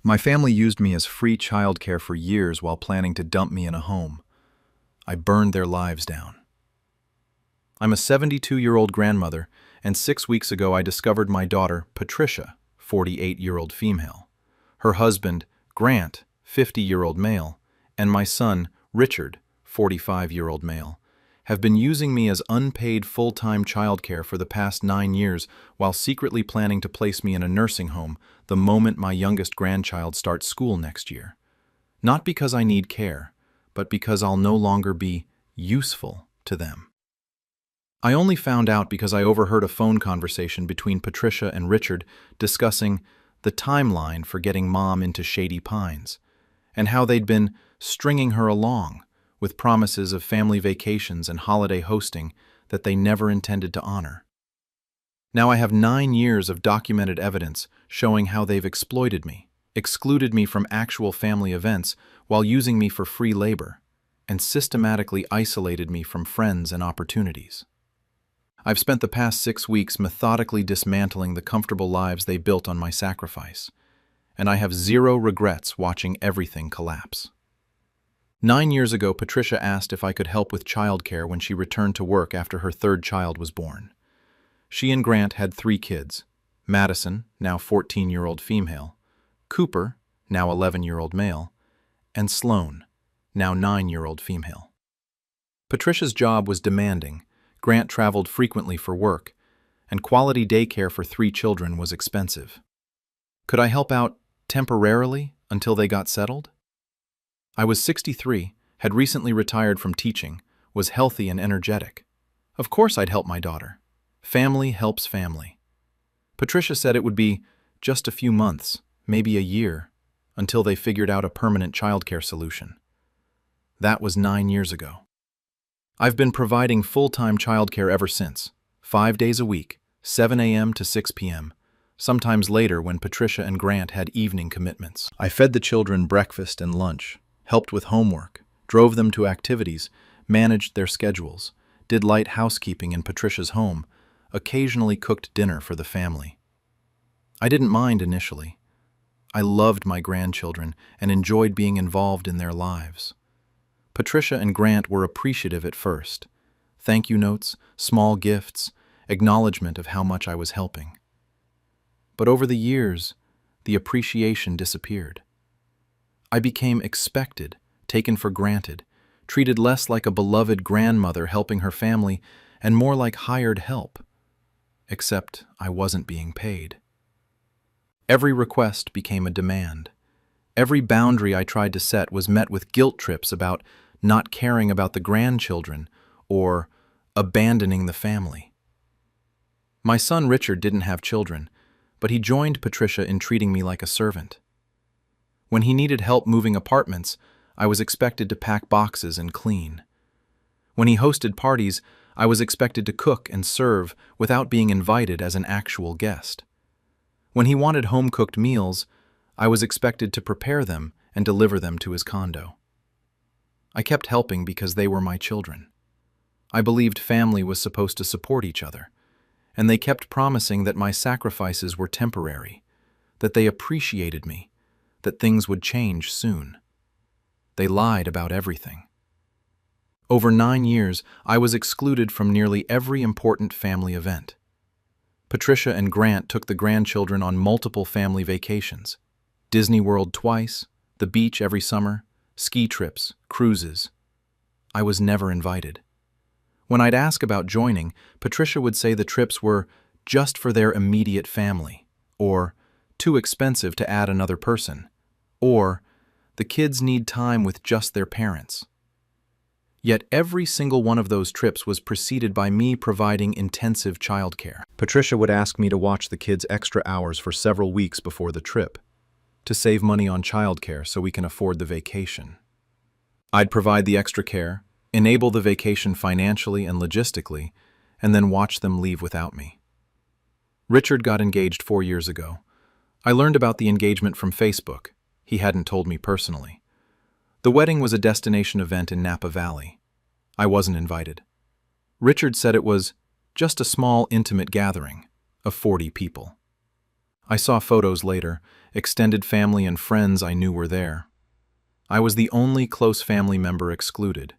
My family used me as free childcare for years while planning to dump me in a home. I burned their lives down. I'm a 72-year-old grandmother, and 6 weeks ago I discovered my daughter, Patricia, 48-year-old female, her husband, Grant, 50-year-old male, and my son, Richard, 45-year-old male, have been using me as unpaid full-time childcare for the past 9 years while secretly planning to place me in a nursing home the moment my youngest grandchild starts school next year. Not because I need care, but because I'll no longer be useful to them. I only found out because I overheard a phone conversation between Patricia and Richard discussing the timeline for getting Mom into Shady Pines, and how they'd been stringing her along with promises of family vacations and holiday hosting that they never intended to honor. Now I have 9 years of documented evidence showing how they've exploited me, excluded me from actual family events while using me for free labor, and systematically isolated me from friends and opportunities. I've spent the past 6 weeks methodically dismantling the comfortable lives they built on my sacrifice, and I have zero regrets watching everything collapse. 9 years ago, Patricia asked if I could help with childcare when she returned to work after her third child was born. She and Grant had 3 kids: Madison, now 14-year-old female, Cooper, now 11-year-old male, and Sloan, now 9-year-old female. Patricia's job was demanding. Grant traveled frequently for work, and quality daycare for 3 children was expensive. Could I help out temporarily until they got settled? I was 63, had recently retired from teaching, was healthy and energetic. Of course I'd help my daughter. Family helps family. Patricia said it would be just a few months, maybe a year, until they figured out a permanent childcare solution. That was 9 years ago. I've been providing full-time childcare ever since, 5 days a week, 7 a.m. to 6 p.m., sometimes later when Patricia and Grant had evening commitments. I fed the children breakfast and lunch, helped with homework, drove them to activities, managed their schedules, did light housekeeping in Patricia's home, occasionally cooked dinner for the family. I didn't mind initially. I loved my grandchildren and enjoyed being involved in their lives. Patricia and Grant were appreciative at first. Thank you notes, small gifts, acknowledgement of how much I was helping. But over the years, the appreciation disappeared. I became expected, taken for granted, treated less like a beloved grandmother helping her family and more like hired help. Except I wasn't being paid. Every request became a demand. Every boundary I tried to set was met with guilt trips about not caring about the grandchildren or abandoning the family. My son Richard didn't have children, but he joined Patricia in treating me like a servant. When he needed help moving apartments, I was expected to pack boxes and clean. When he hosted parties, I was expected to cook and serve without being invited as an actual guest. When he wanted home-cooked meals, I was expected to prepare them and deliver them to his condo. I kept helping because they were my children. I believed family was supposed to support each other, and they kept promising that my sacrifices were temporary, that they appreciated me, that things would change soon. They lied about everything. Over 9 years, I was excluded from nearly every important family event. Patricia and Grant took the grandchildren on multiple family vacations: Disney World twice, the beach every summer, ski trips, cruises. I was never invited. When I'd ask about joining, Patricia would say the trips were just for their immediate family, or too expensive to add another person, or the kids need time with just their parents. Yet every single one of those trips was preceded by me providing intensive childcare. Patricia would ask me to watch the kids extra hours for several weeks before the trip, to save money on childcare so we can afford the vacation. I'd provide the extra care, enable the vacation financially and logistically, and then watch them leave without me. Richard got engaged 4 years ago. I learned about the engagement from Facebook. He hadn't told me personally. The wedding was a destination event in Napa Valley. I wasn't invited. Richard said it was just a small, intimate gathering of 40 people. I saw photos later, Extended family and friends I knew were there. I was the only close family member excluded.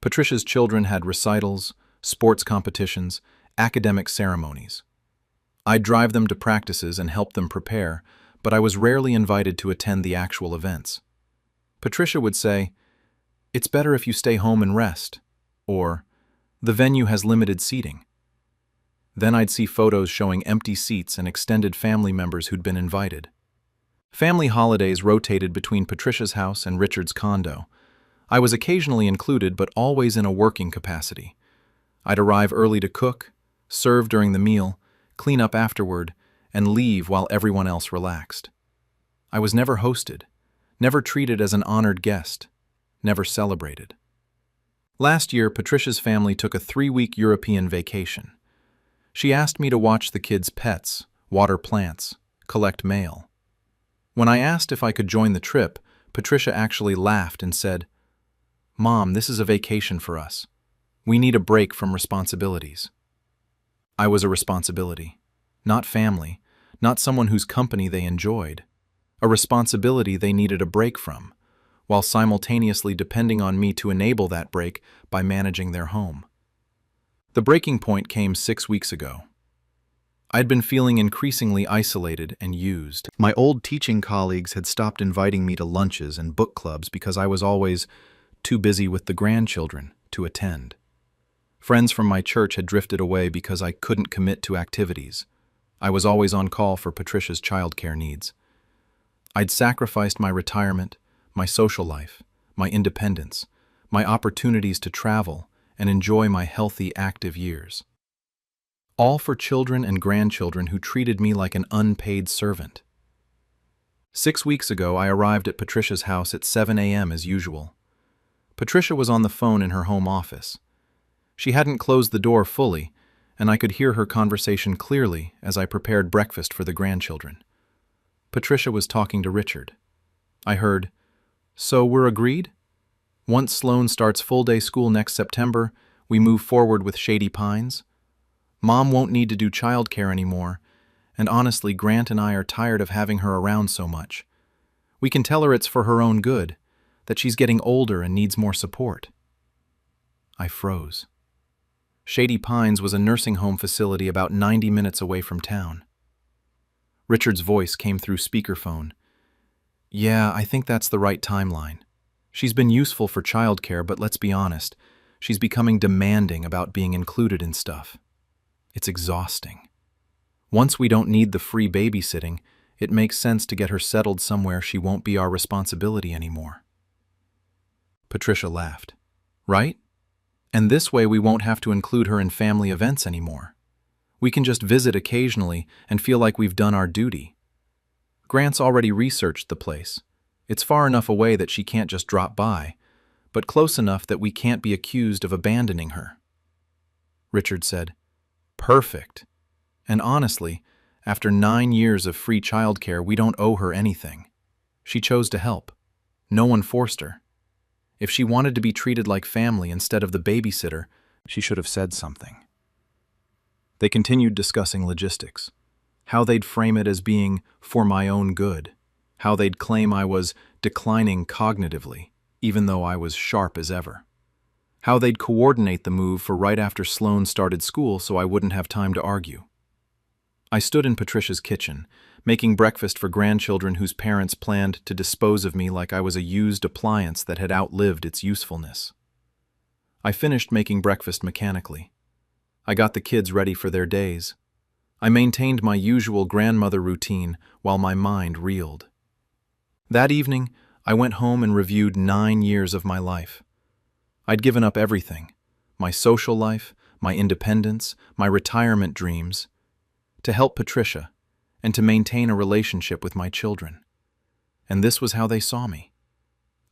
Patricia's children had recitals, sports competitions, academic ceremonies. I'd drive them to practices and help them prepare, but I was rarely invited to attend the actual events. Patricia would say, "It's better if you stay home and rest," or, "The venue has limited seating." Then I'd see photos showing empty seats and extended family members who'd been invited. Family holidays rotated between Patricia's house and Richard's condo. I was occasionally included, but always in a working capacity. I'd arrive early to cook, serve during the meal, clean up afterward, and leave while everyone else relaxed. I was never hosted, never treated as an honored guest, never celebrated. Last year, Patricia's family took a 3-week European vacation. She asked me to watch the kids' pets, water plants, collect mail. When I asked if I could join the trip, Patricia actually laughed and said, "Mom, this is a vacation for us. We need a break from responsibilities." I was a responsibility, not family, not someone whose company they enjoyed. A responsibility they needed a break from, while simultaneously depending on me to enable that break by managing their home. The breaking point came 6 weeks ago. I'd been feeling increasingly isolated and used. My old teaching colleagues had stopped inviting me to lunches and book clubs because I was always too busy with the grandchildren to attend. Friends from my church had drifted away because I couldn't commit to activities. I was always on call for Patricia's childcare needs. I'd sacrificed my retirement, my social life, my independence, my opportunities to travel and enjoy my healthy, active years. All for children and grandchildren who treated me like an unpaid servant. 6 weeks ago, I arrived at Patricia's house at 7 a.m. as usual. Patricia was on the phone in her home office. She hadn't closed the door fully, and I could hear her conversation clearly as I prepared breakfast for the grandchildren. Patricia was talking to Richard. I heard, "So we're agreed? Once Sloan starts full-day school next September, we move forward with Shady Pines? Mom won't need to do childcare anymore, and honestly, Grant and I are tired of having her around so much. We can tell her it's for her own good, that she's getting older and needs more support." I froze. Shady Pines was a nursing home facility about 90 minutes away from town. Richard's voice came through speakerphone. "Yeah, I think that's the right timeline. She's been useful for childcare, but let's be honest, she's becoming demanding about being included in stuff. It's exhausting. Once we don't need the free babysitting, it makes sense to get her settled somewhere she won't be our responsibility anymore." Patricia laughed. "Right? And this way we won't have to include her in family events anymore. We can just visit occasionally and feel like we've done our duty. Grant's already researched the place. It's far enough away that she can't just drop by, but close enough that we can't be accused of abandoning her." Richard said, "Perfect. And honestly, after 9 years of free childcare, we don't owe her anything. She chose to help. No one forced her. If she wanted to be treated like family instead of the babysitter, she should have said something." They continued discussing logistics, how they'd frame it as being for my own good, how they'd claim I was declining cognitively, even though I was sharp as ever, how they'd coordinate the move for right after Sloan started school so I wouldn't have time to argue. I stood in Patricia's kitchen, making breakfast for grandchildren whose parents planned to dispose of me like I was a used appliance that had outlived its usefulness. I finished making breakfast mechanically. I got the kids ready for their days. I maintained my usual grandmother routine while my mind reeled. That evening, I went home and reviewed 9 years of my life. I'd given up everything, my social life, my independence, my retirement dreams, to help Patricia and to maintain a relationship with my children. And this was how they saw me: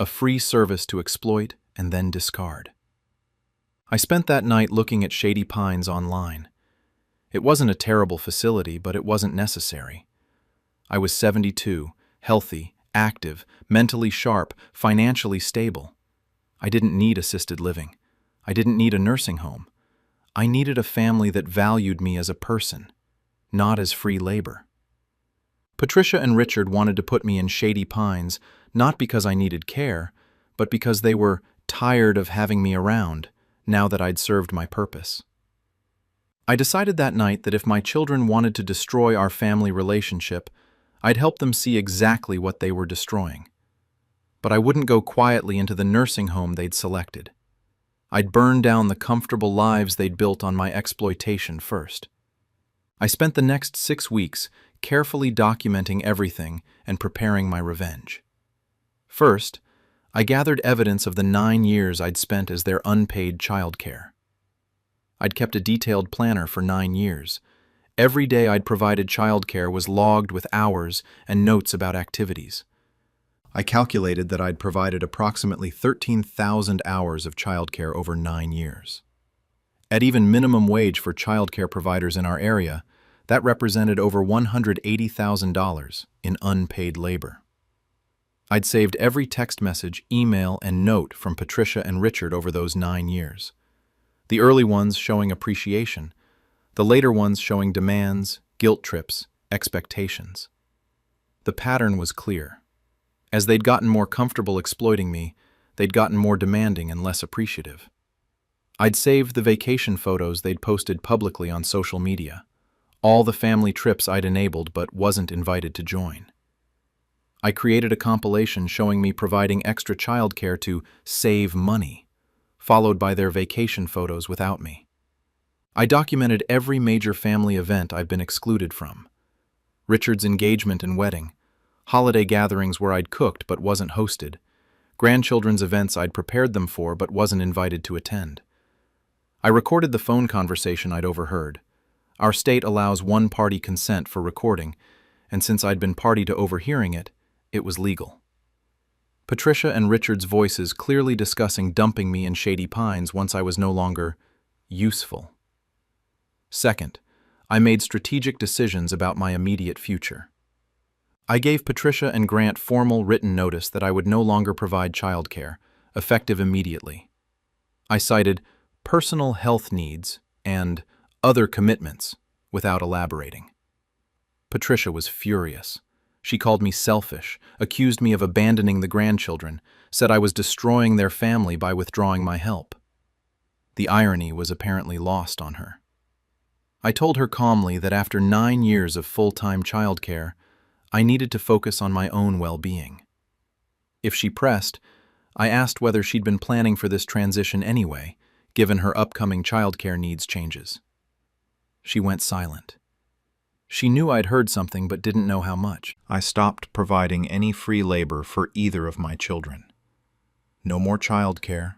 a free service to exploit and then discard. I spent that night looking at Shady Pines online. It wasn't a terrible facility, but it wasn't necessary. I was 72, healthy, active, mentally sharp, financially stable. I didn't need assisted living. I didn't need a nursing home. I needed a family that valued me as a person, not as free labor. Patricia and Richard wanted to put me in Shady Pines, not because I needed care, but because they were tired of having me around, now that I'd served my purpose. I decided that night that if my children wanted to destroy our family relationship, I'd help them see exactly what they were destroying. But I wouldn't go quietly into the nursing home they'd selected. I'd burn down the comfortable lives they'd built on my exploitation first. I spent the next 6 weeks carefully documenting everything and preparing my revenge. First, I gathered evidence of the 9 years I'd spent as their unpaid childcare. I'd kept a detailed planner for 9 years. Every day I'd provided childcare was logged with hours and notes about activities. I calculated that I'd provided approximately 13,000 hours of childcare over 9 years. At even minimum wage for childcare providers in our area, that represented over $180,000 in unpaid labor. I'd saved every text message, email, and note from Patricia and Richard over those 9 years. The early ones showing appreciation, the later ones showing demands, guilt trips, expectations. The pattern was clear. As they'd gotten more comfortable exploiting me, they'd gotten more demanding and less appreciative. I'd saved the vacation photos they'd posted publicly on social media, all the family trips I'd enabled but wasn't invited to join. I created a compilation showing me providing extra childcare to save money, followed by their vacation photos without me. I documented every major family event I've been excluded from. Richard's engagement and wedding, holiday gatherings where I'd cooked but wasn't hosted, grandchildren's events I'd prepared them for but wasn't invited to attend. I recorded the phone conversation I'd overheard. Our state allows one-party consent for recording, and since I'd been party to overhearing it, it was legal. Patricia and Richard's voices clearly discussing dumping me in Shady Pines once I was no longer useful. Second, I made strategic decisions about my immediate future. I gave Patricia and Grant formal written notice that I would no longer provide childcare, effective immediately. I cited personal health needs and other commitments without elaborating. Patricia was furious. She called me selfish, accused me of abandoning the grandchildren, said I was destroying their family by withdrawing my help. The irony was apparently lost on her. I told her calmly that after 9 years of full-time childcare, I needed to focus on my own well-being. If she pressed, I asked whether she'd been planning for this transition anyway, given her upcoming childcare needs changes. She went silent. She knew I'd heard something but didn't know how much. I stopped providing any free labor for either of my children. No more childcare,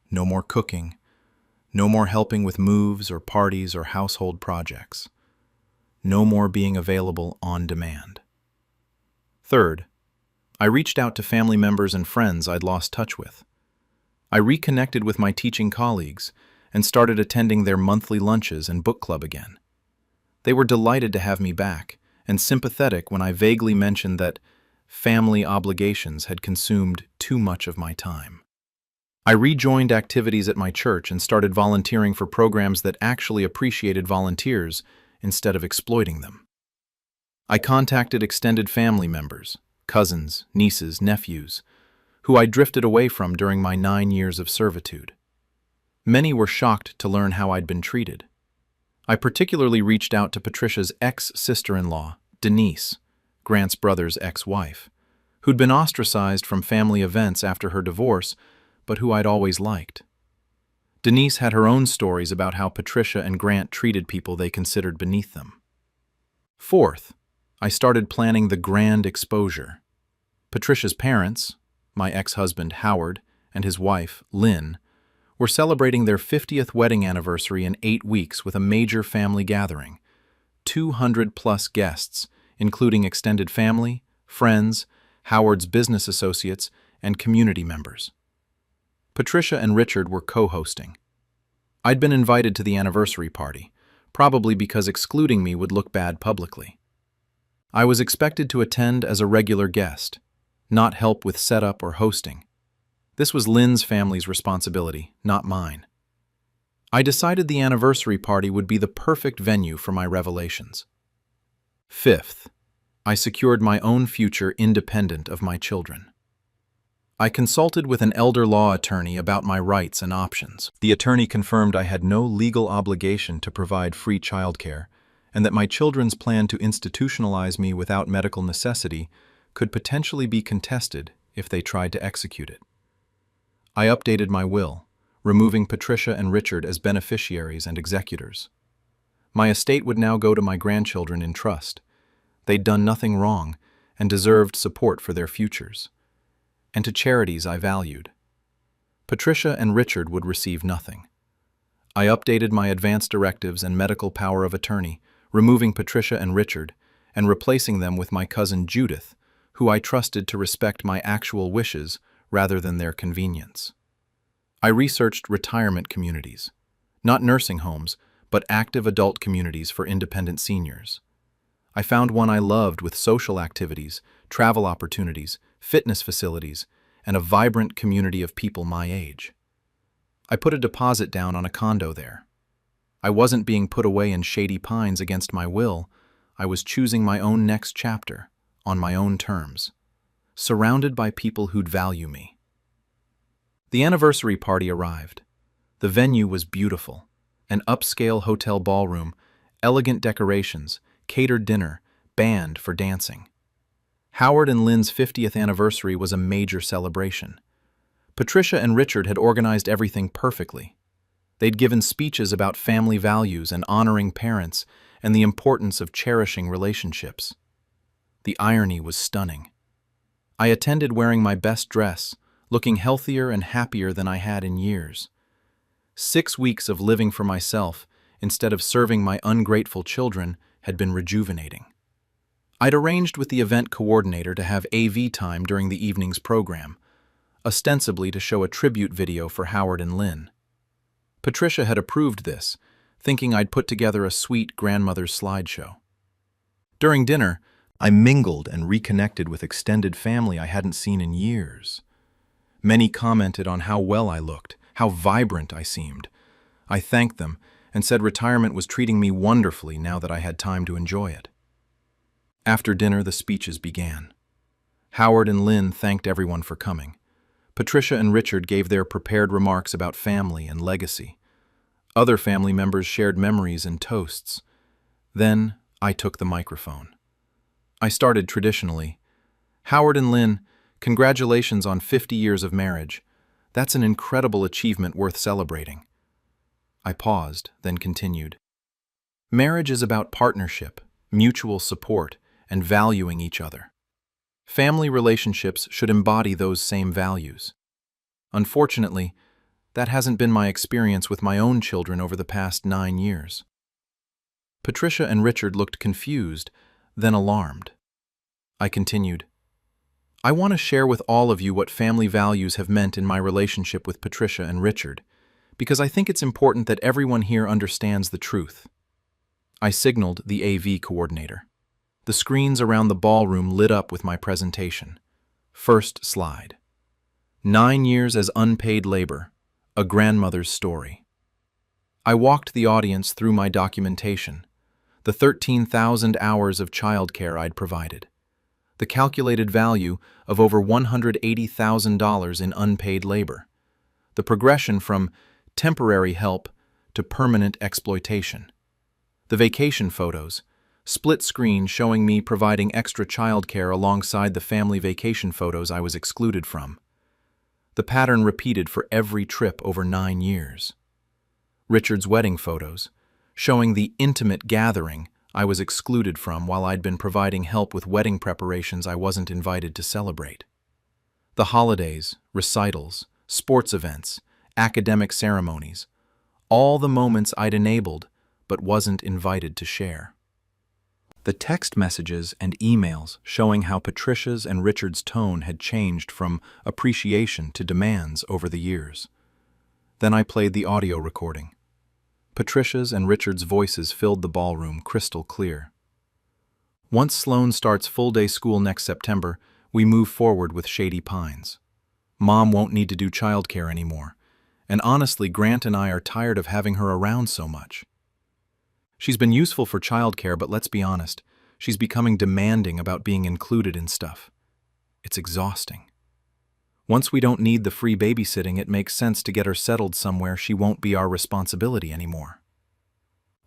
no more cooking, no more helping with moves or parties or household projects. No more being available on demand. Third, I reached out to family members and friends I'd lost touch with. I reconnected with my teaching colleagues and started attending their monthly lunches and book club again. They were delighted to have me back and sympathetic when I vaguely mentioned that family obligations had consumed too much of my time. I rejoined activities at my church and started volunteering for programs that actually appreciated volunteers instead of exploiting them. I contacted extended family members, cousins, nieces, nephews, who I drifted away from during my 9 years of servitude. Many were shocked to learn how I'd been treated. I particularly reached out to Patricia's ex-sister-in-law, Denise, Grant's brother's ex-wife, who'd been ostracized from family events after her divorce, but who I'd always liked. Denise had her own stories about how Patricia and Grant treated people they considered beneath them. Fourth, I started planning the grand exposure. Patricia's parents, my ex-husband Howard and his wife Lynn, were celebrating their 50th wedding anniversary in 8 weeks with a major family gathering. 200+ guests, including extended family, friends, Howard's business associates, and community members. Patricia and Richard were co-hosting. I'd been invited to the anniversary party, probably because excluding me would look bad publicly. I was expected to attend as a regular guest, not help with setup or hosting. This was Lynn's family's responsibility, not mine. I decided the anniversary party would be the perfect venue for my revelations. Fifth, I secured my own future independent of my children. I consulted with an elder law attorney about my rights and options. The attorney confirmed I had no legal obligation to provide free childcare, and that my children's plan to institutionalize me without medical necessity could potentially be contested if they tried to execute it. I updated my will, removing Patricia and Richard as beneficiaries and executors. My estate would now go to my grandchildren in trust. They'd done nothing wrong and deserved support for their futures. And to charities I valued. Patricia and Richard would receive nothing. I updated my advance directives and medical power of attorney, removing Patricia and Richard, and replacing them with my cousin Judith, who I trusted to respect my actual wishes rather than their convenience. I researched retirement communities, not nursing homes, but active adult communities for independent seniors. I found one I loved with social activities, travel opportunities, fitness facilities, and a vibrant community of people my age. I put a deposit down on a condo there. I wasn't being put away in Shady Pines against my will. I was choosing my own next chapter, on my own terms, surrounded by people who'd value me. The anniversary party arrived. The venue was beautiful. An upscale hotel ballroom, elegant decorations, catered dinner, band for dancing. Howard and Lynn's 50th anniversary was a major celebration. Patricia and Richard had organized everything perfectly. They'd given speeches about family values and honoring parents and the importance of cherishing relationships. The irony was stunning. I attended wearing my best dress, looking healthier and happier than I had in years. 6 weeks of living for myself instead of serving my ungrateful children had been rejuvenating. I'd arranged with the event coordinator to have AV time during the evening's program, ostensibly to show a tribute video for Howard and Lynn. Patricia had approved this, thinking I'd put together a sweet grandmother's slideshow. During dinner, I mingled and reconnected with extended family I hadn't seen in years. Many commented on how well I looked, how vibrant I seemed. I thanked them and said retirement was treating me wonderfully now that I had time to enjoy it. After dinner, the speeches began. Howard and Lynn thanked everyone for coming. Patricia and Richard gave their prepared remarks about family and legacy. Other family members shared memories and toasts. Then I took the microphone. I started traditionally. Howard and Lynn, congratulations on 50 years of marriage. That's an incredible achievement worth celebrating. I paused, then continued. Marriage is about partnership, mutual support, and valuing each other. Family relationships should embody those same values. Unfortunately, that hasn't been my experience with my own children over the past 9 years. Patricia and Richard looked confused, then alarmed. I continued. I want to share with all of you what family values have meant in my relationship with Patricia and Richard, because I think it's important that everyone here understands the truth. I signaled the AV coordinator. The screens around the ballroom lit up with my presentation. First slide. 9 years as unpaid labor, a grandmother's story. I walked the audience through my documentation, the 13,000 hours of childcare I'd provided, the calculated value of over $180,000 in unpaid labor, the progression from temporary help to permanent exploitation, the vacation photos, split screen showing me providing extra childcare alongside the family vacation photos I was excluded from. The pattern repeated for every trip over 9 years. Richard's wedding photos, showing the intimate gathering I was excluded from while I'd been providing help with wedding preparations I wasn't invited to celebrate. The holidays, recitals, sports events, academic ceremonies, all the moments I'd enabled but wasn't invited to share. The text messages and emails showing how Patricia's and Richard's tone had changed from appreciation to demands over the years. Then I played the audio recording. Patricia's and Richard's voices filled the ballroom crystal clear. Once Sloan starts full-day school next September, we move forward with Shady Pines. Mom won't need to do childcare anymore, and honestly, Grant and I are tired of having her around so much. She's been useful for childcare, but let's be honest, She's becoming demanding about being included in stuff. It's exhausting. Once we don't need the free babysitting, it makes sense to get her settled somewhere she won't be our responsibility anymore.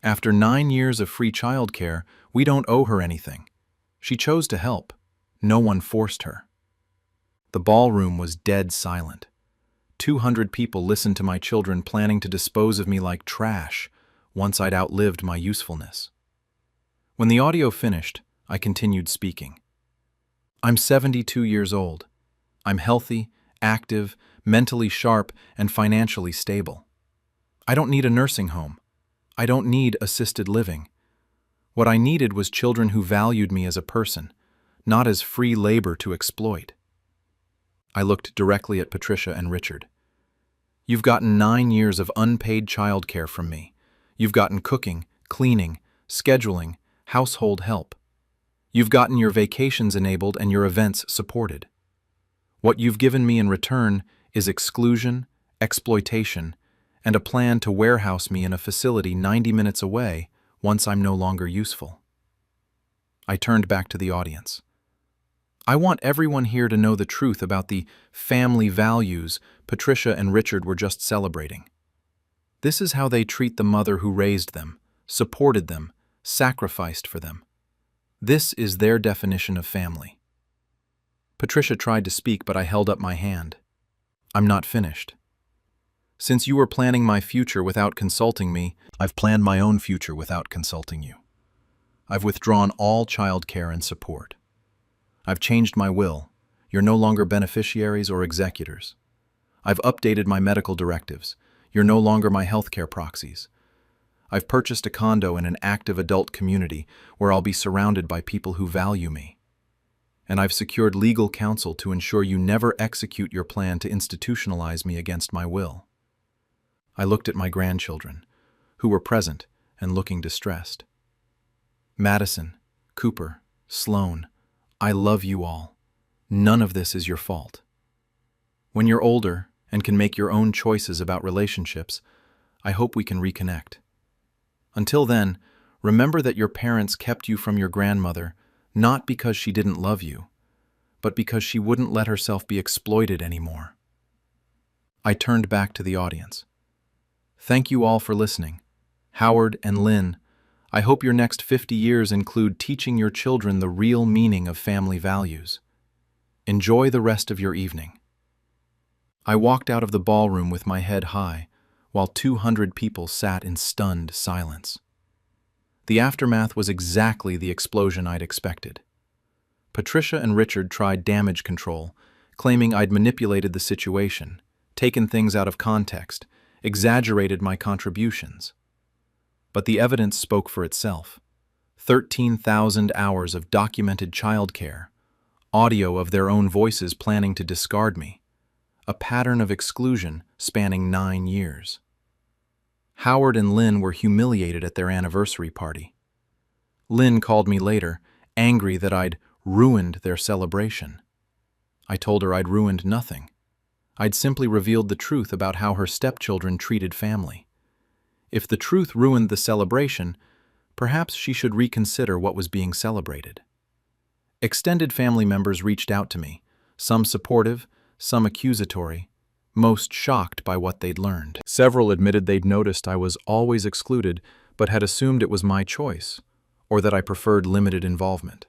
After 9 years of free childcare, we don't owe her anything. She chose to help. No one forced her. The ballroom was dead silent. 200 people listened to my children planning to dispose of me like trash once I'd outlived my usefulness. When the audio finished, I continued speaking. I'm 72 years old. I'm healthy, active, mentally sharp, and financially stable. I don't need a nursing home. I don't need assisted living. What I needed was children who valued me as a person, not as free labor to exploit. I looked directly at Patricia and Richard. You've gotten 9 years of unpaid childcare from me. You've gotten cooking, cleaning, scheduling, household help. You've gotten your vacations enabled and your events supported. What you've given me in return is exclusion, exploitation, and a plan to warehouse me in a facility 90 minutes away once I'm no longer useful. I turned back to the audience. I want everyone here to know the truth about the family values Patricia and Richard were just celebrating. This is how they treat the mother who raised them, supported them, sacrificed for them. This is their definition of family. Patricia tried to speak, but I held up my hand. I'm not finished. Since you were planning my future without consulting me, I've planned my own future without consulting you. I've withdrawn all child care and support. I've changed my will. You're no longer beneficiaries or executors. I've updated my medical directives. You're no longer my healthcare proxies. I've purchased a condo in an active adult community where I'll be surrounded by people who value me. And I've secured legal counsel to ensure you never execute your plan to institutionalize me against my will. I looked at my grandchildren, who were present and looking distressed. Madison, Cooper, Sloan, I love you all. None of this is your fault. When you're older and can make your own choices about relationships, I hope we can reconnect. Until then, remember that your parents kept you from your grandmother not because she didn't love you, but because she wouldn't let herself be exploited anymore. I turned back to the audience. Thank you all for listening. Howard and Lynn, I hope your next 50 years include teaching your children the real meaning of family values. Enjoy the rest of your evening. I walked out of the ballroom with my head high, while 200 people sat in stunned silence. The aftermath was exactly the explosion I'd expected. Patricia and Richard tried damage control, claiming I'd manipulated the situation, taken things out of context, exaggerated my contributions. But the evidence spoke for itself. 13,000 hours of documented childcare, audio of their own voices planning to discard me, a pattern of exclusion spanning 9 years. Howard and Lynn were humiliated at their anniversary party. Lynn called me later, angry that I'd ruined their celebration. I told her I'd ruined nothing. I'd simply revealed the truth about how her stepchildren treated family. If the truth ruined the celebration, perhaps she should reconsider what was being celebrated. Extended family members reached out to me, some supportive, some accusatory, most shocked by what they'd learned. Several admitted they'd noticed I was always excluded, but had assumed it was my choice, or that I preferred limited involvement.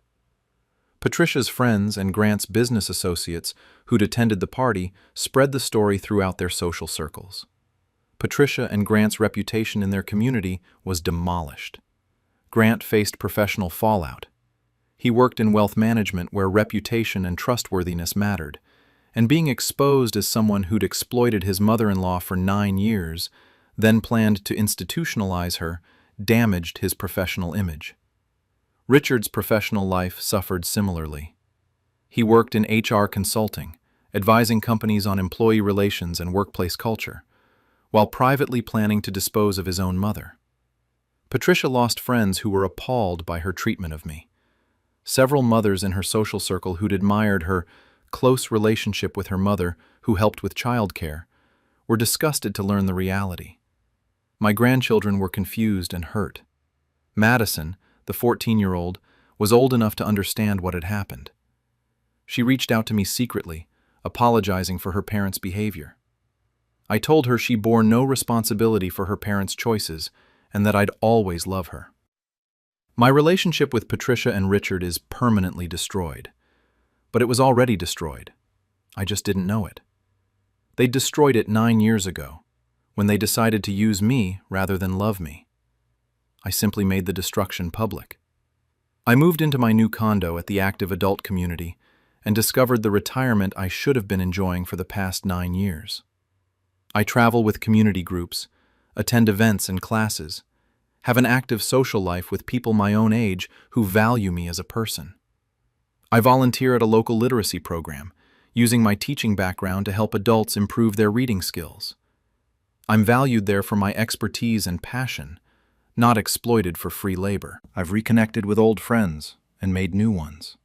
Patricia's friends and Grant's business associates who'd attended the party spread the story throughout their social circles. Patricia and Grant's reputation in their community was demolished. Grant faced professional fallout. He worked in wealth management where reputation and trustworthiness mattered, and being exposed as someone who'd exploited his mother-in-law for 9 years, then planned to institutionalize her, damaged his professional image. Richard's professional life suffered similarly. He worked in HR consulting, advising companies on employee relations and workplace culture, while privately planning to dispose of his own mother. Patricia lost friends who were appalled by her treatment of me. Several mothers in her social circle who'd admired her close relationship with her mother, who helped with childcare, were disgusted to learn the reality. My grandchildren were confused and hurt. Madison, the 14-year-old, was old enough to understand what had happened. She reached out to me secretly, apologizing for her parents' behavior. I told her she bore no responsibility for her parents' choices and that I'd always love her. My relationship with Patricia and Richard is permanently destroyed. But it was already destroyed. I just didn't know it. They destroyed it 9 years ago, when they decided to use me rather than love me. I simply made the destruction public. I moved into my new condo at the active adult community and discovered the retirement I should have been enjoying for the past 9 years. I travel with community groups, attend events and classes, have an active social life with people my own age who value me as a person. I volunteer at a local literacy program, using my teaching background to help adults improve their reading skills. I'm valued there for my expertise and passion, not exploited for free labor. I've reconnected with old friends and made new ones.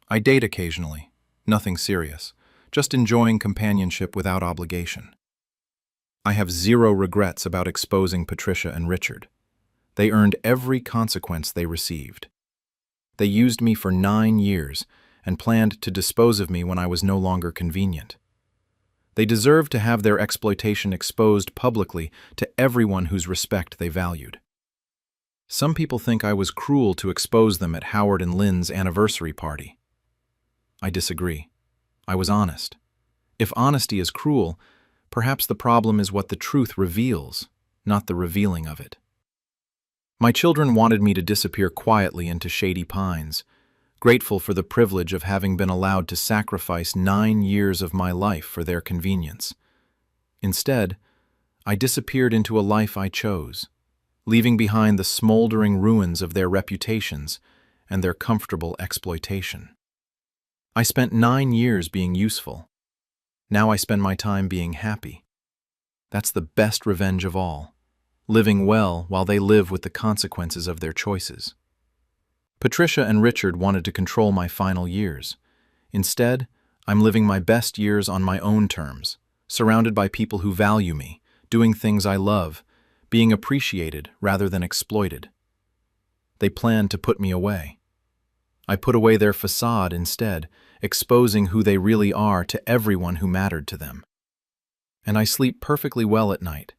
I date occasionally, nothing serious, just enjoying companionship without obligation. I have zero regrets about exposing Patricia and Richard. They earned every consequence they received. They used me for 9 years and planned to dispose of me when I was no longer convenient. They deserved to have their exploitation exposed publicly to everyone whose respect they valued. Some people think I was cruel to expose them at Howard and Lynn's anniversary party. I disagree. I was honest. If honesty is cruel, perhaps the problem is what the truth reveals, not the revealing of it. My children wanted me to disappear quietly into shady pines, grateful for the privilege of having been allowed to sacrifice 9 years of my life for their convenience. Instead, I disappeared into a life I chose, leaving behind the smoldering ruins of their reputations and their comfortable exploitation. I spent 9 years being useful. Now I spend my time being happy. That's the best revenge of all, living well while they live with the consequences of their choices. Patricia and Richard wanted to control my final years. Instead, I'm living my best years on my own terms, surrounded by people who value me, doing things I love, being appreciated rather than exploited. They planned to put me away. I put away their facade instead, exposing who they really are to everyone who mattered to them. And I sleep perfectly well at night,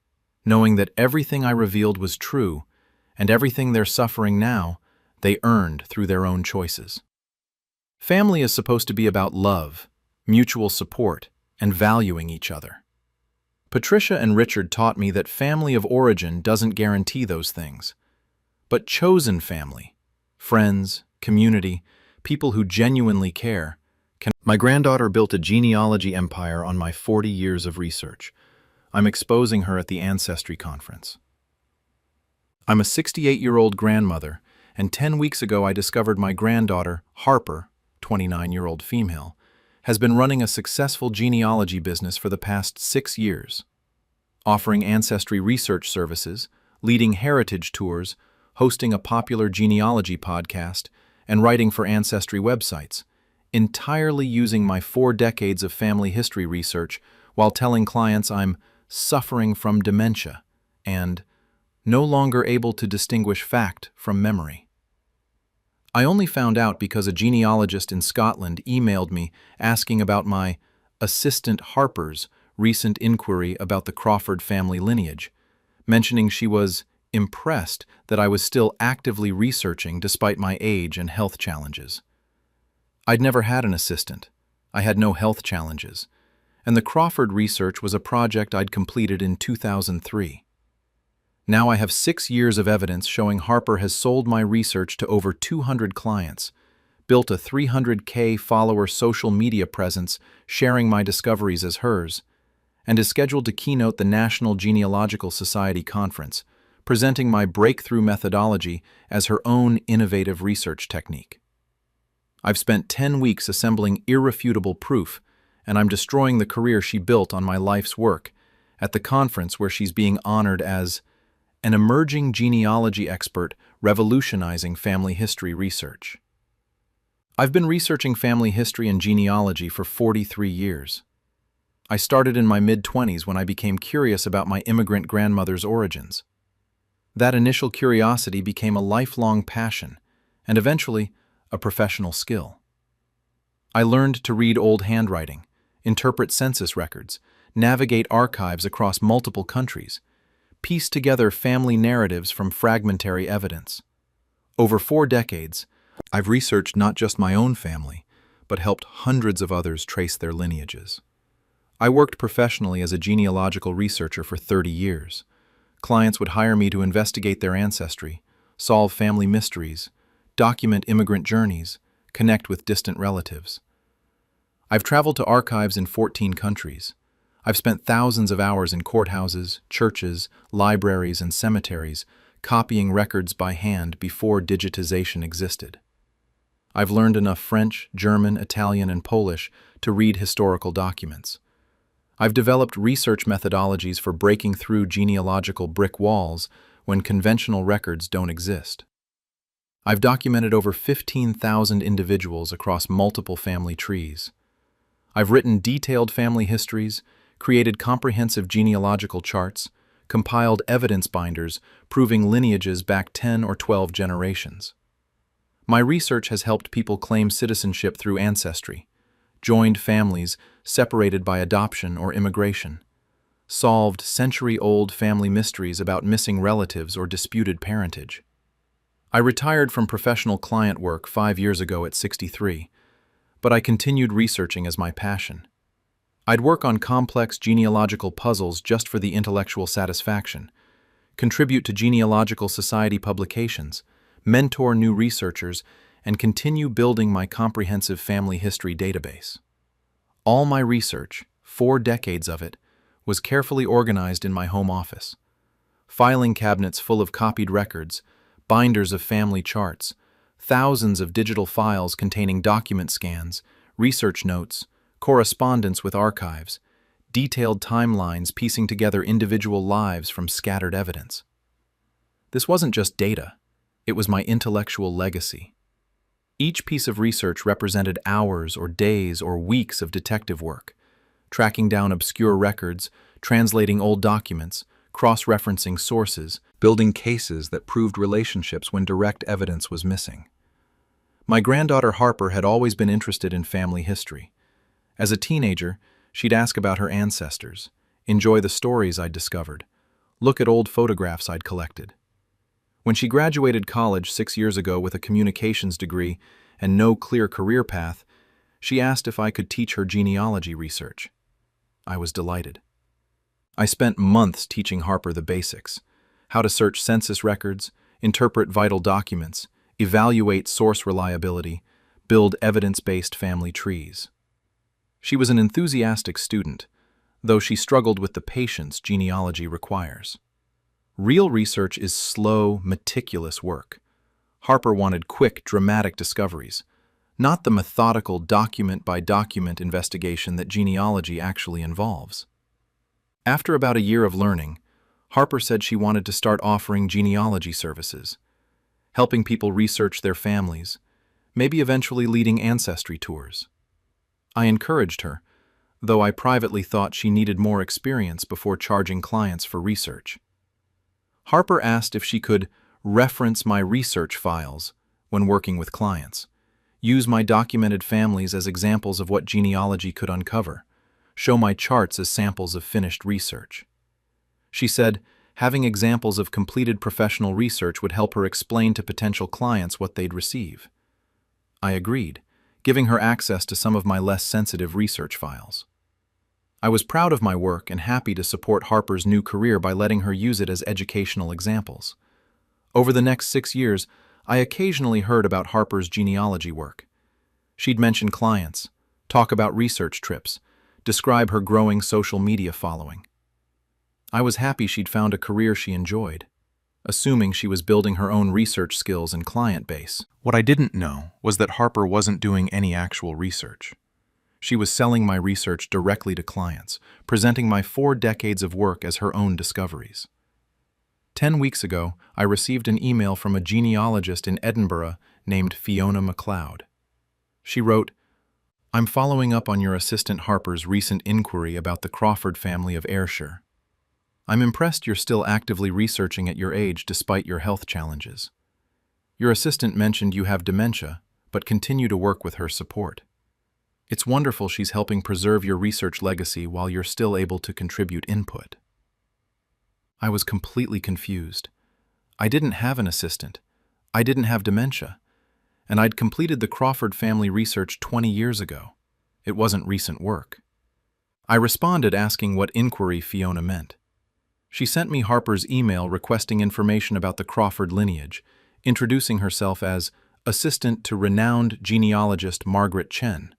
knowing that everything I revealed was true, and everything they're suffering now, they earned through their own choices. Family is supposed to be about love, mutual support, and valuing each other. Patricia and Richard taught me that family of origin doesn't guarantee those things. But chosen family, friends, community, people who genuinely care, can. My granddaughter built a genealogy empire on my 40 years of research. I'm exposing her at the Ancestry Conference. I'm a 68-year-old grandmother, and 10 weeks ago I discovered my granddaughter, Harper, 29-year-old female, has been running a successful genealogy business for the past 6 years, offering ancestry research services, leading heritage tours, hosting a popular genealogy podcast, and writing for ancestry websites, entirely using my 4 decades of family history research while telling clients I'm suffering from dementia and no longer able to distinguish fact from memory. I only found out because a genealogist in Scotland emailed me asking about my assistant Harper's recent inquiry about the Crawford family lineage, mentioning she was impressed that I was still actively researching despite my age and health challenges. I'd never had an assistant. I had no health challenges, and the Crawford research was a project I'd completed in 2003. Now I have 6 years of evidence showing Harper has sold my research to over 200 clients, built a 300K follower social media presence sharing my discoveries as hers, and is scheduled to keynote the National Genealogical Society Conference, presenting my breakthrough methodology as her own innovative research technique. I've spent 10 weeks assembling irrefutable proof, and I'm destroying the career she built on my life's work at the conference where she's being honored as an emerging genealogy expert revolutionizing family history research. I've been researching family history and genealogy for 43 years. I started in my mid-20s when I became curious about my immigrant grandmother's origins. That initial curiosity became a lifelong passion, and eventually, a professional skill. I learned to read old handwriting, interpret census records, navigate archives across multiple countries, piece together family narratives from fragmentary evidence. Over 4 decades, I've researched not just my own family, but helped hundreds of others trace their lineages. I worked professionally as a genealogical researcher for 30 years. Clients would hire me to investigate their ancestry, solve family mysteries, document immigrant journeys, connect with distant relatives. I've traveled to archives in 14 countries. I've spent thousands of hours in courthouses, churches, libraries, and cemeteries, copying records by hand before digitization existed. I've learned enough French, German, Italian, and Polish to read historical documents. I've developed research methodologies for breaking through genealogical brick walls when conventional records don't exist. I've documented over 15,000 individuals across multiple family trees. I've written detailed family histories, created comprehensive genealogical charts, compiled evidence binders proving lineages back 10 or 12 generations. My research has helped people claim citizenship through ancestry, joined families separated by adoption or immigration, solved century-old family mysteries about missing relatives or disputed parentage. I retired from professional client work 5 years ago at 63, but I continued researching as my passion. I'd work on complex genealogical puzzles just for the intellectual satisfaction, contribute to genealogical society publications, mentor new researchers, and continue building my comprehensive family history database. All my research, 4 decades of it, was carefully organized in my home office. Filing cabinets full of copied records, binders of family charts, thousands of digital files containing document scans, research notes, correspondence with archives, detailed timelines piecing together individual lives from scattered evidence. This wasn't just data, it was my intellectual legacy. Each piece of research represented hours or days or weeks of detective work, tracking down obscure records, translating old documents, cross-referencing sources, building cases that proved relationships when direct evidence was missing. My granddaughter Harper had always been interested in family history. As a teenager, she'd ask about her ancestors, enjoy the stories I'd discovered, look at old photographs I'd collected. When she graduated college 6 years ago with a communications degree and no clear career path, she asked if I could teach her genealogy research. I was delighted. I spent months teaching Harper the basics: how to search census records, interpret vital documents, evaluate source reliability, build evidence-based family trees. She was an enthusiastic student, though she struggled with the patience genealogy requires. Real research is slow, meticulous work. Harper wanted quick, dramatic discoveries, not the methodical document-by-document investigation that genealogy actually involves. After about a year of learning, Harper said she wanted to start offering genealogy services, helping people research their families, maybe eventually leading ancestry tours. I encouraged her, though I privately thought she needed more experience before charging clients for research. Harper asked if she could reference my research files when working with clients, use my documented families as examples of what genealogy could uncover, show my charts as samples of finished research. She said having examples of completed professional research would help her explain to potential clients what they'd receive. I agreed, giving her access to some of my less sensitive research files. I was proud of my work and happy to support Harper's new career by letting her use it as educational examples. Over the next 6 years, I occasionally heard about Harper's genealogy work. She'd mention clients, talk about research trips, describe her growing social media following. I was happy she'd found a career she enjoyed, assuming she was building her own research skills and client base. What I didn't know was that Harper wasn't doing any actual research. She was selling my research directly to clients, presenting my 4 decades of work as her own discoveries. 10 weeks ago, I received an email from a genealogist in Edinburgh named Fiona MacLeod. She wrote, "I'm following up on your assistant Harper's recent inquiry about the Crawford family of Ayrshire. I'm impressed you're still actively researching at your age despite your health challenges. Your assistant mentioned you have dementia, but continue to work with her support. It's wonderful she's helping preserve your research legacy while you're still able to contribute input. I was completely confused. I didn't have an assistant. I didn't have dementia. And I'd completed the Crawford family research 20 years ago. It wasn't recent work. I responded asking what inquiry Fiona meant. She sent me Harper's email requesting information about the Crawford lineage, introducing herself as assistant to renowned genealogist Margaret Chen,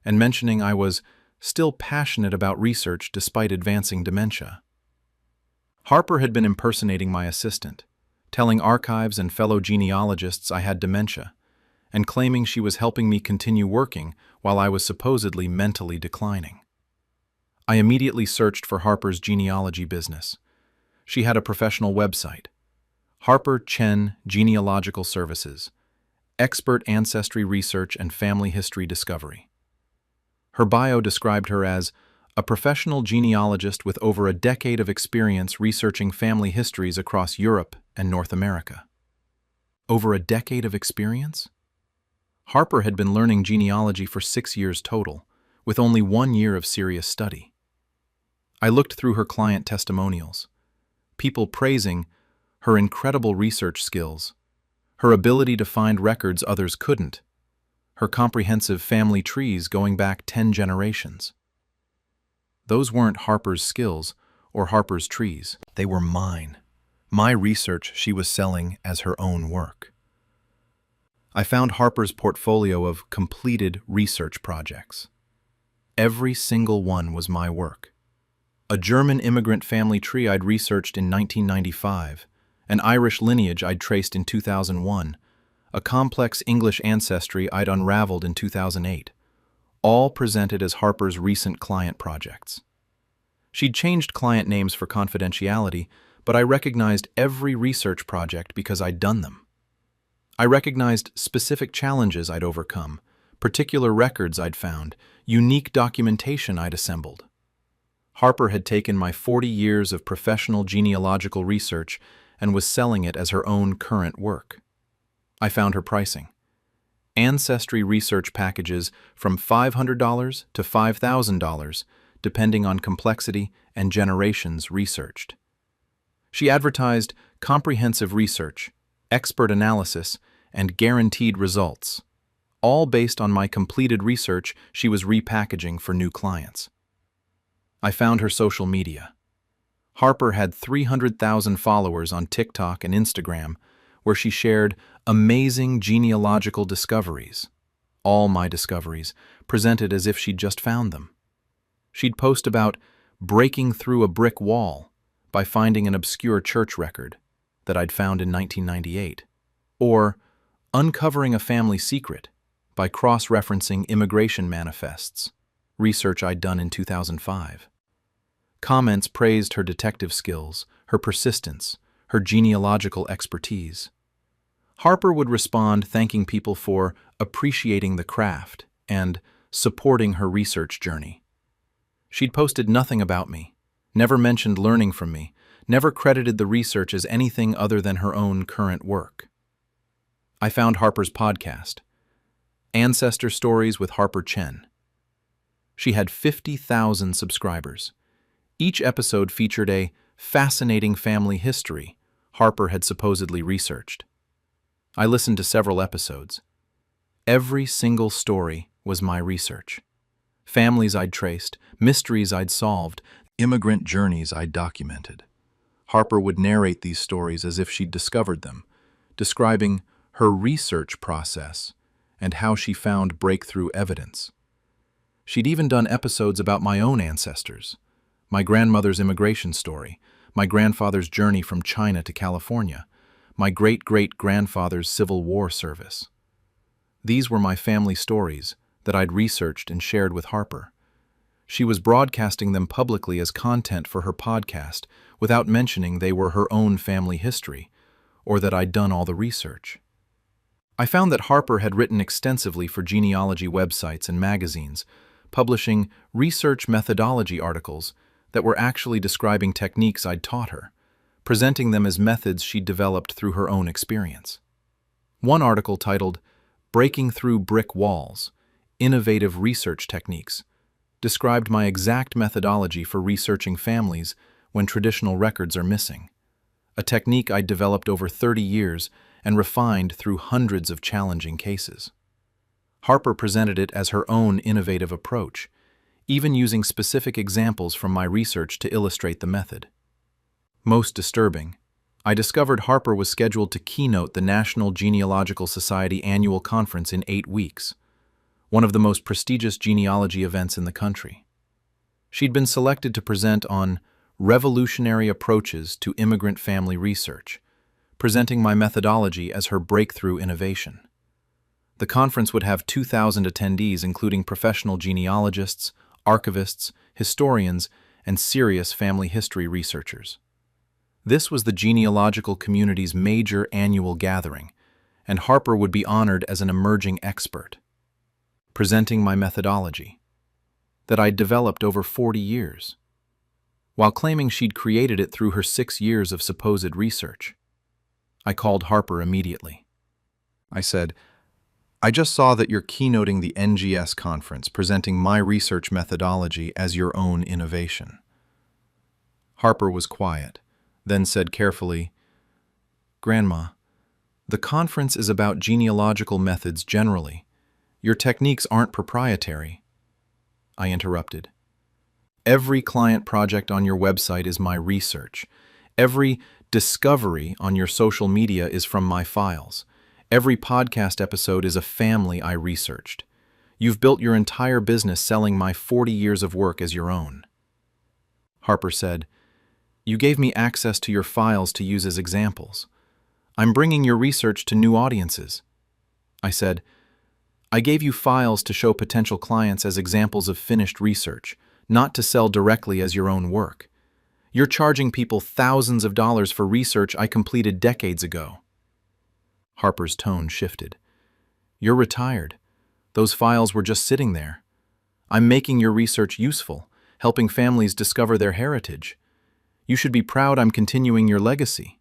and mentioning I was still passionate about research despite advancing dementia. Harper had been impersonating my assistant, telling archives and fellow genealogists I had dementia, and claiming she was helping me continue working while I was supposedly mentally declining. I immediately searched for Harper's genealogy business. She had a professional website, Harper Chen Genealogical Services, expert ancestry research and family history discovery. Her bio described her as a professional genealogist with over a decade of experience researching family histories across Europe and North America. Over a decade of experience? Harper had been learning genealogy for 6 years total, with only 1 year of serious study. I looked through her client testimonials, people praising her incredible research skills, her ability to find records others couldn't, her comprehensive family trees going back 10 generations. Those weren't Harper's skills or Harper's trees. They were mine. My research she was selling as her own work. I found Harper's portfolio of completed research projects. Every single one was my work. A German immigrant family tree I'd researched in 1995, an Irish lineage I'd traced in 2001, a complex English ancestry I'd unraveled in 2008, all presented as Harper's recent client projects. She'd changed client names for confidentiality, but I recognized every research project because I'd done them. I recognized specific challenges I'd overcome, particular records I'd found, unique documentation I'd assembled. Harper had taken my 40 years of professional genealogical research and was selling it as her own current work. I found her pricing. Ancestry research packages from $500 to $5,000, depending on complexity and generations researched. She advertised comprehensive research, expert analysis, and guaranteed results, all based on my completed research she was repackaging for new clients. I found her social media. Harper had 300,000 followers on TikTok and Instagram, where she shared amazing genealogical discoveries, all my discoveries, presented as if she'd just found them. She'd post about breaking through a brick wall by finding an obscure church record that I'd found in 1998, or uncovering a family secret by cross-referencing immigration manifests, research I'd done in 2005. Comments praised her detective skills, her persistence, her genealogical expertise. Harper would respond thanking people for appreciating the craft and supporting her research journey. She'd posted nothing about me, never mentioned learning from me, never credited the research as anything other than her own current work. I found Harper's podcast, Ancestor Stories with Harper Chen. She had 50,000 subscribers. Each episode featured a fascinating family history Harper had supposedly researched. I listened to several episodes. Every single story was my research. Families I'd traced, mysteries I'd solved, immigrant journeys I'd documented. Harper would narrate these stories as if she'd discovered them, describing her research process and how she found breakthrough evidence. She'd even done episodes about my own ancestors, my grandmother's immigration story, my grandfather's journey from China to California, my great-great-grandfather's Civil War service. These were my family stories that I'd researched and shared with Harper. She was broadcasting them publicly as content for her podcast without mentioning they were her own family history, or that I'd done all the research. I found that Harper had written extensively for genealogy websites and magazines, publishing research methodology articles that were actually describing techniques I'd taught her, presenting them as methods she'd developed through her own experience. One article titled, breaking through brick walls, innovative research techniques, described my exact methodology for researching families when traditional records are missing, a technique I'd developed over 30 years and refined through hundreds of challenging cases. Harper presented it as her own innovative approach, even using specific examples from my research to illustrate the method. Most disturbing, I discovered Harper was scheduled to keynote the National Genealogical Society annual conference in 8 weeks, one of the most prestigious genealogy events in the country. She'd been selected to present on revolutionary approaches to immigrant family research, presenting my methodology as her breakthrough innovation. The conference would have 2,000 attendees, including professional genealogists, archivists, historians, and serious family history researchers. This was the genealogical community's major annual gathering, and Harper would be honored as an emerging expert, presenting my methodology that I'd developed over 40 years, while claiming she'd created it through her 6 years of supposed research. I called Harper immediately. I said, "I just saw that you're keynoting the NGS conference, presenting my research methodology as your own innovation." Harper was quiet, then said carefully, "Grandma, the conference is about genealogical methods generally. Your techniques aren't proprietary." I interrupted. "Every client project on your website is my research. Every discovery on your social media is from my files. Every podcast episode is a family I researched. You've built your entire business selling my 40 years of work as your own." Harper said, "You gave me access to your files to use as examples. I'm bringing your research to new audiences." I said, "I gave you files to show potential clients as examples of finished research, not to sell directly as your own work. You're charging people thousands of dollars for research I completed decades ago." Harper's tone shifted. "You're retired. Those files were just sitting there. I'm making your research useful, helping families discover their heritage. You should be proud I'm continuing your legacy."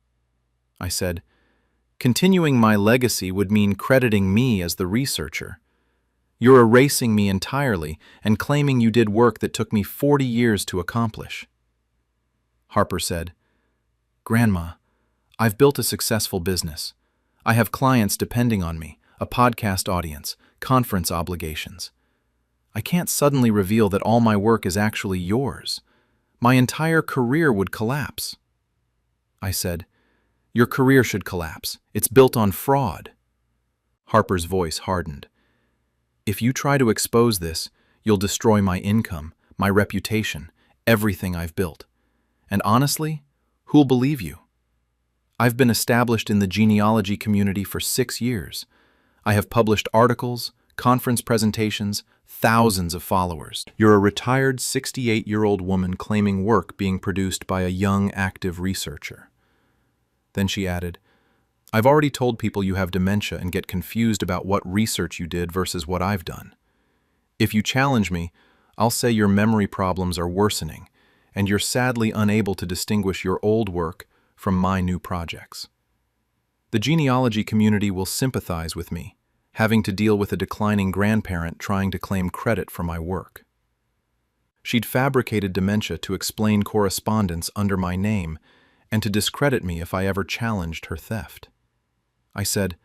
I said, "Continuing my legacy would mean crediting me as the researcher. You're erasing me entirely and claiming you did work that took me 40 years to accomplish." Harper said, "Grandma, I've built a successful business. I have clients depending on me, a podcast audience, conference obligations. I can't suddenly reveal that all my work is actually yours. My entire career would collapse." I said, "Your career should collapse. It's built on fraud." Harper's voice hardened. "If you try to expose this, you'll destroy my income, my reputation, everything I've built. And honestly, who'll believe you? I've been established in the genealogy community for 6 years. I have published articles, conference presentations, thousands of followers. You're a retired 68-year-old woman claiming work being produced by a young, active researcher." Then she added, "I've already told people you have dementia and get confused about what research you did versus what I've done. If you challenge me, I'll say your memory problems are worsening, and you're sadly unable to distinguish your old work from my new projects. The genealogy community will sympathize with me, having to deal with a declining grandparent trying to claim credit for my work." She'd fabricated dementia to explain correspondence under my name and to discredit me if I ever challenged her theft. I said,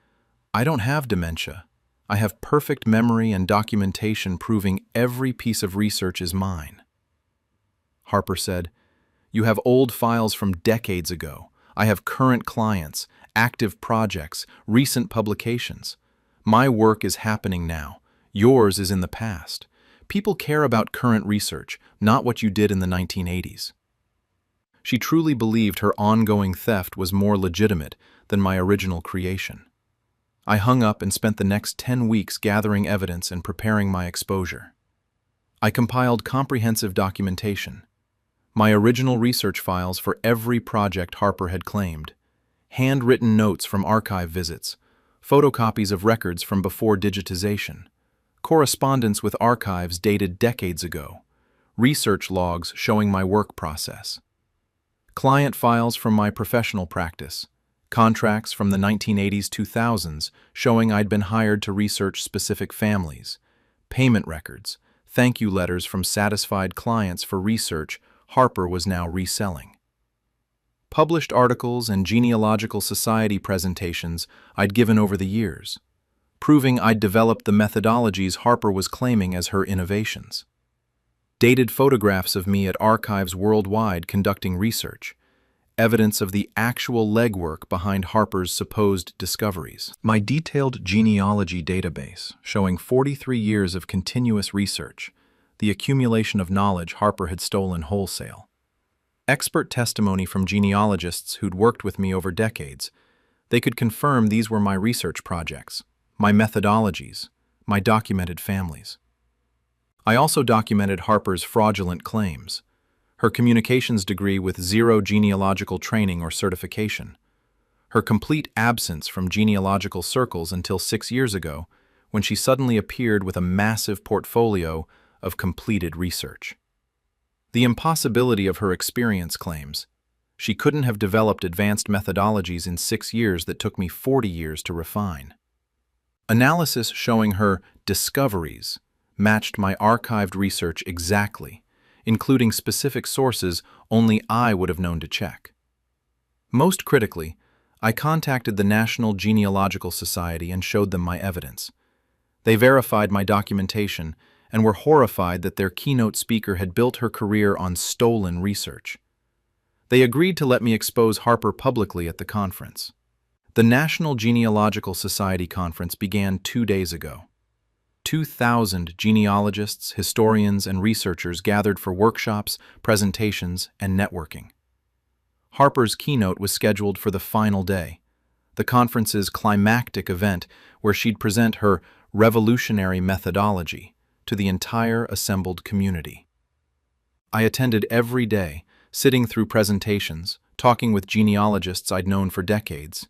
"I don't have dementia. I have perfect memory and documentation proving every piece of research is mine." Harper said, "You have old files from decades ago. I have current clients, active projects, recent publications. My work is happening now. Yours is in the past. People care about current research, not what you did in the 1980s. She truly believed her ongoing theft was more legitimate than my original creation. I hung up and spent the next 10 weeks gathering evidence and preparing my exposure. I compiled comprehensive documentation, my original research files for every project Harper had claimed, handwritten notes from archive visits, photocopies of records from before digitization, correspondence with archives dated decades ago, research logs showing my work process, client files from my professional practice, Contracts from the 1980s-2000s showing I'd been hired to research specific families. Payment records, thank you letters from satisfied clients for research Harper was now reselling. Published articles and genealogical society presentations I'd given over the years, proving I'd developed the methodologies Harper was claiming as her innovations. Dated photographs of me at archives worldwide conducting research, evidence of the actual legwork behind Harper's supposed discoveries. My detailed genealogy database showing 43 years of continuous research, the accumulation of knowledge Harper had stolen wholesale. Expert testimony from genealogists who'd worked with me over decades. They could confirm these were my research projects, my methodologies, my documented families. I also documented Harper's fraudulent claims, her communications degree with zero genealogical training or certification, her complete absence from genealogical circles until 6 years ago, when she suddenly appeared with a massive portfolio of completed research. The impossibility of her experience claims. She couldn't have developed advanced methodologies in 6 years that took me 40 years to refine. Analysis showing her discoveries matched my archived research exactly, including specific sources only I would have known to check. Most critically, I contacted the National Genealogical Society and showed them my evidence. They verified my documentation and were horrified that their keynote speaker had built her career on stolen research. They agreed to let me expose Harper publicly at the conference. The National Genealogical Society conference began 2 days ago. 2,000 genealogists, historians, and researchers gathered for workshops, presentations, and networking. Harper's keynote was scheduled for the final day, the conference's climactic event where she'd present her revolutionary methodology to the entire assembled community. I attended every day, sitting through presentations, talking with genealogists I'd known for decades.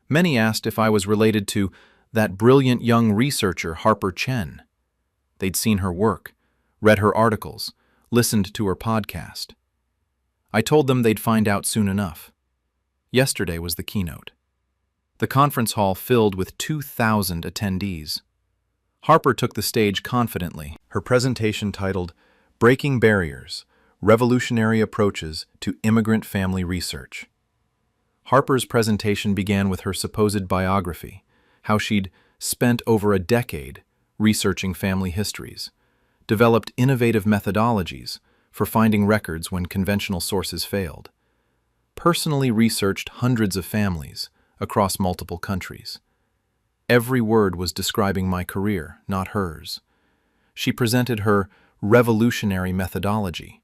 Many asked if I was related to that brilliant young researcher Harper Chen. They'd seen her work, read her articles, listened to her podcast. I told them they'd find out soon enough. Yesterday was the keynote. The conference hall filled with 2,000 attendees. Harper took the stage confidently, her presentation titled, "Breaking Barriers, Revolutionary Approaches to Immigrant Family Research." Harper's presentation began with her supposed biography, how she'd spent over a decade researching family histories, developed innovative methodologies for finding records when conventional sources failed, personally researched hundreds of families across multiple countries. Every word was describing my career, not hers. She presented her revolutionary methodology,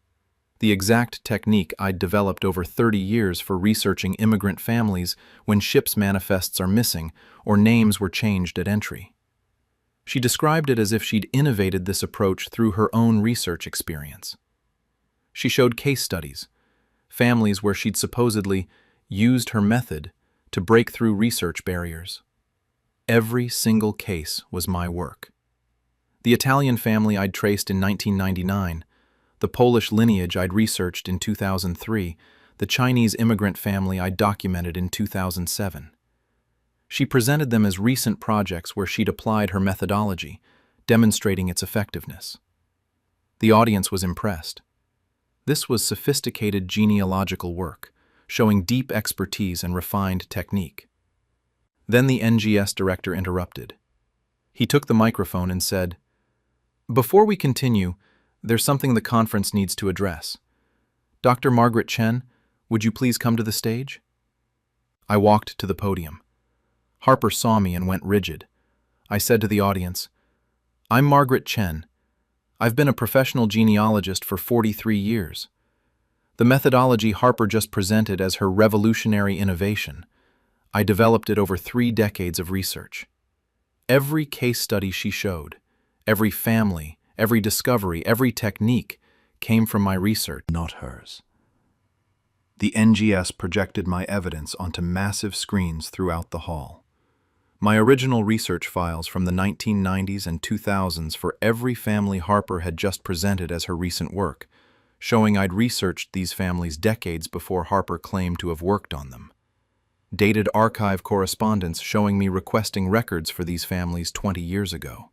the exact technique I'd developed over 30 years for researching immigrant families when ships' manifests are missing or names were changed at entry. She described it as if she'd innovated this approach through her own research experience. She showed case studies, families where she'd supposedly used her method to break through research barriers. Every single case was my work. The Italian family I'd traced in 1999, the Polish lineage I'd researched in 2003, the Chinese immigrant family I'd documented in 2007. She presented them as recent projects where she'd applied her methodology, demonstrating its effectiveness. The audience was impressed. This was sophisticated genealogical work, showing deep expertise and refined technique. Then the NGS director interrupted. He took the microphone and said, "Before we continue, there's something the conference needs to address. Dr. Margaret Chen, would you please come to the stage?" I walked to the podium. Harper saw me and went rigid. I said to the audience, "I'm Margaret Chen. I've been a professional genealogist for 43 years. The methodology Harper just presented as her revolutionary innovation, I developed it over 3 decades of research. Every case study she showed, every family, every discovery, every technique came from my research, not hers." The NGS projected my evidence onto massive screens throughout the hall. My original research files from the 1990s and 2000s for every family Harper had just presented as her recent work, showing I'd researched these families decades before Harper claimed to have worked on them. dated archive correspondence showing me requesting records for these families 20 years ago.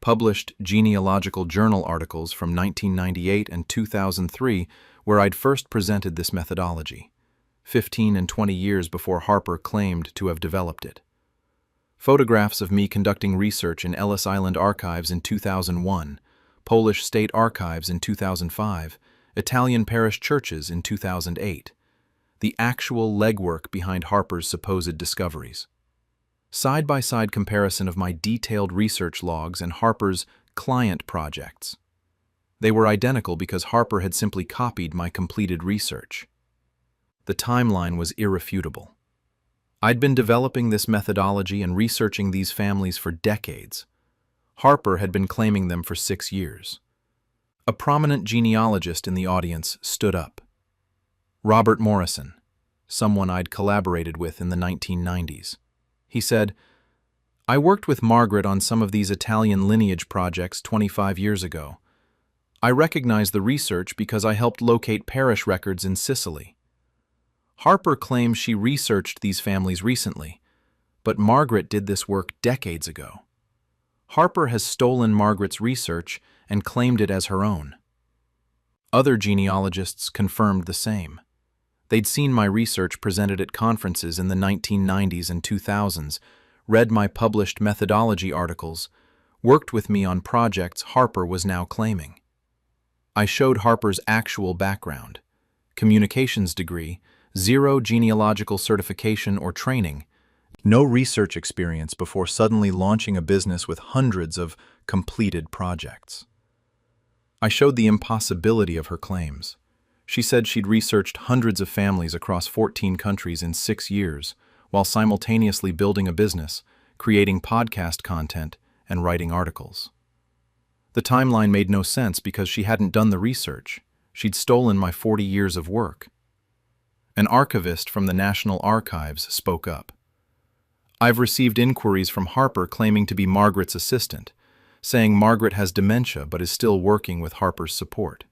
Published genealogical journal articles from 1998 and 2003 where I'd first presented this methodology, 15 and 20 years before Harper claimed to have developed it. Photographs of me conducting research in Ellis Island Archives in 2001, Polish State Archives in 2005, Italian parish churches in 2008. The actual legwork behind Harper's supposed discoveries. Side-by-side comparison of my detailed research logs and Harper's client projects. They were identical because Harper had simply copied my completed research. The timeline was irrefutable. I'd been developing this methodology and researching these families for decades. Harper had been claiming them for 6 years. A prominent genealogist in the audience stood up. Robert Morrison, someone I'd collaborated with in the 1990s. He said, "I worked with Margaret on some of these Italian lineage projects 25 years ago. I recognize the research because I helped locate parish records in Sicily. Harper claims she researched these families recently, but Margaret did this work decades ago. Harper has stolen Margaret's research and claimed it as her own." Other genealogists confirmed the same. They'd seen my research presented at conferences in the 1990s and 2000s, read my published methodology articles, worked with me on projects Harper was now claiming. I showed Harper's actual background, communications degree, 0 genealogical certification or training, no research experience before suddenly launching a business with hundreds of completed projects. I showed the impossibility of her claims. She said she'd researched hundreds of families across 14 countries in 6 years, while simultaneously building a business, creating podcast content, and writing articles. The timeline made no sense because she hadn't done the research. She'd stolen my 40 years of work. An archivist from the National Archives spoke up. "I've received inquiries from Harper claiming to be Margaret's assistant, saying Margaret has dementia but is still working with Harper's support.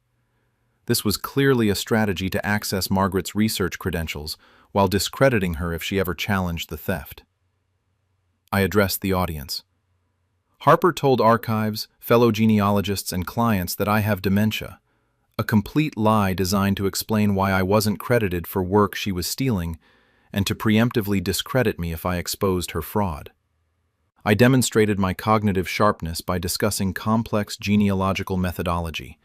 This was clearly a strategy to access Margaret's research credentials while discrediting her if she ever challenged the theft." I addressed the audience. Harper told archives, fellow genealogists, and clients that I have dementia, a complete lie designed to explain why I wasn't credited for work she was stealing and to preemptively discredit me if I exposed her fraud. I demonstrated my cognitive sharpness by discussing complex genealogical methodology,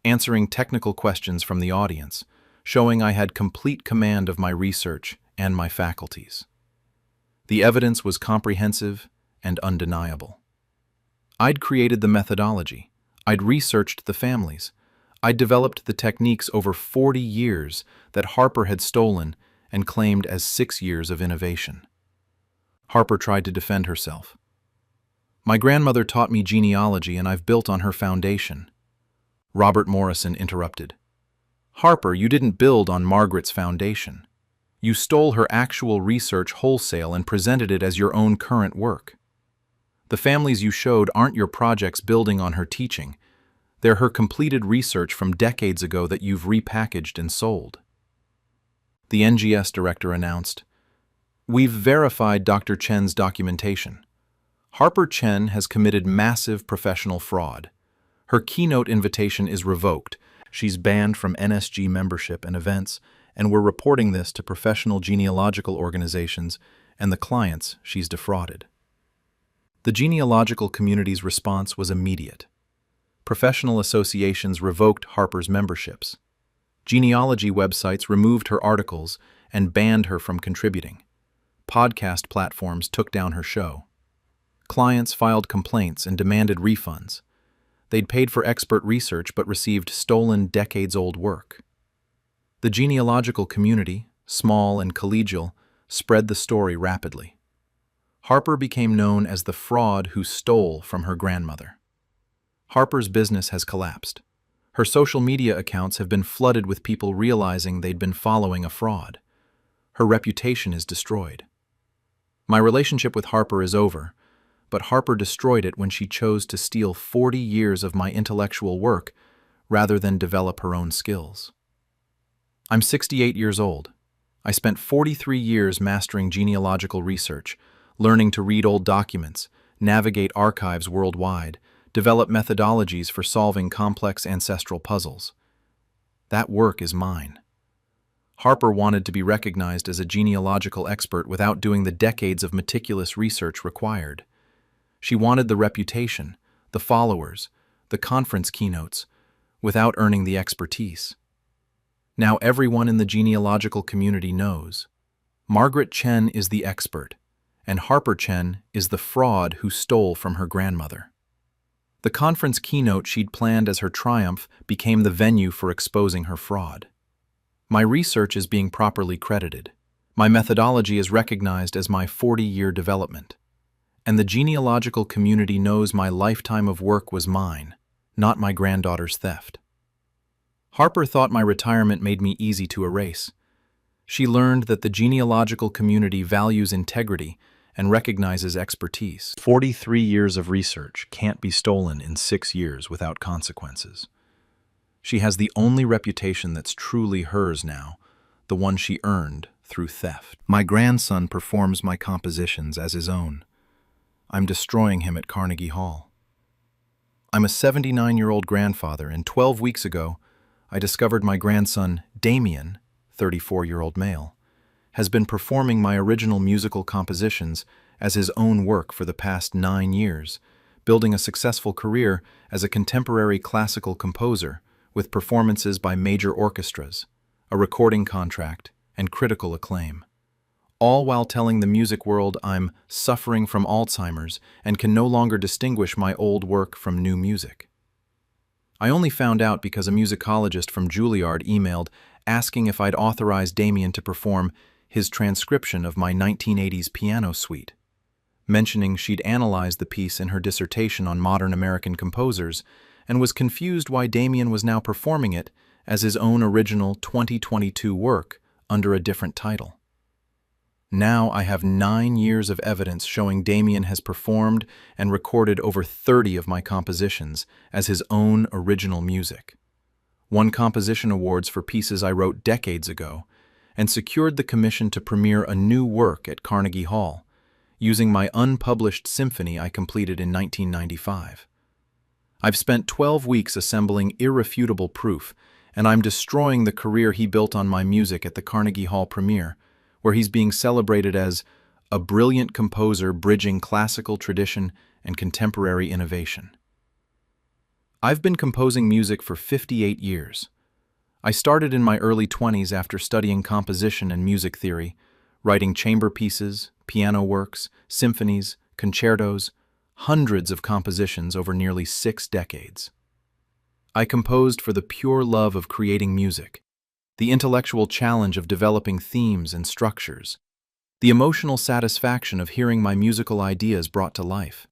answering technical questions from the audience, showing I had complete command of my research and my faculties. The evidence was comprehensive and undeniable. I'd created the methodology. I'd researched the families. I'd developed the techniques over 40 years that Harper had stolen and claimed as 6 years of innovation. Harper tried to defend herself. "My grandmother taught me genealogy and I've built on her foundation." Robert Morrison interrupted. "Harper, you didn't build on Margaret's foundation. You stole her actual research wholesale and presented it as your own current work. The families you showed aren't your projects building on her teaching. They're her completed research from decades ago that you've repackaged and sold." The NGS director announced, "We've verified Dr. Chen's documentation. Harper Chen has committed massive professional fraud. Her keynote invitation is revoked. She's banned from NSG membership and events, and we're reporting this to professional genealogical organizations and the clients she's defrauded." The genealogical community's response was immediate. Professional associations revoked Harper's memberships. Genealogy websites removed her articles and banned her from contributing. Podcast platforms took down her show. Clients filed complaints and demanded refunds. They'd paid for expert research but received stolen decades-old work. The genealogical community, small and collegial, spread the story rapidly. Harper became known as the fraud who stole from her grandmother. Harper's business has collapsed. Her social media accounts have been flooded with people realizing they'd been following a fraud. Her reputation is destroyed. My relationship with Harper is over, but Harper destroyed it when she chose to steal 40 years of my intellectual work rather than develop her own skills. I'm 68 years old. I spent 43 years mastering genealogical research, learning to read old documents, navigate archives worldwide, develop methodologies for solving complex ancestral puzzles. That work is mine. Harper wanted to be recognized as a genealogical expert without doing the decades of meticulous research required. She wanted the reputation, the followers, the conference keynotes, without earning the expertise. Now everyone in the genealogical community knows. Margaret Chen is the expert, and Harper Chen is the fraud who stole from her grandmother. The conference keynote she'd planned as her triumph became the venue for exposing her fraud. My research is being properly credited. My methodology is recognized as my 40-year development. And the genealogical community knows my lifetime of work was mine, not my granddaughter's theft. Harper thought my retirement made me easy to erase. She learned that the genealogical community values integrity and recognizes expertise. 43 years of research can't be stolen in 6 years without consequences. She has the only reputation that's truly hers now, the one she earned through theft. My grandson performs my compositions as his own. I'm destroying him at Carnegie Hall. I'm a 79-year-old grandfather, and 12 weeks ago, I discovered my grandson, Damien, 34-year-old male, has been performing my original musical compositions as his own work for the past 9 years, building a successful career as a contemporary classical composer with performances by major orchestras, a recording contract, and critical acclaim. All while telling the music world I'm suffering from Alzheimer's and can no longer distinguish my old work from new music. I only found out because a musicologist from Juilliard emailed asking if I'd authorize Damien to perform his transcription of my 1980s piano suite, mentioning she'd analyzed the piece in her dissertation on modern American composers and was confused why Damien was now performing it as his own original 2022 work under a different title. Now I have 9 years of evidence showing Damien has performed and recorded over 30 of my compositions as his own original music, won composition awards for pieces I wrote decades ago, and secured the commission to premiere a new work at Carnegie Hall, using my unpublished symphony I completed in 1995. I've spent 12 weeks assembling irrefutable proof, and I'm destroying the career he built on my music at the Carnegie Hall premiere, where he's being celebrated as a brilliant composer bridging classical tradition and contemporary innovation. I've been composing music for 58 years. I started in my early 20s after studying composition and music theory, writing chamber pieces, piano works, symphonies, concertos, hundreds of compositions over nearly 6 decades. I composed for the pure love of creating music, the intellectual challenge of developing themes and structures, the emotional satisfaction of hearing my musical ideas brought to life.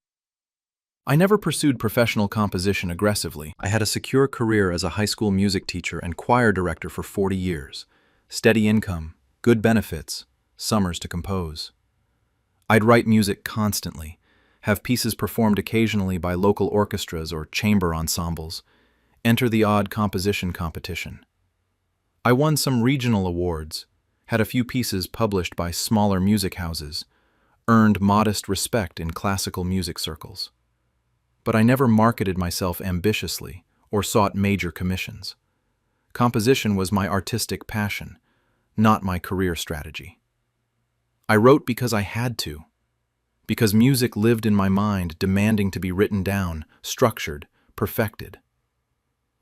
I never pursued professional composition aggressively. I had a secure career as a high school music teacher and choir director for 40 years, steady income, good benefits, summers to compose. I'd write music constantly, have pieces performed occasionally by local orchestras or chamber ensembles, enter the odd composition competition. I won some regional awards, had a few pieces published by smaller music houses, earned modest respect in classical music circles. But I never marketed myself ambitiously or sought major commissions. Composition was my artistic passion, not my career strategy. I wrote because I had to, because music lived in my mind demanding to be written down, structured, perfected.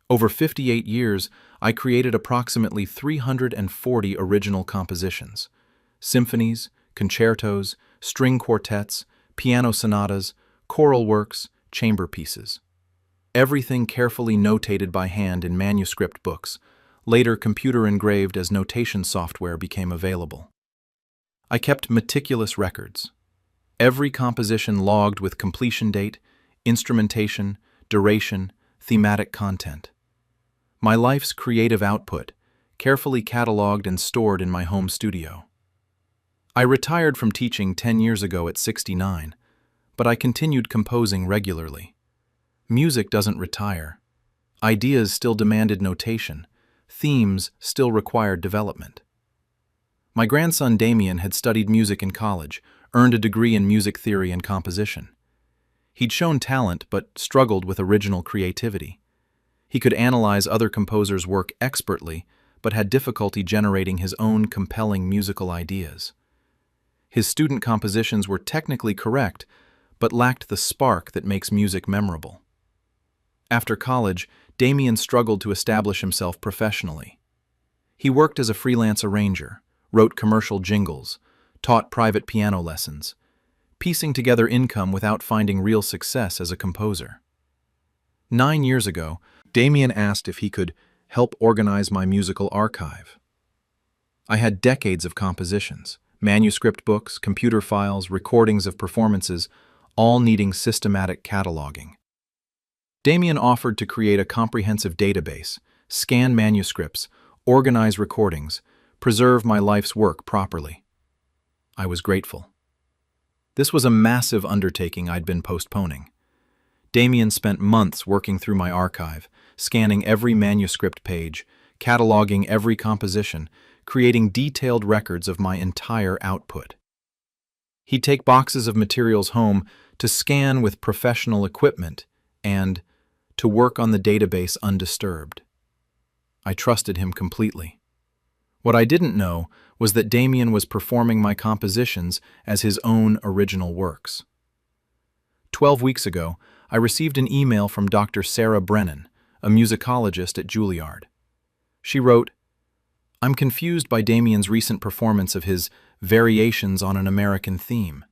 Over 58 years, I created approximately 340 original compositions, symphonies, concertos, string quartets, piano sonatas, choral works, chamber pieces. Everything carefully notated by hand in manuscript books, later computer engraved as notation software became available. I kept meticulous records. Every composition logged with completion date, instrumentation, duration, thematic content. My life's creative output, carefully cataloged and stored in my home studio. I retired from teaching 10 years ago at 69, but I continued composing regularly. Music doesn't retire. Ideas still demanded notation. Themes still required development. My grandson Damien had studied music in college, earned a degree in music theory and composition. He'd shown talent but struggled with original creativity. He could analyze other composers' work expertly, but had difficulty generating his own compelling musical ideas. His student compositions were technically correct, but lacked the spark that makes music memorable. After college, Damien struggled to establish himself professionally. He worked as a freelance arranger, wrote commercial jingles, taught private piano lessons, piecing together income without finding real success as a composer. 9 years ago, Damien asked if he could help organize my musical archive. I had decades of compositions, manuscript books, computer files, recordings of performances, all needing systematic cataloging. Damien offered to create a comprehensive database, scan manuscripts, organize recordings, preserve my life's work properly. I was grateful. This was a massive undertaking I'd been postponing. Damien spent months working through my archive, scanning every manuscript page, cataloging every composition, creating detailed records of my entire output. He'd take boxes of materials home to scan with professional equipment and to work on the database undisturbed. I trusted him completely. What I didn't know was that Damien was performing my compositions as his own original works. 12 weeks ago, I received an email from Dr. Sarah Brennan, a musicologist at Juilliard. She wrote, "I'm confused by Damien's recent performance of his Variations on an American Theme.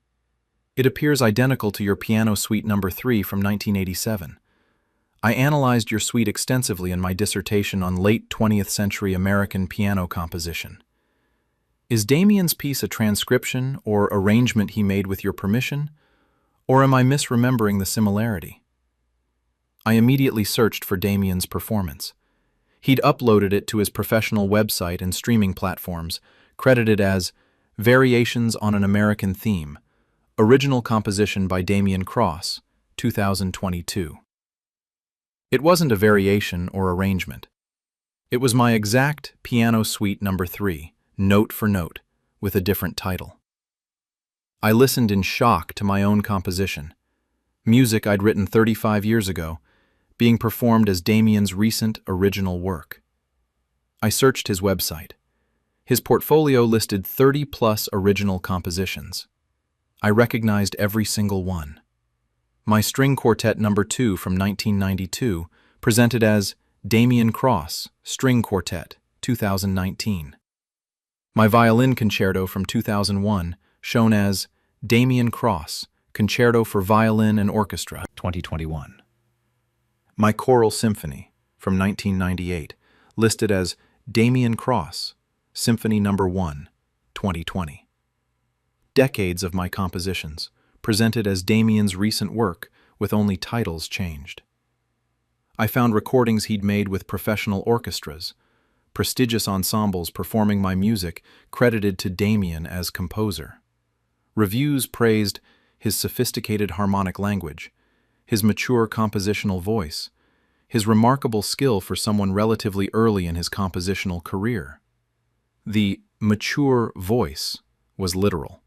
It appears identical to your Piano Suite No. 3 from 1987. I analyzed your suite extensively in my dissertation on late 20th century American piano composition. Is Damien's piece a transcription or arrangement he made with your permission, or am I misremembering the similarity?" I immediately searched for Damien's performance. He'd uploaded it to his professional website and streaming platforms, credited as Variations on an American Theme, original composition by Damien Cross, 2022. It wasn't a variation or arrangement. It was my exact Piano Suite No. 3, note for note, with a different title. I listened in shock to my own composition, music I'd written 35 years ago, being performed as Damien's recent original work. I searched his website. His portfolio listed 30-plus original compositions. I recognized every single one. My String Quartet No. 2 from 1992, presented as Damien Cross, String Quartet, 2019. My Violin Concerto from 2001, shown as Damien Cross, Concerto for Violin and Orchestra, 2021. My Choral Symphony from 1998, listed as Damien Cross, Symphony No. 1, 2020. Decades of my compositions, presented as Damien's recent work with only titles changed. I found recordings he'd made with professional orchestras, prestigious ensembles performing my music credited to Damien as composer. Reviews praised his sophisticated harmonic language, his mature compositional voice, his remarkable skill for someone relatively early in his compositional career. The mature voice was literal.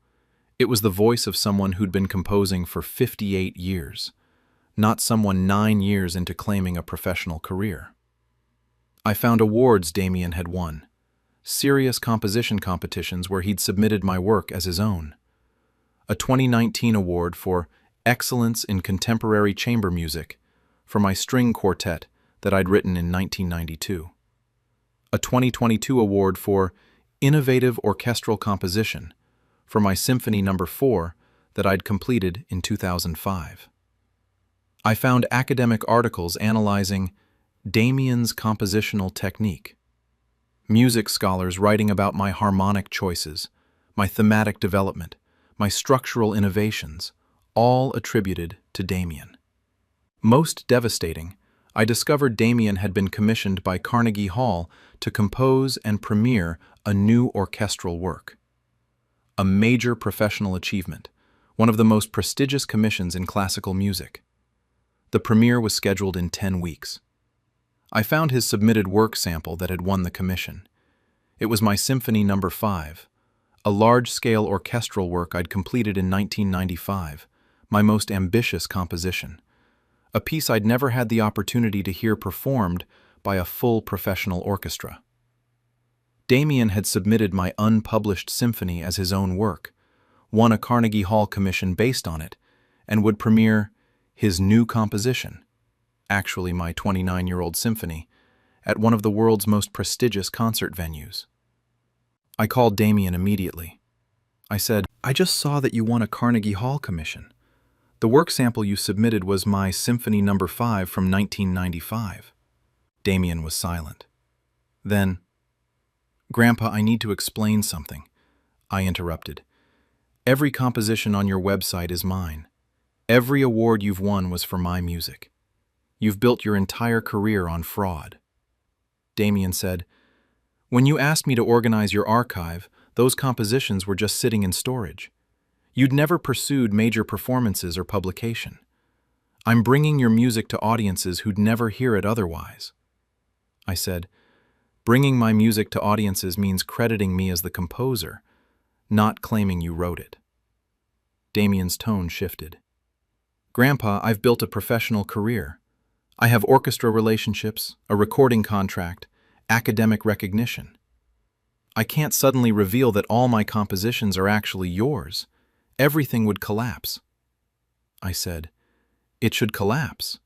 It was the voice of someone who'd been composing for 58 years, not someone 9 years into claiming a professional career. I found awards Damien had won, serious composition competitions where he'd submitted my work as his own. A 2019 award for Excellence in Contemporary Chamber Music for my string quartet that I'd written in 1992. A 2022 award for Innovative Orchestral Composition for my Symphony No. 4 that I'd completed in 2005. I found academic articles analyzing Damien's compositional technique, music scholars writing about my harmonic choices, my thematic development, my structural innovations, all attributed to Damien. Most devastating, I discovered Damien had been commissioned by Carnegie Hall to compose and premiere a new orchestral work. A major professional achievement, one of the most prestigious commissions in classical music. The premiere was scheduled in 10 weeks. I found his submitted work sample that had won the commission. It was my Symphony No. 5, a large-scale orchestral work I'd completed in 1995, my most ambitious composition, a piece I'd never had the opportunity to hear performed by a full professional orchestra. Damien had submitted my unpublished symphony as his own work, won a Carnegie Hall commission based on it, and would premiere his new composition, actually my 29-year-old symphony, at one of the world's most prestigious concert venues. I called Damien immediately. I said, "I just saw that you won a Carnegie Hall commission. The work sample you submitted was my Symphony No. 5 from 1995. Damien was silent. Then, "Grandpa, I need to explain something," I interrupted. "Every composition on your website is mine. Every award you've won was for my music. You've built your entire career on fraud." Damien said, "When you asked me to organize your archive, those compositions were just sitting in storage. You'd never pursued major performances or publication. I'm bringing your music to audiences who'd never hear it otherwise." I said, "Bringing my music to audiences means crediting me as the composer, not claiming you wrote it." Damien's tone shifted. "Grandpa, I've built a professional career. I have orchestra relationships, a recording contract, academic recognition. I can't suddenly reveal that all my compositions are actually yours. Everything would collapse." I said, "It should collapse.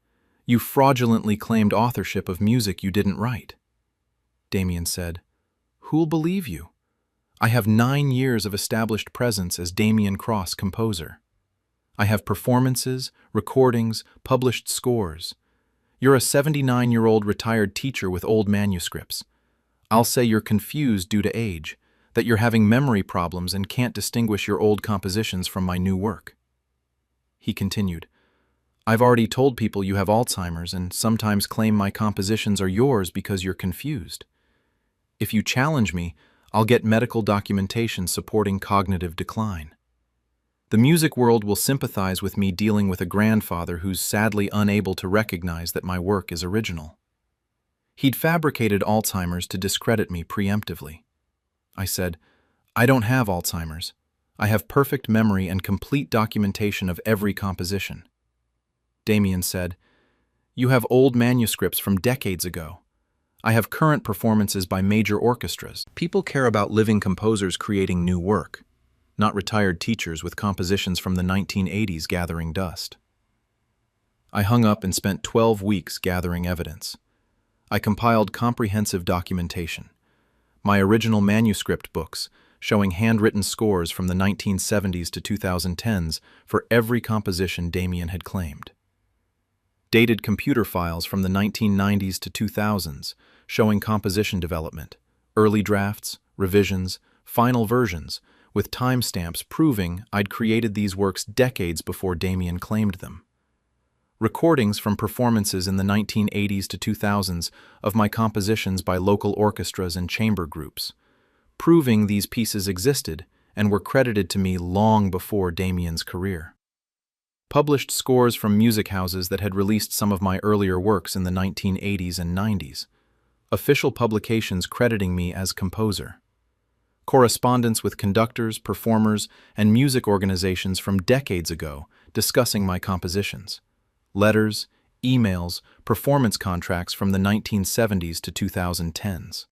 You fraudulently claimed authorship of music you didn't write." Damien said, "Who'll believe you? I have 9 years of established presence as Damien Cross composer. I have performances, recordings, published scores. You're a 79-year-old retired teacher with old manuscripts. I'll say you're confused due to age, that you're having memory problems and can't distinguish your old compositions from my new work." He continued, "I've already told people you have Alzheimer's and sometimes claim my compositions are yours because you're confused. If you challenge me, I'll get medical documentation supporting cognitive decline. The music world will sympathize with me dealing with a grandfather who's sadly unable to recognize that my work is original." He'd fabricated Alzheimer's to discredit me preemptively. I said, "I don't have Alzheimer's. I have perfect memory and complete documentation of every composition." Damien said, "You have old manuscripts from decades ago. I have current performances by major orchestras. People care about living composers creating new work, not retired teachers with compositions from the 1980s gathering dust." I hung up and spent 12 weeks gathering evidence. I compiled comprehensive documentation. My original manuscript books, showing handwritten scores from the 1970s to 2010s for every composition Damien had claimed. Dated computer files from the 1990s to 2000s, showing composition development, early drafts, revisions, final versions, with timestamps proving I'd created these works decades before Damien claimed them. Recordings from performances in the 1980s to 2000s of my compositions by local orchestras and chamber groups, proving these pieces existed and were credited to me long before Damien's career. Published scores from music houses that had released some of my earlier works in the 1980s and 90s. Official publications crediting me as composer. Correspondence with conductors, performers, and music organizations from decades ago discussing my compositions. Letters, emails, performance contracts from the 1970s to 2010s.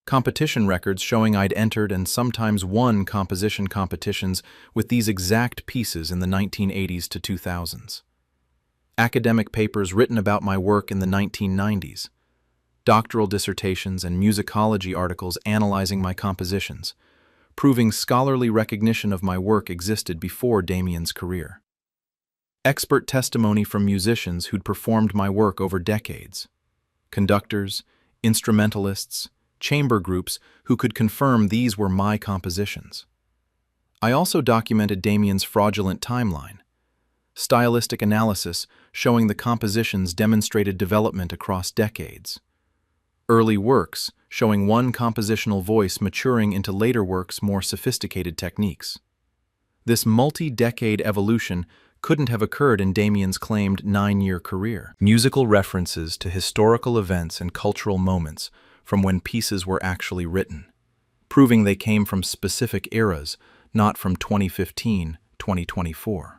Competition records showing I'd entered and sometimes won composition competitions with these exact pieces in the 1980s to 2000s. Academic papers written about my work in the 1990s. Doctoral dissertations and musicology articles analyzing my compositions, proving scholarly recognition of my work existed before Damien's career. Expert testimony from musicians who'd performed my work over decades. Conductors, instrumentalists, chamber groups who could confirm these were my compositions. I also documented Damien's fraudulent timeline. Stylistic analysis showing the compositions demonstrated development across decades. Early works showing one compositional voice maturing into later works' more sophisticated techniques. This multi-decade evolution couldn't have occurred in Damien's claimed 9-year career. Musical references to historical events and cultural moments from when pieces were actually written. proving they came from specific eras, not from 2015-2024.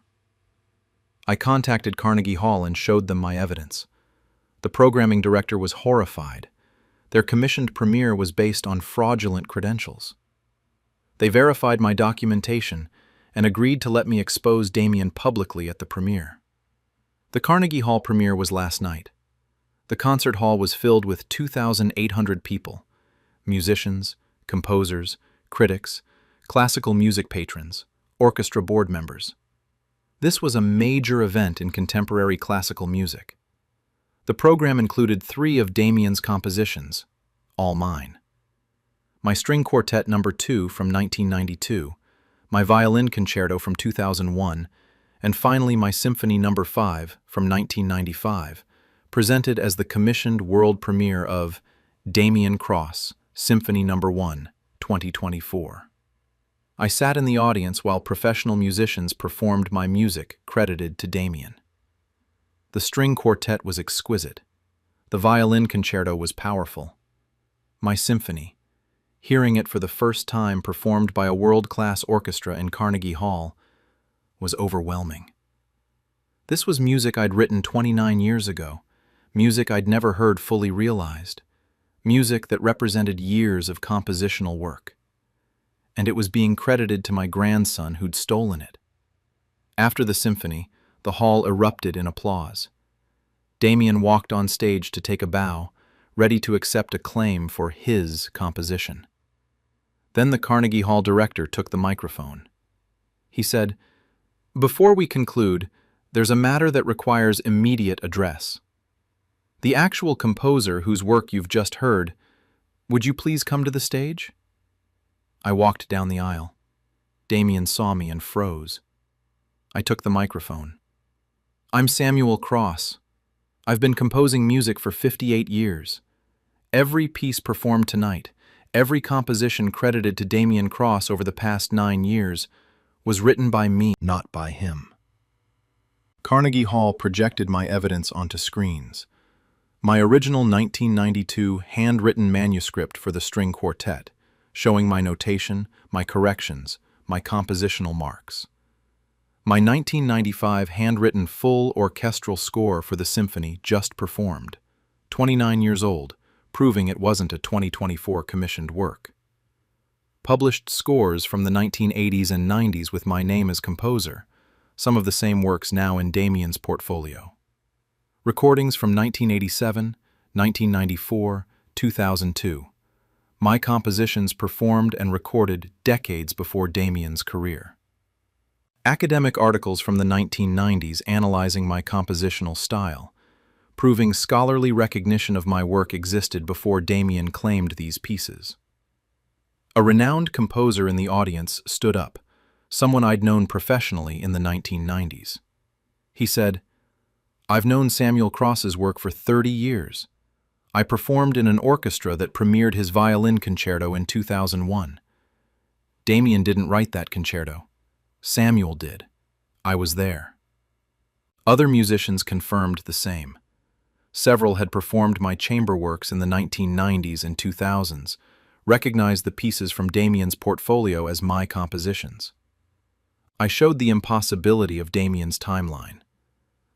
I contacted Carnegie Hall and showed them my evidence. The programming director was horrified. Their commissioned premiere was based on fraudulent credentials. They verified my documentation and agreed to let me expose Damien publicly at the premiere. The Carnegie Hall premiere was last night. The concert hall was filled with 2,800 people: musicians, composers, critics, classical music patrons, orchestra board members. This was a major event in contemporary classical music. The program included 3 of Damien's compositions, all mine. My String Quartet No. 2 from 1992, my Violin Concerto from 2001, and finally my Symphony No. 5 from 1995, presented as the commissioned world premiere of Damien Cross, Symphony No. 1, 2024. I sat in the audience while professional musicians performed my music credited to Damien. The string quartet was exquisite. The violin concerto was powerful. My symphony, hearing it for the first time performed by a world-class orchestra in Carnegie Hall, was overwhelming. This was music I'd written 29 years ago, music I'd never heard fully realized, music that represented years of compositional work. And it was being credited to my grandson who'd stolen it. After the symphony, the hall erupted in applause. Damien walked on stage to take a bow, ready to accept acclaim for his composition. Then the Carnegie Hall director took the microphone. He said, "Before we conclude, there's a matter that requires immediate address. The actual composer whose work you've just heard, would you please come to the stage?" I walked down the aisle. Damien saw me and froze. I took the microphone. "I'm Samuel Cross. I've been composing music for 58 years. Every piece performed tonight, every composition credited to Damien Cross over the past 9 years, was written by me, not by him." Carnegie Hall projected my evidence onto screens. My original 1992 handwritten manuscript for the string quartet, showing my notation, my corrections, my compositional marks. My 1995 handwritten full orchestral score for the symphony just performed, 29 years old, proving it wasn't a 2024 commissioned work. Published scores from the 1980s and 90s with my name as composer, some of the same works now in Damien's portfolio. Recordings from 1987, 1994, 2002. My compositions performed and recorded decades before Damien's career. Academic articles from the 1990s analyzing my compositional style, proving scholarly recognition of my work existed before Damien claimed these pieces. A renowned composer in the audience stood up, someone I'd known professionally in the 1990s. He said, "I've known Samuel Cross's work for 30 years. I performed in an orchestra that premiered his violin concerto in 2001. Damien didn't write that concerto. Samuel did. I was there." Other musicians confirmed the same. Several had performed my chamber works in the 1990s and 2000s, recognized the pieces from Damien's portfolio as my compositions. I showed the impossibility of Damien's timeline.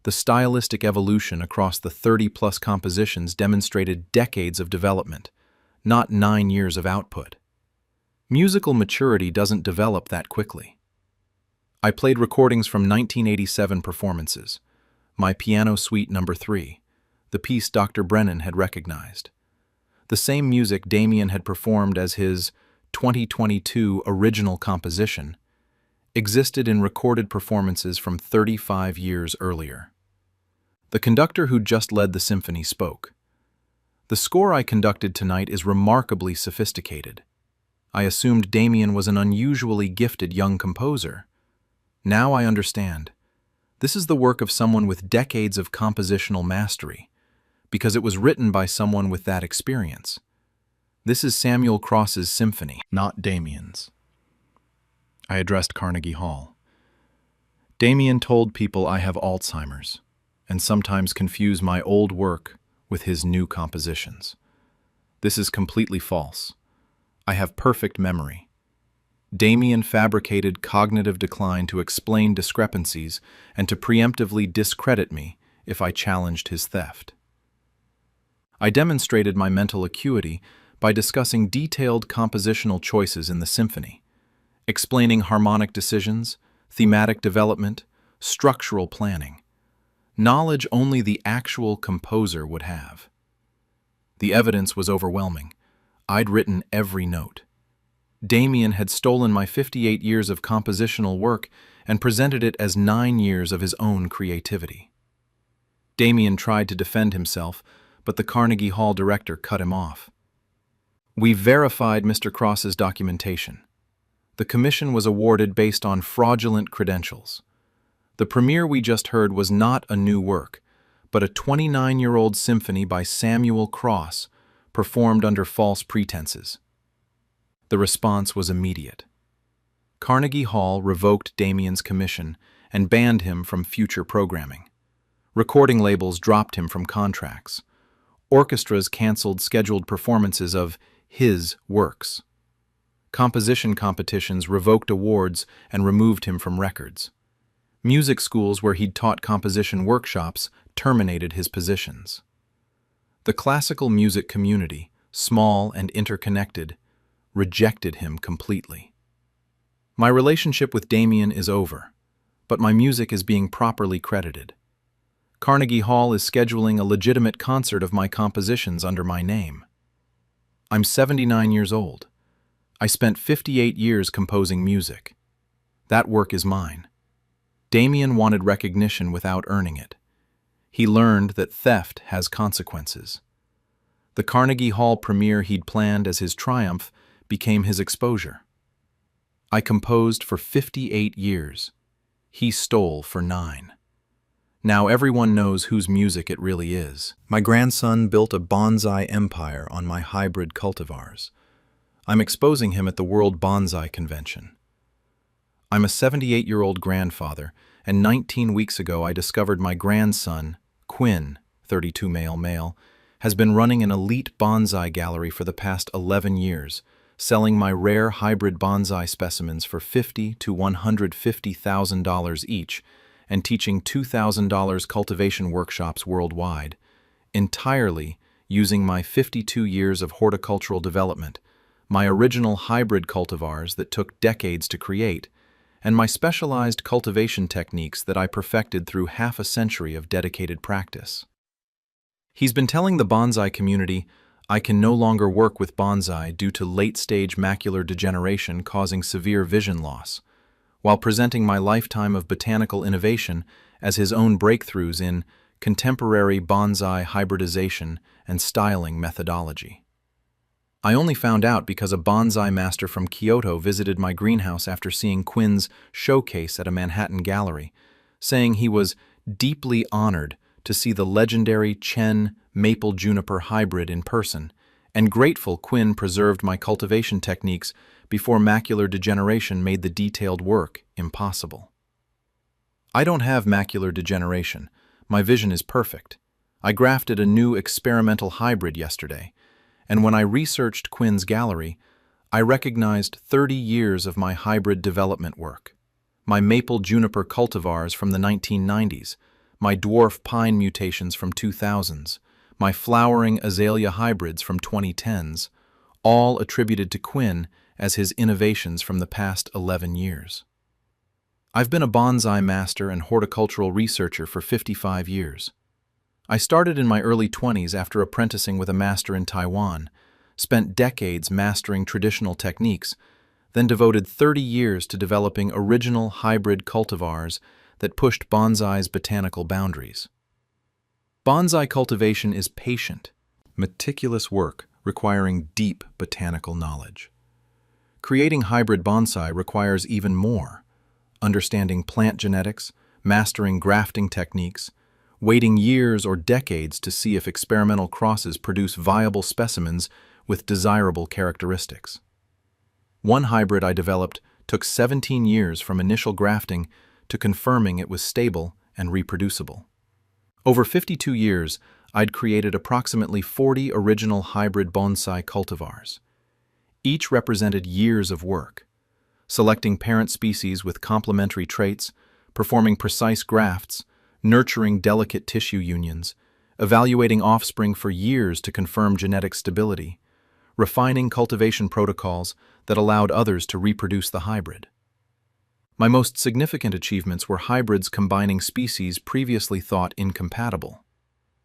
The stylistic evolution across the 30-plus compositions demonstrated decades of development, not 9 years of output. Musical maturity doesn't develop that quickly. I played recordings from 1987 performances, my Piano Suite No. 3, the piece Dr. Brennan had recognized. The same music Damien had performed as his 2022 original composition existed in recorded performances from 35 years earlier. The conductor who just led the symphony spoke. "The score I conducted tonight is remarkably sophisticated. I assumed Damien was an unusually gifted young composer. Now I understand. This is the work of someone with decades of compositional mastery, because it was written by someone with that experience. This is Samuel Cross's symphony, not Damien's." I addressed Carnegie Hall. "Damien told people I have Alzheimer's, and sometimes confuse my old work with his new compositions. This is completely false. I have perfect memory. Damien fabricated cognitive decline to explain discrepancies and to preemptively discredit me if I challenged his theft. I demonstrated my mental acuity by discussing detailed compositional choices in the symphony, explaining harmonic decisions, thematic development, structural planning, knowledge only the actual composer would have. The evidence was overwhelming. I'd written every note. Damien had stolen my 58 years of compositional work and presented it as 9 years of his own creativity. Damien tried to defend himself, but the Carnegie Hall director cut him off. We verified Mr. Cross's documentation. The commission was awarded based on fraudulent credentials. The premiere we just heard was not a new work, but a 29-year-old symphony by Samuel Cross, performed under false pretenses. The response was immediate. Carnegie Hall revoked Damien's commission and banned him from future programming. Recording labels dropped him from contracts. Orchestras canceled scheduled performances of his works. Composition competitions revoked awards and removed him from records. Music schools where he'd taught composition workshops terminated his positions. The classical music community, small and interconnected, rejected him completely. My relationship with Damien is over, but my music is being properly credited. Carnegie Hall is scheduling a legitimate concert of my compositions under my name. I'm 79 years old. I spent 58 years composing music. That work is mine. Damien wanted recognition without earning it. He learned that theft has consequences. The Carnegie Hall premiere he'd planned as his triumph became his exposure. I composed for 58 years. He stole for 9. Now everyone knows whose music it really is. My grandson built a bonsai empire on my hybrid cultivars. I'm exposing him at the World Bonsai Convention. I'm a 78-year-old grandfather, and 19 weeks ago I discovered my grandson, Quinn, 32 male, has been running an elite bonsai gallery for the past 11 years, selling my rare hybrid bonsai specimens for $50,000 to $150,000 each, and teaching $2,000 cultivation workshops worldwide, entirely using my 52 years of horticultural development, my original hybrid cultivars that took decades to create, and my specialized cultivation techniques that I perfected through half a century of dedicated practice. He's been telling the bonsai community, I can no longer work with bonsai due to late-stage macular degeneration causing severe vision loss, while presenting my lifetime of botanical innovation as his own breakthroughs in contemporary bonsai hybridization and styling methodology. I only found out because a bonsai master from Kyoto visited my greenhouse after seeing Quinn's showcase at a Manhattan gallery, saying he was deeply honored to see the legendary Chen maple juniper hybrid in person, and grateful Quinn preserved my cultivation techniques before macular degeneration made the detailed work impossible. I don't have macular degeneration. My vision is perfect. I grafted a new experimental hybrid yesterday, and when I researched Quinn's gallery, I recognized 30 years of my hybrid development work. My maple juniper cultivars from the 1990s, my dwarf pine mutations from 2000s, my flowering azalea hybrids from 2010s, all attributed to Quinn as his innovations from the past 11 years. I've been a bonsai master and horticultural researcher for 55 years. I started in my early 20s after apprenticing with a master in Taiwan, spent decades mastering traditional techniques, then devoted 30 years to developing original hybrid cultivars that pushed bonsai's botanical boundaries. Bonsai cultivation is patient, meticulous work requiring deep botanical knowledge. Creating hybrid bonsai requires even more, understanding plant genetics, mastering grafting techniques, waiting years or decades to see if experimental crosses produce viable specimens with desirable characteristics. One hybrid I developed took 17 years from initial grafting to confirming it was stable and reproducible. Over 52 years, I'd created approximately 40 original hybrid bonsai cultivars. Each represented years of work, selecting parent species with complementary traits, performing precise grafts, nurturing delicate tissue unions, evaluating offspring for years to confirm genetic stability, refining cultivation protocols that allowed others to reproduce the hybrid. My most significant achievements were hybrids combining species previously thought incompatible.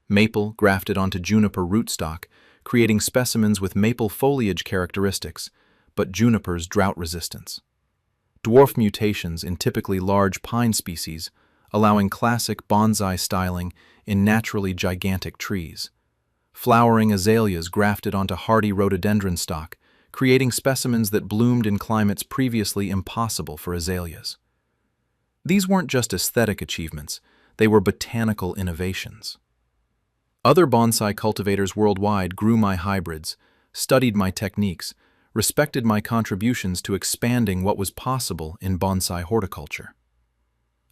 Maple grafted onto juniper rootstock, creating specimens with maple foliage characteristics, but juniper's drought resistance. Dwarf mutations in typically large pine species, allowing classic bonsai styling in naturally gigantic trees. Flowering azaleas grafted onto hardy rhododendron stock, creating specimens that bloomed in climates previously impossible for azaleas. These weren't just aesthetic achievements, they were botanical innovations. Other bonsai cultivators worldwide grew my hybrids, studied my techniques, respected my contributions to expanding what was possible in bonsai horticulture.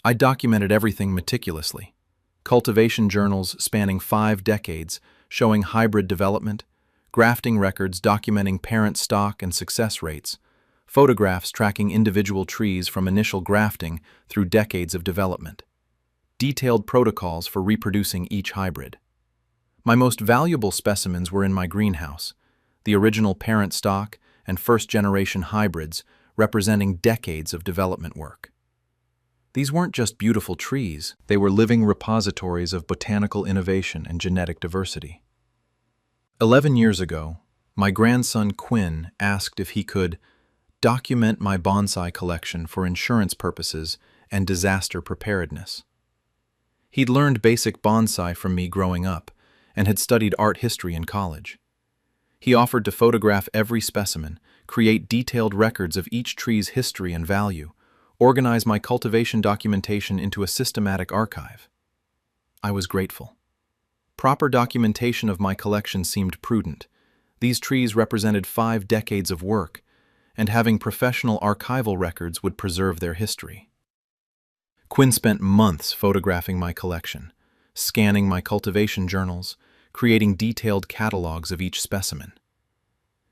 I documented everything meticulously. Cultivation journals spanning 5 decades showing hybrid development, grafting records documenting parent stock and success rates, photographs tracking individual trees from initial grafting through decades of development, detailed protocols for reproducing each hybrid. My most valuable specimens were in my greenhouse, the original parent stock and first-generation hybrids representing decades of development work. These weren't just beautiful trees, they were living repositories of botanical innovation and genetic diversity. 11 years ago, my grandson Quinn asked if he could document my bonsai collection for insurance purposes and disaster preparedness. He'd learned basic bonsai from me growing up and had studied art history in college. He offered to photograph every specimen, create detailed records of each tree's history and value, organize my cultivation documentation into a systematic archive. I was grateful. Proper documentation of my collection seemed prudent. These trees represented 5 decades of work, and having professional archival records would preserve their history. Quinn spent months photographing my collection, scanning my cultivation journals, creating detailed catalogs of each specimen.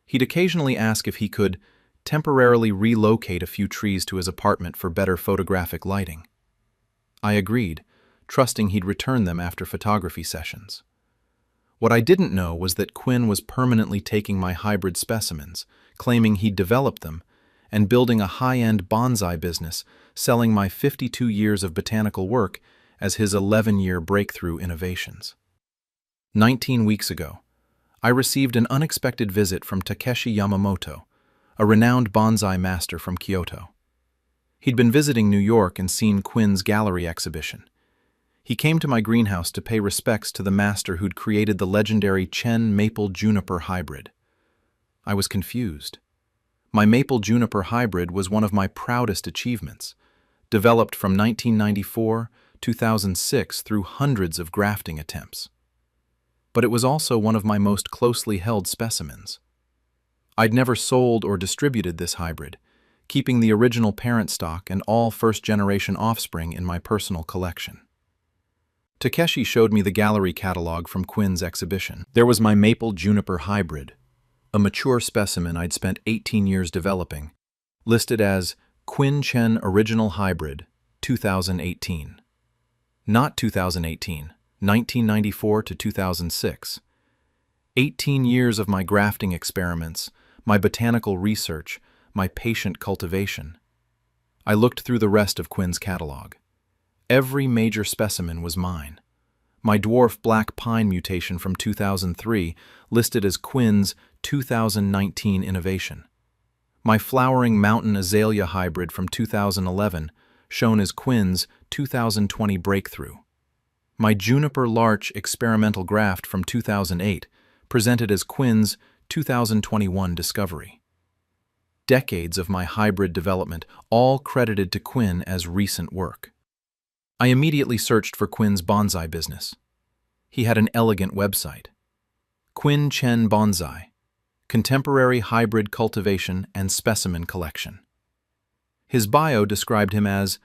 He'd occasionally ask if he could temporarily relocate a few trees to his apartment for better photographic lighting. I agreed, trusting he'd return them after photography sessions. What I didn't know was that Quinn was permanently taking my hybrid specimens, claiming he'd developed them, and building a high-end bonsai business, selling my 52 years of botanical work as his 11-year breakthrough innovations. 19 weeks ago, I received an unexpected visit from Takeshi Yamamoto, a renowned bonsai master from Kyoto. He'd been visiting New York and seen Quinn's gallery exhibition. He came to my greenhouse to pay respects to the master who'd created the legendary Chen Maple Juniper hybrid. I was confused. My Maple Juniper hybrid was one of my proudest achievements, developed from 1994-2006 through hundreds of grafting attempts. But it was also one of my most closely held specimens. I'd never sold or distributed this hybrid, keeping the original parent stock and all first-generation offspring in my personal collection. Takeshi showed me the gallery catalog from Quinn's exhibition. There was my Maple Juniper hybrid, a mature specimen I'd spent 18 years developing, listed as Quinn Chen Original Hybrid, 2018. Not 2018, 1994 to 2006. 18 years of my grafting experiments, my botanical research, my patient cultivation. I looked through the rest of Quinn's catalog. Every major specimen was mine. My dwarf black pine mutation from 2003 listed as Quinn's 2019 innovation. My flowering mountain azalea hybrid from 2011 shown as Quinn's 2020 breakthrough. My juniper larch experimental graft from 2008 presented as Quinn's 2021 discovery. Decades of my hybrid development, all credited to Quinn as recent work. I immediately searched for Quinn's bonsai business. He had an elegant website. Quinn Chen Bonsai, Contemporary Hybrid Cultivation and Specimen Collection. His bio described him as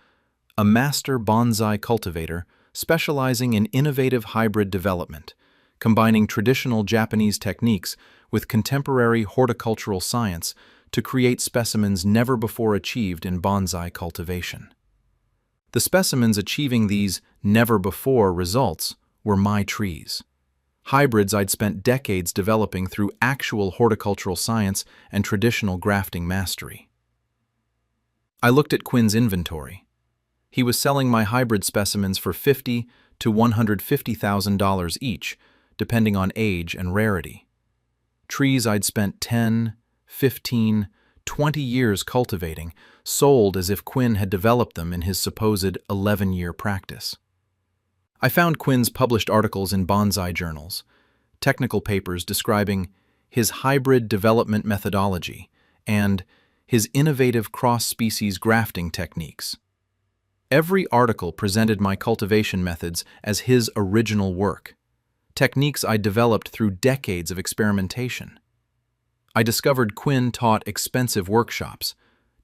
a master bonsai cultivator specializing in innovative hybrid development, combining traditional Japanese techniques with contemporary horticultural science to create specimens never before achieved in bonsai cultivation. The specimens achieving these never-before results were my trees. Hybrids I'd spent decades developing through actual horticultural science and traditional grafting mastery. I looked at Quinn's inventory. He was selling my hybrid specimens for $50,000 to $150,000 each, depending on age and rarity. Trees I'd spent 10, 15, 20 years cultivating, sold as if Quinn had developed them in his supposed 11-year practice. I found Quinn's published articles in bonsai journals, technical papers describing his hybrid development methodology and his innovative cross-species grafting techniques. Every article presented my cultivation methods as his original work, techniques I developed through decades of experimentation. I discovered Quinn taught expensive workshops,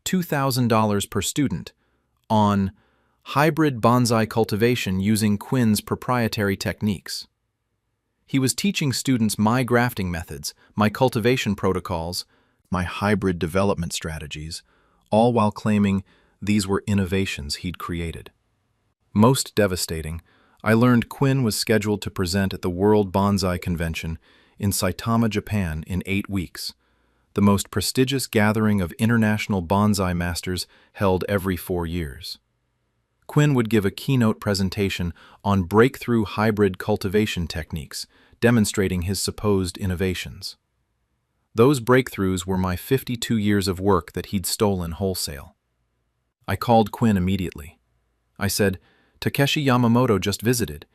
$2,000 per student, on hybrid bonsai cultivation using Quinn's proprietary techniques. He was teaching students my grafting methods, my cultivation protocols, my hybrid development strategies, all while claiming these were innovations he'd created. Most devastating, I learned Quinn was scheduled to present at the World Bonsai Convention in Saitama, Japan in 8 weeks, the most prestigious gathering of international bonsai masters held every 4 years. Quinn would give a keynote presentation on breakthrough hybrid cultivation techniques, demonstrating his supposed innovations. Those breakthroughs were my 52 years of work that he'd stolen wholesale. I called Quinn immediately. I said, "Takeshi Yamamoto just visited.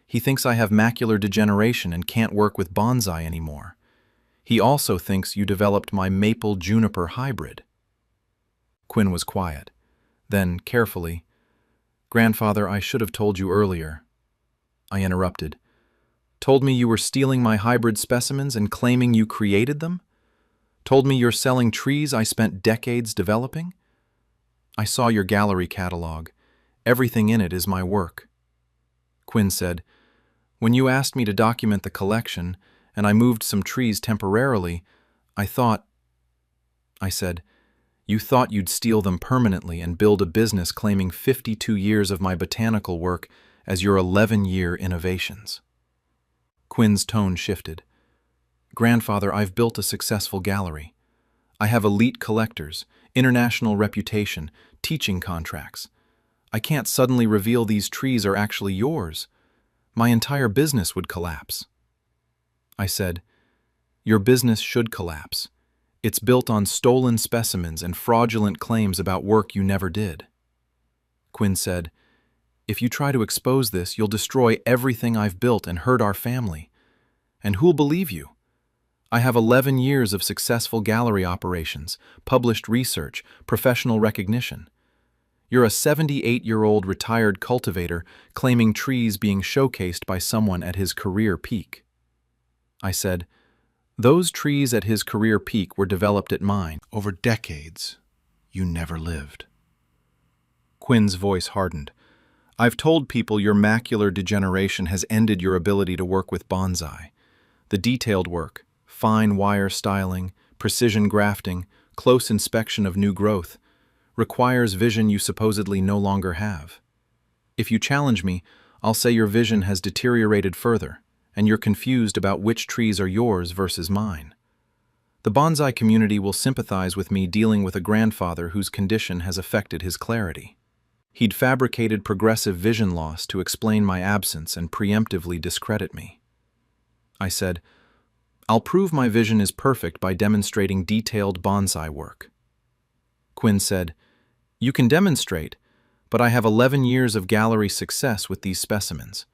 He thinks I have macular degeneration and can't work with bonsai anymore. He also thinks you developed my maple juniper hybrid." Quinn was quiet. Then, carefully, "Grandfather, I should have told you earlier." I interrupted. "Told me you were stealing my hybrid specimens and claiming you created them? Told me you're selling trees I spent decades developing? I saw your gallery catalog. Everything in it is my work." Quinn said, "When you asked me to document the collection, and I moved some trees temporarily, I said, you thought you'd steal them permanently and build a business claiming 52 years of my botanical work as your 11-year innovations." Quinn's tone shifted. "Grandfather, I've built a successful gallery. I have elite collectors, international reputation, teaching contracts. I can't suddenly reveal these trees are actually yours. My entire business would collapse." I said, "Your business should collapse. It's built on stolen specimens and fraudulent claims about work you never did." Quinn said, "If you try to expose this, you'll destroy everything I've built and hurt our family. And who'll believe you? I have 11 years of successful gallery operations, published research, professional recognition. You're a 78-year-old retired cultivator claiming trees being showcased by someone at his career peak." I said, "Those trees at his career peak were developed at mine over decades. You never lived." Quinn's voice hardened. "I've told people your macular degeneration has ended your ability to work with bonsai. The detailed work, fine wire styling, precision grafting, close inspection of new growth, requires vision you supposedly no longer have. If you challenge me, I'll say your vision has deteriorated further, and you're confused about which trees are yours versus mine. The bonsai community will sympathize with me dealing with a grandfather whose condition has affected his clarity. He'd fabricated progressive vision loss to explain my absence and preemptively discredit me." I said, "I'll prove my vision is perfect by demonstrating detailed bonsai work." Quinn said, "You can demonstrate, but I have 11 years of gallery success with these specimens.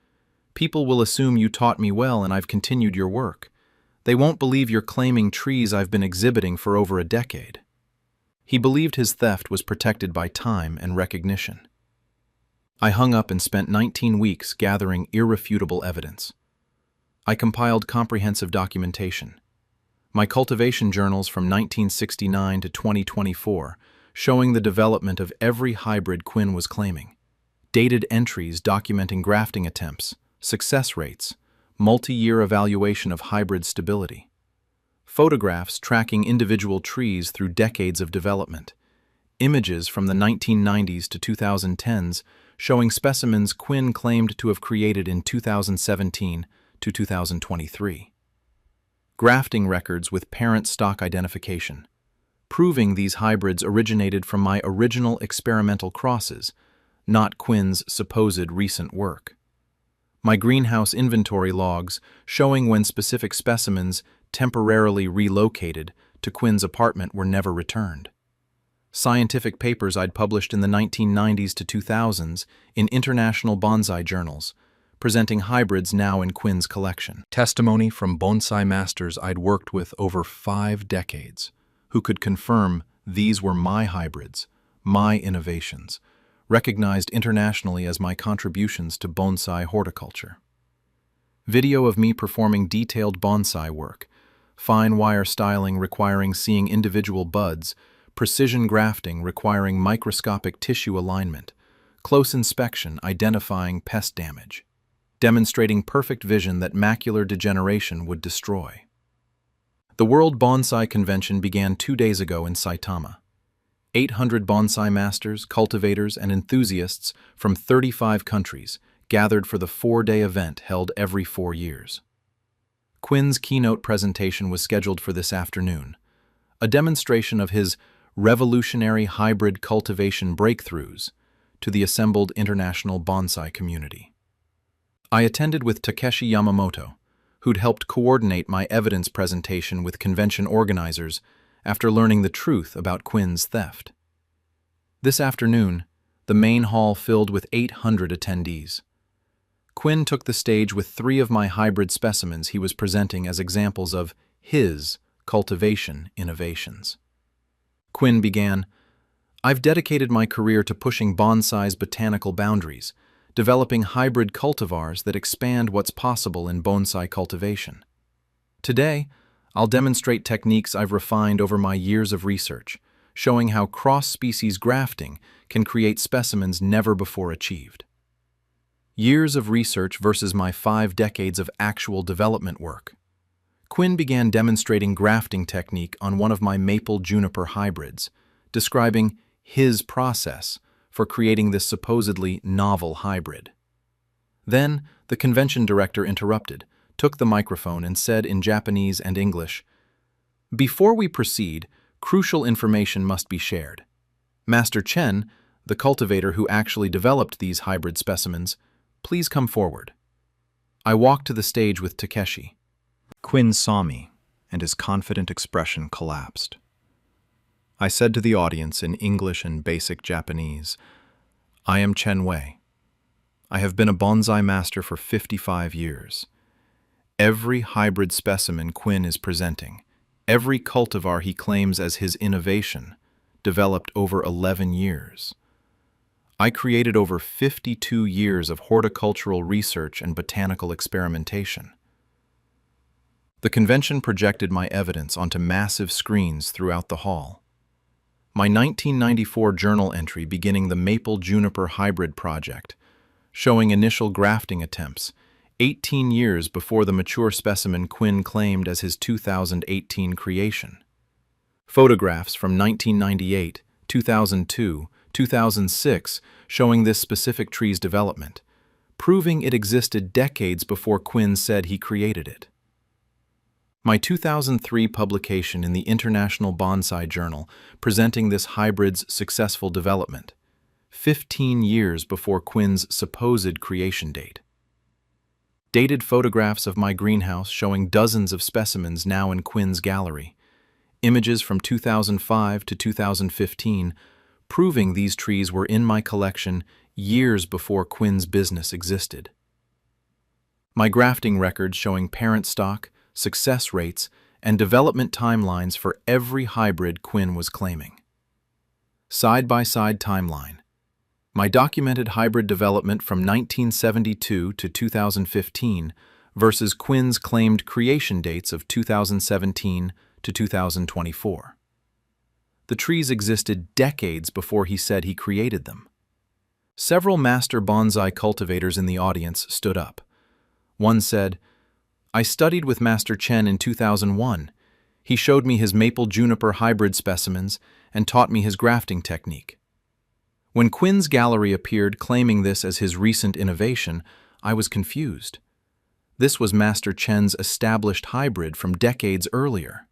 People will assume you taught me well and I've continued your work. They won't believe you're claiming trees I've been exhibiting for over a decade." He believed his theft was protected by time and recognition. I hung up and spent 19 weeks gathering irrefutable evidence. I compiled comprehensive documentation. My cultivation journals from 1969 to 2024, showing the development of every hybrid Quinn was claiming. Dated entries documenting grafting attempts, success rates, multi-year evaluation of hybrid stability. photographs tracking individual trees through decades of development, images from the 1990s to 2010s showing specimens Quinn claimed to have created in 2017 to 2023. Grafting records with parent stock identification, proving these hybrids originated from my original experimental crosses, not Quinn's supposed recent work. My greenhouse inventory logs showing when specific specimens temporarily relocated to Quinn's apartment were never returned. Scientific papers I'd published in the 1990s to 2000s in international bonsai journals, presenting hybrids now in Quinn's collection. Testimony from bonsai masters I'd worked with over 5 decades, who could confirm these were my hybrids, my innovations, recognized internationally as my contributions to bonsai horticulture. Video of me performing detailed bonsai work, fine wire styling requiring seeing individual buds, precision grafting requiring microscopic tissue alignment, close inspection identifying pest damage, demonstrating perfect vision that macular degeneration would destroy. The World Bonsai Convention began 2 days ago in Saitama. 800 bonsai masters, cultivators, and enthusiasts from 35 countries gathered for the 4-day event held every 4 years. Quinn's keynote presentation was scheduled for this afternoon, a demonstration of his revolutionary hybrid cultivation breakthroughs to the assembled international bonsai community. I attended with Takeshi Yamamoto, who'd helped coordinate my evidence presentation with convention organizers after learning the truth about Quinn's theft. This afternoon, the main hall filled with 800 attendees. Quinn took the stage with 3 of my hybrid specimens he was presenting as examples of his cultivation innovations. Quinn began, "I've dedicated my career to pushing bonsai's botanical boundaries, developing hybrid cultivars that expand what's possible in bonsai cultivation. Today, I'll demonstrate techniques I've refined over my years of research, showing how cross-species grafting can create specimens never before achieved." Years of research versus my 5 decades of actual development work. Quinn began demonstrating grafting technique on one of my maple juniper hybrids, describing his process for creating this supposedly novel hybrid. Then, the convention director interrupted, took the microphone and said in Japanese and English, "Before we proceed, crucial information must be shared. Master Chen, the cultivator who actually developed these hybrid specimens, please come forward." I walked to the stage with Takeshi. Quinn saw me, and his confident expression collapsed. I said to the audience in English and basic Japanese, "I am Chen Wei. I have been a bonsai master for 55 years. Every hybrid specimen Quinn is presenting, every cultivar he claims as his innovation, developed over 11 years. I created over 52 years of horticultural research and botanical experimentation." The convention projected my evidence onto massive screens throughout the hall. My 1994 journal entry beginning the Maple Juniper Hybrid Project, showing initial grafting attempts, 18 years before the mature specimen Quinn claimed as his 2018 creation. Photographs from 1998, 2002, 2006 showing this specific tree's development, proving it existed decades before Quinn said he created it. My 2003 publication in the International Bonsai Journal presenting this hybrid's successful development, 15 years before Quinn's supposed creation date. Dated photographs of my greenhouse showing dozens of specimens now in Quinn's gallery, images from 2005 to 2015 proving these trees were in my collection years before Quinn's business existed. My grafting records showing parent stock, success rates, and development timelines for every hybrid Quinn was claiming. Side-by-side timeline. My documented hybrid development from 1972 to 2015 versus Quinn's claimed creation dates of 2017 to 2024. The trees existed decades before he said he created them. Several master bonsai cultivators in the audience stood up. One said, "I studied with Master Chen in 2001. He showed me his maple juniper hybrid specimens and taught me his grafting technique. When Quinn's gallery appeared claiming this as his recent innovation, I was confused. This was Master Chen's established hybrid from decades earlier.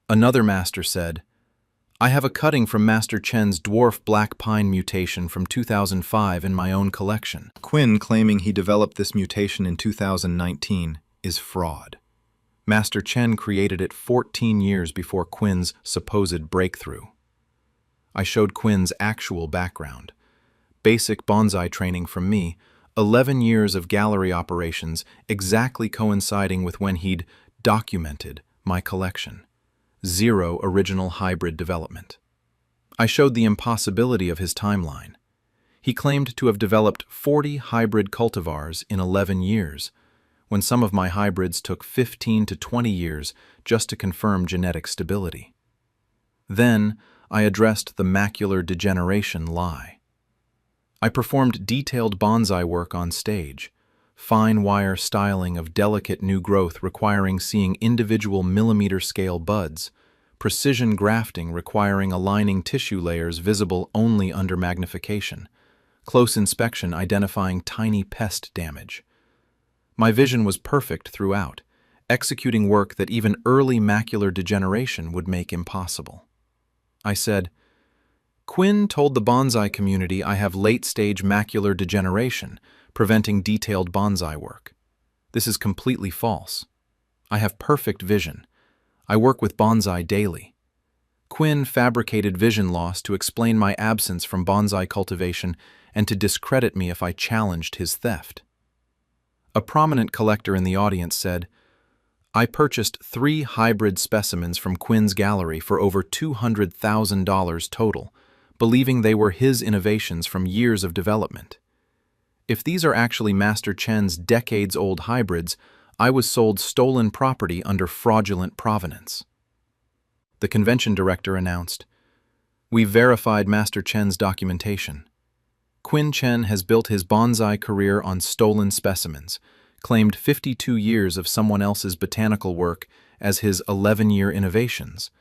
Another master said, "I have a cutting from Master Chen's dwarf black pine mutation from 2005 in my own collection." Quinn claiming he developed this mutation in 2019 is fraud. Master Chen created it 14 years before Quinn's supposed breakthrough. I showed Quinn's actual background. Basic bonsai training from me, 11 years of gallery operations exactly coinciding with when he'd documented my collection. 0 original hybrid development. I showed the impossibility of his timeline. He claimed to have developed 40 hybrid cultivars in 11 years, when some of my hybrids took 15 to 20 years just to confirm genetic stability. Then, I addressed the macular degeneration lie. I performed detailed bonsai work on stage, fine wire styling of delicate new growth requiring seeing individual millimeter-scale buds, precision grafting requiring aligning tissue layers visible only under magnification, close inspection identifying tiny pest damage. My vision was perfect throughout, executing work that even early macular degeneration would make impossible. I said, "Quinn told the bonsai community I have late-stage macular degeneration, preventing detailed bonsai work. This is completely false. I have perfect vision. I work with bonsai daily." Quinn fabricated vision loss to explain my absence from bonsai cultivation and to discredit me if I challenged his theft. A prominent collector in the audience said, "I purchased 3 hybrid specimens from Quinn's gallery for over $200,000 total, believing they were his innovations from years of development. If these are actually Master Chen's decades-old hybrids, I was sold stolen property under fraudulent provenance." The convention director announced, "We've verified Master Chen's documentation. Quinn Chen has built his bonsai career on stolen specimens, claimed 52 years of someone else's botanical work as his 11-year innovations,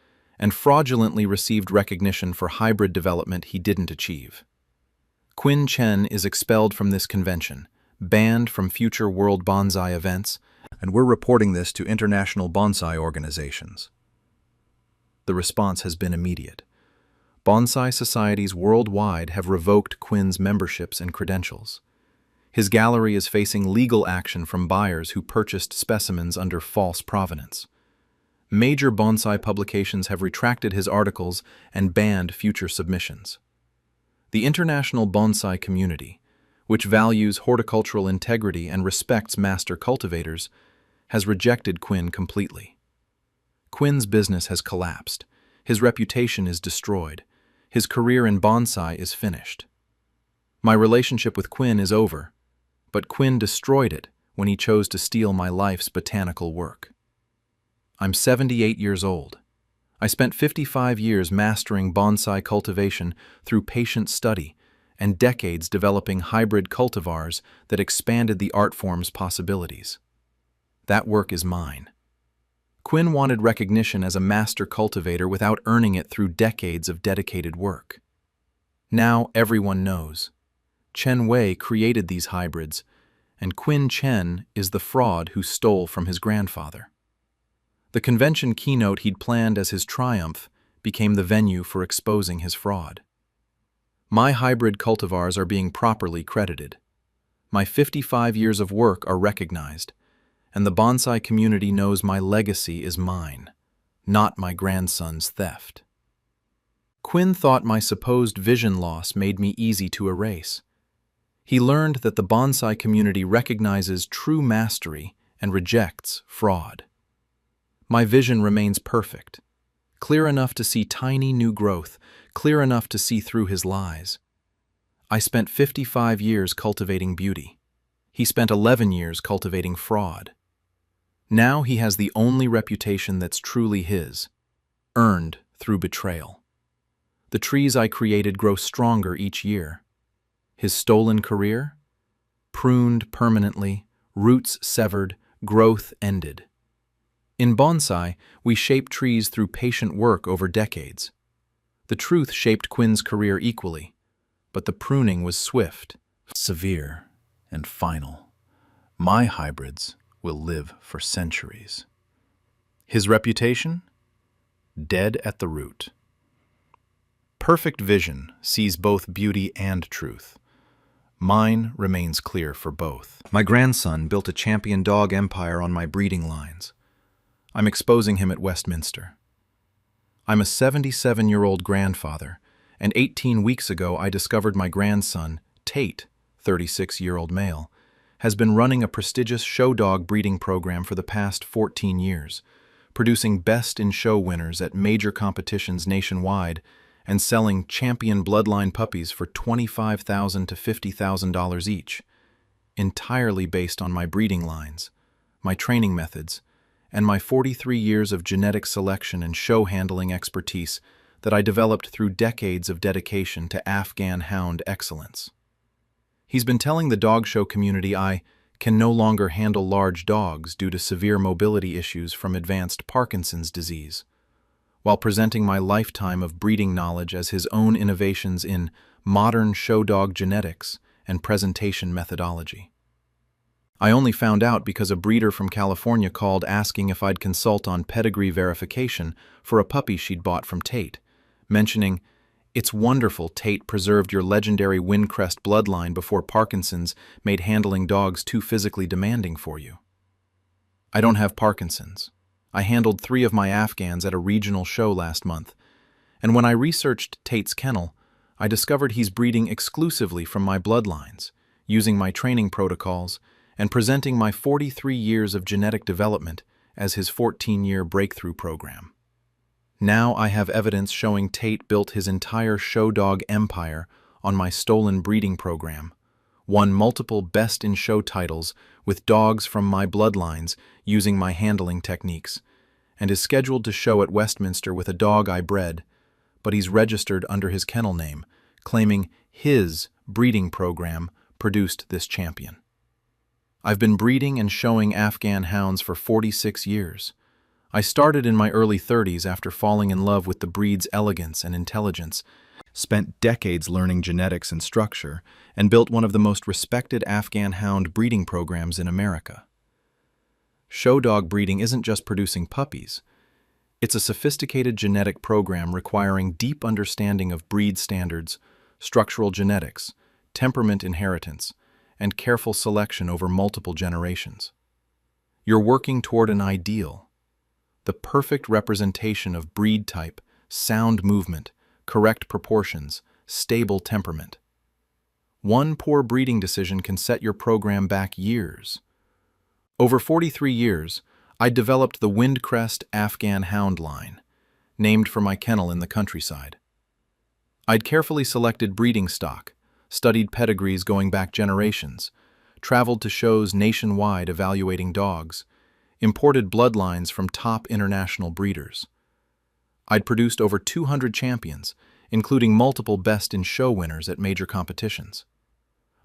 and fraudulently received recognition for hybrid development he didn't achieve. Quinn Chen is expelled from this convention, banned from future World Bonsai events, and we're reporting this to international bonsai organizations." The response has been immediate. Bonsai societies worldwide have revoked Quinn's memberships and credentials. His gallery is facing legal action from buyers who purchased specimens under false provenance. Major bonsai publications have retracted his articles and banned future submissions. The international bonsai community, which values horticultural integrity and respects master cultivators, has rejected Quinn completely. Quinn's business has collapsed. His reputation is destroyed. His career in bonsai is finished. My relationship with Quinn is over, but Quinn destroyed it when he chose to steal my life's botanical work. I'm 78 years old. I spent 55 years mastering bonsai cultivation through patient study and decades developing hybrid cultivars that expanded the art form's possibilities. That work is mine. Quinn wanted recognition as a master cultivator without earning it through decades of dedicated work. Now everyone knows. Chen Wei created these hybrids, and Quinn Chen is the fraud who stole from his grandfather. The convention keynote he'd planned as his triumph became the venue for exposing his fraud. My hybrid cultivars are being properly credited. My 55 years of work are recognized, and the bonsai community knows my legacy is mine, not my grandson's theft. Quinn thought my supposed vision loss made me easy to erase. He learned that the bonsai community recognizes true mastery and rejects fraud. My vision remains perfect, clear enough to see tiny new growth, clear enough to see through his lies. I spent 55 years cultivating beauty. He spent 11 years cultivating fraud. Now he has the only reputation that's truly his, earned through betrayal. The trees I created grow stronger each year. His stolen career? Pruned permanently, roots severed, growth ended. In bonsai, we shape trees through patient work over decades. The truth shaped Quinn's career equally, but the pruning was swift, severe, and final. My hybrids will live for centuries. His reputation? Dead at the root. Perfect vision sees both beauty and truth. Mine remains clear for both. My grandson built a champion dog empire on my breeding lines. I'm exposing him at Westminster. I'm a 77-year-old grandfather, and 18 weeks ago I discovered my grandson, Tate, 36-year-old male, has been running a prestigious show dog breeding program for the past 14 years, producing best-in-show winners at major competitions nationwide and selling champion bloodline puppies for $25,000 to $50,000 each, entirely based on my breeding lines, my training methods, and my 43 years of genetic selection and show handling expertise that I developed through decades of dedication to Afghan hound excellence. He's been telling the dog show community I can no longer handle large dogs due to severe mobility issues from advanced Parkinson's disease, while presenting my lifetime of breeding knowledge as his own innovations in modern show dog genetics and presentation methodology. I only found out because a breeder from California called asking if I'd consult on pedigree verification for a puppy she'd bought from Tate, mentioning, "It's wonderful Tate preserved your legendary Windcrest bloodline before Parkinson's made handling dogs too physically demanding for you." I don't have Parkinson's. I handled 3 of my Afghans at a regional show last month, and when I researched Tate's kennel, I discovered he's breeding exclusively from my bloodlines, using my training protocols, and presenting my 43 years of genetic development as his 14-year breakthrough program. Now I have evidence showing Tate built his entire show dog empire on my stolen breeding program, won multiple best-in-show titles with dogs from my bloodlines using my handling techniques, and is scheduled to show at Westminster with a dog I bred, but he's registered under his kennel name, claiming his breeding program produced this champion. I've been breeding and showing Afghan hounds for 46 years. I started in my early 30s after falling in love with the breed's elegance and intelligence, spent decades learning genetics and structure, and built one of the most respected Afghan hound breeding programs in America. Show dog breeding isn't just producing puppies. It's a sophisticated genetic program requiring deep understanding of breed standards, structural genetics, temperament inheritance, and careful selection over multiple generations. You're working toward an ideal, the perfect representation of breed type, sound movement, correct proportions, stable temperament. One poor breeding decision can set your program back years. Over 43 years, I developed the Windcrest Afghan hound line, named for my kennel in the countryside. I'd carefully selected breeding stock, studied pedigrees going back generations, traveled to shows nationwide evaluating dogs, imported bloodlines from top international breeders. I'd produced over 200 champions, including multiple best-in-show winners at major competitions.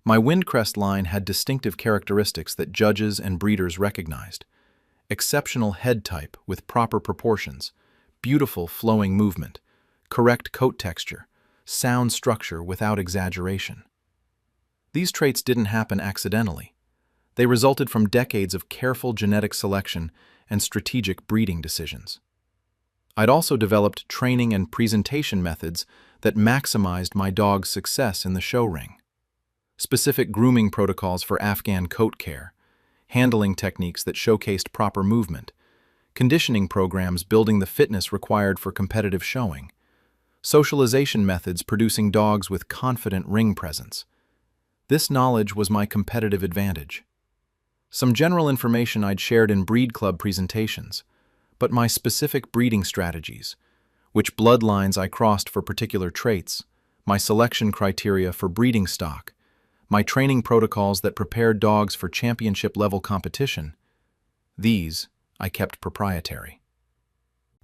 My Windcrest line had distinctive characteristics that judges and breeders recognized: exceptional head type with proper proportions, beautiful flowing movement, correct coat texture, sound structure without exaggeration. These traits didn't happen accidentally. They resulted from decades of careful genetic selection and strategic breeding decisions. I'd also developed training and presentation methods that maximized my dog's success in the show ring. Specific grooming protocols for Afghan coat care, handling techniques that showcased proper movement, conditioning programs building the fitness required for competitive showing, socialization methods producing dogs with confident ring presence. This knowledge was my competitive advantage. Some general information I'd shared in breed club presentations, but my specific breeding strategies, which bloodlines I crossed for particular traits, my selection criteria for breeding stock, my training protocols that prepared dogs for championship-level competition, these I kept proprietary.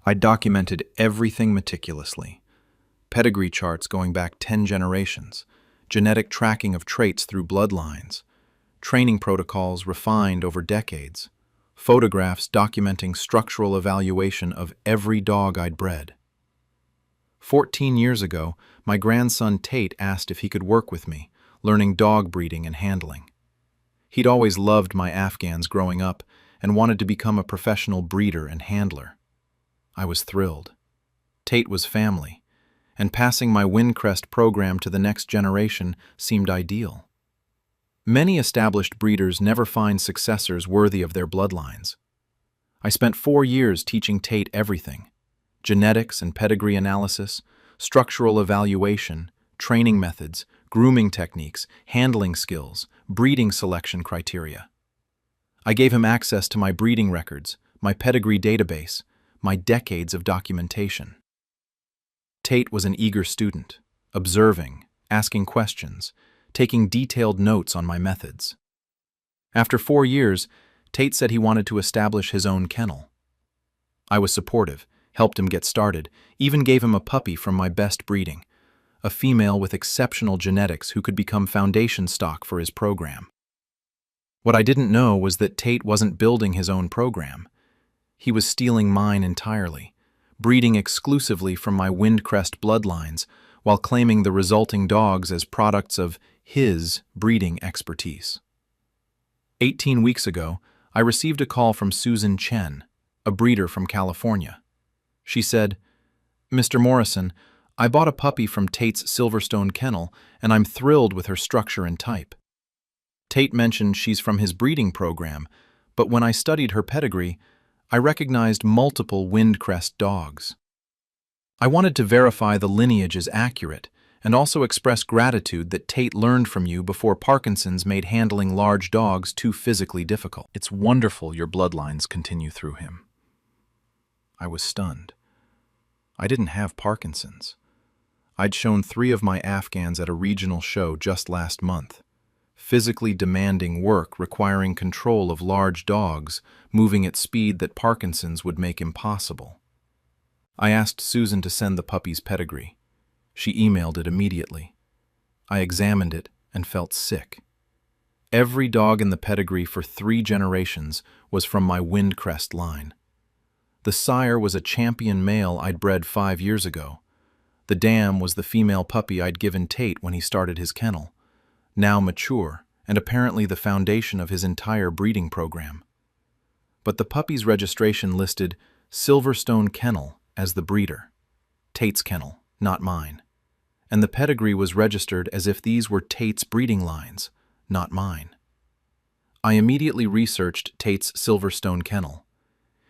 I documented everything meticulously: pedigree charts going back 10 generations, genetic tracking of traits through bloodlines, training protocols refined over decades, photographs documenting structural evaluation of every dog I'd bred. 14 years ago, my grandson Tate asked if he could work with me, learning dog breeding and handling. He'd always loved my Afghans growing up and wanted to become a professional breeder and handler. I was thrilled. Tate was family, and passing my Windcrest program to the next generation seemed ideal. Many established breeders never find successors worthy of their bloodlines. I spent 4 years teaching Tate everything: genetics and pedigree analysis, structural evaluation, training methods, grooming techniques, handling skills, breeding selection criteria. I gave him access to my breeding records, my pedigree database, my decades of documentation. Tate was an eager student, observing, asking questions, taking detailed notes on my methods. After 4 years, Tate said he wanted to establish his own kennel. I was supportive, helped him get started, even gave him a puppy from my best breeding, a female with exceptional genetics who could become foundation stock for his program. What I didn't know was that Tate wasn't building his own program. He was stealing mine entirely, breeding exclusively from my Windcrest bloodlines, while claiming the resulting dogs as products of his breeding expertise. 18 weeks ago, I received a call from Susan Chen, a breeder from California. She said, "Mr. Morrison, I bought a puppy from Tate's Silverstone kennel, and I'm thrilled with her structure and type. Tate mentioned she's from his breeding program, but when I studied her pedigree, I recognized multiple Windcrest dogs. I wanted to verify the lineage is accurate and also express gratitude that Tate learned from you before Parkinson's made handling large dogs too physically difficult. It's wonderful your bloodlines continue through him." I was stunned. I didn't have Parkinson's. I'd shown 3 of my Afghans at a regional show just last month. Physically demanding work requiring control of large dogs, moving at speed that Parkinson's would make impossible. I asked Susan to send the puppy's pedigree. She emailed it immediately. I examined it and felt sick. Every dog in the pedigree for 3 generations was from my Windcrest line. The sire was a champion male I'd bred 5 years ago. The dam was the female puppy I'd given Tate when he started his kennel, now mature and apparently the foundation of his entire breeding program. But the puppy's registration listed Silverstone Kennel as the breeder, Tate's kennel, not mine. And the pedigree was registered as if these were Tate's breeding lines, not mine. I immediately researched Tate's Silverstone Kennel.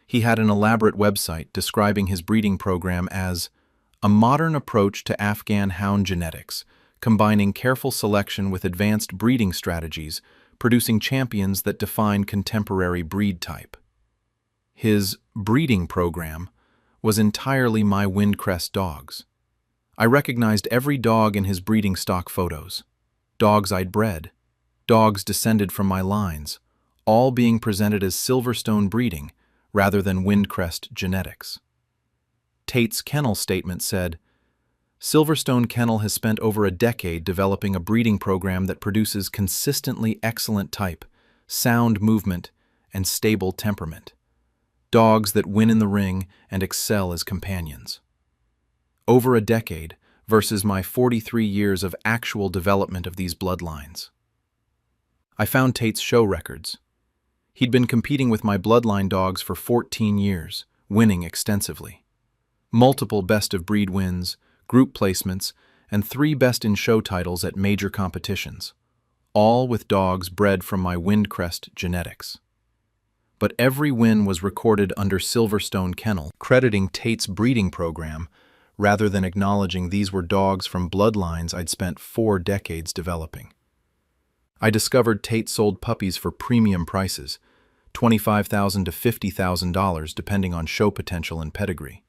He had an elaborate website describing his breeding program as a modern approach to Afghan hound genetics, combining careful selection with advanced breeding strategies, producing champions that define contemporary breed type. His breeding program was entirely my Windcrest dogs. I recognized every dog in his breeding stock photos, dogs I'd bred, dogs descended from my lines, all being presented as Silverstone breeding rather than Windcrest genetics. Tate's kennel statement said, "Silverstone Kennel has spent over a decade developing a breeding program that produces consistently excellent type, sound movement, and stable temperament. Dogs that win in the ring and excel as companions." Over a decade versus my 43 years of actual development of these bloodlines. I found Tate's show records. He'd been competing with my bloodline dogs for 14 years, winning extensively. Multiple best-of-breed wins, group placements, and 3 best-in-show titles at major competitions, all with dogs bred from my Windcrest genetics. But every win was recorded under Silverstone Kennel, crediting Tate's breeding program rather than acknowledging these were dogs from bloodlines I'd spent 4 decades developing. I discovered Tate sold puppies for premium prices, $25,000 to $50,000 depending on show potential and pedigree.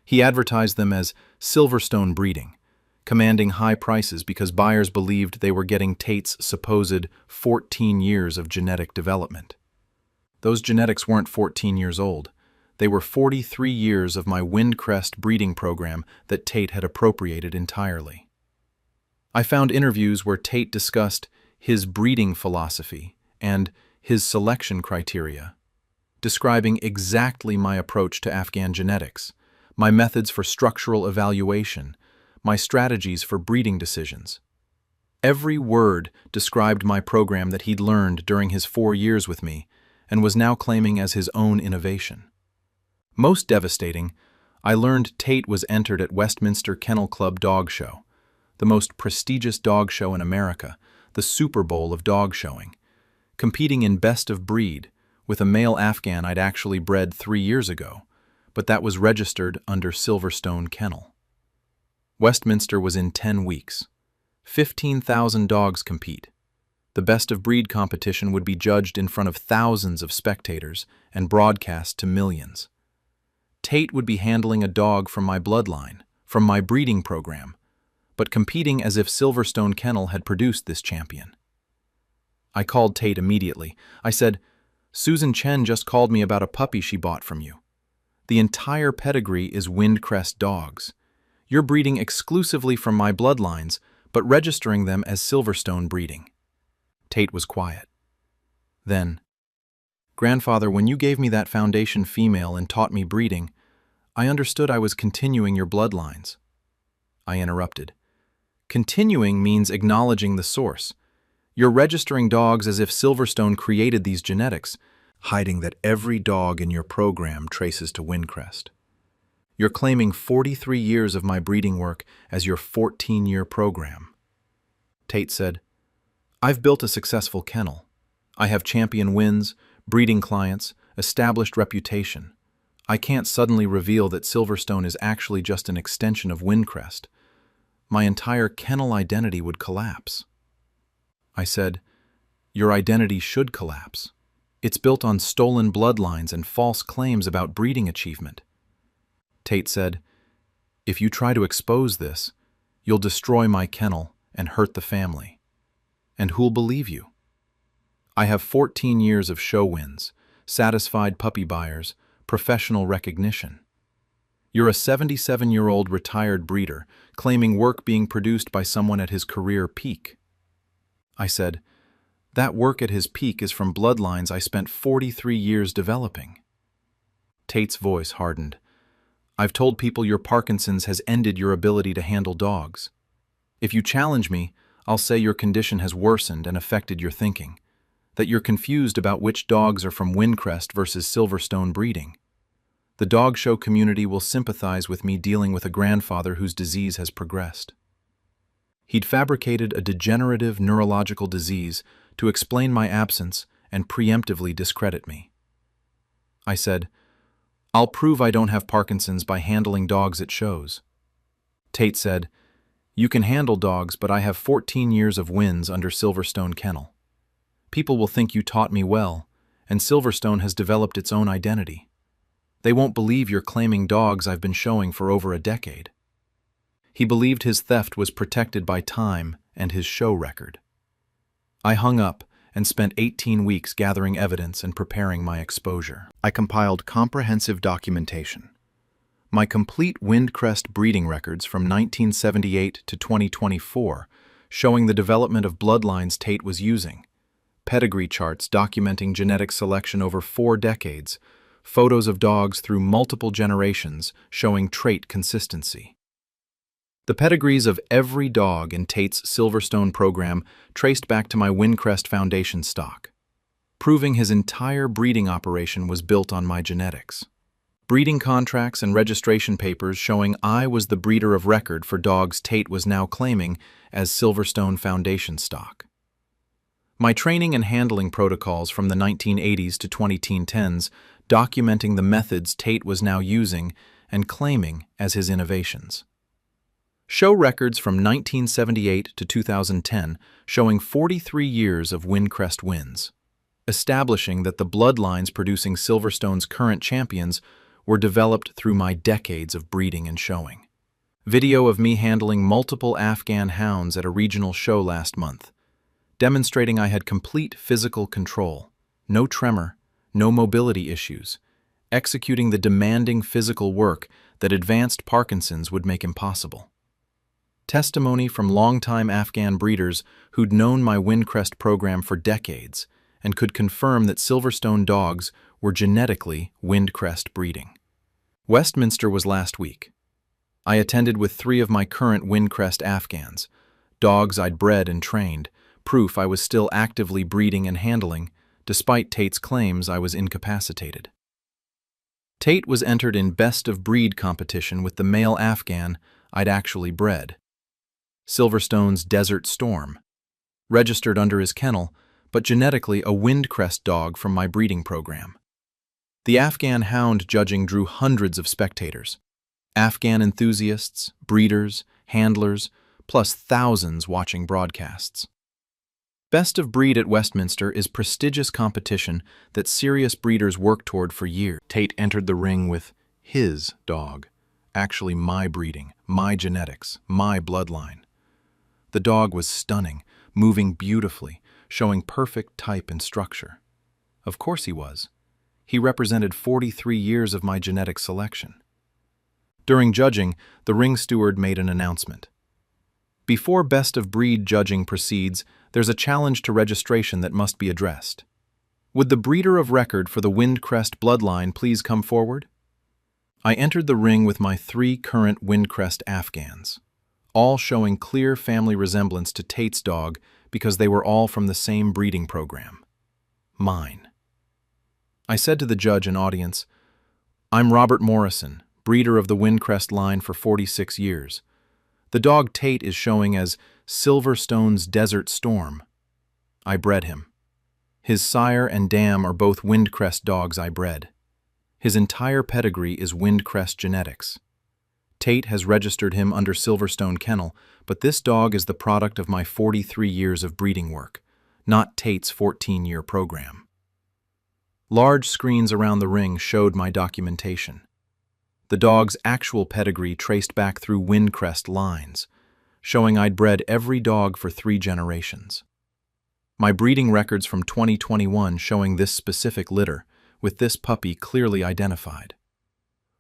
He advertised them as Silverstone breeding, commanding high prices because buyers believed they were getting Tate's supposed 14 years of genetic development. Those genetics weren't 14 years old. They were 43 years of my Windcrest breeding program that Tate had appropriated entirely. I found interviews where Tate discussed his breeding philosophy and his selection criteria. describing exactly my approach to Afghan genetics, my methods for structural evaluation, my strategies for breeding decisions. Every word described my program that he'd learned during his 4 years with me and was now claiming as his own innovation. Most devastating, I learned Tate was entered at Westminster Kennel Club Dog Show, the most prestigious dog show in America, the Super Bowl of dog showing, competing in best of breed with a male Afghan I'd actually bred 3 years ago, but that was registered under Silverstone Kennel. Westminster was in 10 weeks. 15,000 dogs compete. The best of breed competition would be judged in front of thousands of spectators and broadcast to millions. Tate would be handling a dog from my bloodline, from my breeding program, but competing as if Silverstone Kennel had produced this champion. I called Tate immediately. I said, "Susan Chen just called me about a puppy she bought from you. The entire pedigree is Windcrest dogs. You're breeding exclusively from my bloodlines, but registering them as Silverstone breeding." Tate was quiet. Then, "Grandfather, when you gave me that foundation female and taught me breeding, I understood I was continuing your bloodlines." I interrupted. "Continuing means acknowledging the source. You're registering dogs as if Silverstone created these genetics, hiding that every dog in your program traces to Windcrest. You're claiming 43 years of my breeding work as your 14-year program." Tate said, "I've built a successful kennel. I have champion wins, breeding clients, established reputation. I can't suddenly reveal that Silverstone is actually just an extension of Windcrest. My entire kennel identity would collapse." I said, "Your identity should collapse. It's built on stolen bloodlines and false claims about breeding achievement." Tate said, "If you try to expose this, you'll destroy my kennel and hurt the family. And who'll believe you? I have 14 years of show wins, satisfied puppy buyers, professional recognition. You're a 77-year-old retired breeder, claiming work being produced by someone at his career peak." I said, "That work at his peak is from bloodlines I spent 43 years developing." Tate's voice hardened. "I've told people your Parkinson's has ended your ability to handle dogs. If you challenge me, I'll say your condition has worsened and affected your thinking, that you're confused about which dogs are from Windcrest versus Silverstone breeding. The dog show community will sympathize with me dealing with a grandfather whose disease has progressed." He'd fabricated a degenerative neurological disease to explain my absence and preemptively discredit me. I said, "I'll prove I don't have Parkinson's by handling dogs at shows." Tate said, "You can handle dogs, but I have 14 years of wins under Silverstone Kennel. People will think you taught me well, and Silverstone has developed its own identity. They won't believe you're claiming dogs I've been showing for over a decade." He believed his theft was protected by time and his show record. I hung up and spent 18 weeks gathering evidence and preparing my exposure. I compiled comprehensive documentation. My complete Windcrest breeding records from 1978 to 2024, showing the development of bloodlines Tate was using, pedigree charts documenting genetic selection over 4 decades, photos of dogs through multiple generations showing trait consistency. The pedigrees of every dog in Tate's Silverstone program traced back to my Windcrest Foundation stock, proving his entire breeding operation was built on my genetics. Breeding contracts and registration papers showing I was the breeder of record for dogs Tate was now claiming as Silverstone Foundation stock. My training and handling protocols from the 1980s to 2010s documenting the methods Tate was now using and claiming as his innovations. Show records from 1978 to 2010 showing 43 years of Windcrest wins, establishing that the bloodlines producing Silverstone's current champions were developed through my decades of breeding and showing. Video of me handling multiple Afghan hounds at a regional show last month, demonstrating I had complete physical control, no tremor, no mobility issues, executing the demanding physical work that advanced Parkinson's would make impossible. Testimony from longtime Afghan breeders who'd known my Windcrest program for decades and could confirm that Silverstone dogs were genetically Windcrest breeding. Westminster was last week. I attended with 3 of my current Windcrest Afghans, dogs I'd bred and trained, proof I was still actively breeding and handling, despite Tate's claims I was incapacitated. Tate was entered in best-of-breed competition with the male Afghan I'd actually bred, Silverstone's Desert Storm, registered under his kennel, but genetically a Windcrest dog from my breeding program. The Afghan hound judging drew hundreds of spectators, Afghan enthusiasts, breeders, handlers, plus thousands watching broadcasts. Best of Breed at Westminster is prestigious competition that serious breeders work toward for years. Tate entered the ring with his dog, actually my breeding, my genetics, my bloodline. The dog was stunning, moving beautifully, showing perfect type and structure. Of course he was. He represented 43 years of my genetic selection. During judging, the ring steward made an announcement. Before Best of Breed judging proceeds, there's a challenge to registration that must be addressed. Would the breeder of record for the Windcrest bloodline please come forward? I entered the ring with my 3 current Windcrest Afghans, all showing clear family resemblance to Tate's dog because they were all from the same breeding program. Mine. I said to the judge and audience, "I'm Robert Morrison, breeder of the Windcrest line for 46 years. The dog Tate is showing as Silverstone's Desert Storm. I bred him. His sire and dam are both Windcrest dogs I bred. His entire pedigree is Windcrest genetics. Tate has registered him under Silverstone Kennel, but this dog is the product of my 43 years of breeding work, not Tate's 14-year program." Large screens around the ring showed my documentation. The dog's actual pedigree traced back through Windcrest lines, showing I'd bred every dog for 3 generations. My breeding records from 2021 showing this specific litter, with this puppy clearly identified.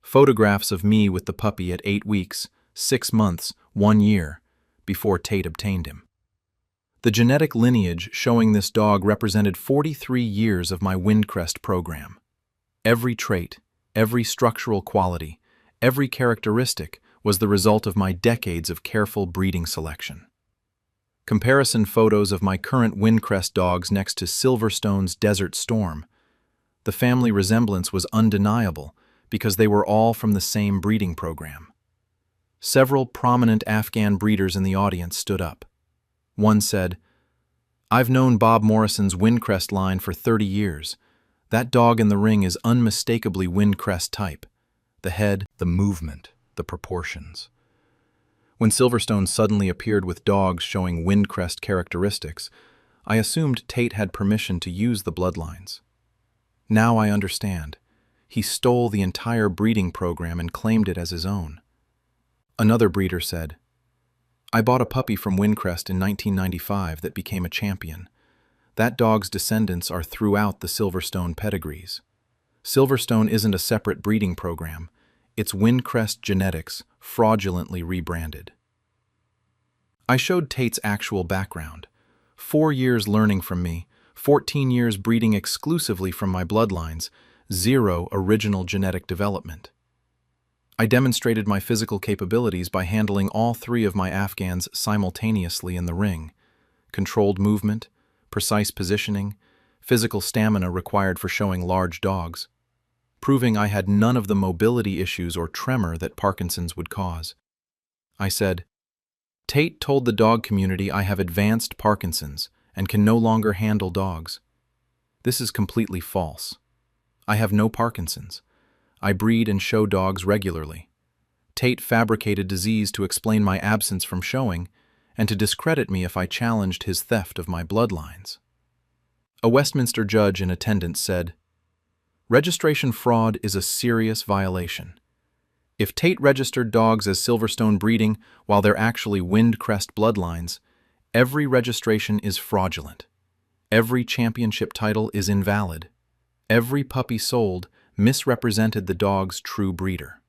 Photographs of me with the puppy at 8 weeks, 6 months, 1 year, before Tate obtained him. The genetic lineage showing this dog represented 43 years of my Windcrest program. Every trait, every structural quality, every characteristic was the result of my decades of careful breeding selection. Comparison photos of my current Windcrest dogs next to Silverstone's Desert Storm. The family resemblance was undeniable because they were all from the same breeding program. Several prominent Afghan breeders in the audience stood up. One said, "I've known Bob Morrison's Windcrest line for 30 years. That dog in the ring is unmistakably Windcrest type. The head, the movement, the proportions." When Silverstone suddenly appeared with dogs showing Windcrest characteristics, I assumed Tate had permission to use the bloodlines. Now I understand. He stole the entire breeding program and claimed it as his own. Another breeder said, "I bought a puppy from Windcrest in 1995 that became a champion. That dog's descendants are throughout the Silverstone pedigrees. Silverstone isn't a separate breeding program. It's Windcrest genetics, fraudulently rebranded." I showed Tate's actual background. 4 years learning from me, 14 years breeding exclusively from my bloodlines, 0 original genetic development. I demonstrated my physical capabilities by handling all 3 of my Afghans simultaneously in the ring. Controlled movement, precise positioning, physical stamina required for showing large dogs, proving I had none of the mobility issues or tremor that Parkinson's would cause. I said, "Tate told the dog community I have advanced Parkinson's and can no longer handle dogs. This is completely false. I have no Parkinson's. I breed and show dogs regularly. Tate fabricated disease to explain my absence from showing and to discredit me if I challenged his theft of my bloodlines." A Westminster judge in attendance said, "Registration fraud is a serious violation. If Tate registered dogs as Silverstone breeding while they're actually Windcrest bloodlines, every registration is fraudulent. Every championship title is invalid. Every puppy sold misrepresented the dog's true breeder."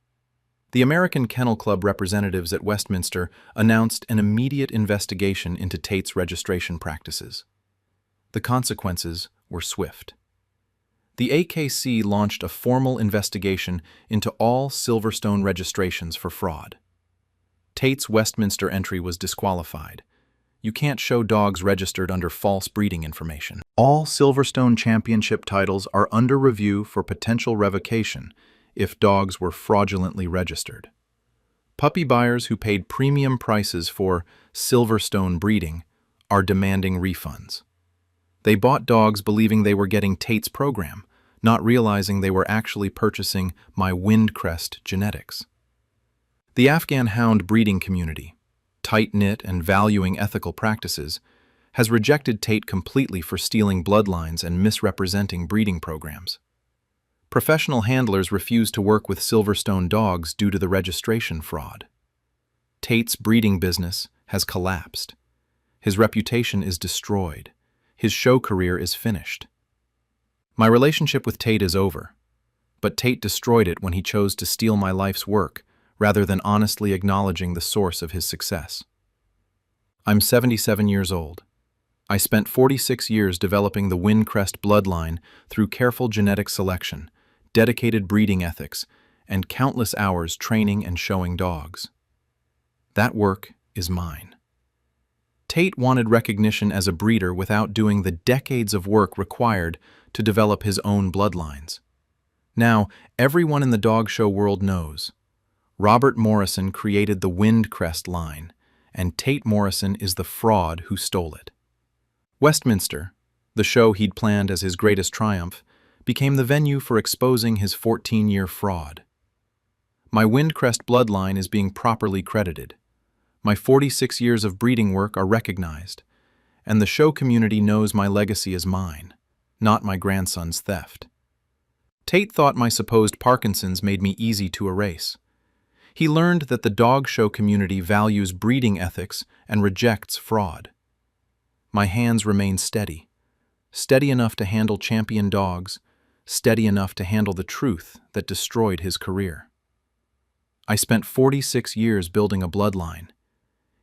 The American Kennel Club representatives at Westminster announced an immediate investigation into Tate's registration practices. The consequences were swift. The AKC launched a formal investigation into all Silverstone registrations for fraud. Tate's Westminster entry was disqualified. You can't show dogs registered under false breeding information. All Silverstone Championship titles are under review for potential revocation if dogs were fraudulently registered. Puppy buyers who paid premium prices for Silverstone breeding are demanding refunds. They bought dogs believing they were getting Tate's program, not realizing they were actually purchasing my Windcrest genetics. The Afghan hound breeding community, tight-knit and valuing ethical practices, has rejected Tate completely for stealing bloodlines and misrepresenting breeding programs. Professional handlers refuse to work with Silverstone dogs due to the registration fraud. Tate's breeding business has collapsed. His reputation is destroyed. His show career is finished. My relationship with Tate is over, but Tate destroyed it when he chose to steal my life's work rather than honestly acknowledging the source of his success. I'm 77 years old. I spent 46 years developing the Windcrest bloodline through careful genetic selection, dedicated breeding ethics, and countless hours training and showing dogs. That work is mine. Tate wanted recognition as a breeder without doing the decades of work required to develop his own bloodlines. Now, everyone in the dog show world knows. Robert Morrison created the Windcrest line, and Tate Morrison is the fraud who stole it. Westminster, the show he'd planned as his greatest triumph, became the venue for exposing his 14-year fraud. My Windcrest bloodline is being properly credited. My 46 years of breeding work are recognized, and the show community knows my legacy is mine, not my grandson's theft. Tate thought my supposed Parkinson's made me easy to erase. He learned that the dog show community values breeding ethics and rejects fraud. My hands remain steady, steady enough to handle champion dogs, steady enough to handle the truth that destroyed his career. I spent 46 years building a bloodline.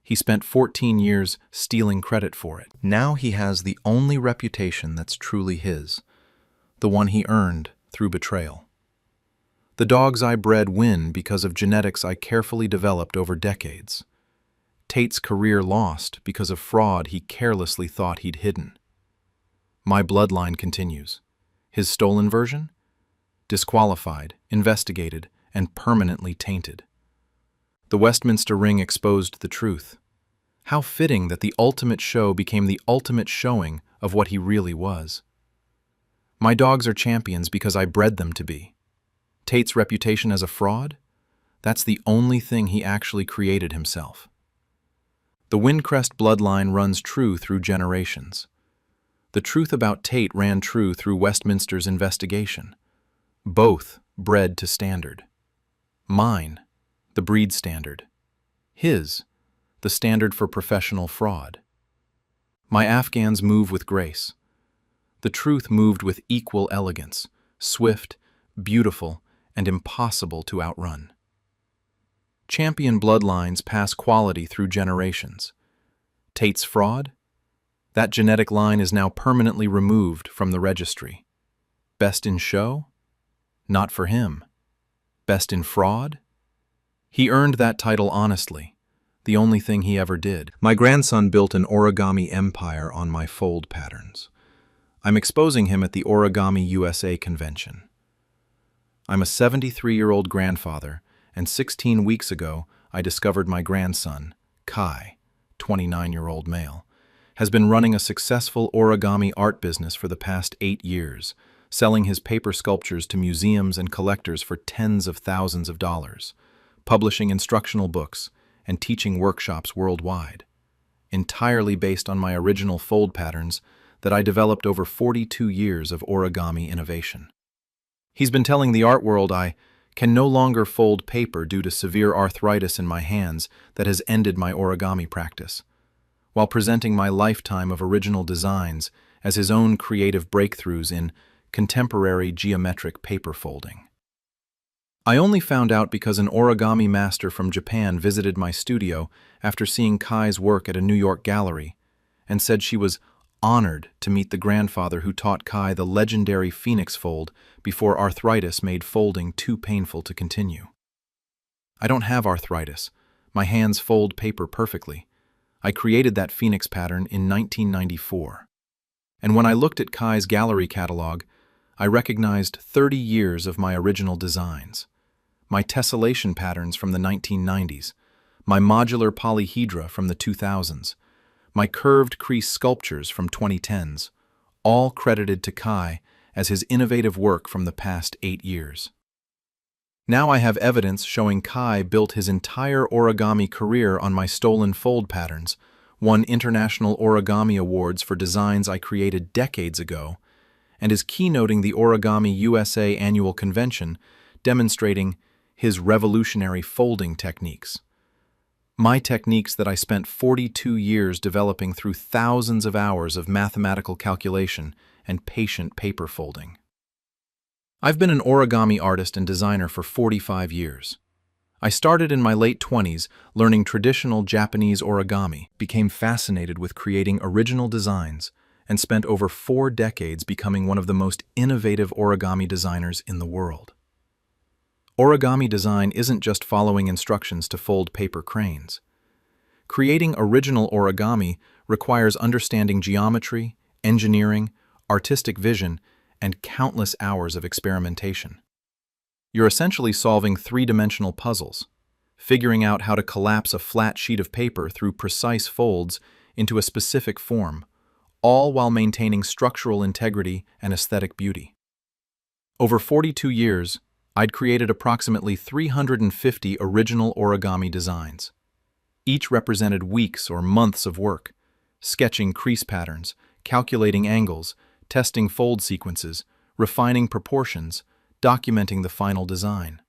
He spent 14 years stealing credit for it. Now he has the only reputation that's truly his, the one he earned through betrayal. The dogs I bred win because of genetics I carefully developed over decades. Tate's career lost because of fraud he carelessly thought he'd hidden. My bloodline continues. His stolen version? Disqualified, investigated, and permanently tainted. The Westminster ring exposed the truth. How fitting that the ultimate show became the ultimate showing of what he really was. My dogs are champions because I bred them to be. Tate's reputation as a fraud? That's the only thing he actually created himself. The Windcrest bloodline runs true through generations. The truth about Tate ran true through Westminster's investigation. Both bred to standard. Mine, the breed standard. His, the standard for professional fraud. My Afghans move with grace. The truth moved with equal elegance, swift, beautiful, and impossible to outrun. Champion bloodlines pass quality through generations. Tate's fraud? That genetic line is now permanently removed from the registry. Best in show? Not for him. Best in fraud? He earned that title honestly, the only thing he ever did. My grandson built an origami empire on my fold patterns. I'm exposing him at the Origami USA convention. I'm a 73-year-old grandfather, and 16 weeks ago I discovered my grandson, Kai, 29-year-old male, has been running a successful origami art business for the past 8 years, selling his paper sculptures to museums and collectors for tens of thousands of dollars, publishing instructional books, and teaching workshops worldwide, entirely based on my original fold patterns that I developed over 42 years of origami innovation. He's been telling the art world I can no longer fold paper due to severe arthritis in my hands that has ended my origami practice, while presenting my lifetime of original designs as his own creative breakthroughs in contemporary geometric paper folding. I only found out because an origami master from Japan visited my studio after seeing Kai's work at a New York gallery and said she was honored to meet the grandfather who taught Kai the legendary Phoenix fold before arthritis made folding too painful to continue. I don't have arthritis. My hands fold paper perfectly. I created that Phoenix pattern in 1994. And when I looked at Kai's gallery catalog, I recognized 30 years of my original designs. My tessellation patterns from the 1990s, my modular polyhedra from the 2000s, my curved crease sculptures from 2010s, all credited to Kai as his innovative work from the past 8 years. Now I have evidence showing Kai built his entire origami career on my stolen fold patterns, won international origami awards for designs I created decades ago, and is keynoting the Origami USA annual convention, demonstrating his revolutionary folding techniques. My techniques that I spent 42 years developing through thousands of hours of mathematical calculation and patient paper folding. I've been an origami artist and designer for 45 years. I started in my late 20s learning traditional Japanese origami, became fascinated with creating original designs, and spent over 4 decades becoming one of the most innovative origami designers in the world. Origami design isn't just following instructions to fold paper cranes. Creating original origami requires understanding geometry, engineering, artistic vision, and countless hours of experimentation. You're essentially solving 3-dimensional puzzles, figuring out how to collapse a flat sheet of paper through precise folds into a specific form, all while maintaining structural integrity and aesthetic beauty. Over 42 years, I'd created approximately 350 original origami designs. Each represented weeks or months of work, sketching crease patterns, calculating angles, testing fold sequences, refining proportions, documenting the final design.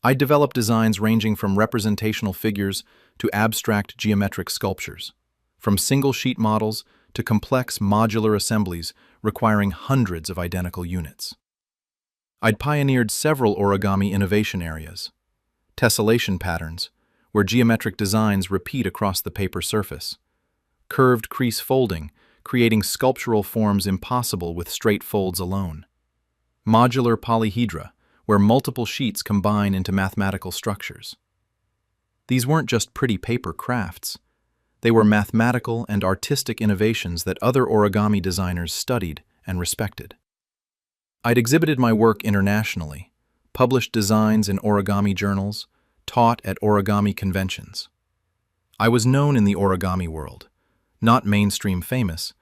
I developed designs ranging from representational figures to abstract geometric sculptures, from single-sheet models to complex modular assemblies requiring hundreds of identical units. I'd pioneered several origami innovation areas: tessellation patterns, where geometric designs repeat across the paper surface; curved crease folding, creating sculptural forms impossible with straight folds alone; modular polyhedra, where multiple sheets combine into mathematical structures. These weren't just pretty paper crafts. They were mathematical and artistic innovations that other origami designers studied and respected. I'd exhibited my work internationally, published designs in origami journals, taught at origami conventions. I was known in the origami world, not mainstream famous,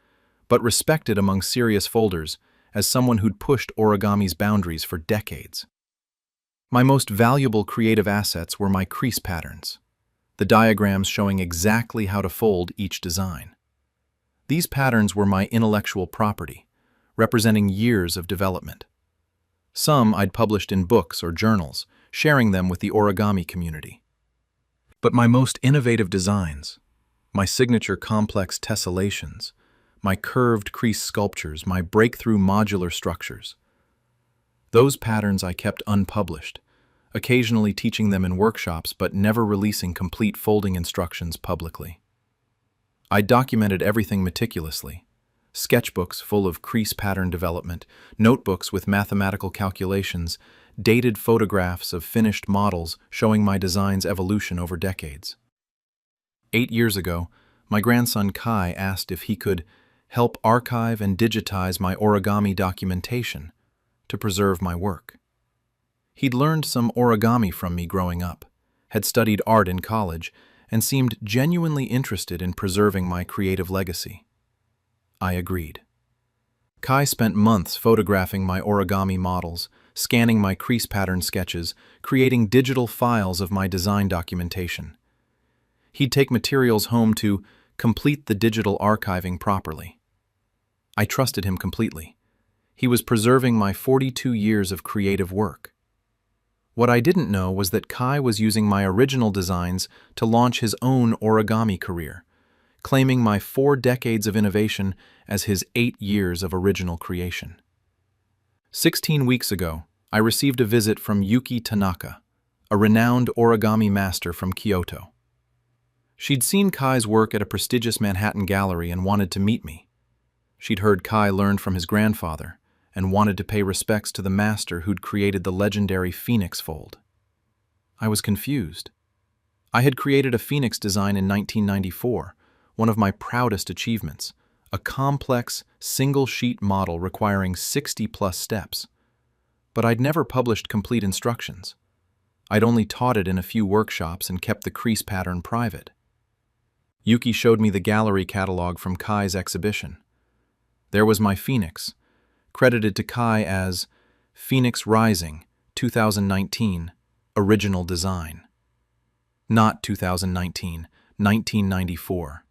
but respected among serious folders as someone who'd pushed origami's boundaries for decades. My most valuable creative assets were my crease patterns, the diagrams showing exactly how to fold each design. These patterns were my intellectual property, representing years of development. Some I'd published in books or journals, sharing them with the origami community. But my most innovative designs, my signature complex tessellations, my curved crease sculptures, my breakthrough modular structures, those patterns I kept unpublished, occasionally teaching them in workshops but never releasing complete folding instructions publicly. I documented everything meticulously: sketchbooks full of crease pattern development, notebooks with mathematical calculations, dated photographs of finished models showing my design's evolution over decades. 8 years ago, my grandson Kai asked if he could help archive and digitize my origami documentation to preserve my work. He'd learned some origami from me growing up, had studied art in college, and seemed genuinely interested in preserving my creative legacy. I agreed. Kai spent months photographing my origami models, scanning my crease pattern sketches, creating digital files of my design documentation. He'd take materials home to complete the digital archiving properly. I trusted him completely. He was preserving my 42 years of creative work. What I didn't know was that Kai was using my original designs to launch his own origami career, claiming my 4 decades of innovation as his 8 years of original creation. 16 weeks ago, I received a visit from Yuki Tanaka, a renowned origami master from Kyoto. She'd seen Kai's work at a prestigious Manhattan gallery and wanted to meet me. She'd heard Kai learn from his grandfather and wanted to pay respects to the master who'd created the legendary Phoenix fold. I was confused. I had created a Phoenix design in 1994, one of my proudest achievements, a complex, single-sheet model requiring 60-plus steps. But I'd never published complete instructions. I'd only taught it in a few workshops and kept the crease pattern private. Yuki showed me the gallery catalog from Kai's exhibition. There was my Phoenix, credited to Kai as Phoenix Rising, 2019, original design. Not 2019, 1994.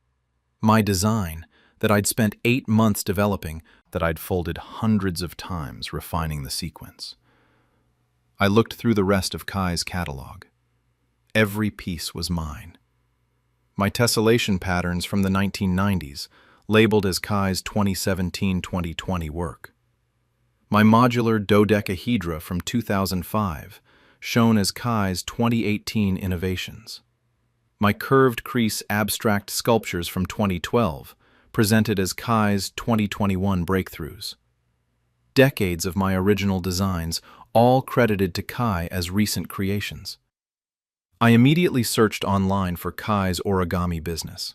My design, that I'd spent 8 months developing, that I'd folded hundreds of times refining the sequence. I looked through the rest of Kai's catalog. Every piece was mine. My tessellation patterns from the 1990s, labeled as Kai's 2017-2020 work. My modular dodecahedra from 2005, shown as Kai's 2018 innovations. My curved crease abstract sculptures from 2012, presented as Kai's 2021 breakthroughs. Decades of my original designs, all credited to Kai as recent creations. I immediately searched online for Kai's origami business.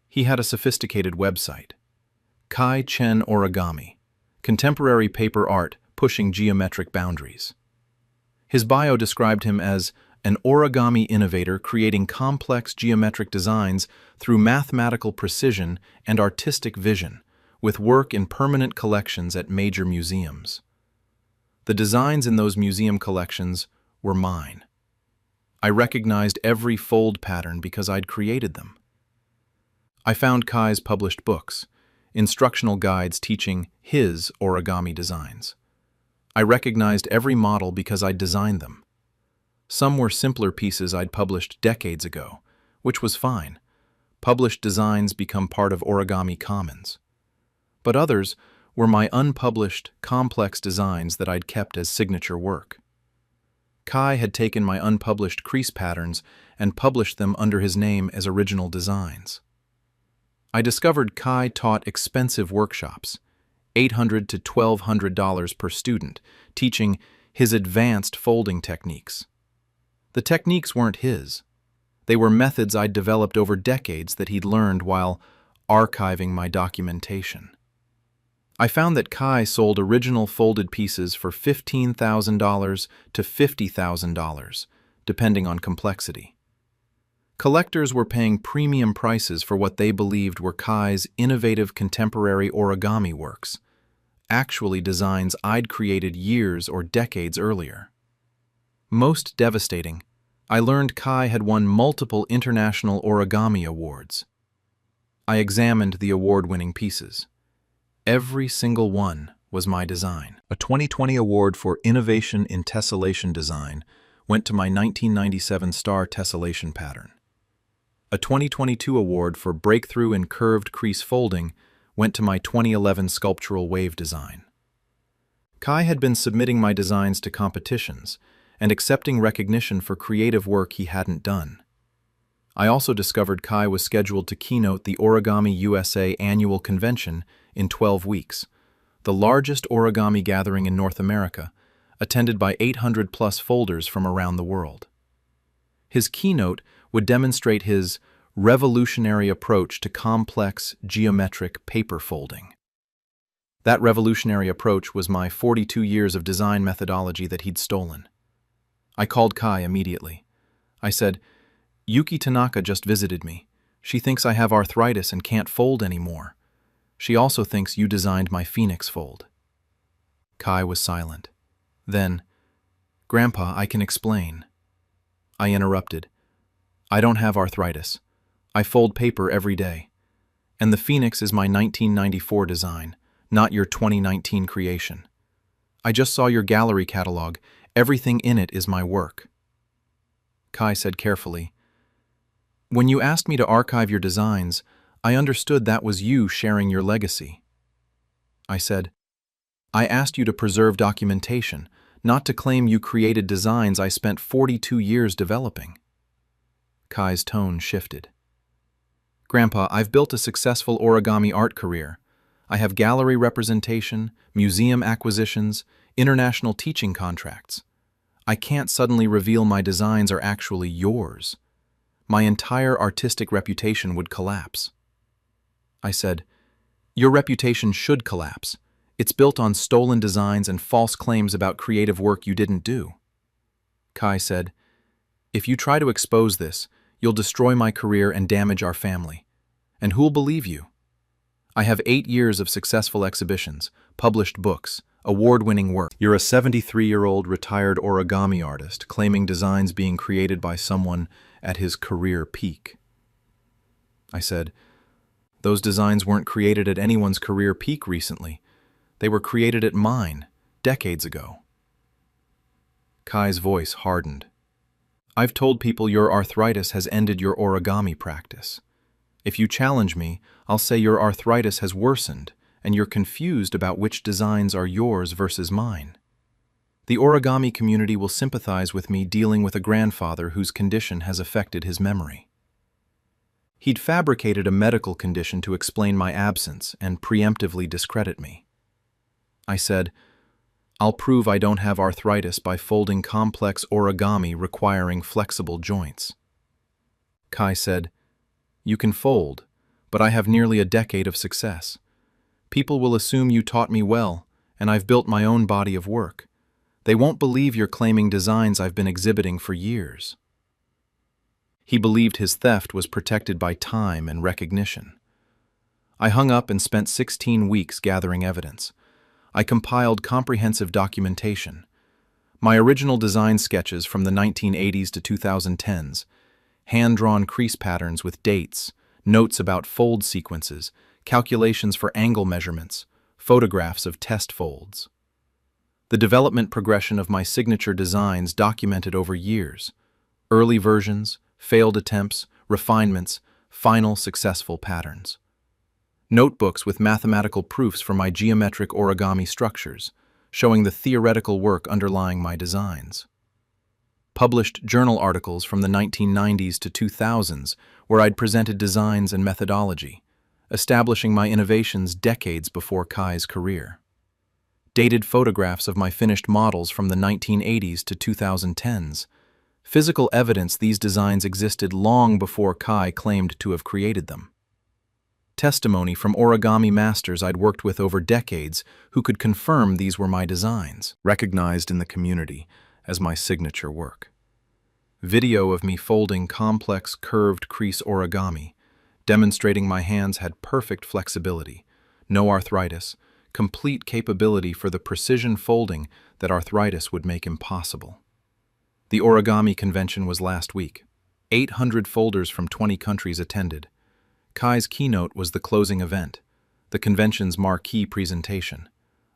He had a sophisticated website, Kai Chen Origami, contemporary paper art pushing geometric boundaries. His bio described him as an origami innovator creating complex geometric designs through mathematical precision and artistic vision, with work in permanent collections at major museums. The designs in those museum collections were mine. I recognized every fold pattern because I'd created them. I found Kai's published books, instructional guides teaching his origami designs. I recognized every model because I'd designed them. Some were simpler pieces I'd published decades ago, which was fine. Published designs become part of Origami Commons. But others were my unpublished, complex designs that I'd kept as signature work. Kai had taken my unpublished crease patterns and published them under his name as original designs. I discovered Kai taught expensive workshops, $800 to $1,200 per student, teaching his advanced folding techniques. The techniques weren't his. They were methods I'd developed over decades that he'd learned while archiving my documentation. I found that Kai sold original folded pieces for $15,000 to $50,000, depending on complexity. Collectors were paying premium prices for what they believed were Kai's innovative contemporary origami works, actually designs I'd created years or decades earlier. Most devastating, I learned Kai had won multiple international origami awards. I examined the award-winning pieces. Every single one was my design. A 2020 award for Innovation in Tessellation Design went to my 1997 star tessellation pattern. A 2022 award for Breakthrough in Curved Crease Folding went to my 2011 sculptural wave design. Kai had been submitting my designs to competitions and accepting recognition for creative work he hadn't done. I also discovered Kai was scheduled to keynote the Origami USA annual convention in 12 weeks, the largest origami gathering in North America, attended by 800-plus folders from around the world. His keynote would demonstrate his revolutionary approach to complex geometric paper folding. That revolutionary approach was my 42 years of design methodology that he'd stolen. I called Kai immediately. I said, "Yuki Tanaka just visited me. She thinks I have arthritis and can't fold anymore. She also thinks you designed my Phoenix fold." Kai was silent. Then, "Grandpa, I can explain." I interrupted. "I don't have arthritis. I fold paper every day. And the Phoenix is my 1994 design, not your 2019 creation. I just saw your gallery catalog. Everything in it is my work." Kai said carefully, "When you asked me to archive your designs, I understood that was you sharing your legacy." I said, "I asked you to preserve documentation, not to claim you created designs I spent 42 years developing." Kai's tone shifted. "Grandpa, I've built a successful origami art career. I have gallery representation, museum acquisitions, international teaching contracts. I can't suddenly reveal my designs are actually yours. My entire artistic reputation would collapse. I said, "Your reputation should collapse. It's built on stolen designs and false claims about creative work you didn't do." Kai said, "If you try to expose this, you'll destroy my career and damage our family. And who'll believe you? I have 8 years of successful exhibitions, published books, award-winning work. You're a 73-year-old retired origami artist claiming designs being created by someone at his career peak." I said, "Those designs weren't created at anyone's career peak recently. They were created at mine, decades ago." Kai's voice hardened. "I've told people your arthritis has ended your origami practice. If you challenge me, I'll say your arthritis has worsened and you're confused about which designs are yours versus mine. The origami community will sympathize with me dealing with a grandfather whose condition has affected his memory." He'd fabricated a medical condition to explain my absence and preemptively discredit me. I said, "I'll prove I don't have arthritis by folding complex origami requiring flexible joints." Kai said, "You can fold, but I have nearly a decade of success. People will assume you taught me well, and I've built my own body of work. They won't believe you're claiming designs I've been exhibiting for years." He believed his theft was protected by time and recognition. I hung up and spent 16 weeks gathering evidence. I compiled comprehensive documentation. My original design sketches from the 1980s to 2010s, hand-drawn crease patterns with dates, notes about fold sequences, calculations for angle measurements, photographs of test folds. The development progression of my signature designs documented over years. Early versions, failed attempts, refinements, final successful patterns. Notebooks with mathematical proofs for my geometric origami structures, showing the theoretical work underlying my designs. Published journal articles from the 1990s to 2000s where I'd presented designs and methodology, establishing my innovations decades before Kai's career. Dated photographs of my finished models from the 1980s to 2010s, physical evidence these designs existed long before Kai claimed to have created them. Testimony from origami masters I'd worked with over decades who could confirm these were my designs, recognized in the community as my signature work. Video of me folding complex curved crease origami, demonstrating my hands had perfect flexibility, no arthritis, complete capability for the precision folding that arthritis would make impossible. The origami convention was last week. 800 folders from 20 countries attended. Kai's keynote was the closing event, the convention's marquee presentation.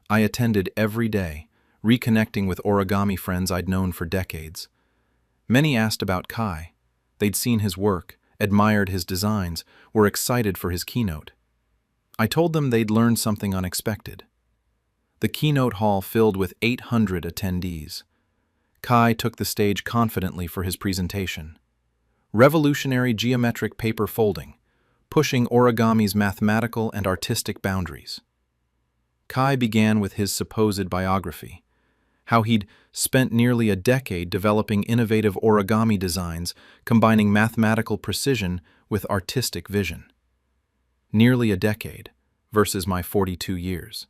I attended every day, reconnecting with origami friends I'd known for decades. Many asked about Kai. They'd seen his work, admired his designs, were excited for his keynote. I told them they'd learned something unexpected. The keynote hall filled with 800 attendees. Kai took the stage confidently for his presentation. Revolutionary geometric paper folding, pushing origami's mathematical and artistic boundaries. Kai began with his supposed biography, how he'd spent nearly a decade developing innovative origami designs combining mathematical precision with artistic vision. Nearly a decade versus my 42 years.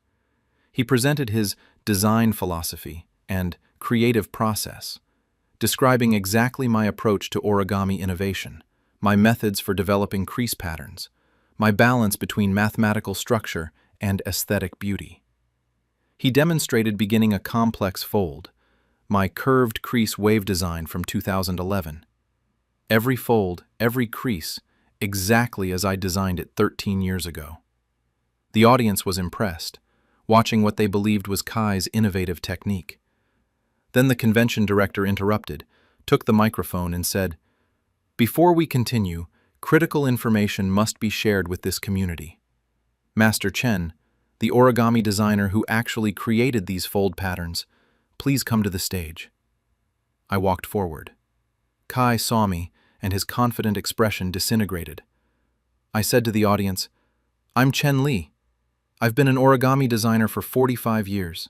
He presented his design philosophy and creative process, describing exactly my approach to origami innovation, my methods for developing crease patterns, my balance between mathematical structure and aesthetic beauty. He demonstrated beginning a complex fold, my curved crease wave design from 2011. Every fold, every crease, exactly as I designed it 13 years ago. The audience was impressed, watching what they believed was Kai's innovative technique. Then the convention director interrupted, took the microphone and said, "Before we continue, critical information must be shared with this community. Master Chen, the origami designer who actually created these fold patterns, please come to the stage." I walked forward. Kai saw me, and his confident expression disintegrated. I said to the audience, "I'm Chen Li. I've been an origami designer for 45 years.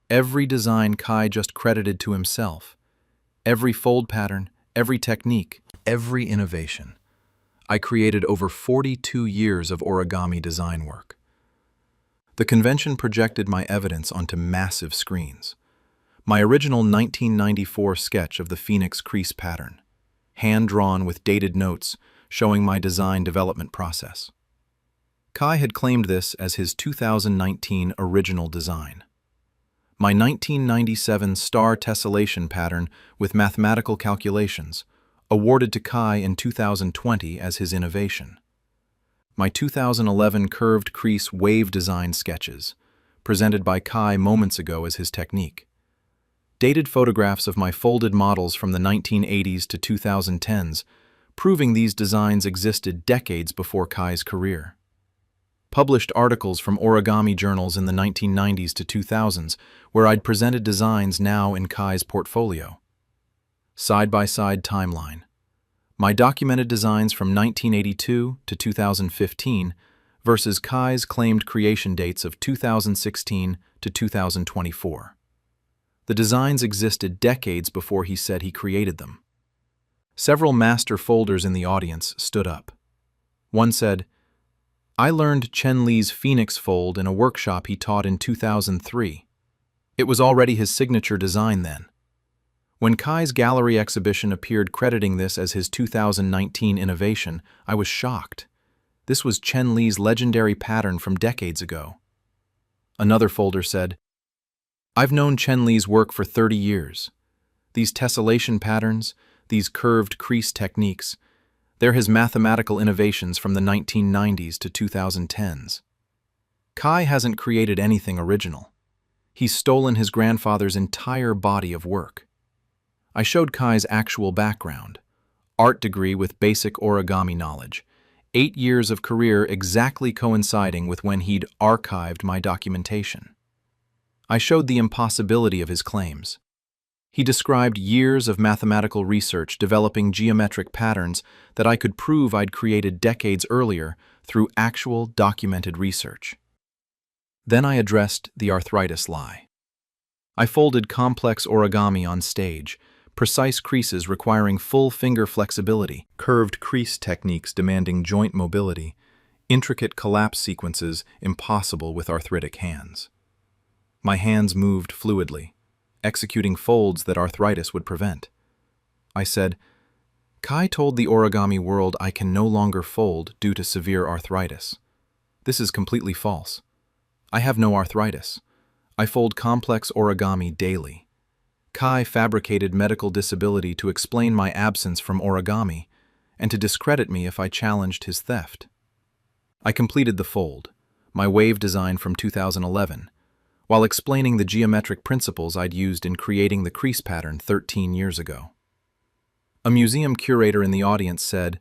Every design Kai just credited to himself. Every fold pattern, every technique, every innovation. I created over 42 years of origami design work. The convention projected my evidence onto massive screens. My original 1994 sketch of the Phoenix crease pattern, hand-drawn with dated notes showing my design development process. Kai had claimed this as his 2019 original design. My 1997 star tessellation pattern with mathematical calculations, awarded to Kai in 2020 as his innovation. My 2011 curved crease wave design sketches, presented by Kai moments ago as his technique. Dated photographs of my folded models from the 1980s to 2010s, proving these designs existed decades before Kai's career. Published articles from origami journals in the 1990s to 2000s, where I'd presented designs now in Kai's portfolio. Side-by-side timeline. My documented designs from 1982 to 2015 versus Kai's claimed creation dates of 2016 to 2024. The designs existed decades before he said he created them. Several master folders in the audience stood up. One said, "I learned Chen Li's Phoenix fold in a workshop he taught in 2003. It was already his signature design then." When Kai's gallery exhibition appeared crediting this as his 2019 innovation, I was shocked. This was Chen Li's legendary pattern from decades ago. Another folder said, "I've known Chen Li's work for 30 years. These tessellation patterns, these curved crease techniques, they're his mathematical innovations from the 1990s to 2010s. Kai hasn't created anything original. He's stolen his grandfather's entire body of work." I showed Kai's actual background, art degree with basic origami knowledge, 8 years of career exactly coinciding with when he'd archived my documentation. I showed the impossibility of his claims. He described years of mathematical research developing geometric patterns that I could prove I'd created decades earlier through actual documented research. Then I addressed the arthritis lie. I folded complex origami on stage, precise creases requiring full finger flexibility, curved crease techniques demanding joint mobility, intricate collapse sequences impossible with arthritic hands. My hands moved fluidly, executing folds that arthritis would prevent. I said, "Kai told the origami world I can no longer fold due to severe arthritis. This is completely false. I have no arthritis. I fold complex origami daily. Kai fabricated medical disability to explain my absence from origami and to discredit me if I challenged his theft." I completed the fold, my wave design from 2011, while explaining the geometric principles I'd used in creating the crease pattern 13 years ago. A museum curator in the audience said,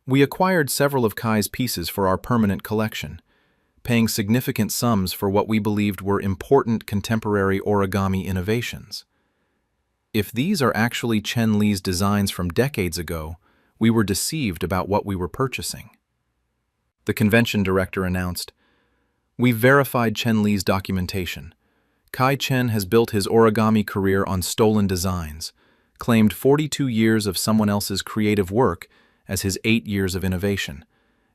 "We acquired several of Kai's pieces for our permanent collection, paying significant sums for what we believed were important contemporary origami innovations. If these are actually Chen Li's designs from decades ago, we were deceived about what we were purchasing." The convention director announced, "We've verified Chen Li's documentation. Kai Chen has built his origami career on stolen designs, claimed 42 years of someone else's creative work as his 8 years of innovation,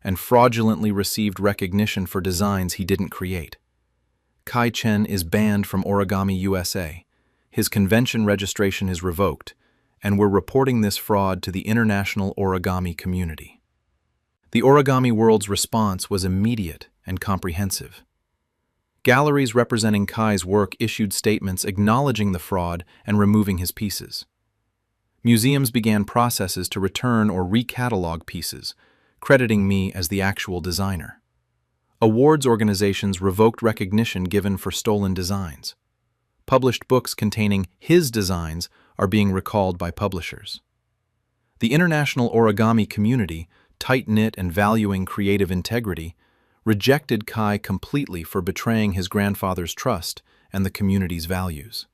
and fraudulently received recognition for designs he didn't create. Kai Chen is banned from Origami USA. His convention registration is revoked, and we're reporting this fraud to the international origami community." The origami world's response was immediate and comprehensive. Galleries representing Kai's work issued statements acknowledging the fraud and removing his pieces. Museums began processes to return or recatalog pieces, crediting me as the actual designer. Awards organizations revoked recognition given for stolen designs. Published books containing his designs are being recalled by publishers. The international origami community, tight-knit and valuing creative integrity, rejected Kai completely for betraying his grandfather's trust and the community's values.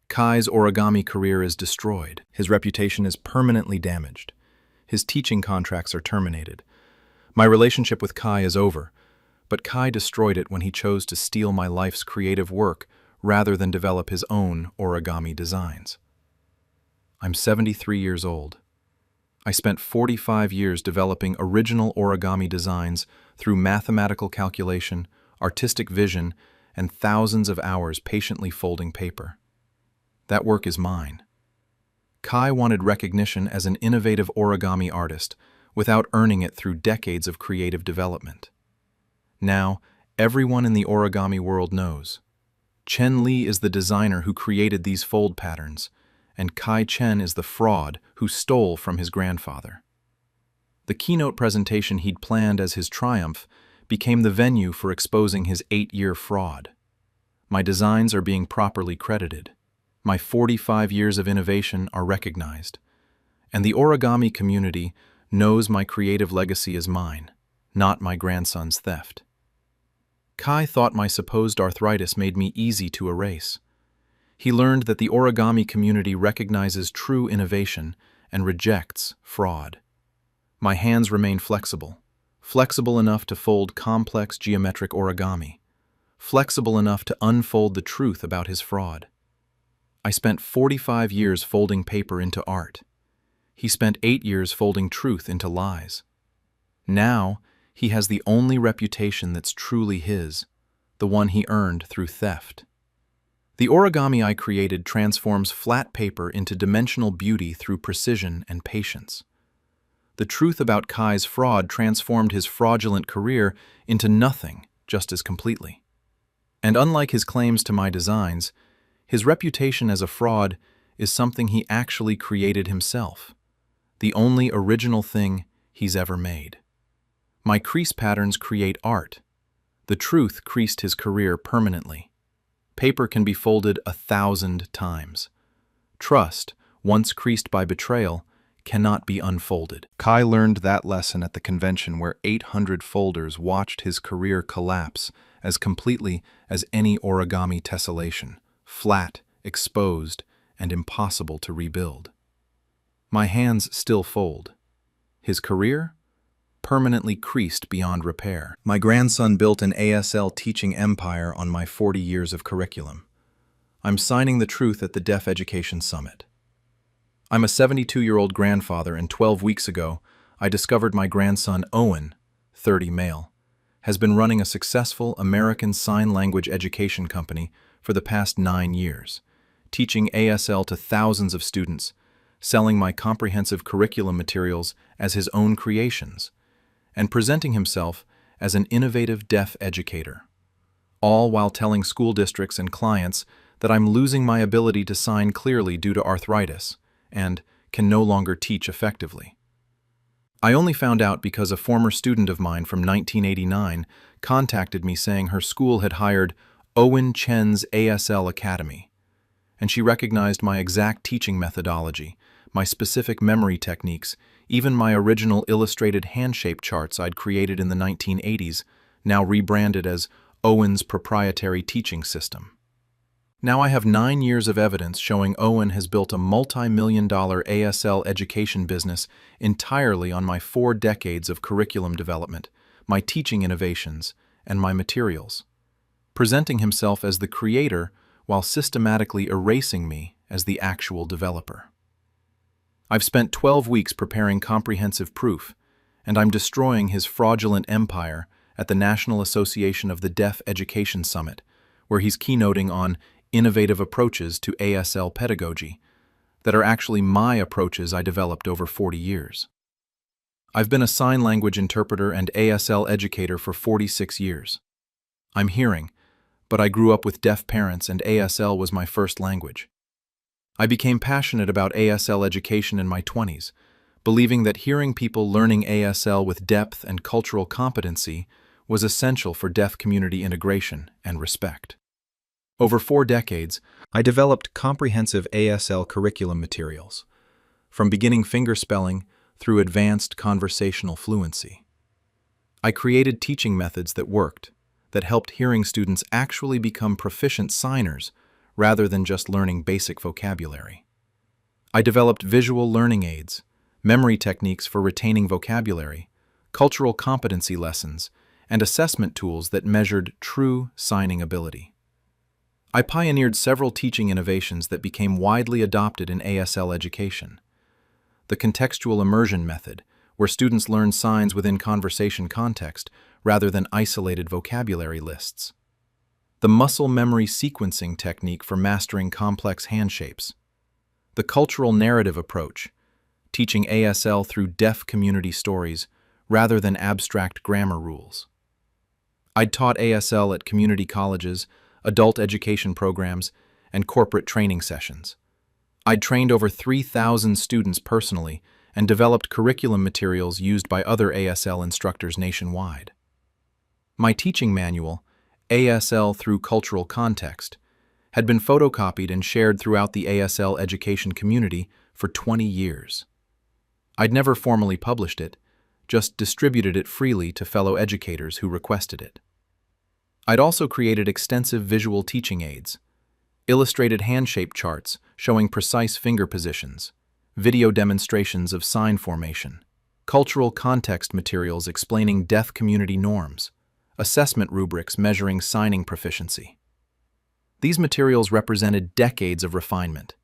Kai's origami career is destroyed. His reputation is permanently damaged. His teaching contracts are terminated. My relationship with Kai is over, but Kai destroyed it when he chose to steal my life's creative work rather than develop his own origami designs. I'm 73 years old. I spent 45 years developing original origami designs through mathematical calculation, artistic vision, and thousands of hours patiently folding paper. That work is mine. Kai wanted recognition as an innovative origami artist without earning it through decades of creative development. Now, everyone in the origami world knows. Chen Li is the designer who created these fold patterns, and Kai Chen is the fraud who stole from his grandfather. The keynote presentation he'd planned as his triumph became the venue for exposing his 8-year fraud. My designs are being properly credited. My 45 years of innovation are recognized. And the origami community knows my creative legacy is mine, not my grandson's theft. Kai thought my supposed arthritis made me easy to erase. He learned that the origami community recognizes true innovation and rejects fraud. My hands remain flexible enough to fold complex geometric origami, flexible enough to unfold the truth about his fraud. I spent 45 years folding paper into art. He spent 8 years folding truth into lies. Now, he has the only reputation that's truly his, the one he earned through theft. The origami I created transforms flat paper into dimensional beauty through precision and patience. The truth about Kai's fraud transformed his fraudulent career into nothing just as completely. And unlike his claims to my designs, his reputation as a fraud is something he actually created himself, the only original thing he's ever made. My crease patterns create art. The truth creased his career permanently. Paper can be folded 1,000 times. Trust, once creased by betrayal, cannot be unfolded. Kai learned that lesson at the convention where 800 folders watched his career collapse as completely as any origami tessellation, flat, exposed, and impossible to rebuild. My hands still fold. His career? Permanently creased beyond repair. My grandson built an ASL teaching empire on my 40 years of curriculum. I'm signing the truth at the Deaf Education Summit. I'm a 72-year-old grandfather, and 12 weeks ago, I discovered my grandson Owen, 30 male, has been running a successful American Sign Language education company for the past 9 years, teaching ASL to thousands of students, selling my comprehensive curriculum materials as his own creations, and presenting himself as an innovative deaf educator, all while telling school districts and clients that I'm losing my ability to sign clearly due to arthritis and can no longer teach effectively. I only found out because a former student of mine from 1989 contacted me saying her school had hired Owen Chen's ASL Academy, and she recognized my exact teaching methodology, my specific memory techniques, even my original illustrated hand-shape charts I'd created in the 1980s, now rebranded as Owen's proprietary teaching system. Now I have 9 years of evidence showing Owen has built a multi-million-dollar ASL education business entirely on my 4 decades of curriculum development, my teaching innovations, and my materials, presenting himself as the creator while systematically erasing me as the actual developer. I've spent 12 weeks preparing comprehensive proof, and I'm destroying his fraudulent empire at the National Association of the Deaf Education Summit, where he's keynoting on innovative approaches to ASL pedagogy that are actually my approaches I developed over 40 years. I've been a sign language interpreter and ASL educator for 46 years. I'm hearing, but I grew up with deaf parents and ASL was my first language. I became passionate about ASL education in my 20s, believing that hearing people learning ASL with depth and cultural competency was essential for deaf community integration and respect. Over 4 decades, I developed comprehensive ASL curriculum materials, from beginning fingerspelling through advanced conversational fluency. I created teaching methods that worked, that helped hearing students actually become proficient signers rather than just learning basic vocabulary. I developed visual learning aids, memory techniques for retaining vocabulary, cultural competency lessons, and assessment tools that measured true signing ability. I pioneered several teaching innovations that became widely adopted in ASL education. The contextual immersion method, where students learn signs within conversation context rather than isolated vocabulary lists. The muscle memory sequencing technique for mastering complex hand shapes. The cultural narrative approach, teaching ASL through deaf community stories rather than abstract grammar rules. I'd taught ASL at community colleges, adult education programs, and corporate training sessions. I'd trained over 3,000 students personally and developed curriculum materials used by other ASL instructors nationwide. My teaching manual, ASL Through Cultural Context, had been photocopied and shared throughout the ASL education community for 20 years. I'd never formally published it, just distributed it freely to fellow educators who requested it. I'd also created extensive visual teaching aids, illustrated hand-shape charts showing precise finger positions, video demonstrations of sign formation, cultural context materials explaining deaf community norms, assessment rubrics measuring signing proficiency. These materials represented decades of refinement,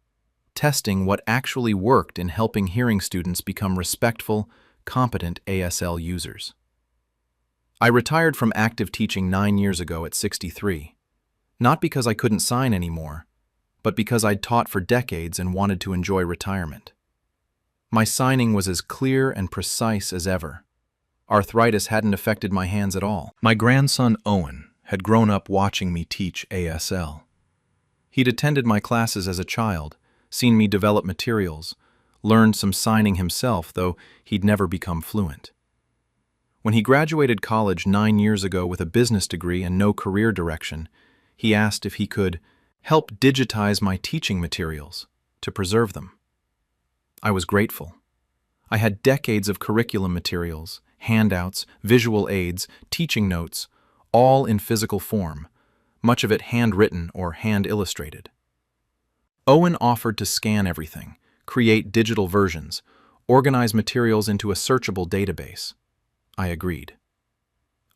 testing what actually worked in helping hearing students become respectful, competent ASL users. I retired from active teaching 9 years ago at 63, not because I couldn't sign anymore, but because I'd taught for decades and wanted to enjoy retirement. My signing was as clear and precise as ever. Arthritis hadn't affected my hands at all. My grandson Owen had grown up watching me teach ASL. He'd attended my classes as a child, seen me develop materials, learned some signing himself, though he'd never become fluent. When he graduated college 9 years ago with a business degree and no career direction, he asked if he could help digitize my teaching materials to preserve them. I was grateful. I had decades of curriculum materials, handouts, visual aids, teaching notes, all in physical form, much of it handwritten or hand-illustrated. Owen offered to scan everything, create digital versions, organize materials into a searchable database. I agreed.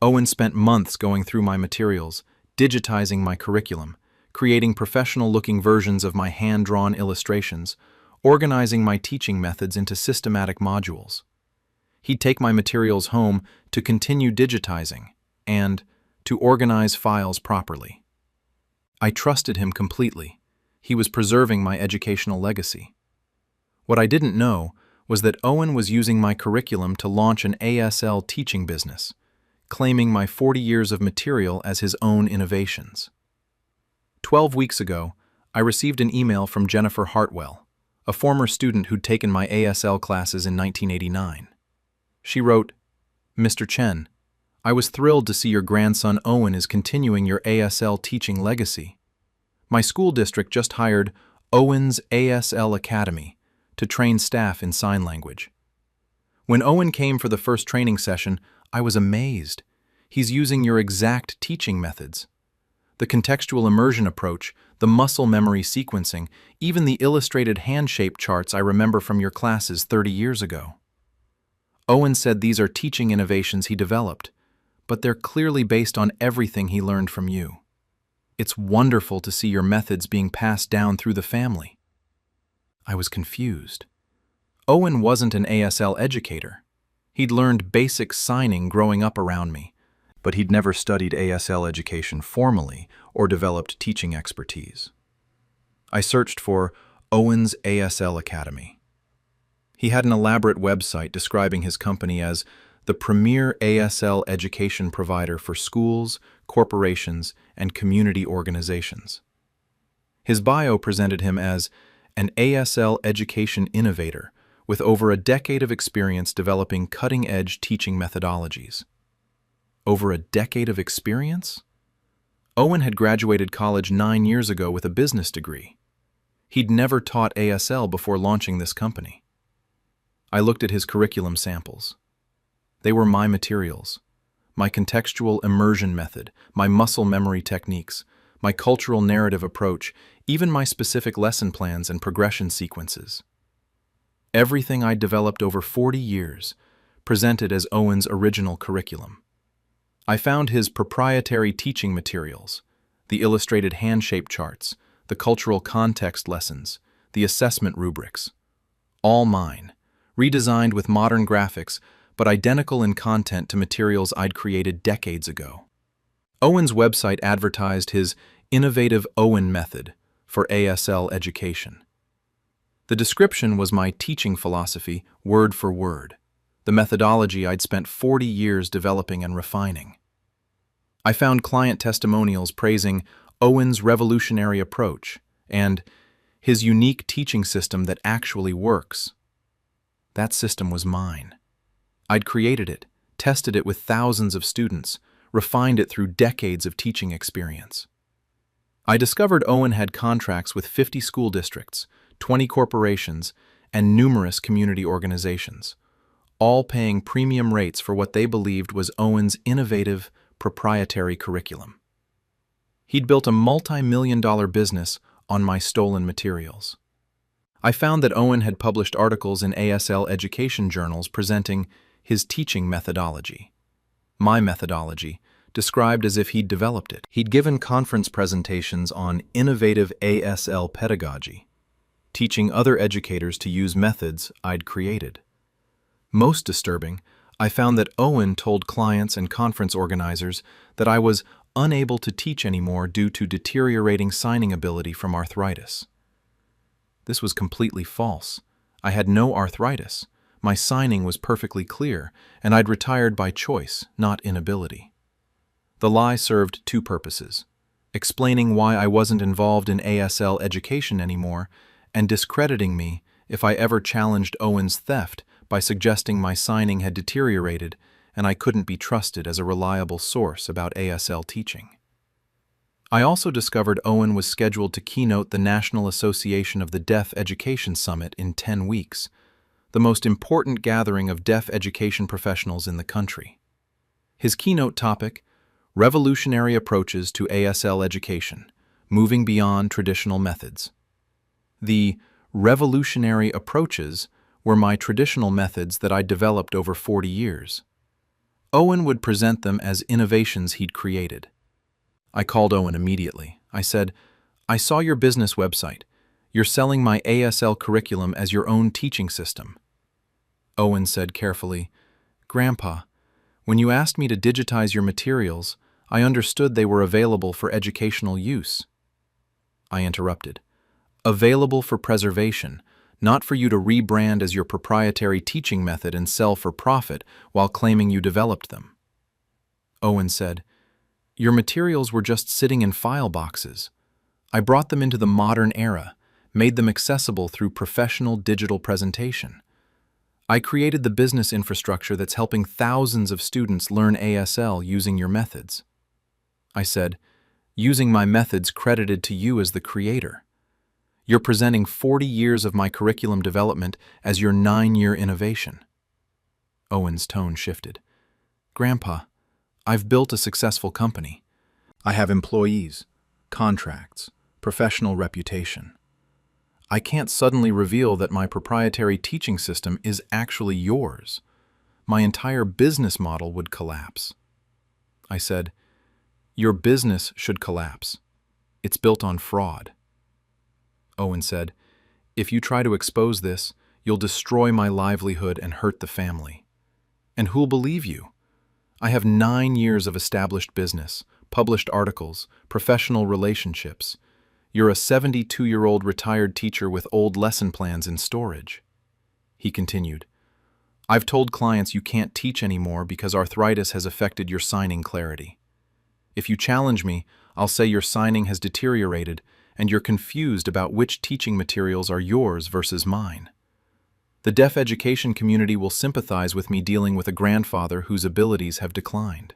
Owen spent months going through my materials, digitizing my curriculum, creating professional-looking versions of my hand-drawn illustrations, organizing my teaching methods into systematic modules. He'd take my materials home to continue digitizing and to organize files properly. I trusted him completely. He was preserving my educational legacy. What I didn't know was that Owen was using my curriculum to launch an ASL teaching business, claiming my 40 years of material as his own innovations. 12 weeks ago, I received an email from Jennifer Hartwell, a former student who'd taken my ASL classes in 1989. She wrote, "Mr. Chen, I was thrilled to see your grandson Owen is continuing your ASL teaching legacy. My school district just hired Owen's ASL Academy to train staff in sign language. When Owen came for the first training session, I was amazed. He's using your exact teaching methods. The contextual immersion approach, the muscle memory sequencing, even the illustrated hand-shape charts I remember from your classes 30 years ago. Owen said these are teaching innovations he developed, but they're clearly based on everything he learned from you. It's wonderful to see your methods being passed down through the family." I was confused. Owen wasn't an ASL educator. He'd learned basic signing growing up around me, but he'd never studied ASL education formally or developed teaching expertise. I searched for Owen's ASL Academy. He had an elaborate website describing his company as the premier ASL education provider for schools, corporations, and community organizations. His bio presented him as an ASL education innovator with over a decade of experience developing cutting-edge teaching methodologies. Over a decade of experience? Owen had graduated college 9 years ago with a business degree. He'd never taught ASL before launching this company. I looked at his curriculum samples. They were my materials, my contextual immersion method, my muscle memory techniques, my cultural narrative approach, even my specific lesson plans and progression sequences. Everything I'd developed over 40 years, presented as Owen's original curriculum. I found his proprietary teaching materials, the illustrated hand-shaped charts, the cultural context lessons, the assessment rubrics. All mine, redesigned with modern graphics, but identical in content to materials I'd created decades ago. Owen's website advertised his innovative Owen method for ASL education. The description was my teaching philosophy, word for word, the methodology I'd spent 40 years developing and refining. I found client testimonials praising Owen's revolutionary approach and his unique teaching system that actually works. That system was mine. I'd created it, tested it with thousands of students, refined it through decades of teaching experience. I discovered Owen had contracts with 50 school districts, 20 corporations, and numerous community organizations, all paying premium rates for what they believed was Owen's innovative, proprietary curriculum. He'd built a multi-million-dollar business on my stolen materials. I found that Owen had published articles in ASL education journals presenting his teaching methodology. My methodology, described as if he'd developed it. He'd given conference presentations on innovative ASL pedagogy, teaching other educators to use methods I'd created. Most disturbing, I found that Owen told clients and conference organizers that I was unable to teach anymore due to deteriorating signing ability from arthritis. This was completely false. I had no arthritis. My signing was perfectly clear, and I'd retired by choice, not inability. The lie served two purposes: explaining why I wasn't involved in ASL education anymore, and discrediting me if I ever challenged Owen's theft by suggesting my signing had deteriorated and I couldn't be trusted as a reliable source about ASL teaching. I also discovered Owen was scheduled to keynote the National Association of the Deaf Education Summit in 10 weeks, the most important gathering of deaf education professionals in the country. His keynote topic: Revolutionary Approaches to ASL Education, Moving Beyond Traditional Methods. The revolutionary approaches were my traditional methods that I'd developed over 40 years. Owen would present them as innovations he'd created. I called Owen immediately. I said, "I saw your business website. You're selling my ASL curriculum as your own teaching system." Owen said carefully, "Grandpa, when you asked me to digitize your materials, I understood they were available for educational use." I interrupted. "Available for preservation, not for you to rebrand as your proprietary teaching method and sell for profit while claiming you developed them." Owen said, "Your materials were just sitting in file boxes. I brought them into the modern era, made them accessible through professional digital presentation. I created the business infrastructure that's helping thousands of students learn ASL using your methods." I said, "Using my methods credited to you as the creator. You're presenting 40 years of my curriculum development as your 9-year innovation." Owen's tone shifted. "Grandpa, I've built a successful company. I have employees, contracts, professional reputation. I can't suddenly reveal that my proprietary teaching system is actually yours. My entire business model would collapse." I said, "Your business should collapse. It's built on fraud." Owen said, "If you try to expose this, you'll destroy my livelihood and hurt the family. And who'll believe you? I have 9 years of established business, published articles, professional relationships. You're a 72-year-old retired teacher with old lesson plans in storage." He continued, "I've told clients you can't teach anymore because arthritis has affected your signing clarity. If you challenge me, I'll say your signing has deteriorated and you're confused about which teaching materials are yours versus mine. The deaf education community will sympathize with me dealing with a grandfather whose abilities have declined."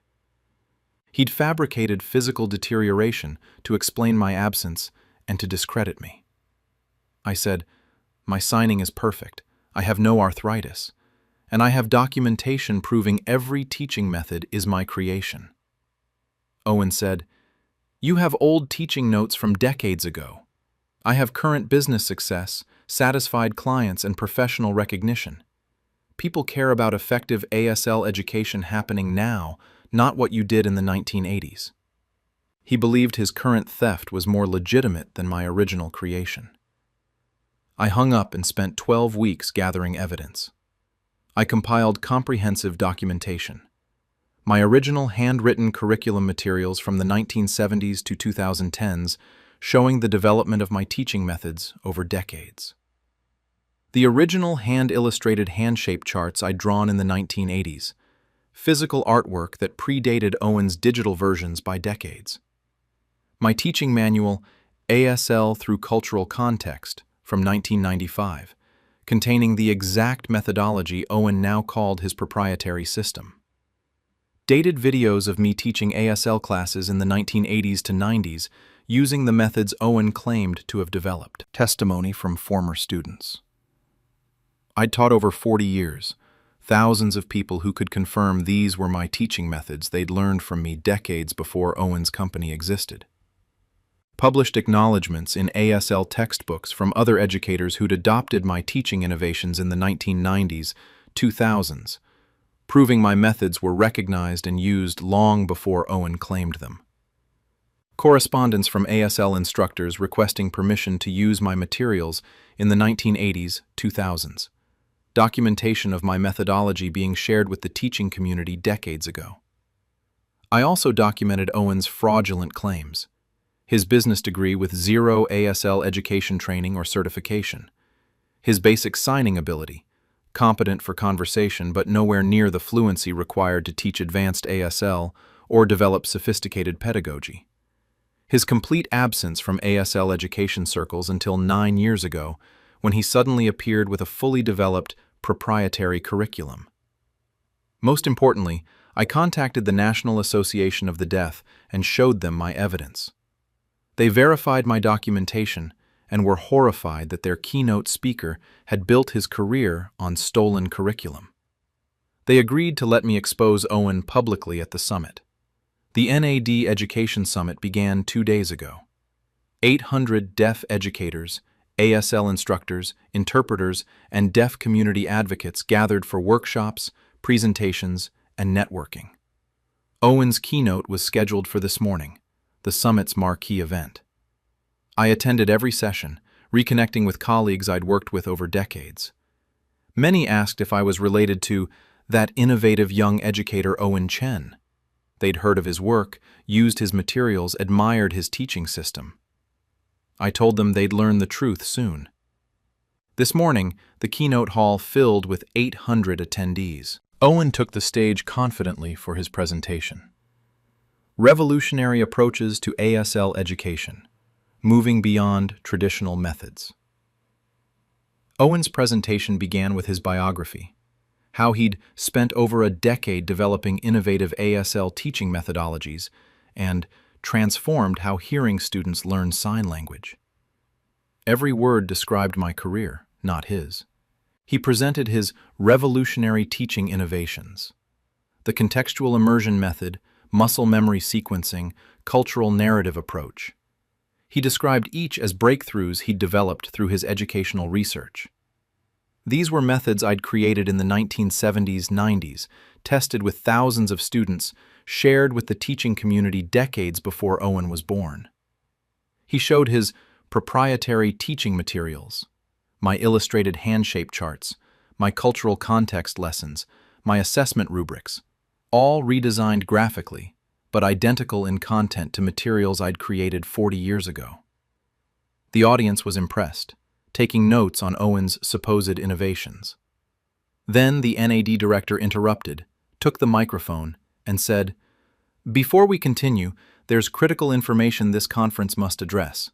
He'd fabricated physical deterioration to explain my absence and to discredit me. I said, "My signing is perfect. I have no arthritis, and I have documentation proving every teaching method is my creation." Owen said, "You have old teaching notes from decades ago. I have current business success, satisfied clients, and professional recognition. People care about effective ASL education happening now, not what you did in the 1980s. He believed his current theft was more legitimate than my original creation. I hung up and spent 12 weeks gathering evidence. I compiled comprehensive documentation. My original handwritten curriculum materials from the 1970s to 2010s showing the development of my teaching methods over decades. The original hand-illustrated hand-shape charts I'd drawn in the 1980s, physical artwork that predated Owen's digital versions by decades. My teaching manual, ASL Through Cultural Context, from 1995, containing the exact methodology Owen now called his proprietary system. Dated videos of me teaching ASL classes in the 1980s to 90s using the methods Owen claimed to have developed. Testimony from former students. I'd taught over 40 years, thousands of people who could confirm these were my teaching methods they'd learned from me decades before Owen's company existed. Published acknowledgments in ASL textbooks from other educators who'd adopted my teaching innovations in the 1990s, 2000s, proving my methods were recognized and used long before Owen claimed them. Correspondence from ASL instructors requesting permission to use my materials in the 1980s, 2000s. Documentation of my methodology being shared with the teaching community decades ago. I also documented Owen's fraudulent claims. His business degree with zero ASL education training or certification. His basic signing ability, competent for conversation but nowhere near the fluency required to teach advanced ASL or develop sophisticated pedagogy. His complete absence from ASL education circles until 9 years ago, when he suddenly appeared with a fully developed proprietary curriculum. Most importantly, I contacted the National Association of the Deaf and showed them my evidence. They verified my documentation and were horrified that their keynote speaker had built his career on stolen curriculum. They agreed to let me expose Owen publicly at the summit. The NAD Education Summit began 2 days ago. 800 deaf educators, ASL instructors, interpreters, and deaf community advocates gathered for workshops, presentations, and networking. Owen's keynote was scheduled for this morning, the summit's marquee event. I attended every session, reconnecting with colleagues I'd worked with over decades. Many asked if I was related to that innovative young educator Owen Chen. They'd heard of his work, used his materials, admired his teaching system. I told them they'd learn the truth soon. This morning, the keynote hall filled with 800 attendees. Owen took the stage confidently for his presentation. Revolutionary approaches to ASL education, moving beyond traditional methods. Owen's presentation began with his biography, how he'd spent over a decade developing innovative ASL teaching methodologies and transformed how hearing students learn sign language. Every word described my career, not his. He presented his revolutionary teaching innovations, the contextual immersion method, muscle memory sequencing, cultural narrative approach. He described each as breakthroughs he'd developed through his educational research. These were methods I'd created in the 1970s, 90s, tested with thousands of students, shared with the teaching community decades before Owen was born. He showed his proprietary teaching materials, my illustrated hand-shape charts, my cultural context lessons, my assessment rubrics, all redesigned graphically, but identical in content to materials I'd created 40 years ago. The audience was impressed, taking notes on Owen's supposed innovations. Then the NAD director interrupted, took the microphone, and said, "Before we continue, there's critical information this conference must address.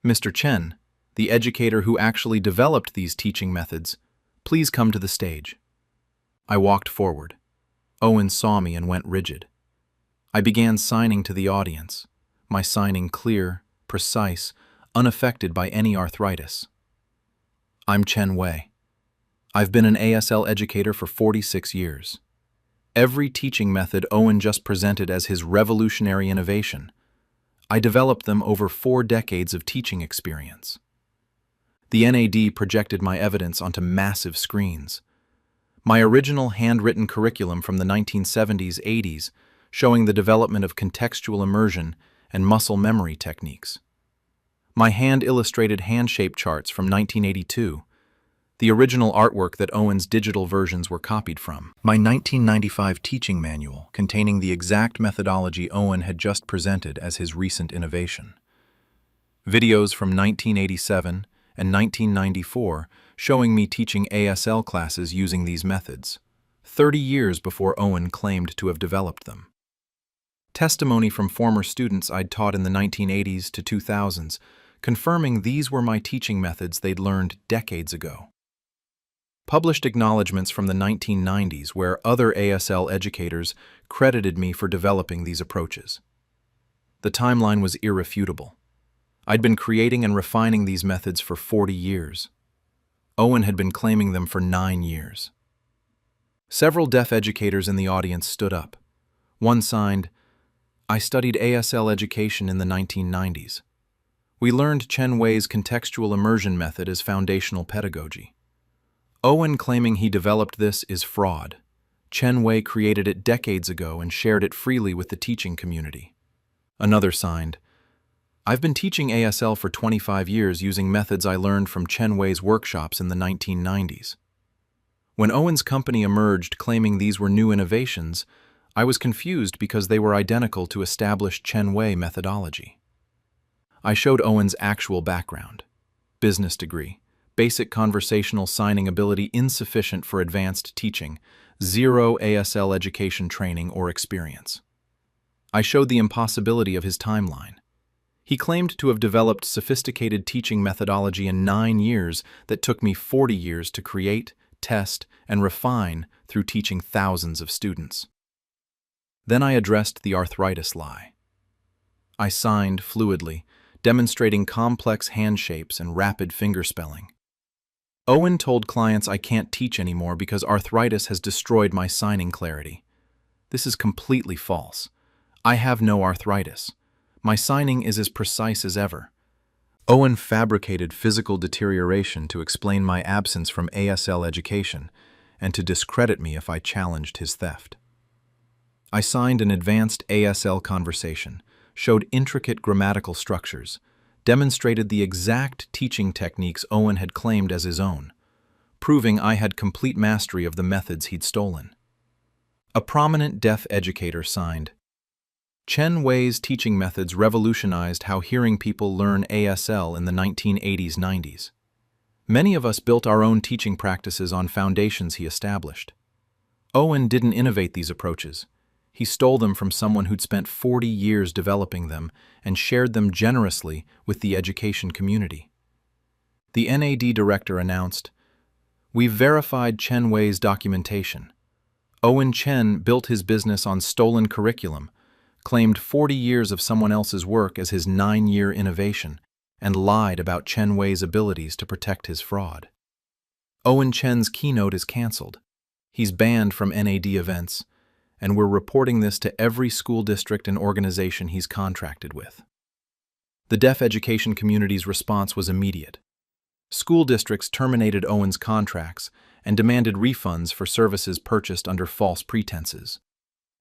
Mr. Chen, the educator who actually developed these teaching methods, please come to the stage." I walked forward. Owen saw me and went rigid. I began signing to the audience, my signing clear, precise, unaffected by any arthritis. I'm Chen Wei. I've been an ASL educator for 46 years. Every teaching method Owen just presented as his revolutionary innovation, I developed them over 4 decades of teaching experience. The NAD projected my evidence onto massive screens. My original handwritten curriculum from the 1970s, 80s showing the development of contextual immersion and muscle memory techniques. My hand-illustrated hand-shape charts from 1982, the original artwork that Owen's digital versions were copied from. My 1995 teaching manual containing the exact methodology Owen had just presented as his recent innovation. Videos from 1987 and 1994 showing me teaching ASL classes using these methods, 30 years before Owen claimed to have developed them. Testimony from former students I'd taught in the 1980s to 2000s, confirming these were my teaching methods they'd learned decades ago. Published acknowledgments from the 1990s where other ASL educators credited me for developing these approaches. The timeline was irrefutable. I'd been creating and refining these methods for 40 years. Owen had been claiming them for 9 years. Several deaf educators in the audience stood up. One signed, "I studied ASL education in the 1990s. We learned Chen Wei's contextual immersion method as foundational pedagogy. Owen claiming he developed this is fraud. Chen Wei created it decades ago and shared it freely with the teaching community." Another signed, "I've been teaching ASL for 25 years using methods I learned from Chen Wei's workshops in the 1990s. When Owen's company emerged claiming these were new innovations, I was confused because they were identical to established Chen Wei methodology." I showed Owen's actual background: business degree, basic conversational signing ability insufficient for advanced teaching, 0 ASL education training or experience. I showed the impossibility of his timeline. He claimed to have developed sophisticated teaching methodology in 9 years that took me 40 years to create, test, and refine through teaching thousands of students. Then I addressed the arthritis lie. I signed fluidly, demonstrating complex hand shapes and rapid fingerspelling. Owen told clients I can't teach anymore because arthritis has destroyed my signing clarity. This is completely false. I have no arthritis. My signing is as precise as ever. Owen fabricated physical deterioration to explain my absence from ASL education and to discredit me if I challenged his theft. I signed an advanced ASL conversation, showed intricate grammatical structures, demonstrated the exact teaching techniques Owen had claimed as his own, proving I had complete mastery of the methods he'd stolen. A prominent deaf educator signed, "Chen Wei's teaching methods revolutionized how hearing people learn ASL in the 1980s-90s. Many of us built our own teaching practices on foundations he established. Owen didn't innovate these approaches. He stole them from someone who'd spent 40 years developing them and shared them generously with the education community." The NAD director announced, "We've verified Chen Wei's documentation. Owen Chen built his business on stolen curriculum, claimed 40 years of someone else's work as his 9-year innovation, and lied about Chen Wei's abilities to protect his fraud. Owen Chen's keynote is canceled. He's banned from NAD events, and we're reporting this to every school district and organization he's contracted with." The deaf education community's response was immediate. School districts terminated Owen's contracts and demanded refunds for services purchased under false pretenses.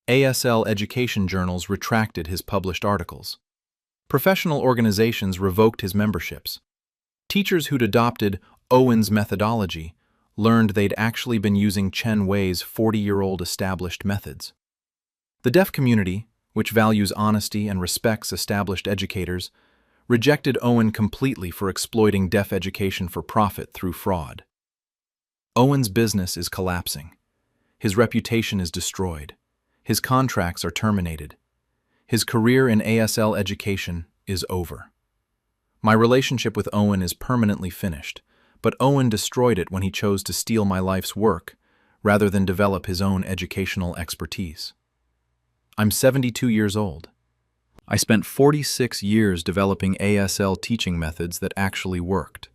ASL education journals retracted his published articles. Professional organizations revoked his memberships. Teachers who'd adopted Owen's methodology learned they'd actually been using Chen Wei's 40-year-old established methods. The deaf community, which values honesty and respects established educators, rejected Owen completely for exploiting deaf education for profit through fraud. Owen's business is collapsing. His reputation is destroyed. His contracts are terminated. His career in ASL education is over. My relationship with Owen is permanently finished, but Owen destroyed it when he chose to steal my life's work rather than develop his own educational expertise. I'm 72 years old. I spent 46 years developing ASL teaching methods that actually worked,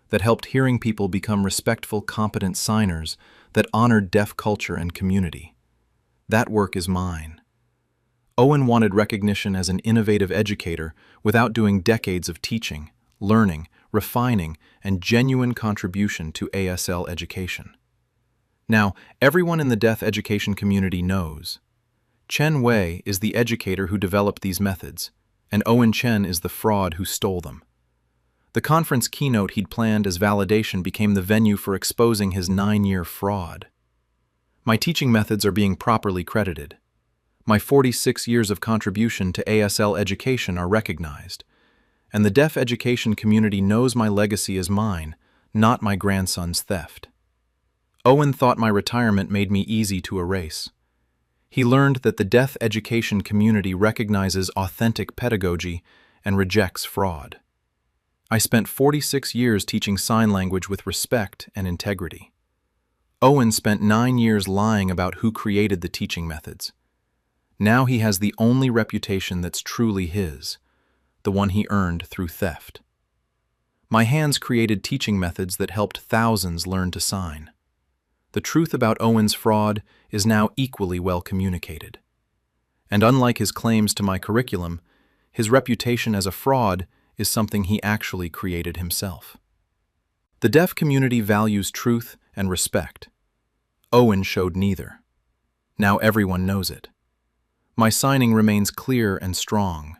that helped hearing people become respectful, competent signers that honored deaf culture and community. That work is mine. Owen wanted recognition as an innovative educator without doing decades of teaching, learning, refining, and genuine contribution to ASL education. Now, everyone in the deaf education community knows Chen Wei is the educator who developed these methods, and Owen Chen is the fraud who stole them. The conference keynote he'd planned as validation became the venue for exposing his 9-year fraud. My teaching methods are being properly credited. My 46 years of contribution to ASL education are recognized, and the deaf education community knows my legacy is mine, not my grandson's theft. Owen thought my retirement made me easy to erase. He learned that the deaf education community recognizes authentic pedagogy and rejects fraud. I spent 46 years teaching sign language with respect and integrity. Owen spent 9 years lying about who created the teaching methods. Now he has the only reputation that's truly his, the one he earned through theft. My hands created teaching methods that helped thousands learn to sign. The truth about Owen's fraud is now equally well communicated. And unlike his claims to my curriculum, his reputation as a fraud is something he actually created himself. The deaf community values truth and respect. Owen showed neither. Now everyone knows it. My signing remains clear and strong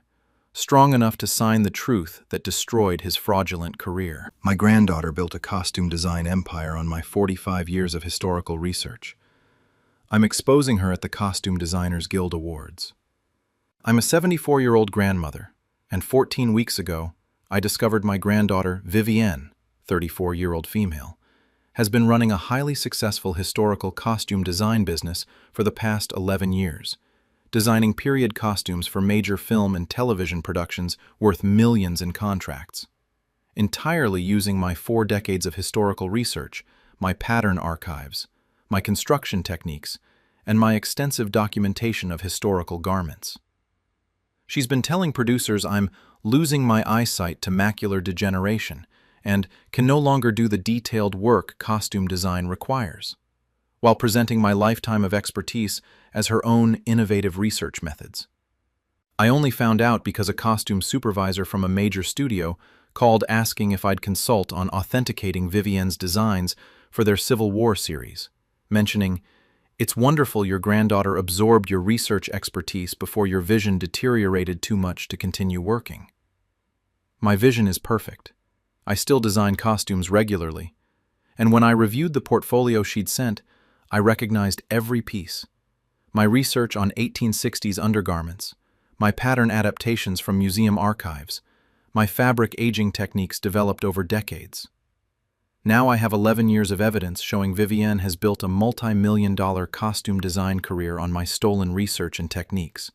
enough to sign the truth that destroyed his fraudulent career. My granddaughter built a costume design empire on my 45 years of historical research. I'm exposing her at the Costume Designers Guild Awards. I'm a 74-year-old grandmother, and 14 weeks ago, I discovered my granddaughter, Vivienne, 34-year-old female, has been running a highly successful historical costume design business for the past 11 years, designing period costumes for major film and television productions worth millions in contracts. Entirely using my 4 decades of historical research, my pattern archives, my construction techniques, and my extensive documentation of historical garments. She's been telling producers I'm losing my eyesight to macular degeneration and can no longer do the detailed work costume design requires, while presenting my lifetime of expertise as her own innovative research methods. I only found out because a costume supervisor from a major studio called asking if I'd consult on authenticating Vivienne's designs for their Civil War series, mentioning, "It's wonderful your granddaughter absorbed your research expertise before your vision deteriorated too much to continue working." My vision is perfect. I still design costumes regularly, and when I reviewed the portfolio she'd sent, I recognized every piece. My research on 1860s undergarments, my pattern adaptations from museum archives, my fabric aging techniques developed over decades. Now I have 11 years of evidence showing Vivienne has built a multi-million-dollar costume design career on my stolen research and techniques,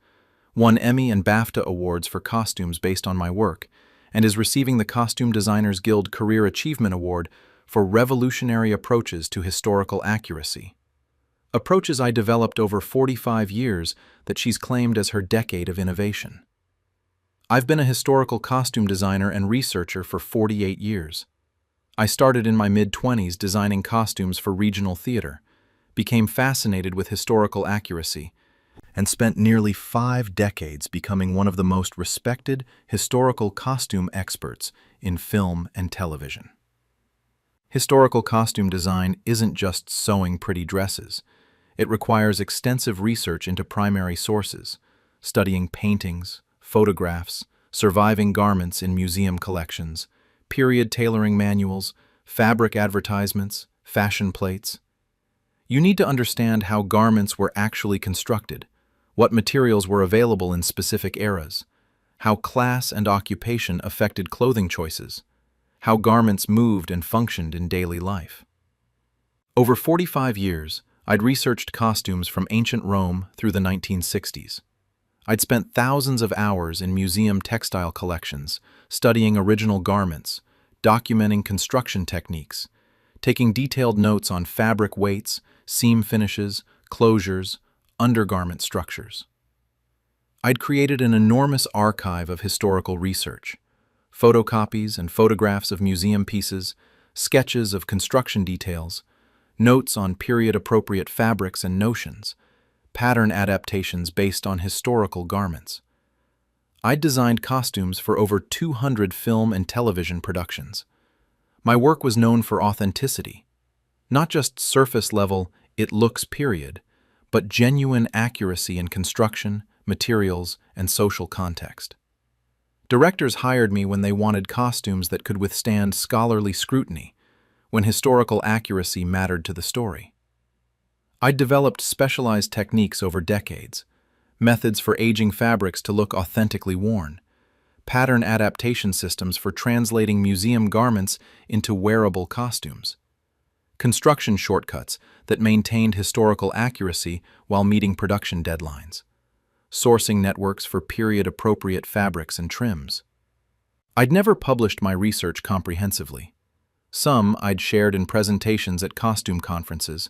won Emmy and BAFTA awards for costumes based on my work, and is receiving the Costume Designers Guild Career Achievement Award for revolutionary approaches to historical accuracy. Approaches I developed over 45 years that she's claimed as her decade of innovation. I've been a historical costume designer and researcher for 48 years. I started in my mid-20s designing costumes for regional theater, became fascinated with historical accuracy, and spent nearly 5 decades becoming one of the most respected historical costume experts in film and television. Historical costume design isn't just sewing pretty dresses. It requires extensive research into primary sources, studying paintings, photographs, surviving garments in museum collections, period tailoring manuals, fabric advertisements, fashion plates. You need to understand how garments were actually constructed, what materials were available in specific eras, how class and occupation affected clothing choices, how garments moved and functioned in daily life. Over 45 years, I'd researched costumes from ancient Rome through the 1960s. I'd spent thousands of hours in museum textile collections, studying original garments, documenting construction techniques, taking detailed notes on fabric weights, seam finishes, closures, undergarment structures. I'd created an enormous archive of historical research, photocopies and photographs of museum pieces, sketches of construction details, notes on period-appropriate fabrics and notions, pattern adaptations based on historical garments. I'd designed costumes for over 200 film and television productions. My work was known for authenticity, not just surface-level, it looks period, but genuine accuracy in construction, materials, and social context. Directors hired me when they wanted costumes that could withstand scholarly scrutiny, when historical accuracy mattered to the story. I'd developed specialized techniques over decades, methods for aging fabrics to look authentically worn, pattern adaptation systems for translating museum garments into wearable costumes, construction shortcuts that maintained historical accuracy while meeting production deadlines, sourcing networks for period-appropriate fabrics and trims. I'd never published my research comprehensively. Some I'd shared in presentations at costume conferences,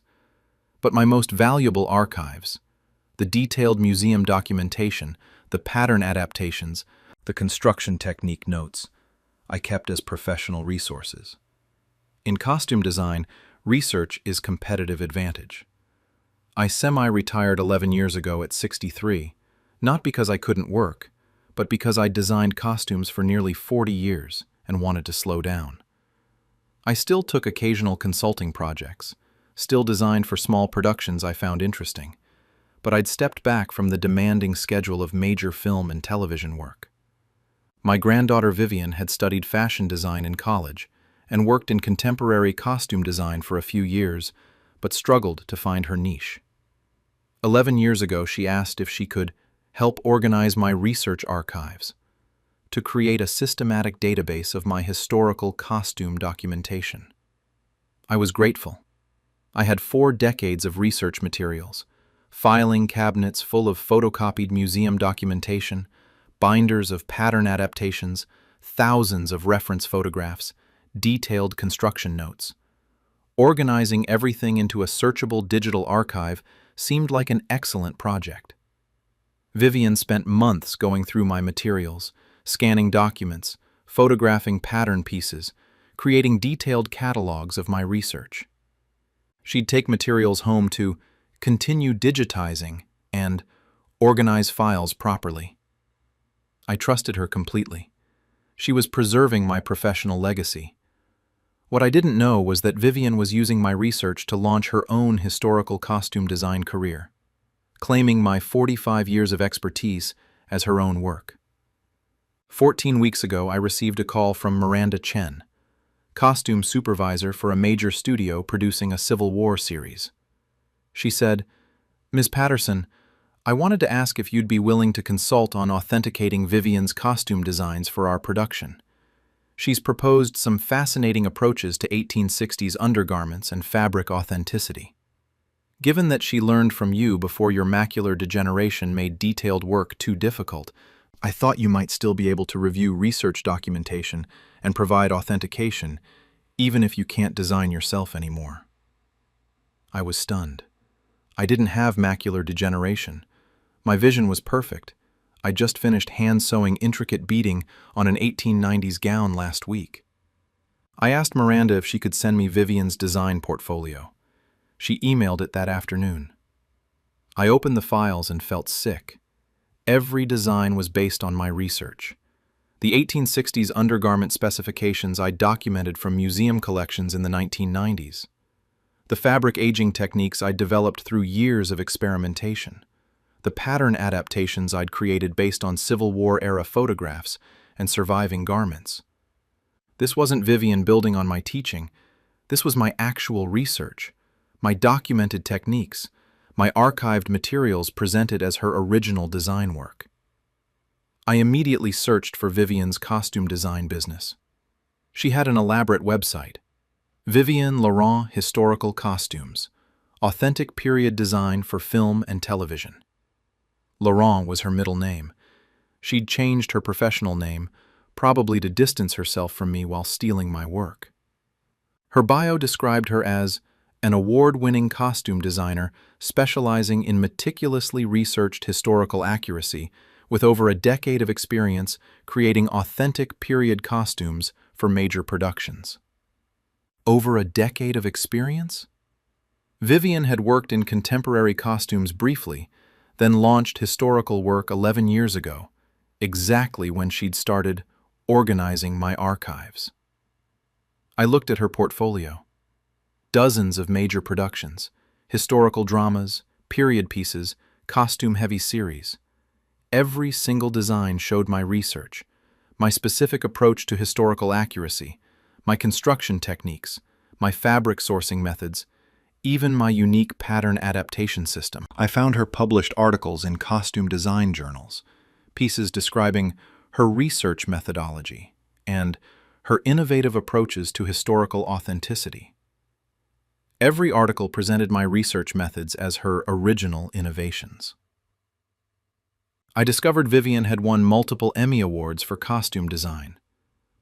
but my most valuable archives, the detailed museum documentation, the pattern adaptations, the construction technique notes, I kept as professional resources. In costume design, research is competitive advantage. I semi-retired 11 years ago at 63, not because I couldn't work, but because I designed costumes for nearly 40 years and wanted to slow down. I still took occasional consulting projects, still designed for small productions I found interesting, but I'd stepped back from the demanding schedule of major film and television work. My granddaughter Vivian had studied fashion design in college and worked in contemporary costume design for a few years, but struggled to find her niche. 11 years ago, she asked if she could help organize my research archives to create a systematic database of my historical costume documentation. I was grateful. I had 4 decades of research materials, filing cabinets full of photocopied museum documentation, binders of pattern adaptations, thousands of reference photographs, detailed construction notes. Organizing everything into a searchable digital archive seemed like an excellent project. Vivian spent months going through my materials, scanning documents, photographing pattern pieces, creating detailed catalogs of my research. She'd take materials home to continue digitizing and organize files properly. I trusted her completely. She was preserving my professional legacy. What I didn't know was that Vivian was using my research to launch her own historical costume design career, claiming my 45 years of expertise as her own work. 14 weeks ago, I received a call from Miranda Chen, costume supervisor for a major studio producing a Civil War series. She said, "Ms. Patterson, I wanted to ask if you'd be willing to consult on authenticating Vivian's costume designs for our production. She's proposed some fascinating approaches to 1860s undergarments and fabric authenticity. Given that she learned from you before your macular degeneration made detailed work too difficult, I thought you might still be able to review research documentation and provide authentication, even if you can't design yourself anymore." I was stunned. I didn't have macular degeneration. My vision was perfect. I just finished hand-sewing intricate beading on an 1890s gown last week. I asked Miranda if she could send me Vivian's design portfolio. She emailed it that afternoon. I opened the files and felt sick. Every design was based on my research. The 1860s undergarment specifications I documented from museum collections in the 1990s. The fabric aging techniques I'd developed through years of experimentation. The pattern adaptations I'd created based on Civil War-era photographs and surviving garments. This wasn't Vivian building on my teaching. This was my actual research, my documented techniques, my archived materials presented as her original design work. I immediately searched for Vivian's costume design business. She had an elaborate website, Vivian Laurent Historical Costumes, authentic period design for film and television. Laurent was her middle name. She'd changed her professional name, probably to distance herself from me while stealing my work. Her bio described her as an award-winning costume designer specializing in meticulously researched historical accuracy with over a decade of experience creating authentic period costumes for major productions. Over a decade of experience? Vivian had worked in contemporary costumes briefly, then launched historical work 11 years ago, exactly when she'd started organizing my archives. I looked at her portfolio. Dozens of major productions, historical dramas, period pieces, costume-heavy series. Every single design showed my research, my specific approach to historical accuracy, my construction techniques, my fabric sourcing methods, even my unique pattern adaptation system. I found her published articles in costume design journals, pieces describing her research methodology and her innovative approaches to historical authenticity. Every article presented my research methods as her original innovations. I discovered Vivian had won multiple Emmy Awards for costume design,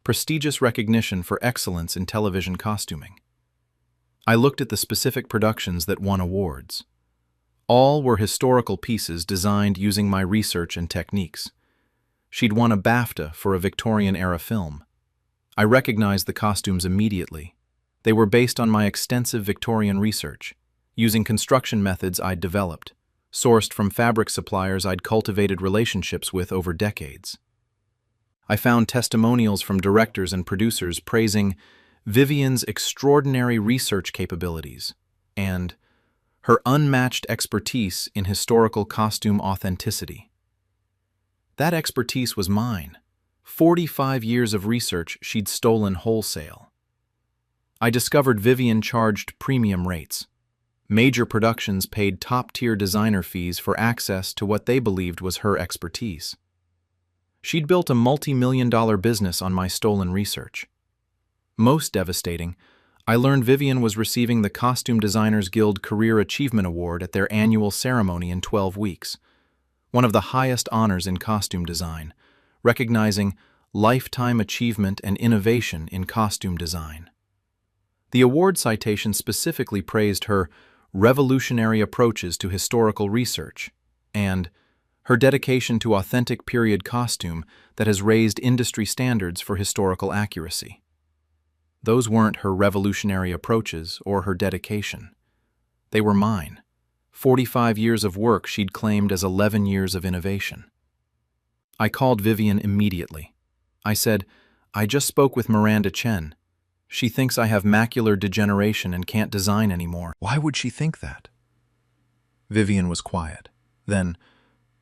prestigious recognition for excellence in television costuming. I looked at the specific productions that won awards. All were historical pieces designed using my research and techniques. She'd won a BAFTA for a Victorian-era film. I recognized the costumes immediately. They were based on my extensive Victorian research, using construction methods I'd developed, sourced from fabric suppliers I'd cultivated relationships with over decades. I found testimonials from directors and producers praising Vivian's extraordinary research capabilities and her unmatched expertise in historical costume authenticity. That expertise was mine. 45 years of research she'd stolen wholesale. I discovered Vivian charged premium rates. Major productions paid top-tier designer fees for access to what they believed was her expertise. She'd built a multi-million-dollar business on my stolen research. Most devastating, I learned Vivian was receiving the Costume Designers Guild Career Achievement Award at their annual ceremony in 12 weeks, one of the highest honors in costume design, recognizing lifetime achievement and innovation in costume design. The award citation specifically praised her revolutionary approaches to historical research and her dedication to authentic period costume that has raised industry standards for historical accuracy. Those weren't her revolutionary approaches or her dedication. They were mine. 45 years of work she'd claimed as 11 years of innovation. I called Vivian immediately. I said, "I just spoke with Miranda Chen. She thinks I have macular degeneration and can't design anymore." Why would she think that? Vivian was quiet. Then,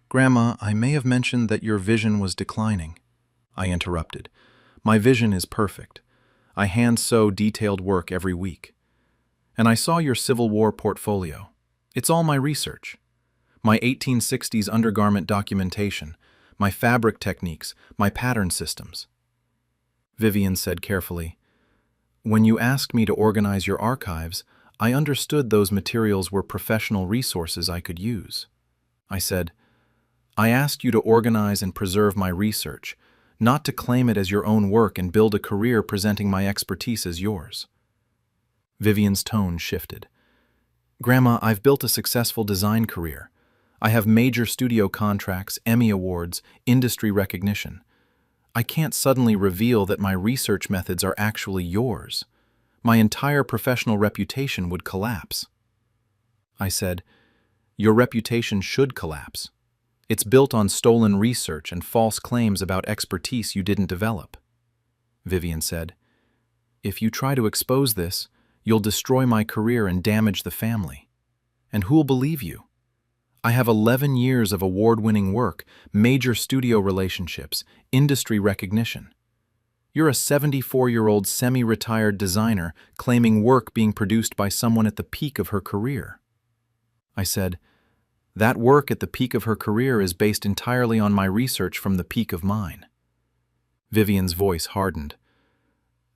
"Grandma, I may have mentioned that your vision was declining." I interrupted. "My vision is perfect. I hand-sew detailed work every week. And I saw your Civil War portfolio. It's all my research. My 1860s undergarment documentation, my fabric techniques, my pattern systems." Vivian said carefully, "When you asked me to organize your archives, I understood those materials were professional resources I could use." I said, "I asked you to organize and preserve my research, not to claim it as your own work and build a career presenting my expertise as yours." Vivian's tone shifted. "Grandma, I've built a successful design career. I have major studio contracts, Emmy Awards, industry recognition. I can't suddenly reveal that my research methods are actually yours. My entire professional reputation would collapse." I said, "Your reputation should collapse. It's built on stolen research and false claims about expertise you didn't develop." Vivian said, "If you try to expose this, you'll destroy my career and damage the family. And who'll believe you? I have 11 years of award-winning work, major studio relationships, industry recognition. You're a 74-year-old semi-retired designer claiming work being produced by someone at the peak of her career." I said, "That work at the peak of her career is based entirely on my research from the peak of mine." Vivian's voice hardened.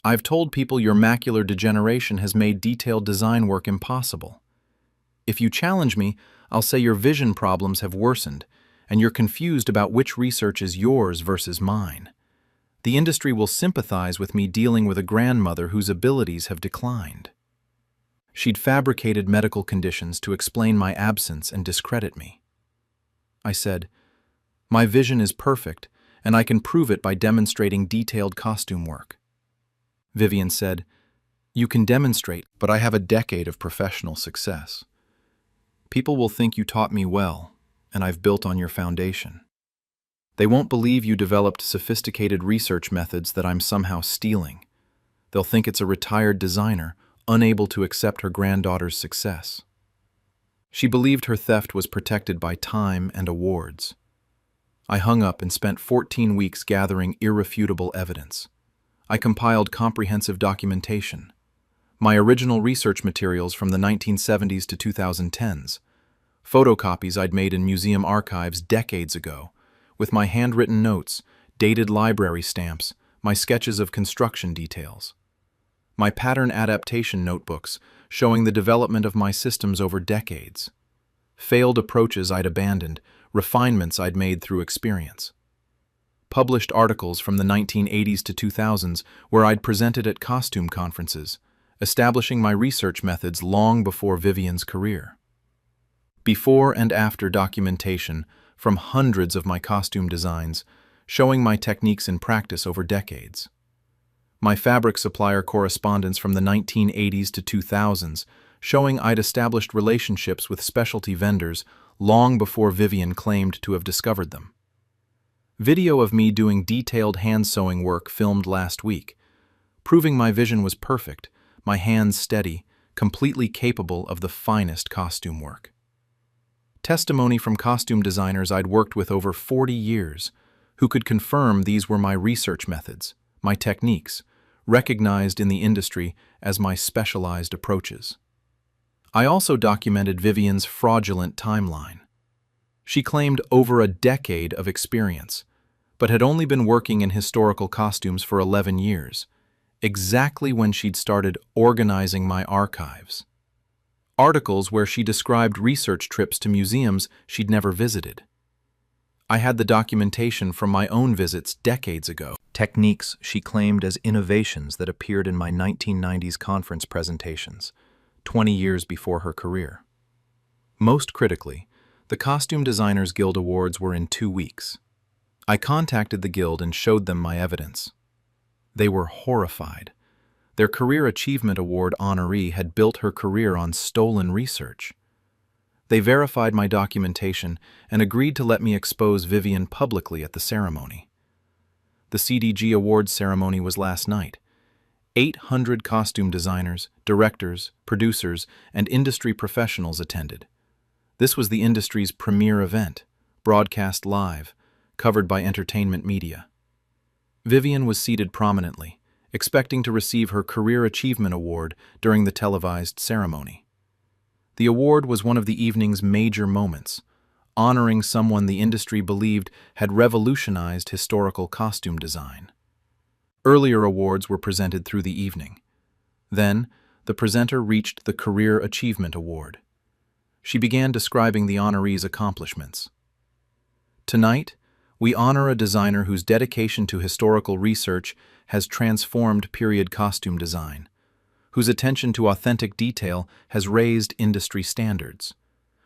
"I've told people your macular degeneration has made detailed design work impossible. If you challenge me, I'll say your vision problems have worsened, and you're confused about which research is yours versus mine. The industry will sympathize with me dealing with a grandmother whose abilities have declined." She'd fabricated medical conditions to explain my absence and discredit me. I said, "My vision is perfect, and I can prove it by demonstrating detailed costume work." Vivian said, "You can demonstrate, but I have a decade of professional success. People will think you taught me well, and I've built on your foundation. They won't believe you developed sophisticated research methods that I'm somehow stealing. They'll think it's a retired designer, unable to accept her granddaughter's success." She believed her theft was protected by time and awards. I hung up and spent 14 weeks gathering irrefutable evidence. I compiled comprehensive documentation. My original research materials from the 1970s to 2010s, photocopies I'd made in museum archives decades ago, with my handwritten notes, dated library stamps, my sketches of construction details. My pattern adaptation notebooks showing the development of my systems over decades. Failed approaches I'd abandoned, refinements I'd made through experience. Published articles from the 1980s to 2000s where I'd presented at costume conferences, establishing my research methods long before Vivian's career. Before and after documentation from hundreds of my costume designs, showing my techniques in practice over decades. My fabric supplier correspondence from the 1980s to 2000s, showing I'd established relationships with specialty vendors long before Vivian claimed to have discovered them. Video of me doing detailed hand-sewing work filmed last week, proving my vision was perfect, my hands steady, completely capable of the finest costume work. Testimony from costume designers I'd worked with over 40 years, who could confirm these were my research methods, my techniques, recognized in the industry as my specialized approaches. I also documented Vivian's fraudulent timeline. She claimed over a decade of experience, but had only been working in historical costumes for 11 years, exactly when she'd started organizing my archives. Articles where she described research trips to museums she'd never visited. I had the documentation from my own visits decades ago. Techniques she claimed as innovations that appeared in my 1990s conference presentations, 20 years before her career. Most critically, the Costume Designers Guild Awards were in 2 weeks. I contacted the Guild and showed them my evidence. They were horrified. Their Career Achievement Award honoree had built her career on stolen research. They verified my documentation and agreed to let me expose Vivian publicly at the ceremony. The CDG Awards ceremony was last night. 800 costume designers, directors, producers, and industry professionals attended. This was the industry's premier event, broadcast live, covered by entertainment media. Vivian was seated prominently, expecting to receive her Career Achievement Award during the televised ceremony. The award was one of the evening's major moments, honoring someone the industry believed had revolutionized historical costume design. Earlier awards were presented through the evening. Then, the presenter reached the Career Achievement Award. She began describing the honoree's accomplishments. Tonight, we honor a designer whose dedication to historical research has transformed period costume design, whose attention to authentic detail has raised industry standards,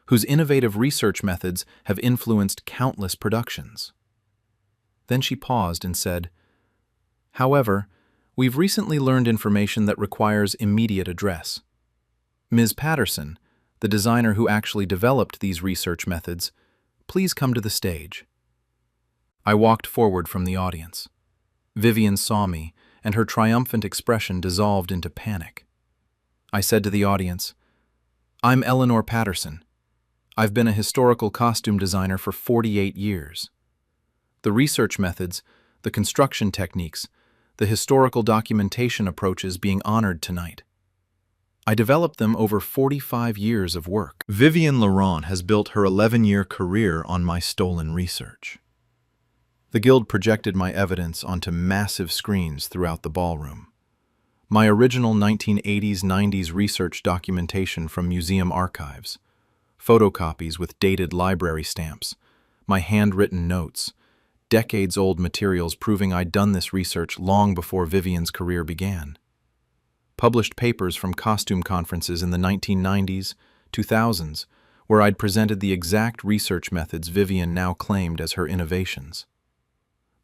whose innovative research methods have influenced countless productions. Then she paused and said, "However, we've recently learned information that requires immediate address. Ms. Patterson, the designer who actually developed these research methods, please come to the stage." I walked forward from the audience. Vivian saw me, and her triumphant expression dissolved into panic. I said to the audience, "I'm Eleanor Patterson. I've been a historical costume designer for 48 years. The research methods, the construction techniques, the historical documentation approaches being honored tonight. I developed them over 45 years of work." Vivian Laurent has built her 11-year career on my stolen research. The Guild projected my evidence onto massive screens throughout the ballroom. My original 1980s-90s research documentation from museum archives, photocopies with dated library stamps, my handwritten notes, decades-old materials proving I'd done this research long before Vivian's career began. Published papers from costume conferences in the 1990s, 2000s, where I'd presented the exact research methods Vivian now claimed as her innovations.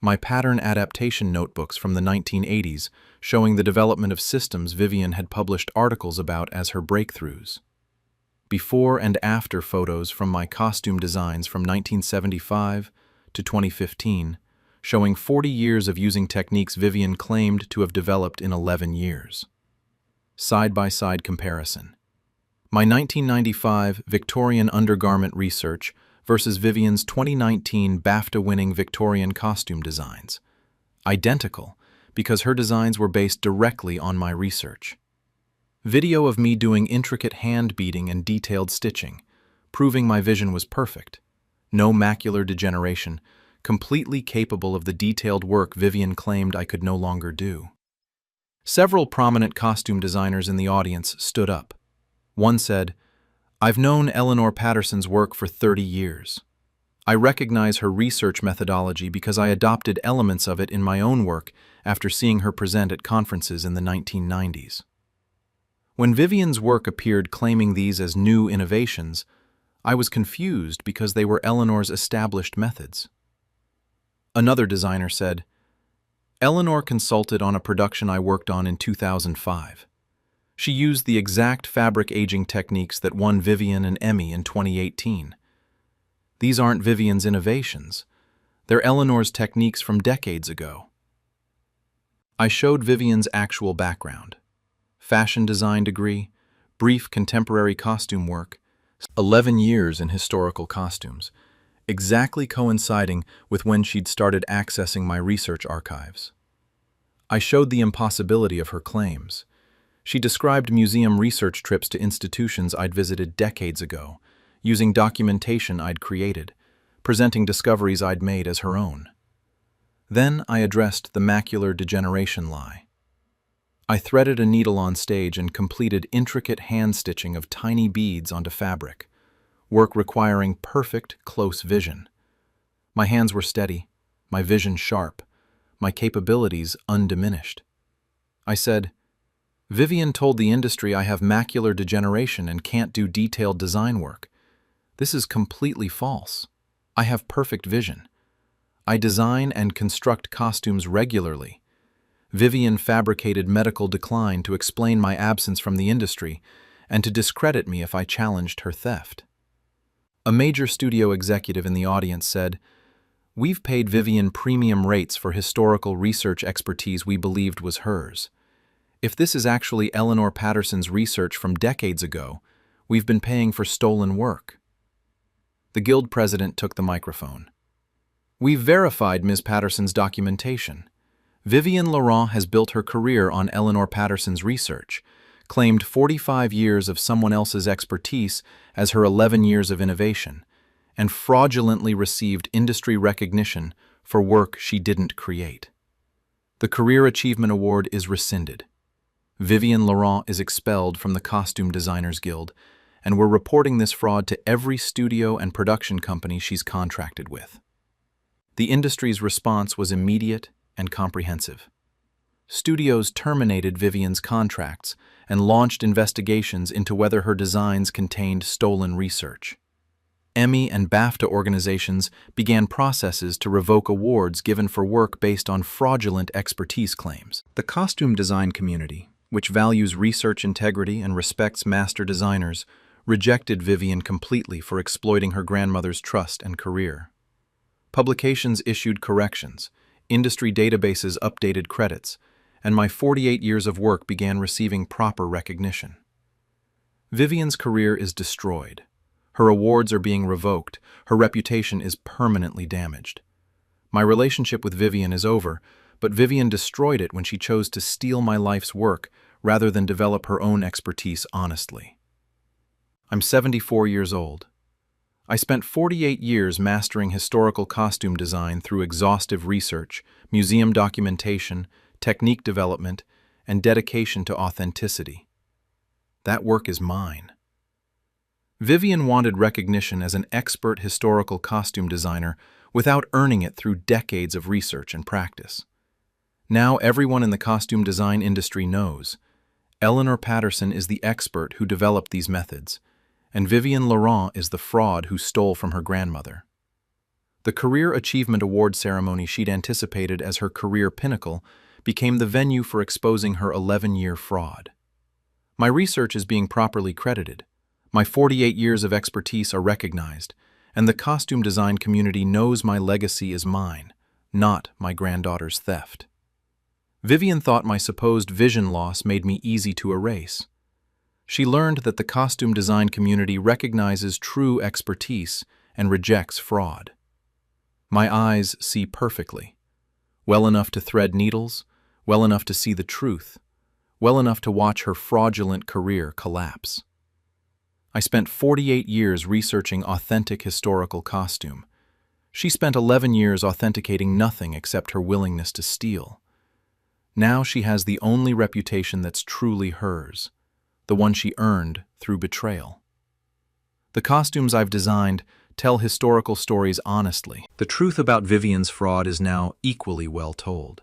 My pattern adaptation notebooks from the 1980s showing the development of systems Vivian had published articles about as her breakthroughs. Before and after photos from my costume designs from 1975 to 2015, showing 40 years of using techniques Vivian claimed to have developed in 11 years. Side-by-side comparison. My 1995 Victorian undergarment research versus Vivian's 2019 BAFTA-winning Victorian costume designs. Identical, because her designs were based directly on my research. Video of me doing intricate hand beading and detailed stitching, proving my vision was perfect. No macular degeneration, completely capable of the detailed work Vivian claimed I could no longer do. Several prominent costume designers in the audience stood up. One said, "I've known Eleanor Patterson's work for 30 years. I recognize her research methodology because I adopted elements of it in my own work after seeing her present at conferences in the 1990s. When Vivian's work appeared claiming these as new innovations, I was confused because they were Eleanor's established methods." Another designer said, "Eleanor consulted on a production I worked on in 2005. She used the exact fabric aging techniques that won Vivian an Emmy in 2018. These aren't Vivian's innovations. They're Eleanor's techniques from decades ago." I showed Vivian's actual background. Fashion design degree, brief contemporary costume work, 11 years in historical costumes, exactly coinciding with when she'd started accessing my research archives. I showed the impossibility of her claims. She described museum research trips to institutions I'd visited decades ago, using documentation I'd created, presenting discoveries I'd made as her own. Then I addressed the macular degeneration lie. I threaded a needle on stage and completed intricate hand stitching of tiny beads onto fabric, work requiring perfect, close vision. My hands were steady, my vision sharp, my capabilities undiminished. I said, "Vivian told the industry I have macular degeneration and can't do detailed design work. This is completely false. I have perfect vision. I design and construct costumes regularly. Vivian fabricated medical decline to explain my absence from the industry and to discredit me if I challenged her theft." A major studio executive in the audience said, "We've paid Vivian premium rates for historical research expertise we believed was hers. If this is actually Eleanor Patterson's research from decades ago, we've been paying for stolen work." The guild president took the microphone. "We've verified Ms. Patterson's documentation. Vivian Laurent has built her career on Eleanor Patterson's research, claimed 45 years of someone else's expertise as her 11 years of innovation, and fraudulently received industry recognition for work she didn't create. The Career Achievement Award is rescinded. Vivian Laurent is expelled from the Costume Designers Guild, and we're reporting this fraud to every studio and production company she's contracted with." The industry's response was immediate and comprehensive. Studios terminated Vivian's contracts and launched investigations into whether her designs contained stolen research. Emmy and BAFTA organizations began processes to revoke awards given for work based on fraudulent expertise claims. The costume design community, which values research integrity and respects master designers, rejected Vivian completely for exploiting her grandmother's trust and career. Publications issued corrections, industry databases updated credits, and my 48 years of work began receiving proper recognition. Vivian's career is destroyed. Her awards are being revoked. Her reputation is permanently damaged. My relationship with Vivian is over, but Vivian destroyed it when she chose to steal my life's work rather than develop her own expertise honestly. I'm 74 years old. I spent 48 years mastering historical costume design through exhaustive research, museum documentation, technique development, and dedication to authenticity. That work is mine. Vivian wanted recognition as an expert historical costume designer without earning it through decades of research and practice. Now everyone in the costume design industry knows Eleanor Patterson is the expert who developed these methods, and Vivian Laurent is the fraud who stole from her grandmother. The Career Achievement Award ceremony she'd anticipated as her career pinnacle became the venue for exposing her 11-year fraud. My research is being properly credited. My 48 years of expertise are recognized, and the costume design community knows my legacy is mine, not my granddaughter's theft. Vivian thought my supposed vision loss made me easy to erase. She learned that the costume design community recognizes true expertise and rejects fraud. My eyes see perfectly, well enough to thread needles, well enough to see the truth, well enough to watch her fraudulent career collapse. I spent 48 years researching authentic historical costume. She spent 11 years authenticating nothing except her willingness to steal. Now she has the only reputation that's truly hers, the one she earned through betrayal. The costumes I've designed tell historical stories honestly. The truth about Vivian's fraud is now equally well told.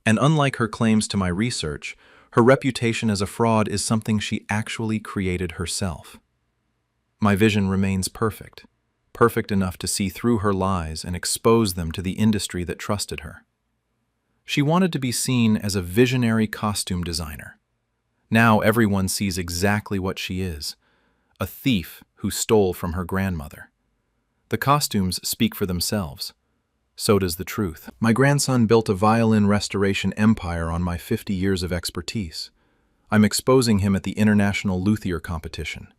And unlike her claims to my research, her reputation as a fraud is something she actually created herself. My vision remains perfect, perfect enough to see through her lies and expose them to the industry that trusted her. She wanted to be seen as a visionary costume designer. Now everyone sees exactly what she is, a thief who stole from her grandmother. The costumes speak for themselves. So does the truth. My grandson built a violin restoration empire on my 50 years of expertise. I'm exposing him at the International Luthier Competition.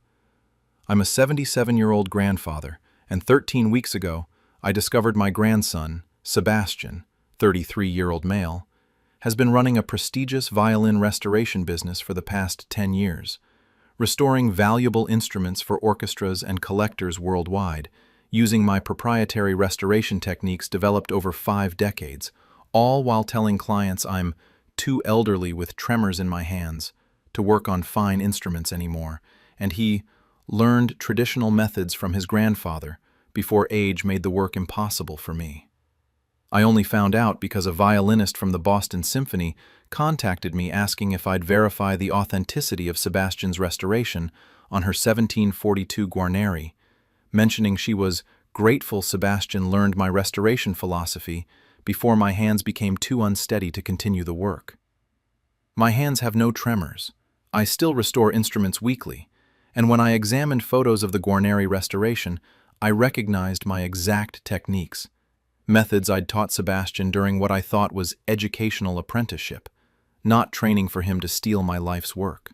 I'm a 77-year-old grandfather, and 13 weeks ago, I discovered my grandson, Sebastian, 33-year-old male, has been running a prestigious violin restoration business for the past 10 years, restoring valuable instruments for orchestras and collectors worldwide, using my proprietary restoration techniques developed over 5 decades, all while telling clients I'm too elderly with tremors in my hands to work on fine instruments anymore, and he learned traditional methods from his grandfather before age made the work impossible for me. I only found out because a violinist from the Boston Symphony contacted me asking if I'd verify the authenticity of Sebastian's restoration on her 1742 Guarneri, mentioning she was grateful Sebastian learned my restoration philosophy before my hands became too unsteady to continue the work. My hands have no tremors. I still restore instruments weekly, and when I examined photos of the Guarneri restoration, I recognized my exact techniques, methods I'd taught Sebastian during what I thought was educational apprenticeship, not training for him to steal my life's work.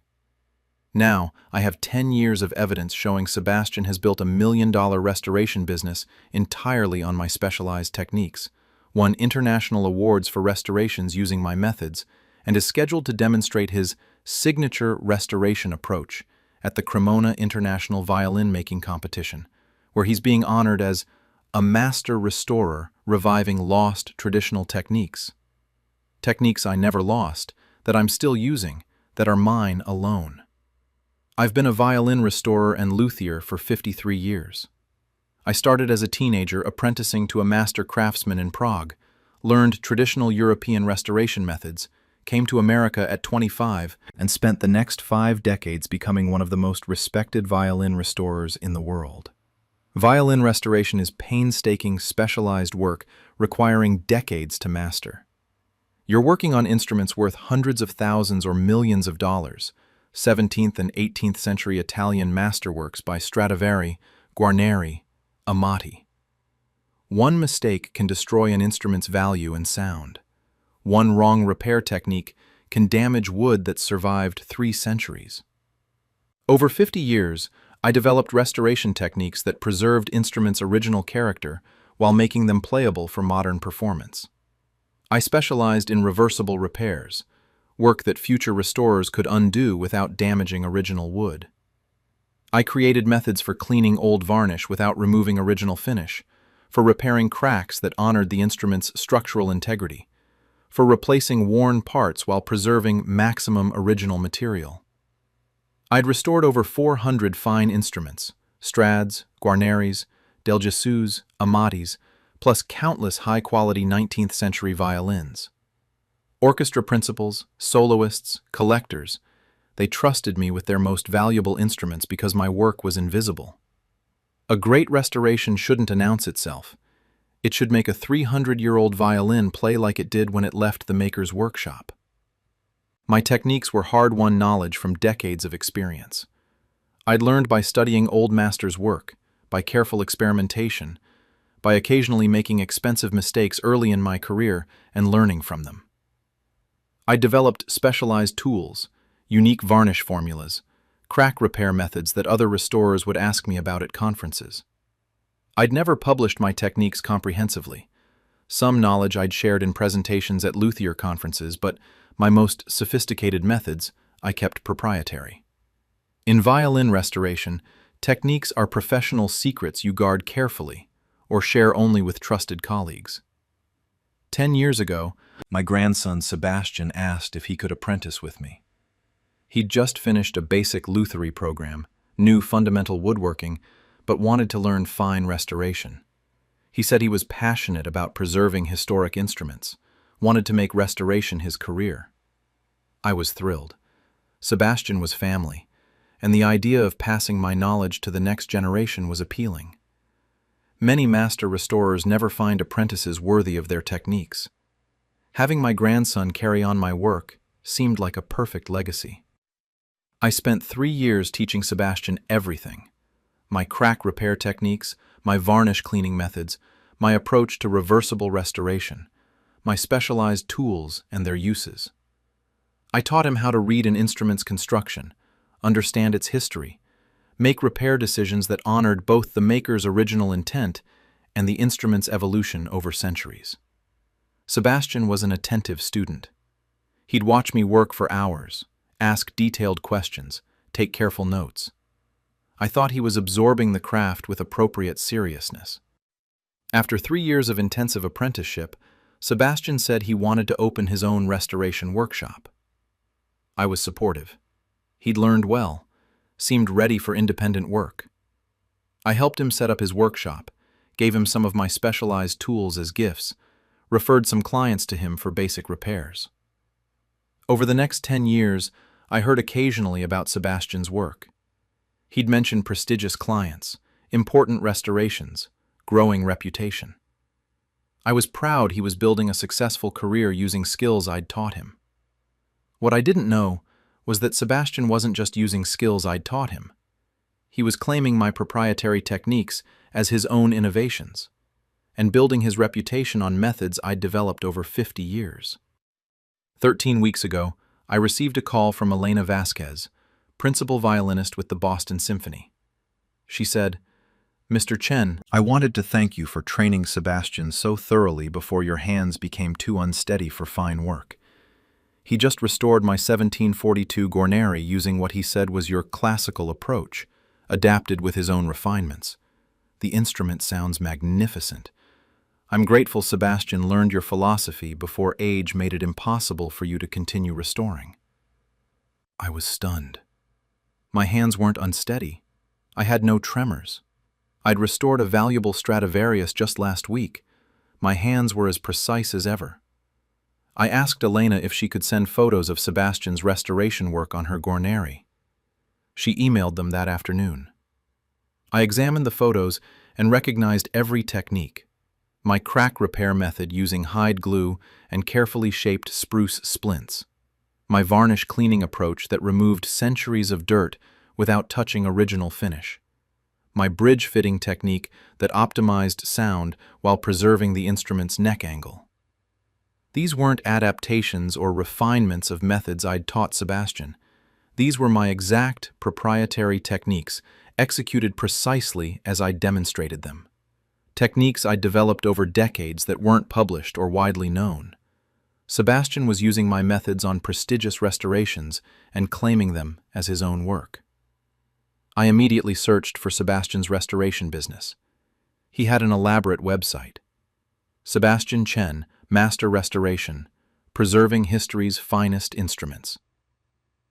Now, I have 10 years of evidence showing Sebastian has built $1 million restoration business entirely on my specialized techniques, won international awards for restorations using my methods, and is scheduled to demonstrate his signature restoration approach at the Cremona International Violin Making Competition, where he's being honored as a master restorer reviving lost traditional techniques. Techniques I never lost, that I'm still using, that are mine alone. I've been a violin restorer and luthier for 53 years. I started as a teenager apprenticing to a master craftsman in Prague, learned traditional European restoration methods, came to America at 25, and spent the next 5 decades becoming one of the most respected violin restorers in the world. Violin restoration is painstaking, specialized work requiring decades to master. You're working on instruments worth hundreds of thousands or millions of dollars, 17th and 18th century Italian masterworks by Stradivari, Guarneri, Amati. One mistake can destroy an instrument's value and sound. One wrong repair technique can damage wood that survived 3 centuries. Over 50 years, I developed restoration techniques that preserved instruments' original character while making them playable for modern performance. I specialized in reversible repairs, work that future restorers could undo without damaging original wood. I created methods for cleaning old varnish without removing original finish, for repairing cracks that honored the instrument's structural integrity, for replacing worn parts while preserving maximum original material. I'd restored over 400 fine instruments, Strads, Guarneris, Del Gessus, Amatis, plus countless high-quality 19th century violins. Orchestra principals, soloists, collectors, they trusted me with their most valuable instruments because my work was invisible. A great restoration shouldn't announce itself. It should make a 300-year-old violin play like it did when it left the maker's workshop. My techniques were hard-won knowledge from decades of experience. I'd learned by studying old masters' work, by careful experimentation, by occasionally making expensive mistakes early in my career and learning from them. I developed specialized tools, unique varnish formulas, crack repair methods that other restorers would ask me about at conferences. I'd never published my techniques comprehensively. Some knowledge I'd shared in presentations at luthier conferences, but my most sophisticated methods I kept proprietary. In violin restoration, techniques are professional secrets you guard carefully or share only with trusted colleagues. 10 years ago, my grandson Sebastian asked if he could apprentice with me. He'd just finished a basic lutherie program, knew fundamental woodworking, but wanted to learn fine restoration. He said he was passionate about preserving historic instruments, wanted to make restoration his career. I was thrilled. Sebastian was family, and the idea of passing my knowledge to the next generation was appealing. Many master restorers never find apprentices worthy of their techniques. Having my grandson carry on my work seemed like a perfect legacy. I spent 3 years teaching Sebastian everything: my crack repair techniques, my varnish cleaning methods, my approach to reversible restoration, my specialized tools and their uses. I taught him how to read an instrument's construction, understand its history, make repair decisions that honored both the maker's original intent and the instrument's evolution over centuries. Sebastian was an attentive student. He'd watch me work for hours, ask detailed questions, take careful notes. I thought he was absorbing the craft with appropriate seriousness. After 3 years of intensive apprenticeship, Sebastian said he wanted to open his own restoration workshop. I was supportive. He'd learned well, seemed ready for independent work. I helped him set up his workshop, gave him some of my specialized tools as gifts, referred some clients to him for basic repairs. Over the next 10 years, I heard occasionally about Sebastian's work. He'd mention prestigious clients, important restorations, growing reputation. I was proud he was building a successful career using skills I'd taught him. What I didn't know was that Sebastian wasn't just using skills I'd taught him. He was claiming my proprietary techniques as his own innovations, and building his reputation on methods I'd developed over 50 years. 13 weeks ago, I received a call from Elena Vasquez, principal violinist with the Boston Symphony. She said, "Mr. Chen, I wanted to thank you for training Sebastian so thoroughly before your hands became too unsteady for fine work. He just restored my 1742 Guarneri using what he said was your classical approach, adapted with his own refinements. The instrument sounds magnificent. I'm grateful Sebastian learned your philosophy before age made it impossible for you to continue restoring." I was stunned. My hands weren't unsteady. I had no tremors. I'd restored a valuable Stradivarius just last week. My hands were as precise as ever. I asked Elena if she could send photos of Sebastian's restoration work on her Guarneri. She emailed them that afternoon. I examined the photos and recognized every technique. My crack repair method using hide glue and carefully shaped spruce splints. My varnish cleaning approach that removed centuries of dirt without touching original finish. My bridge fitting technique that optimized sound while preserving the instrument's neck angle. These weren't adaptations or refinements of methods I'd taught Sebastian. These were my exact proprietary techniques, executed precisely as I demonstrated them. Techniques I'd developed over decades that weren't published or widely known. Sebastian was using my methods on prestigious restorations and claiming them as his own work. I immediately searched for Sebastian's restoration business. He had an elaborate website. Sebastian Chen, Master Restoration, Preserving History's Finest Instruments.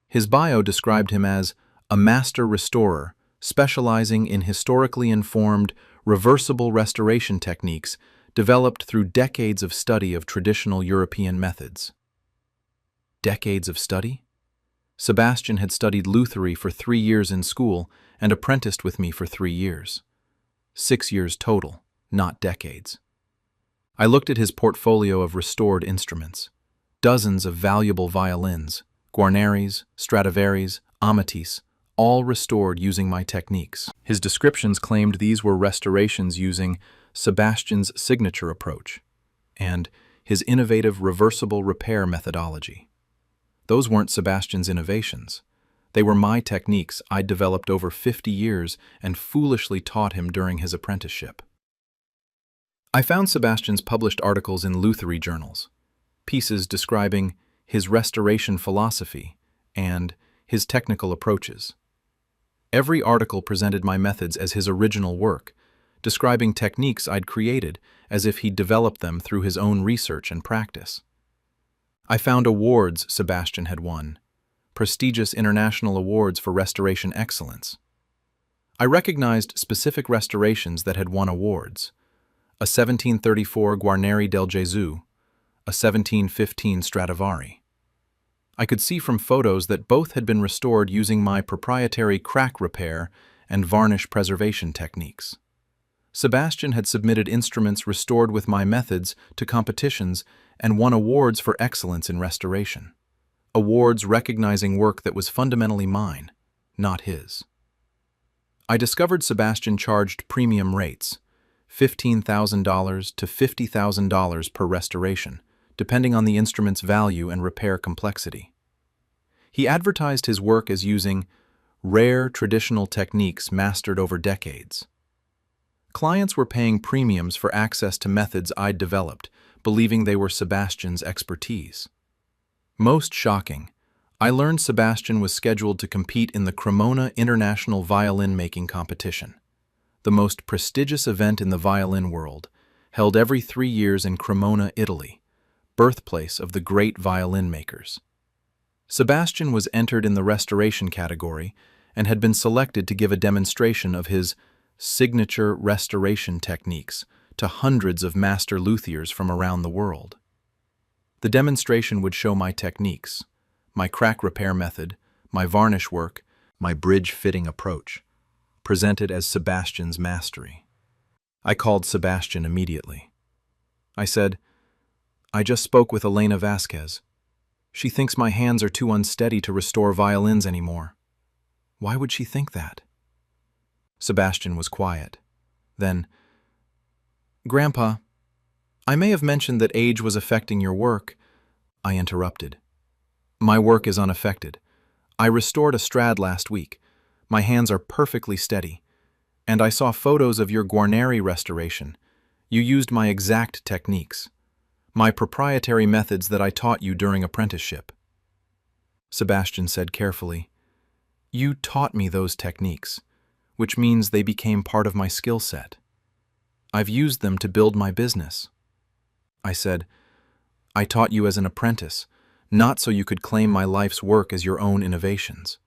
His bio described him as a master restorer specializing in historically informed, reversible restoration techniques developed through decades of study of traditional European methods. Decades of study? Sebastian had studied lutherie for 3 years in school and apprenticed with me for 3 years. 6 years total, not decades. I looked at his portfolio of restored instruments. Dozens of valuable violins, Guarneris, Stradivarius, Amatis, all restored using my techniques. His descriptions claimed these were restorations using Sebastian's signature approach and his innovative reversible repair methodology. Those weren't Sebastian's innovations. They were my techniques I'd developed over 50 years and foolishly taught him during his apprenticeship. I found Sebastian's published articles in Lutherie journals, pieces describing his restoration philosophy and his technical approaches. Every article presented my methods as his original work, describing techniques I'd created as if he'd developed them through his own research and practice. I found awards Sebastian had won, prestigious international awards for restoration excellence. I recognized specific restorations that had won awards: a 1734 Guarneri del Gesù, a 1715 Stradivari. I could see from photos that both had been restored using my proprietary crack repair and varnish preservation techniques. Sebastian had submitted instruments restored with my methods to competitions and won awards for excellence in restoration. Awards recognizing work that was fundamentally mine, not his. I discovered Sebastian charged premium rates, $15,000 to $50,000 per restoration, depending on the instrument's value and repair complexity. He advertised his work as using rare traditional techniques mastered over decades. Clients were paying premiums for access to methods I'd developed, believing they were Sebastian's expertise. Most shocking, I learned Sebastian was scheduled to compete in the Cremona International Violin Making Competition, the most prestigious event in the violin world, held every 3 years in Cremona, Italy, birthplace of the great violin makers. Sebastian was entered in the restoration category and had been selected to give a demonstration of his signature restoration techniques to hundreds of master luthiers from around the world. The demonstration would show my techniques, my crack repair method, my varnish work, my bridge fitting approach, presented as Sebastian's mastery. I called Sebastian immediately. I said, "I just spoke with Elena Vasquez. She thinks my hands are too unsteady to restore violins anymore." "Why would she think that?" Sebastian was quiet. Then, "Grandpa, I may have mentioned that age was affecting your work." I interrupted. "My work is unaffected. I restored a Strad last week. My hands are perfectly steady. And I saw photos of your Guarneri restoration. You used my exact techniques, my proprietary methods that I taught you during apprenticeship." Sebastian said carefully, "You taught me those techniques, which means they became part of my skill set. I've used them to build my business." I said, "I taught you as an apprentice, not so you could claim my life's work as your own innovations.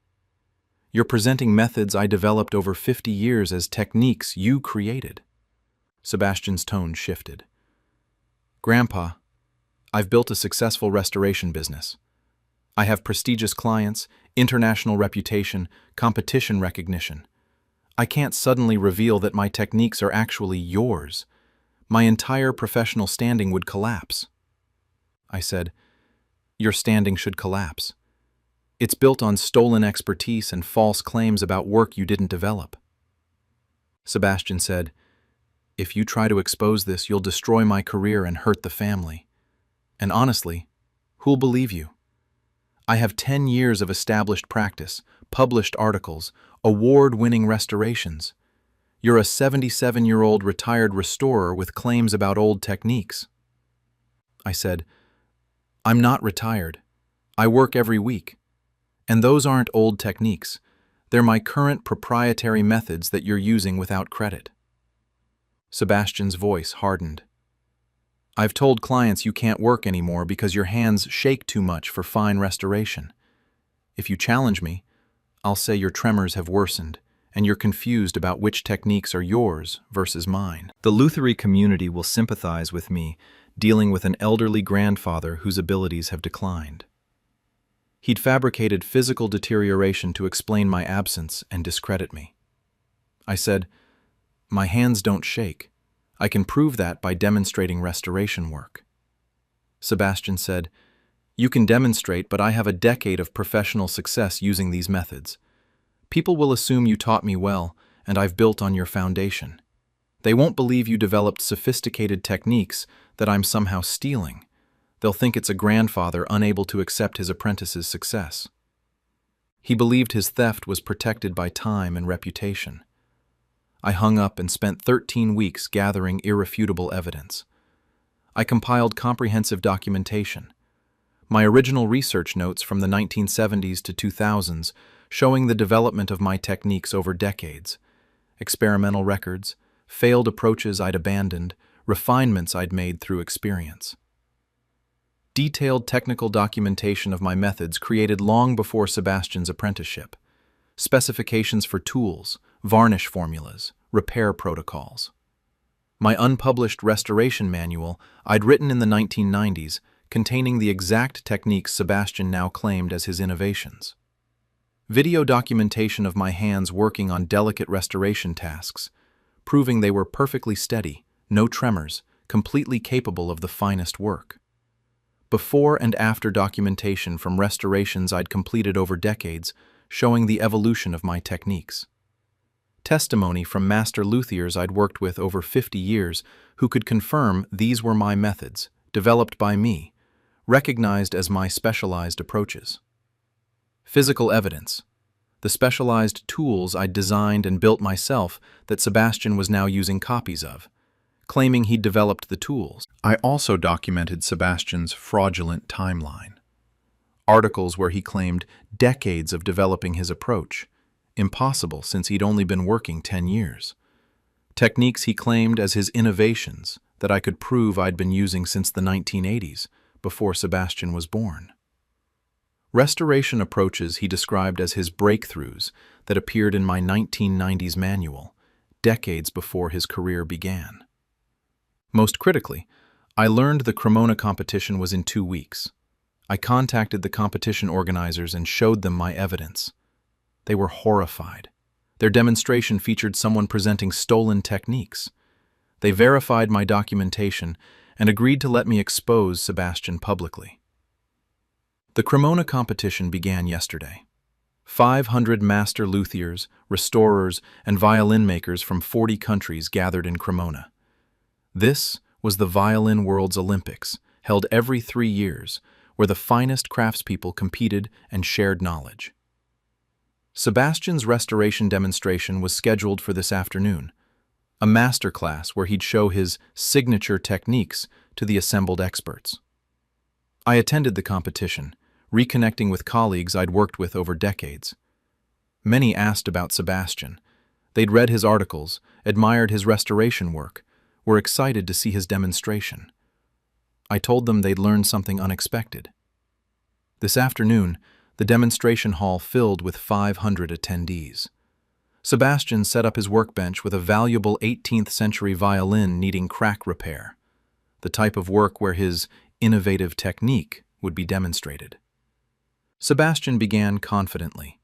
You're presenting methods I developed over 50 years as techniques you created." Sebastian's tone shifted. "Grandpa, I've built a successful restoration business. I have prestigious clients, international reputation, competition recognition. I can't suddenly reveal that my techniques are actually yours. My entire professional standing would collapse." I said, "Your standing should collapse. It's built on stolen expertise and false claims about work you didn't develop." Sebastian said, "If you try to expose this, you'll destroy my career and hurt the family. And honestly, who'll believe you? I have 10 years of established practice, published articles, award-winning restorations. You're a 77-year-old retired restorer with claims about old techniques." I said, "I'm not retired. I work every week. And those aren't old techniques. They're my current proprietary methods that you're using without credit." Sebastian's voice hardened. "I've told clients you can't work anymore because your hands shake too much for fine restoration. If you challenge me, I'll say your tremors have worsened and you're confused about which techniques are yours versus mine." The Lutherie community will sympathize with me dealing with an elderly grandfather whose abilities have declined. He'd fabricated physical deterioration to explain my absence and discredit me. I said, "My hands don't shake. I can prove that by demonstrating restoration work." Sebastian said, "You can demonstrate, but I have a decade of professional success using these methods. People will assume you taught me well, and I've built on your foundation. They won't believe you developed sophisticated techniques that I'm somehow stealing. They'll think it's a grandfather unable to accept his apprentice's success." He believed his theft was protected by time and reputation. I hung up and spent 13 weeks gathering irrefutable evidence. I compiled comprehensive documentation. My original research notes from the 1970s to 2000s showing the development of my techniques over decades, experimental records, failed approaches I'd abandoned, refinements I'd made through experience. Detailed technical documentation of my methods created long before Sebastian's apprenticeship. Specifications for tools, varnish formulas, repair protocols. My unpublished restoration manual I'd written in the 1990s, containing the exact techniques Sebastian now claimed as his innovations. Video documentation of my hands working on delicate restoration tasks, proving they were perfectly steady, no tremors, completely capable of the finest work. Before and after documentation from restorations I'd completed over decades, showing the evolution of my techniques. Testimony from master luthiers I'd worked with over 50 years who could confirm these were my methods, developed by me, recognized as my specialized approaches. Physical evidence. The specialized tools I'd designed and built myself that Sebastian was now using copies of, claiming he'd developed the tools. I also documented Sebastian's fraudulent timeline. Articles where he claimed decades of developing his approach, impossible since he'd only been working 10 years. Techniques he claimed as his innovations that I could prove I'd been using since the 1980s, before Sebastian was born. Restoration approaches he described as his breakthroughs that appeared in my 1990s manual, decades before his career began. Most critically, I learned the Cremona competition was in 2 weeks. I contacted the competition organizers and showed them my evidence. They were horrified. Their demonstration featured someone presenting stolen techniques. They verified my documentation and agreed to let me expose Sebastian publicly. The Cremona competition began yesterday. 500 master luthiers, restorers, and violin makers from 40 countries gathered in Cremona. This was the Violin World's Olympics, held every 3 years, where the finest craftspeople competed and shared knowledge. Sebastian's restoration demonstration was scheduled for this afternoon, a masterclass where he'd show his signature techniques to the assembled experts. I attended the competition, reconnecting with colleagues I'd worked with over decades. Many asked about Sebastian. They'd read his articles, admired his restoration work, were excited to see his demonstration. I told them they'd learned something unexpected. This afternoon, the demonstration hall filled with 500 attendees. Sebastian set up his workbench with a valuable 18th century violin needing crack repair, the type of work where his innovative technique would be demonstrated. Sebastian began confidently.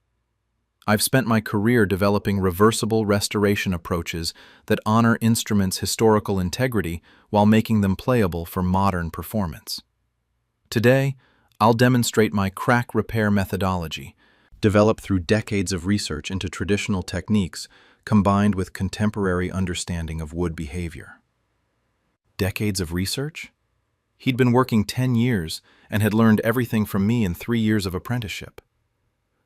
I've spent my career developing reversible restoration approaches that honor instruments' historical integrity while making them playable for modern performance. Today, I'll demonstrate my crack repair methodology, developed through decades of research into traditional techniques combined with contemporary understanding of wood behavior. Decades of research? He'd been working 10 years and had learned everything from me in 3 years of apprenticeship.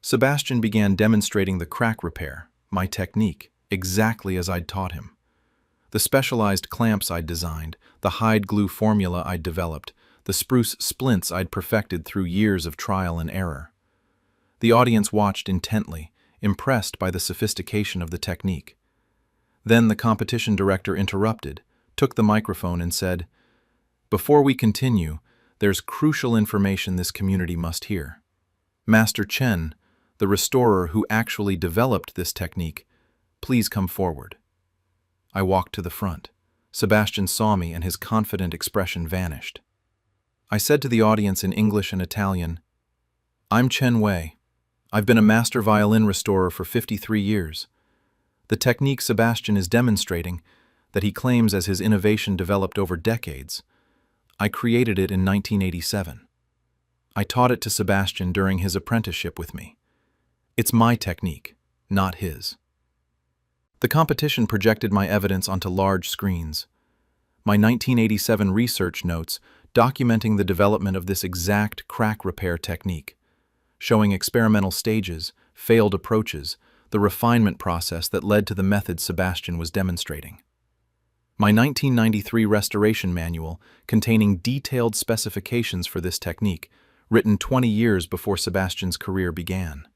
Sebastian began demonstrating the crack repair, my technique, exactly as I'd taught him. The specialized clamps I'd designed, the hide glue formula I'd developed, the spruce splints I'd perfected through years of trial and error. The audience watched intently, impressed by the sophistication of the technique. Then the competition director interrupted, took the microphone and said, "Before we continue, there's crucial information this community must hear. Master Chen, the restorer who actually developed this technique, please come forward." I walked to the front. Sebastian saw me and his confident expression vanished. I said to the audience in English and Italian, "I'm Chen Wei. I've been a master violin restorer for 53 years. The technique Sebastian is demonstrating, that he claims as his innovation developed over decades, I created it in 1987. I taught it to Sebastian during his apprenticeship with me. It's my technique, not his." The competition projected my evidence onto large screens. My 1987 research notes documenting the development of this exact crack repair technique, showing experimental stages, failed approaches, the refinement process that led to the method Sebastian was demonstrating. My 1993 restoration manual, containing detailed specifications for this technique, written 20 years before Sebastian's career began.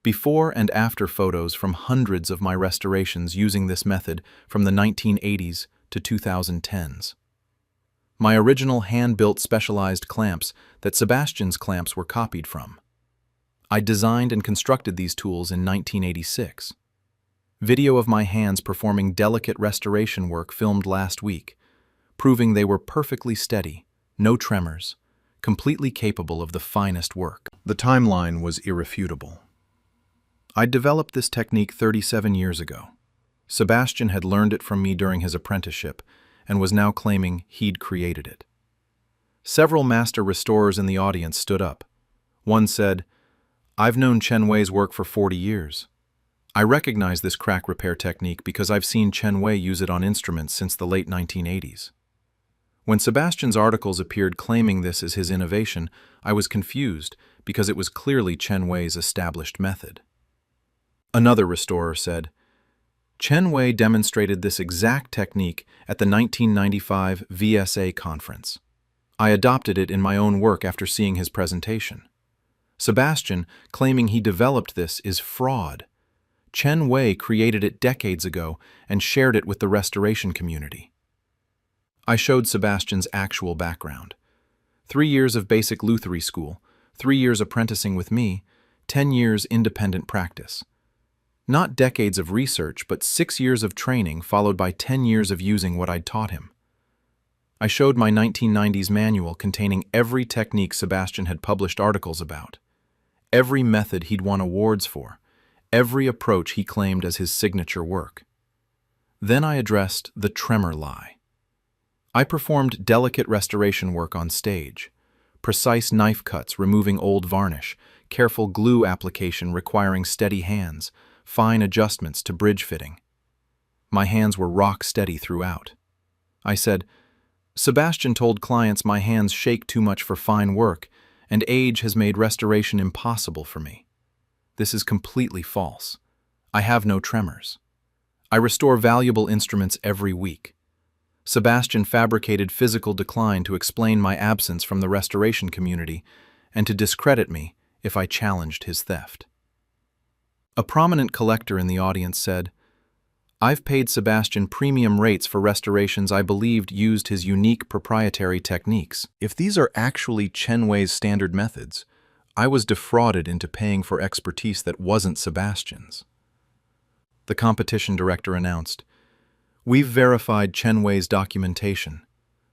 Before and after photos from hundreds of my restorations using this method from the 1980s to 2010s. My original hand-built specialized clamps that Sebastian's clamps were copied from. I designed and constructed these tools in 1986. Video of my hands performing delicate restoration work filmed last week, proving they were perfectly steady, no tremors, completely capable of the finest work. The timeline was irrefutable. I developed this technique 37 years ago. Sebastian had learned it from me during his apprenticeship and was now claiming he'd created it. Several master restorers in the audience stood up. One said, "I've known Chen Wei's work for 40 years. I recognize this crack repair technique because I've seen Chen Wei use it on instruments since the late 1980s. When Sebastian's articles appeared claiming this as his innovation, I was confused because it was clearly Chen Wei's established method." Another restorer said, "Chen Wei demonstrated this exact technique at the 1995 VSA conference. I adopted it in my own work after seeing his presentation. Sebastian, claiming he developed this, is fraud. Chen Wei created it decades ago and shared it with the restoration community." I showed Sebastian's actual background. 3 years of basic lutherie school, 3 years apprenticing with me, 10 years independent practice. Not decades of research, but 6 years of training followed by 10 years of using what I'd taught him. I showed my 1990s manual containing every technique Sebastian had published articles about, every method he'd won awards for, every approach he claimed as his signature work. Then I addressed the tremor lie. I performed delicate restoration work on stage, precise knife cuts removing old varnish, careful glue application requiring steady hands, fine adjustments to bridge fitting. My hands were rock steady throughout. I said, "Sebastian told clients my hands shake too much for fine work, and age has made restoration impossible for me. This is completely false. I have no tremors. I restore valuable instruments every week." Sebastian fabricated physical decline to explain my absence from the restoration community and to discredit me if I challenged his theft. A prominent collector in the audience said, "I've paid Sebastian premium rates for restorations I believed used his unique proprietary techniques. If these are actually Chen Wei's standard methods, I was defrauded into paying for expertise that wasn't Sebastian's." The competition director announced, "We've verified Chen Wei's documentation.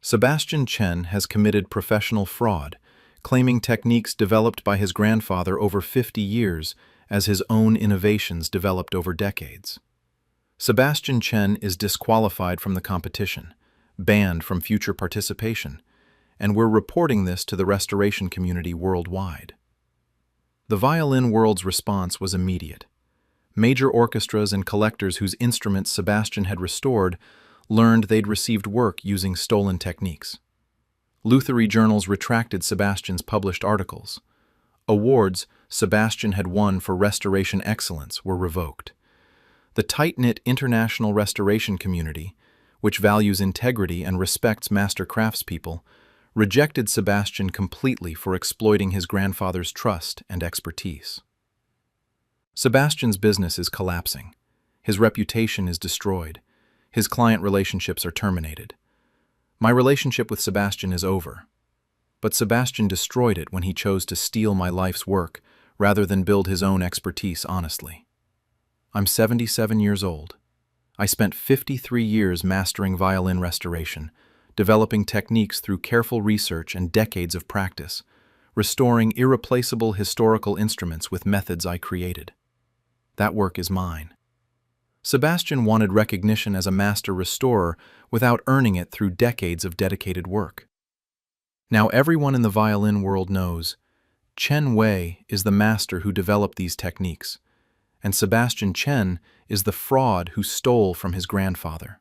Sebastian Chen has committed professional fraud, claiming techniques developed by his grandfather over 50 years as his own innovations developed over decades. Sebastian Chen is disqualified from the competition, banned from future participation, and we're reporting this to the restoration community worldwide." The violin world's response was immediate. Major orchestras and collectors whose instruments Sebastian had restored learned they'd received work using stolen techniques. Lutherie journals retracted Sebastian's published articles. Awards Sebastian had won for restoration excellence were revoked. The tight-knit international restoration community, which values integrity and respects master craftspeople, rejected Sebastian completely for exploiting his grandfather's trust and expertise. Sebastian's business is collapsing. His reputation is destroyed. His client relationships are terminated. My relationship with Sebastian is over. But Sebastian destroyed it when he chose to steal my life's work rather than build his own expertise honestly. I'm 77 years old. I spent 53 years mastering violin restoration, developing techniques through careful research and decades of practice, restoring irreplaceable historical instruments with methods I created. That work is mine. Sebastian wanted recognition as a master restorer without earning it through decades of dedicated work. Now everyone in the violin world knows Chen Wei is the master who developed these techniques, and Sebastian Chen is the fraud who stole from his grandfather.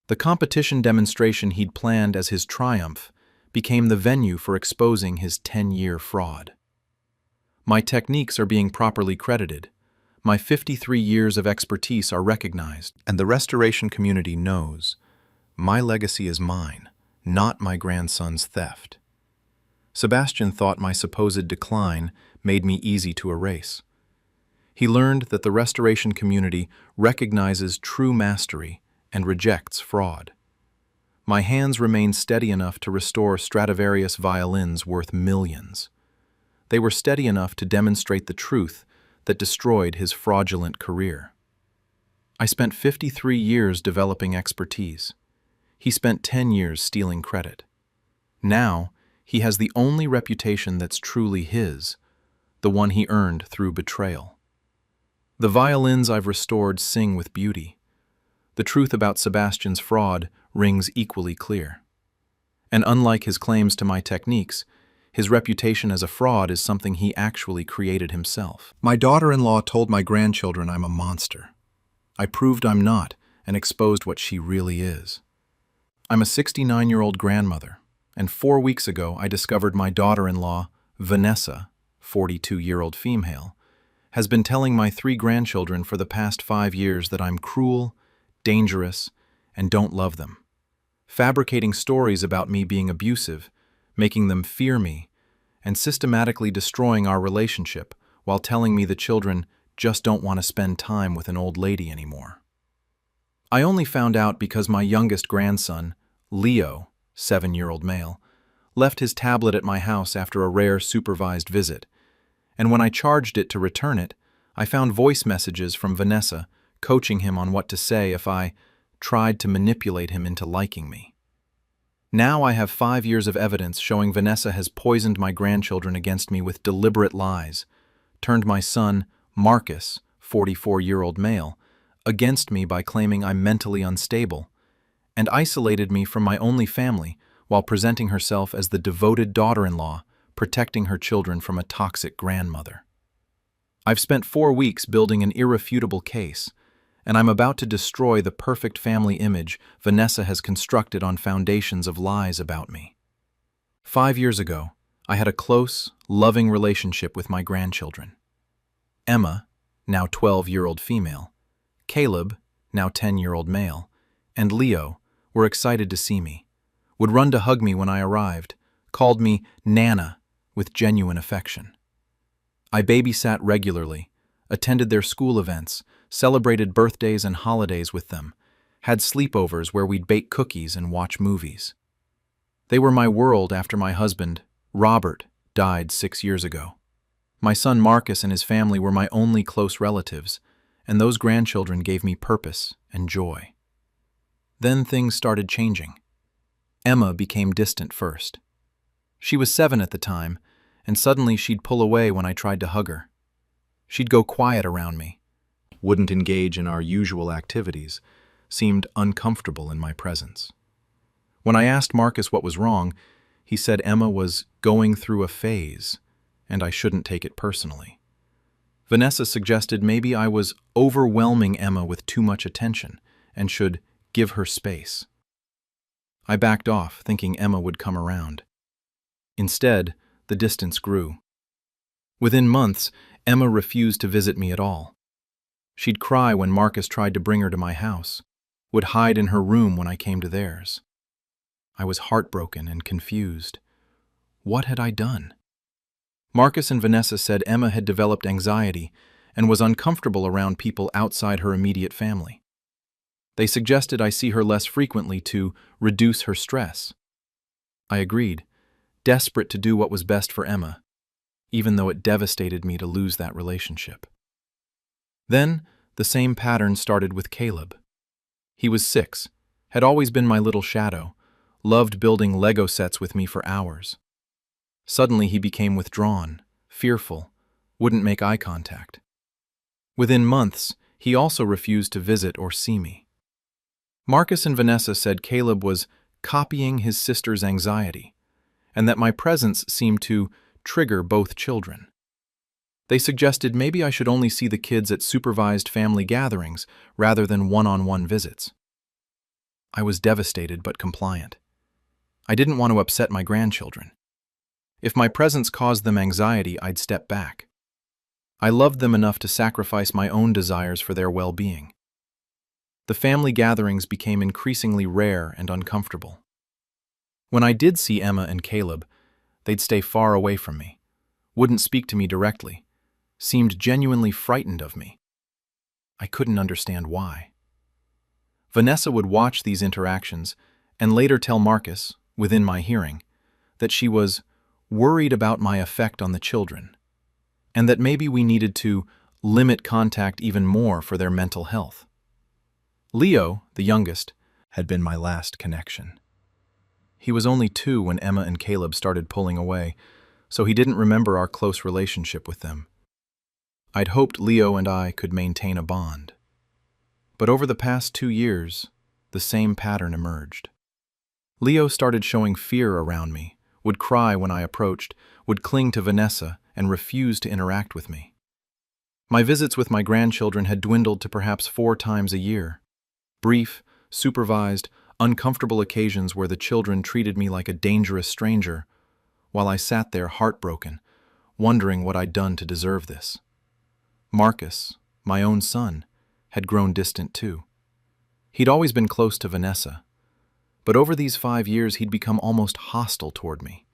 The competition demonstration he'd planned as his triumph became the venue for exposing his 10-year fraud. My techniques are being properly credited. My 53 years of expertise are recognized, and the restoration community knows my legacy is mine, not my grandson's theft. Sebastian thought my supposed decline made me easy to erase. He learned that the restoration community recognizes true mastery and rejects fraud. My hands remained steady enough to restore Stradivarius violins worth millions. They were steady enough to demonstrate the truth that destroyed his fraudulent career. I spent 53 years developing expertise. He spent 10 years stealing credit. Now, he has the only reputation that's truly his, the one he earned through betrayal. The violins I've restored sing with beauty. The truth about Sebastian's fraud rings equally clear. And unlike his claims to my techniques, his reputation as a fraud is something he actually created himself. My daughter-in-law told my grandchildren I'm a monster. I proved I'm not and exposed what she really is. I'm a 69-year-old grandmother, and 4 weeks ago I discovered my daughter-in-law, Vanessa, 42-year-old female, has been telling my 3 grandchildren for the past 5 years that I'm cruel, dangerous, and don't love them, fabricating stories about me being abusive, making them fear me, and systematically destroying our relationship while telling me the children just don't want to spend time with an old lady anymore. I only found out because my youngest grandson, Leo, 7-year-old male, left his tablet at my house after a rare supervised visit, and when I charged it to return it, I found voice messages from Vanessa coaching him on what to say if I tried to manipulate him into liking me. Now I have 5 years of evidence showing Vanessa has poisoned my grandchildren against me with deliberate lies, turned my son, Marcus, 44-year-old male, against me by claiming I'm mentally unstable, and isolated me from my only family while presenting herself as the devoted daughter-in-law, protecting her children from a toxic grandmother. I've spent 4 weeks building an irrefutable case, and I'm about to destroy the perfect family image Vanessa has constructed on foundations of lies about me. 5 years ago, I had a close, loving relationship with my grandchildren. Emma, now 12-year-old female, Caleb, now 10-year-old male, and Leo were excited to see me, would run to hug me when I arrived, called me Nana with genuine affection. I babysat regularly, attended their school events, celebrated birthdays and holidays with them, had sleepovers where we'd bake cookies and watch movies. They were my world after my husband, Robert, died 6 years ago. My son Marcus and his family were my only close relatives, and those grandchildren gave me purpose and joy. Then things started changing. Emma became distant first. She was 7 at the time, and suddenly she'd pull away when I tried to hug her. She'd go quiet around me, wouldn't engage in our usual activities, seemed uncomfortable in my presence. When I asked Marcus what was wrong, he said Emma was going through a phase, and I shouldn't take it personally. Vanessa suggested maybe I was overwhelming Emma with too much attention and should give her space. I backed off, thinking Emma would come around. Instead, the distance grew. Within months, Emma refused to visit me at all. She'd cry when Marcus tried to bring her to my house, would hide in her room when I came to theirs. I was heartbroken and confused. What had I done? Marcus and Vanessa said Emma had developed anxiety and was uncomfortable around people outside her immediate family. They suggested I see her less frequently to reduce her stress. I agreed, desperate to do what was best for Emma, even though it devastated me to lose that relationship. Then, the same pattern started with Caleb. He was 6, had always been my little shadow, loved building Lego sets with me for hours. Suddenly he became withdrawn, fearful, wouldn't make eye contact. Within months, he also refused to visit or see me. Marcus and Vanessa said Caleb was copying his sister's anxiety, and that my presence seemed to trigger both children. They suggested maybe I should only see the kids at supervised family gatherings rather than one-on-one visits. I was devastated but compliant. I didn't want to upset my grandchildren. If my presence caused them anxiety, I'd step back. I loved them enough to sacrifice my own desires for their well-being. The family gatherings became increasingly rare and uncomfortable. When I did see Emma and Caleb, they'd stay far away from me, wouldn't speak to me directly, seemed genuinely frightened of me. I couldn't understand why. Vanessa would watch these interactions and later tell Marcus, within my hearing, that she was worried about my effect on the children, and that maybe we needed to limit contact even more for their mental health. Leo, the youngest, had been my last connection. He was only 2 when Emma and Caleb started pulling away, so he didn't remember our close relationship with them. I'd hoped Leo and I could maintain a bond. But over the past 2 years, the same pattern emerged. Leo started showing fear around me, would cry when I approached, would cling to Vanessa, and refuse to interact with me. My visits with my grandchildren had dwindled to perhaps 4 times a year. Brief, supervised, uncomfortable occasions where the children treated me like a dangerous stranger, while I sat there heartbroken, wondering what I'd done to deserve this. Marcus, my own son, had grown distant too. He'd always been close to Vanessa, but over these 5 years he'd become almost hostile toward me.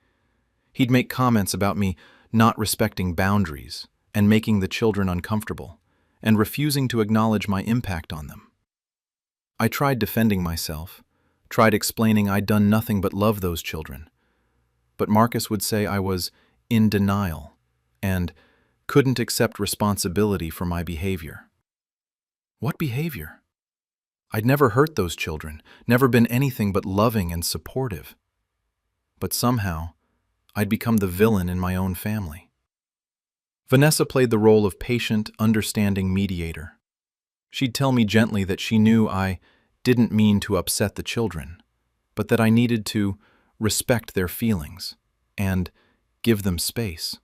He'd make comments about me not respecting boundaries and making the children uncomfortable, and refusing to acknowledge my impact on them. I tried defending myself, tried explaining I'd done nothing but love those children, but Marcus would say I was in denial and couldn't accept responsibility for my behavior. What behavior? I'd never hurt those children, never been anything but loving and supportive. But somehow, I'd become the villain in my own family. Vanessa played the role of patient, understanding mediator. She'd tell me gently that she knew I didn't mean to upset the children, but that I needed to respect their feelings and give them space.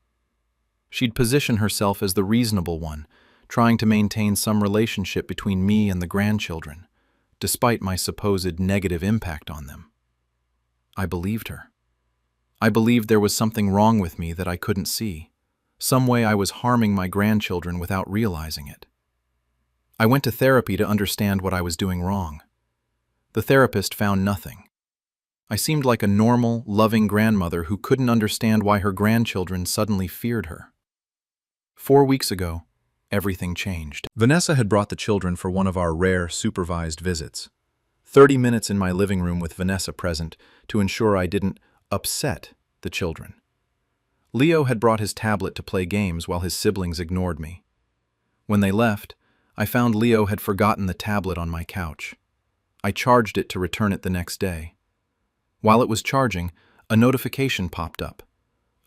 She'd position herself as the reasonable one, trying to maintain some relationship between me and the grandchildren, despite my supposed negative impact on them. I believed her. I believed there was something wrong with me that I couldn't see, some way I was harming my grandchildren without realizing it. I went to therapy to understand what I was doing wrong. The therapist found nothing. I seemed like a normal, loving grandmother who couldn't understand why her grandchildren suddenly feared her. 4 weeks ago, everything changed. Vanessa had brought the children for one of our rare, supervised visits. 30 minutes in my living room with Vanessa present to ensure I didn't upset the children. Leo had brought his tablet to play games while his siblings ignored me. When they left, I found Leo had forgotten the tablet on my couch. I charged it to return it the next day. While it was charging, a notification popped up.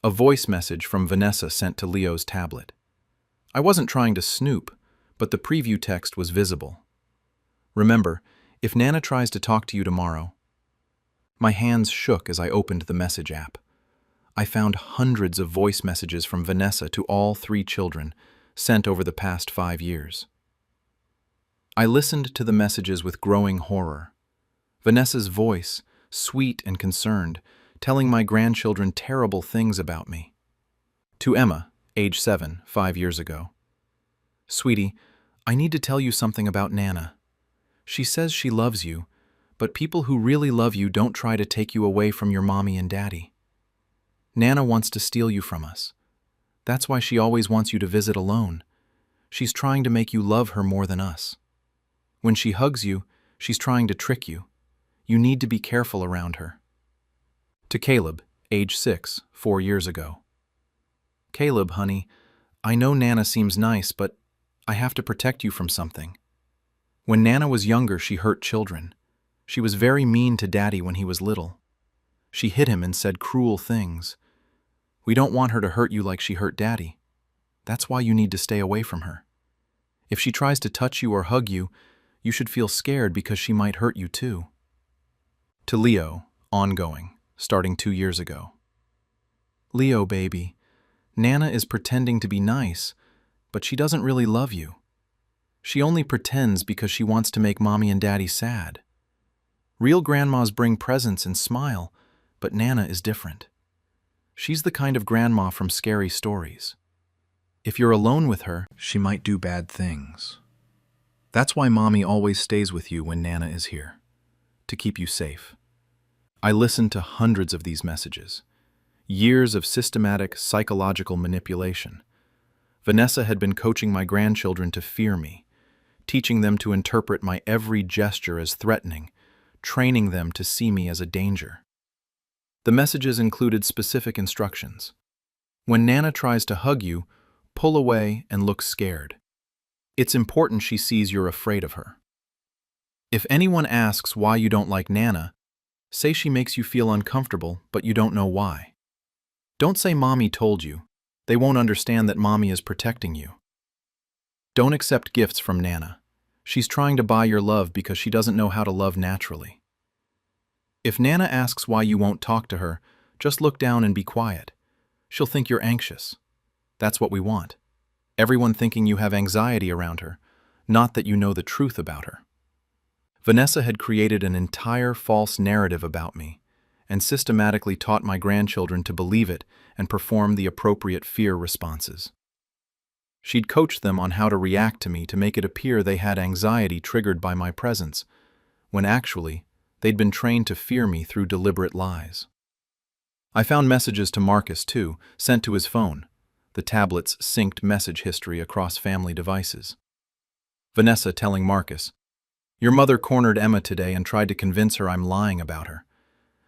A voice message from Vanessa sent to Leo's tablet. I wasn't trying to snoop, but the preview text was visible. Remember, if Nana tries to talk to you tomorrow. My hands shook as I opened the message app. I found hundreds of voice messages from Vanessa to all 3 children, sent over the past 5 years. I listened to the messages with growing horror. Vanessa's voice, sweet and concerned, telling my grandchildren terrible things about me. To Emma, age 7, 5 years ago. Sweetie, I need to tell you something about Nana. She says she loves you, but people who really love you don't try to take you away from your mommy and daddy. Nana wants to steal you from us. That's why she always wants you to visit alone. She's trying to make you love her more than us. When she hugs you, she's trying to trick you. You need to be careful around her. To Caleb, age 6, 4 years ago. Caleb, honey, I know Nana seems nice, but I have to protect you from something. When Nana was younger, she hurt children. She was very mean to Daddy when he was little. She hit him and said cruel things. We don't want her to hurt you like she hurt Daddy. That's why you need to stay away from her. If she tries to touch you or hug you, you should feel scared because she might hurt you too. To Leo, ongoing, starting 2 years ago. Leo, baby, Nana is pretending to be nice, but she doesn't really love you. She only pretends because she wants to make Mommy and Daddy sad. Real grandmas bring presents and smile, but Nana is different. She's the kind of grandma from scary stories. If you're alone with her, she might do bad things. That's why Mommy always stays with you when Nana is here, to keep you safe. I listened to hundreds of these messages. Years of systematic psychological manipulation. Vanessa had been coaching my grandchildren to fear me, teaching them to interpret my every gesture as threatening, training them to see me as a danger. The messages included specific instructions. When Nana tries to hug you, pull away and look scared. It's important she sees you're afraid of her. If anyone asks why you don't like Nana, say she makes you feel uncomfortable, but you don't know why. Don't say Mommy told you. They won't understand that Mommy is protecting you. Don't accept gifts from Nana. She's trying to buy your love because she doesn't know how to love naturally. If Nana asks why you won't talk to her, just look down and be quiet. She'll think you're anxious. That's what we want. Everyone thinking you have anxiety around her, not that you know the truth about her. Vanessa had created an entire false narrative about me and systematically taught my grandchildren to believe it and perform the appropriate fear responses. She'd coached them on how to react to me to make it appear they had anxiety triggered by my presence, when actually, they'd been trained to fear me through deliberate lies. I found messages to Marcus, too, sent to his phone, the tablet's synced message history across family devices. Vanessa telling Marcus, "Your mother cornered Emma today and tried to convince her I'm lying about her.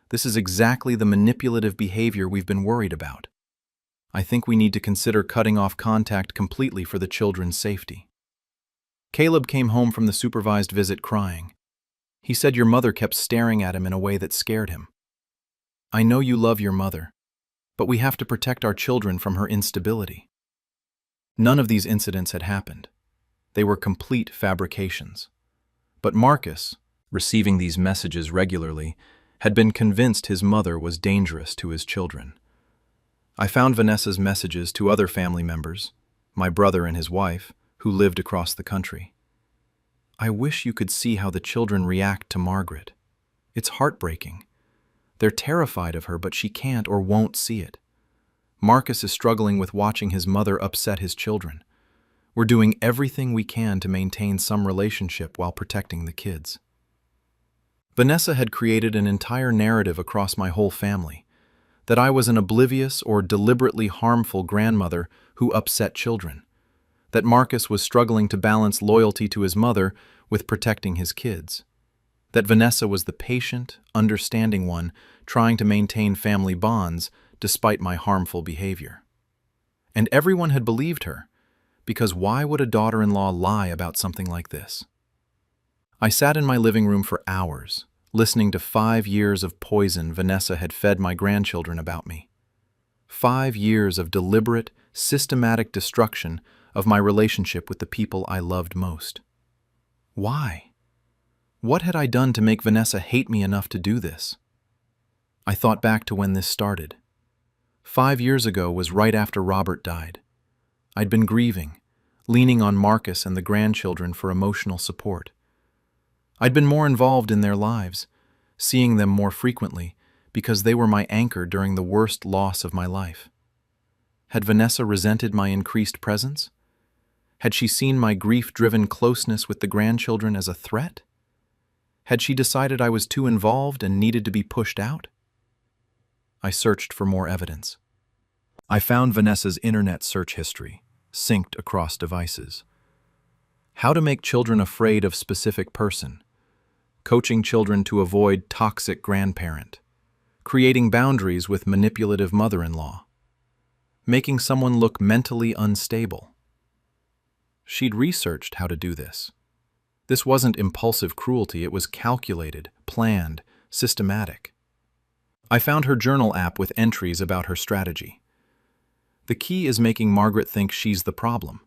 This is exactly the manipulative behavior we've been worried about. I think we need to consider cutting off contact completely for the children's safety." Caleb came home from the supervised visit crying. He said your mother kept staring at him in a way that scared him. I know you love your mother, but we have to protect our children from her instability. None of these incidents had happened. They were complete fabrications. But Marcus, receiving these messages regularly, had been convinced his mother was dangerous to his children. I found Vanessa's messages to other family members, my brother and his wife, who lived across the country. I wish you could see how the children react to Margaret. It's heartbreaking. They're terrified of her, but she can't or won't see it. Marcus is struggling with watching his mother upset his children. We're doing everything we can to maintain some relationship while protecting the kids. Vanessa had created an entire narrative across my whole family, that I was an oblivious or deliberately harmful grandmother who upset children, that Marcus was struggling to balance loyalty to his mother with protecting his kids, that Vanessa was the patient, understanding one trying to maintain family bonds despite my harmful behavior. And everyone had believed her, because why would a daughter-in-law lie about something like this? I sat in my living room for hours, listening to 5 years of poison Vanessa had fed my grandchildren about me. 5 years of deliberate, systematic destruction of my relationship with the people I loved most. Why? What had I done to make Vanessa hate me enough to do this? I thought back to when this started. 5 years ago was right after Robert died. I'd been grieving, leaning on Marcus and the grandchildren for emotional support. I'd been more involved in their lives, seeing them more frequently, because they were my anchor during the worst loss of my life. Had Vanessa resented my increased presence? Had she seen my grief-driven closeness with the grandchildren as a threat? Had she decided I was too involved and needed to be pushed out? I searched for more evidence. I found Vanessa's internet search history, synced across devices. How to make children afraid of specific person. Coaching children to avoid toxic grandparent. Creating boundaries with manipulative mother-in-law. Making someone look mentally unstable. She'd researched how to do this. This wasn't impulsive cruelty, it was calculated, planned, systematic. I found her journal app with entries about her strategy. The key is making Margaret think she's the problem.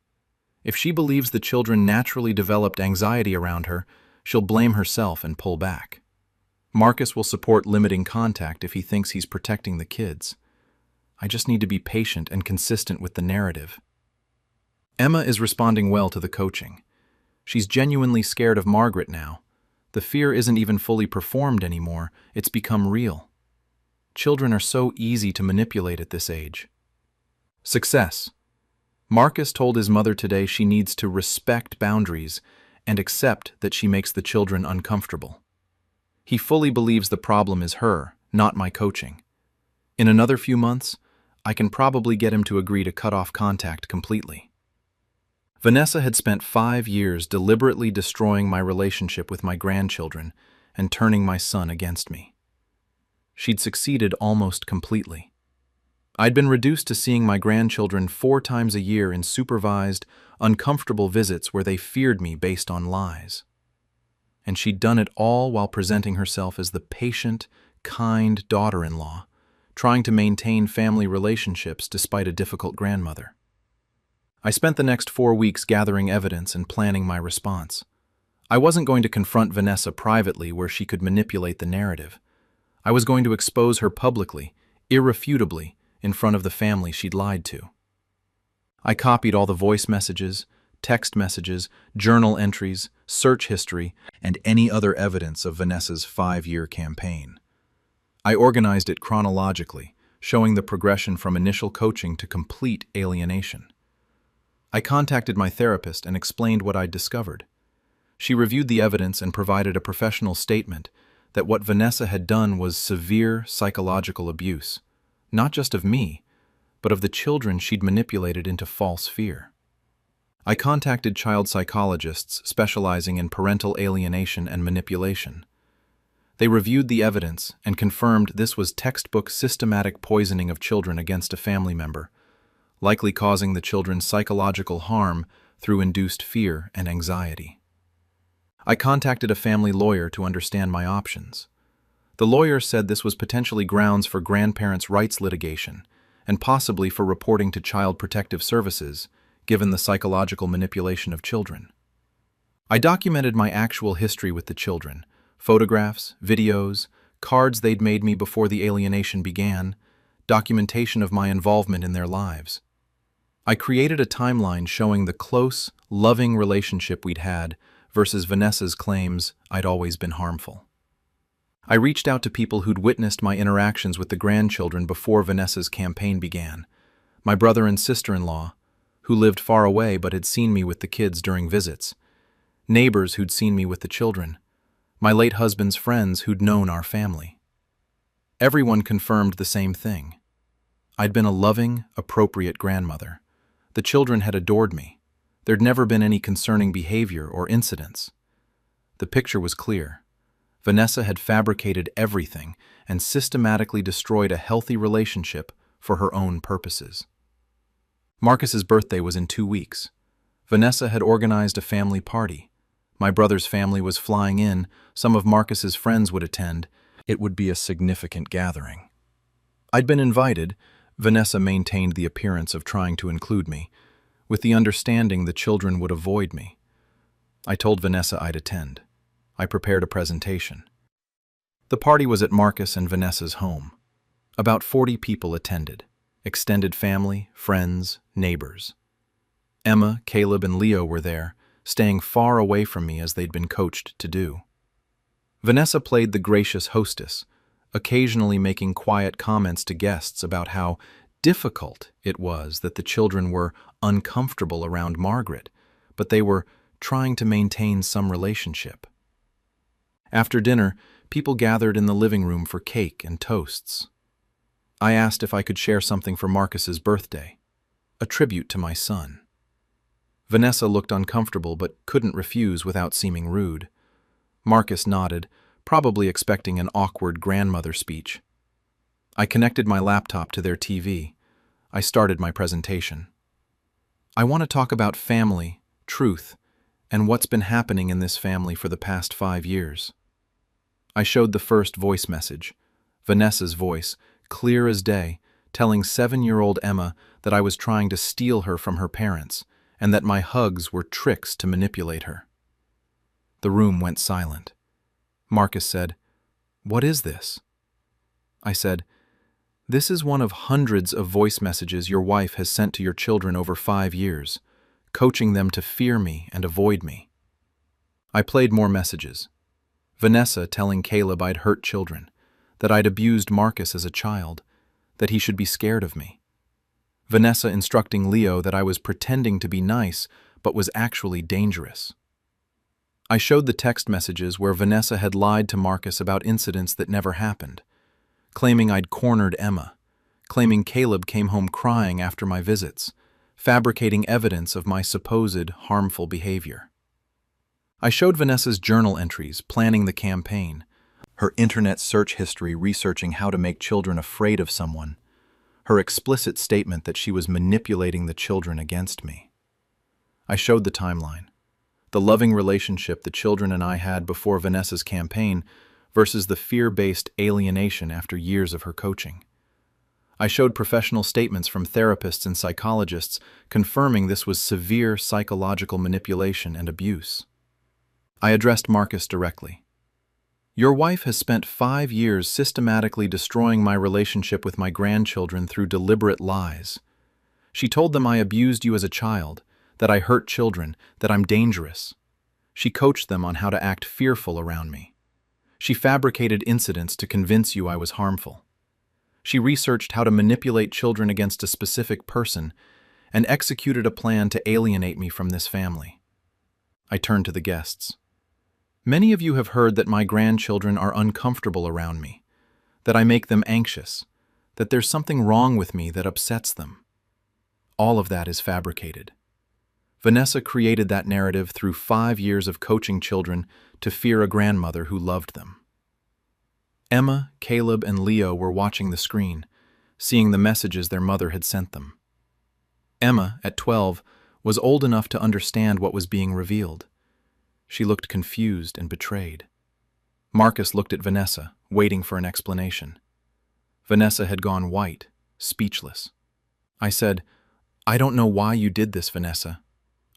If she believes the children naturally developed anxiety around her, she'll blame herself and pull back. Marcus will support limiting contact if he thinks he's protecting the kids. I just need to be patient and consistent with the narrative. Emma is responding well to the coaching. She's genuinely scared of Margaret now. The fear isn't even fully performed anymore, it's become real. Children are so easy to manipulate at this age. Success. Marcus told his mother today she needs to respect boundaries and accept that she makes the children uncomfortable. He fully believes the problem is her, not my coaching. In another few months, I can probably get him to agree to cut off contact completely. Vanessa had spent 5 years deliberately destroying my relationship with my grandchildren and turning my son against me. She'd succeeded almost completely. I'd been reduced to seeing my grandchildren 4 times a year in supervised, uncomfortable visits where they feared me based on lies. And she'd done it all while presenting herself as the patient, kind daughter-in-law, trying to maintain family relationships despite a difficult grandmother. I spent the next 4 weeks gathering evidence and planning my response. I wasn't going to confront Vanessa privately where she could manipulate the narrative. I was going to expose her publicly, irrefutably, in front of the family she'd lied to. I copied all the voice messages, text messages, journal entries, search history, and any other evidence of Vanessa's 5-year campaign. I organized it chronologically, showing the progression from initial coaching to complete alienation. I contacted my therapist and explained what I'd discovered. She reviewed the evidence and provided a professional statement that what Vanessa had done was severe psychological abuse, not just of me, but of the children she'd manipulated into false fear. I contacted child psychologists specializing in parental alienation and manipulation. They reviewed the evidence and confirmed this was textbook systematic poisoning of children against a family member, likely causing the children psychological harm through induced fear and anxiety. I contacted a family lawyer to understand my options. The lawyer said this was potentially grounds for grandparents' rights litigation and possibly for reporting to Child Protective Services, given the psychological manipulation of children. I documented my actual history with the children, photographs, videos, cards they'd made me before the alienation began, documentation of my involvement in their lives. I created a timeline showing the close, loving relationship we'd had versus Vanessa's claims I'd always been harmful. I reached out to people who'd witnessed my interactions with the grandchildren before Vanessa's campaign began, my brother and sister-in-law, who lived far away but had seen me with the kids during visits, neighbors who'd seen me with the children, my late husband's friends who'd known our family. Everyone confirmed the same thing. I'd been a loving, appropriate grandmother. The children had adored me. There'd never been any concerning behavior or incidents. The picture was clear. Vanessa had fabricated everything and systematically destroyed a healthy relationship for her own purposes. Marcus's birthday was in 2 weeks. Vanessa had organized a family party. My brother's family was flying in, some of Marcus's friends would attend. It would be a significant gathering. I'd been invited. Vanessa maintained the appearance of trying to include me, with the understanding the children would avoid me. I told Vanessa I'd attend. I prepared a presentation. The party was at Marcus and Vanessa's home. About 40 people attended, extended family, friends, neighbors. Emma, Caleb, and Leo were there, staying far away from me as they'd been coached to do. Vanessa played the gracious hostess, occasionally making quiet comments to guests about how difficult it was that the children were uncomfortable around Margaret, but they were trying to maintain some relationship. After dinner, people gathered in the living room for cake and toasts. I asked if I could share something for Marcus's birthday, a tribute to my son. Vanessa looked uncomfortable but couldn't refuse without seeming rude. Marcus nodded, probably expecting an awkward grandmother speech. I connected my laptop to their TV. I started my presentation. I want to talk about family, truth, and what's been happening in this family for the past 5 years. I showed the first voice message, Vanessa's voice, clear as day, telling 7-year-old Emma that I was trying to steal her from her parents and that my hugs were tricks to manipulate her. The room went silent. Marcus said, "What is this?" I said, "This is one of hundreds of voice messages your wife has sent to your children over 5 years, coaching them to fear me and avoid me." I played more messages. Vanessa telling Caleb I'd hurt children, that I'd abused Marcus as a child, that he should be scared of me. Vanessa instructing Leo that I was pretending to be nice but was actually dangerous. I showed the text messages where Vanessa had lied to Marcus about incidents that never happened, claiming I'd cornered Emma, claiming Caleb came home crying after my visits, fabricating evidence of my supposed harmful behavior. I showed Vanessa's journal entries planning the campaign, her internet search history researching how to make children afraid of someone, her explicit statement that she was manipulating the children against me. I showed the timeline, the loving relationship the children and I had before Vanessa's campaign versus the fear-based alienation after years of her coaching. I showed professional statements from therapists and psychologists confirming this was severe psychological manipulation and abuse. I addressed Marcus directly. Your wife has spent 5 years systematically destroying my relationship with my grandchildren through deliberate lies. She told them I abused you as a child, that I hurt children, that I'm dangerous. She coached them on how to act fearful around me. She fabricated incidents to convince you I was harmful. She researched how to manipulate children against a specific person and executed a plan to alienate me from this family. I turned to the guests. Many of you have heard that my grandchildren are uncomfortable around me, that I make them anxious, that there's something wrong with me that upsets them. All of that is fabricated. Vanessa created that narrative through 5 years of coaching children to fear a grandmother who loved them. Emma, Caleb, and Leo were watching the screen, seeing the messages their mother had sent them. Emma, at 12, was old enough to understand what was being revealed. She looked confused and betrayed. Marcus looked at Vanessa, waiting for an explanation. Vanessa had gone white, speechless. I said, "I don't know why you did this, Vanessa.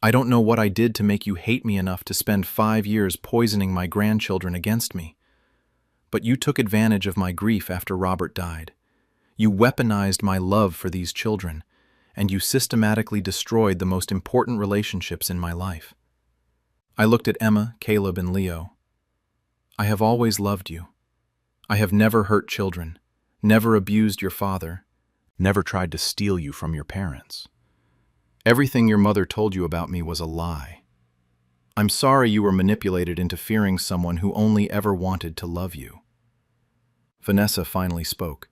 I don't know what I did to make you hate me enough to spend 5 years poisoning my grandchildren against me. But you took advantage of my grief after Robert died. You weaponized my love for these children, and you systematically destroyed the most important relationships in my life." I looked at Emma, Caleb, and Leo. I have always loved you. I have never hurt children, never abused your father, never tried to steal you from your parents. Everything your mother told you about me was a lie. I'm sorry you were manipulated into fearing someone who only ever wanted to love you. Vanessa finally spoke.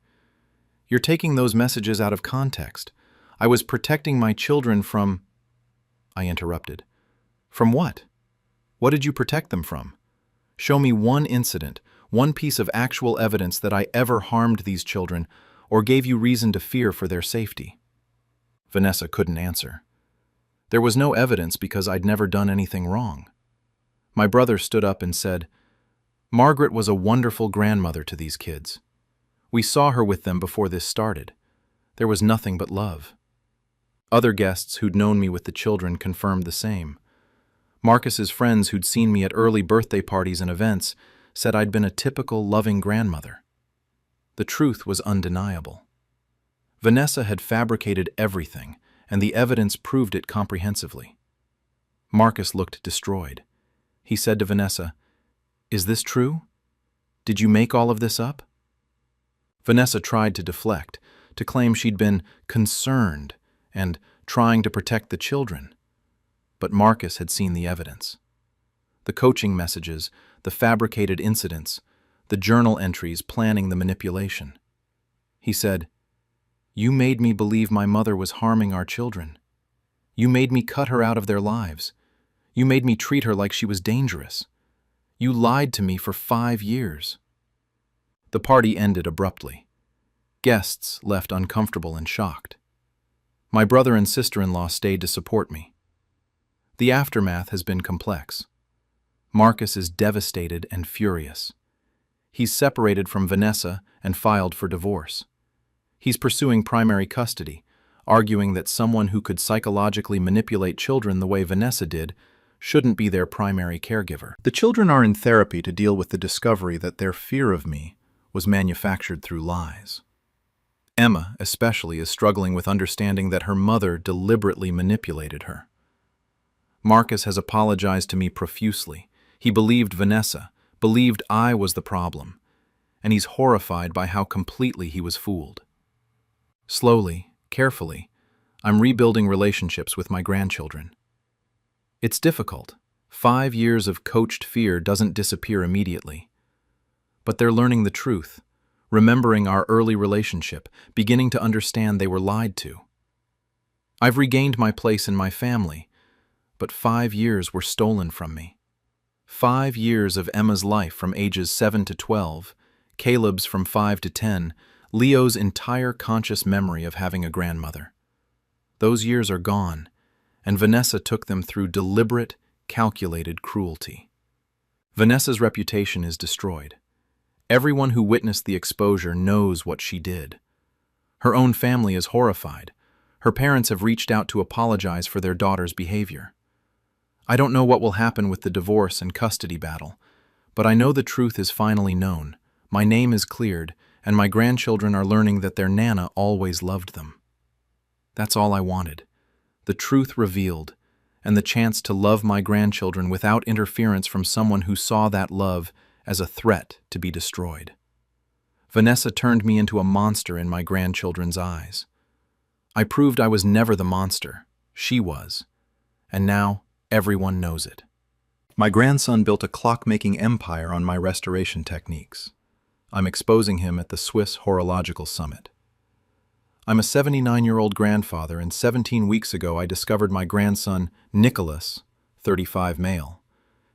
You're taking those messages out of context. I was protecting my children from... I interrupted. From what? What did you protect them from? Show me one incident, one piece of actual evidence that I ever harmed these children or gave you reason to fear for their safety. Vanessa couldn't answer. There was no evidence because I'd never done anything wrong. My brother stood up and said, Margaret was a wonderful grandmother to these kids. We saw her with them before this started. There was nothing but love. Other guests who'd known me with the children confirmed the same. Marcus's friends who'd seen me at early birthday parties and events said I'd been a typical loving grandmother. The truth was undeniable. Vanessa had fabricated everything, and the evidence proved it comprehensively. Marcus looked destroyed. He said to Vanessa, Is this true? Did you make all of this up? Vanessa tried to deflect, to claim she'd been concerned and trying to protect the children. But Marcus had seen the evidence. The coaching messages, the fabricated incidents, the journal entries planning the manipulation. He said, You made me believe my mother was harming our children. You made me cut her out of their lives. You made me treat her like she was dangerous. You lied to me for 5 years. The party ended abruptly. Guests left uncomfortable and shocked. My brother and sister-in-law stayed to support me. The aftermath has been complex. Marcus is devastated and furious. He's separated from Vanessa and filed for divorce. He's pursuing primary custody, arguing that someone who could psychologically manipulate children the way Vanessa did shouldn't be their primary caregiver. The children are in therapy to deal with the discovery that their fear of me was manufactured through lies. Emma, especially, is struggling with understanding that her mother deliberately manipulated her. Marcus has apologized to me profusely. He believed Vanessa, believed I was the problem, and he's horrified by how completely he was fooled. Slowly, carefully, I'm rebuilding relationships with my grandchildren. It's difficult. 5 years of coached fear doesn't disappear immediately. But they're learning the truth, remembering our early relationship, beginning to understand they were lied to. I've regained my place in my family, but 5 years were stolen from me. 5 years of Emma's life from ages 7 to 12, Caleb's from 5 to 10, Leo's entire conscious memory of having a grandmother. Those years are gone, and Vanessa took them through deliberate, calculated cruelty. Vanessa's reputation is destroyed. Everyone who witnessed the exposure knows what she did. Her own family is horrified. Her parents have reached out to apologize for their daughter's behavior. I don't know what will happen with the divorce and custody battle, but I know the truth is finally known. My name is cleared, and my grandchildren are learning that their Nana always loved them. That's all I wanted. The truth revealed, and the chance to love my grandchildren without interference from someone who saw that love as a threat to be destroyed. Vanessa turned me into a monster in my grandchildren's eyes. I proved I was never the monster. She was. And now, everyone knows it. My grandson built a clock-making empire on my restoration techniques. I'm exposing him at the Swiss Horological Summit. I'm a 79-year-old grandfather, and 17 weeks ago I discovered my grandson, Nicholas, 35 male,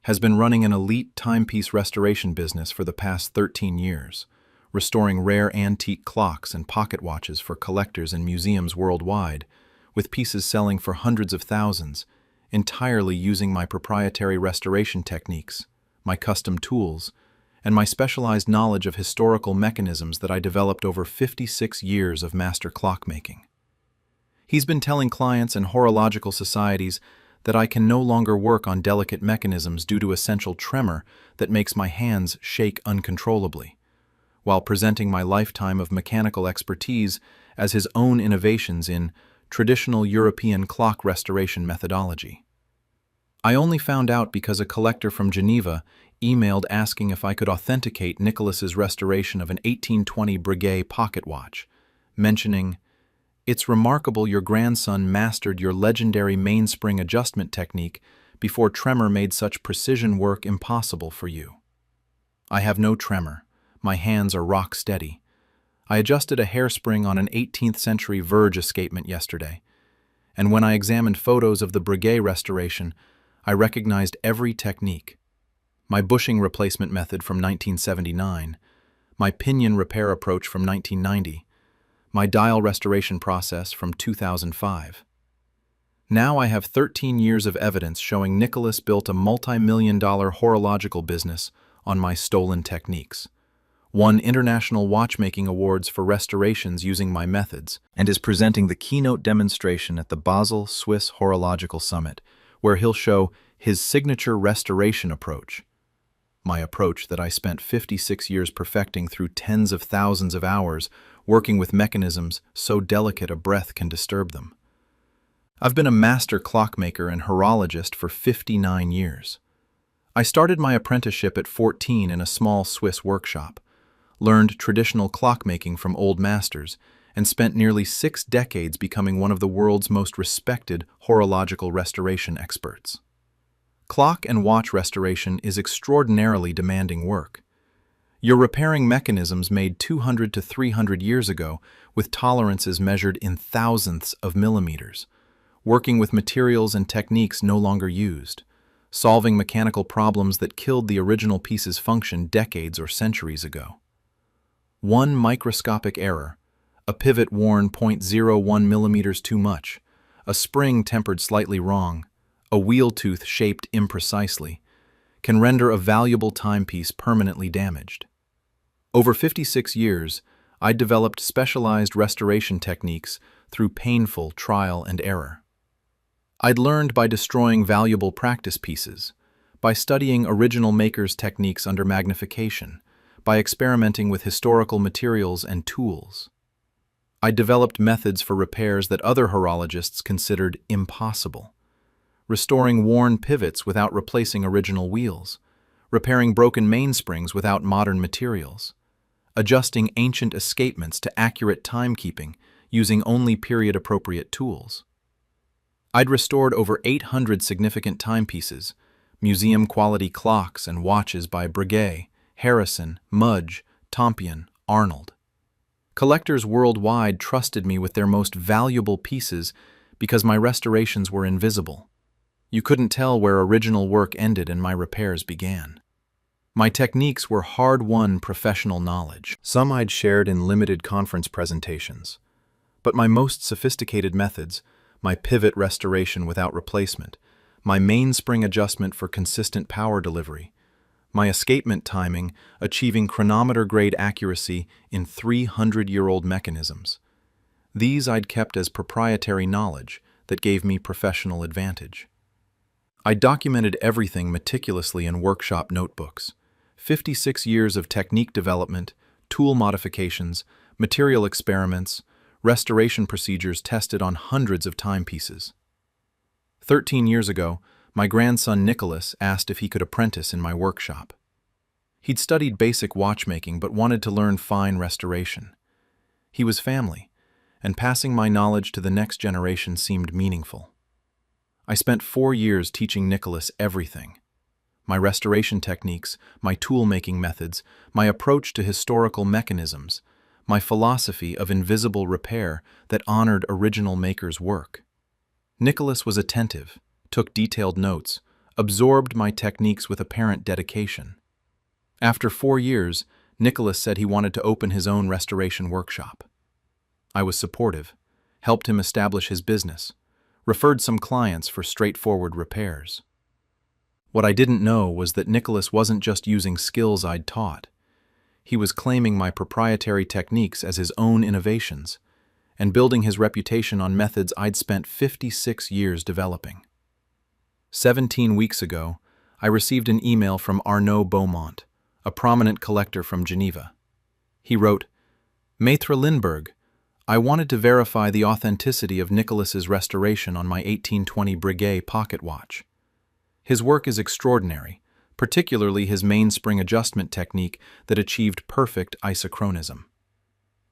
has been running an elite timepiece restoration business for the past 13 years, restoring rare antique clocks and pocket watches for collectors and museums worldwide, with pieces selling for hundreds of thousands, entirely using my proprietary restoration techniques, my custom tools, and my specialized knowledge of historical mechanisms that I developed over 56 years of master clockmaking. He's been telling clients and horological societies that I can no longer work on delicate mechanisms due to essential tremor that makes my hands shake uncontrollably, while presenting my lifetime of mechanical expertise as his own innovations in traditional European clock restoration methodology. I only found out because a collector from Geneva emailed asking if I could authenticate Nicholas's restoration of an 1820 Breguet pocket watch, mentioning, "It's remarkable your grandson mastered your legendary mainspring adjustment technique before tremor made such precision work impossible for you." I have no tremor. My hands are rock steady. I adjusted a hairspring on an 18th century verge escapement yesterday, and when I examined photos of the Breguet restoration, I recognized every technique. My bushing replacement method from 1979, my pinion repair approach from 1990, my dial restoration process from 2005. Now I have 13 years of evidence showing Nicholas built a multi-million-dollar horological business on my stolen techniques, won international watchmaking awards for restorations using my methods, and is presenting the keynote demonstration at the Basel Swiss Horological Summit, where he'll show his signature restoration approach, my approach that I spent 56 years perfecting through tens of thousands of hours working with mechanisms so delicate a breath can disturb them. I've been a master clockmaker and horologist for 59 years. I started my apprenticeship at 14 in a small Swiss workshop, learned traditional clockmaking from old masters, and spent nearly 6 decades becoming one of the world's most respected horological restoration experts. Clock and watch restoration is extraordinarily demanding work. You're repairing mechanisms made 200 to 300 years ago with tolerances measured in thousandths of millimeters, working with materials and techniques no longer used, solving mechanical problems that killed the original piece's function decades or centuries ago. One microscopic error, a pivot worn 0.01 millimeters too much, a spring tempered slightly wrong, a wheel tooth shaped imprecisely, can render a valuable timepiece permanently damaged. Over 56 years, I developed specialized restoration techniques through painful trial and error. I'd learned by destroying valuable practice pieces, by studying original makers' techniques under magnification, by experimenting with historical materials and tools. I developed methods for repairs that other horologists considered impossible. Restoring worn pivots without replacing original wheels, repairing broken mainsprings without modern materials, adjusting ancient escapements to accurate timekeeping using only period-appropriate tools. I'd restored over 800 significant timepieces, museum-quality clocks and watches by Breguet, Harrison, Mudge, Tompion, Arnold. Collectors worldwide trusted me with their most valuable pieces because my restorations were invisible. You couldn't tell where original work ended and my repairs began. My techniques were hard-won professional knowledge. Some I'd shared in limited conference presentations. But my most sophisticated methods, my pivot restoration without replacement, my mainspring adjustment for consistent power delivery, my escapement timing achieving chronometer-grade accuracy in 300-year-old mechanisms. These I'd kept as proprietary knowledge that gave me professional advantage. I documented everything meticulously in workshop notebooks. 56 years of technique development, tool modifications, material experiments, restoration procedures tested on hundreds of timepieces. 13 years ago, my grandson Nicholas asked if he could apprentice in my workshop. He'd studied basic watchmaking but wanted to learn fine restoration. He was family, and passing my knowledge to the next generation seemed meaningful. I spent 4 years teaching Nicholas everything: my restoration techniques, my tool-making methods, my approach to historical mechanisms, my philosophy of invisible repair that honored original makers' work. Nicholas was attentive, took detailed notes, absorbed my techniques with apparent dedication. After 4 years, Nicholas said he wanted to open his own restoration workshop. I was supportive, helped him establish his business, referred some clients for straightforward repairs. What I didn't know was that Nicholas wasn't just using skills I'd taught. He was claiming my proprietary techniques as his own innovations and building his reputation on methods I'd spent 56 years developing. 17 weeks ago, I received an email from Arnaud Beaumont, a prominent collector from Geneva. He wrote, "Maître Lindbergh, I wanted to verify the authenticity of Nicholas's restoration on my 1820 Breguet pocket watch. His work is extraordinary, particularly his mainspring adjustment technique that achieved perfect isochronism.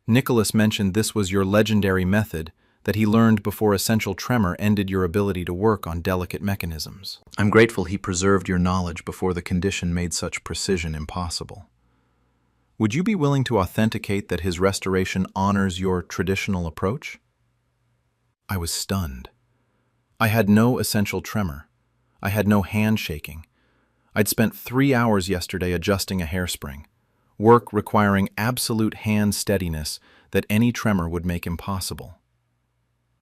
Nicholas mentioned this was your legendary method that he learned before essential tremor ended your ability to work on delicate mechanisms. I'm grateful he preserved your knowledge before the condition made such precision impossible. Would you be willing to authenticate that his restoration honors your traditional approach?" I was stunned. I had no essential tremor. I had no hand shaking. I'd spent 3 hours yesterday adjusting a hairspring, work requiring absolute hand steadiness that any tremor would make impossible.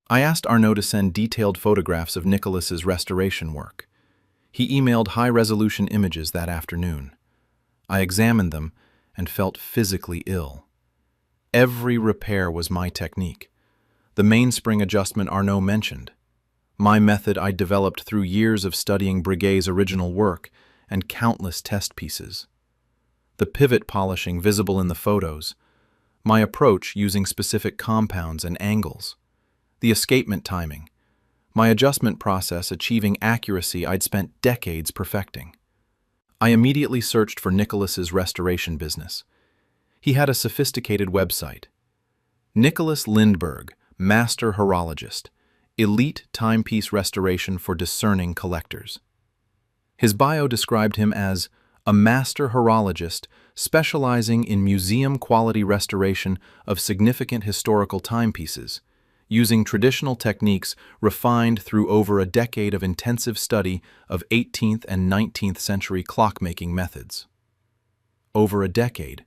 I asked Arnaud to send detailed photographs of Nicholas's restoration work. He emailed high-resolution images that afternoon. I examined them and felt physically ill. Every repair was my technique. The mainspring adjustment Arnaud mentioned. My method I developed through years of studying Breguet's original work and countless test pieces. The pivot polishing visible in the photos. My approach using specific compounds and angles. The escapement timing. My adjustment process achieving accuracy I'd spent decades perfecting. I immediately searched for Nicholas's restoration business. He had a sophisticated website. Nicholas Lindbergh, Master Horologist, Elite Timepiece Restoration for Discerning Collectors. His bio described him as a master horologist specializing in museum-quality restoration of significant historical timepieces, using traditional techniques refined through over a decade of intensive study of 18th and 19th century clockmaking methods. Over a decade,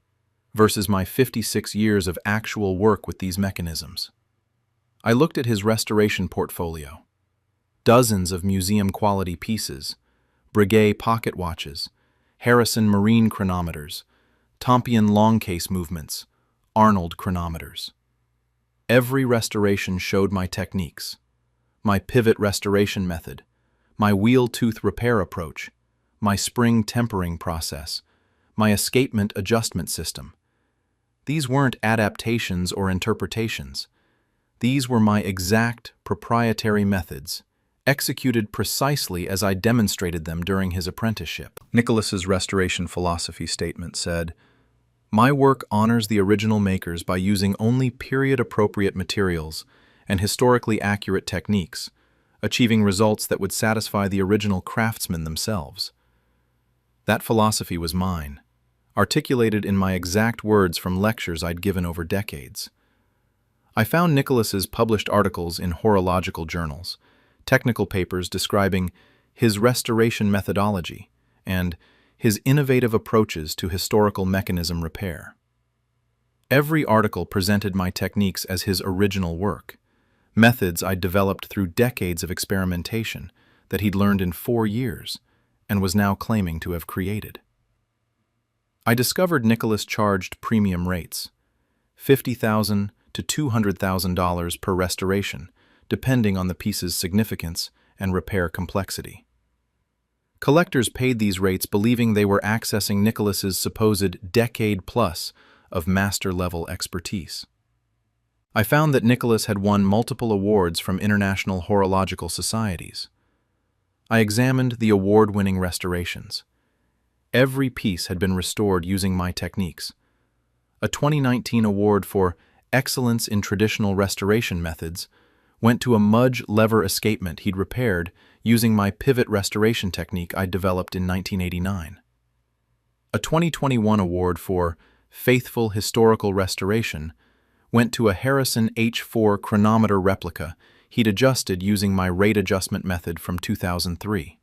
versus my 56 years of actual work with these mechanisms. I looked at his restoration portfolio. Dozens of museum-quality pieces, Breguet pocket watches, Harrison marine chronometers, Tompion long case movements, Arnold chronometers. Every restoration showed my techniques, my pivot restoration method, my wheel tooth repair approach, my spring tempering process, my escapement adjustment system. These weren't adaptations or interpretations. These were my exact proprietary methods, executed precisely as I demonstrated them during his apprenticeship. Nicholas's restoration philosophy statement said, My work honors the original makers by using only period-appropriate materials and historically accurate techniques, achieving results that would satisfy the original craftsmen themselves. That philosophy was mine, articulated in my exact words from lectures I'd given over decades. I found Nicholas's published articles in horological journals, technical papers describing his restoration methodology and his innovative approaches to historical mechanism repair. Every article presented my techniques as his original work, methods I'd developed through decades of experimentation that he'd learned in 4 years and was now claiming to have created. I discovered Nicholas charged premium rates, $50,000 to $200,000 per restoration, depending on the piece's significance and repair complexity. Collectors paid these rates believing they were accessing Nicholas's supposed decade-plus of master-level expertise. I found that Nicholas had won multiple awards from international horological societies. I examined the award-winning restorations. Every piece had been restored using my techniques. A 2019 award for Excellence in Traditional Restoration Methods went to a Mudge lever escapement he'd repaired using my pivot restoration technique I'd developed in 1989. A 2021 award for Faithful Historical Restoration went to a Harrison H4 chronometer replica he'd adjusted using my rate adjustment method from 2003.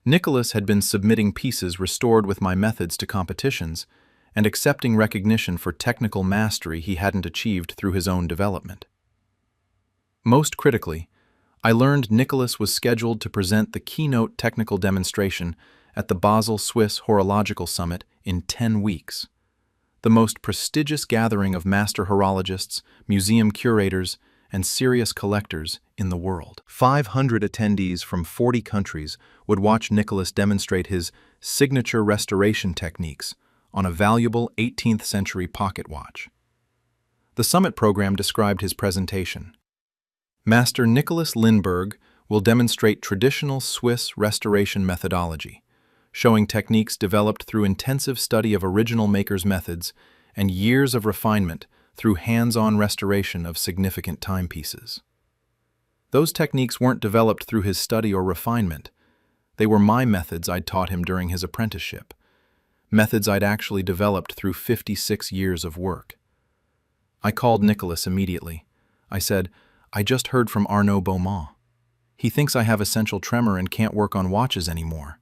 Nicholas had been submitting pieces restored with my methods to competitions and accepting recognition for technical mastery he hadn't achieved through his own development. Most critically, I learned Nicholas was scheduled to present the keynote technical demonstration at the Basel Swiss Horological Summit in 10 weeks, the most prestigious gathering of master horologists, museum curators, and serious collectors in the world. 500 attendees from 40 countries would watch Nicholas demonstrate his signature restoration techniques on a valuable 18th century pocket watch. The summit program described his presentation. Master Nicholas Lindberg will demonstrate traditional Swiss restoration methodology, showing techniques developed through intensive study of original makers' methods and years of refinement through hands-on restoration of significant timepieces. Those techniques weren't developed through his study or refinement. They were my methods I'd taught him during his apprenticeship, methods I'd actually developed through 56 years of work. I called Nicholas immediately. I said, "I just heard from Arnaud Beaumont. He thinks I have essential tremor and can't work on watches anymore.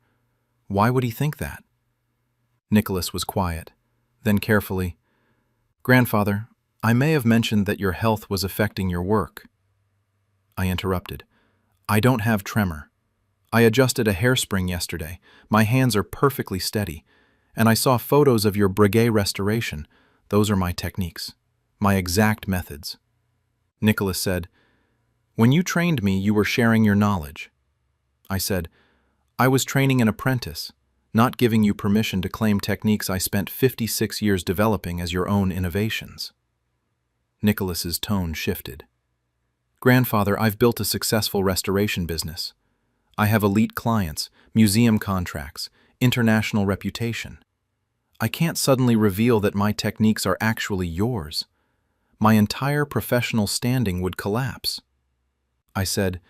Why would he think that?" Nicholas was quiet. Then carefully, "Grandfather, I may have mentioned that your health was affecting your work." I interrupted. "I don't have tremor. I adjusted a hairspring yesterday. My hands are perfectly steady. And I saw photos of your Breguet restoration. Those are my techniques, my exact methods." Nicholas said, "When you trained me, you were sharing your knowledge." I said, "I was training an apprentice, not giving you permission to claim techniques I spent 56 years developing as your own innovations." Nicholas's tone shifted. "Grandfather, I've built a successful restoration business. I have elite clients, museum contracts, international reputation. I can't suddenly reveal that my techniques are actually yours. My entire professional standing would collapse." I said,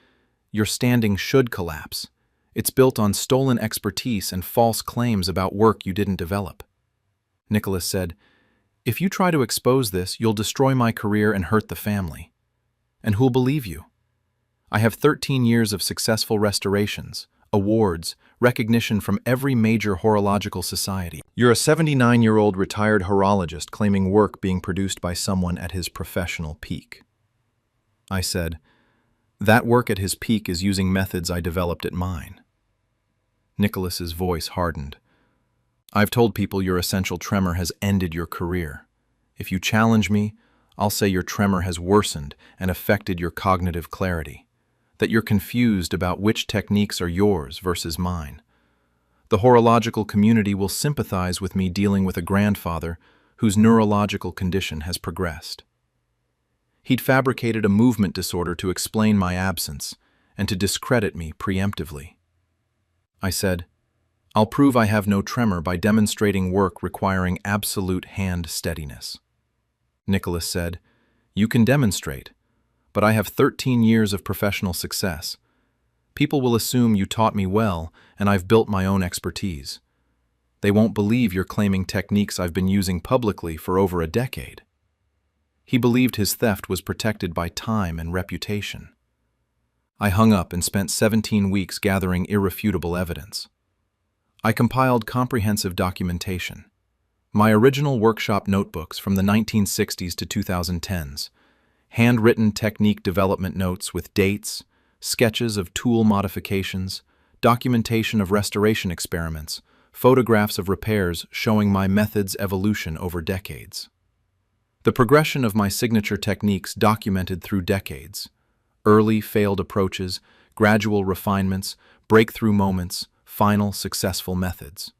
"Your standing should collapse. It's built on stolen expertise and false claims about work you didn't develop." Nicholas said, "If you try to expose this, you'll destroy my career and hurt the family. And who'll believe you? I have 13 years of successful restorations, awards, recognition from every major horological society. You're a 79-year-old retired horologist claiming work being produced by someone at his professional peak." I said, "That work at his peak is using methods I developed at mine." Nicholas's voice hardened. "I've told people your essential tremor has ended your career. If you challenge me, I'll say your tremor has worsened and affected your cognitive clarity, that you're confused about which techniques are yours versus mine. The horological community will sympathize with me dealing with a grandfather whose neurological condition has progressed." He'd fabricated a movement disorder to explain my absence and to discredit me preemptively. I said, I'll prove I have no tremor by demonstrating work requiring absolute hand steadiness. Nicholas said, "You can demonstrate, but I have 13 years of professional success. People will assume you taught me well, and I've built my own expertise. They won't believe you're claiming techniques I've been using publicly for over a decade." He believed his theft was protected by time and reputation. I hung up and spent 17 weeks gathering irrefutable evidence. I compiled comprehensive documentation. My original workshop notebooks from the 1960s to 2010s, handwritten technique development notes with dates, sketches of tool modifications, documentation of restoration experiments, photographs of repairs showing my method's evolution over decades. The progression of my signature techniques documented through decades. Early failed approaches, gradual refinements, breakthrough moments, final successful methods.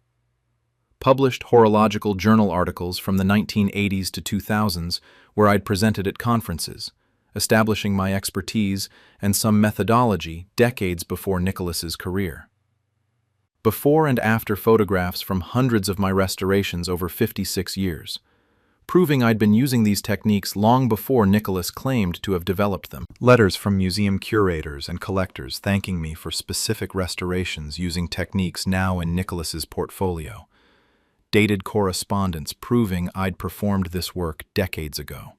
Published horological journal articles from the 1980s to 2000s where I'd presented at conferences, establishing my expertise and some methodology decades before Nicholas's career. Before and after photographs from hundreds of my restorations over 56 years, proving I'd been using these techniques long before Nicholas claimed to have developed them. Letters from museum curators and collectors thanking me for specific restorations using techniques now in Nicholas's portfolio. Dated correspondence proving I'd performed this work decades ago.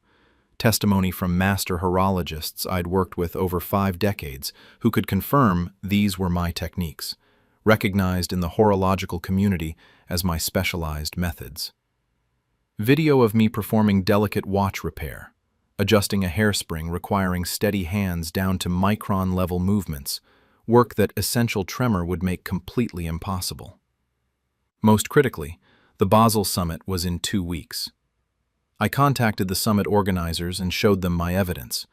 Testimony from master horologists I'd worked with over 5 decades who could confirm these were my techniques, recognized in the horological community as my specialized methods. Video of me performing delicate watch repair, adjusting a hairspring requiring steady hands down to micron-level movements, work that essential tremor would make completely impossible. Most critically, the Basel Summit was in 2 weeks. I contacted the summit organizers and showed them my evidence.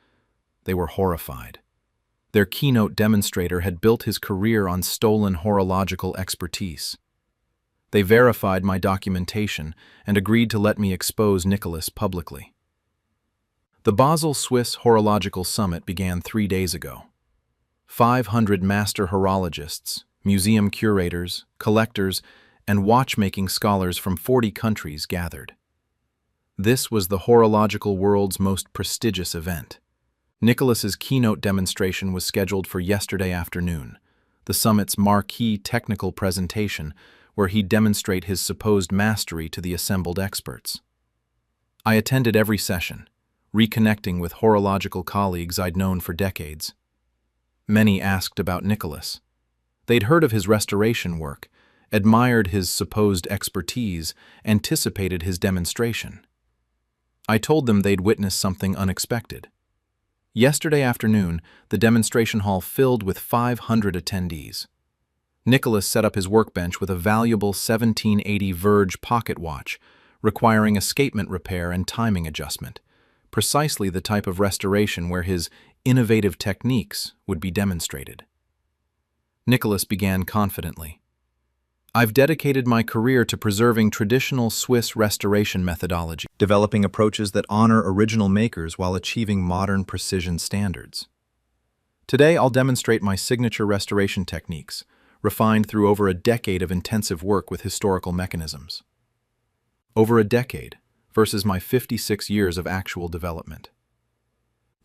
They were horrified. Their keynote demonstrator had built his career on stolen horological expertise. They verified my documentation and agreed to let me expose Nicholas publicly. The Basel Swiss Horological Summit began 3 days ago. 500 master horologists, museum curators, collectors, and watchmaking scholars from 40 countries gathered. This was the horological world's most prestigious event. Nicholas's keynote demonstration was scheduled for yesterday afternoon, the summit's marquee technical presentation where he'd demonstrate his supposed mastery to the assembled experts. I attended every session, reconnecting with horological colleagues I'd known for decades. Many asked about Nicholas. They'd heard of his restoration work, admired his supposed expertise, anticipated his demonstration. I told them they'd witnessed something unexpected. Yesterday afternoon, the demonstration hall filled with 500 attendees. Nicholas set up his workbench with a valuable 1780 Verge pocket watch, requiring escapement repair and timing adjustment, precisely the type of restoration where his innovative techniques would be demonstrated. Nicholas began confidently. "I've dedicated my career to preserving traditional Swiss restoration methodology, developing approaches that honor original makers while achieving modern precision standards. Today I'll demonstrate my signature restoration techniques, refined through over a decade of intensive work with historical mechanisms." Over a decade versus my 56 years of actual development.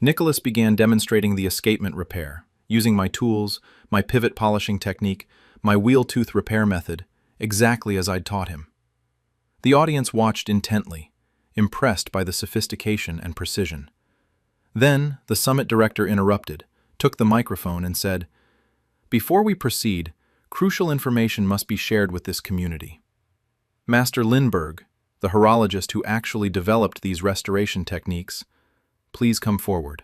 Nicholas began demonstrating the escapement repair, using my tools, my pivot polishing technique, my wheel tooth repair method, exactly as I'd taught him. The audience watched intently, impressed by the sophistication and precision. Then, the summit director interrupted, took the microphone and said, "Before we proceed, crucial information must be shared with this community. Master Lindbergh, the horologist who actually developed these restoration techniques, please come forward."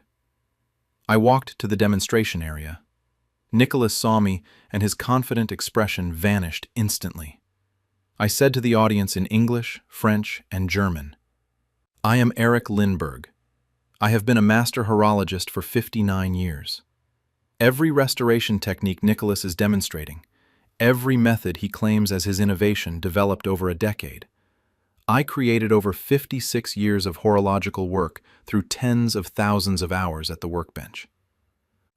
I walked to the demonstration area. Nicholas saw me, and his confident expression vanished instantly. I said to the audience in English, French, and German, "I am Eric Lindbergh. I have been a master horologist for 59 years. Every restoration technique Nicholas is demonstrating, every method he claims as his innovation developed over a decade, I created over 56 years of horological work through tens of thousands of hours at the workbench."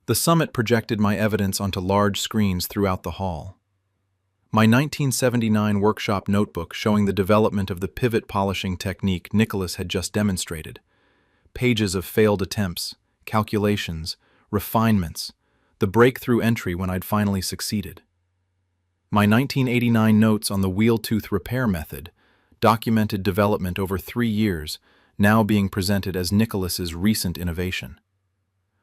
The summit projected my evidence onto large screens throughout the hall. My 1979 workshop notebook showing the development of the pivot polishing technique Nicholas had just demonstrated. Pages of failed attempts, calculations, refinements, the breakthrough entry when I'd finally succeeded. My 1989 notes on the wheel tooth repair method, documented development over 3 years, now being presented as Nicholas's recent innovation.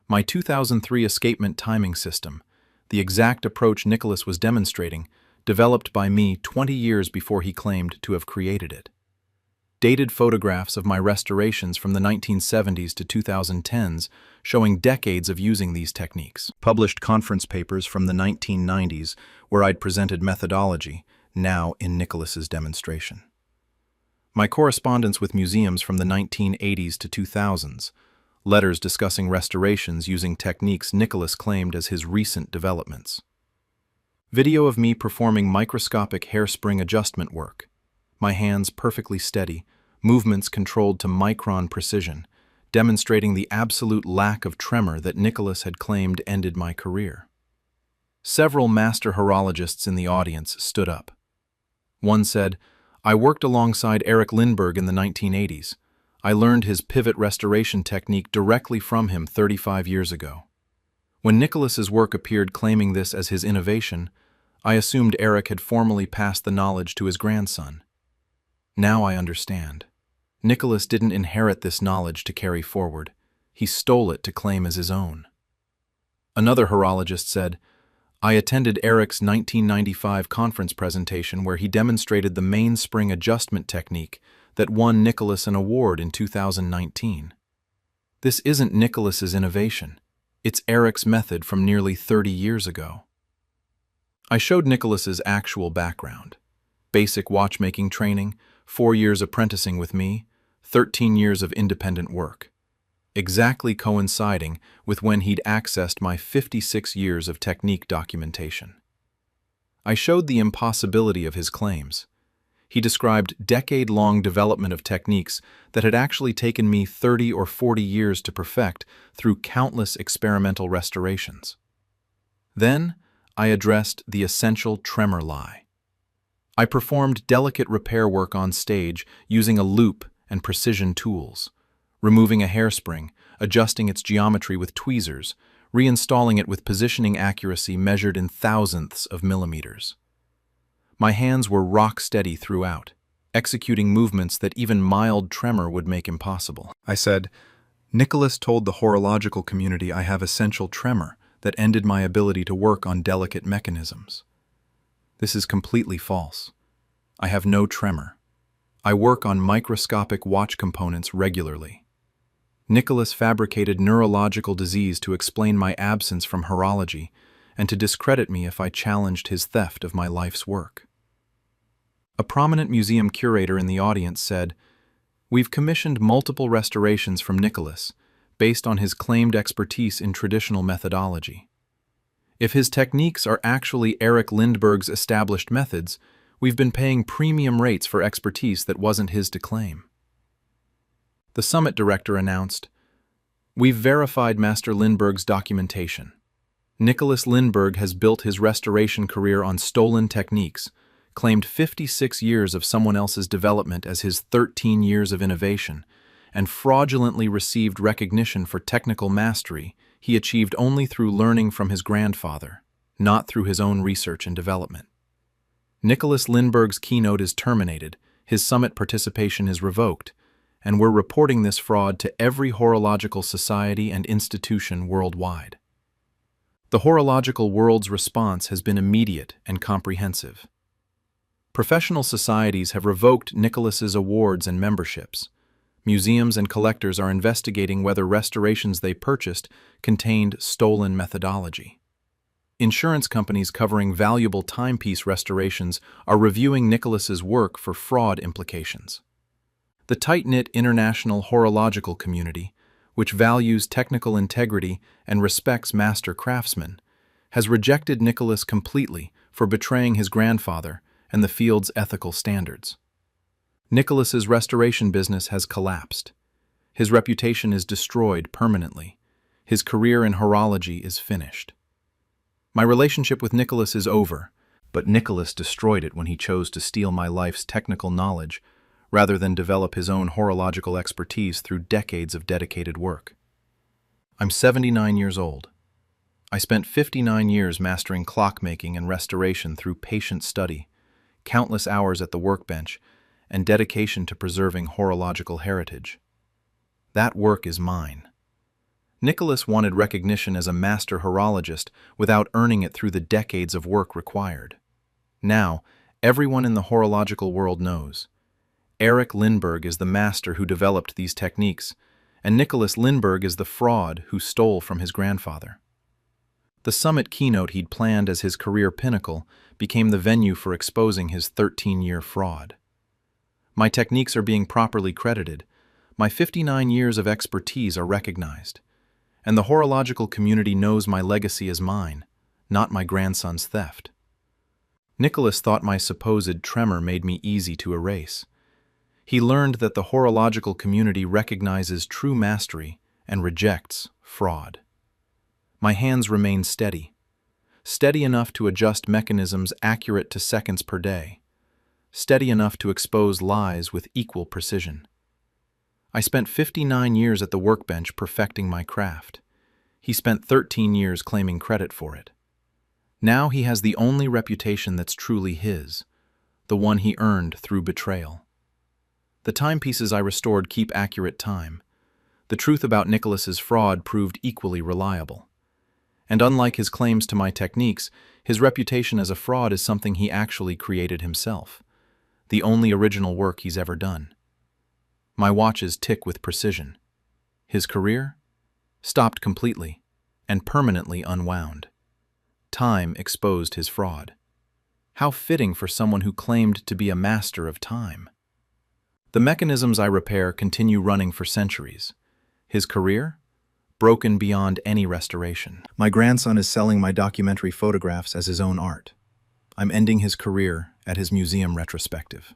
My 2003 escapement timing system, the exact approach Nicholas was demonstrating, developed by me 20 years before he claimed to have created it. Dated photographs of my restorations from the 1970s to 2010s showing decades of using these techniques. Published conference papers from the 1990s where I'd presented methodology, now in Nicholas's demonstration. My correspondence with museums from the 1980s to 2000s, letters discussing restorations using techniques Nicholas claimed as his recent developments. Video of me performing microscopic hairspring adjustment work, my hands perfectly steady, movements controlled to micron precision, demonstrating the absolute lack of tremor that Nicholas had claimed ended my career. Several master horologists in the audience stood up. One said, "I worked alongside Eric Lindbergh in the 1980s. I learned his pivot restoration technique directly from him 35 years ago. When Nicholas's work appeared claiming this as his innovation, I assumed Eric had formally passed the knowledge to his grandson. Now I understand. Nicholas didn't inherit this knowledge to carry forward. He stole it to claim as his own." Another horologist said, "I attended Eric's 1995 conference presentation where he demonstrated the mainspring adjustment technique that won Nicholas an award in 2019. This isn't Nicholas's innovation. It's Eric's method from nearly 30 years ago." I showed Nicholas's actual background. Basic watchmaking training, 4 years apprenticing with me, 13 years of independent work. Exactly coinciding with when he'd accessed my 56 years of technique documentation. I showed the impossibility of his claims. He described decade-long development of techniques that had actually taken me 30 or 40 years to perfect through countless experimental restorations. Then, I addressed the essential tremor lie. I performed delicate repair work on stage using a loop and precision tools, removing a hairspring, adjusting its geometry with tweezers, reinstalling it with positioning accuracy measured in thousandths of millimeters. My hands were rock steady throughout, executing movements that even mild tremor would make impossible. I said, "Nicholas told the horological community I have essential tremor that ended my ability to work on delicate mechanisms. This is completely false. I have no tremor. I work on microscopic watch components regularly. Nicholas fabricated neurological disease to explain my absence from horology and to discredit me if I challenged his theft of my life's work." A prominent museum curator in the audience said, "We've commissioned multiple restorations from Nicholas based on his claimed expertise in traditional methodology. If his techniques are actually Eric Lindbergh's established methods, we've been paying premium rates for expertise that wasn't his to claim." The summit director announced, "We've verified Master Lindbergh's documentation. Nicholas Lindbergh has built his restoration career on stolen techniques, claimed 56 years of someone else's development as his 13 years of innovation, and fraudulently received recognition for technical mastery he achieved only through learning from his grandfather, not through his own research and development. Nicholas Lindbergh's keynote is terminated, his summit participation is revoked, and we're reporting this fraud to every horological society and institution worldwide." The horological world's response has been immediate and comprehensive. Professional societies have revoked Nicholas's awards and memberships. Museums and collectors are investigating whether restorations they purchased contained stolen methodology. Insurance companies covering valuable timepiece restorations are reviewing Nicholas's work for fraud implications. The tight-knit international horological community, which values technical integrity and respects master craftsmen, has rejected Nicholas completely for betraying his grandfather and the field's ethical standards. Nicholas's restoration business has collapsed. His reputation is destroyed permanently. His career in horology is finished. My relationship with Nicholas is over, But Nicholas destroyed it when he chose to steal my life's technical knowledge rather than develop his own horological expertise through decades of dedicated work. I'm 79 years old. I spent 59 years mastering clockmaking and restoration through patient study, countless hours at the workbench, and dedication to preserving horological heritage. That work is mine. Nicholas wanted recognition as a master horologist without earning it through the decades of work required. Now, everyone in the horological world knows. Eric Lindbergh is the master who developed these techniques, and Nicholas Lindbergh is the fraud who stole from his grandfather. The summit keynote he'd planned as his career pinnacle became the venue for exposing his 13-year fraud. My techniques are being properly credited, my 59 years of expertise are recognized, and the horological community knows my legacy is mine, not my grandson's theft. Nicholas thought my supposed tremor made me easy to erase. He learned that the horological community recognizes true mastery and rejects fraud. My hands remain steady enough to adjust mechanisms accurate to seconds per day, steady enough to expose lies with equal precision. I spent 59 years at the workbench perfecting my craft. He spent 13 years claiming credit for it. Now he has the only reputation that's truly his, the one he earned through betrayal. The timepieces I restored keep accurate time. The truth about Nicholas's fraud proved equally reliable. And unlike his claims to my techniques, his reputation as a fraud is something he actually created himself, the only original work he's ever done. My watches tick with precision. His career? Stopped completely and permanently unwound. Time exposed his fraud. How fitting for someone who claimed to be a master of time. The mechanisms I repair continue running for centuries. His career? Broken beyond any restoration. My grandson is selling my documentary photographs as his own art. I'm ending his career at his museum retrospective.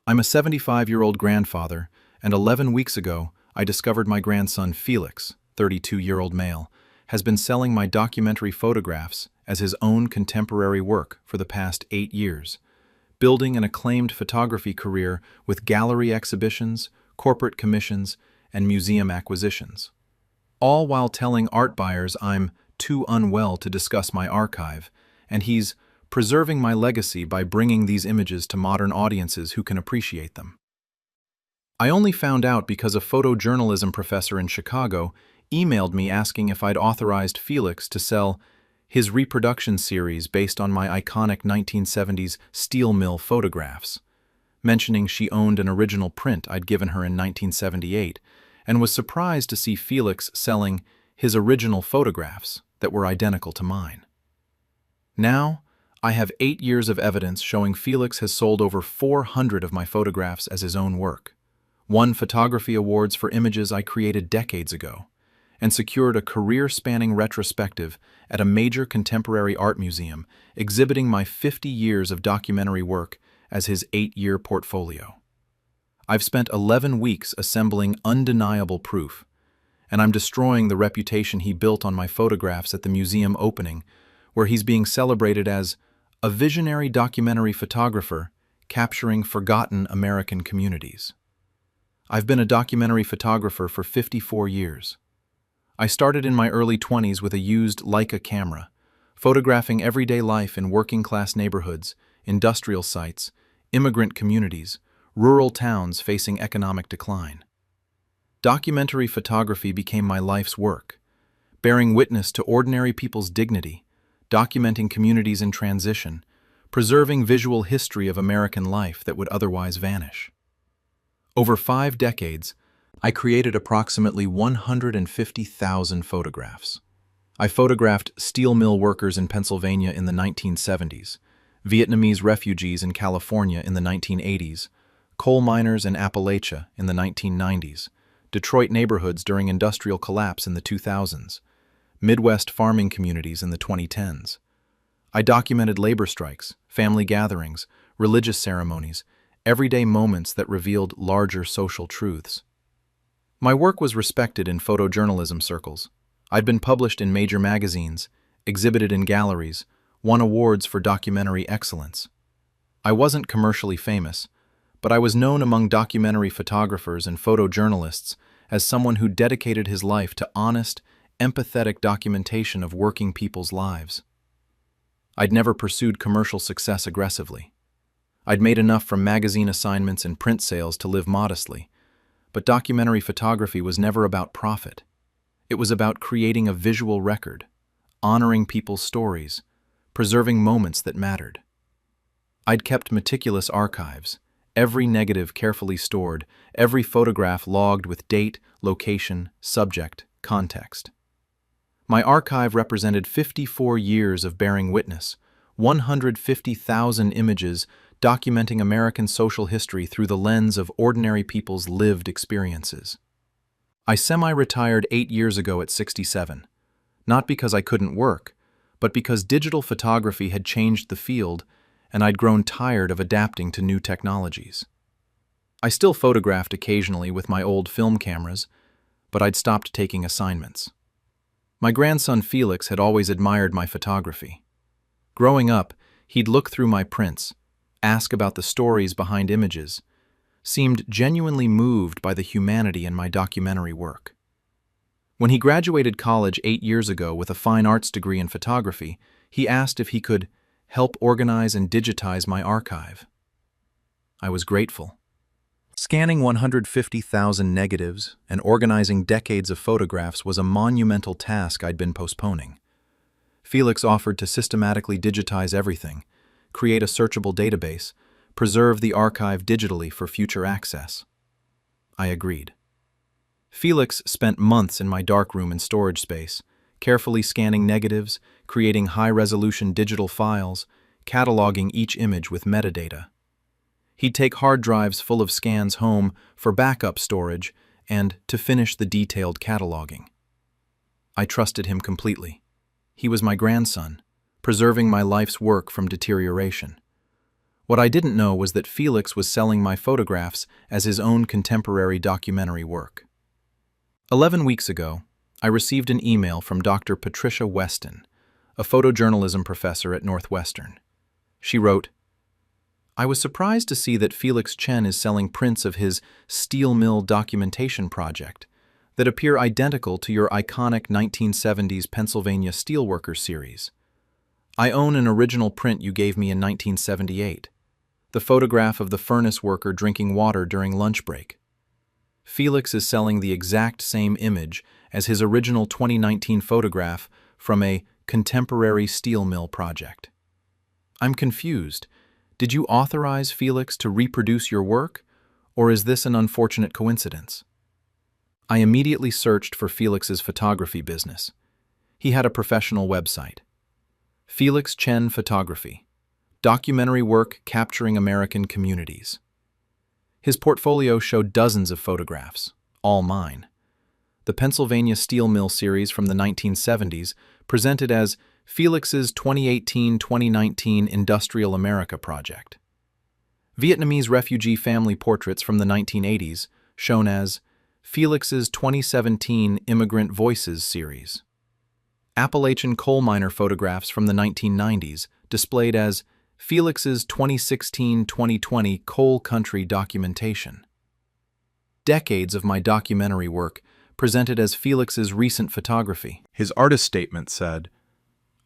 I'm a 75-year-old grandfather, and 11 weeks ago, I discovered my grandson Felix, 32-year-old male, has been selling my documentary photographs as his own contemporary work for the past 8 years, building an acclaimed photography career with gallery exhibitions, corporate commissions, and museum acquisitions. All while telling art buyers I'm too unwell to discuss my archive, and he's preserving my legacy by bringing these images to modern audiences who can appreciate them. I only found out because a photojournalism professor in Chicago emailed me asking if I'd authorized Felix to sell his reproduction series based on my iconic 1970s steel mill photographs, mentioning she owned an original print I'd given her in 1978, and was surprised to see Felix selling his original photographs that were identical to mine. Now, I have 8 years of evidence showing Felix has sold over 400 of my photographs as his own work, won photography awards for images I created decades ago, and secured a career-spanning retrospective at a major contemporary art museum exhibiting my 50 years of documentary work as his 8-year portfolio. I've spent 11 weeks assembling undeniable proof, and I'm destroying the reputation he built on my photographs at the museum opening, where he's being celebrated as a visionary documentary photographer capturing forgotten American communities. I've been a documentary photographer for 54 years. I started in my early 20s with a used Leica camera, photographing everyday life in working-class neighborhoods, industrial sites, immigrant communities, rural towns facing economic decline. Documentary photography became my life's work, bearing witness to ordinary people's dignity, documenting communities in transition, preserving visual history of American life that would otherwise vanish. Over 5 decades, I created approximately 150,000 photographs. I photographed steel mill workers in Pennsylvania in the 1970s, Vietnamese refugees in California in the 1980s, coal miners in Appalachia in the 1990s, Detroit neighborhoods during industrial collapse in the 2000s, Midwest farming communities in the 2010s. I documented labor strikes, family gatherings, religious ceremonies, everyday moments that revealed larger social truths. My work was respected in photojournalism circles. I'd been published in major magazines, exhibited in galleries, won awards for documentary excellence. I wasn't commercially famous, but I was known among documentary photographers and photojournalists as someone who dedicated his life to honest, empathetic documentation of working people's lives. I'd never pursued commercial success aggressively. I'd made enough from magazine assignments and print sales to live modestly, but documentary photography was never about profit. It was about creating a visual record, honoring people's stories, preserving moments that mattered. I'd kept meticulous archives, every negative carefully stored, every photograph logged with date, location, subject, context. My archive represented 54 years of bearing witness, 150,000 images documenting American social history through the lens of ordinary people's lived experiences. I semi-retired 8 years ago at 67, not because I couldn't work, but because digital photography had changed the field and I'd grown tired of adapting to new technologies. I still photographed occasionally with my old film cameras, but I'd stopped taking assignments. My grandson Felix had always admired my photography. Growing up, he'd look through my prints, ask about the stories behind images, seemed genuinely moved by the humanity in my documentary work. When he graduated college 8 years ago with a fine arts degree in photography, he asked if he could help organize and digitize my archive. I was grateful. Scanning 150,000 negatives and organizing decades of photographs was a monumental task I'd been postponing. Felix offered to systematically digitize everything, create a searchable database, preserve the archive digitally for future access. I agreed. Felix spent months in my darkroom and storage space, carefully scanning negatives, creating high-resolution digital files, cataloging each image with metadata. He'd take hard drives full of scans home for backup storage and to finish the detailed cataloging. I trusted him completely. He was my grandson, preserving my life's work from deterioration. What I didn't know was that Felix was selling my photographs as his own contemporary documentary work. 11 weeks ago, I received an email from Dr. Patricia Weston, a photojournalism professor at Northwestern. She wrote, "I was surprised to see that Felix Chen is selling prints of his steel mill documentation project that appear identical to your iconic 1970s Pennsylvania Steelworkers series. I own an original print you gave me in 1978, the photograph of the furnace worker drinking water during lunch break. Felix is selling the exact same image as his original 2019 photograph from a contemporary steel mill project. I'm confused. Did you authorize Felix to reproduce your work, or is this an unfortunate coincidence?" I immediately searched for Felix's photography business. He had a professional website. Felix Chen Photography, documentary work capturing American communities. His portfolio showed dozens of photographs, all mine. The Pennsylvania Steel Mill series from the 1970s presented as Felix's 2018-2019 Industrial America project. Vietnamese refugee family portraits from the 1980s shown as Felix's 2017 Immigrant Voices series. Appalachian coal miner photographs from the 1990s displayed as Felix's 2016-2020 Coal Country documentation. Decades of my documentary work presented as Felix's recent photography. His artist statement said,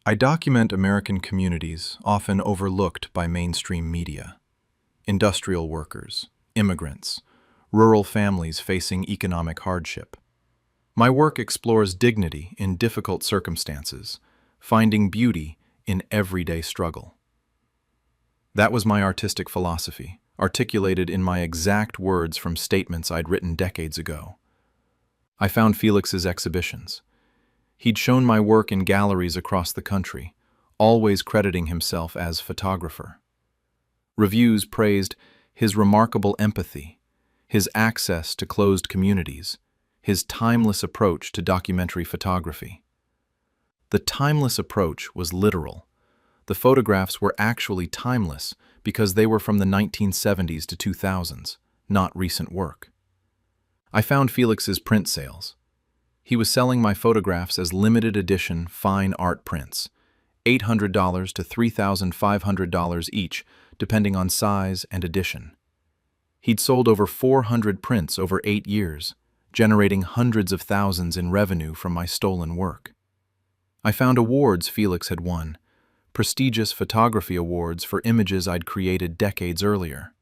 "I document American communities often overlooked by mainstream media. Industrial workers, immigrants, rural families facing economic hardship. My work explores dignity in difficult circumstances, finding beauty in everyday struggle." That was my artistic philosophy, articulated in my exact words from statements I'd written decades ago. I found Felix's exhibitions. He'd shown my work in galleries across the country, always crediting himself as photographer. Reviews praised his remarkable empathy, his access to closed communities, his timeless approach to documentary photography. The timeless approach was literal. The photographs were actually timeless because they were from the 1970s to 2000s, not recent work. I found Felix's print sales. He was selling my photographs as limited edition fine art prints, $800 to $3,500 each, depending on size and edition. He'd sold over 400 prints over 8 years, generating hundreds of thousands in revenue from my stolen work. I found awards Felix had won, prestigious photography awards for images I'd created decades earlier.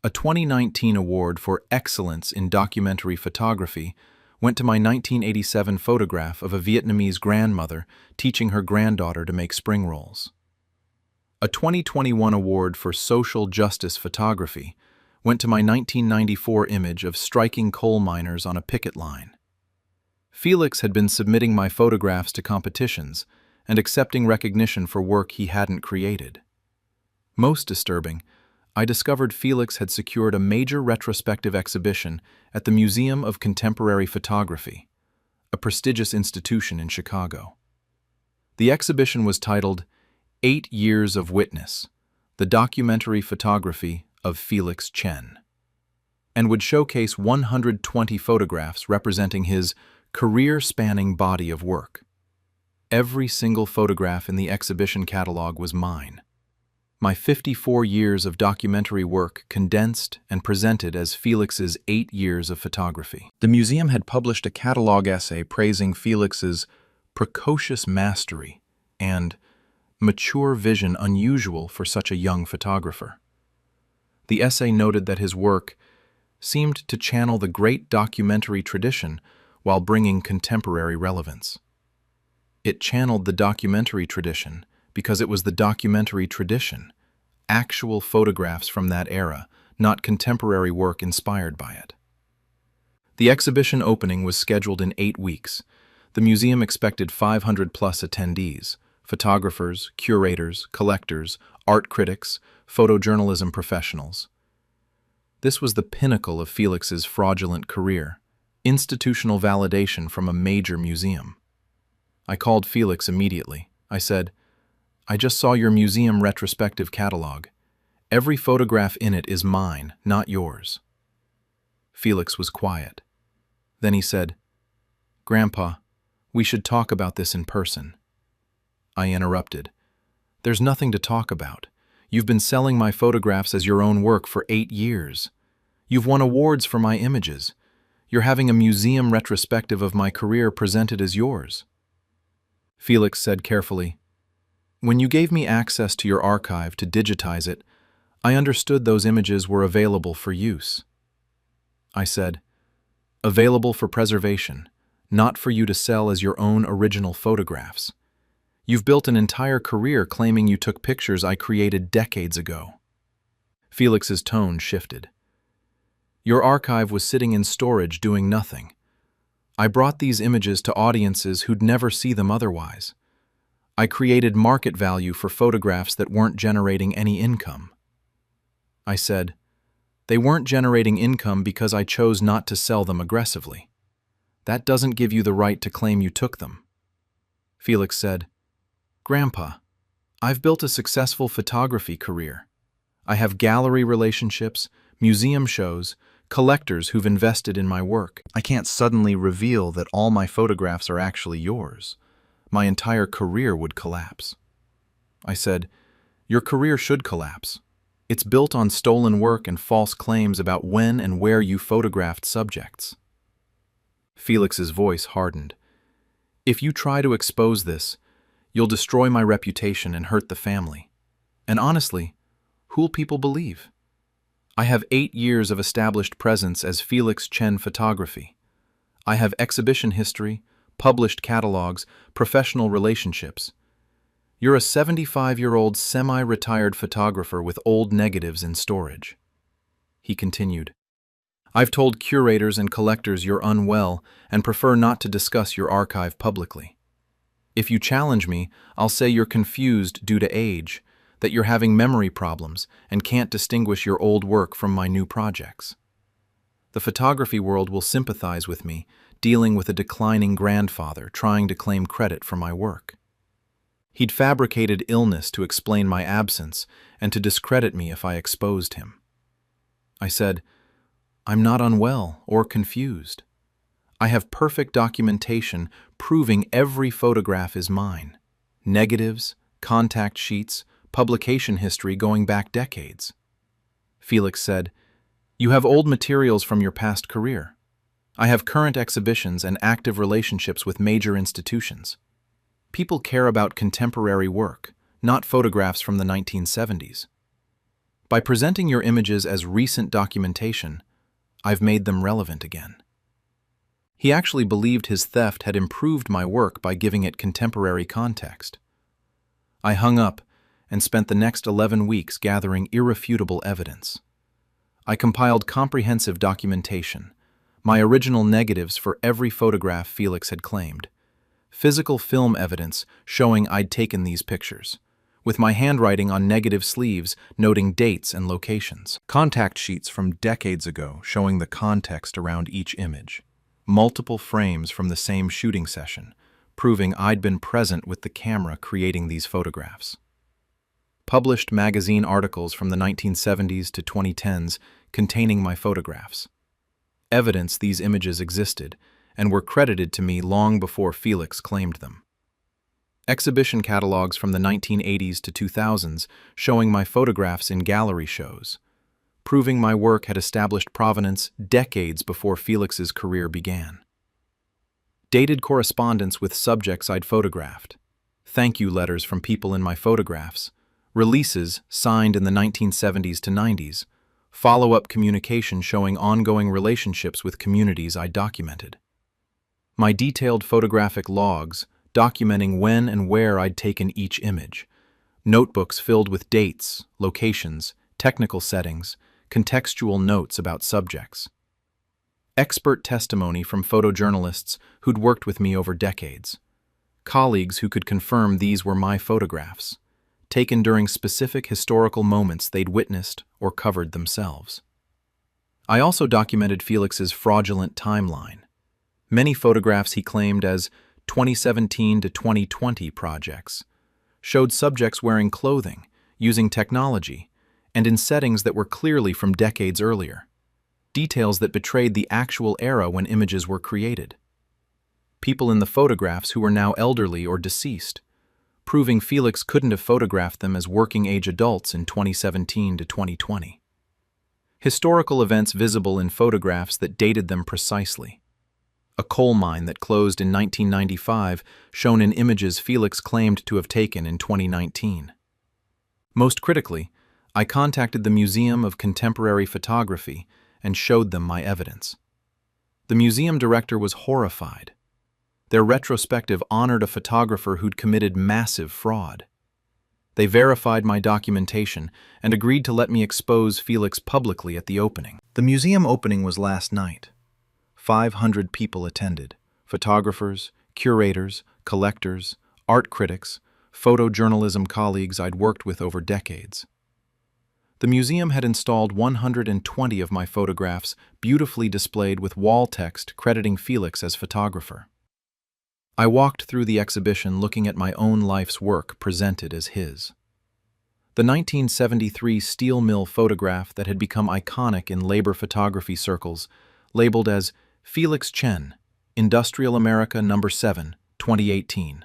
A 2019 award for excellence in documentary photography went to my 1987 photograph of a Vietnamese grandmother teaching her granddaughter to make spring rolls. A 2021 award for social justice photography went to my 1994 image of striking coal miners on a picket line. Felix had been submitting my photographs to competitions and accepting recognition for work he hadn't created. Most disturbing, I discovered Felix had secured a major retrospective exhibition at the Museum of Contemporary Photography, a prestigious institution in Chicago. The exhibition was titled 8 Years of Witness, the documentary photography of Felix Chen, and would showcase 120 photographs representing his career-spanning body of work. Every single photograph in the exhibition catalog was mine. My 54 years of documentary work condensed and presented as Felix's 8 years of photography. The museum had published a catalog essay praising Felix's precocious mastery and mature vision unusual for such a young photographer. The essay noted that his work seemed to channel the great documentary tradition while bringing contemporary relevance. It channeled the documentary tradition because it was the documentary tradition, actual photographs from that era, not contemporary work inspired by it. The exhibition opening was scheduled in 8 weeks. The museum expected 500-plus attendees, photographers, curators, collectors, art critics, photojournalism professionals. This was the pinnacle of Felix's fraudulent career, institutional validation from a major museum. I called Felix immediately. I said, "I just saw your museum retrospective catalog. Every photograph in it is mine, not yours." Felix was quiet. Then he said, "Grandpa, we should talk about this in person." I interrupted. "There's nothing to talk about. You've been selling my photographs as your own work for 8 years. You've won awards for my images. You're having a museum retrospective of my career presented as yours." Felix said carefully, "When you gave me access to your archive to digitize it, I understood those images were available for use." I said, "Available for preservation, not for you to sell as your own original photographs. You've built an entire career claiming you took pictures I created decades ago." Felix's tone shifted. "Your archive was sitting in storage doing nothing. I brought these images to audiences who'd never see them otherwise. I created market value for photographs that weren't generating any income." I said, "They weren't generating income because I chose not to sell them aggressively. That doesn't give you the right to claim you took them." Felix said, "Grandpa, I've built a successful photography career. I have gallery relationships, museum shows, collectors who've invested in my work. I can't suddenly reveal that all my photographs are actually yours. My entire career would collapse." I said, "Your career should collapse. It's built on stolen work and false claims about when and where you photographed subjects." Felix's voice hardened. "If you try to expose this, you'll destroy my reputation and hurt the family. And honestly, who'll people believe? I have 8 years of established presence as Felix Chen Photography. I have exhibition history, published catalogs, professional relationships. You're a 75-year-old semi-retired photographer with old negatives in storage." He continued, "I've told curators and collectors you're unwell and prefer not to discuss your archive publicly. If you challenge me, I'll say you're confused due to age, that you're having memory problems and can't distinguish your old work from my new projects. The photography world will sympathize with me, dealing with a declining grandfather trying to claim credit for my work." He'd fabricated illness to explain my absence and to discredit me if I exposed him. I said, "I'm not unwell or confused. I have perfect documentation proving every photograph is mine. negatives, contact sheets, publication history going back decades. Felix said, "You have old materials from your past career. I have current exhibitions and active relationships with major institutions. People care about contemporary work, not photographs from the 1970s. By presenting your images as recent documentation, I've made them relevant again." He actually believed his theft had improved my work by giving it contemporary context. I hung up and spent the next 11 weeks gathering irrefutable evidence. I compiled comprehensive documentation, my original negatives for every photograph Felix had claimed, physical film evidence showing I'd taken these pictures, with my handwriting on negative sleeves noting dates and locations, contact sheets from decades ago showing the context around each image, multiple frames from the same shooting session, proving I'd been present with the camera creating these photographs. Published magazine articles from the 1970s to 2010s containing my photographs. Evidence these images existed and were credited to me long before Felix claimed them. Exhibition catalogs from the 1980s to 2000s showing my photographs in gallery shows, proving my work had established provenance decades before Felix's career began. Dated correspondence with subjects I'd photographed, thank you letters from people in my photographs, releases signed in the 1970s to 90s, follow-up communication showing ongoing relationships with communities I documented. My detailed photographic logs documenting when and where I'd taken each image, notebooks filled with dates, locations, technical settings, contextual notes about subjects. Expert testimony from photojournalists who'd worked with me over decades. Colleagues who could confirm these were my photographs, taken during specific historical moments they'd witnessed or covered themselves. I also documented Felix's fraudulent timeline. Many photographs he claimed as 2017 to 2020 projects showed subjects wearing clothing, using technology, and in settings that were clearly from decades earlier, details that betrayed the actual era when images were created. People in the photographs who were now elderly or deceased, proving Felix couldn't have photographed them as working-age adults in 2017 to 2020. Historical events visible in photographs that dated them precisely. A coal mine that closed in 1995 shown in images Felix claimed to have taken in 2019. Most critically, I contacted the Museum of Contemporary Photography and showed them my evidence. The museum director was horrified. Their retrospective honored a photographer who'd committed massive fraud. They verified my documentation and agreed to let me expose Felix publicly at the opening. The museum opening was last night. 500 people attended: photographers, curators, collectors, art critics, photojournalism colleagues I'd worked with over decades. The museum had installed 120 of my photographs beautifully displayed with wall text crediting Felix as photographer. I walked through the exhibition looking at my own life's work presented as his. The 1973 steel mill photograph that had become iconic in labor photography circles, labeled as Felix Chen, Industrial America No. 7, 2018.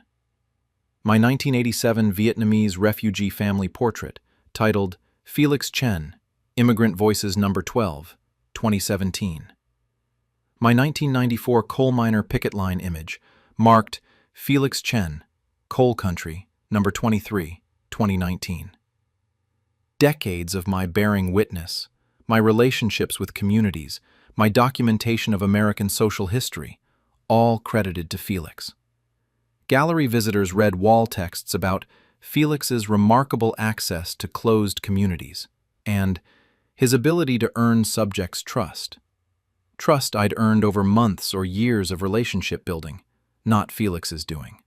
My 1987 Vietnamese refugee family portrait, titled Felix Chen, Immigrant Voices No. 12, 2017. My 1994 coal miner picket line image, marked Felix Chen, Coal Country, No. 23, 2019. Decades of my bearing witness, my relationships with communities, my documentation of American social history, all credited to Felix. Gallery visitors read wall texts about Felix's remarkable access to closed communities and his ability to earn subjects' trust. Trust I'd earned over months or years of relationship building, not Felix's doing.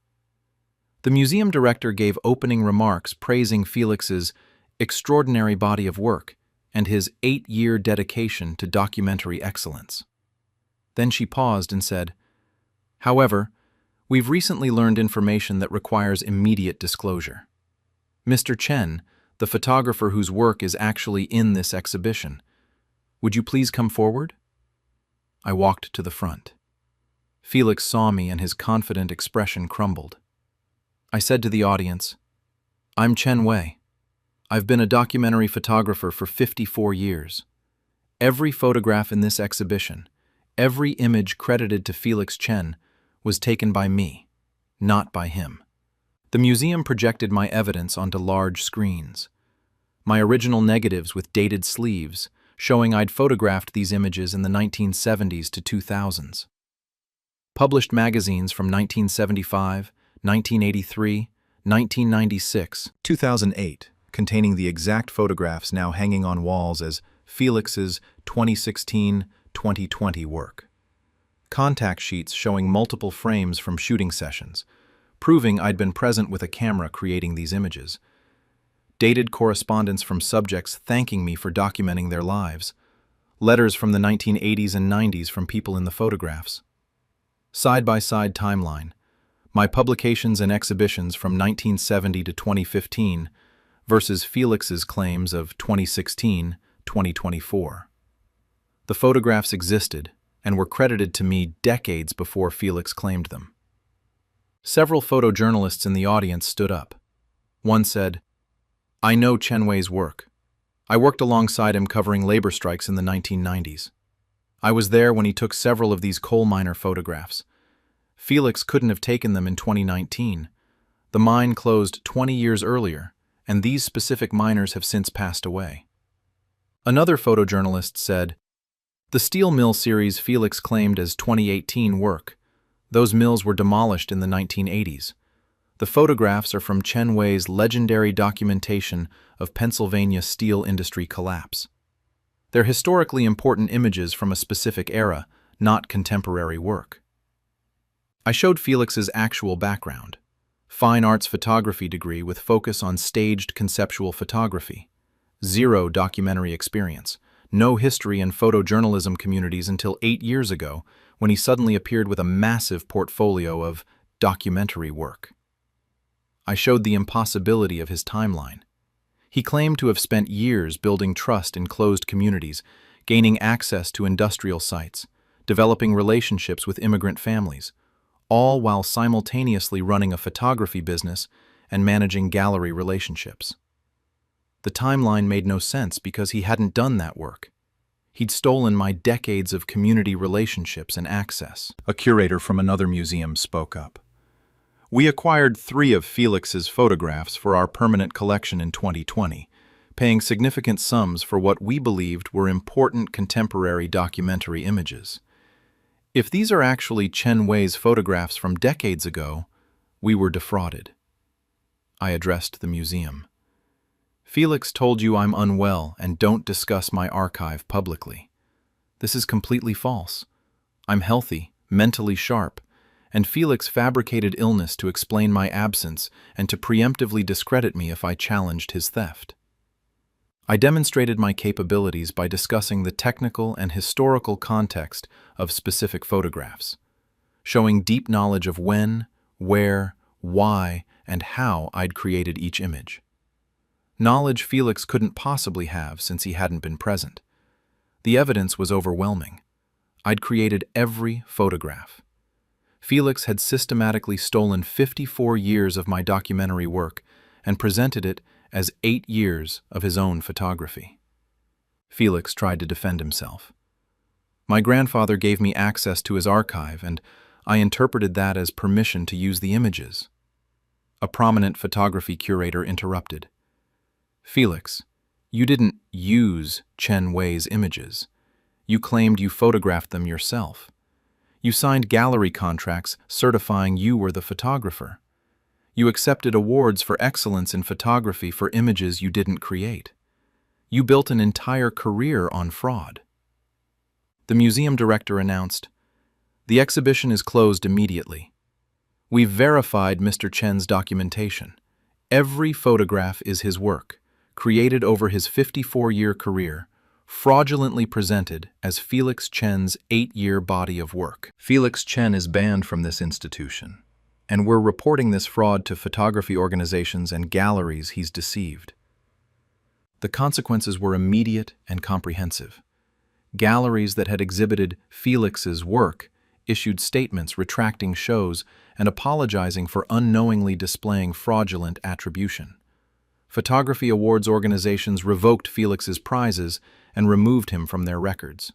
The museum director gave opening remarks praising Felix's extraordinary body of work and his 8-year dedication to documentary excellence. Then she paused and said, "However, we've recently learned information that requires immediate disclosure. Mr. Chen, the photographer whose work is actually in this exhibition, would you please come forward?" I walked to the front. Felix saw me and his confident expression crumbled. I said to the audience, "I'm Chen Wei. I've been a documentary photographer for 54 years. Every photograph in this exhibition, every image credited to Felix Chen, was taken by me, not by him." The museum projected my evidence onto large screens. My original negatives with dated sleeves, showing I'd photographed these images in the 1970s to 2000s. Published magazines from 1975, 1983, 1996, 2008, containing the exact photographs now hanging on walls as Felix's 2016-2020 work. Contact sheets showing multiple frames from shooting sessions, proving I'd been present with a camera creating these images. Dated correspondence from subjects thanking me for documenting their lives. Letters from the 1980s and 90s from people in the photographs. Side-by-side timeline. My publications and exhibitions from 1970 to 2015 versus Felix's claims of 2016-2024. The photographs existed and were credited to me decades before Felix claimed them. Several photojournalists in the audience stood up. One said, "I know Chen Wei's work. I worked alongside him covering labor strikes in the 1990s. I was there when he took several of these coal miner photographs. Felix couldn't have taken them in 2019. The mine closed 20 years earlier, and these specific miners have since passed away." Another photojournalist said, "The steel mill series Felix claimed as 2018 work. Those mills were demolished in the 1980s. The photographs are from Chen Wei's legendary documentation of Pennsylvania steel industry collapse. They're historically important images from a specific era, not contemporary work." I showed Felix's actual background. Fine arts photography degree with focus on staged conceptual photography. 0 documentary experience. No history in photojournalism communities until 8 years ago, when he suddenly appeared with a massive portfolio of documentary work. I showed the impossibility of his timeline. He claimed to have spent years building trust in closed communities, gaining access to industrial sites, developing relationships with immigrant families, all while simultaneously running a photography business and managing gallery relationships. The timeline made no sense because he hadn't done that work. He'd stolen my decades of community relationships and access. A curator from another museum spoke up. "We acquired 3 of Felix's photographs for our permanent collection in 2020, paying significant sums for what we believed were important contemporary documentary images. If these are actually Chen Wei's photographs from decades ago, we were defrauded." I addressed the museum. "Felix told you I'm unwell and don't discuss my archive publicly. This is completely false. I'm healthy, mentally sharp, and Felix fabricated illness to explain my absence and to preemptively discredit me if I challenged his theft." I demonstrated my capabilities by discussing the technical and historical context of specific photographs, showing deep knowledge of when, where, why, and how I'd created each image. Knowledge Felix couldn't possibly have since he hadn't been present. The evidence was overwhelming. I'd created every photograph. Felix had systematically stolen 54 years of my documentary work and presented it as 8 years of his own photography. Felix tried to defend himself. My grandfather gave me access to his archive, and I interpreted that as permission to use the images. A prominent photography curator interrupted. "Felix, you didn't use Chen Wei's images. You claimed you photographed them yourself. You signed gallery contracts certifying you were the photographer. You accepted awards for excellence in photography for images you didn't create. You built an entire career on fraud." The museum director announced, "The exhibition is closed immediately. We've verified Mr. Chen's documentation. Every photograph is his work, created over his 54-year career, fraudulently presented as Felix Chen's 8-year body of work. Felix Chen is banned from this institution, and we're reporting this fraud to photography organizations and galleries he's deceived." The consequences were immediate and comprehensive. Galleries that had exhibited Felix's work issued statements retracting shows and apologizing for unknowingly displaying fraudulent attribution. Photography awards organizations revoked Felix's prizes and removed him from their records.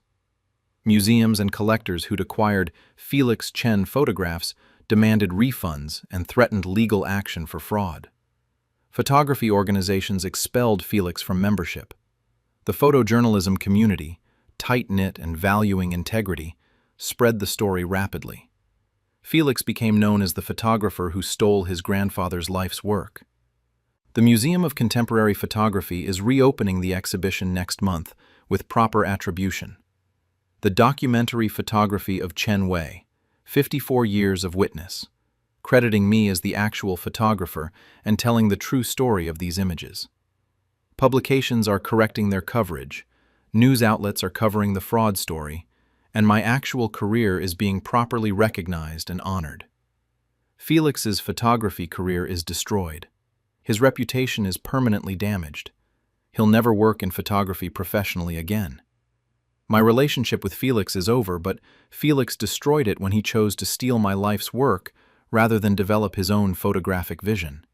Museums and collectors who'd acquired Felix Chen photographs demanded refunds and threatened legal action for fraud. Photography organizations expelled Felix from membership. The photojournalism community, tight-knit and valuing integrity, spread the story rapidly. Felix became known as the photographer who stole his grandfather's life's work. The Museum of Contemporary Photography is reopening the exhibition next month with proper attribution. The documentary photography of Chen Wei, 54 Years of Witness, crediting me as the actual photographer and telling the true story of these images. Publications are correcting their coverage, news outlets are covering the fraud story, and my actual career is being properly recognized and honored. Felix's photography career is destroyed. His reputation is permanently damaged. He'll never work in photography professionally again. My relationship with Felix is over, but Felix destroyed it when he chose to steal my life's work rather than develop his own photographic vision.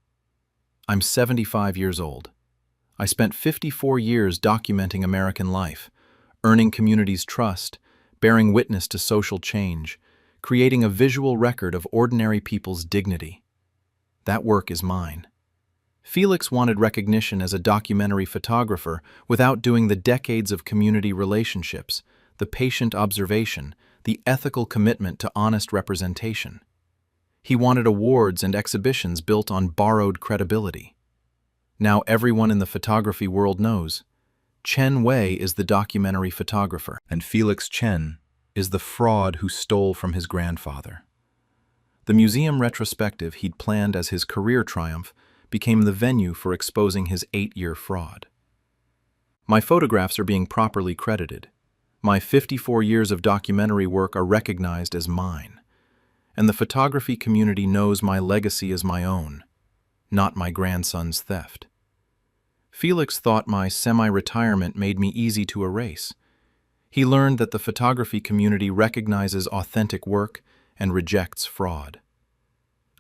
I'm 75 years old. I spent 54 years documenting American life, earning communities' trust, bearing witness to social change, creating a visual record of ordinary people's dignity. That work is mine. Felix wanted recognition as a documentary photographer without doing the decades of community relationships, the patient observation, the ethical commitment to honest representation. He wanted awards and exhibitions built on borrowed credibility. Now everyone in the photography world knows Chen Wei is the documentary photographer, and Felix Chen is the fraud who stole from his grandfather. The museum retrospective he'd planned as his career triumph became the venue for exposing his 8-year fraud. My photographs are being properly credited. My 54 years of documentary work are recognized as mine. And the photography community knows my legacy is my own, not my grandson's theft. Felix thought my semi-retirement made me easy to erase. He learned that the photography community recognizes authentic work and rejects fraud.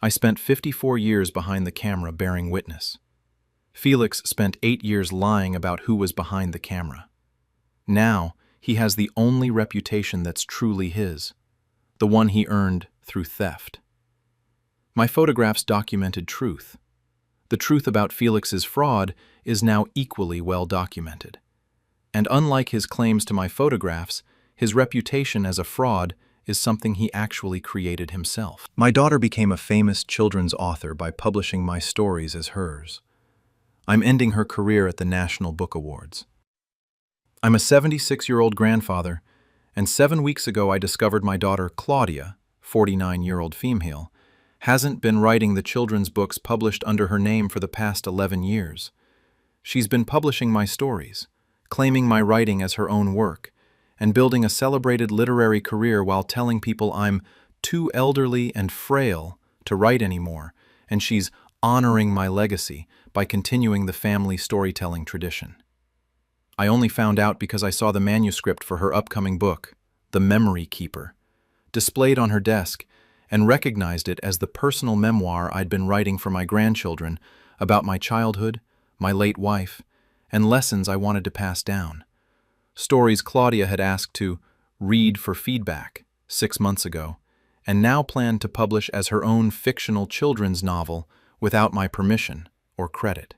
I spent 54 years behind the camera bearing witness. Felix spent 8 years lying about who was behind the camera. Now, he has the only reputation that's truly his, the one he earned through theft. My photographs documented truth. The truth about Felix's fraud is now equally well documented. And unlike his claims to my photographs, his reputation as a fraud is something he actually created himself. My daughter became a famous children's author by publishing my stories as hers. I'm ending her career at the National Book Awards. I'm a 76-year-old grandfather, and 7 weeks ago I discovered my daughter Claudia, 49-year-old female, hasn't been writing the children's books published under her name for the past 11 years. She's been publishing my stories, claiming my writing as her own work, and building a celebrated literary career while telling people I'm too elderly and frail to write anymore, and she's honoring my legacy by continuing the family storytelling tradition. I only found out because I saw the manuscript for her upcoming book, The Memory Keeper, displayed on her desk, and recognized it as the personal memoir I'd been writing for my grandchildren about my childhood, my late wife, and lessons I wanted to pass down. Stories Claudia had asked to read for feedback 6 months ago, and now planned to publish as her own fictional children's novel without my permission or credit.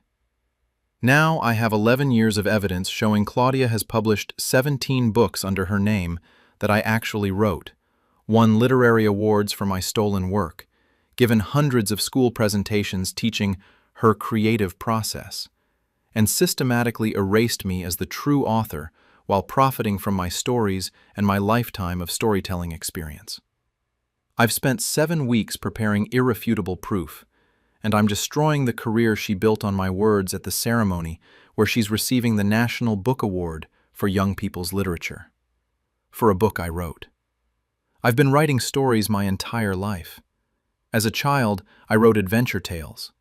Now I have 11 years of evidence showing Claudia has published 17 books under her name that I actually wrote, won literary awards for my stolen work, given hundreds of school presentations teaching her creative process, and systematically erased me as the true author while profiting from my stories and my lifetime of storytelling experience. I've spent 7 weeks preparing irrefutable proof, and I'm destroying the career she built on my words at the ceremony where she's receiving the National Book Award for Young People's Literature, for a book I wrote. I've been writing stories my entire life. As a child, I wrote adventure tales.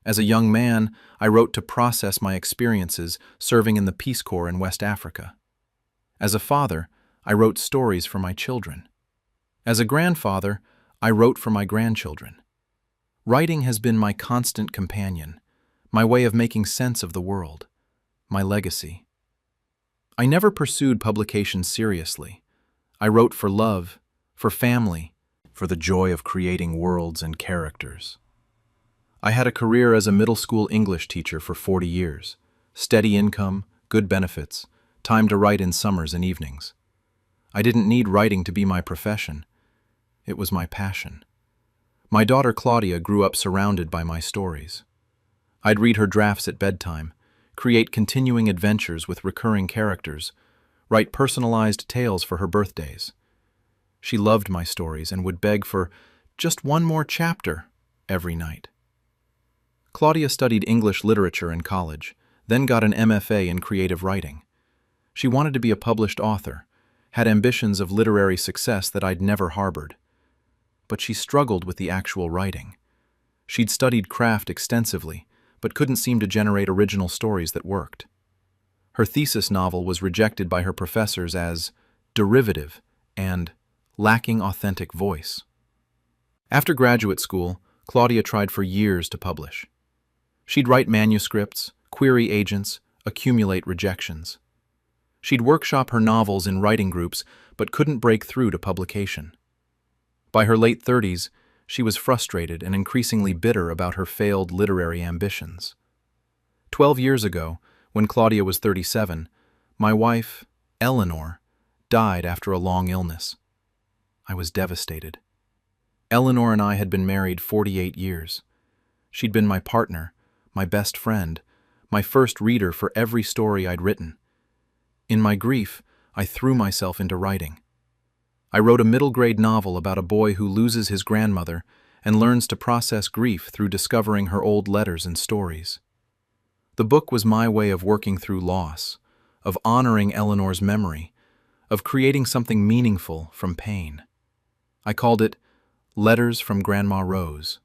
As a young man, I wrote to process my experiences serving in the Peace Corps in West Africa. As a father, I wrote stories for my children. As a grandfather, I wrote for my grandchildren. Writing has been my constant companion, my way of making sense of the world, my legacy. I never pursued publication seriously. I wrote for love, for family, for the joy of creating worlds and characters. I had a career as a middle school English teacher for 40 years, steady income, good benefits, time to write in summers and evenings. I didn't need writing to be my profession. It was my passion. My daughter Claudia grew up surrounded by my stories. I'd read her drafts at bedtime, create continuing adventures with recurring characters, write personalized tales for her birthdays. She loved my stories and would beg for just one more chapter every night. Claudia studied English literature in college, then got an MFA in creative writing. She wanted to be a published author, had ambitions of literary success that I'd never harbored. But she struggled with the actual writing. She'd studied craft extensively, but couldn't seem to generate original stories that worked. Her thesis novel was rejected by her professors as derivative and lacking authentic voice. After graduate school, Claudia tried for years to publish. She'd write manuscripts, query agents, accumulate rejections. She'd workshop her novels in writing groups, but couldn't break through to publication. By her late 30s, she was frustrated and increasingly bitter about her failed literary ambitions. 12 years ago, when Claudia was 37, my wife, Eleanor, died after a long illness. I was devastated. Eleanor and I had been married 48 years. She'd been my partner, my best friend, my first reader for every story I'd written. In my grief, I threw myself into writing. I wrote a middle-grade novel about a boy who loses his grandmother and learns to process grief through discovering her old letters and stories. The book was my way of working through loss, of honoring Eleanor's memory, of creating something meaningful from pain. I called it Letters from Grandma Rose.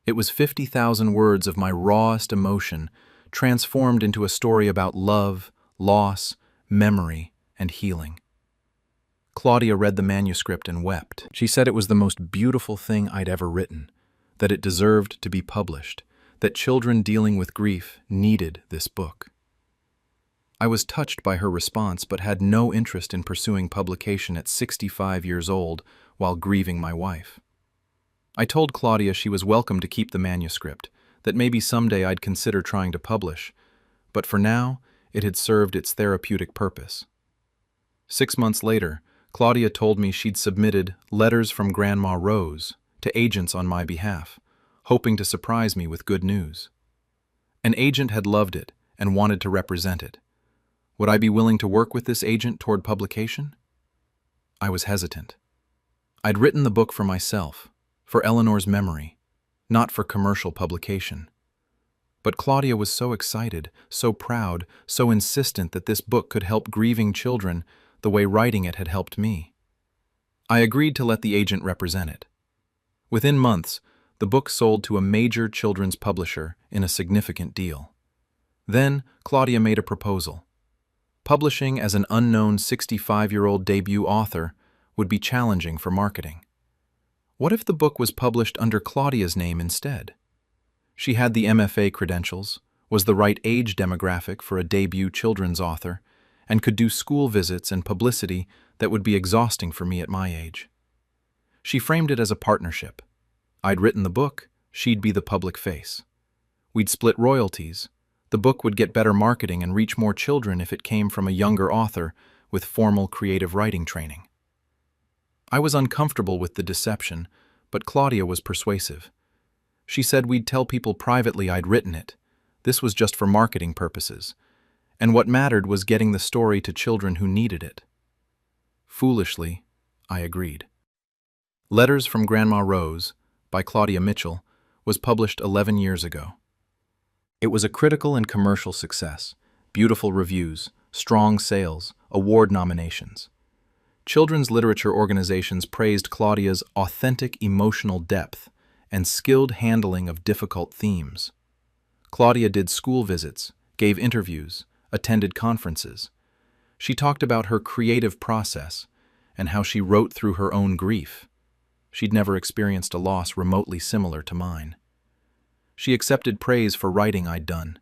It was 50,000 words of my rawest emotion transformed into a story about love, loss, memory, and healing. Claudia read the manuscript and wept. She said it was the most beautiful thing I'd ever written, that it deserved to be published, that children dealing with grief needed this book. I was touched by her response but had no interest in pursuing publication at 65 years old while grieving my wife. I told Claudia she was welcome to keep the manuscript, that maybe someday I'd consider trying to publish, but for now, it had served its therapeutic purpose. 6 months later, Claudia told me she'd submitted Letters from Grandma Rose to agents on my behalf, hoping to surprise me with good news. An agent had loved it and wanted to represent it. Would I be willing to work with this agent toward publication? I was hesitant. I'd written the book for myself, for Eleanor's memory, not for commercial publication. But Claudia was so excited, so proud, so insistent that this book could help grieving children the way writing it had helped me. I agreed to let the agent represent it. Within months, the book sold to a major children's publisher in a significant deal. Then, Claudia made a proposal. Publishing as an unknown 65-year-old debut author would be challenging for marketing. What if the book was published under Claudia's name instead? She had the MFA credentials, was the right age demographic for a debut children's author, and could do school visits and publicity that would be exhausting for me at my age. She framed it as a partnership. I'd written the book, she'd be the public face. We'd split royalties. The book would get better marketing and reach more children if it came from a younger author with formal creative writing training. I was uncomfortable with the deception, but Claudia was persuasive. She said we'd tell people privately I'd written it. This was just for marketing purposes, and what mattered was getting the story to children who needed it. Foolishly, I agreed. Letters from Grandma Rose, by Claudia Mitchell, was published 11 years ago. It was a critical and commercial success, beautiful reviews, strong sales, award nominations. Children's literature organizations praised Claudia's authentic emotional depth and skilled handling of difficult themes. Claudia did school visits, gave interviews, attended conferences. She talked about her creative process and how she wrote through her own grief. She'd never experienced a loss remotely similar to mine. She accepted praise for writing I'd done.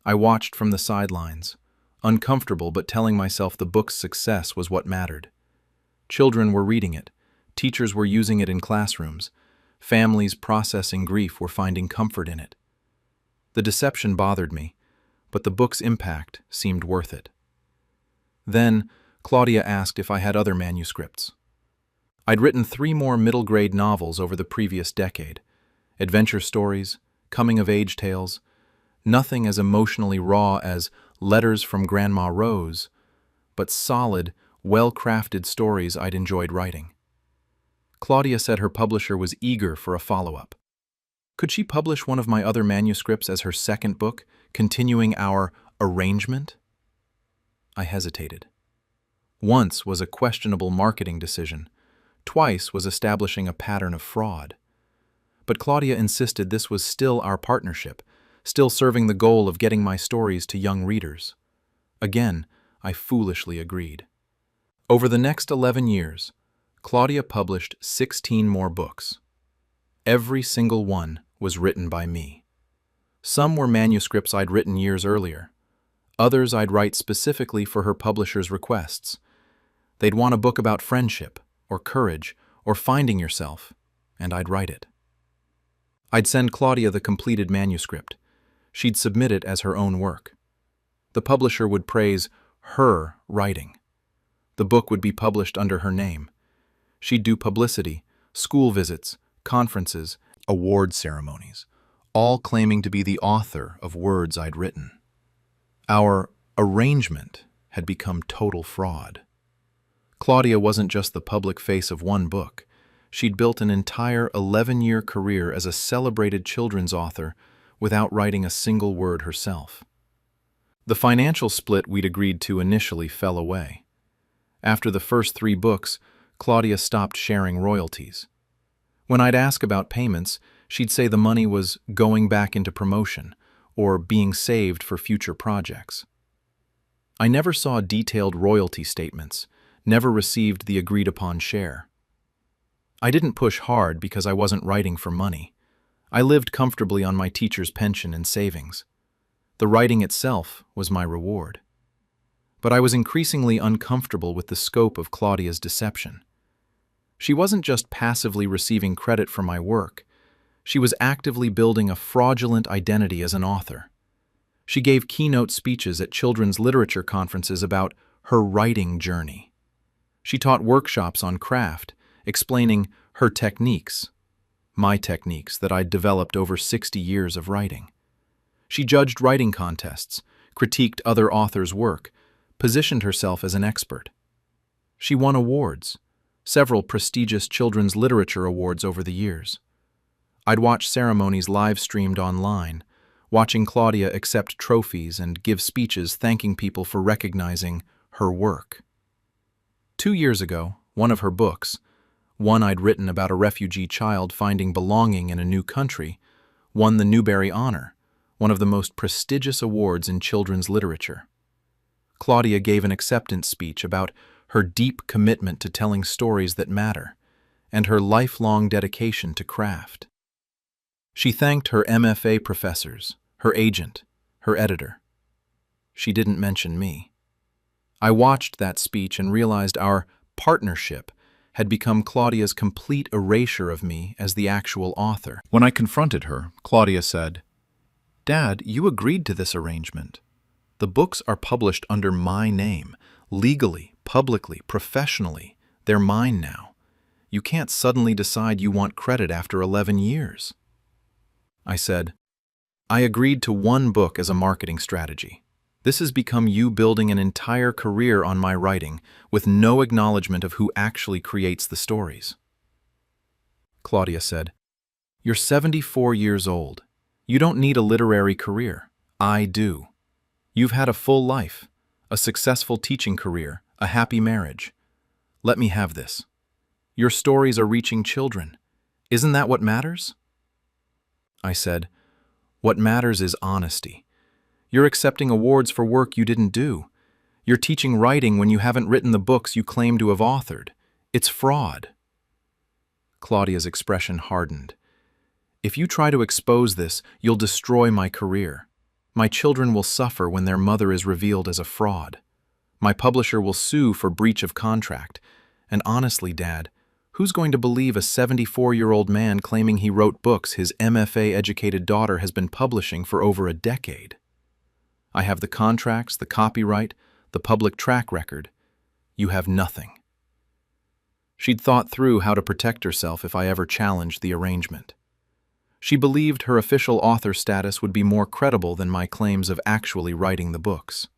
I watched from the sidelines, uncomfortable but telling myself the book's success was what mattered. Children were reading it, teachers were using it in classrooms, families processing grief were finding comfort in it. The deception bothered me, but the book's impact seemed worth it. Then, Claudia asked if I had other manuscripts. I'd written 3 more middle-grade novels over the previous decade, adventure stories, coming-of-age tales, nothing as emotionally raw as Letters from Grandma Rose, but solid, well-crafted stories I'd enjoyed writing. Claudia said her publisher was eager for a follow-up. Could she publish one of my other manuscripts as her second book, continuing our arrangement? I hesitated. Once was a questionable marketing decision. Twice was establishing a pattern of fraud. But Claudia insisted this was still our partnership, still serving the goal of getting my stories to young readers. Again, I foolishly agreed. Over the next 11 years, Claudia published 16 more books. Every single one was written by me. Some were manuscripts I'd written years earlier. Others I'd write specifically for her publisher's requests. They'd want a book about friendship, or courage, or finding yourself, and I'd write it. I'd send Claudia the completed manuscript. She'd submit it as her own work. The publisher would praise her writing. The book would be published under her name. She'd do publicity, school visits, conferences, award ceremonies, all claiming to be the author of words I'd written. Our arrangement had become total fraud. Claudia wasn't just the public face of one book. She'd built an entire 11-year career as a celebrated children's author without writing a single word herself. The financial split we'd agreed to initially fell away. After the first 3 books, Claudia stopped sharing royalties. When I'd ask about payments, she'd say the money was going back into promotion or being saved for future projects. I never saw detailed royalty statements, never received the agreed-upon share. I didn't push hard because I wasn't writing for money. I lived comfortably on my teacher's pension and savings. The writing itself was my reward. But I was increasingly uncomfortable with the scope of Claudia's deception. She wasn't just passively receiving credit for my work. She was actively building a fraudulent identity as an author. She gave keynote speeches at children's literature conferences about her writing journey. She taught workshops on craft, explaining her techniques, my techniques that I'd developed over 60 years of writing. She judged writing contests, critiqued other authors' work, positioned herself as an expert. She won awards, several prestigious children's literature awards over the years. I'd watch ceremonies live-streamed online, watching Claudia accept trophies and give speeches thanking people for recognizing her work. 2 years ago, one of her books, one I'd written about a refugee child finding belonging in a new country, won the Newbery Honor, one of the most prestigious awards in children's literature. Claudia gave an acceptance speech about her deep commitment to telling stories that matter and her lifelong dedication to craft. She thanked her MFA professors, her agent, her editor. She didn't mention me. I watched that speech and realized our partnership had become Claudia's complete erasure of me as the actual author. When I confronted her, Claudia said, "Dad, you agreed to this arrangement. The books are published under my name, legally, publicly, professionally. They're mine now. You can't suddenly decide you want credit after 11 years." I said, "I agreed to one book as a marketing strategy. This has become you building an entire career on my writing with no acknowledgement of who actually creates the stories." Claudia said, "You're 74 years old. You don't need a literary career. I do. You've had a full life, a successful teaching career, a happy marriage. Let me have this. Your stories are reaching children. Isn't that what matters?" I said, "What matters is honesty. You're accepting awards for work you didn't do. You're teaching writing when you haven't written the books you claim to have authored. It's fraud." Claudia's expression hardened. "If you try to expose this, you'll destroy my career. My children will suffer when their mother is revealed as a fraud. My publisher will sue for breach of contract. And honestly, Dad, who's going to believe a 74-year-old man claiming he wrote books his MFA-educated daughter has been publishing for over a decade? I have the contracts, the copyright, the public track record. You have nothing." She'd thought through how to protect herself if I ever challenged the arrangement. She believed her official author status would be more credible than my claims of actually writing the books.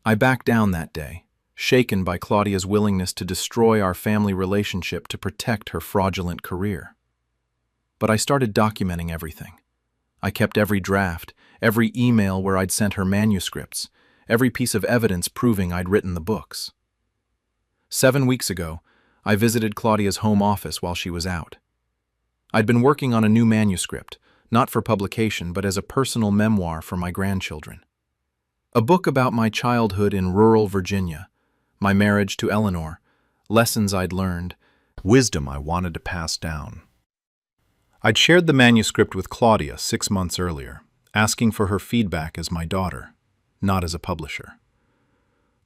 I backed down that day, shaken by Claudia's willingness to destroy our family relationship to protect her fraudulent career. But I started documenting everything. I kept every draft, every email where I'd sent her manuscripts, every piece of evidence proving I'd written the books. 7 weeks ago, I visited Claudia's home office while she was out. I'd been working on a new manuscript, not for publication but as a personal memoir for my grandchildren. A book about my childhood in rural Virginia, my marriage to Eleanor, lessons I'd learned, wisdom I wanted to pass down. I'd shared the manuscript with Claudia 6 months earlier, asking for her feedback as my daughter, not as a publisher.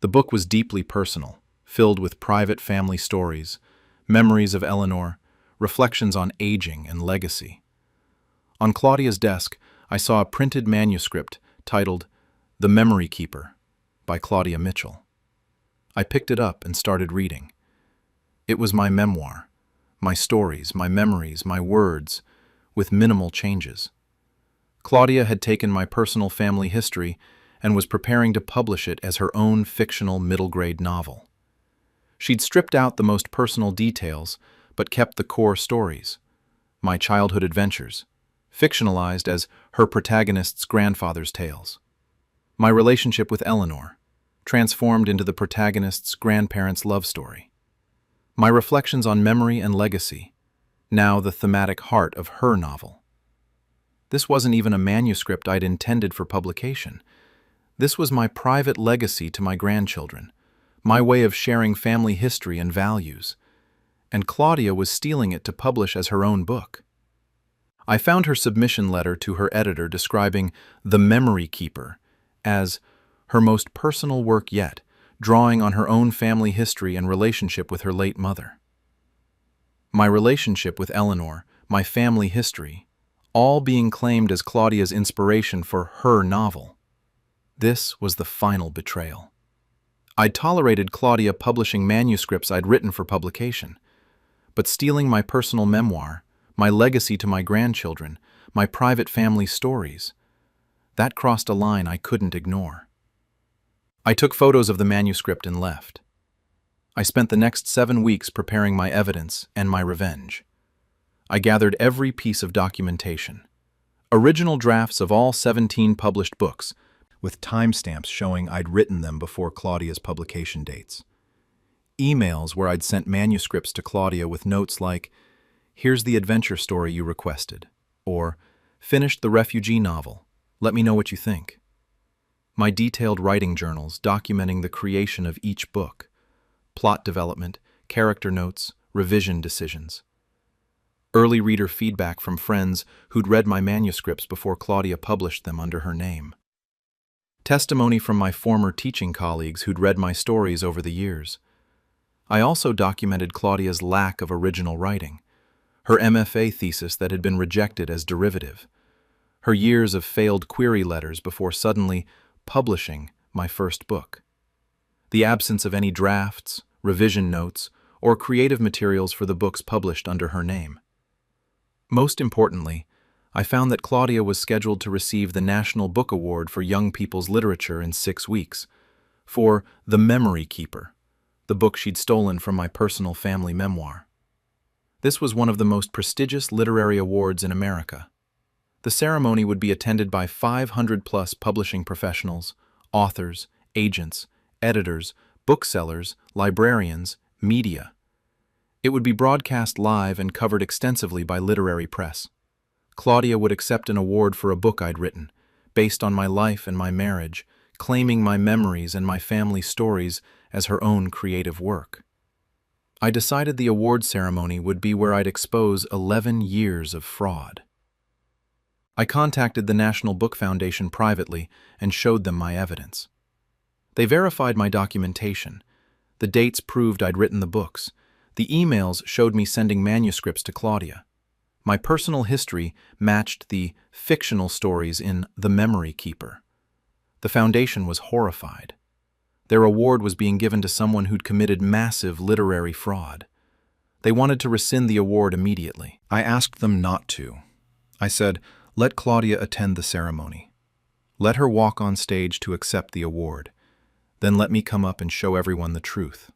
The book was deeply personal, filled with private family stories, memories of Eleanor, reflections on aging and legacy. On Claudia's desk, I saw a printed manuscript titled "The Memory Keeper" by Claudia Mitchell. I picked it up and started reading. It was my memoir, my stories, my memories, my words, with minimal changes. Claudia had taken my personal family history and was preparing to publish it as her own fictional middle-grade novel. She'd stripped out the most personal details, but kept the core stories, my childhood adventures, fictionalized as her protagonist's grandfather's tales. My relationship with Eleanor, transformed into the protagonist's grandparents' love story. My reflections on memory and legacy, now the thematic heart of her novel. This wasn't even a manuscript I'd intended for publication. This was my private legacy to my grandchildren, my way of sharing family history and values. And Claudia was stealing it to publish as her own book. I found her submission letter to her editor describing The Memory Keeper as her most personal work yet, drawing on her own family history and relationship with her late mother. My relationship with Eleanor, my family history, all being claimed as Claudia's inspiration for her novel. This was the final betrayal. I'd tolerated Claudia publishing manuscripts I'd written for publication, but stealing my personal memoir, my legacy to my grandchildren, my private family stories, that crossed a line I couldn't ignore. I took photos of the manuscript and left. I spent the next 7 weeks preparing my evidence and my revenge. I gathered every piece of documentation, original drafts of all 17 published books, with timestamps showing I'd written them before Claudia's publication dates. Emails where I'd sent manuscripts to Claudia with notes like, "Here's the adventure story you requested," or "Finished the refugee novel. Let me know what you think." My detailed writing journals documenting the creation of each book, plot development, character notes, revision decisions. Early reader feedback from friends who'd read my manuscripts before Claudia published them under her name. Testimony from my former teaching colleagues who'd read my stories over the years. I also documented Claudia's lack of original writing, her MFA thesis that had been rejected as derivative, her years of failed query letters before suddenly publishing my first book, the absence of any drafts, revision notes, or creative materials for the books published under her name. Most importantly, I found that Claudia was scheduled to receive the National Book Award for Young People's Literature in 6 weeks for The Memory Keeper, the book she'd stolen from my personal family memoir. This was one of the most prestigious literary awards in America. The ceremony would be attended by 500-plus publishing professionals, authors, agents, editors, booksellers, librarians, media. It would be broadcast live and covered extensively by literary press. Claudia would accept an award for a book I'd written, based on my life and my marriage, claiming my memories and my family stories as her own creative work. I decided the award ceremony would be where I'd expose 11 years of fraud. I contacted the National Book Foundation privately and showed them my evidence. They verified my documentation. The dates proved I'd written the books. The emails showed me sending manuscripts to Claudia. My personal history matched the fictional stories in The Memory Keeper. The foundation was horrified. Their award was being given to someone who'd committed massive literary fraud. They wanted to rescind the award immediately. I asked them not to. I said, let Claudia attend the ceremony. Let her walk on stage to accept the award. Then let me come up and show everyone the truth.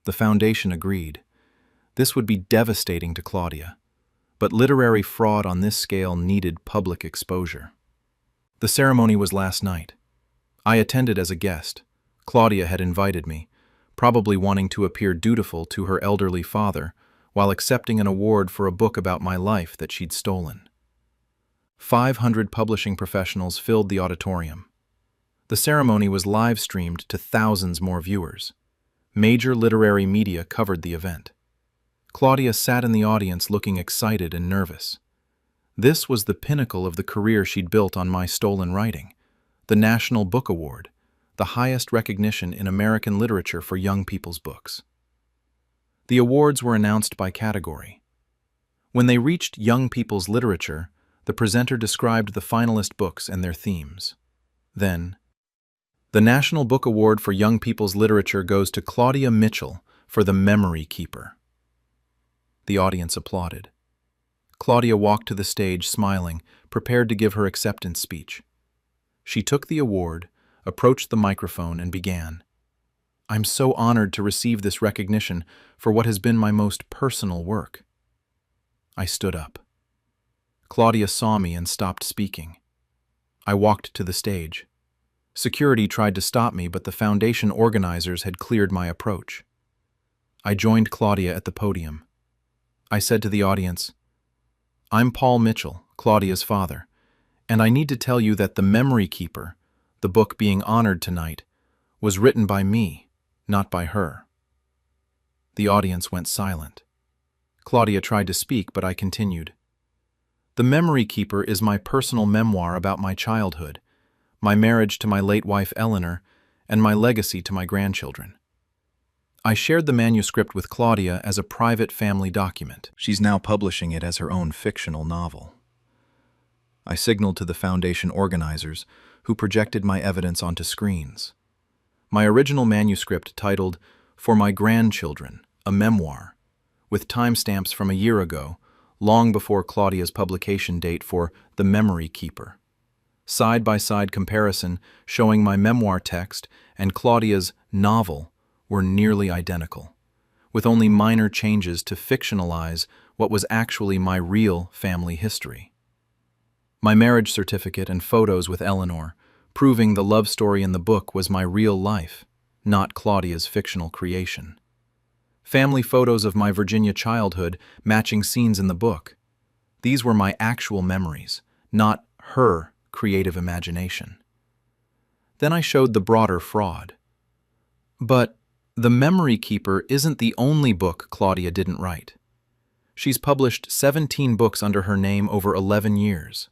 The foundation agreed. This would be devastating to Claudia, but literary fraud on this scale needed public exposure. The ceremony was last night. I attended as a guest. Claudia had invited me, probably wanting to appear dutiful to her elderly father while accepting an award for a book about my life that she'd stolen. 500 publishing professionals filled the auditorium. The ceremony was live-streamed to thousands more viewers. Major literary media covered the event. Claudia sat in the audience looking excited and nervous. This was the pinnacle of the career she'd built on my stolen writing, the National Book Award, the highest recognition in American literature for young people's books. The awards were announced by category. When they reached young people's literature, the presenter described the finalist books and their themes. Then, the National Book Award for Young People's Literature goes to Claudia Mitchell for The Memory Keeper. The audience applauded. Claudia walked to the stage smiling, prepared to give her acceptance speech. She took the award, approached the microphone, and began. I'm so honored to receive this recognition for what has been my most personal work. I stood up. Claudia saw me and stopped speaking. I walked to the stage. Security tried to stop me, but the foundation organizers had cleared my approach. I joined Claudia at the podium. I said to the audience, I'm Paul Mitchell, Claudia's father, and I need to tell you that The Memory Keeper, the book being honored tonight, was written by me, not by her. The audience went silent. Claudia tried to speak, but I continued. The Memory Keeper is my personal memoir about my childhood, my marriage to my late wife Eleanor, and my legacy to my grandchildren. I shared the manuscript with Claudia as a private family document. She's now publishing it as her own fictional novel. I signaled to the foundation organizers, who projected my evidence onto screens. My original manuscript titled For My Grandchildren, a Memoir, with timestamps from a year ago, long before Claudia's publication date for The Memory Keeper. Side-by-side comparison showing my memoir text and Claudia's novel were nearly identical, with only minor changes to fictionalize what was actually my real family history. My marriage certificate and photos with Eleanor, proving the love story in the book was my real life, not Claudia's fictional creation. Family photos of my Virginia childhood matching scenes in the book. These were my actual memories, not her creative imagination. Then I showed the broader fraud. But The Memory Keeper isn't the only book Claudia didn't write. She's published 17 books under her name over 11 years.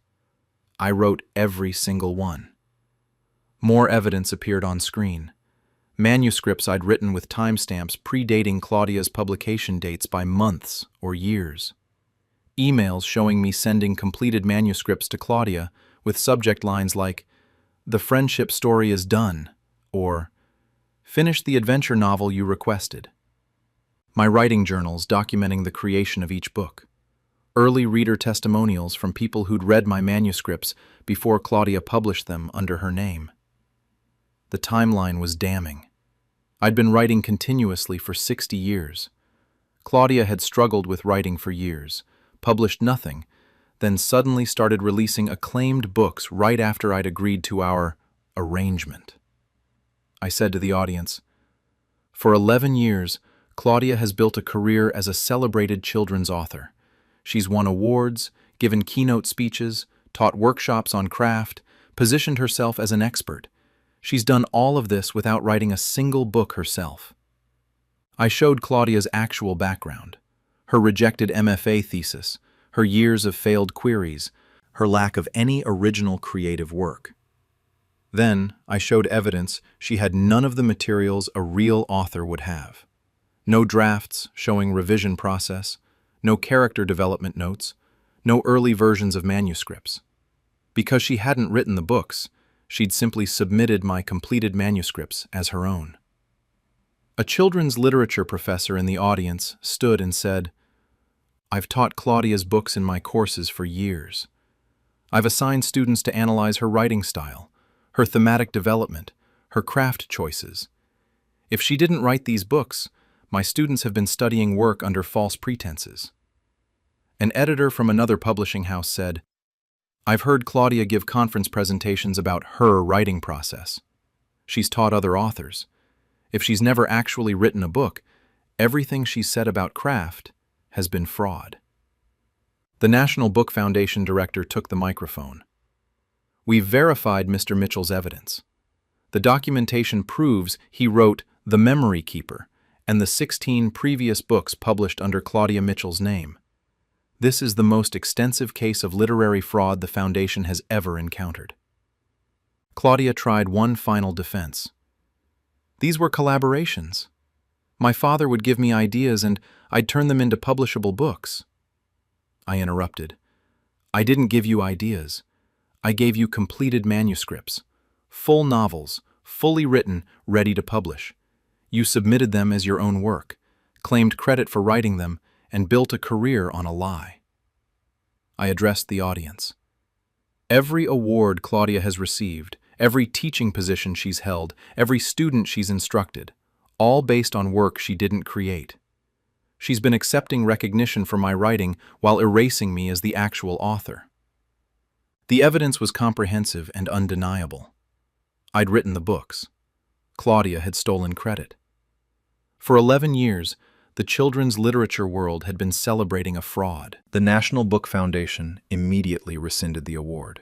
I wrote every single one. More evidence appeared on screen. Manuscripts I'd written with timestamps predating Claudia's publication dates by months or years. Emails showing me sending completed manuscripts to Claudia with subject lines like, "The friendship story is done," or "Finish the adventure novel you requested." My writing journals documenting the creation of each book. Early reader testimonials from people who'd read my manuscripts before Claudia published them under her name. The timeline was damning. I'd been writing continuously for 60 years. Claudia had struggled with writing for years, published nothing, then suddenly started releasing acclaimed books right after I'd agreed to our arrangement. I said to the audience, "For 11 years, Claudia has built a career as a celebrated children's author. She's won awards, given keynote speeches, taught workshops on craft, positioned herself as an expert, She's done all of this without writing a single book herself. I showed Claudia's actual background, her rejected MFA thesis, her years of failed queries, her lack of any original creative work. Then, I showed evidence she had none of the materials a real author would have. No drafts showing revision process, no character development notes, no early versions of manuscripts. Because she hadn't written the books, she'd simply submitted my completed manuscripts as her own. A children's literature professor in the audience stood and said, "I've taught Claudia's books in my courses for years. I've assigned students to analyze her writing style, her thematic development, her craft choices. If she didn't write these books, my students have been studying work under false pretenses." An editor from another publishing house said, "I've heard Claudia give conference presentations about her writing process. She's taught other authors. If she's never actually written a book, everything she's said about craft has been fraud." The National Book Foundation director took the microphone. "We've verified Mr. Mitchell's evidence. The documentation proves he wrote The Memory Keeper and the 16 previous books published under Claudia Mitchell's name. This is the most extensive case of literary fraud the Foundation has ever encountered." Claudia tried one final defense. "These were collaborations. My father would give me ideas and I'd turn them into publishable books." I interrupted. "I didn't give you ideas. I gave you completed manuscripts, full novels, fully written, ready to publish. You submitted them as your own work, claimed credit for writing them, and built a career on a lie." I addressed the audience. "Every award Claudia has received, every teaching position she's held, every student she's instructed, all based on work she didn't create. She's been accepting recognition for my writing while erasing me as the actual author." The evidence was comprehensive and undeniable. I'd written the books. Claudia had stolen credit. For 11 years, the children's literature world had been celebrating a fraud. The National Book Foundation immediately rescinded the award.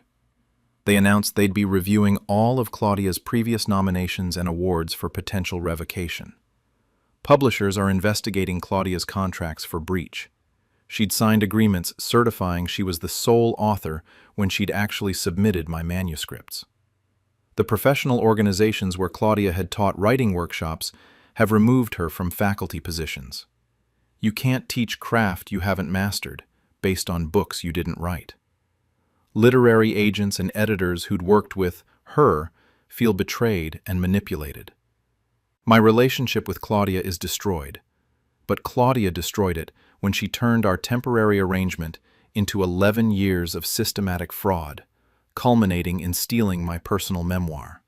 They announced they'd be reviewing all of Claudia's previous nominations and awards for potential revocation. Publishers are investigating Claudia's contracts for breach. She'd signed agreements certifying she was the sole author when she'd actually submitted my manuscripts. The professional organizations where Claudia had taught writing workshops have removed her from faculty positions. You can't teach craft you haven't mastered based on books you didn't write. Literary agents and editors who'd worked with her feel betrayed and manipulated. My relationship with Claudia is destroyed, but Claudia destroyed it when she turned our temporary arrangement into 11 years of systematic fraud, culminating in stealing my personal memoir.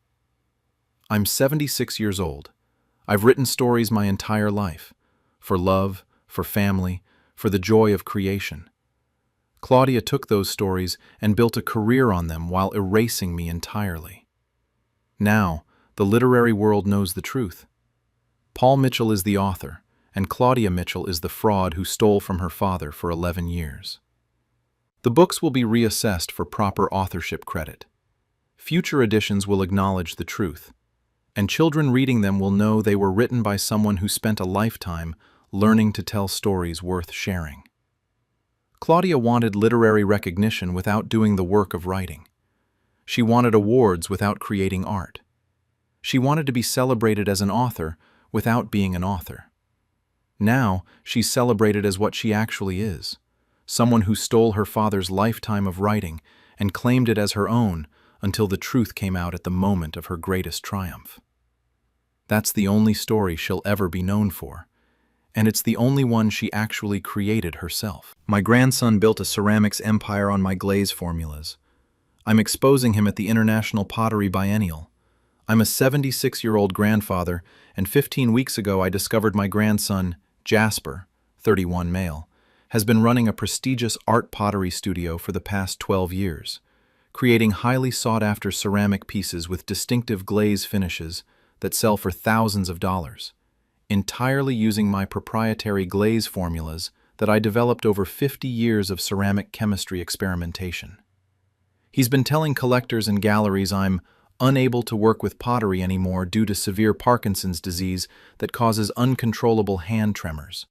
I'm 76 years old. I've written stories my entire life, for love, for family, for the joy of creation. Claudia took those stories and built a career on them while erasing me entirely. Now, the literary world knows the truth. Paul Mitchell is the author, and Claudia Mitchell is the fraud who stole from her father for 11 years. The books will be reassessed for proper authorship credit. Future editions will acknowledge the truth, and children reading them will know they were written by someone who spent a lifetime learning to tell stories worth sharing. Claudia wanted literary recognition without doing the work of writing. She wanted awards without creating art. She wanted to be celebrated as an author without being an author. Now, she's celebrated as what she actually is, someone who stole her father's lifetime of writing and claimed it as her own until the truth came out at the moment of her greatest triumph. That's the only story she'll ever be known for, and it's the only one she actually created herself. My grandson built a ceramics empire on my glaze formulas. I'm exposing him at the International Pottery Biennial. I'm a 76-year-old grandfather, and 15 weeks ago I discovered my grandson, Jasper, 31 male, has been running a prestigious art pottery studio for the past 12 years, creating highly sought-after ceramic pieces with distinctive glaze finishes that sell for thousands of dollars, entirely using my proprietary glaze formulas that I developed over 50 years of ceramic chemistry experimentation. He's been telling collectors and galleries I'm unable to work with pottery anymore due to severe Parkinson's disease that causes uncontrollable hand tremors.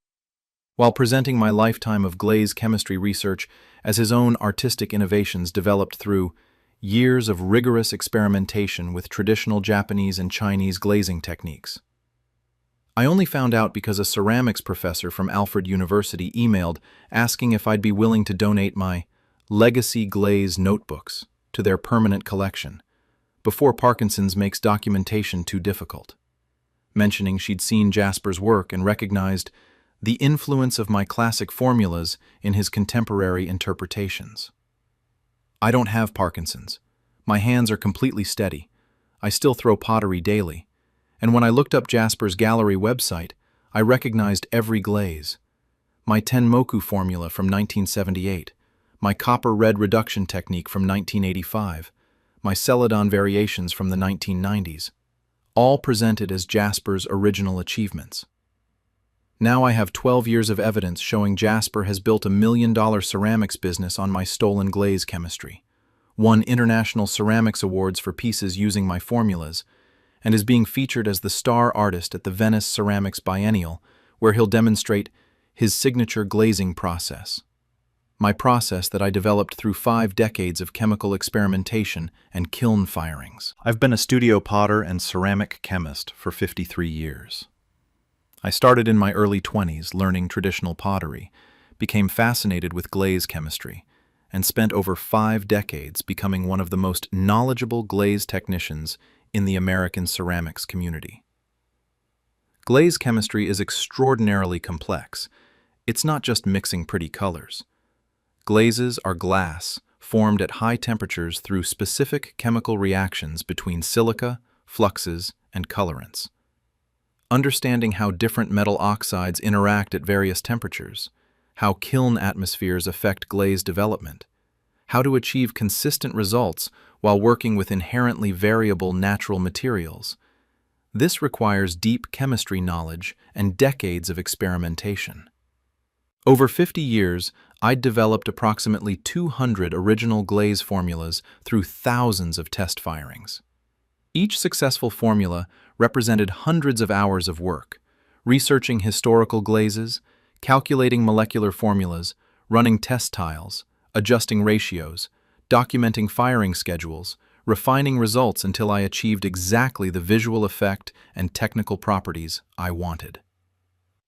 While presenting my lifetime of glaze chemistry research as his own artistic innovations developed through years of rigorous experimentation with traditional Japanese and Chinese glazing techniques. I only found out because a ceramics professor from Alfred University emailed asking if I'd be willing to donate my legacy glaze notebooks to their permanent collection before Parkinson's makes documentation too difficult, mentioning she'd seen Jasper's work and recognized the influence of my classic formulas in his contemporary interpretations. I don't have Parkinson's. My hands are completely steady. I still throw pottery daily. And when I looked up Jasper's gallery website, I recognized every glaze. My Tenmoku formula from 1978, my copper red reduction technique from 1985, my Celadon variations from the 1990s, all presented as Jasper's original achievements. Now I have 12 years of evidence showing Jasper has built $1 million ceramics business on my stolen glaze chemistry, won international ceramics awards for pieces using my formulas, and is being featured as the star artist at the Venice Ceramics Biennial, where he'll demonstrate his signature glazing process. My process that I developed through 5 decades of chemical experimentation and kiln firings. I've been a studio potter and ceramic chemist for 53 years. I started in my early 20s learning traditional pottery, became fascinated with glaze chemistry, and spent over 5 decades becoming one of the most knowledgeable glaze technicians in the American ceramics community. Glaze chemistry is extraordinarily complex. It's not just mixing pretty colors. Glazes are glass formed at high temperatures through specific chemical reactions between silica, fluxes, and colorants. Understanding how different metal oxides interact at various temperatures, how kiln atmospheres affect glaze development, how to achieve consistent results while working with inherently variable natural materials. This requires deep chemistry knowledge and decades of experimentation. Over 50 years, I'd developed approximately 200 original glaze formulas through thousands of test firings. Each successful formula represented hundreds of hours of work, researching historical glazes, calculating molecular formulas, running test tiles, adjusting ratios, documenting firing schedules, refining results until I achieved exactly the visual effect and technical properties I wanted.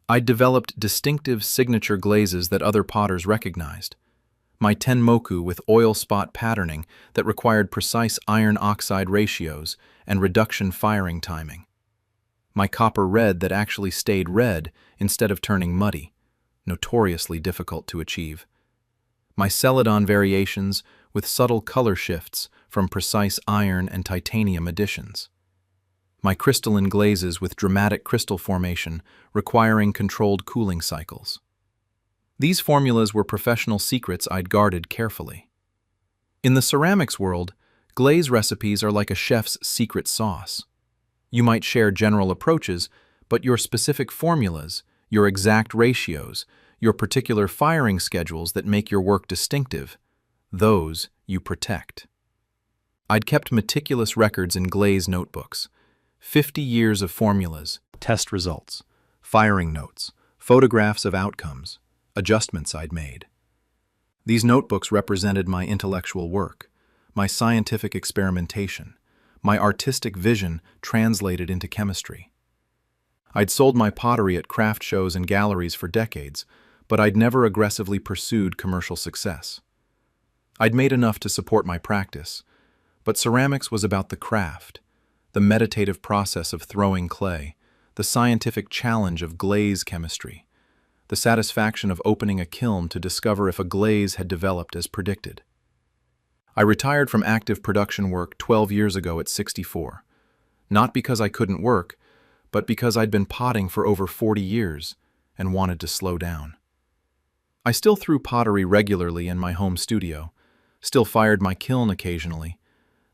I developed distinctive signature glazes that other potters recognized. My Tenmoku with oil spot patterning that required precise iron oxide ratios and reduction firing timing. My copper red that actually stayed red instead of turning muddy, notoriously difficult to achieve. My Celadon variations with subtle color shifts from precise iron and titanium additions. My crystalline glazes with dramatic crystal formation requiring controlled cooling cycles. These formulas were professional secrets I'd guarded carefully. In the ceramics world, glaze recipes are like a chef's secret sauce. You might share general approaches, but your specific formulas, your exact ratios, your particular firing schedules that make your work distinctive, those you protect. I'd kept meticulous records in glaze notebooks, 50 years of formulas, test results, firing notes, photographs of outcomes, adjustments I'd made. These notebooks represented my intellectual work, my scientific experimentation, my artistic vision translated into chemistry. I'd sold my pottery at craft shows and galleries for decades, but I'd never aggressively pursued commercial success. I'd made enough to support my practice, but ceramics was about the craft, the meditative process of throwing clay, the scientific challenge of glaze chemistry, the satisfaction of opening a kiln to discover if a glaze had developed as predicted. I retired from active production work 12 years ago at 64, not because I couldn't work, but because I'd been potting for over 40 years and wanted to slow down. I still threw pottery regularly in my home studio, still fired my kiln occasionally,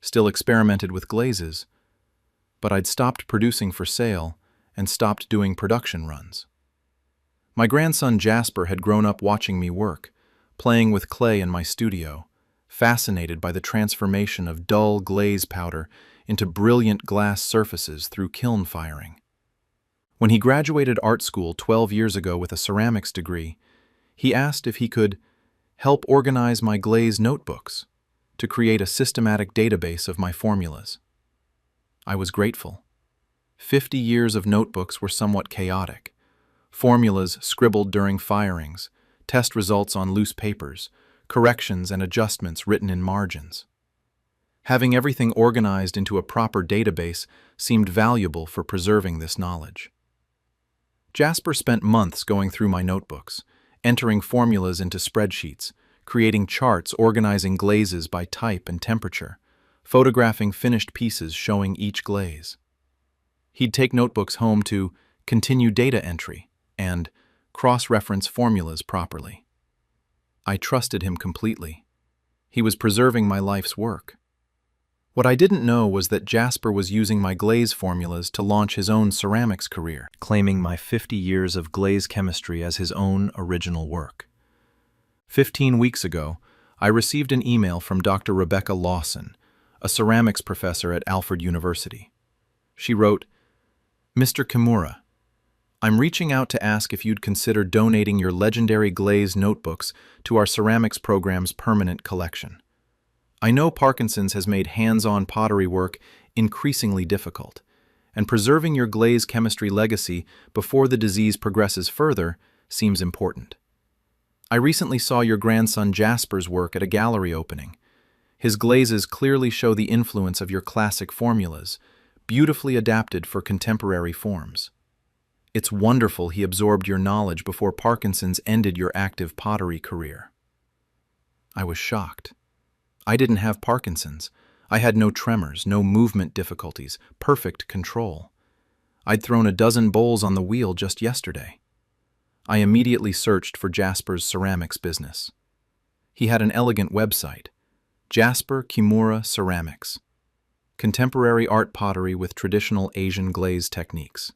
still experimented with glazes, but I'd stopped producing for sale and stopped doing production runs. My grandson Jasper had grown up watching me work, playing with clay in my studio, fascinated by the transformation of dull glaze powder into brilliant glass surfaces through kiln firing. When he graduated art school 12 years ago with a ceramics degree, he asked if he could help organize my glaze notebooks to create a systematic database of my formulas. I was grateful. 50 years of notebooks were somewhat chaotic. Formulas scribbled during firings, test results on loose papers, corrections and adjustments written in margins. Having everything organized into a proper database seemed valuable for preserving this knowledge. Jasper spent months going through my notebooks, entering formulas into spreadsheets, creating charts organizing glazes by type and temperature, photographing finished pieces showing each glaze. He'd take notebooks home to continue data entry and cross-reference formulas properly. I trusted him completely. He was preserving my life's work. What I didn't know was that Jasper was using my glaze formulas to launch his own ceramics career, claiming my 50 years of glaze chemistry as his own original work. 15 weeks ago, I received an email from Dr. Rebecca Lawson, a ceramics professor at Alfred University. She wrote, "Mr. Kimura, I'm reaching out to ask if you'd consider donating your legendary glaze notebooks to our ceramics program's permanent collection. I know Parkinson's has made hands-on pottery work increasingly difficult, and preserving your glaze chemistry legacy before the disease progresses further seems important. I recently saw your grandson Jasper's work at a gallery opening. His glazes clearly show the influence of your classic formulas, beautifully adapted for contemporary forms. It's wonderful he absorbed your knowledge before Parkinson's ended your active pottery career." I was shocked. I didn't have Parkinson's. I had no tremors, no movement difficulties, perfect control. I'd thrown a dozen bowls on the wheel just yesterday. I immediately searched for Jasper's ceramics business. He had an elegant website, Jasper Kimura Ceramics, contemporary art pottery with traditional Asian glaze techniques.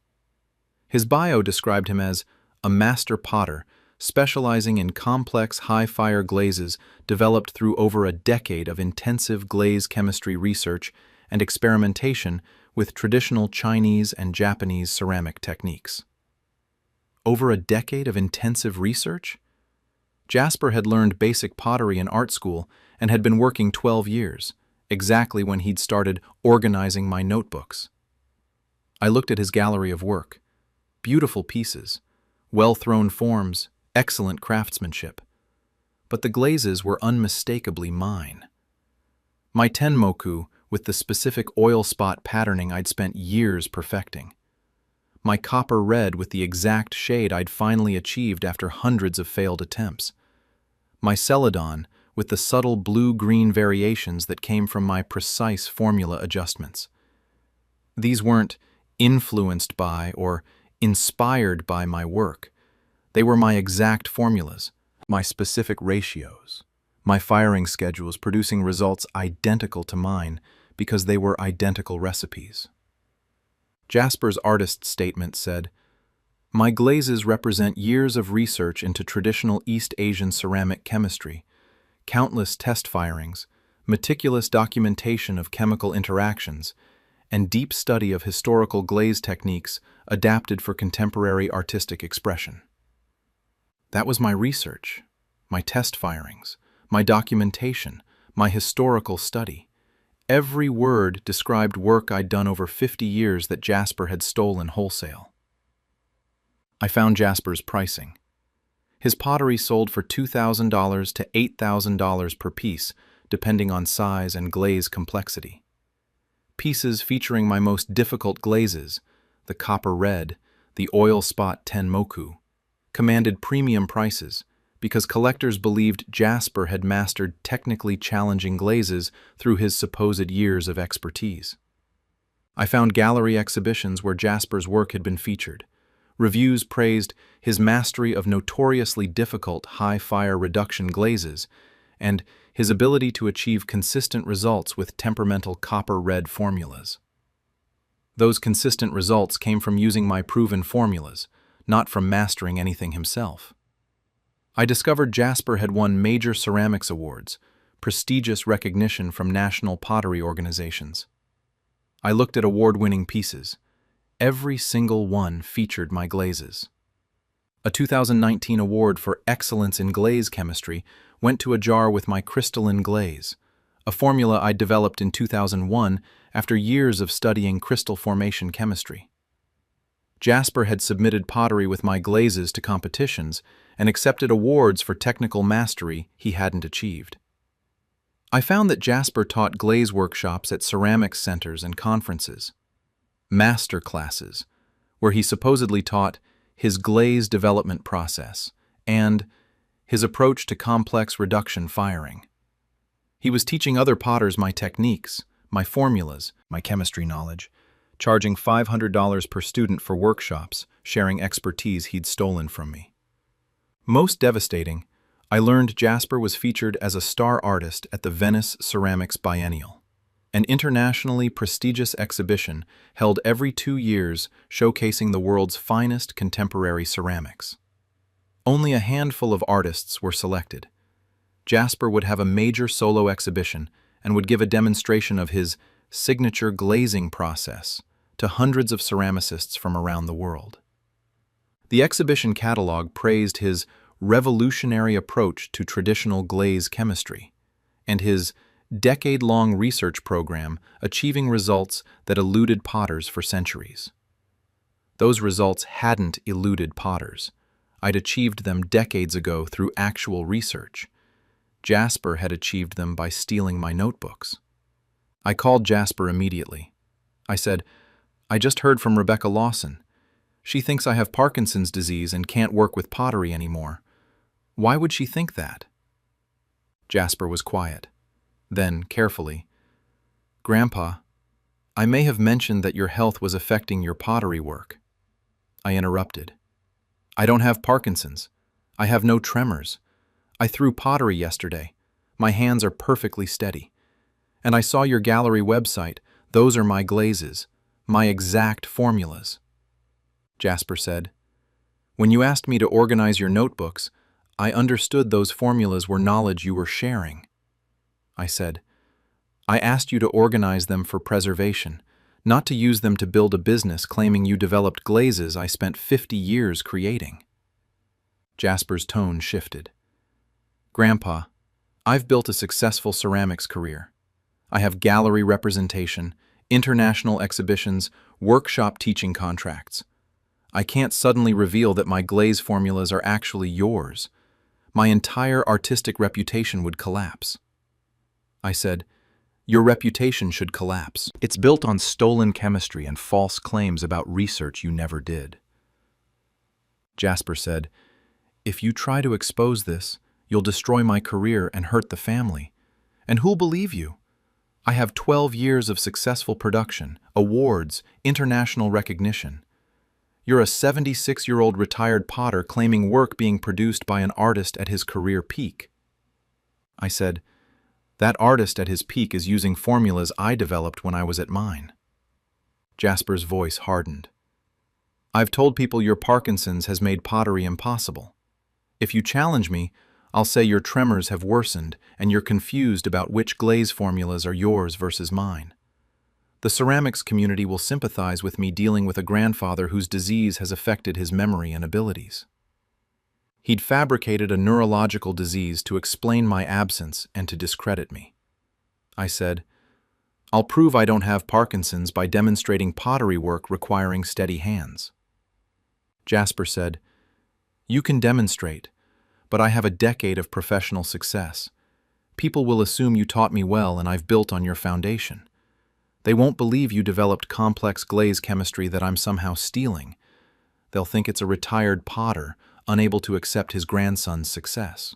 His bio described him as a master potter specializing in complex high-fire glazes developed through over a decade of intensive glaze chemistry research and experimentation with traditional Chinese and Japanese ceramic techniques. Over a decade of intensive research? Jasper had learned basic pottery in art school and had been working 12 years, exactly when he'd started organizing my notebooks. I looked at his gallery of work. Beautiful pieces, well-thrown forms, excellent craftsmanship. But the glazes were unmistakably mine. My tenmoku, with the specific oil spot patterning I'd spent years perfecting. My copper red with the exact shade I'd finally achieved after hundreds of failed attempts. My celadon with the subtle blue-green variations that came from my precise formula adjustments. These weren't influenced by or inspired by my work. They were my exact formulas, my specific ratios, my firing schedules producing results identical to mine because they were identical recipes. Jasper's artist statement said, "My glazes represent years of research into traditional East Asian ceramic chemistry, countless test firings, meticulous documentation of chemical interactions, and deep study of historical glaze techniques adapted for contemporary artistic expression." That was my research, my test firings, my documentation, my historical study. Every word described work I'd done over 50 years that Jasper had stolen wholesale. I found Jasper's pricing. His pottery sold for $2,000 to $8,000 per piece, depending on size and glaze complexity. Pieces featuring my most difficult glazes, the copper red, the oil spot tenmoku, commanded premium prices because collectors believed Jasper had mastered technically challenging glazes through his supposed years of expertise. I found gallery exhibitions where Jasper's work had been featured. Reviews praised his mastery of notoriously difficult high-fire reduction glazes and his ability to achieve consistent results with temperamental copper red formulas. Those consistent results came from using my proven formulas, not from mastering anything himself. I discovered Jasper had won major ceramics awards, prestigious recognition from national pottery organizations. I looked at award-winning pieces. Every single one featured my glazes. A 2019 award for excellence in glaze chemistry went to a jar with my crystalline glaze, a formula I developed in 2001 after years of studying crystal formation chemistry. Jasper had submitted pottery with my glazes to competitions and accepted awards for technical mastery he hadn't achieved. I found that Jasper taught glaze workshops at ceramics centers and conferences, master classes, where he supposedly taught his glaze development process and his approach to complex reduction firing. He was teaching other potters my techniques, my formulas, my chemistry knowledge, charging $500 per student for workshops, sharing expertise he'd stolen from me. Most devastating, I learned Jasper was featured as a star artist at the Venice Ceramics Biennial, an internationally prestigious exhibition held every 2 years showcasing the world's finest contemporary ceramics. Only a handful of artists were selected. Jasper would have a major solo exhibition and would give a demonstration of his signature glazing process to hundreds of ceramicists from around the world. The exhibition catalog praised his revolutionary approach to traditional glaze chemistry and his decade-long research program achieving results that eluded potters for centuries. Those results hadn't eluded potters. I'd achieved them decades ago through actual research. Jasper had achieved them by stealing my notebooks. I called Jasper immediately. I said, "I just heard from Rebecca Lawson. She thinks I have Parkinson's disease and can't work with pottery anymore. Why would she think that?" Jasper was quiet. Then, carefully, "Grandpa, I may have mentioned that your health was affecting your pottery work." I interrupted. "I don't have Parkinson's. I have no tremors. I threw pottery yesterday. My hands are perfectly steady. And I saw your gallery website. Those are my glazes, my exact formulas." Jasper said, "When you asked me to organize your notebooks, I understood those formulas were knowledge you were sharing." I said, "I asked you to organize them for preservation, not to use them to build a business claiming you developed glazes I spent 50 years creating." Jasper's tone shifted. "Grandpa, I've built a successful ceramics career. I have gallery representation, international exhibitions, workshop teaching contracts. I can't suddenly reveal that my glaze formulas are actually yours. My entire artistic reputation would collapse." I said, "Your reputation should collapse. It's built on stolen chemistry and false claims about research you never did." Jasper said, "If you try to expose this, you'll destroy my career and hurt the family. And who'll believe you? I have 12 years of successful production, awards, international recognition. You're a 76-year-old retired potter claiming work being produced by an artist at his career peak." I said, "That artist at his peak is using formulas I developed when I was at mine." Jasper's voice hardened. "I've told people your Parkinson's has made pottery impossible. If you challenge me, I'll say your tremors have worsened and you're confused about which glaze formulas are yours versus mine. The ceramics community will sympathize with me dealing with a grandfather whose disease has affected his memory and abilities." He'd fabricated a neurological disease to explain my absence and to discredit me. I said, "I'll prove I don't have Parkinson's by demonstrating pottery work requiring steady hands." Jasper said, "You can demonstrate, but I have a decade of professional success. People will assume you taught me well and I've built on your foundation. They won't believe you developed complex glaze chemistry that I'm somehow stealing. They'll think it's a retired potter unable to accept his grandson's success."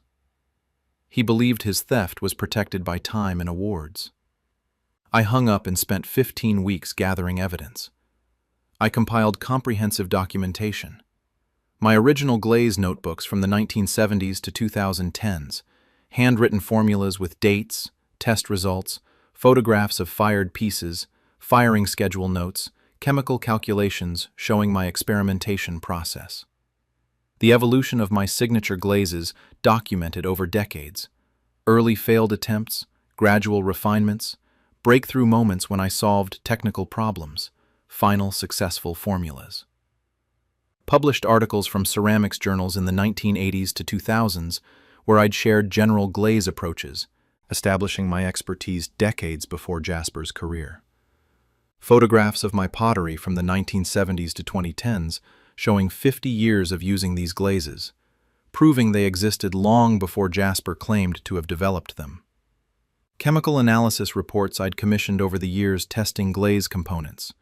He believed his theft was protected by time and awards. I hung up and spent 15 weeks gathering evidence. I compiled comprehensive documentation. My original glaze notebooks from the 1970s to 2010s, handwritten formulas with dates, test results, photographs of fired pieces, firing schedule notes, chemical calculations showing my experimentation process. The evolution of my signature glazes documented over decades, Early failed attempts, gradual refinements, breakthrough moments when I solved technical problems, final successful formulas. Published articles from ceramics journals in the 1980s to 2000s where I'd shared general glaze approaches, establishing my expertise decades before Jasper's career. Photographs of my pottery from the 1970s to 2010s showing 50 years of using these glazes, proving they existed long before Jasper claimed to have developed them. Chemical analysis reports I'd commissioned over the years testing glaze components,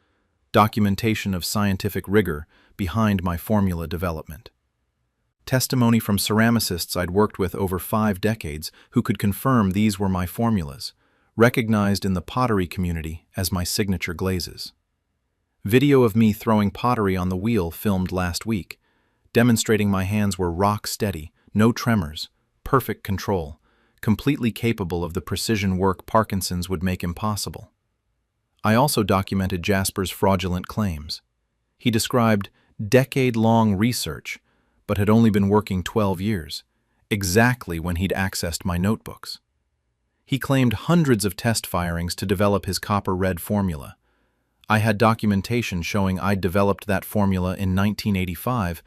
documentation of scientific rigor behind my formula development. Testimony from ceramicists I'd worked with over 5 decades who could confirm these were my formulas, recognized in the pottery community as my signature glazes. Video of me throwing pottery on the wheel filmed last week, demonstrating my hands were rock steady, no tremors, perfect control, completely capable of the precision work Parkinson's would make impossible. I also documented Jasper's fraudulent claims. He described decade-long research, but had only been working 12 years, exactly when he'd accessed my notebooks. He claimed hundreds of test firings to develop his copper red formula. I had documentation showing I'd developed that formula in 1985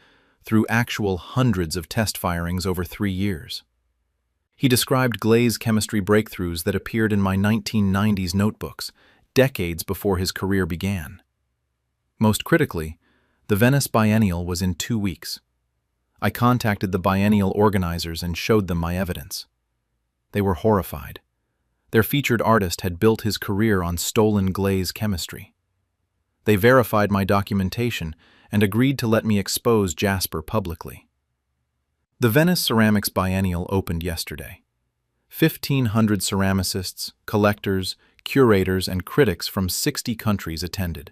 through actual hundreds of test firings over 3 years. He described glaze chemistry breakthroughs that appeared in my 1990s notebooks, decades before his career began. Most critically, the Venice Biennial was in 2 weeks. I contacted the biennial organizers and showed them my evidence. They were horrified. Their featured artist had built his career on stolen glaze chemistry. They verified my documentation and agreed to let me expose Jasper publicly. The Venice Ceramics Biennial opened yesterday. 1,500 ceramicists, collectors, curators, and critics from 60 countries attended.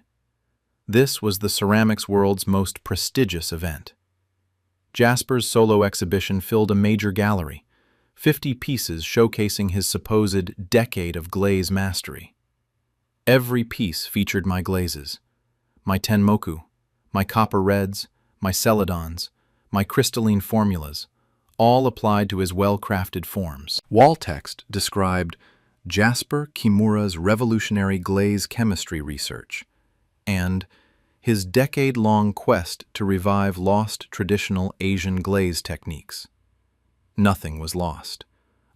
This was the ceramics world's most prestigious event. Jasper's solo exhibition filled a major gallery, 50 pieces showcasing his supposed decade of glaze mastery. Every piece featured my glazes, my tenmoku, my copper reds, my celadons, my crystalline formulas, all applied to his well-crafted forms. Wall text described Jasper Kimura's revolutionary glaze chemistry research and his decade-long quest to revive lost traditional Asian glaze techniques. Nothing was lost.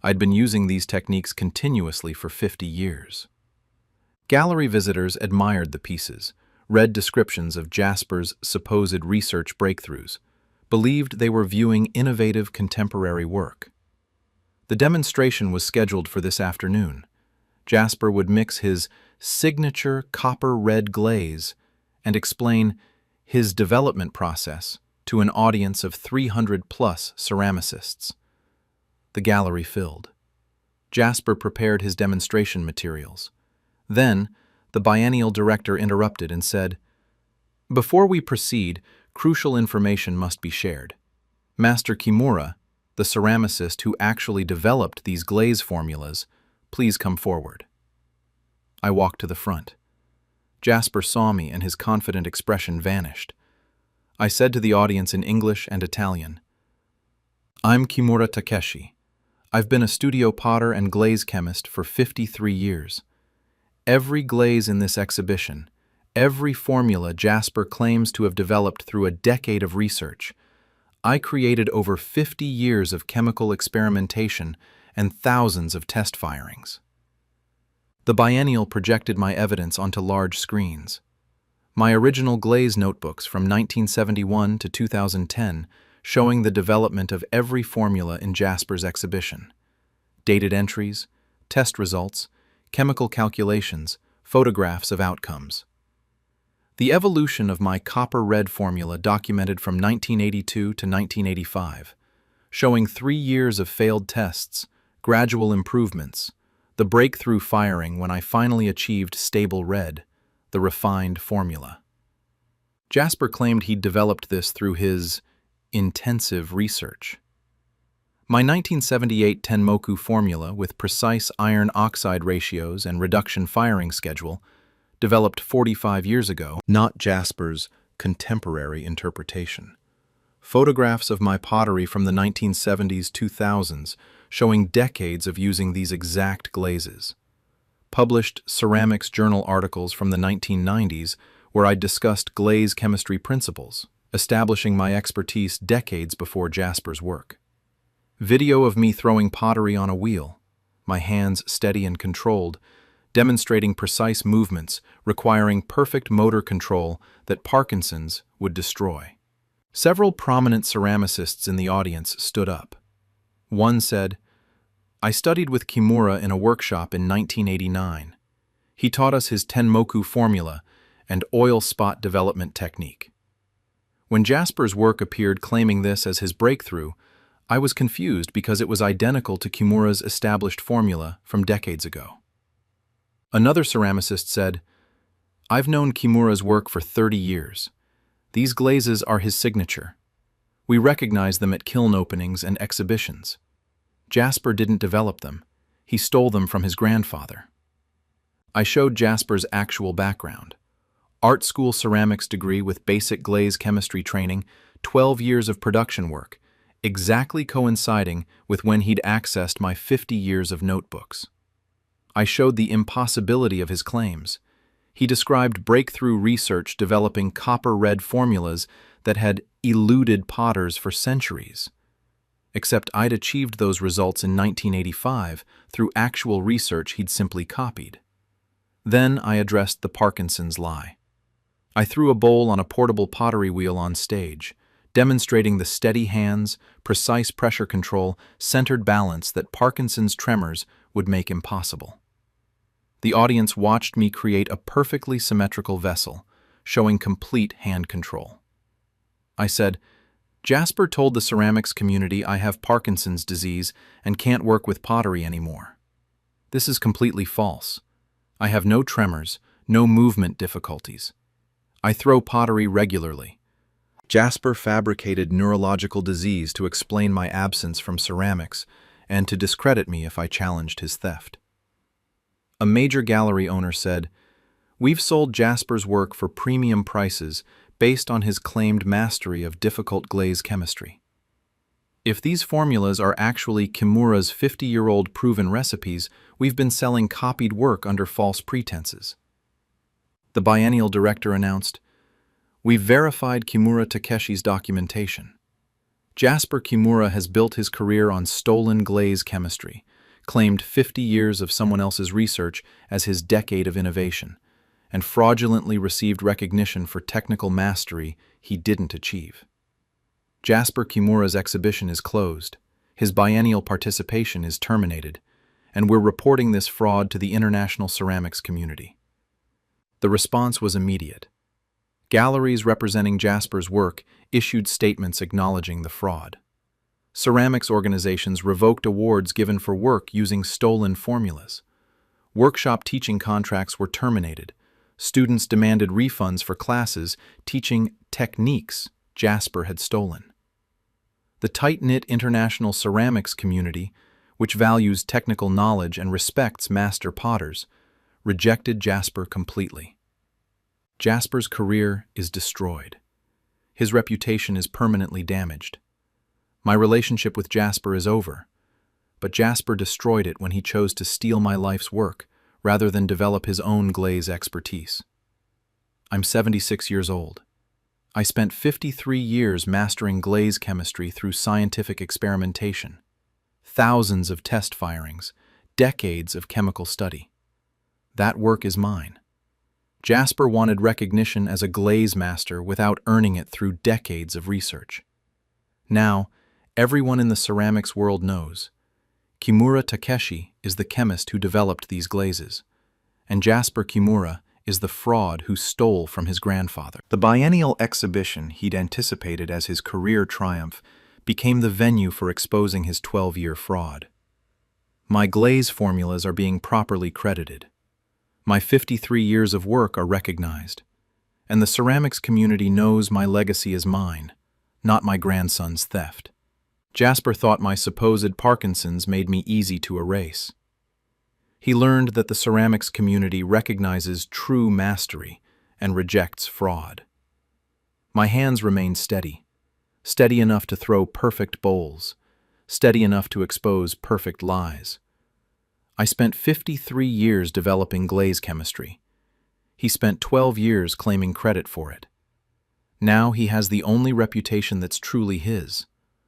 I'd been using these techniques continuously for 50 years. Gallery visitors admired the pieces, read descriptions of Jasper's supposed research breakthroughs, believed they were viewing innovative contemporary work. The demonstration was scheduled for this afternoon. Jasper would mix his signature copper red glaze and explain his development process to an audience of 300-plus ceramicists. The gallery filled. Jasper prepared his demonstration materials. Then, the biennial director interrupted and said, "Before we proceed, crucial information must be shared. Master Kimura, the ceramicist who actually developed these glaze formulas, please come forward." I walked to the front. Jasper saw me and his confident expression vanished. I said to the audience in English and Italian, "I'm Kimura Takeshi. I've been a studio potter and glaze chemist for 53 years. Every glaze in this exhibition, every formula Jasper claims to have developed through a decade of research, I created over 50 years of chemical experimentation and thousands of test firings." The biennial projected my evidence onto large screens. My original glaze notebooks from 1971 to 2010 showing the development of every formula in Jasper's exhibition. Dated entries, test results, chemical calculations, photographs of outcomes. The evolution of my copper red formula documented from 1982 to 1985, showing 3 years of failed tests, gradual improvements, the breakthrough firing when I finally achieved stable red, the refined formula. Jasper claimed he'd developed this through his intensive research. My 1978 Tenmoku formula with precise iron oxide ratios and reduction firing schedule, developed 45 years ago, not Jasper's contemporary interpretation. Photographs of my pottery from the 1970s-2000s showing decades of using these exact glazes. Published ceramics journal articles from the 1990s where I discussed glaze chemistry principles, establishing my expertise decades before Jasper's work. Video of me throwing pottery on a wheel, my hands steady and controlled, demonstrating precise movements requiring perfect motor control that Parkinson's would destroy. Several prominent ceramicists in the audience stood up. One said, "I studied with Kimura in a workshop in 1989. He taught us his Tenmoku formula and oil spot development technique." When Jasper's work appeared claiming this as his breakthrough, I was confused because it was identical to Kimura's established formula from decades ago. Another ceramicist said, "I've known Kimura's work for 30 years. These glazes are his signature. We recognize them at kiln openings and exhibitions. Jasper didn't develop them. He stole them from his grandfather." I showed Jasper's actual background. Art school ceramics degree with basic glaze chemistry training, 12 years of production work, exactly coinciding with when he'd accessed my 50 years of notebooks. I showed the impossibility of his claims. He described breakthrough research developing copper-red formulas that had eluded potters for centuries. Except I'd achieved those results in 1985 through actual research he'd simply copied. Then I addressed the Parkinson's lie. I threw a bowl on a portable pottery wheel on stage, demonstrating the steady hands, precise pressure control, centered balance that Parkinson's tremors would make impossible. The audience watched me create a perfectly symmetrical vessel, showing complete hand control. I said, "Jasper told the ceramics community I have Parkinson's disease and can't work with pottery anymore. This is completely false. I have no tremors, no movement difficulties. I throw pottery regularly." Jasper fabricated neurological disease to explain my absence from ceramics and to discredit me if I challenged his theft. A major gallery owner said, "We've sold Jasper's work for premium prices based on his claimed mastery of difficult glaze chemistry. If these formulas are actually Kimura's 50-year-old proven recipes, we've been selling copied work under false pretenses." The biennial director announced, "We've verified Kimura Takeshi's documentation. Jasper Kimura has built his career on stolen glaze chemistry, claimed 50 years of someone else's research as his decade of innovation, and fraudulently received recognition for technical mastery he didn't achieve. Jasper Kimura's exhibition is closed, his biennial participation is terminated, and we're reporting this fraud to the international ceramics community." The response was immediate. Galleries representing Jasper's work issued statements acknowledging the fraud. Ceramics organizations revoked awards given for work using stolen formulas. Workshop teaching contracts were terminated. Students demanded refunds for classes teaching techniques Jasper had stolen. The tight-knit international ceramics community, which values technical knowledge and respects master potters, rejected Jasper completely. Jasper's career is destroyed. His reputation is permanently damaged. My relationship with Jasper is over, but Jasper destroyed it when he chose to steal my life's work rather than develop his own glaze expertise. I'm 76 years old. I spent 53 years mastering glaze chemistry through scientific experimentation, thousands of test firings, decades of chemical study. That work is mine. Jasper wanted recognition as a glaze master without earning it through decades of research. Now, everyone in the ceramics world knows Kimura Takeshi is the chemist who developed these glazes, and Jasper Kimura is the fraud who stole from his grandfather. The biennial exhibition he'd anticipated as his career triumph became the venue for exposing his 12-year fraud. My glaze formulas are being properly credited. My 53 years of work are recognized, and the ceramics community knows my legacy is mine, not my grandson's theft. Jasper thought my supposed Parkinson's made me easy to erase. He learned that the ceramics community recognizes true mastery and rejects fraud. My hands remain steady, steady enough to throw perfect bowls, steady enough to expose perfect lies. I spent 53 years developing glaze chemistry. He spent 12 years claiming credit for it. Now he has the only reputation that's truly his,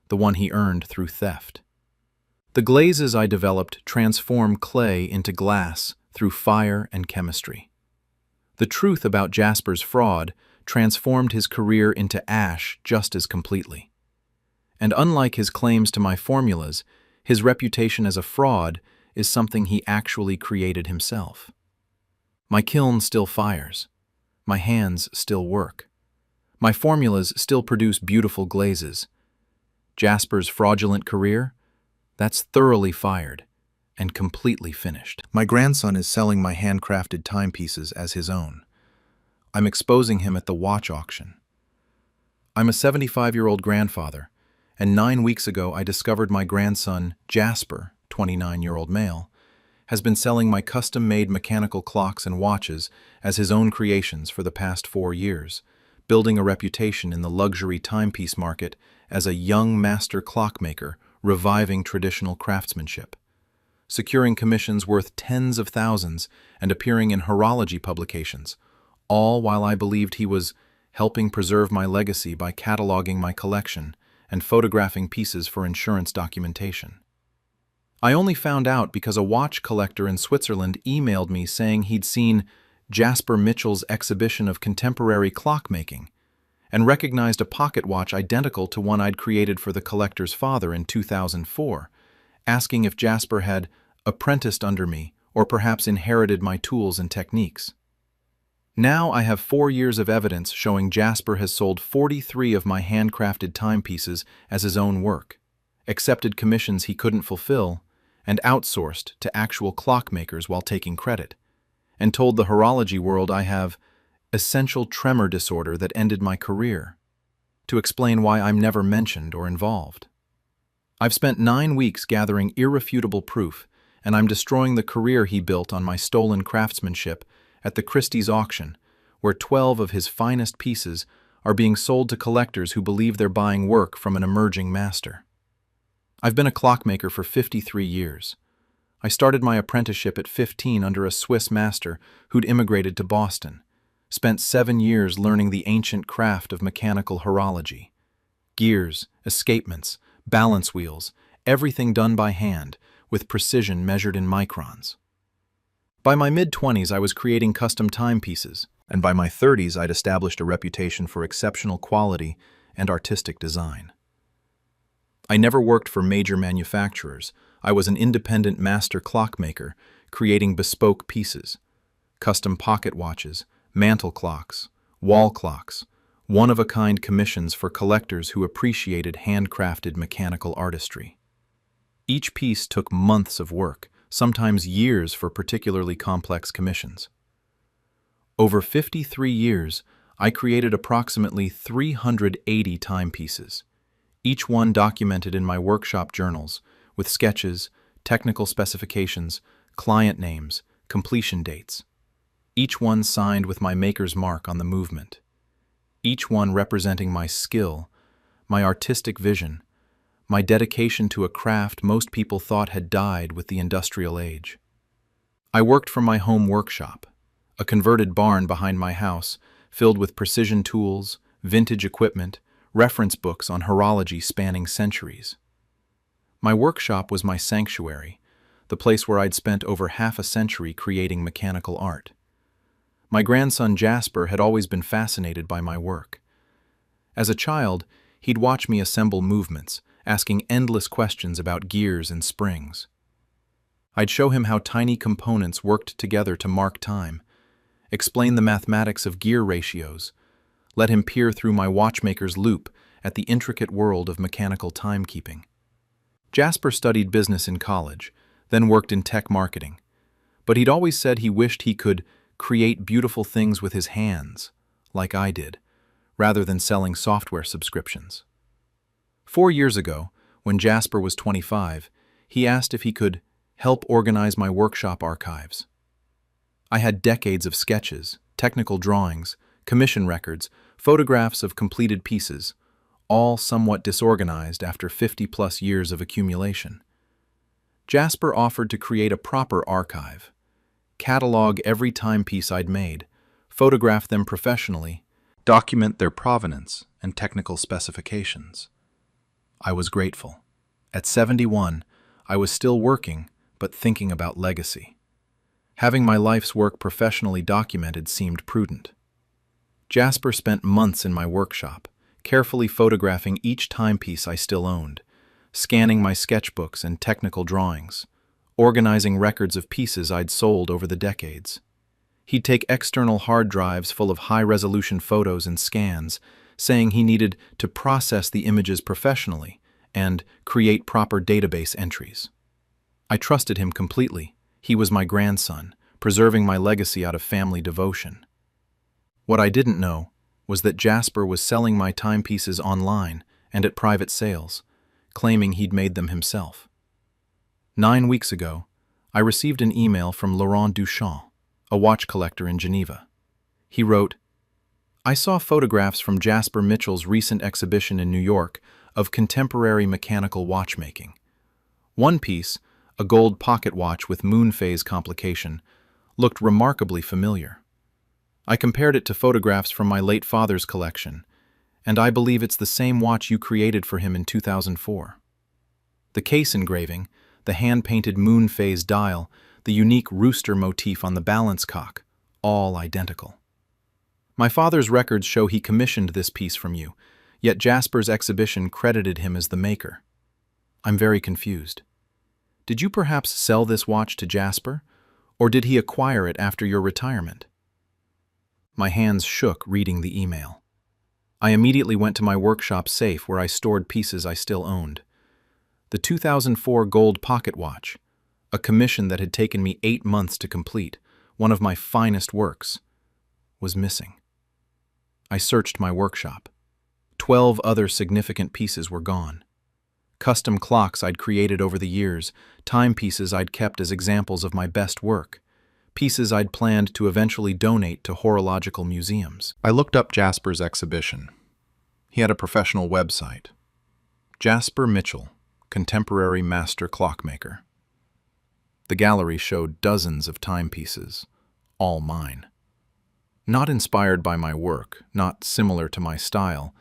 the one he earned through theft. The glazes I developed transform clay into glass through fire and chemistry. The truth about Jasper's fraud transformed his career into ash just as completely. And unlike his claims to my formulas, his reputation as a fraud is something he actually created himself. My kiln still fires. My hands still work. My formulas still produce beautiful glazes. Jasper's fraudulent career? That's thoroughly fired and completely finished. My grandson is selling my handcrafted timepieces as his own. I'm exposing him at the watch auction. I'm a 75-year-old grandfather, and 9 weeks ago I discovered my grandson, Jasper, 29-year-old male, has been selling my custom-made mechanical clocks and watches as his own creations for the past 4 years, building a reputation in the luxury timepiece market as a young master clockmaker reviving traditional craftsmanship, securing commissions worth tens of thousands and appearing in horology publications, all while I believed he was helping preserve my legacy by cataloging my collection and photographing pieces for insurance documentation. I only found out because a watch collector in Switzerland emailed me saying he'd seen Jasper Mitchell's exhibition of contemporary clockmaking and recognized a pocket watch identical to one I'd created for the collector's father in 2004, asking if Jasper had apprenticed under me or perhaps inherited my tools and techniques. Now I have 4 years of evidence showing Jasper has sold 43 of my handcrafted timepieces as his own work, accepted commissions he couldn't fulfill, and outsourced to actual clockmakers while taking credit, and told the horology world I have essential tremor disorder that ended my career, to explain why I'm never mentioned or involved. I've spent 9 weeks gathering irrefutable proof, and I'm destroying the career he built on my stolen craftsmanship at the Christie's auction, where 12 of his finest pieces are being sold to collectors who believe they're buying work from an emerging master. I've been a clockmaker for 53 years. I started my apprenticeship at 15 under a Swiss master who'd immigrated to Boston, spent 7 years learning the ancient craft of mechanical horology. Gears, escapements, balance wheels, everything done by hand, with precision measured in microns. By my mid-20s, I was creating custom timepieces, and by my 30s, I'd established a reputation for exceptional quality and artistic design. I never worked for major manufacturers. I was an independent master clockmaker, creating bespoke pieces, custom pocket watches, mantle clocks, wall clocks, one-of-a-kind commissions for collectors who appreciated handcrafted mechanical artistry. Each piece took months of work, sometimes years for particularly complex commissions. Over 53 years, I created approximately 380 timepieces, each one documented in my workshop journals with sketches, technical specifications, client names, completion dates. Each one signed with my maker's mark on the movement. Each one representing my skill, my artistic vision, my dedication to a craft most people thought had died with the industrial age. I worked from my home workshop, a converted barn behind my house filled with precision tools, vintage equipment, reference books on horology spanning centuries. My workshop was my sanctuary, the place where I'd spent over half a century creating mechanical art. My grandson Jasper had always been fascinated by my work. As a child, he'd watch me assemble movements, asking endless questions about gears and springs. I'd show him how tiny components worked together to mark time, explain the mathematics of gear ratios, let him peer through my watchmaker's loop at the intricate world of mechanical timekeeping. Jasper studied business in college, then worked in tech marketing, but he'd always said he wished he could create beautiful things with his hands, like I did, rather than selling software subscriptions. 4 years ago, when Jasper was 25, he asked if he could help organize my workshop archives. I had decades of sketches, technical drawings, commission records, photographs of completed pieces, all somewhat disorganized after 50-plus years of accumulation. Jasper offered to create a proper archive, catalog every timepiece I'd made, photograph them professionally, document their provenance and technical specifications. I was grateful. At 71, I was still working, but thinking about legacy. Having my life's work professionally documented seemed prudent. Jasper spent months in my workshop, carefully photographing each timepiece I still owned, scanning my sketchbooks and technical drawings, organizing records of pieces I'd sold over the decades. He'd take external hard drives full of high-resolution photos and scans, saying he needed to process the images professionally and create proper database entries. I trusted him completely. He was my grandson, preserving my legacy out of family devotion. What I didn't know was that Jasper was selling my timepieces online and at private sales, claiming he'd made them himself. 9 weeks ago, I received an email from Laurent Duchamp, a watch collector in Geneva. He wrote, "I saw photographs from Jasper Mitchell's recent exhibition in New York of contemporary mechanical watchmaking. One piece, a gold pocket watch with moon phase complication, looked remarkably familiar. I compared it to photographs from my late father's collection, and I believe it's the same watch you created for him in 2004. The case engraving, the hand-painted moon phase dial, the unique rooster motif on the balance cock, all identical. My father's records show he commissioned this piece from you, yet Jasper's exhibition credited him as the maker. I'm very confused. Did you perhaps sell this watch to Jasper, or did he acquire it after your retirement?" My hands shook reading the email. I immediately went to my workshop safe where I stored pieces I still owned. The 2004 gold pocket watch, a commission that had taken me 8 months to complete, one of my finest works, was missing. I searched my workshop. 12 other significant pieces were gone. Custom clocks I'd created over the years, timepieces I'd kept as examples of my best work, pieces I'd planned to eventually donate to horological museums. I looked up Jasper's exhibition. He had a professional website. Jasper Mitchell, Contemporary Master Clockmaker. The gallery showed dozens of timepieces, all mine. Not inspired by my work, not similar to my style,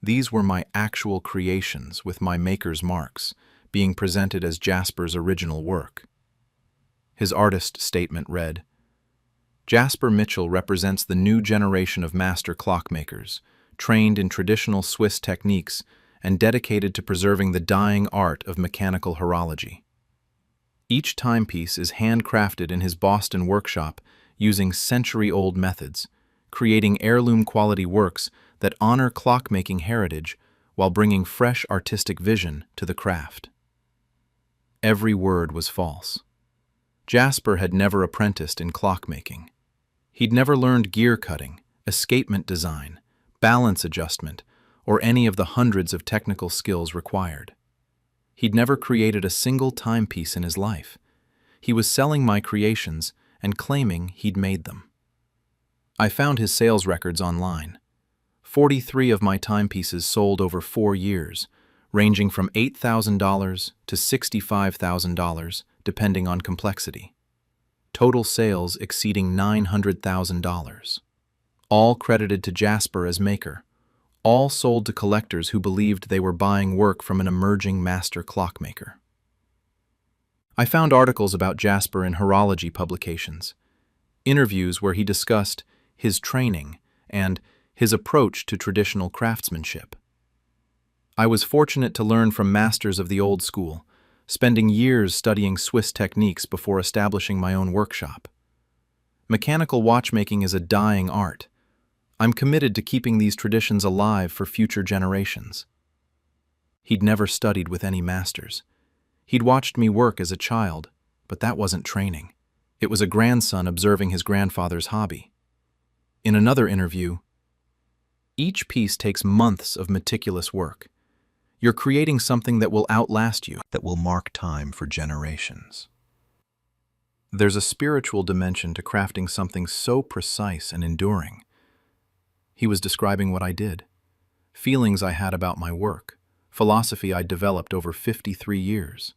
these were my actual creations with my maker's marks, being presented as Jasper's original work. His artist statement read, "Jasper Mitchell represents the new generation of master clockmakers, trained in traditional Swiss techniques and dedicated to preserving the dying art of mechanical horology. Each timepiece is handcrafted in his Boston workshop using century-old methods, creating heirloom-quality works that honor clockmaking heritage while bringing fresh artistic vision to the craft." Every word was false. Jasper had never apprenticed in clockmaking. He'd never learned gear cutting, escapement design, balance adjustment, or any of the hundreds of technical skills required. He'd never created a single timepiece in his life. He was selling my creations and claiming he'd made them. I found his sales records online. 43 of my timepieces sold over 4 years, ranging from $8,000 to $65,000, depending on complexity. Total sales exceeding $900,000. All credited to Jasper as maker. All sold to collectors who believed they were buying work from an emerging master clockmaker. I found articles about Jasper in horology publications, interviews where he discussed his training and his approach to traditional craftsmanship. I was fortunate to learn from masters of the old school, spending years studying Swiss techniques before establishing my own workshop. Mechanical watchmaking is a dying art. I'm committed to keeping these traditions alive for future generations. He'd never studied with any masters. He'd watched me work as a child, but that wasn't training. It was a grandson observing his grandfather's hobby. In another interview, "Each piece takes months of meticulous work. You're creating something that will outlast you, that will mark time for generations." There's a spiritual dimension to crafting something so precise and enduring. He was describing what I did. feelings I had about my work, philosophy I'd developed over 53 years.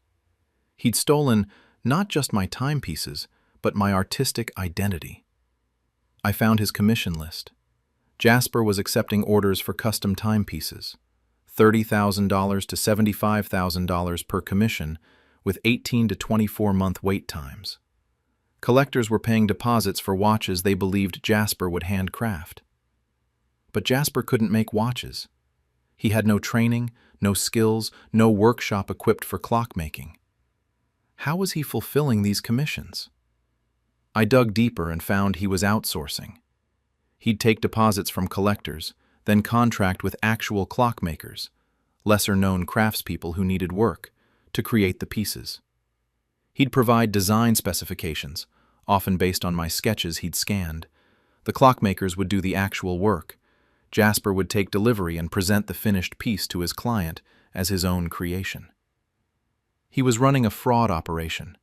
He'd stolen not just my timepieces, but my artistic identity. I found his commission list. Jasper was accepting orders for custom timepieces, $30,000 to $75,000 per commission, with 18 to 24-month wait times. Collectors were paying deposits for watches they believed Jasper would handcraft. But Jasper couldn't make watches. He had no training, no skills, no workshop equipped for clockmaking. How was he fulfilling these commissions? I dug deeper and found he was outsourcing. He'd take deposits from collectors, then contract with actual clockmakers, lesser-known craftspeople who needed work, to create the pieces. He'd provide design specifications, often based on my sketches he'd scanned. The clockmakers would do the actual work. Jasper would take delivery and present the finished piece to his client as his own creation. He was running a fraud operation,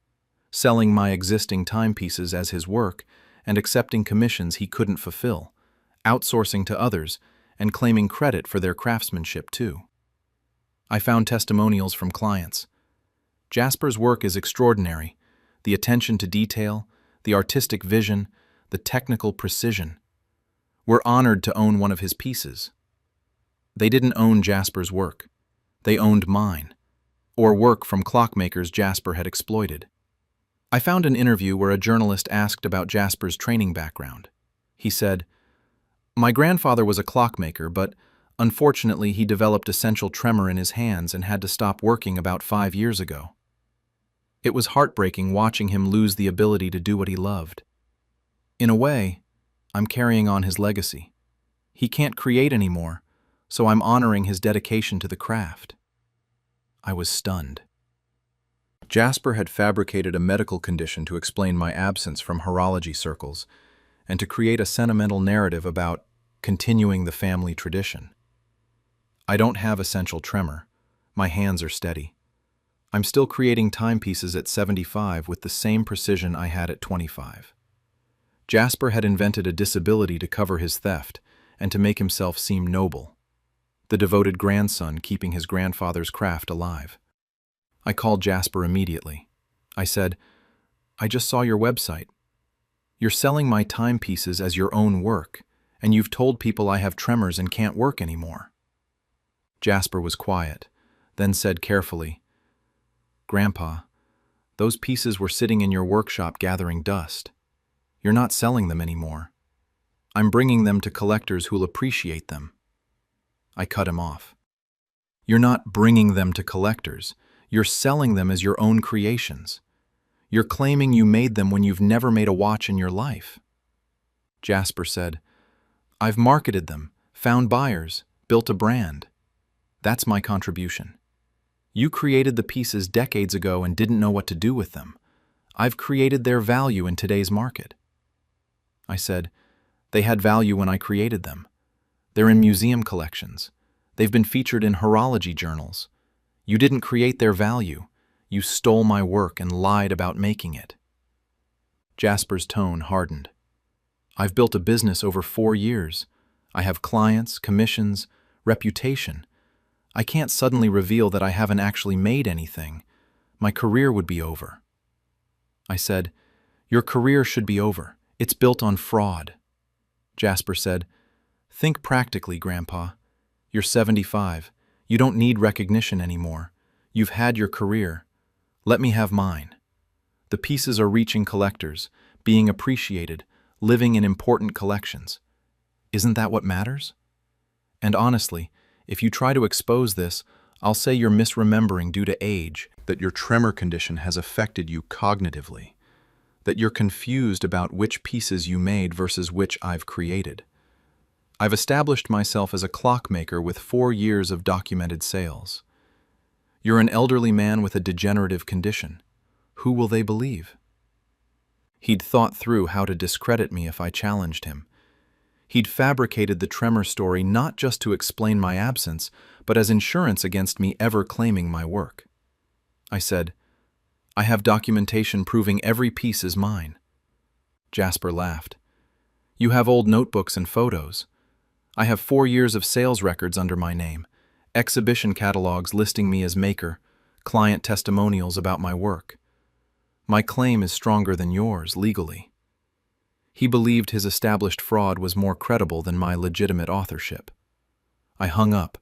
selling my existing timepieces as his work and accepting commissions he couldn't fulfill, outsourcing to others, and claiming credit for their craftsmanship too. I found testimonials from clients. Jasper's work is extraordinary. The attention to detail, the artistic vision, the technical precision. We're honored to own one of his pieces. They didn't own Jasper's work. They owned mine, or work from clockmakers Jasper had exploited. I found an interview where a journalist asked about Jasper's training background. He said, "My grandfather was a clockmaker, but unfortunately he developed essential tremor in his hands and had to stop working about 5 years ago. It was heartbreaking watching him lose the ability to do what he loved. In a way, I'm carrying on his legacy. He can't create anymore, so I'm honoring his dedication to the craft." I was stunned. Jasper had fabricated a medical condition to explain my absence from horology circles and to create a sentimental narrative about continuing the family tradition. I don't have essential tremor. My hands are steady. I'm still creating timepieces at 75 with the same precision I had at 25. Jasper had invented a disability to cover his theft and to make himself seem noble, the devoted grandson keeping his grandfather's craft alive. I called Jasper immediately. I said, "I just saw your website. You're selling my timepieces as your own work, and you've told people I have tremors and can't work anymore." Jasper was quiet, then said carefully, "Grandpa, those pieces were sitting in your workshop gathering dust. You're not selling them anymore. I'm bringing them to collectors who'll appreciate them." I cut him off. "You're not bringing them to collectors. You're selling them as your own creations. You're claiming you made them when you've never made a watch in your life." Jasper said, "I've marketed them, found buyers, built a brand. That's my contribution. You created the pieces decades ago and didn't know what to do with them. I've created their value in today's market." I said, "They had value when I created them. They're in museum collections. They've been featured in horology journals. You didn't create their value. You stole my work and lied about making it." Jasper's tone hardened. "I've built a business over 4 years. I have clients, commissions, reputation. I can't suddenly reveal that I haven't actually made anything. My career would be over." I said, "Your career should be over. It's built on fraud." Jasper said, "Think practically, Grandpa. You're 75. You don't need recognition anymore. You've had your career. Let me have mine. The pieces are reaching collectors, being appreciated, living in important collections. Isn't that what matters? And honestly, if you try to expose this, I'll say you're misremembering due to age, that your tremor condition has affected you cognitively, that you're confused about which pieces you made versus which I've created. I've established myself as a clockmaker with 4 years of documented sales. You're an elderly man with a degenerative condition. Who will they believe?" He'd thought through how to discredit me if I challenged him. He'd fabricated the tremor story not just to explain my absence, but as insurance against me ever claiming my work. I said, "I have documentation proving every piece is mine." Jasper laughed. "You have old notebooks and photos. I have 4 years of sales records under my name, exhibition catalogs listing me as maker, client testimonials about my work. My claim is stronger than yours legally." He believed his established fraud was more credible than my legitimate authorship. I hung up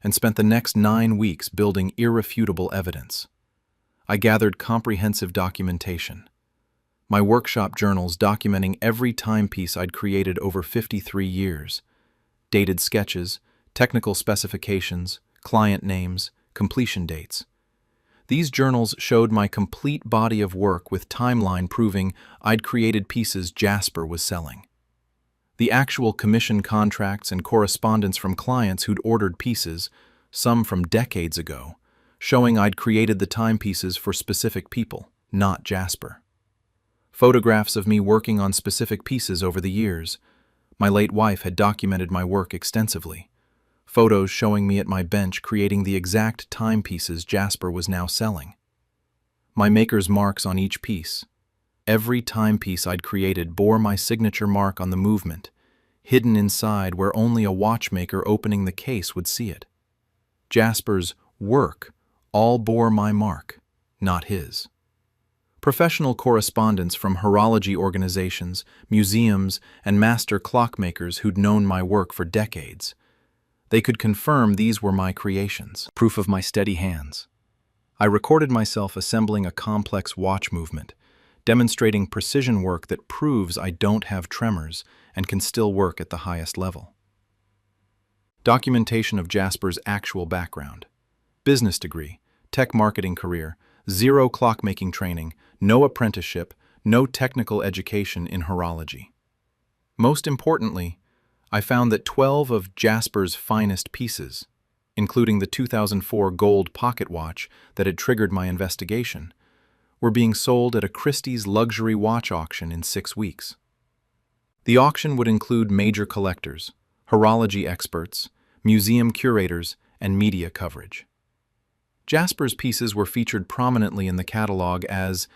and spent the next 9 weeks building irrefutable evidence. I gathered comprehensive documentation. My workshop journals documenting every timepiece I'd created over 53 years, dated sketches, technical specifications, client names, completion dates. These journals showed my complete body of work with timeline proving I'd created pieces Jasper was selling. The actual commission contracts and correspondence from clients who'd ordered pieces, some from decades ago, showing I'd created the timepieces for specific people, not Jasper. Photographs of me working on specific pieces over the years. My late wife had documented my work extensively. Photos showing me at my bench creating the exact timepieces Jasper was now selling. My maker's marks on each piece. Every timepiece I'd created bore my signature mark on the movement, hidden inside where only a watchmaker opening the case would see it. Jasper's work all bore my mark, not his. Professional correspondence from horology organizations, museums, and master clockmakers who'd known my work for decades. They could confirm these were my creations, proof of my steady hands. I recorded myself assembling a complex watch movement, demonstrating precision work that proves I don't have tremors and can still work at the highest level. Documentation of Jasper's actual background. Business degree, tech marketing career, 0 clockmaking training, no apprenticeship, no technical education in horology. Most importantly, I found that 12 of Jasper's finest pieces, including the 2004 gold pocket watch that had triggered my investigation, were being sold at a Christie's luxury watch auction in 6 weeks. The auction would include major collectors, horology experts, museum curators, and media coverage. Jasper's pieces were featured prominently in the catalog as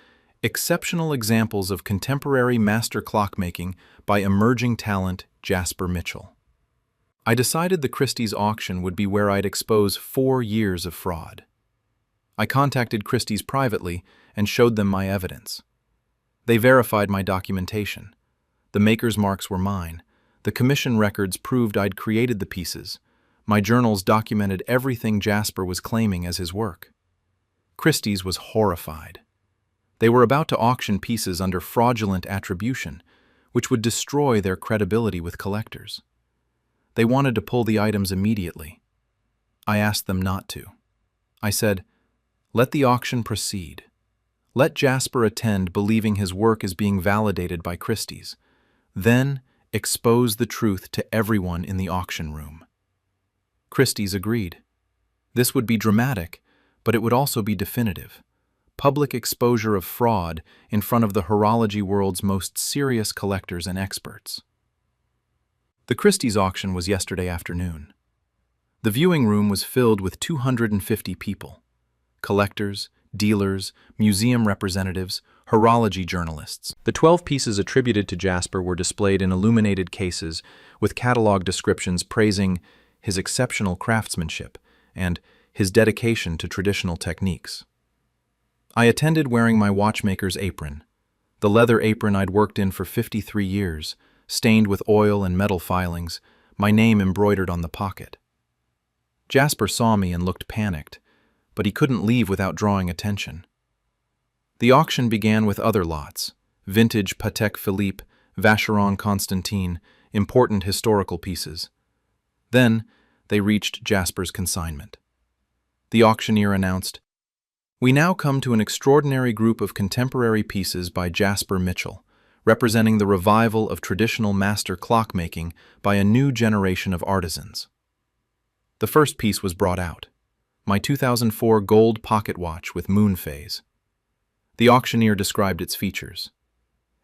exceptional examples of contemporary master clockmaking by emerging talent Jasper Mitchell. I decided the Christie's auction would be where I'd expose 4 years of fraud. I contacted Christie's privately and showed them my evidence. They verified my documentation. The maker's marks were mine. The commission records proved I'd created the pieces. My journals documented everything Jasper was claiming as his work. Christie's was horrified. They were about to auction pieces under fraudulent attribution, which would destroy their credibility with collectors. They wanted to pull the items immediately. I asked them not to. I said, "Let the auction proceed. Let Jasper attend believing his work is being validated by Christie's. Then expose the truth to everyone in the auction room." Christie's agreed. This would be dramatic, but it would also be definitive. Public exposure of fraud in front of the horology world's most serious collectors and experts. The Christie's auction was yesterday afternoon. The viewing room was filled with 250 people. Collectors, dealers, museum representatives, horology journalists. The 12 pieces attributed to Jasper were displayed in illuminated cases with catalog descriptions praising his exceptional craftsmanship and his dedication to traditional techniques. I attended wearing my watchmaker's apron, the leather apron I'd worked in for 53 years, stained with oil and metal filings, my name embroidered on the pocket. Jasper saw me and looked panicked, but he couldn't leave without drawing attention. The auction began with other lots, vintage Patek Philippe, Vacheron Constantin, important historical pieces. Then they reached Jasper's consignment. The auctioneer announced, "We now come to an extraordinary group of contemporary pieces by Jasper Mitchell, representing the revival of traditional master clockmaking by a new generation of artisans." The first piece was brought out, my 2004 gold pocket watch with moon phase. The auctioneer described its features.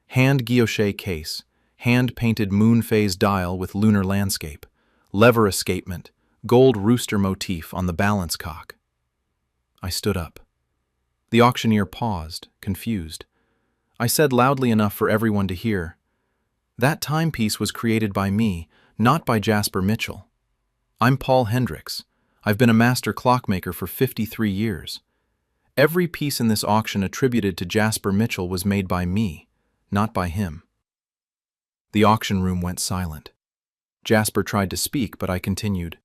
Hand-guilloché case, hand-painted moon phase dial with lunar landscape, lever escapement, gold rooster motif on the balance cock. I stood up. The auctioneer paused, confused. I said loudly enough for everyone to hear, "That timepiece was created by me, not by Jasper Mitchell. I'm Paul Hendricks. I've been a master clockmaker for 53 years. Every piece in this auction attributed to Jasper Mitchell was made by me, not by him. The auction room went silent. Jasper tried to speak, but I continued.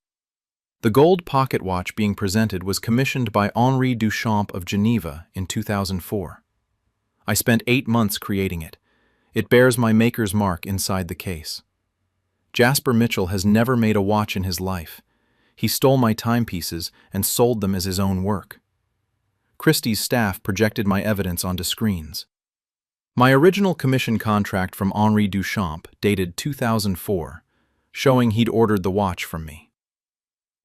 The gold pocket watch being presented was commissioned by Henri Duchamp of Geneva in 2004. I spent 8 months creating it. It bears my maker's mark inside the case. Jasper Mitchell has never made a watch in his life. He stole my timepieces and sold them as his own work. Christie's staff projected my evidence onto screens. My original commission contract from Henri Duchamp dated 2004, showing he'd ordered the watch from me.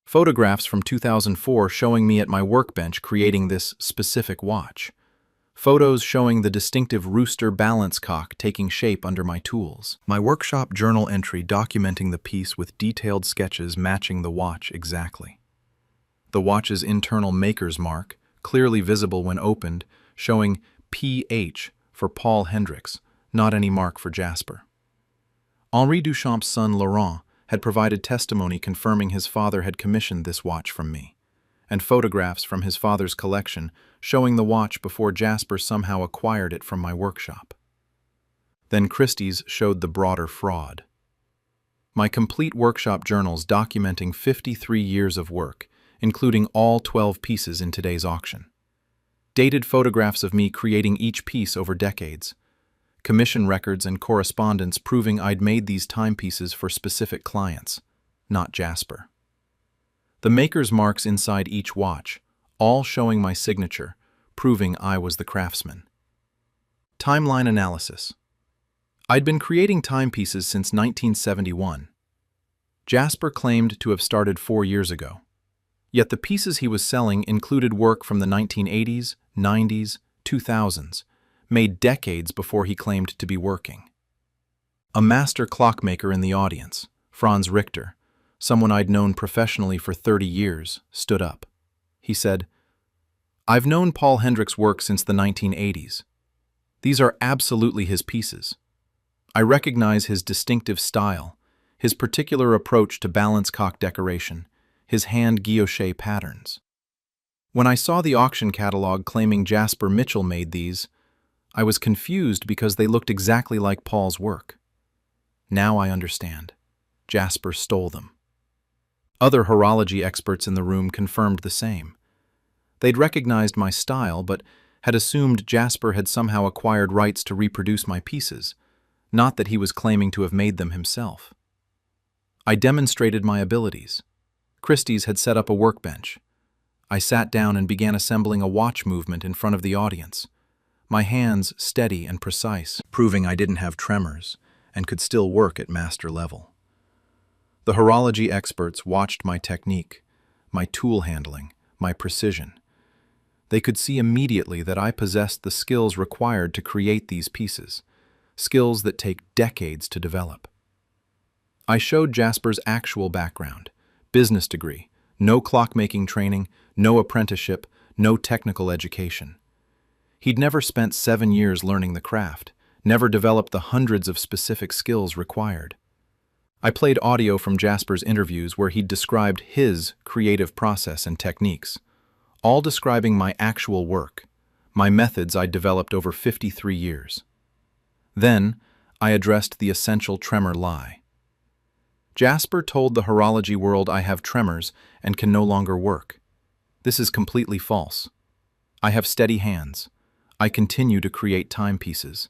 Photographs from 2004 showing me at my workbench creating this specific watch. Photos showing the distinctive rooster balance cock taking shape under my tools. My workshop journal entry documenting the piece with detailed sketches matching the watch exactly. The watch's internal maker's mark, clearly visible when opened, showing PH for Paul Hendricks, not any mark for Jasper. Henri Duchamp's son Laurent had provided testimony confirming his father had commissioned this watch from me, and photographs from his father's collection showing the watch before Jasper somehow acquired it from my workshop. Then Christie's showed the broader fraud. My complete workshop journals documenting 53 years of work, including all 12 pieces in today's auction. Dated photographs of me creating each piece over decades. Commission records and correspondence proving I'd made these timepieces for specific clients, not Jasper. The maker's marks inside each watch, all showing my signature, proving I was the craftsman. Timeline analysis. I'd been creating timepieces since 1971. Jasper claimed to have started 4 years ago. Yet the pieces he was selling included work from the 1980s, 90s, 2000s, made decades before he claimed to be working. A master clockmaker in the audience, Franz Richter, someone I'd known professionally for 30 years, stood up. He said, "I've known Paul Hendricks' work since the 1980s. These are absolutely his pieces. I recognize his distinctive style, his particular approach to balance cock decoration, his hand guilloche patterns. When I saw the auction catalog claiming Jasper Mitchell made these, I was confused because they looked exactly like Paul's work. Now I understand. Jasper stole them." Other horology experts in the room confirmed the same. They'd recognized my style, but had assumed Jasper had somehow acquired rights to reproduce my pieces, not that he was claiming to have made them himself. I demonstrated my abilities. Christie's had set up a workbench. I sat down and began assembling a watch movement in front of the audience, my hands steady and precise, proving I didn't have tremors and could still work at master level. The horology experts watched my technique, my tool handling, my precision. They could see immediately that I possessed the skills required to create these pieces, skills that take decades to develop. I showed Jasper's actual background, business degree, no clockmaking training, no apprenticeship, no technical education. He'd never spent 7 years learning the craft, never developed the hundreds of specific skills required. I played audio from Jasper's interviews where he'd described his creative process and techniques, all describing my actual work, my methods I'd developed over 53 years. Then, I addressed the essential tremor lie. Jasper told the horology world I have tremors and can no longer work. This is completely false. I have steady hands. I continue to create timepieces.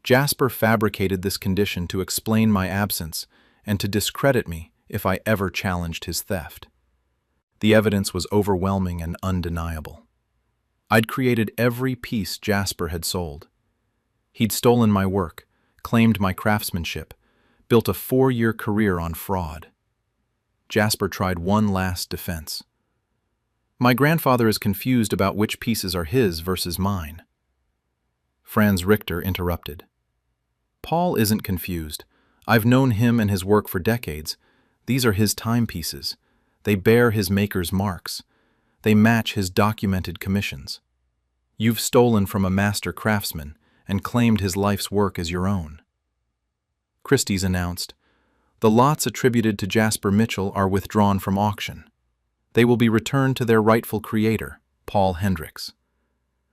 Jasper fabricated this condition to explain my absence and to discredit me if I ever challenged his theft. The evidence was overwhelming and undeniable. I'd created every piece Jasper had sold. He'd stolen my work, claimed my craftsmanship, built a 4-year career on fraud. Jasper tried one last defense. My grandfather is confused about which pieces are his versus mine. Franz Richter interrupted. Paul isn't confused. I've known him and his work for decades. These are his timepieces. They bear his maker's marks. They match his documented commissions. You've stolen from a master craftsman and claimed his life's work as your own. Christie's announced, The lots attributed to Jasper Mitchell are withdrawn from auction. They will be returned to their rightful creator, Paul Hendricks.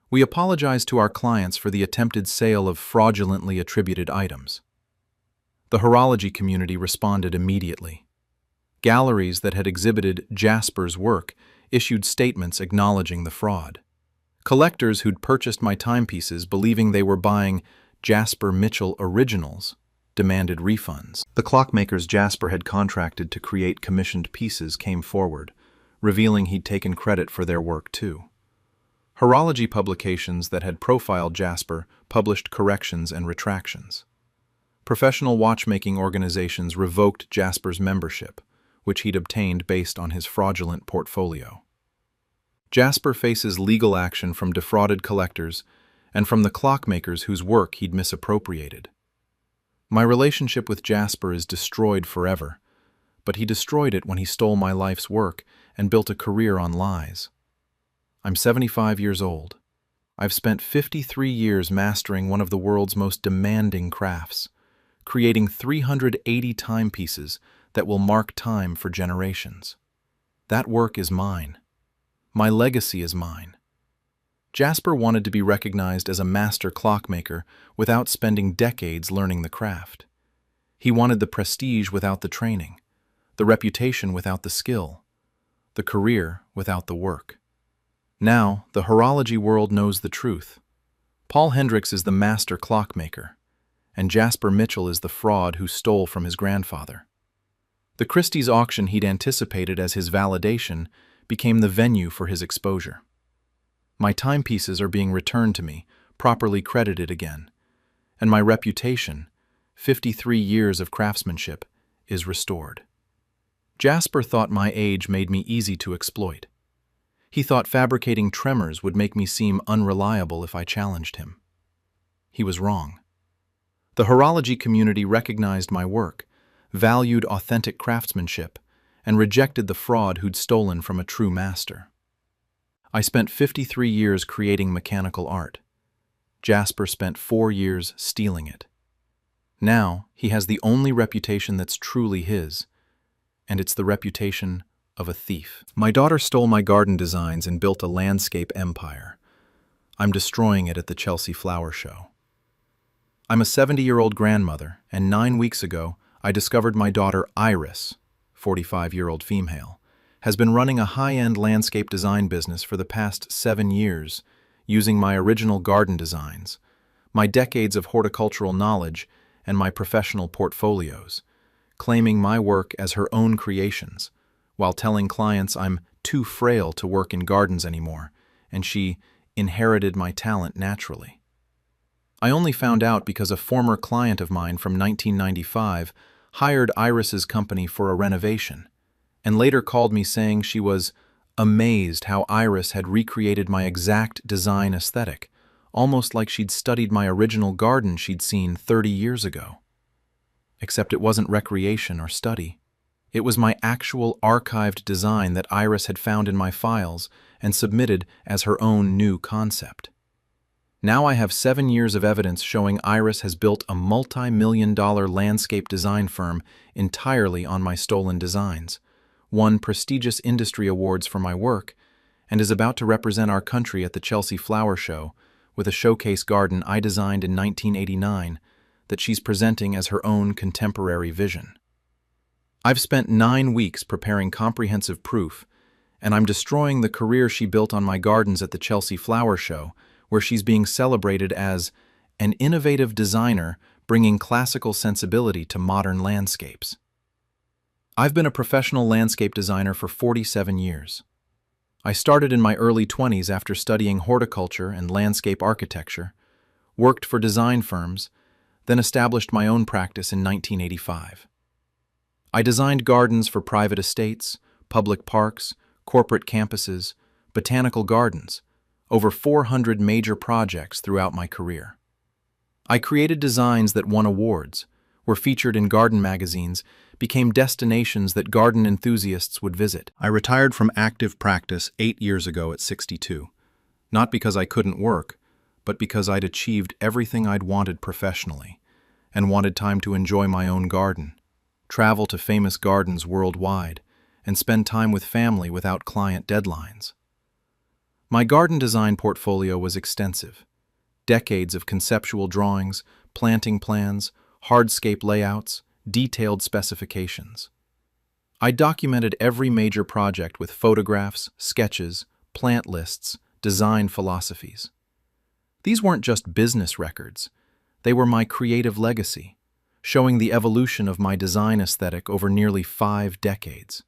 We apologize to our clients for the attempted sale of fraudulently attributed items. The horology community responded immediately. Galleries that had exhibited Jasper's work issued statements acknowledging the fraud. Collectors who'd purchased my timepieces believing they were buying Jasper Mitchell originals demanded refunds. The clockmakers Jasper had contracted to create commissioned pieces came forward, revealing he'd taken credit for their work too. Horology publications that had profiled Jasper published corrections and retractions. Professional watchmaking organizations revoked Jasper's membership, which he'd obtained based on his fraudulent portfolio. Jasper faces legal action from defrauded collectors and from the clockmakers whose work he'd misappropriated. My relationship with Jasper is destroyed forever, but he destroyed it when he stole my life's work and built a career on lies. I'm 75 years old. I've spent 53 years mastering one of the world's most demanding crafts, creating 380 timepieces that will mark time for generations. That work is mine. My legacy is mine. Jasper wanted to be recognized as a master clockmaker without spending decades learning the craft. He wanted the prestige without the training, the reputation without the skill, the career without the work. Now, the horology world knows the truth. Paul Hendricks is the master clockmaker, and Jasper Mitchell is the fraud who stole from his grandfather. The Christie's auction he'd anticipated as his validation became the venue for his exposure. My timepieces are being returned to me, properly credited again, and my reputation, 53 years of craftsmanship, is restored. Jasper thought my age made me easy to exploit. He thought fabricating tremors would make me seem unreliable if I challenged him. He was wrong. The horology community recognized my work, valued authentic craftsmanship, and rejected the fraud who'd stolen from a true master. I spent 53 years creating mechanical art. Jasper spent 4 years stealing it. Now, he has the only reputation that's truly his, and it's the reputation of a thief. My daughter stole my garden designs and built a landscape empire. I'm destroying it at the Chelsea Flower Show. I'm a 70-year-old grandmother, and 9 weeks ago, I discovered my daughter Iris, 45-year-old female, has been running a high-end landscape design business for the past 7 years, using my original garden designs, my decades of horticultural knowledge, and my professional portfolios, claiming my work as her own creations, while telling clients I'm too frail to work in gardens anymore, and she inherited my talent naturally. I only found out because a former client of mine from 1995 hired Iris's company for a renovation, and later called me saying she was amazed how Iris had recreated my exact design aesthetic, almost like she'd studied my original garden she'd seen 30 years ago. Except it wasn't recreation or study. It was my actual archived design that Iris had found in my files and submitted as her own new concept. Now I have 7 years of evidence showing Iris has built a multi-million-dollar landscape design firm entirely on my stolen designs, won prestigious industry awards for my work, and is about to represent our country at the Chelsea Flower Show with a showcase garden I designed in 1989 that she's presenting as her own contemporary vision. I've spent 9 weeks preparing comprehensive proof, and I'm destroying the career she built on my gardens at the Chelsea Flower Show, where she's being celebrated as an innovative designer bringing classical sensibility to modern landscapes. I've been a professional landscape designer for 47 years. I started in my early 20s after studying horticulture and landscape architecture, worked for design firms, then established my own practice in 1985. I designed gardens for private estates, public parks, corporate campuses, botanical gardens, over 400 major projects throughout my career. I created designs that won awards, were featured in garden magazines, became destinations that garden enthusiasts would visit. I retired from active practice 8 years ago at 62, not because I couldn't work, but because I'd achieved everything I'd wanted professionally and wanted time to enjoy my own garden, travel to famous gardens worldwide, and spend time with family without client deadlines. My garden design portfolio was extensive. Decades of conceptual drawings, planting plans, hardscape layouts, detailed specifications. I documented every major project with photographs, sketches, plant lists, design philosophies. These weren't just business records. They were my creative legacy, showing the evolution of my design aesthetic over nearly 5 decades.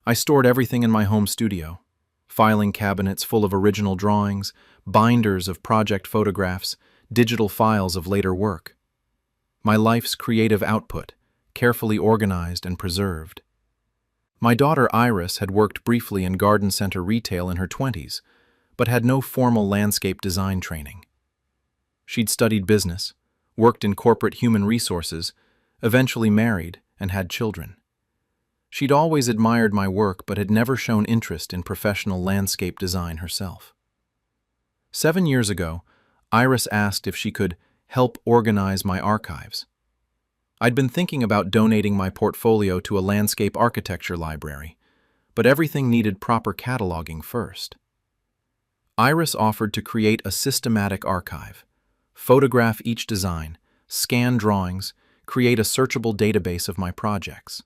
I stored everything in my home studio: filing cabinets full of original drawings, binders of project photographs, digital files of later work. My life's creative output, carefully organized and preserved. My daughter Iris had worked briefly in garden center retail in her 20s, but had no formal landscape design training. She'd studied business, worked in corporate human resources, eventually married, and had children. She'd always admired my work but had never shown interest in professional landscape design herself. 7 years ago, Iris asked if she could help organize my archives. I'd been thinking about donating my portfolio to a landscape architecture library, but everything needed proper cataloging first. Iris offered to create a systematic archive, photograph each design, scan drawings, create a searchable database of my projects.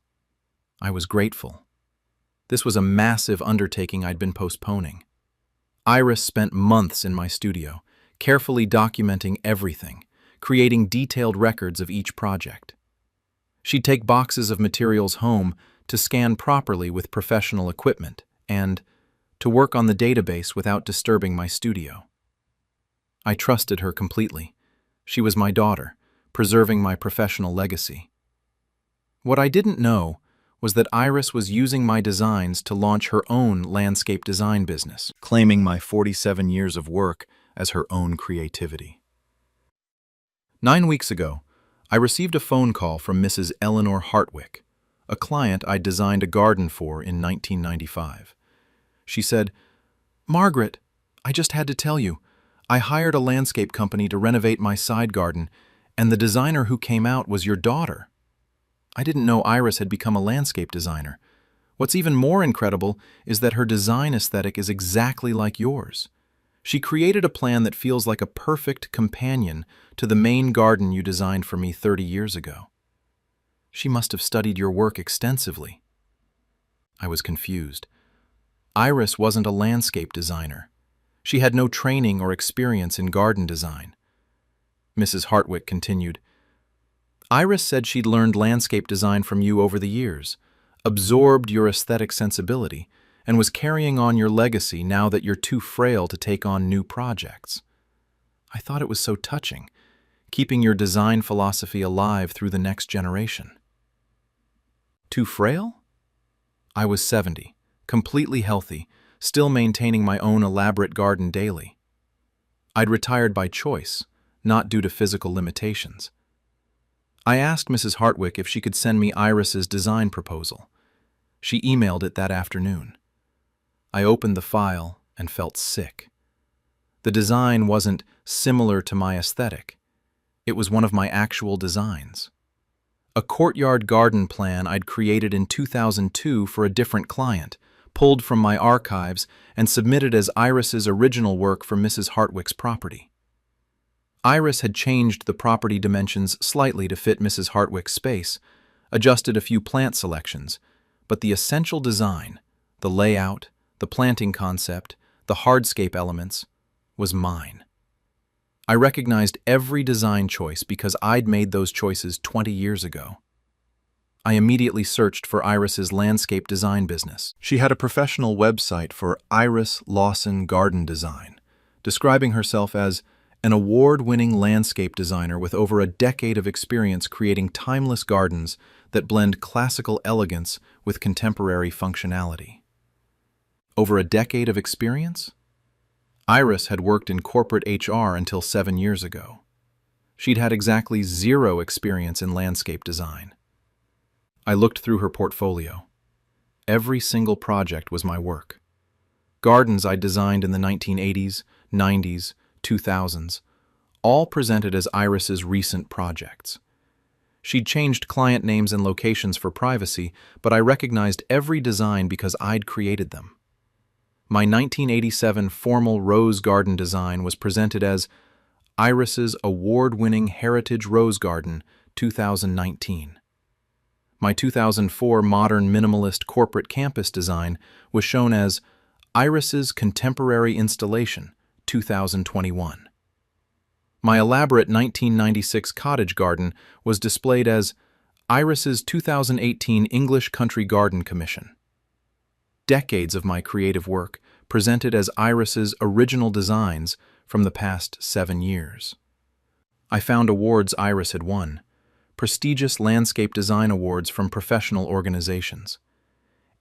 I was grateful. This was a massive undertaking I'd been postponing. Iris spent months in my studio, carefully documenting everything, creating detailed records of each project. She'd take boxes of materials home to scan properly with professional equipment and to work on the database without disturbing my studio. I trusted her completely. She was my daughter, preserving my professional legacy. What I didn't know was that Iris was using my designs to launch her own landscape design business, claiming my 47 years of work as her own creativity. 9 weeks ago, I received a phone call from Mrs. Eleanor Hartwick, a client I designed a garden for in 1995. She said, "Margaret, I just had to tell you, I hired a landscape company to renovate my side garden, and the designer who came out was your daughter." I didn't know Iris had become a landscape designer. What's even more incredible is that her design aesthetic is exactly like yours. She created a plan that feels like a perfect companion to the main garden you designed for me 30 years ago. She must have studied your work extensively. I was confused. Iris wasn't a landscape designer. She had no training or experience in garden design. Mrs. Hartwick continued, "Iris said she'd learned landscape design from you over the years, absorbed your aesthetic sensibility, and was carrying on your legacy now that you're too frail to take on new projects. I thought it was so touching, keeping your design philosophy alive through the next generation." Too frail? I was 70, completely healthy, still maintaining my own elaborate garden daily. I'd retired by choice, not due to physical limitations. I asked Mrs. Hartwick if she could send me Iris's design proposal. She emailed it that afternoon. I opened the file and felt sick. The design wasn't similar to my aesthetic. It was one of my actual designs. A courtyard garden plan I'd created in 2002 for a different client, pulled from my archives and submitted as Iris's original work for Mrs. Hartwick's property. Iris had changed the property dimensions slightly to fit Mrs. Hartwick's space, adjusted a few plant selections, but the essential design, the layout, the planting concept, the hardscape elements, was mine. I recognized every design choice because I'd made those choices 20 years ago. I immediately searched for Iris's landscape design business. She had a professional website for Iris Lawson Garden Design, describing herself as an award-winning landscape designer with over a decade of experience creating timeless gardens that blend classical elegance with contemporary functionality. Over a decade of experience? Iris had worked in corporate HR until 7 years ago. She'd had exactly 0 experience in landscape design. I looked through her portfolio. Every single project was my work. Gardens I'd designed in the 1980s, 90s, 2000s, all presented as Iris's recent projects. She'd changed client names and locations for privacy, but I recognized every design because I'd created them. My 1987 formal rose garden design was presented as Iris's award-winning Heritage Rose Garden 2019. My 2004 modern minimalist corporate campus design was shown as Iris's Contemporary Installation 2021. My elaborate 1996 cottage garden was displayed as Iris's 2018 English Country Garden Commission. Decades of my creative work presented as Iris's original designs from the past 7 years. I found awards Iris had won, prestigious landscape design awards from professional organizations.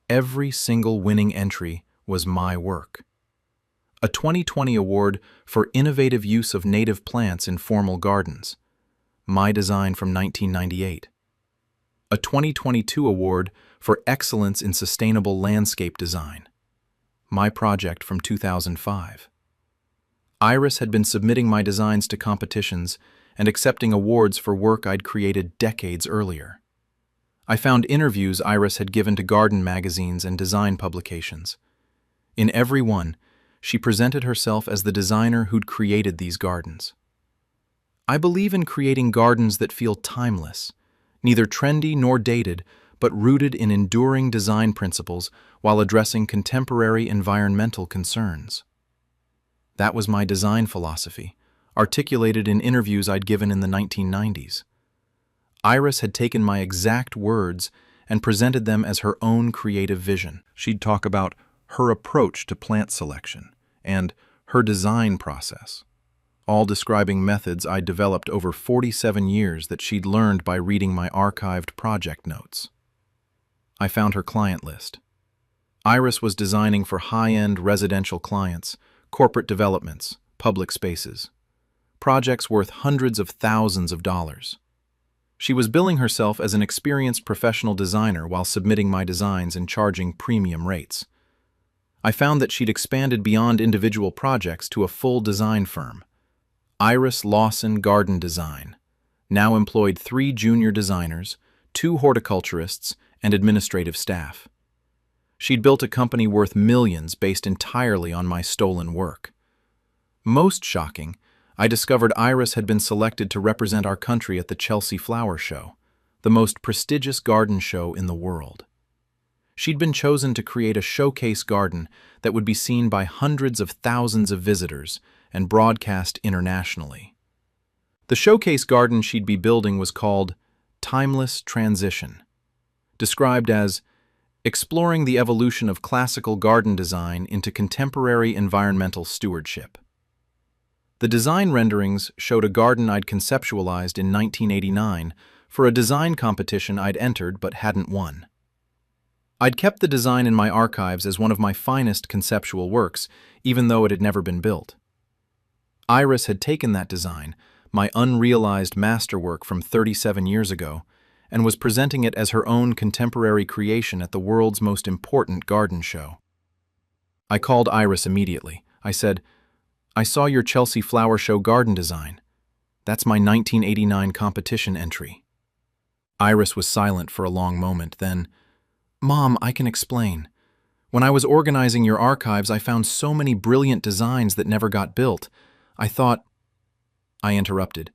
Every single winning entry was my work. A 2020 award for innovative use of native plants in formal gardens, my design from 1998. A 2022 award for excellence in sustainable landscape design, my project from 2005. Iris had been submitting my designs to competitions and accepting awards for work I'd created decades earlier. I found interviews Iris had given to garden magazines and design publications. In every one, she presented herself as the designer who'd created these gardens. I believe in creating gardens that feel timeless, neither trendy nor dated, but rooted in enduring design principles while addressing contemporary environmental concerns. That was my design philosophy, articulated in interviews I'd given in the 1990s. Iris had taken my exact words and presented them as her own creative vision. She'd talk about her approach to plant selection and her design process, all describing methods I'd developed over 47 years that she'd learned by reading my archived project notes. I found her client list. Iris was designing for high-end residential clients, corporate developments, public spaces, projects worth hundreds of thousands of dollars. She was billing herself as an experienced professional designer while submitting my designs and charging premium rates. I found that she'd expanded beyond individual projects to a full design firm. Iris Lawson Garden Design now employed 3 junior designers, 2 horticulturists, and administrative staff. She'd built a company worth millions based entirely on my stolen work. Most shocking, I discovered Iris had been selected to represent our country at the Chelsea Flower Show, the most prestigious garden show in the world. She'd been chosen to create a showcase garden that would be seen by hundreds of thousands of visitors and broadcast internationally. The showcase garden she'd be building was called Timeless Transition, described as exploring the evolution of classical garden design into contemporary environmental stewardship. The design renderings showed a garden I'd conceptualized in 1989 for a design competition I'd entered but hadn't won. I'd kept the design in my archives as one of my finest conceptual works, even though it had never been built. Iris had taken that design, my unrealized masterwork from 37 years ago, and was presenting it as her own contemporary creation at the world's most important garden show. I called Iris immediately. I said, "I saw your Chelsea Flower Show garden design. That's my 1989 competition entry." Iris was silent for a long moment, then, "Mom, I can explain. When I was organizing your archives, I found so many brilliant designs that never got built. I thought—" I interrupted.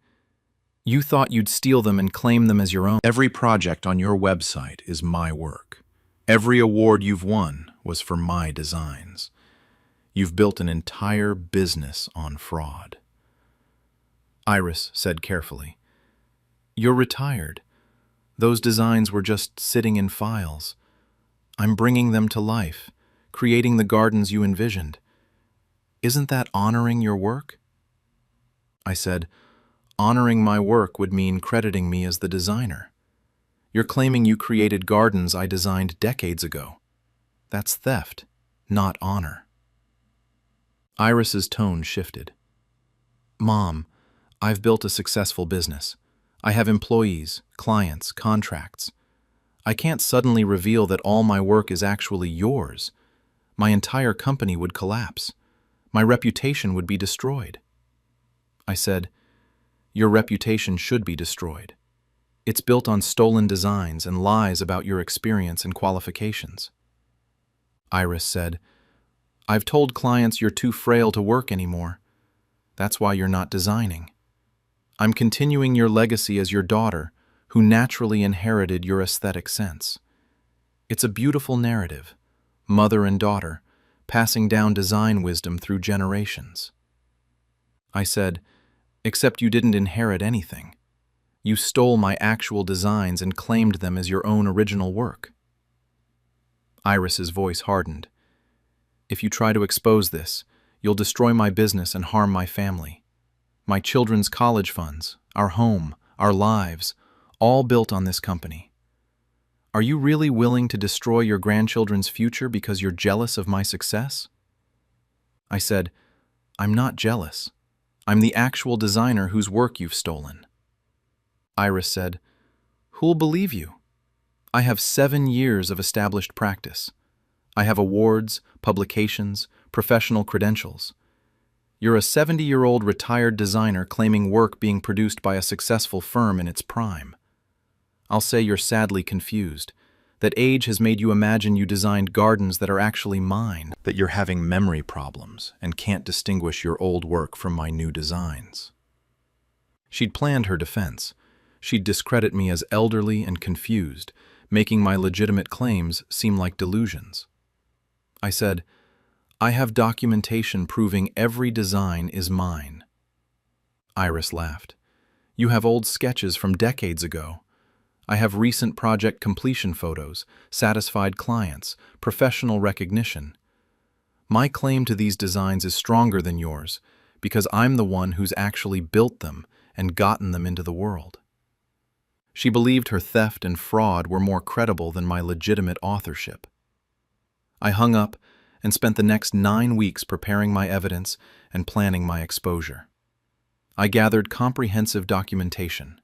"You thought you'd steal them and claim them as your own." "Every project on your website is my work. Every award you've won was for my designs. You've built an entire business on fraud." Iris said carefully, "You're retired. Those designs were just sitting in files. I'm bringing them to life, creating the gardens you envisioned. Isn't that honoring your work?" I said, "Honoring my work would mean crediting me as the designer. You're claiming you created gardens I designed decades ago. That's theft, not honor." Iris's tone shifted. "Mom, I've built a successful business. I have employees, clients, contracts. I can't suddenly reveal that all my work is actually yours. My entire company would collapse. My reputation would be destroyed." I said, "Your reputation should be destroyed. It's built on stolen designs and lies about your experience and qualifications. Iris said, I've told clients you're too frail to work anymore. That's why you're not designing. I'm continuing your legacy as your daughter, who naturally inherited your aesthetic sense. It's a beautiful narrative, mother and daughter, passing down design wisdom through generations. I said, except you didn't inherit anything. You stole my actual designs and claimed them as your own original work. Iris's voice hardened. If you try to expose this, you'll destroy my business and harm my family. My children's college funds, our home, our lives, all built on this company. Are you really willing to destroy your grandchildren's future because you're jealous of my success? I said, I'm not jealous. I'm the actual designer whose work you've stolen. Iris said, who'll believe you? I have 7 years of established practice. I have awards, publications, professional credentials. You're a 70-year-old retired designer claiming work being produced by a successful firm in its prime. I'll say you're sadly confused, that age has made you imagine you designed gardens that are actually mine, that you're having memory problems and can't distinguish your old work from my new designs. She'd planned her defense. She'd discredit me as elderly and confused, making my legitimate claims seem like delusions. I said, I have documentation proving every design is mine. Iris laughed. You have old sketches from decades ago. I have recent project completion photos, satisfied clients, professional recognition. My claim to these designs is stronger than yours because I'm the one who's actually built them and gotten them into the world. She believed her theft and fraud were more credible than my legitimate authorship. I hung up and spent the next 9 weeks preparing my evidence and planning my exposure. I gathered comprehensive documentation.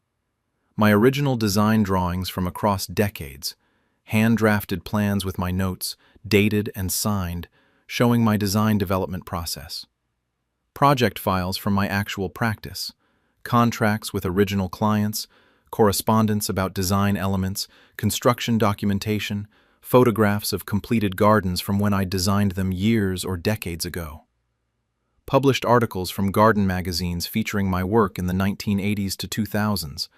My original design drawings from across decades, hand-drafted plans with my notes, dated and signed, showing my design development process. Project files from my actual practice, contracts with original clients, correspondence about design elements, construction documentation, photographs of completed gardens from when I designed them years or decades ago. Published articles from garden magazines featuring my work in the 1980s to 2000s,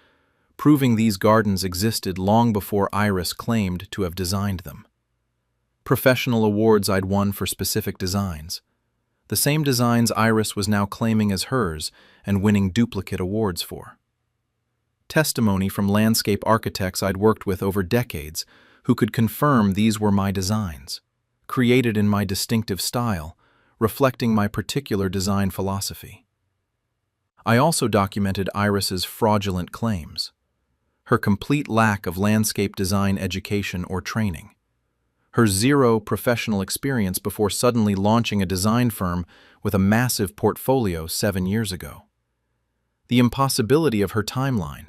proving these gardens existed long before Iris claimed to have designed them. Professional awards I'd won for specific designs. The same designs Iris was now claiming as hers and winning duplicate awards for. Testimony from landscape architects I'd worked with over decades who could confirm these were my designs, created in my distinctive style, reflecting my particular design philosophy. I also documented Iris's fraudulent claims, her complete lack of landscape design education or training, her zero professional experience before suddenly launching a design firm with a massive portfolio 7 years ago, the impossibility of her timeline.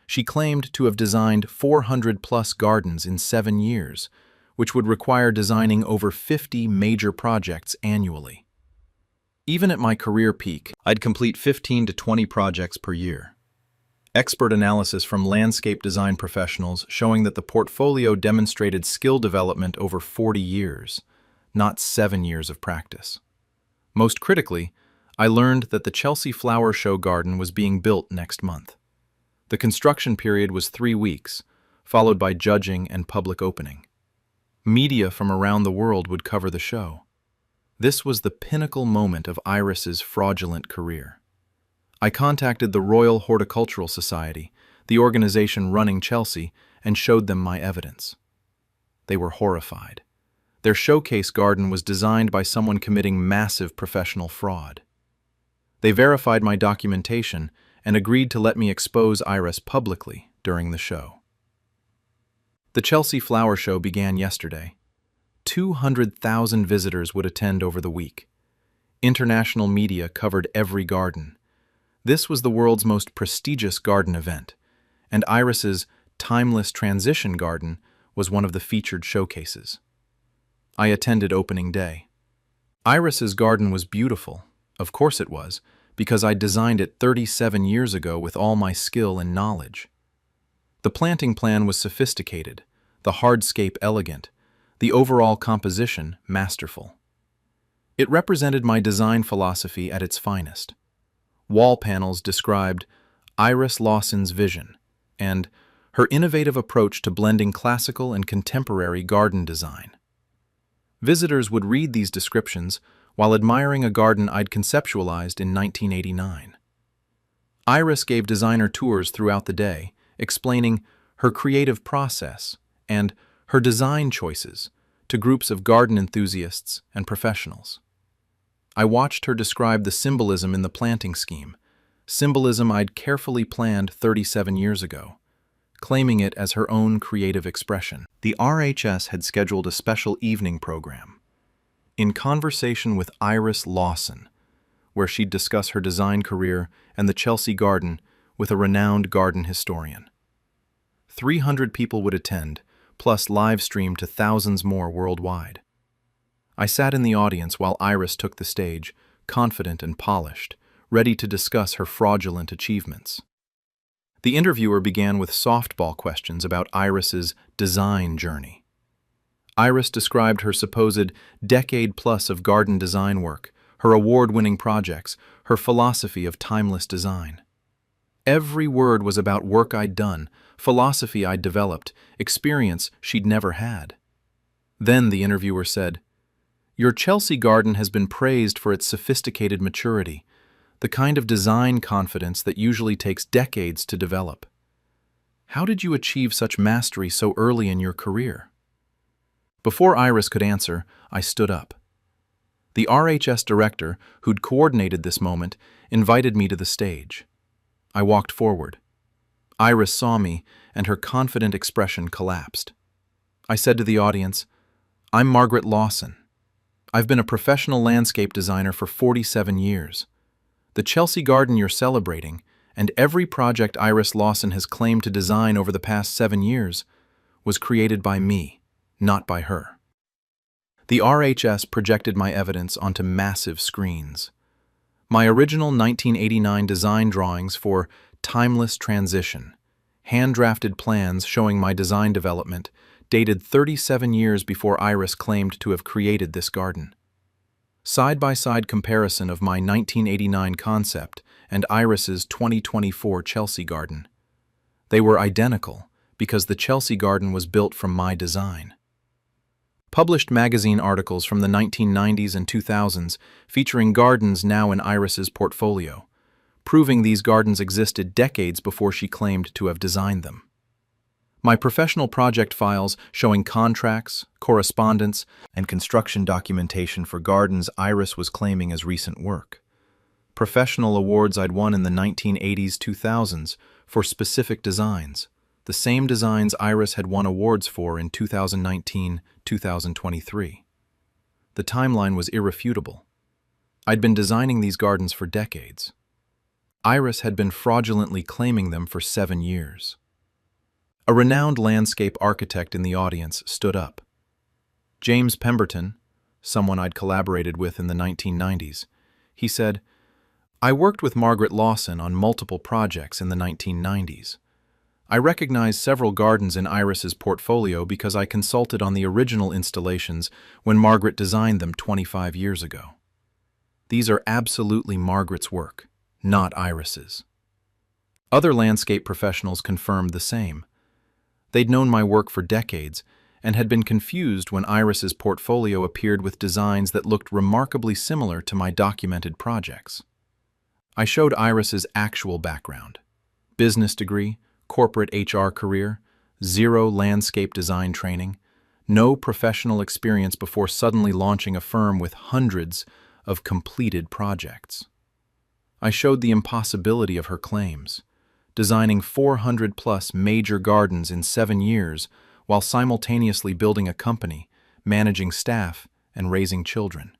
She claimed to have designed 400-plus gardens in 7 years, which would require designing over 50 major projects annually. Even at my career peak, I'd complete 15 to 20 projects per year. Expert analysis from landscape design professionals showing that the portfolio demonstrated skill development over 40 years, not 7 years of practice. Most critically, I learned that the Chelsea Flower Show garden was being built next month. The construction period was 3 weeks, followed by judging and public opening. Media from around the world would cover the show. This was the pinnacle moment of Iris's fraudulent career. I contacted the Royal Horticultural Society, the organization running Chelsea, and showed them my evidence. They were horrified. Their showcase garden was designed by someone committing massive professional fraud. They verified my documentation and agreed to let me expose Iris publicly during the show. The Chelsea Flower Show began yesterday. 200,000 visitors would attend over the week. International media covered every garden. This was the world's most prestigious garden event, and Iris's timeless transition garden was one of the featured showcases. I attended opening day. Iris's garden was beautiful. Of course it was, because I designed it 37 years ago with all my skill and knowledge. The planting plan was sophisticated, the hardscape elegant, the overall composition masterful. It represented my design philosophy at its finest. Wall panels described Iris Lawson's vision and her innovative approach to blending classical and contemporary garden design. Visitors would read these descriptions while admiring a garden I'd conceptualized in 1989. Iris gave designer tours throughout the day, explaining her creative process and her design choices to groups of garden enthusiasts and professionals. I watched her describe the symbolism in the planting scheme, symbolism I'd carefully planned 37 years ago, claiming it as her own creative expression. The RHS had scheduled a special evening program, In Conversation with Iris Lawson, where she'd discuss her design career and the Chelsea Garden with a renowned garden historian. 300 people would attend, plus live stream to thousands more worldwide. I sat in the audience while Iris took the stage, confident and polished, ready to discuss her fraudulent achievements. The interviewer began with softball questions about Iris's design journey. Iris described her supposed decade-plus of garden design work, her award-winning projects, her philosophy of timeless design. Every word was about work I'd done, philosophy I'd developed, experience she'd never had. Then the interviewer said, "Your Chelsea garden has been praised for its sophisticated maturity, the kind of design confidence that usually takes decades to develop. How did you achieve such mastery so early in your career?" Before Iris could answer, I stood up. The RHS director, who'd coordinated this moment, invited me to the stage. I walked forward. Iris saw me, and her confident expression collapsed. I said to the audience, "I'm Margaret Lawson. I've been a professional landscape designer for 47 years. The Chelsea Garden you're celebrating, and every project Iris Lawson has claimed to design over the past 7 years, was created by me, not by her." The RHS projected my evidence onto massive screens. My original 1989 design drawings for Timeless Transition, hand-drafted plans showing my design development, dated 37 years before Iris claimed to have created this garden. Side-by-side comparison of my 1989 concept and Iris's 2024 Chelsea Garden. They were identical because the Chelsea Garden was built from my design. Published magazine articles from the 1990s and 2000s featuring gardens now in Iris's portfolio, proving these gardens existed decades before she claimed to have designed them. My professional project files showing contracts, correspondence, and construction documentation for gardens Iris was claiming as recent work. Professional awards I'd won in the 1980s-2000s for specific designs, the same designs Iris had won awards for in 2019-2023. The timeline was irrefutable. I'd been designing these gardens for decades. Iris had been fraudulently claiming them for 7 years. A renowned landscape architect in the audience stood up. James Pemberton, someone I'd collaborated with in the 1990s, he said, "I worked with Margaret Lawson on multiple projects in the 1990s. I recognize several gardens in Iris's portfolio because I consulted on the original installations when Margaret designed them 25 years ago. These are absolutely Margaret's work, not Iris's." Other landscape professionals confirmed the same. They'd known my work for decades and had been confused when Iris's portfolio appeared with designs that looked remarkably similar to my documented projects. I showed Iris's actual background: business degree, corporate HR career, 0 landscape design training, no professional experience before suddenly launching a firm with hundreds of completed projects. I showed the impossibility of her claims, designing 400-plus major gardens in 7 years while simultaneously building a company, managing staff, and raising children.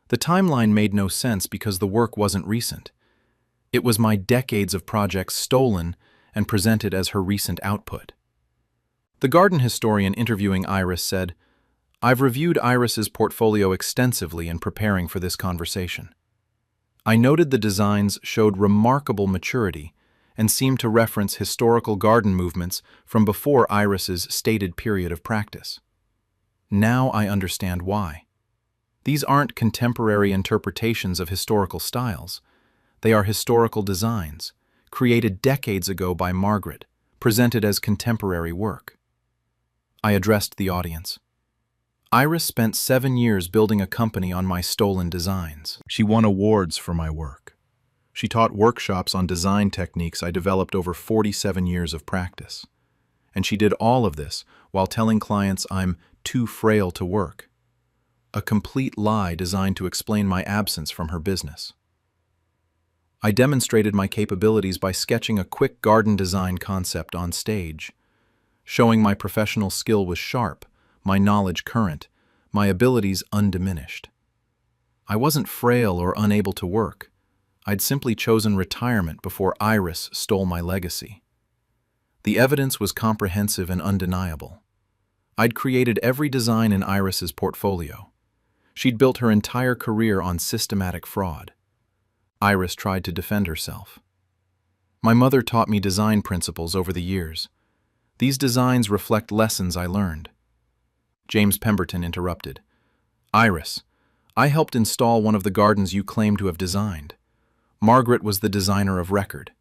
The timeline made no sense because the work wasn't recent. It was my decades of projects stolen and presented as her recent output. The garden historian interviewing Iris said, "I've reviewed Iris's portfolio extensively in preparing for this conversation. I noted the designs showed remarkable maturity and seemed to reference historical garden movements from before Iris's stated period of practice. Now I understand why. These aren't contemporary interpretations of historical styles. They are historical designs, created decades ago by Margaret, presented as contemporary work. I addressed the audience. Iris spent 7 years building a company on my stolen designs. She won awards for my work. She taught workshops on design techniques I developed over 47 years of practice. And she did all of this while telling clients I'm too frail to work. A complete lie designed to explain my absence from her business. I demonstrated my capabilities by sketching a quick garden design concept on stage, showing my professional skill was sharp, my knowledge current, my abilities undiminished. I wasn't frail or unable to work. I'd simply chosen retirement before Iris stole my legacy. The evidence was comprehensive and undeniable. I'd created every design in Iris's portfolio. She'd built her entire career on systematic fraud. Iris tried to defend herself. My mother taught me design principles over the years. These designs reflect lessons I learned. James Pemberton interrupted. Iris, I helped install one of the gardens you claim to have designed. Margaret was the designer of record.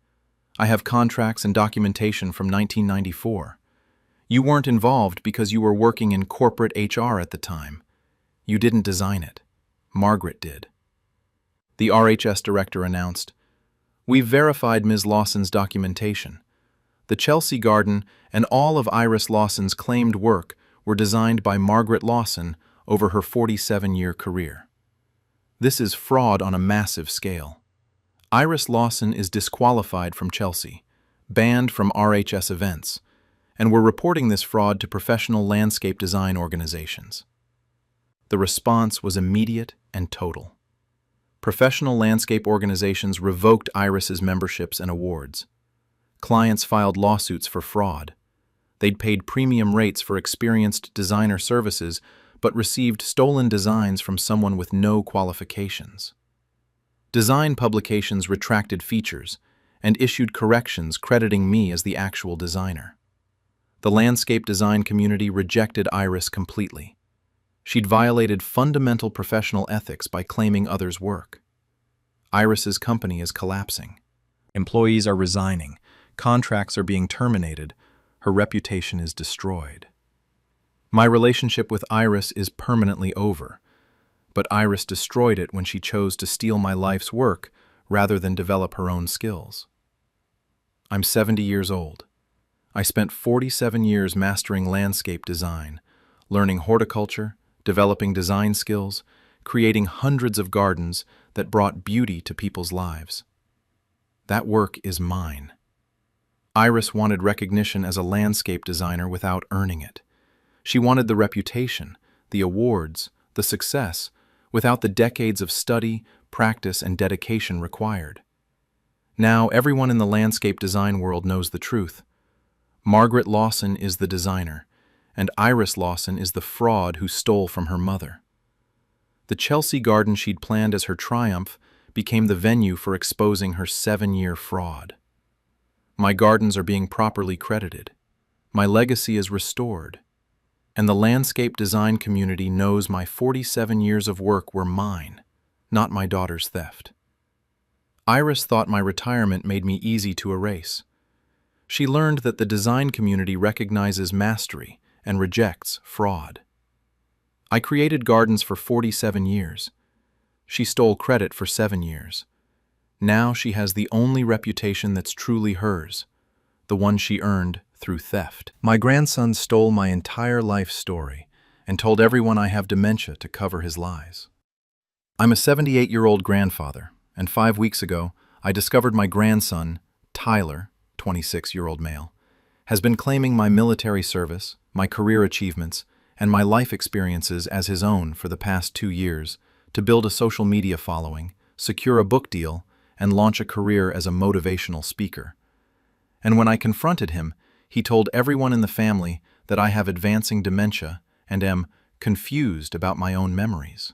I have contracts and documentation from 1994. You weren't involved because you were working in corporate HR at the time. You didn't design it. Margaret did. The RHS director announced, We've verified Ms. Lawson's documentation. The Chelsea Garden and all of Iris Lawson's claimed work were designed by Margaret Lawson over her 47-year career. This is fraud on a massive scale. Iris Lawson is disqualified from Chelsea, banned from RHS events, and we're reporting this fraud to professional landscape design organizations. The response was immediate and total. Professional landscape organizations revoked Iris's memberships and awards. Clients filed lawsuits for fraud. They'd paid premium rates for experienced designer services, but received stolen designs from someone with no qualifications. Design publications retracted features and issued corrections crediting me as the actual designer. The landscape design community rejected Iris completely. She'd violated fundamental professional ethics by claiming others' work. Iris's company is collapsing. Employees are resigning. Contracts are being terminated. Her reputation is destroyed. My relationship with Iris is permanently over, but Iris destroyed it when she chose to steal my life's work rather than develop her own skills. I'm 70 years old. I spent 47 years mastering landscape design, learning horticulture, developing design skills, creating hundreds of gardens that brought beauty to people's lives. That work is mine. Iris wanted recognition as a landscape designer without earning it. She wanted the reputation, the awards, the success, without the decades of study, practice, and dedication required. Now everyone in the landscape design world knows the truth. Margaret Lawson is the designer, and Iris Lawson is the fraud who stole from her mother. The Chelsea Garden she'd planned as her triumph became the venue for exposing her 7-year fraud. My gardens are being properly credited. My legacy is restored. And the landscape design community knows my 47 years of work were mine, not my daughter's theft. Iris thought my retirement made me easy to erase. She learned that the design community recognizes mastery and rejects fraud. I created gardens for 47 years. She stole credit for 7 years. Now she has the only reputation that's truly hers, the one she earned through theft. My grandson stole my entire life story and told everyone I have dementia to cover his lies. I'm a 78-year-old grandfather, and 5 weeks ago, I discovered my grandson, Tyler, 26-year-old male, has been claiming my military service, my career achievements, and my life experiences as his own for the past 2 years to build a social media following, secure a book deal, and launch a career as a motivational speaker. And when I confronted him, he told everyone in the family that I have advancing dementia and am confused about my own memories.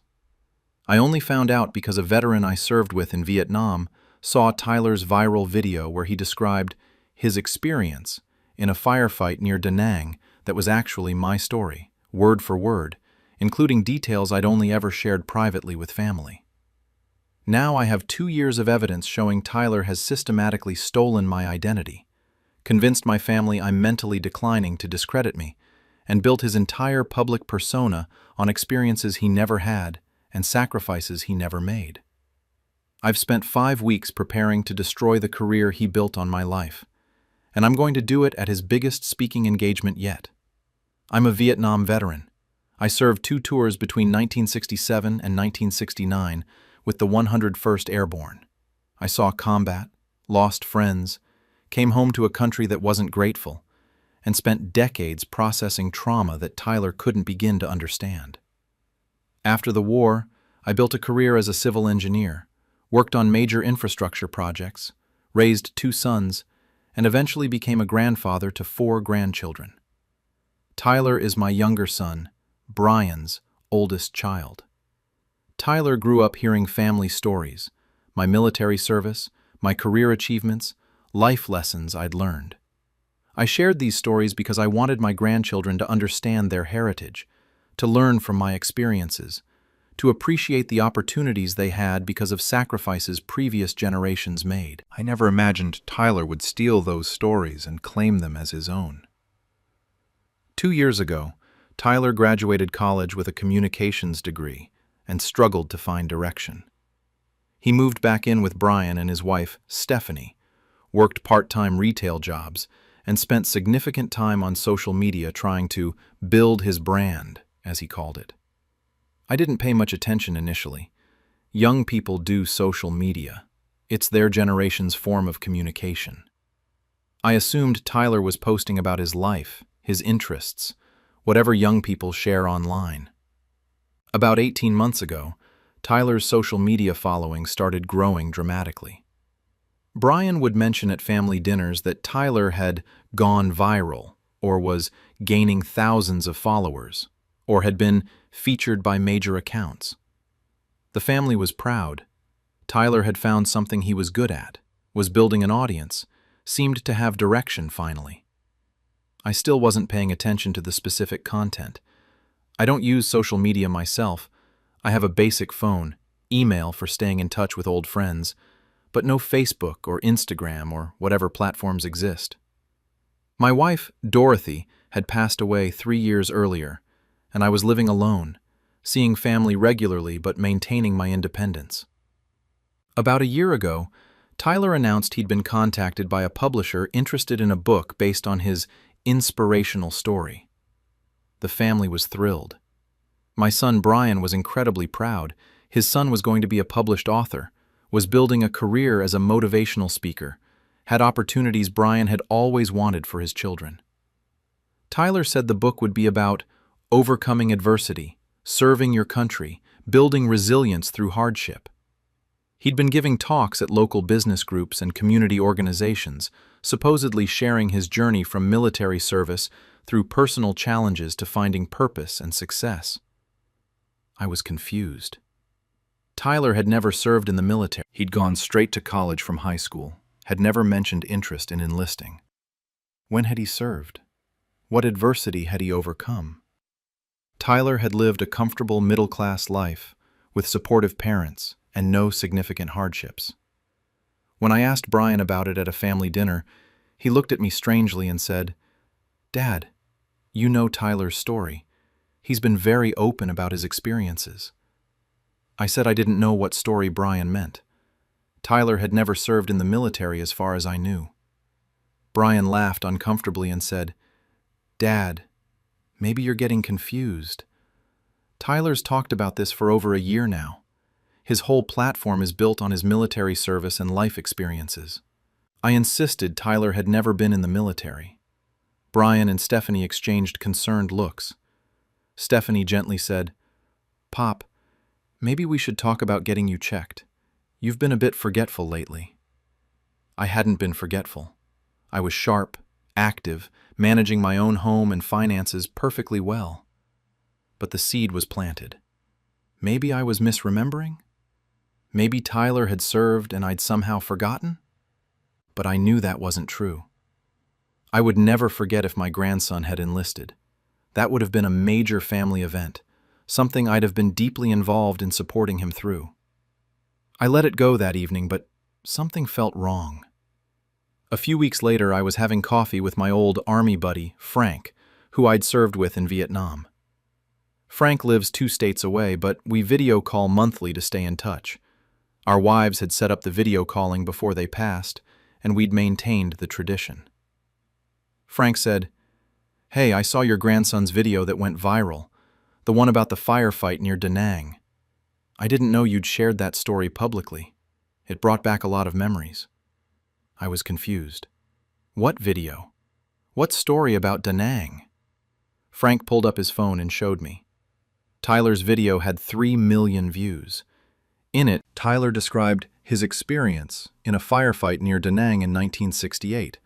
I only found out because a veteran I served with in Vietnam saw Tyler's viral video where he described his experience in a firefight near Da Nang that was actually my story, word for word, including details I'd only ever shared privately with family. Now I have 2 years of evidence showing Tyler has systematically stolen my identity, convinced my family I'm mentally declining to discredit me, and built his entire public persona on experiences he never had and sacrifices he never made. I've spent 5 weeks preparing to destroy the career he built on my life, and I'm going to do it at his biggest speaking engagement yet. I'm a Vietnam veteran. I served 2 tours between 1967 and 1969 with the 101st Airborne. I saw combat, lost friends, came home to a country that wasn't grateful, and spent decades processing trauma that Tyler couldn't begin to understand. After the war, I built a career as a civil engineer, worked on major infrastructure projects, raised 2 sons, and eventually became a grandfather to 4 grandchildren. Tyler is my younger son, Brian's oldest child. Tyler grew up hearing family stories, my military service, my career achievements, life lessons I'd learned. I shared these stories because I wanted my grandchildren to understand their heritage, to learn from my experiences, to appreciate the opportunities they had because of sacrifices previous generations made. I never imagined Tyler would steal those stories and claim them as his own. 2 years ago, Tyler graduated college with a communications degree and struggled to find direction. He moved back in with Brian and his wife, Stephanie, worked part-time retail jobs, and spent significant time on social media trying to build his brand, as he called it. I didn't pay much attention initially. Young people do social media. It's their generation's form of communication. I assumed Tyler was posting about his life, his interests, whatever young people share online. About 18 months ago, Tyler's social media following started growing dramatically. Brian would mention at family dinners that Tyler had gone viral, or was gaining thousands of followers, or had been featured by major accounts. The family was proud. Tyler had found something he was good at, was building an audience, seemed to have direction finally. I still wasn't paying attention to the specific content. I don't use social media myself. I have a basic phone, email for staying in touch with old friends, but no Facebook or Instagram or whatever platforms exist. My wife, Dorothy, had passed away 3 years earlier, and I was living alone, seeing family regularly but maintaining my independence. About a year ago, Tyler announced he'd been contacted by a publisher interested in a book based on his inspirational story. The family was thrilled. My son Brian was incredibly proud. His son was going to be a published author, was building a career as a motivational speaker, had opportunities Brian had always wanted for his children. Tyler said the book would be about overcoming adversity, serving your country, building resilience through hardship. He'd been giving talks at local business groups and community organizations, supposedly sharing his journey from military service through personal challenges to finding purpose and success. I was confused. Tyler had never served in the military. He'd gone straight to college from high school, had never mentioned interest in enlisting. When had he served? What adversity had he overcome? Tyler had lived a comfortable middle-class life with supportive parents and no significant hardships. When I asked Brian about it at a family dinner, he looked at me strangely and said, "Dad, you know Tyler's story. He's been very open about his experiences." I said I didn't know what story Brian meant. Tyler had never served in the military as far as I knew. Brian laughed uncomfortably and said, "Dad, maybe you're getting confused. Tyler's talked about this for over a year now. His whole platform is built on his military service and life experiences." I insisted Tyler had never been in the military. Brian and Stephanie exchanged concerned looks. Stephanie gently said, "Pop, maybe we should talk about getting you checked. You've been a bit forgetful lately." I hadn't been forgetful. I was sharp, active, managing my own home and finances perfectly well. But the seed was planted. Maybe I was misremembering? Maybe Tyler had served and I'd somehow forgotten? But I knew that wasn't true. I would never forget if my grandson had enlisted. That would have been a major family event, something I'd have been deeply involved in supporting him through. I let it go that evening, but something felt wrong. A few weeks later, I was having coffee with my old Army buddy, Frank, who I'd served with in Vietnam. Frank lives 2 states away, but we video call monthly to stay in touch. Our wives had set up the video calling before they passed, and we'd maintained the tradition. Frank said, "Hey, I saw your grandson's video that went viral, the one about the firefight near Da Nang. I didn't know you'd shared that story publicly. It brought back a lot of memories." I was confused. What video? What story about Da Nang? Frank pulled up his phone and showed me. Tyler's video had 3 million views. In it, Tyler described his experience in a firefight near Da Nang in 1968,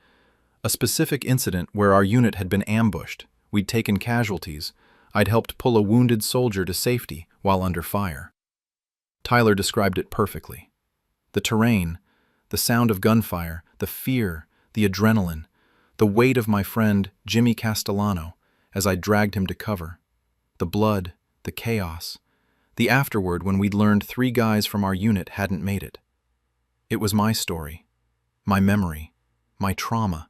a specific incident where our unit had been ambushed. We'd taken casualties. I'd helped pull a wounded soldier to safety while under fire. Tyler described it perfectly. The terrain, the sound of gunfire, the fear, the adrenaline, the weight of my friend Jimmy Castellano as I dragged him to cover, the blood, the chaos, the afterward when we'd learned 3 guys from our unit hadn't made it. It was my story, my memory, my trauma,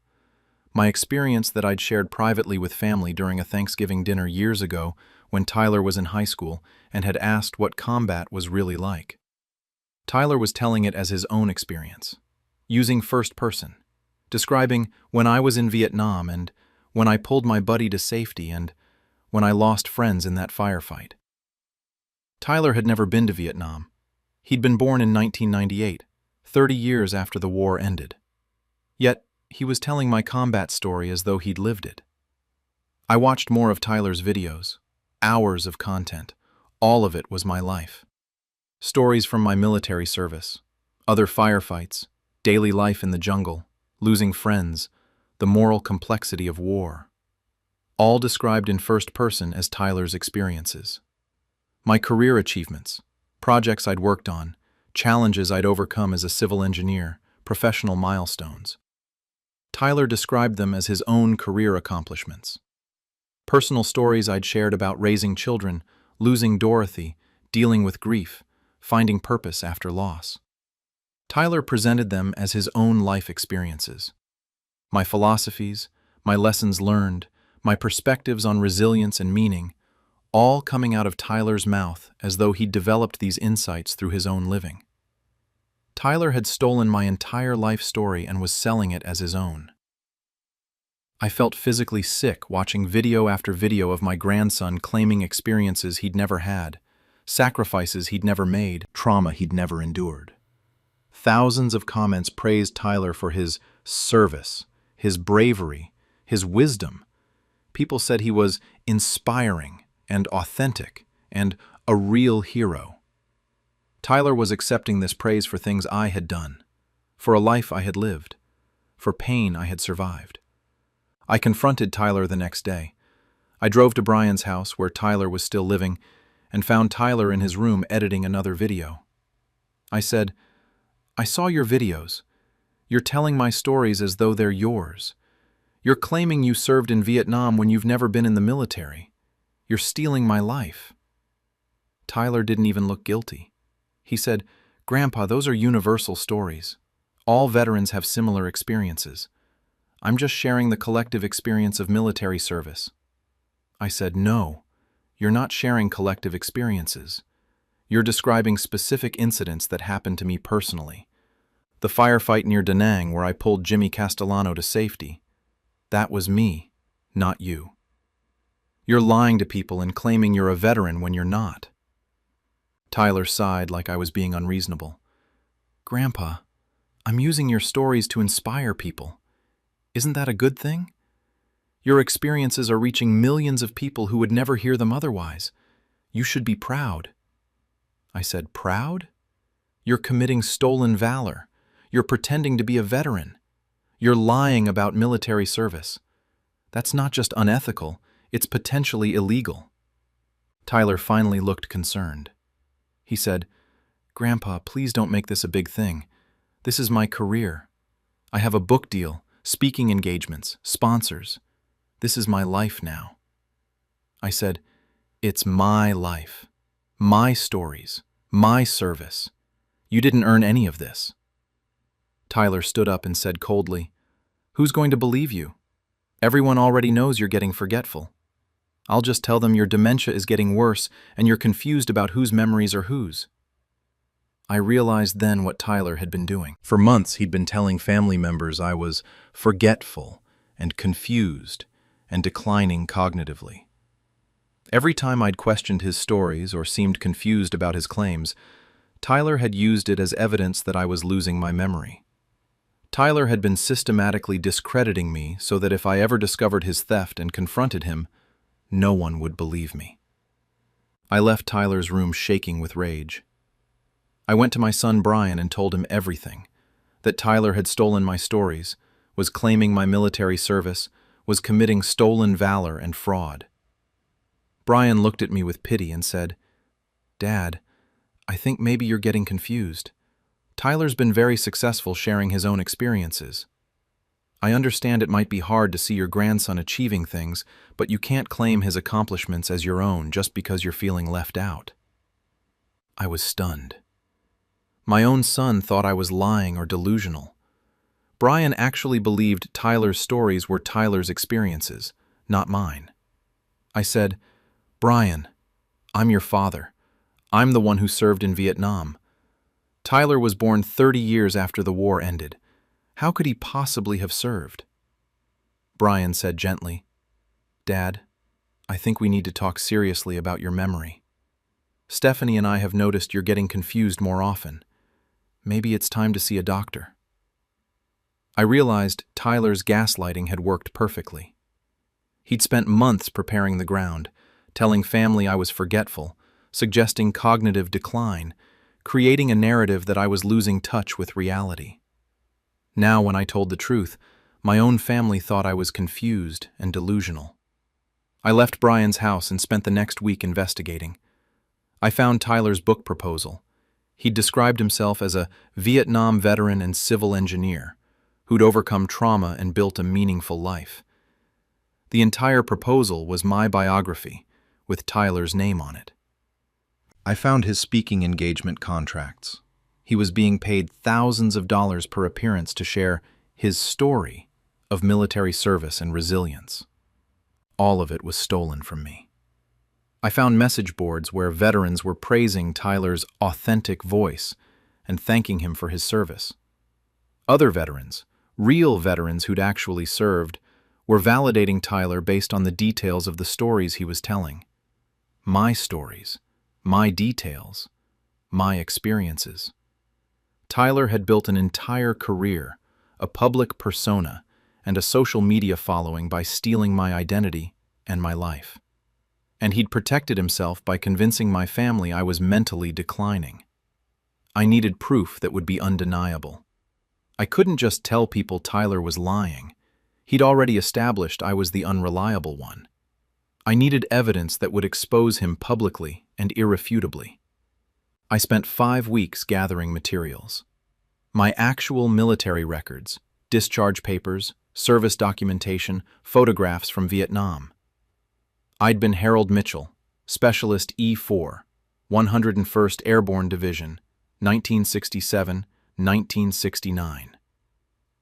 my experience that I'd shared privately with family during a Thanksgiving dinner years ago when Tyler was in high school and had asked what combat was really like. Tyler was telling it as his own experience, using first person, describing when I was in Vietnam and when I pulled my buddy to safety and when I lost friends in that firefight. Tyler had never been to Vietnam. He'd been born in 1998, 30 years after the war ended. Yet, he was telling my combat story as though he'd lived it. I watched more of Tyler's videos, hours of content. All of it was my life. Stories from my military service, other firefights, daily life in the jungle, losing friends, the moral complexity of war. All described in first person as Tyler's experiences. My career achievements, projects I'd worked on, challenges I'd overcome as a civil engineer, professional milestones. Tyler described them as his own career accomplishments. Personal stories I'd shared about raising children, losing Dorothy, dealing with grief, finding purpose after loss. Tyler presented them as his own life experiences. My philosophies, my lessons learned, my perspectives on resilience and meaning, all coming out of Tyler's mouth as though he'd developed these insights through his own living. Tyler had stolen my entire life story and was selling it as his own. I felt physically sick watching video after video of my grandson claiming experiences he'd never had, sacrifices he'd never made, trauma he'd never endured. Thousands of comments praised Tyler for his service, his bravery, his wisdom. People said he was inspiring and authentic and a real hero. Tyler was accepting this praise for things I had done, for a life I had lived, for pain I had survived. I confronted Tyler the next day. I drove to Brian's house, where Tyler was still living, and found Tyler in his room editing another video. I said, "I saw your videos. You're telling my stories as though they're yours. You're claiming you served in Vietnam when you've never been in the military. You're stealing my life." Tyler didn't even look guilty. He said, "Grandpa, those are universal stories. All veterans have similar experiences. I'm just sharing the collective experience of military service." I said, "No, you're not sharing collective experiences. You're describing specific incidents that happened to me personally. The firefight near Da Nang where I pulled Jimmy Castellano to safety. That was me, not you. You're lying to people and claiming you're a veteran when you're not." Tyler sighed like I was being unreasonable. "Grandpa, I'm using your stories to inspire people. Isn't that a good thing? Your experiences are reaching millions of people who would never hear them otherwise. You should be proud." I said, "Proud? You're committing stolen valor. You're pretending to be a veteran. You're lying about military service. That's not just unethical, it's potentially illegal." Tyler finally looked concerned. He said, "Grandpa, please don't make this a big thing. This is my career. I have a book deal, speaking engagements, sponsors. This is my life now." I said, "It's my life, my stories, my service. You didn't earn any of this." Tyler stood up and said coldly, "Who's going to believe you? Everyone already knows you're getting forgetful. I'll just tell them your dementia is getting worse and you're confused about whose memories are whose." I realized then what Tyler had been doing. For months, he'd been telling family members I was forgetful and confused and declining cognitively. Every time I'd questioned his stories or seemed confused about his claims, Tyler had used it as evidence that I was losing my memory. Tyler had been systematically discrediting me so that if I ever discovered his theft and confronted him, no one would believe me. I left Tyler's room shaking with rage. I went to my son Brian and told him everything, that Tyler had stolen my stories, was claiming my military service, was committing stolen valor and fraud. Brian looked at me with pity and said, "Dad, I think maybe you're getting confused. Tyler's been very successful sharing his own experiences. I understand it might be hard to see your grandson achieving things, but you can't claim his accomplishments as your own just because you're feeling left out." I was stunned. My own son thought I was lying or delusional. Brian actually believed Tyler's stories were Tyler's experiences, not mine. I said, "Brian, I'm your father. I'm the one who served in Vietnam. Tyler was born 30 years after the war ended. How could he possibly have served?" Brian said gently, "Dad, I think we need to talk seriously about your memory. Stephanie and I have noticed you're getting confused more often. Maybe it's time to see a doctor." I realized Tyler's gaslighting had worked perfectly. He'd spent months preparing the ground, telling family I was forgetful, suggesting cognitive decline, creating a narrative that I was losing touch with reality. Now, when I told the truth, my own family thought I was confused and delusional. I left Brian's house and spent the next week investigating. I found Tyler's book proposal. He'd described himself as a Vietnam veteran and civil engineer who'd overcome trauma and built a meaningful life. The entire proposal was my biography, with Tyler's name on it. I found his speaking engagement contracts. He was being paid thousands of dollars per appearance to share his story of military service and resilience. All of it was stolen from me. I found message boards where veterans were praising Tyler's authentic voice and thanking him for his service. Other veterans, real veterans who'd actually served, were validating Tyler based on the details of the stories he was telling. My stories, my details, my experiences. Tyler had built an entire career, a public persona, and a social media following by stealing my identity and my life. And he'd protected himself by convincing my family I was mentally declining. I needed proof that would be undeniable. I couldn't just tell people Tyler was lying. He'd already established I was the unreliable one. I needed evidence that would expose him publicly and irrefutably. I spent 5 weeks gathering materials. My actual military records, discharge papers, service documentation, photographs from Vietnam. I'd been Harold Mitchell, Specialist E4, 101st Airborne Division, 1967-1969.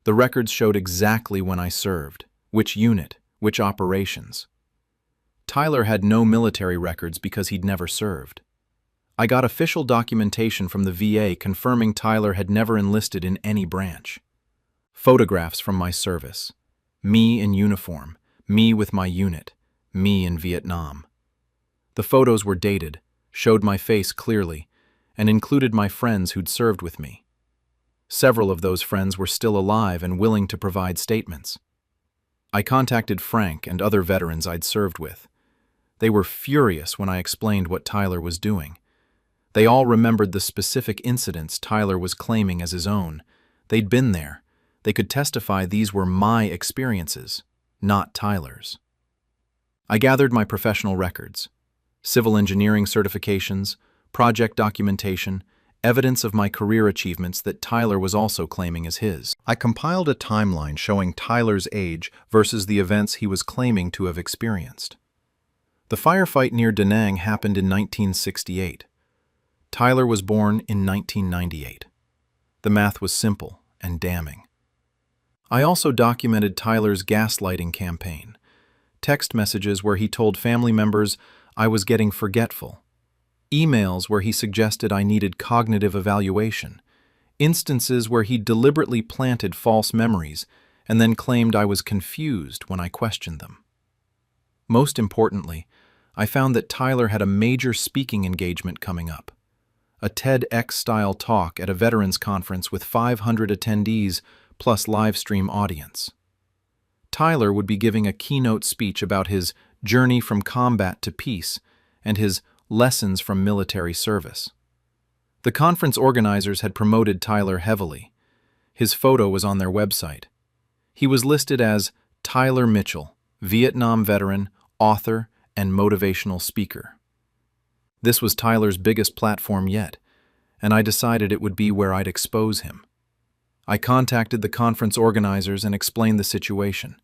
The records showed exactly when I served, which unit, which operations. Tyler had no military records because he'd never served. I got official documentation from the VA confirming Tyler had never enlisted in any branch. Photographs from my service. Me in uniform, me with my unit, me in Vietnam. The photos were dated, showed my face clearly, and included my friends who'd served with me. Several of those friends were still alive and willing to provide statements. I contacted Frank and other veterans I'd served with. They were furious when I explained what Tyler was doing. They all remembered the specific incidents Tyler was claiming as his own. They'd been there. They could testify these were my experiences, not Tyler's. I gathered my professional records, civil engineering certifications, project documentation, evidence of my career achievements that Tyler was also claiming as his. I compiled a timeline showing Tyler's age versus the events he was claiming to have experienced. The firefight near Da Nang happened in 1968. Tyler was born in 1998. The math was simple and damning. I also documented Tyler's gaslighting campaign, text messages where he told family members I was getting forgetful, emails where he suggested I needed cognitive evaluation, instances where he deliberately planted false memories and then claimed I was confused when I questioned them. Most importantly, I found that Tyler had a major speaking engagement coming up, a TEDx-style talk at a veterans conference with 500 attendees plus live stream audience. Tyler would be giving a keynote speech about his journey from combat to peace and his lessons from military service. The conference organizers had promoted Tyler heavily. His photo was on their website. He was listed as Tyler Mitchell, Vietnam veteran, author, and motivational speaker. This was Tyler's biggest platform yet, and I decided it would be where I'd expose him. I contacted the conference organizers and explained the situation.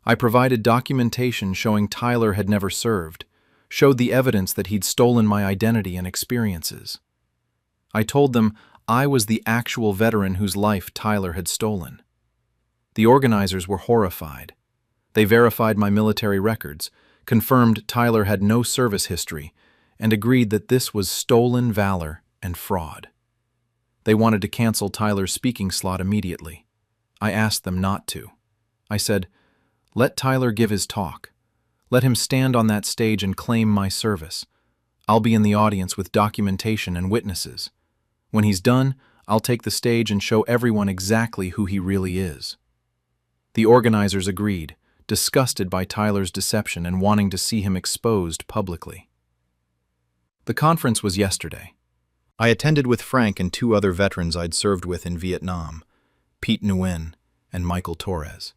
I provided documentation showing Tyler had never served, showed the evidence that he'd stolen my identity and experiences. I told them I was the actual veteran whose life Tyler had stolen. The organizers were horrified. They verified my military records, confirmed Tyler had no service history, and agreed that this was stolen valor and fraud. They wanted to cancel Tyler's speaking slot immediately. I asked them not to. I said, "Let Tyler give his talk. Let him stand on that stage and claim my service. I'll be in the audience with documentation and witnesses. When he's done, I'll take the stage and show everyone exactly who he really is." The organizers agreed, disgusted by Tyler's deception and wanting to see him exposed publicly. The conference was yesterday. I attended with Frank and 2 other veterans I'd served with in Vietnam, Pete Nguyen and Michael Torres.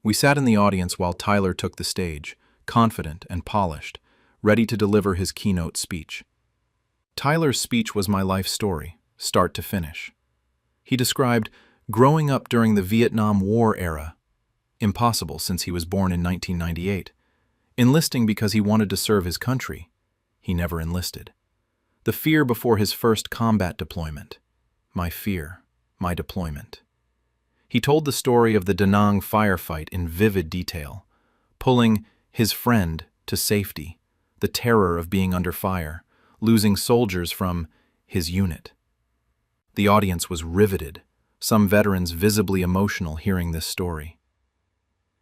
We sat in the audience while Tyler took the stage, confident and polished, ready to deliver his keynote speech. Tyler's speech was my life story, start to finish. He described growing up during the Vietnam War era, impossible since he was born in 1998, enlisting because he wanted to serve his country. He never enlisted. The fear before his first combat deployment. My fear, my deployment. He told the story of the Da Nang firefight in vivid detail, pulling his friend to safety, the terror of being under fire, losing soldiers from his unit. The audience was riveted, some veterans visibly emotional hearing this story.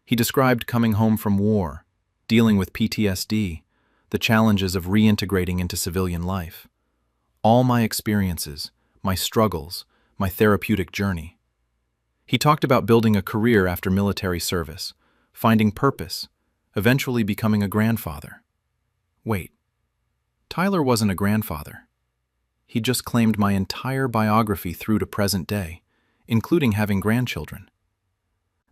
He described coming home from war, dealing with PTSD, the challenges of reintegrating into civilian life. All my experiences, my struggles, my therapeutic journey. He talked about building a career after military service, finding purpose, eventually becoming a grandfather. Wait, Tyler wasn't a grandfather. He just claimed my entire biography through to present day, including having grandchildren.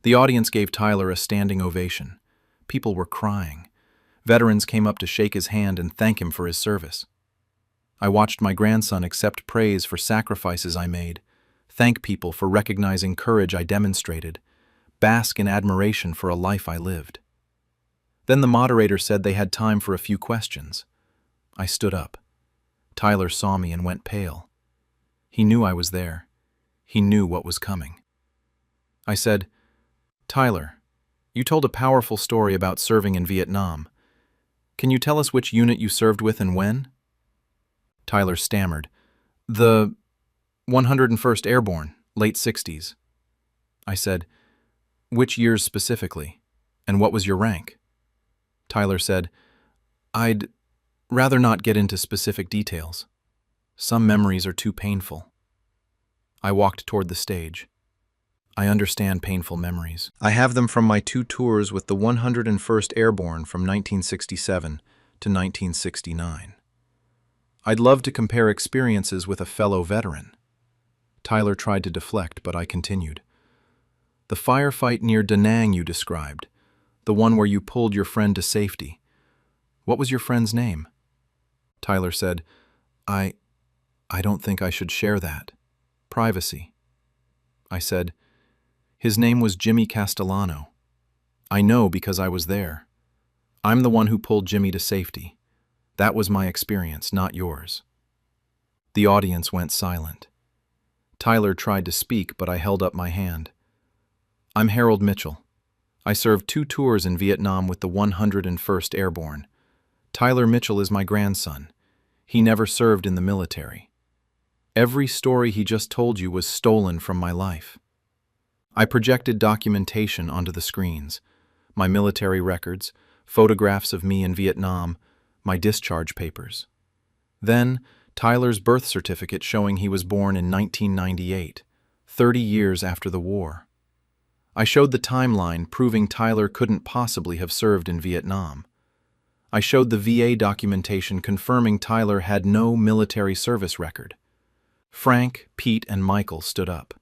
The audience gave Tyler a standing ovation. People were crying. Veterans came up to shake his hand and thank him for his service. I watched my grandson accept praise for sacrifices I made, thank people for recognizing courage I demonstrated, bask in admiration for a life I lived. Then the moderator said they had time for a few questions. I stood up. Tyler saw me and went pale. He knew I was there. He knew what was coming. I said, "Tyler, you told a powerful story about serving in Vietnam. Can you tell us which unit you served with and when?" Tyler stammered, "The 101st Airborne, late 60s. I said, "Which years specifically, and what was your rank?" Tyler said, "I'd rather not get into specific details. Some memories are too painful." I walked toward the stage. I understand painful memories. I have them from my 2 tours with the 101st Airborne from 1967 to 1969. I'd love to compare experiences with a fellow veteran. Tyler tried to deflect, but I continued. "The firefight near Da Nang you described, the one where you pulled your friend to safety. What was your friend's name?" Tyler said, I I don't think I should share that. Privacy. I said, his name was Jimmy Castellano. I know because I was there. I'm the one who pulled Jimmy to safety. That was my experience, not yours. The audience went silent. Tyler tried to speak, but I held up my hand. I'm Harold Mitchell. I served 2 tours in Vietnam with the 101st Airborne. Tyler Mitchell is my grandson. He never served in the military. Every story he just told you was stolen from my life. I projected documentation onto the screens, my military records, photographs of me in Vietnam, my discharge papers. Then, Tyler's birth certificate showing he was born in 1998, 30 years after the war. I showed the timeline proving Tyler couldn't possibly have served in Vietnam. I showed the VA documentation confirming Tyler had no military service record. Frank, Pete, and Michael stood up.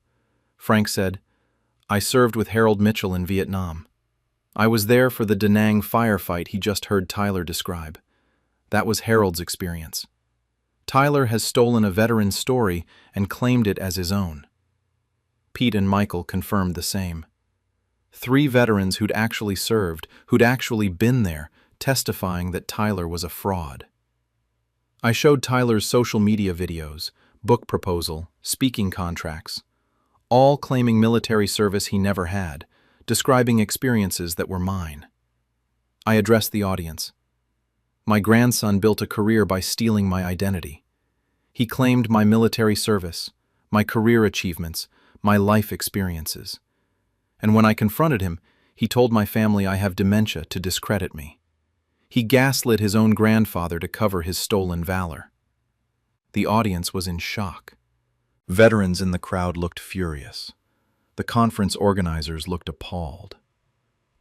Frank said, I served with Harold Mitchell in Vietnam. I was there for the Da Nang firefight he just heard Tyler describe. That was Harold's experience. Tyler has stolen a veteran's story and claimed it as his own. Pete and Michael confirmed the same. 3 veterans who'd actually served, who'd actually been there, testifying that Tyler was a fraud. I showed Tyler's social media videos, book proposal, speaking contracts, all claiming military service he never had, describing experiences that were mine. I addressed the audience. My grandson built a career by stealing my identity. He claimed my military service, my career achievements, my life experiences. And when I confronted him, he told my family I have dementia to discredit me. He gaslit his own grandfather to cover his stolen valor. The audience was in shock. Veterans in the crowd looked furious. The conference organizers looked appalled.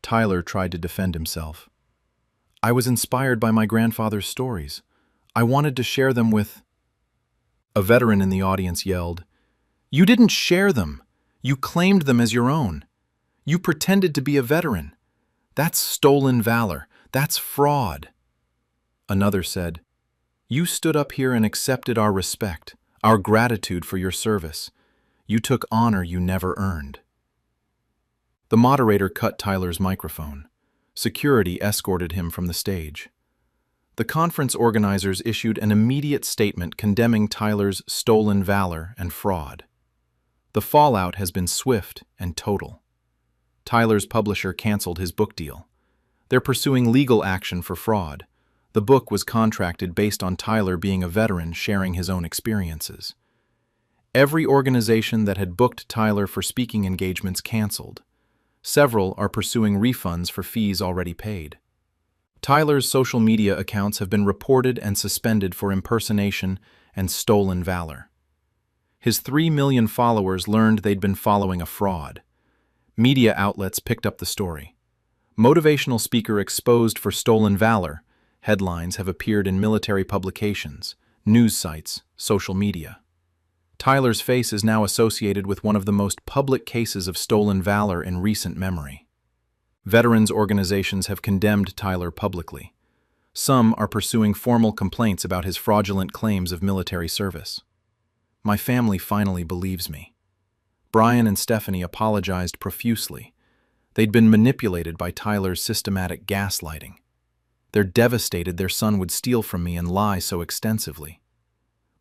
Tyler tried to defend himself. I was inspired by my grandfather's stories. I wanted to share them with... A veteran in the audience yelled, You didn't share them. You claimed them as your own. You pretended to be a veteran. That's stolen valor. That's fraud. Another said, You stood up here and accepted our respect, our gratitude for your service. You took honor you never earned. The moderator cut Tyler's microphone. Security escorted him from the stage. The conference organizers issued an immediate statement condemning Tyler's stolen valor and fraud. The fallout has been swift and total. Tyler's publisher canceled his book deal. They're pursuing legal action for fraud. The book was contracted based on Tyler being a veteran sharing his own experiences. Every organization that had booked Tyler for speaking engagements canceled. Several are pursuing refunds for fees already paid. Tyler's social media accounts have been reported and suspended for impersonation and stolen valor. His 3 million followers learned they'd been following a fraud. Media outlets picked up the story. Motivational speaker exposed for stolen valor. Headlines have appeared in military publications, news sites, social media. Tyler's face is now associated with one of the most public cases of stolen valor in recent memory. Veterans organizations have condemned Tyler publicly. Some are pursuing formal complaints about his fraudulent claims of military service. My family finally believes me. Brian and Stephanie apologized profusely. They'd been manipulated by Tyler's systematic gaslighting. They're devastated their son would steal from me and lie so extensively.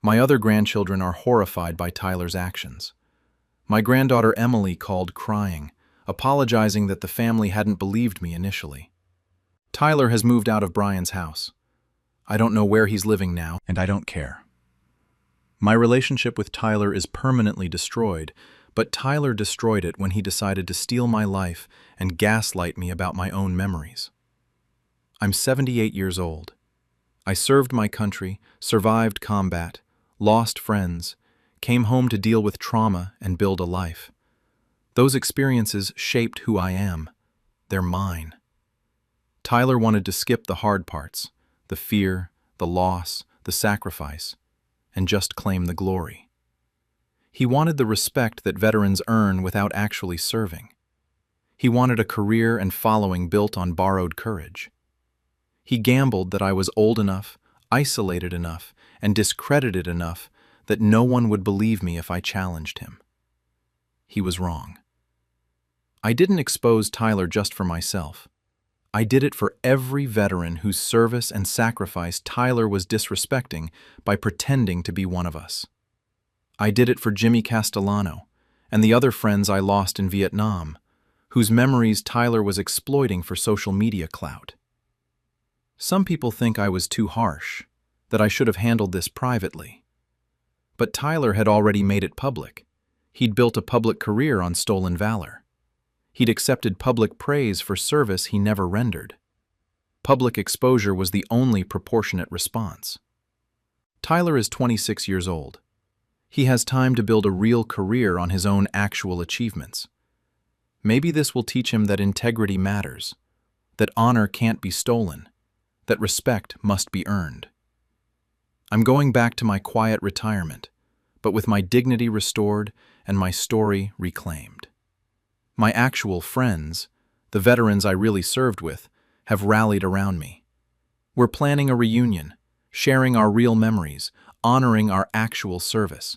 My other grandchildren are horrified by Tyler's actions. My granddaughter Emily called crying, apologizing that the family hadn't believed me initially. Tyler has moved out of Brian's house. I don't know where he's living now, and I don't care. My relationship with Tyler is permanently destroyed, but Tyler destroyed it when he decided to steal my life and gaslight me about my own memories. I'm 78 years old. I served my country, survived combat, lost friends, came home to deal with trauma and build a life. Those experiences shaped who I am. They're mine. Tyler wanted to skip the hard parts, the fear, the loss, the sacrifice, and just claim the glory. He wanted the respect that veterans earn without actually serving. He wanted a career and following built on borrowed courage. He gambled that I was old enough, isolated enough, and discredited enough that no one would believe me if I challenged him. He was wrong. I didn't expose Tyler just for myself. I did it for every veteran whose service and sacrifice Tyler was disrespecting by pretending to be one of us. I did it for Jimmy Castellano and the other friends I lost in Vietnam, whose memories Tyler was exploiting for social media clout. Some people think I was too harsh, that I should have handled this privately. But Tyler had already made it public. He'd built a public career on stolen valor. He'd accepted public praise for service he never rendered. Public exposure was the only proportionate response. Tyler is 26 years old. He has time to build a real career on his own actual achievements. Maybe this will teach him that integrity matters, that honor can't be stolen, that respect must be earned. I'm going back to my quiet retirement, but with my dignity restored and my story reclaimed. My actual friends, the veterans I really served with, have rallied around me. We're planning a reunion, sharing our real memories, honoring our actual service.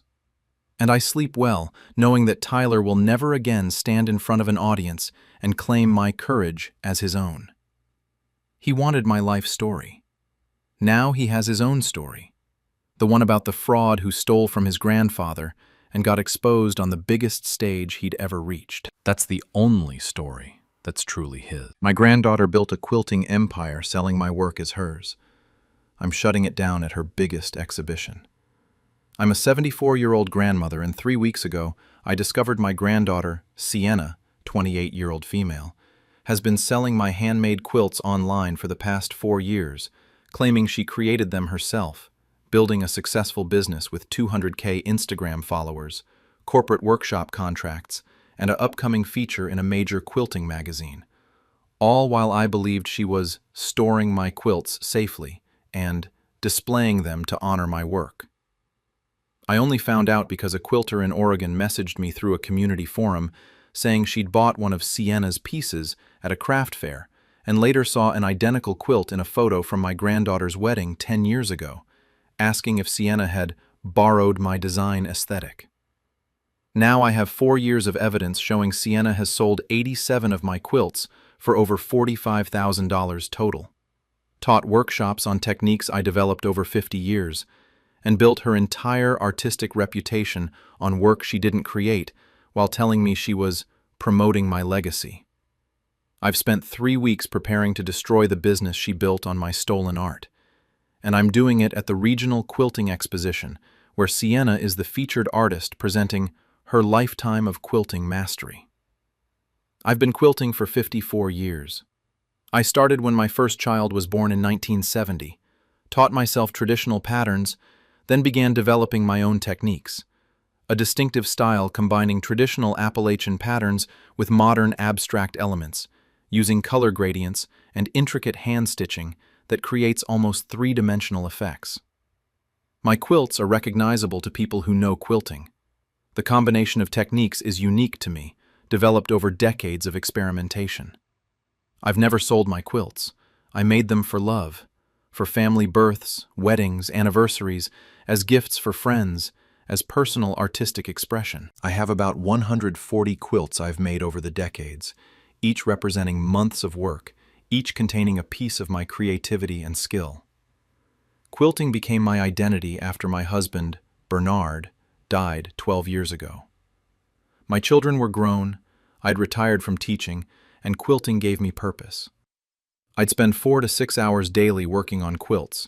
And I sleep well, knowing that Tyler will never again stand in front of an audience and claim my courage as his own. He wanted my life story. Now he has his own story, the one about the fraud who stole from his grandfather and got exposed on the biggest stage he'd ever reached. That's the only story that's truly his. My granddaughter built a quilting empire selling my work as hers. I'm shutting it down at her biggest exhibition. I'm a 74-year-old grandmother, and 3 weeks ago, I discovered my granddaughter, Sienna, 28-year-old female, has been selling my handmade quilts online for the past 4 years, claiming she created them herself, building a successful business with 200K Instagram followers, corporate workshop contracts, and an upcoming feature in a major quilting magazine, all while I believed she was storing my quilts safely and displaying them to honor my work. I only found out because a quilter in Oregon messaged me through a community forum saying she'd bought one of Sienna's pieces at a craft fair and later saw an identical quilt in a photo from my granddaughter's wedding 10 years ago, asking if Sienna had borrowed my design aesthetic. Now I have 4 years of evidence showing Sienna has sold 87 of my quilts for over $45,000 total, taught workshops on techniques I developed over 50 years, and built her entire artistic reputation on work she didn't create while telling me she was promoting my legacy. I've spent 3 weeks preparing to destroy the business she built on my stolen art, and I'm doing it at the Regional Quilting Exposition, where Sienna is the featured artist presenting her lifetime of quilting mastery. I've been quilting for 54 years. I started when my first child was born in 1970, taught myself traditional patterns, then began developing my own techniques, a distinctive style combining traditional Appalachian patterns with modern abstract elements, using color gradients and intricate hand stitching that creates almost three-dimensional effects. My quilts are recognizable to people who know quilting. The combination of techniques is unique to me, developed over decades of experimentation. I've never sold my quilts. I made them for love, for family births, weddings, anniversaries, as gifts for friends, as personal artistic expression. I have about 140 quilts I've made over the decades, each representing months of work, each containing a piece of my creativity and skill. Quilting became my identity after my husband, Bernard, died 12 years ago. My children were grown, I'd retired from teaching, and quilting gave me purpose. I'd spend 4 to 6 hours daily working on quilts,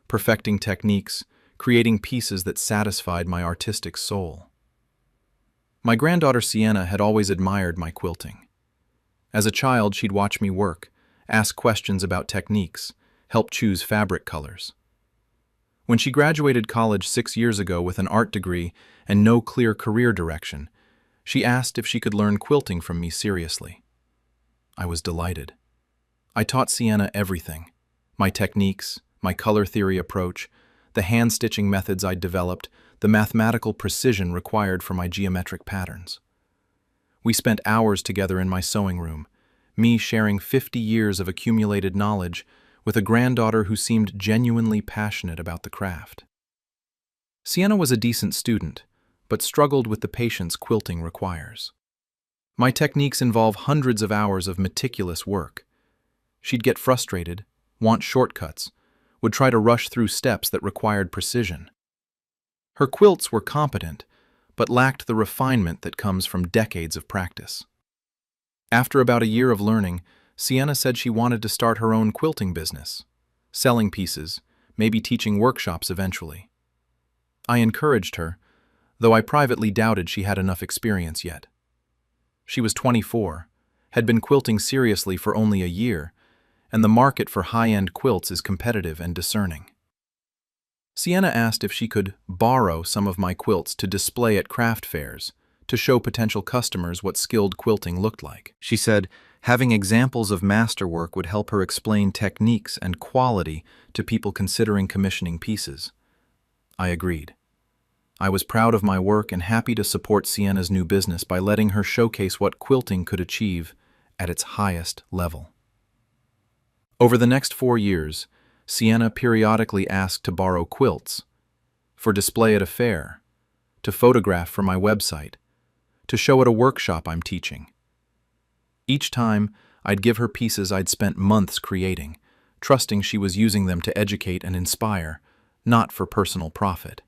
perfecting techniques, creating pieces that satisfied my artistic soul. My granddaughter Sienna had always admired my quilting. As a child, she'd watch me work, ask questions about techniques, help choose fabric colors. When she graduated college 6 years ago with an art degree and no clear career direction, she asked if she could learn quilting from me seriously. I was delighted. I taught Sienna everything: my techniques, my color theory approach, the hand-stitching methods I'd developed, the mathematical precision required for my geometric patterns. We spent hours together in my sewing room, me sharing 50 years of accumulated knowledge with a granddaughter who seemed genuinely passionate about the craft. Sienna was a decent student, but struggled with the patience quilting requires. My techniques involve hundreds of hours of meticulous work. She'd get frustrated, want shortcuts, would try to rush through steps that required precision. Her quilts were competent, but lacked the refinement that comes from decades of practice. After about a year of learning, Sienna said she wanted to start her own quilting business, selling pieces, maybe teaching workshops eventually. I encouraged her, though I privately doubted she had enough experience yet. She was 24, had been quilting seriously for only a year, and the market for high-end quilts is competitive and discerning. Sienna asked if she could borrow some of my quilts to display at craft fairs, to show potential customers what skilled quilting looked like. She said having examples of masterwork would help her explain techniques and quality to people considering commissioning pieces. I agreed. I was proud of my work and happy to support Sienna's new business by letting her showcase what quilting could achieve at its highest level. Over the next 4 years, Sienna periodically asked to borrow quilts, for display at a fair, to photograph for my website, to show at a workshop I'm teaching. Each time, I'd give her pieces I'd spent months creating, trusting she was using them to educate and inspire, not for personal profit.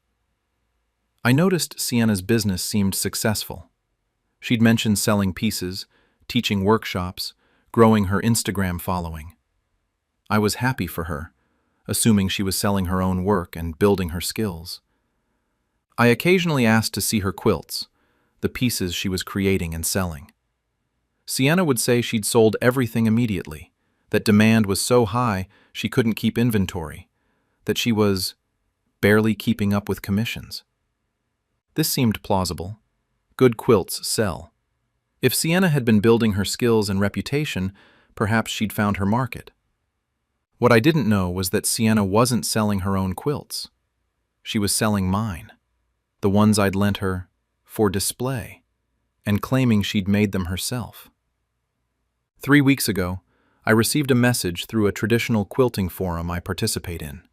I noticed Sienna's business seemed successful. She'd mentioned selling pieces, teaching workshops, growing her Instagram following. I was happy for her, assuming she was selling her own work and building her skills. I occasionally asked to see her quilts, the pieces she was creating and selling. Sienna would say she'd sold everything immediately, that demand was so high she couldn't keep inventory, that she was barely keeping up with commissions. This seemed plausible. Good quilts sell. If Sienna had been building her skills and reputation, perhaps she'd found her market. What I didn't know was that Sienna wasn't selling her own quilts. She was selling mine, the ones I'd lent her for display, and claiming she'd made them herself. 3 weeks ago, I received a message through a traditional quilting forum I participate in.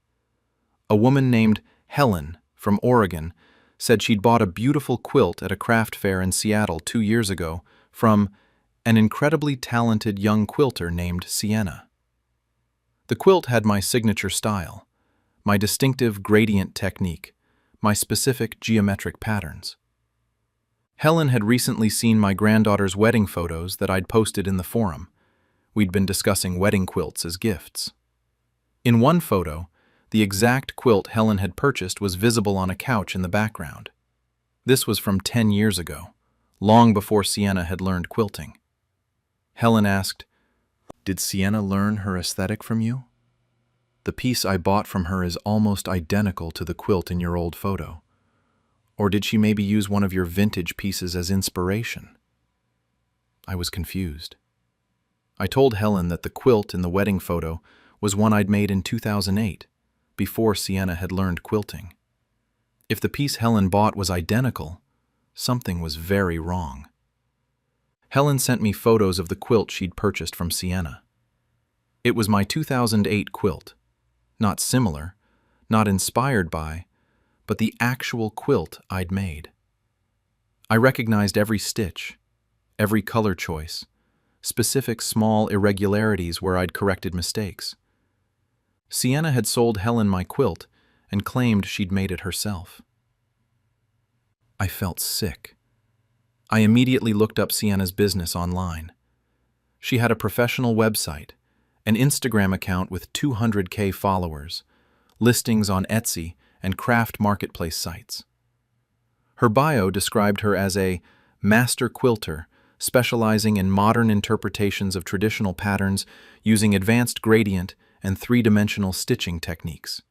A woman named Helen from Oregon said she'd bought a beautiful quilt at a craft fair in Seattle 2 years ago from an incredibly talented young quilter named Sienna. The quilt had my signature style, my distinctive gradient technique, my specific geometric patterns. Helen had recently seen my granddaughter's wedding photos that I'd posted in the forum. We'd been discussing wedding quilts as gifts. In one photo, the exact quilt Helen had purchased was visible on a couch in the background. This was from 10 years ago, long before Sienna had learned quilting. Helen asked, "Did Sienna learn her aesthetic from you? The piece I bought from her is almost identical to the quilt in your old photo. Or did she maybe use one of your vintage pieces as inspiration?" I was confused. I told Helen that the quilt in the wedding photo was one I'd made in 2008, before Sienna had learned quilting. If the piece Helen bought was identical, something was very wrong. Helen sent me photos of the quilt she'd purchased from Sienna. It was my 2008 quilt, not similar, not inspired by, but the actual quilt I'd made. I recognized every stitch, every color choice, specific small irregularities where I'd corrected mistakes. Sienna had sold Helen my quilt and claimed she'd made it herself. I felt sick. I immediately looked up Sienna's business online. She had a professional website, an Instagram account with 200K followers, listings on Etsy and craft marketplace sites. Her bio described her as a master quilter specializing in modern interpretations of traditional patterns using advanced gradient and three-dimensional stitching techniques.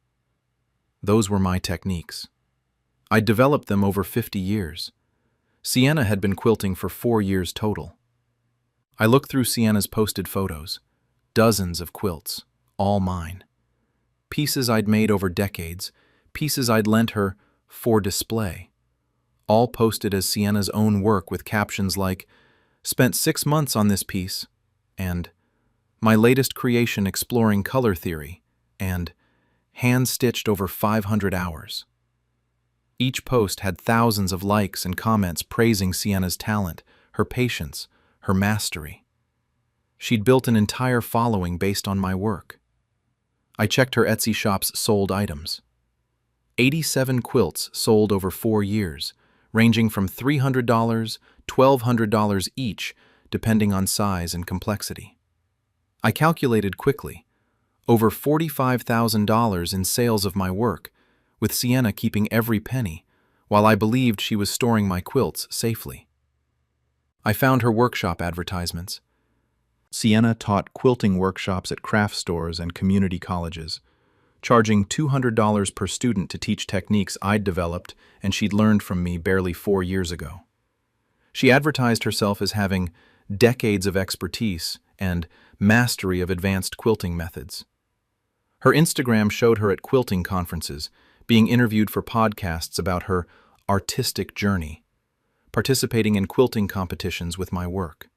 Those were my techniques. I'd developed them over 50 years. Sienna had been quilting for 4 years total. I looked through Sienna's posted photos, dozens of quilts, all mine. Pieces I'd made over decades, pieces I'd lent her for display, all posted as Sienna's own work with captions like, "Spent 6 months on this piece," and "My latest creation exploring color theory," and "Hand-stitched over 500 hours." Each post had thousands of likes and comments praising Sienna's talent, her patience, her mastery. She'd built an entire following based on my work. I checked her Etsy shop's sold items. 87 quilts sold over 4 years, ranging from $300, $1,200 each, depending on size and complexity. I calculated quickly. Over $45,000 in sales of my work, with Sienna keeping every penny, while I believed she was storing my quilts safely. I found her workshop advertisements. Sienna taught quilting workshops at craft stores and community colleges, charging $200 per student to teach techniques I'd developed and she'd learned from me barely 4 years ago. She advertised herself as having decades of expertise and mastery of advanced quilting methods. Her Instagram showed her at quilting conferences, being interviewed for podcasts about her artistic journey, participating in quilting competitions with my work.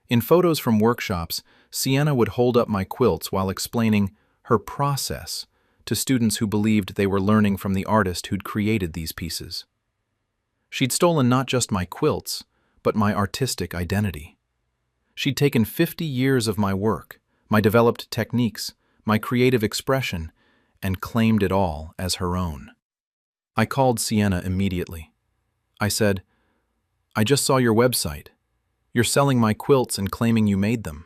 In photos from workshops, Sienna would hold up my quilts while explaining her process to students who believed they were learning from the artist who'd created these pieces. She'd stolen not just my quilts, but my artistic identity. She'd taken 50 years of my work, my developed techniques, my creative expression, and claimed it all as her own. I called Sienna immediately. I said, "I just saw your website. You're selling my quilts and claiming you made them."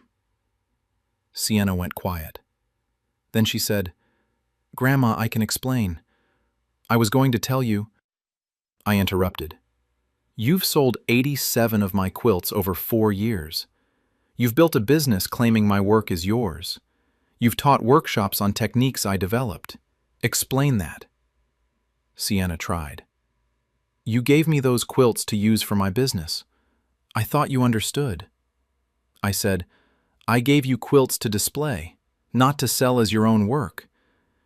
Sienna went quiet. Then she said, "Grandma, I can explain. I was going to tell you." I interrupted. "You've sold 87 of my quilts over 4 years. You've built a business claiming my work is yours. You've taught workshops on techniques I developed. Explain that." Sienna tried. "You gave me those quilts to use for my business. I thought you understood." I said, "I gave you quilts to display, not to sell as your own work.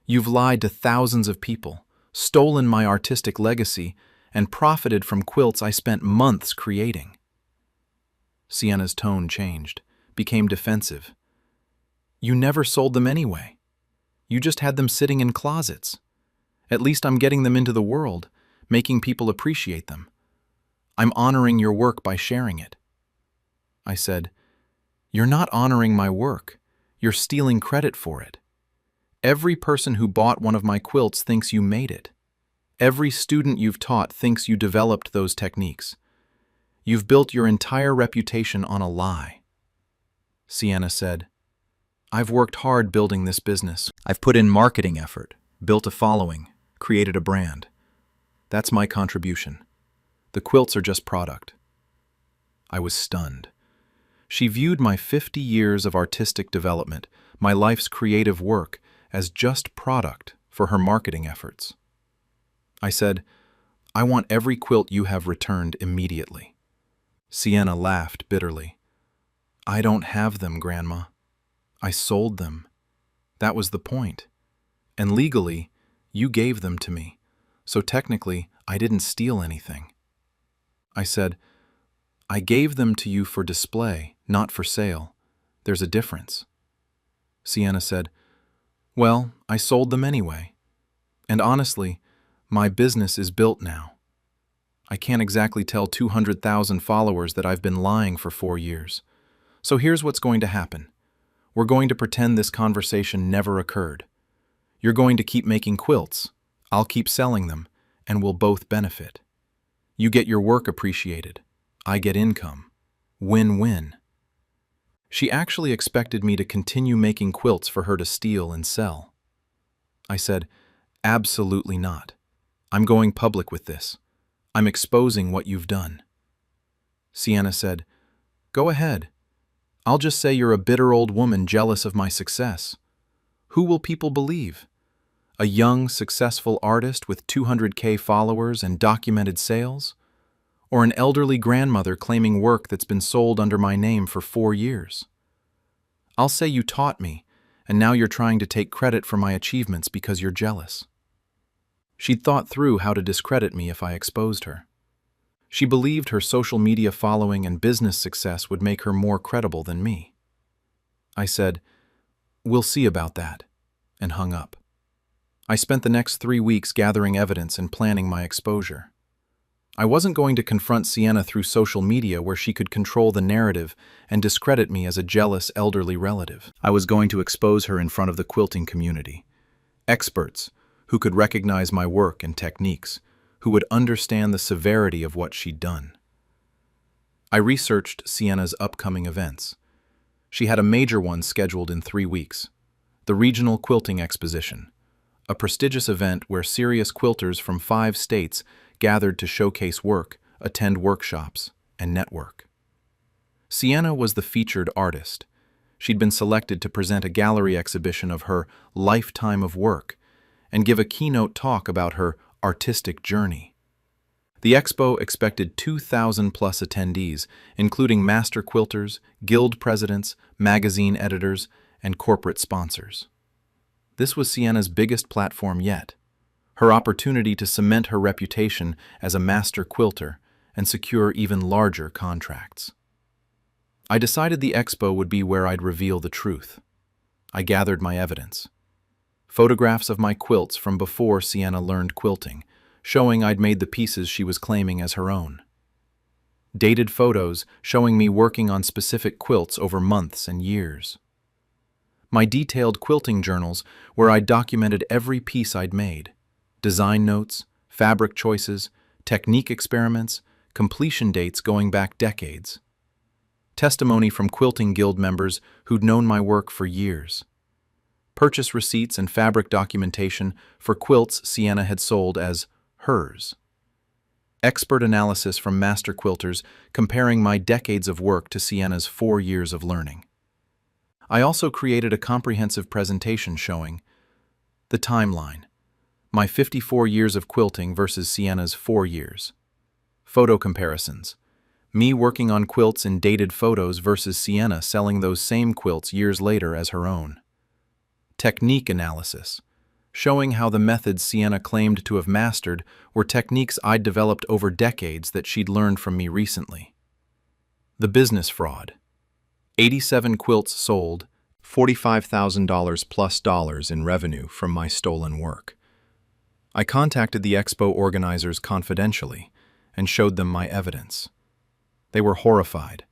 You've lied to thousands of people, stolen my artistic legacy, and profited from quilts I spent months creating." Sienna's tone changed, became defensive. "You never sold them anyway. You just had them sitting in closets. At least I'm getting them into the world, making people appreciate them. I'm honoring your work by sharing it." I said, "You're not honoring my work. You're stealing credit for it. Every person who bought one of my quilts thinks you made it. Every student you've taught thinks you developed those techniques. You've built your entire reputation on a lie." Sienna said, "I've worked hard building this business. I've put in marketing effort, built a following, created a brand. That's my contribution. The quilts are just product." I was stunned. She viewed my 50 years of artistic development, my life's creative work, as just product for her marketing efforts. I said, "I want every quilt you have returned immediately." Sienna laughed bitterly. "I don't have them, Grandma. I sold them. That was the point. And legally, you gave them to me, so technically, I didn't steal anything." I said, "I gave them to you for display, not for sale. There's a difference." Sienna said, "Well, I sold them anyway. And honestly, my business is built now. I can't exactly tell 200,000 followers that I've been lying for 4 years. So here's what's going to happen. We're going to pretend this conversation never occurred. You're going to keep making quilts. I'll keep selling them, and we'll both benefit. You get your work appreciated. I get income. Win-win." She actually expected me to continue making quilts for her to steal and sell. I said, "Absolutely not. I'm going public with this. I'm exposing what you've done." Sienna said, "Go ahead. I'll just say you're a bitter old woman jealous of my success. Who will people believe? A young, successful artist with 200K followers and documented sales? Or an elderly grandmother claiming work that's been sold under my name for 4 years? I'll say you taught me, and now you're trying to take credit for my achievements because you're jealous." She'd thought through how to discredit me if I exposed her. She believed her social media following and business success would make her more credible than me. I said, "We'll see about that," and hung up. I spent the next 3 weeks gathering evidence and planning my exposure. I wasn't going to confront Sienna through social media where she could control the narrative and discredit me as a jealous elderly relative. I was going to expose her in front of the quilting community. Experts who could recognize my work and techniques, who would understand the severity of what she'd done. I researched Sienna's upcoming events. She had a major one scheduled in 3 weeks, the Regional Quilting Exposition, a prestigious event where serious quilters from 5 states gathered to showcase work, attend workshops, and network. Sienna was the featured artist. She'd been selected to present a gallery exhibition of her lifetime of work and give a keynote talk about her artistic journey. The expo expected 2,000-plus attendees, including master quilters, guild presidents, magazine editors, and corporate sponsors. This was Sienna's biggest platform yet, her opportunity to cement her reputation as a master quilter and secure even larger contracts. I decided the expo would be where I'd reveal the truth. I gathered my evidence. Photographs of my quilts from before Sienna learned quilting, showing I'd made the pieces she was claiming as her own. Dated photos showing me working on specific quilts over months and years. My detailed quilting journals where I documented every piece I'd made. Design notes, fabric choices, technique experiments, completion dates going back decades. Testimony from quilting guild members who'd known my work for years. Purchase receipts and fabric documentation for quilts Sienna had sold as hers. Expert analysis from master quilters comparing my decades of work to Sienna's 4 years of learning. I also created a comprehensive presentation showing the timeline, my 54 years of quilting versus Sienna's 4 years. Photo comparisons, me working on quilts in dated photos versus Sienna selling those same quilts years later as her own. Technique analysis, showing how the methods Sienna claimed to have mastered were techniques I'd developed over decades that she'd learned from me recently. The business fraud. 87 quilts sold, $45,000 plus dollars in revenue from my stolen work. I contacted the expo organizers confidentially and showed them my evidence. They were horrified.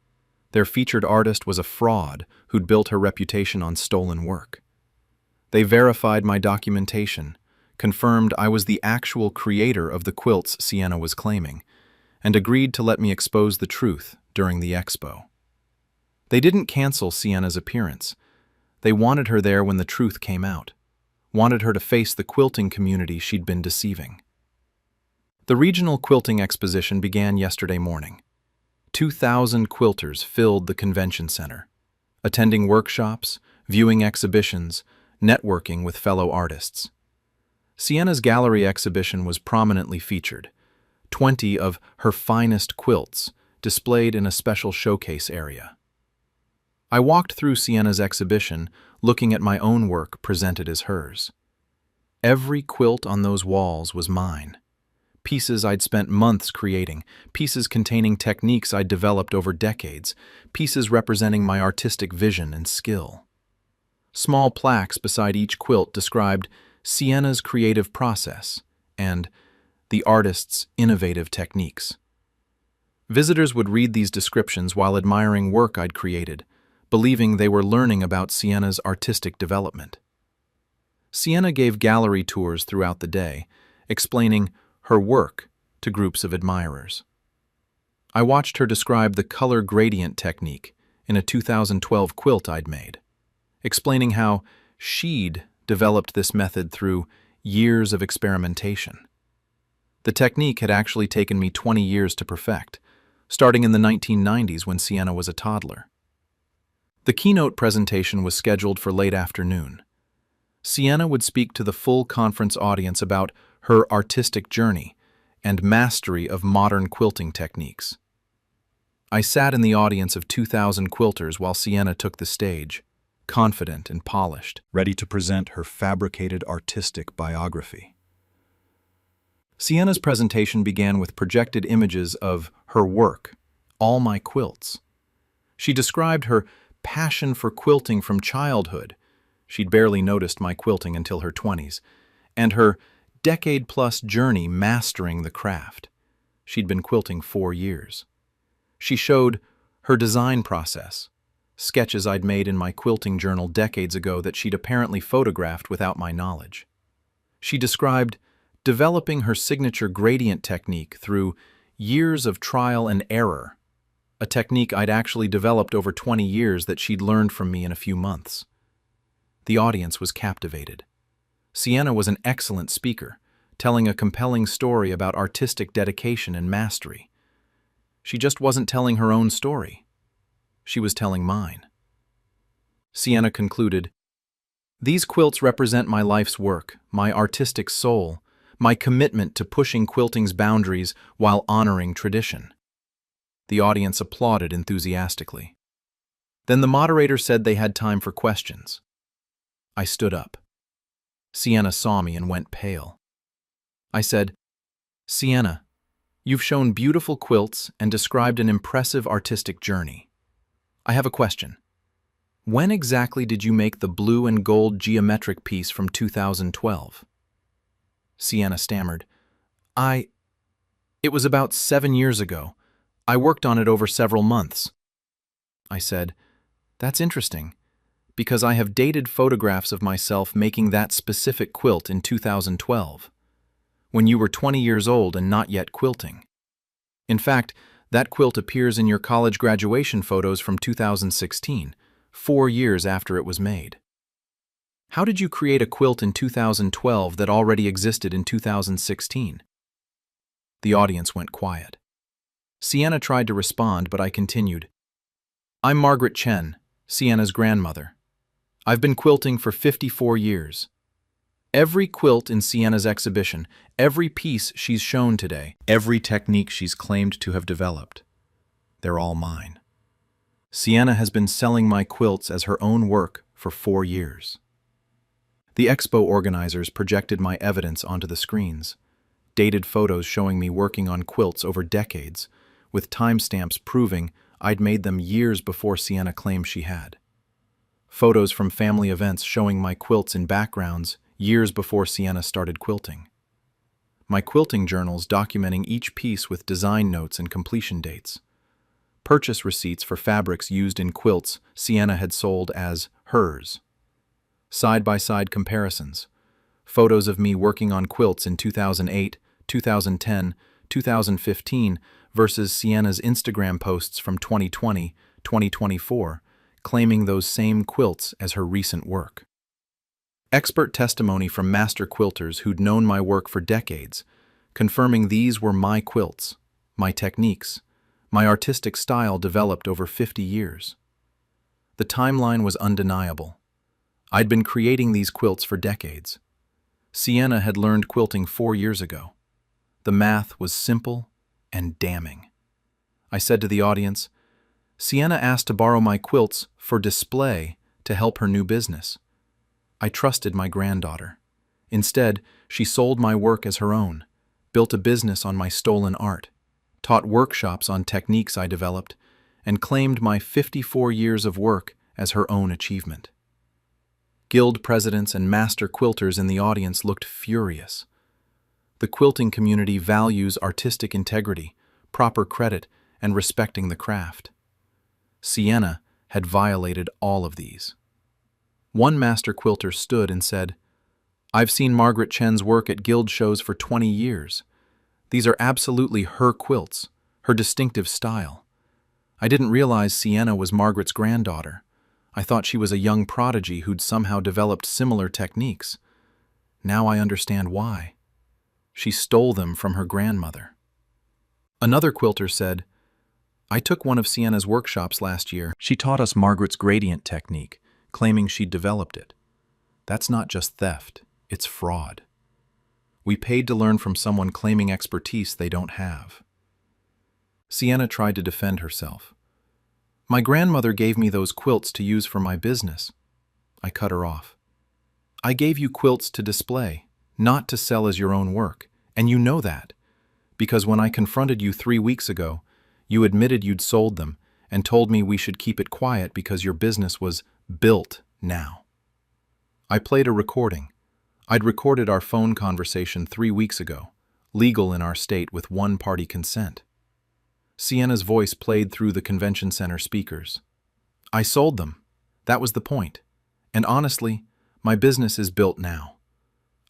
Their featured artist was a fraud who'd built her reputation on stolen work. They verified my documentation, confirmed I was the actual creator of the quilts Sienna was claiming, and agreed to let me expose the truth during the expo. They didn't cancel Sienna's appearance. They wanted her there when the truth came out, wanted her to face the quilting community she'd been deceiving. The Regional Quilting Exposition began yesterday morning. 2,000 quilters filled the convention center, attending workshops, viewing exhibitions, networking with fellow artists. Sienna's gallery exhibition was prominently featured. 20 of her finest quilts displayed in a special showcase area. I walked through Sienna's exhibition, looking at my own work presented as hers. Every quilt on those walls was mine. Pieces I'd spent months creating, pieces containing techniques I'd developed over decades, pieces representing my artistic vision and skill. Small plaques beside each quilt described Sienna's creative process and the artist's innovative techniques. Visitors would read these descriptions while admiring work I'd created, believing they were learning about Sienna's artistic development. Sienna gave gallery tours throughout the day, explaining her work to groups of admirers. I watched her describe the color gradient technique in a 2012 quilt I'd made, explaining how she'd developed this method through years of experimentation. The technique had actually taken me 20 years to perfect, starting in the 1990s when Sienna was a toddler. The keynote presentation was scheduled for late afternoon. Sienna would speak to the full conference audience about her artistic journey and mastery of modern quilting techniques. I sat in the audience of 2,000 quilters while Sienna took the stage, confident and polished, ready to present her fabricated artistic biography. Sienna's presentation began with projected images of her work, all my quilts. She described her passion for quilting from childhood. She'd barely noticed my quilting until her 20s, and her decade-plus journey mastering the craft. She'd been quilting 4 years. She showed her design process, sketches I'd made in my quilting journal decades ago that she'd apparently photographed without my knowledge. She described developing her signature gradient technique through years of trial and error, a technique I'd actually developed over 20 years that she'd learned from me in a few months. The audience was captivated. Sienna was an excellent speaker, telling a compelling story about artistic dedication and mastery. She just wasn't telling her own story. She was telling mine. Sienna concluded, "These quilts represent my life's work, my artistic soul, my commitment to pushing quilting's boundaries while honoring tradition." The audience applauded enthusiastically. Then the moderator said they had time for questions. I stood up. Sienna saw me and went pale. I said, "Sienna, you've shown beautiful quilts and described an impressive artistic journey. I have a question. When exactly did you make the blue and gold geometric piece from 2012? Sienna stammered, It was about 7 years ago. I worked on it over several months." I said, "That's interesting, because I have dated photographs of myself making that specific quilt in 2012, when you were 20 years old and not yet quilting. In fact, that quilt appears in your college graduation photos from 2016, 4 years after it was made. How did you create a quilt in 2012 that already existed in 2016? The audience went quiet. Sienna tried to respond, but I continued. "I'm Margaret Chen, Sienna's grandmother. I've been quilting for 54 years. Every quilt in Sienna's exhibition, every piece she's shown today, every technique she's claimed to have developed, they're all mine. Sienna has been selling my quilts as her own work for 4 years." The expo organizers projected my evidence onto the screens, dated photos showing me working on quilts over decades, with timestamps proving I'd made them years before Sienna claimed she had. Photos from family events showing my quilts in backgrounds years before Sienna started quilting. My quilting journals documenting each piece with design notes and completion dates. Purchase receipts for fabrics used in quilts Sienna had sold as hers. Side-by-side comparisons. Photos of me working on quilts in 2008, 2010, 2015 versus Sienna's Instagram posts from 2020, 2024, claiming those same quilts as her recent work. Expert testimony from master quilters who'd known my work for decades, confirming these were my quilts, my techniques, my artistic style developed over 50 years. The timeline was undeniable. I'd been creating these quilts for decades. Sienna had learned quilting 4 years ago. The math was simple and damning. I said to the audience, "Sienna asked to borrow my quilts for display to help her new business. I trusted my granddaughter. Instead, she sold my work as her own, built a business on my stolen art, taught workshops on techniques I developed, and claimed my 54 years of work as her own achievement." Guild presidents and master quilters in the audience looked furious. The quilting community values artistic integrity, proper credit, and respecting the craft. Sienna had violated all of these. One master quilter stood and said, "I've seen Margaret Chen's work at guild shows for 20 years. These are absolutely her quilts, her distinctive style. I didn't realize Sienna was Margaret's granddaughter. I thought she was a young prodigy who'd somehow developed similar techniques. Now I understand why. She stole them from her grandmother." Another quilter said, "I took one of Sienna's workshops last year. She taught us Margaret's gradient technique, claiming she'd developed it. That's not just theft, it's fraud. We paid to learn from someone claiming expertise they don't have." Sienna tried to defend herself. "My grandmother gave me those quilts to use for my business." I cut her off. "I gave you quilts to display, not to sell as your own work, and you know that, because when I confronted you 3 weeks ago, you admitted you'd sold them and told me we should keep it quiet because your business was built now." I played a recording, I'd recorded our phone conversation 3 weeks ago, legal in our state with one-party consent. Sienna's voice played through the convention center speakers. I sold them. That was the point. And honestly, my business is built now.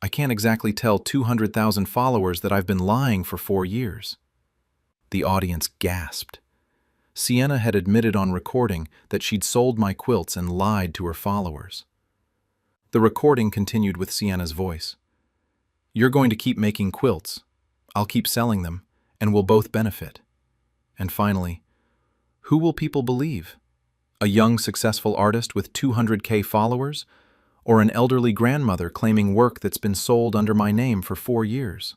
I can't exactly tell 200,000 followers that I've been lying for 4 years. The audience gasped. Sienna had admitted on recording that she'd sold my quilts and lied to her followers. The recording continued with Sienna's voice. You're going to keep making quilts. I'll keep selling them, and we'll both benefit. And finally, who will people believe? A young, successful artist with 200K followers, or an elderly grandmother claiming work that's been sold under my name for 4 years?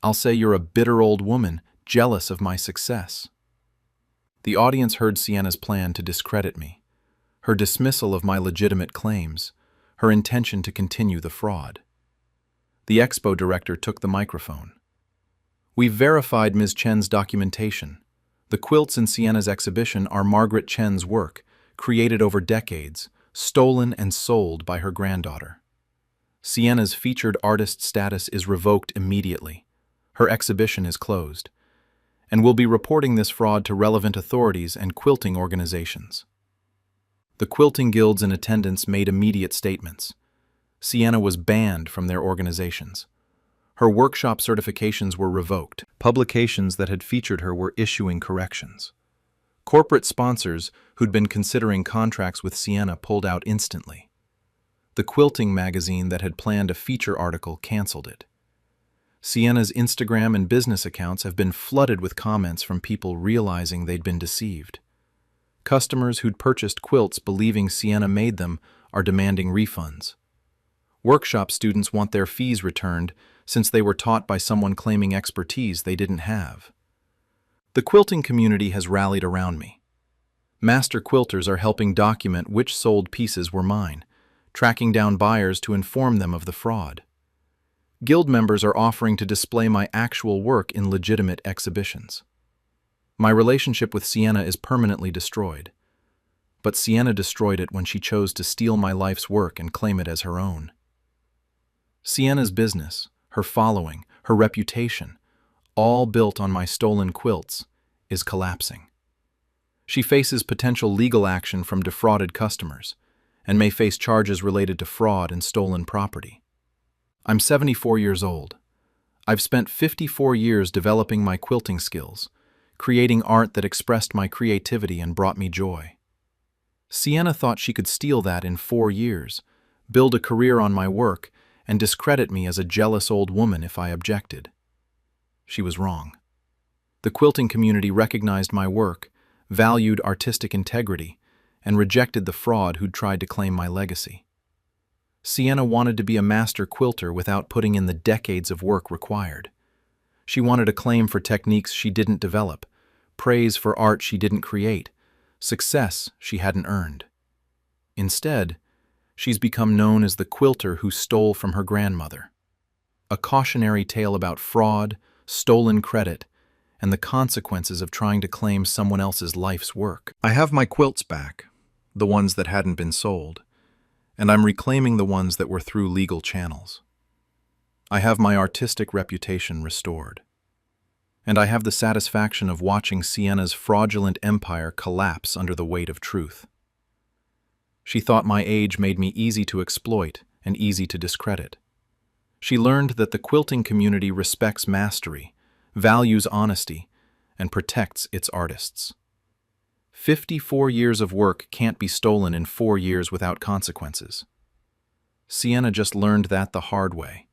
I'll say you're a bitter old woman, jealous of my success. The audience heard Sienna's plan to discredit me, her dismissal of my legitimate claims, her intention to continue the fraud. The expo director took the microphone. We've verified Ms. Chen's documentation. The quilts in Sienna's exhibition are Margaret Chen's work, created over decades, stolen and sold by her granddaughter. Sienna's featured artist status is revoked immediately. Her exhibition is closed, and we'll be reporting this fraud to relevant authorities and quilting organizations. The quilting guilds in attendance made immediate statements. Sienna was banned from their organizations. Her workshop certifications were revoked. Publications that had featured her were issuing corrections. Corporate sponsors who'd been considering contracts with Sienna pulled out instantly. The quilting magazine that had planned a feature article canceled it. Sienna's Instagram and business accounts have been flooded with comments from people realizing they'd been deceived. Customers who'd purchased quilts believing Sienna made them are demanding refunds. Workshop students want their fees returned since they were taught by someone claiming expertise they didn't have. The quilting community has rallied around me. Master quilters are helping document which sold pieces were mine, tracking down buyers to inform them of the fraud. Guild members are offering to display my actual work in legitimate exhibitions. My relationship with Sienna is permanently destroyed. But Sienna destroyed it when she chose to steal my life's work and claim it as her own. Sienna's business, her following, her reputation, all built on my stolen quilts, is collapsing. She faces potential legal action from defrauded customers and may face charges related to fraud and stolen property. I'm 74 years old. I've spent 54 years developing my quilting skills, creating art that expressed my creativity and brought me joy. Sienna thought she could steal that in 4 years, build a career on my work, and discredit me as a jealous old woman if I objected. She was wrong. The quilting community recognized my work, valued artistic integrity, and rejected the fraud who'd tried to claim my legacy. Sienna wanted to be a master quilter without putting in the decades of work required. She wanted acclaim for techniques she didn't develop, praise for art she didn't create, success she hadn't earned. Instead, she's become known as the quilter who stole from her grandmother. A cautionary tale about fraud, stolen credit, and the consequences of trying to claim someone else's life's work. I have my quilts back, the ones that hadn't been sold, and I'm reclaiming the ones that were through legal channels. I have my artistic reputation restored. And I have the satisfaction of watching Sienna's fraudulent empire collapse under the weight of truth. She thought my age made me easy to exploit and easy to discredit. She learned that the quilting community respects mastery, values honesty, and protects its artists. 54 years of work can't be stolen in 4 years without consequences. Sienna just learned that the hard way,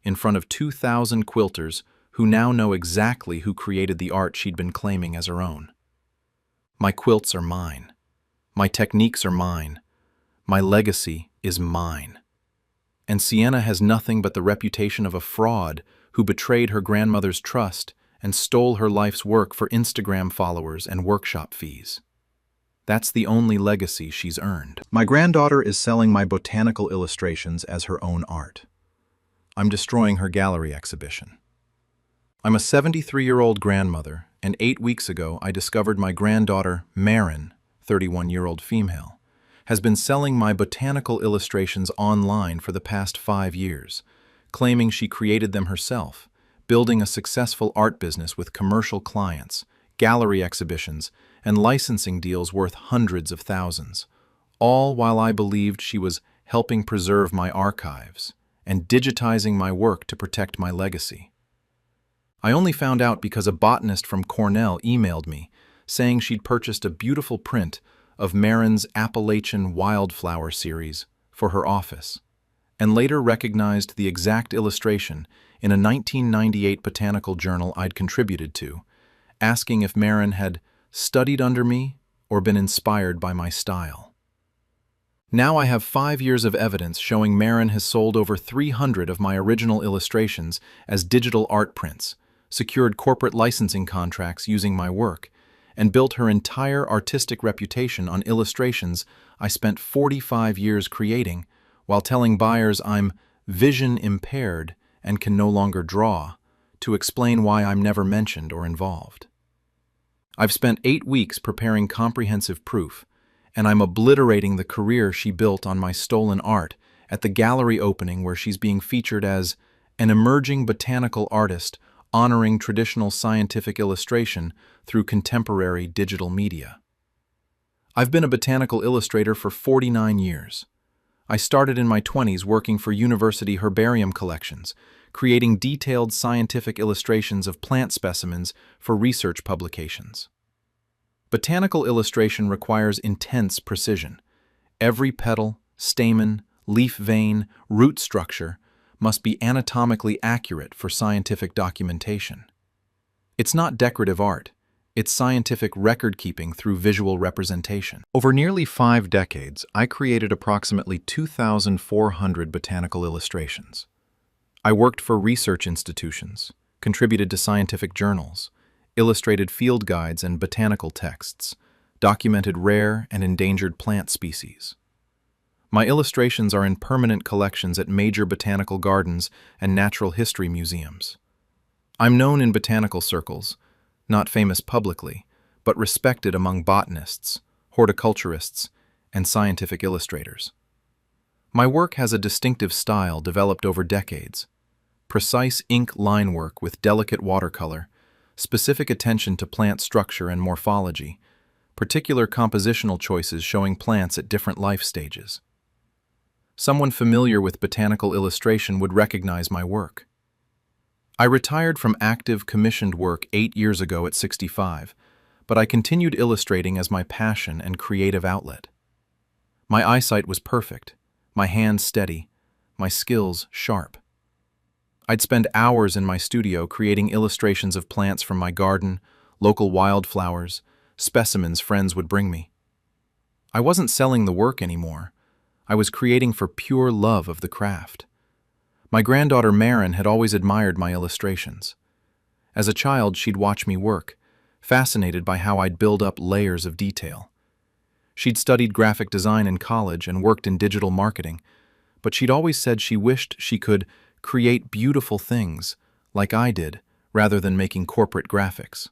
in front of 2,000 quilters who now know exactly who created the art she'd been claiming as her own. My quilts are mine. My techniques are mine. My legacy is mine. And Sienna has nothing but the reputation of a fraud who betrayed her grandmother's trust and stole her life's work for Instagram followers and workshop fees. That's the only legacy she's earned. My granddaughter is selling my botanical illustrations as her own art. I'm destroying her gallery exhibition. I'm a 73-year-old grandmother, and 8 weeks ago I discovered my granddaughter, Marin, 31-year-old female, has been selling my botanical illustrations online for the past 5 years, claiming she created them herself, building a successful art business with commercial clients, gallery exhibitions, and licensing deals worth hundreds of thousands, all while I believed she was helping preserve my archives and digitizing my work to protect my legacy. I only found out because a botanist from Cornell emailed me, saying she'd purchased a beautiful print of Marin's Appalachian Wildflower series for her office, and later recognized the exact illustration in a 1998 botanical journal I'd contributed to, asking if Marin had studied under me or been inspired by my style. Now I have 5 years of evidence showing Marin has sold over 300 of my original illustrations as digital art prints, secured corporate licensing contracts using my work, and built her entire artistic reputation on illustrations I spent 45 years creating while telling buyers I'm vision impaired and can no longer draw, to explain why I'm never mentioned or involved. I've spent 8 weeks preparing comprehensive proof, and I'm obliterating the career she built on my stolen art at the gallery opening where she's being featured as an emerging botanical artist honoring traditional scientific illustration through contemporary digital media. I've been a botanical illustrator for 49 years. I started in my 20s working for university herbarium collections, creating detailed scientific illustrations of plant specimens for research publications. Botanical illustration requires intense precision. Every petal, stamen, leaf vein, root structure must be anatomically accurate for scientific documentation. It's not decorative art, it's scientific record-keeping through visual representation. Over nearly 5 decades, I created approximately 2,400 botanical illustrations. I worked for research institutions, contributed to scientific journals, illustrated field guides and botanical texts, documented rare and endangered plant species. My illustrations are in permanent collections at major botanical gardens and natural history museums. I'm known in botanical circles, not famous publicly, but respected among botanists, horticulturists, and scientific illustrators. My work has a distinctive style developed over decades: precise ink line work with delicate watercolor, specific attention to plant structure and morphology, particular compositional choices showing plants at different life stages. Someone familiar with botanical illustration would recognize my work. I retired from active commissioned work 8 years ago at 65, but I continued illustrating as my passion and creative outlet. My eyesight was perfect, my hands steady, my skills sharp. I'd spend hours in my studio creating illustrations of plants from my garden, local wildflowers, specimens friends would bring me. I wasn't selling the work anymore. I was creating for pure love of the craft. My granddaughter Marin had always admired my illustrations. As a child, she'd watch me work, fascinated by how I'd build up layers of detail. She'd studied graphic design in college and worked in digital marketing, but she'd always said she wished she could create beautiful things, like I did, rather than making corporate graphics.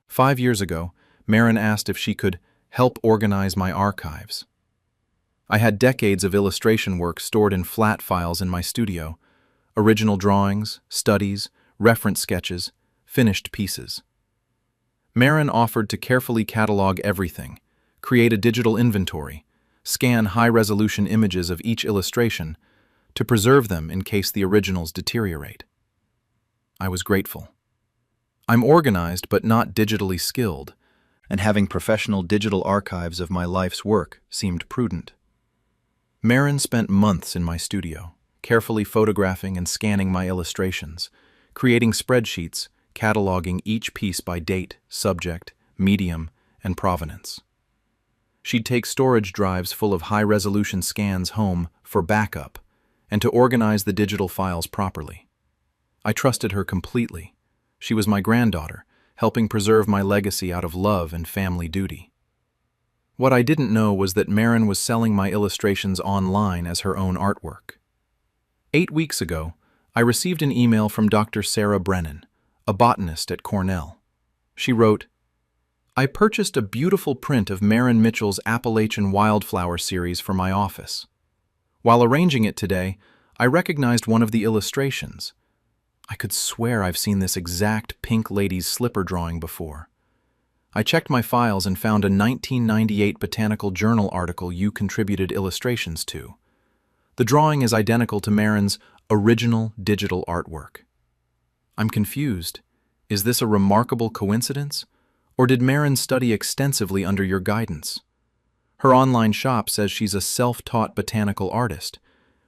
5 years ago, Marin asked if she could help organize my archives. I had decades of illustration work stored in flat files in my studio: original drawings, studies, reference sketches, finished pieces. Marin offered to carefully catalog everything, create a digital inventory, scan high-resolution images of each illustration, to preserve them in case the originals deteriorate. I was grateful. I'm organized but not digitally skilled, and having professional digital archives of my life's work seemed prudent. Marin spent months in my studio, carefully photographing and scanning my illustrations, creating spreadsheets, cataloging each piece by date, subject, medium, and provenance. She'd take storage drives full of high-resolution scans home for backup and to organize the digital files properly. I trusted her completely. She was my granddaughter, helping preserve my legacy out of love and family duty. What I didn't know was that Marin was selling my illustrations online as her own artwork. 8 weeks ago, I received an email from Dr. Sarah Brennan, a botanist at Cornell. She wrote, I purchased a beautiful print of Marin Mitchell's Appalachian Wildflower series for my office. While arranging it today, I recognized one of the illustrations. I could swear I've seen this exact pink lady's slipper drawing before. I checked my files and found a 1998 Botanical Journal article you contributed illustrations to. The drawing is identical to Marin's original digital artwork. I'm confused. Is this a remarkable coincidence? Or did Marin study extensively under your guidance? Her online shop says she's a self-taught botanical artist,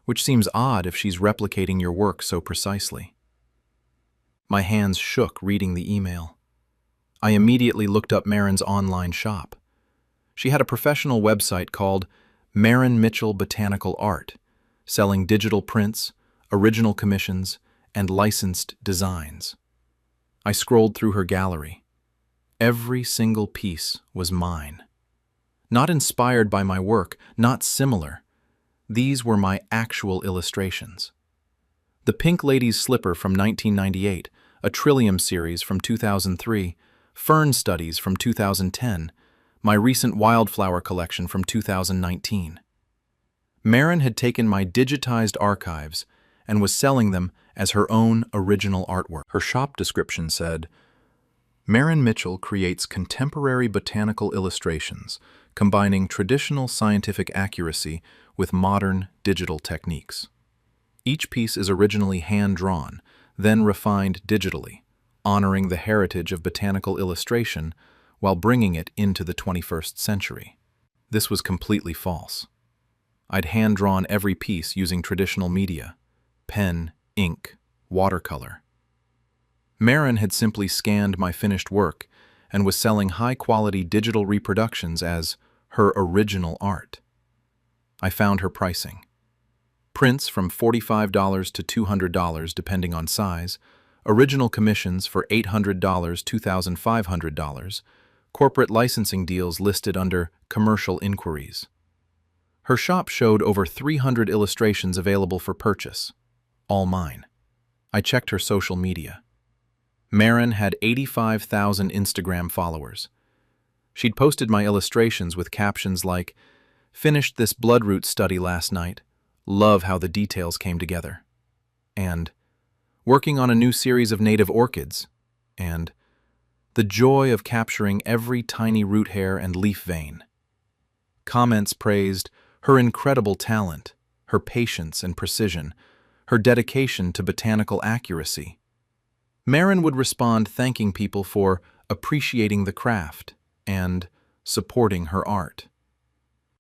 which seems odd if she's replicating your work so precisely. My hands shook reading the email. I immediately looked up Marin's online shop. She had a professional website called Marin Mitchell Botanical Art, selling digital prints, original commissions, and licensed designs. I scrolled through her gallery. Every single piece was mine. Not inspired by my work, not similar. These were my actual illustrations. The Pink Lady's Slipper from 1998, a Trillium series from 2003, Fern Studies from 2010, my recent wildflower collection from 2019. Marin had taken my digitized archives and was selling them as her own original artwork. Her shop description said, Marin Mitchell creates contemporary botanical illustrations, combining traditional scientific accuracy with modern digital techniques. Each piece is originally hand-drawn, then refined digitally, honoring the heritage of botanical illustration while bringing it into the 21st century. This was completely false. I'd hand-drawn every piece using traditional media: pen, ink, watercolor. Marin had simply scanned my finished work and was selling high-quality digital reproductions as her original art. I found her pricing. Prints from $45 to $200 depending on size, original commissions for $800 to $2,500, corporate licensing deals listed under commercial inquiries. Her shop showed over 300 illustrations available for purchase, all mine. I checked her social media. Marin had 85,000 Instagram followers. She'd posted my illustrations with captions like, "Finished this bloodroot study last night. Love how the details came together." And, "Working on a new series of native orchids." And, "The joy of capturing every tiny root hair and leaf vein." Comments praised her incredible talent, her patience and precision, her dedication to botanical accuracy. Marin would respond thanking people for appreciating the craft and supporting her art.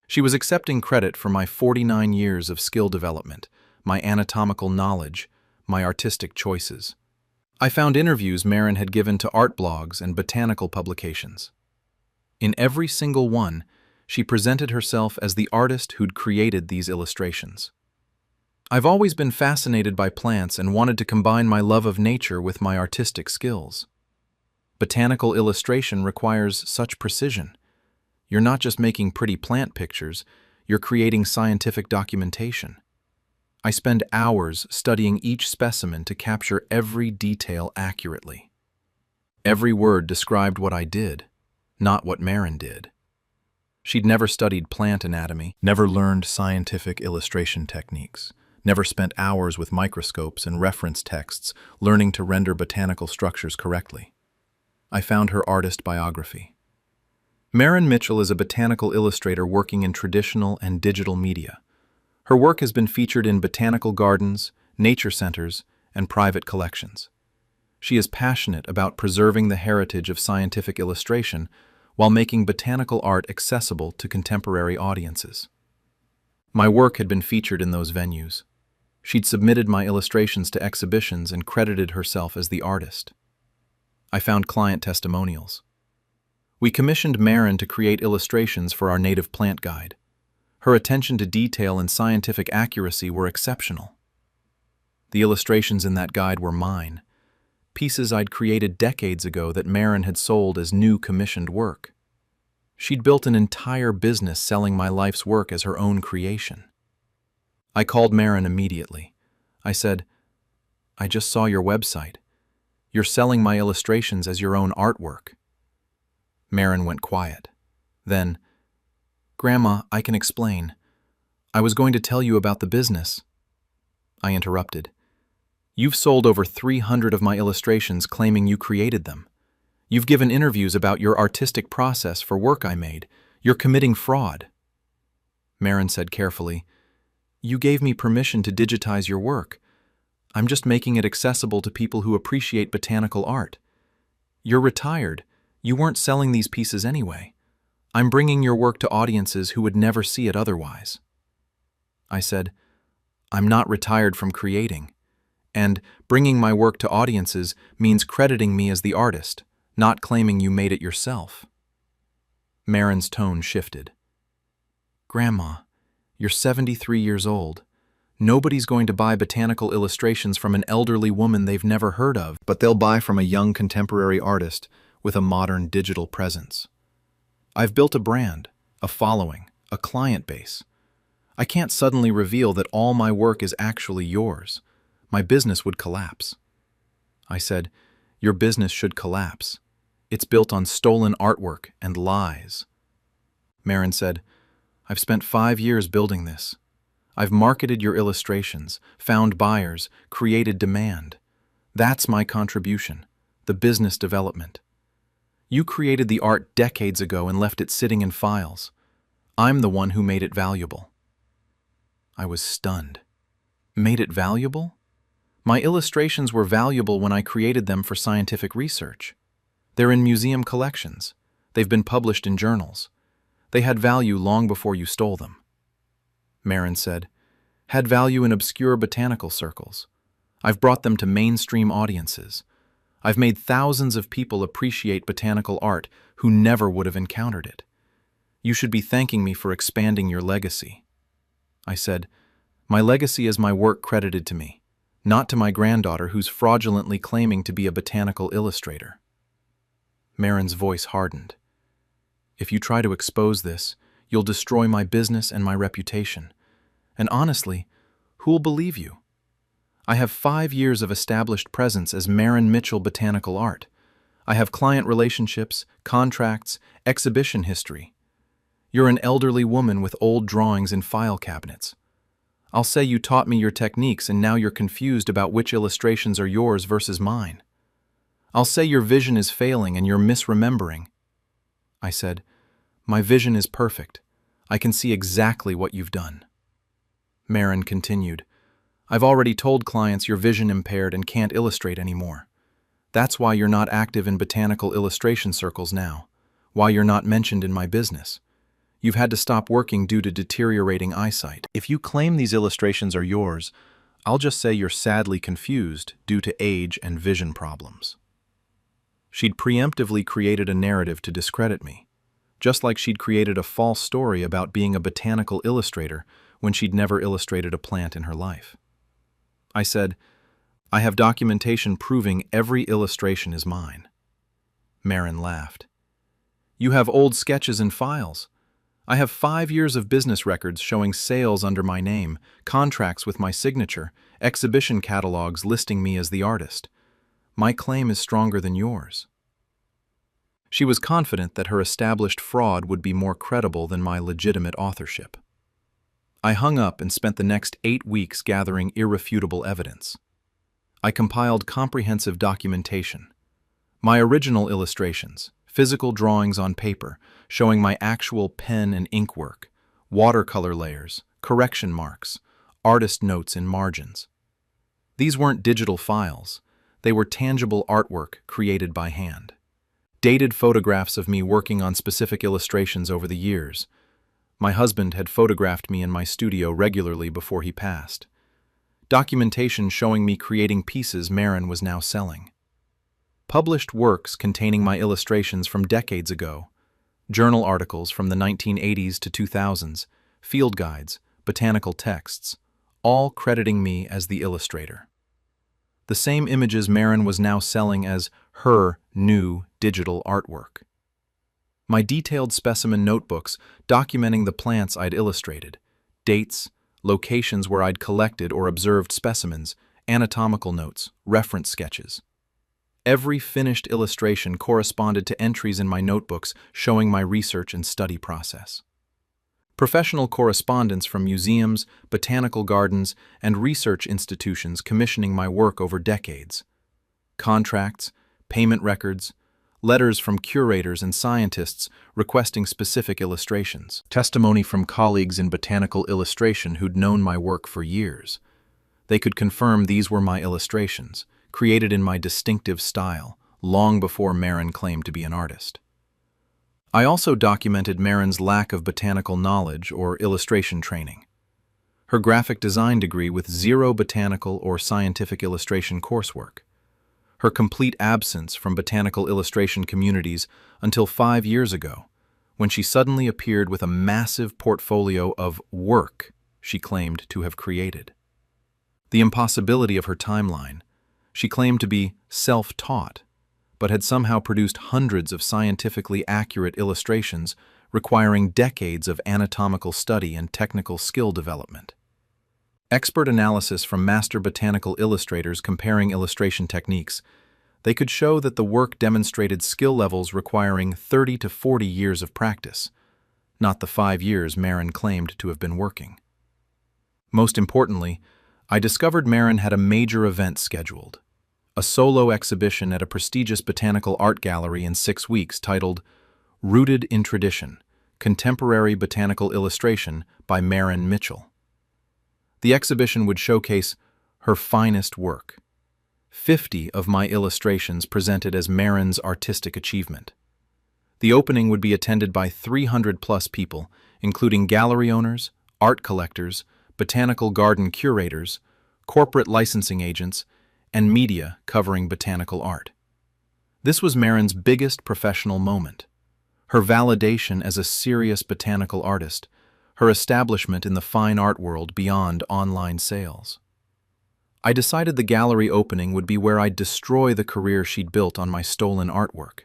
She was accepting credit for my 49 years of skill development, my anatomical knowledge, my artistic choices. I found interviews Marin had given to art blogs and botanical publications. In every single one, she presented herself as the artist who'd created these illustrations. I've always been fascinated by plants and wanted to combine my love of nature with my artistic skills. Botanical illustration requires such precision. You're not just making pretty plant pictures, you're creating scientific documentation. I spend hours studying each specimen to capture every detail accurately. Every word described what I did, not what Marin did. She'd never studied plant anatomy, never learned scientific illustration techniques, never spent hours with microscopes and reference texts learning to render botanical structures correctly. I found her artist biography. Marin Mitchell is a botanical illustrator working in traditional and digital media. Her work has been featured in botanical gardens, nature centers, and private collections. She is passionate about preserving the heritage of scientific illustration while making botanical art accessible to contemporary audiences. My work had been featured in those venues. She'd submitted my illustrations to exhibitions and credited herself as the artist. I found client testimonials. We commissioned Marin to create illustrations for our native plant guide. Her attention to detail and scientific accuracy were exceptional. The illustrations in that guide were mine, pieces I'd created decades ago that Marin had sold as new commissioned work. She'd built an entire business selling my life's work as her own creation. I called Marin immediately. I said, "I just saw your website. You're selling my illustrations as your own artwork." Marin went quiet. Then, "Grandma, I can explain. I was going to tell you about the business." I interrupted. "You've sold over 300 of my illustrations claiming you created them. You've given interviews about your artistic process for work I made. You're committing fraud." Marin said carefully, "You gave me permission to digitize your work. I'm just making it accessible to people who appreciate botanical art. You're retired. You weren't selling these pieces anyway. I'm bringing your work to audiences who would never see it otherwise." I said, "I'm not retired from creating. And bringing my work to audiences means crediting me as the artist, not claiming you made it yourself." Marin's tone shifted. "Grandma, you're 73 years old. Nobody's going to buy botanical illustrations from an elderly woman they've never heard of, but they'll buy from a young contemporary artist with a modern digital presence. I've built a brand, a following, a client base. I can't suddenly reveal that all my work is actually yours. My business would collapse." I said, "Your business should collapse. It's built on stolen artwork and lies." Marin said, "I've spent 5 years building this. I've marketed your illustrations, found buyers, created demand. That's my contribution, the business development. You created the art decades ago and left it sitting in files. I'm the one who made it valuable." I was stunned. Made it valuable? My illustrations were valuable when I created them for scientific research. They're in museum collections. They've been published in journals. They had value long before you stole them. Marin said, "Had value in obscure botanical circles. I've brought them to mainstream audiences. I've made thousands of people appreciate botanical art who never would have encountered it. You should be thanking me for expanding your legacy." I said, "My legacy is my work credited to me, not to my granddaughter who's fraudulently claiming to be a botanical illustrator." Marin's voice hardened. "If you try to expose this, you'll destroy my business and my reputation. And honestly, who'll believe you? I have 5 years of established presence as Marin Mitchell Botanical Art. I have client relationships, contracts, exhibition history. You're an elderly woman with old drawings in file cabinets. I'll say you taught me your techniques and now you're confused about which illustrations are yours versus mine. I'll say your vision is failing and you're misremembering." I said, "My vision is perfect. I can see exactly what you've done." Marin continued, "I've already told clients you're vision impaired and can't illustrate anymore. That's why you're not active in botanical illustration circles now, why you're not mentioned in my business. You've had to stop working due to deteriorating eyesight. If you claim these illustrations are yours, I'll just say you're sadly confused due to age and vision problems." She'd preemptively created a narrative to discredit me, just like she'd created a false story about being a botanical illustrator when she'd never illustrated a plant in her life. I said, "I have documentation proving every illustration is mine." Marin laughed. "You have old sketches and files. I have 5 years of business records showing sales under my name, contracts with my signature, exhibition catalogs listing me as the artist. My claim is stronger than yours." She was confident that her established fraud would be more credible than my legitimate authorship. I hung up and spent the next 8 weeks gathering irrefutable evidence. I compiled comprehensive documentation. My original illustrations, physical drawings on paper showing my actual pen and ink work, watercolor layers, correction marks, artist notes in margins. These weren't digital files. They were tangible artwork created by hand. Dated photographs of me working on specific illustrations over the years. My husband had photographed me in my studio regularly before he passed. Documentation showing me creating pieces Marin was now selling. Published works containing my illustrations from decades ago. Journal articles from the 1980s to 2000s, field guides, botanical texts, all crediting me as the illustrator. The same images Marin was now selling as her new digital artwork. My detailed specimen notebooks documenting the plants I'd illustrated, dates, locations where I'd collected or observed specimens, anatomical notes, reference sketches. Every finished illustration corresponded to entries in my notebooks showing my research and study process. Professional correspondence from museums, botanical gardens, and research institutions commissioning my work over decades. Contracts, payment records, letters from curators and scientists requesting specific illustrations. Testimony from colleagues in botanical illustration who'd known my work for years. They could confirm these were my illustrations, created in my distinctive style, long before Marin claimed to be an artist. I also documented Marin's lack of botanical knowledge or illustration training. Her graphic design degree with zero botanical or scientific illustration coursework. Her complete absence from botanical illustration communities until 5 years ago, when she suddenly appeared with a massive portfolio of work she claimed to have created. The impossibility of her timeline. She claimed to be self-taught, but had somehow produced hundreds of scientifically accurate illustrations requiring decades of anatomical study and technical skill development. Expert analysis from master botanical illustrators comparing illustration techniques, they could show that the work demonstrated skill levels requiring 30 to 40 years of practice, not the 5 years Marin claimed to have been working. Most importantly, I discovered Marin had a major event scheduled. A solo exhibition at a prestigious botanical art gallery in 6 weeks titled Rooted in Tradition, Contemporary Botanical Illustration by Marin Mitchell. The exhibition would showcase her finest work. 50 of my illustrations presented as Marin's artistic achievement. The opening would be attended by 300-plus people, including gallery owners, art collectors, botanical garden curators, corporate licensing agents, and media covering botanical art. This was Marin's biggest professional moment. Her validation as a serious botanical artist, her establishment in the fine art world beyond online sales. I decided the gallery opening would be where I'd destroy the career she'd built on my stolen artwork.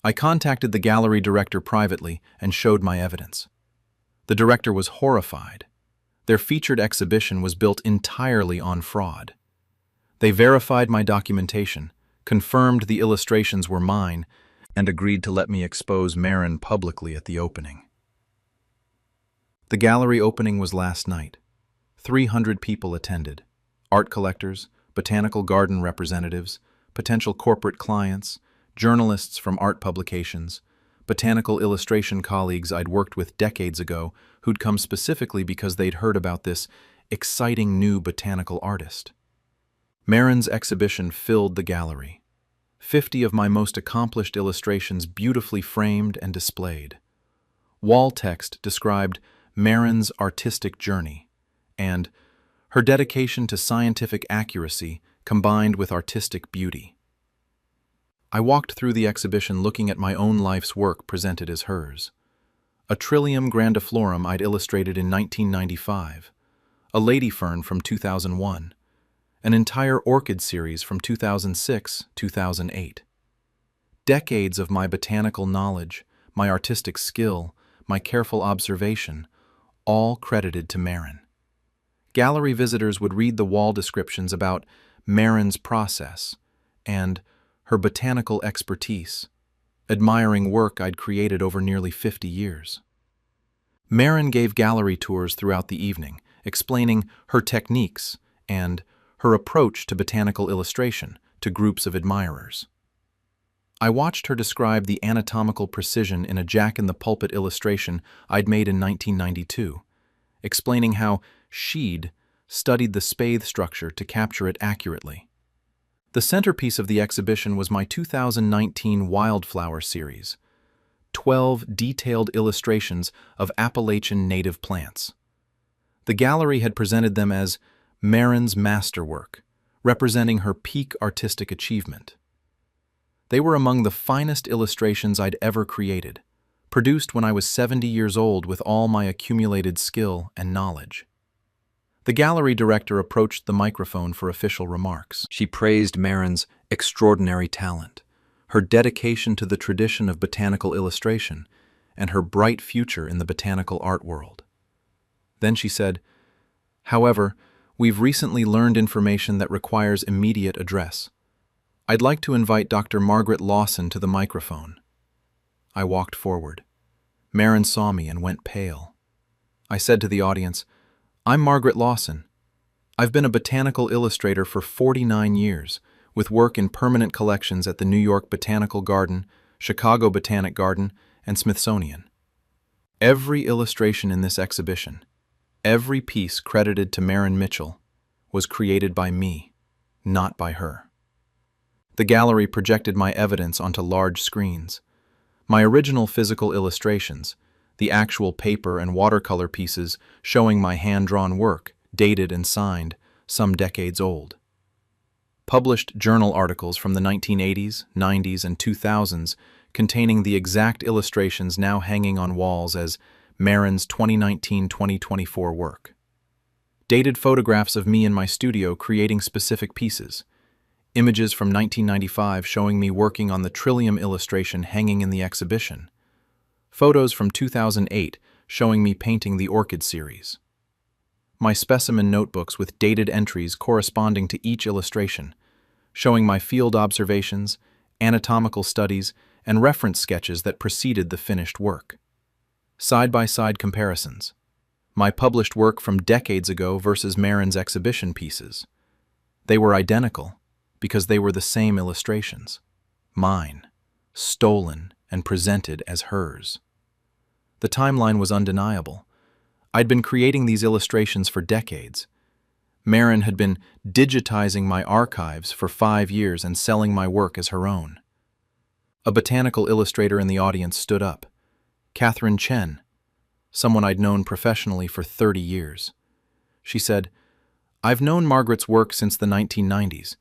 I contacted the gallery director privately and showed my evidence. The director was horrified. Their featured exhibition was built entirely on fraud. They verified my documentation, confirmed the illustrations were mine, and agreed to let me expose Marin publicly at the opening. The gallery opening was last night. 300 people attended. Art collectors, botanical garden representatives, potential corporate clients, journalists from art publications, botanical illustration colleagues I'd worked with decades ago who'd come specifically because they'd heard about this exciting new botanical artist. Marin's exhibition filled the gallery. 50 of my most accomplished illustrations beautifully framed and displayed. Wall text described Marin's artistic journey and her dedication to scientific accuracy combined with artistic beauty. I walked through the exhibition looking at my own life's work presented as hers. A Trillium grandiflorum I'd illustrated in 1995, a lady fern from 2001, an entire orchid series from 2006-2008. Decades of my botanical knowledge, my artistic skill, my careful observation, all credited to Marin. Gallery visitors would read the wall descriptions about Marin's process and her botanical expertise, admiring work I'd created over nearly 50 years. Marin gave gallery tours throughout the evening, explaining her techniques and her approach to botanical illustration to groups of admirers. I watched her describe the anatomical precision in a jack-in-the-pulpit illustration I'd made in 1992, explaining how she'd studied the spathe structure to capture it accurately. The centerpiece of the exhibition was my 2019 Wildflower series, 12 detailed illustrations of Appalachian native plants. The gallery had presented them as Marin's masterwork, representing her peak artistic achievement. They were among the finest illustrations I'd ever created, produced when I was 70 years old with all my accumulated skill and knowledge. The gallery director approached the microphone for official remarks. She praised Marin's extraordinary talent, her dedication to the tradition of botanical illustration, and her bright future in the botanical art world. Then she said, "However, we've recently learned information that requires immediate address. I'd like to invite Dr. Margaret Lawson to the microphone. I walked forward. Marin saw me and went pale. I said to the audience, "I'm Margaret Lawson. I've been a botanical illustrator for 49 years, with work in permanent collections at the New York Botanical Garden, Chicago Botanic Garden, and Smithsonian. Every illustration in this exhibition, every piece credited to Marin Mitchell, was created by me, not by her." The gallery projected my evidence onto large screens. My original physical illustrations, the actual paper and watercolor pieces showing my hand-drawn work, dated and signed, some decades old. Published journal articles from the 1980s, 90s, and 2000s containing the exact illustrations now hanging on walls as Marin's 2019-2024 work. Dated photographs of me in my studio creating specific pieces. Images from 1995 showing me working on the Trillium illustration hanging in the exhibition. Photos from 2008 showing me painting the Orchid series. My specimen notebooks with dated entries corresponding to each illustration, showing my field observations, anatomical studies, and reference sketches that preceded the finished work. Side-by-side comparisons. My published work from decades ago versus Marin's exhibition pieces. They were identical because they were the same illustrations. Mine, stolen and presented as hers. The timeline was undeniable. I'd been creating these illustrations for decades. Marin had been digitizing my archives for 5 years and selling my work as her own. A botanical illustrator in the audience stood up. Catherine Chen, someone I'd known professionally for 30 years. She said, "I've known Margaret's work since the 1990s.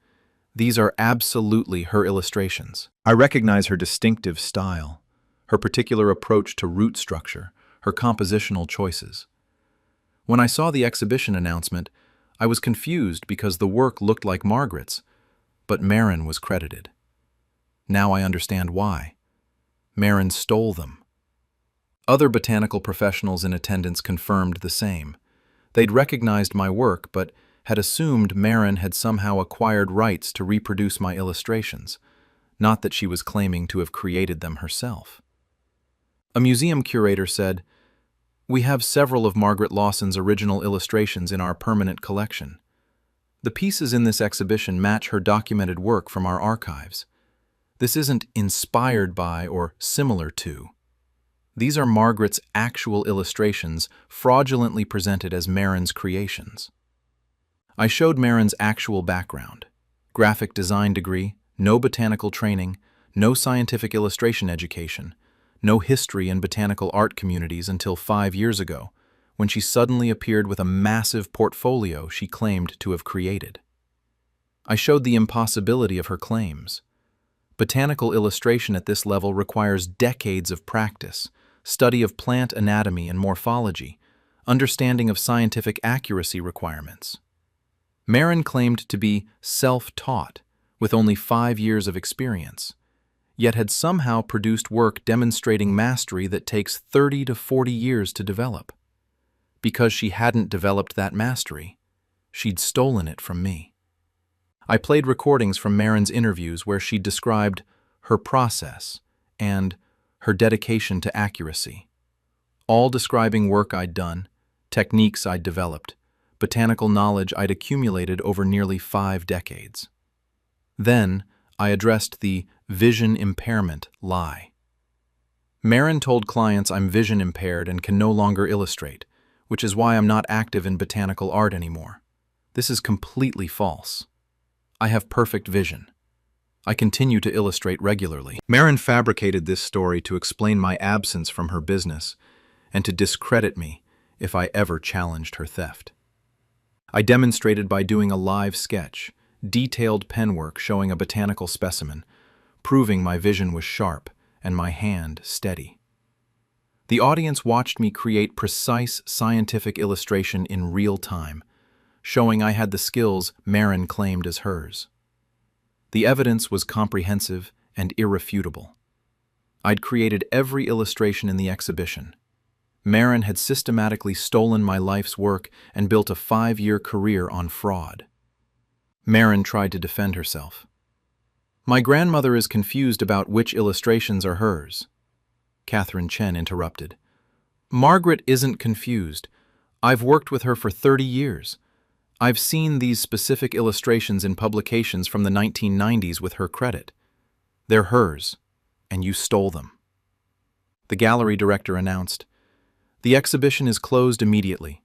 These are absolutely her illustrations. I recognize her distinctive style, her particular approach to root structure, her compositional choices." When I saw the exhibition announcement, I was confused because the work looked like Margaret's, but Marin was credited. Now I understand why. Marin stole them. Other botanical professionals in attendance confirmed the same. They'd recognized my work, but had assumed Marin had somehow acquired rights to reproduce my illustrations, not that she was claiming to have created them herself. A museum curator said, "We have several of Margaret Lawson's original illustrations in our permanent collection. The pieces in this exhibition match her documented work from our archives. This isn't inspired by or similar to. These are Margaret's actual illustrations fraudulently presented as Marin's creations." I showed Marin's actual background: graphic design degree, no botanical training, no scientific illustration education, no history in botanical art communities until 5 years ago, when she suddenly appeared with a massive portfolio she claimed to have created. I showed the impossibility of her claims. Botanical illustration at this level requires decades of practice, study of plant anatomy and morphology, understanding of scientific accuracy requirements. Marin claimed to be self-taught, with only 5 years of experience, yet had somehow produced work demonstrating mastery that takes 30 to 40 years to develop. Because she hadn't developed that mastery, she'd stolen it from me. I played recordings from Marin's interviews where she described her process and her dedication to accuracy, all describing work I'd done, techniques I'd developed, botanical knowledge I'd accumulated over nearly 5 decades. Then, I addressed the vision impairment lie. Marin told clients I'm vision impaired and can no longer illustrate, which is why I'm not active in botanical art anymore. This is completely false. I have perfect vision. I continue to illustrate regularly. Marin fabricated this story to explain my absence from her business and to discredit me if I ever challenged her theft. I demonstrated by doing a live sketch, detailed penwork showing a botanical specimen, proving my vision was sharp and my hand steady. The audience watched me create precise scientific illustration in real time, showing I had the skills Marin claimed as hers. The evidence was comprehensive and irrefutable. I'd created every illustration in the exhibition. Marin had systematically stolen my life's work and built a 5-year career on fraud. Marin tried to defend herself. My grandmother is confused about which illustrations are hers. Catherine Chen interrupted. Margaret isn't confused. I've worked with her for 30 years. I've seen these specific illustrations in publications from the 1990s with her credit. They're hers, and you stole them. The gallery director announced, The exhibition is closed immediately.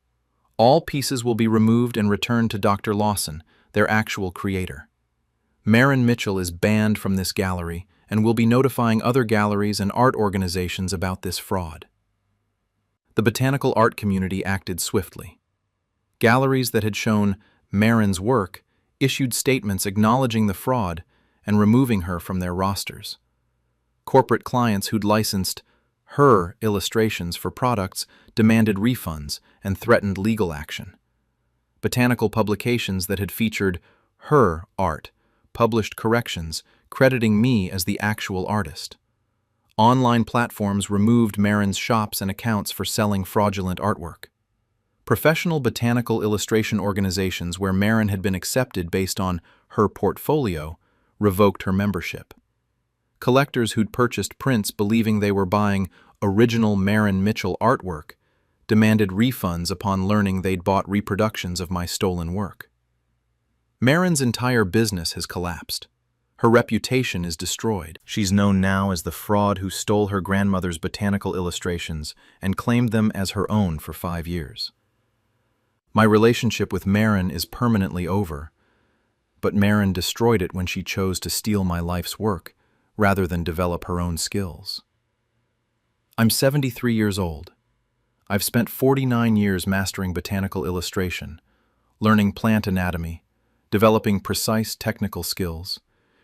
All pieces will be removed and returned to Dr. Lawson, their actual creator. Marin Mitchell is banned from this gallery and will be notifying other galleries and art organizations about this fraud. The botanical art community acted swiftly. Galleries that had shown Marin's work issued statements acknowledging the fraud and removing her from their rosters. Corporate clients who'd licensed her illustrations for products demanded refunds and threatened legal action. Botanical publications that had featured her art published corrections crediting me as the actual artist. Online platforms removed Marin's shops and accounts for selling fraudulent artwork. Professional botanical illustration organizations where Marin had been accepted based on her portfolio revoked her membership. Collectors who'd purchased prints believing they were buying original Marin Mitchell artwork demanded refunds upon learning they'd bought reproductions of my stolen work. Marin's entire business has collapsed. Her reputation is destroyed. She's known now as the fraud who stole her grandmother's botanical illustrations and claimed them as her own for 5 years. My relationship with Marin is permanently over, but Marin destroyed it when she chose to steal my life's work rather than develop her own skills. I'm 73 years old. I've spent 49 years mastering botanical illustration, learning plant anatomy, developing precise technical skills,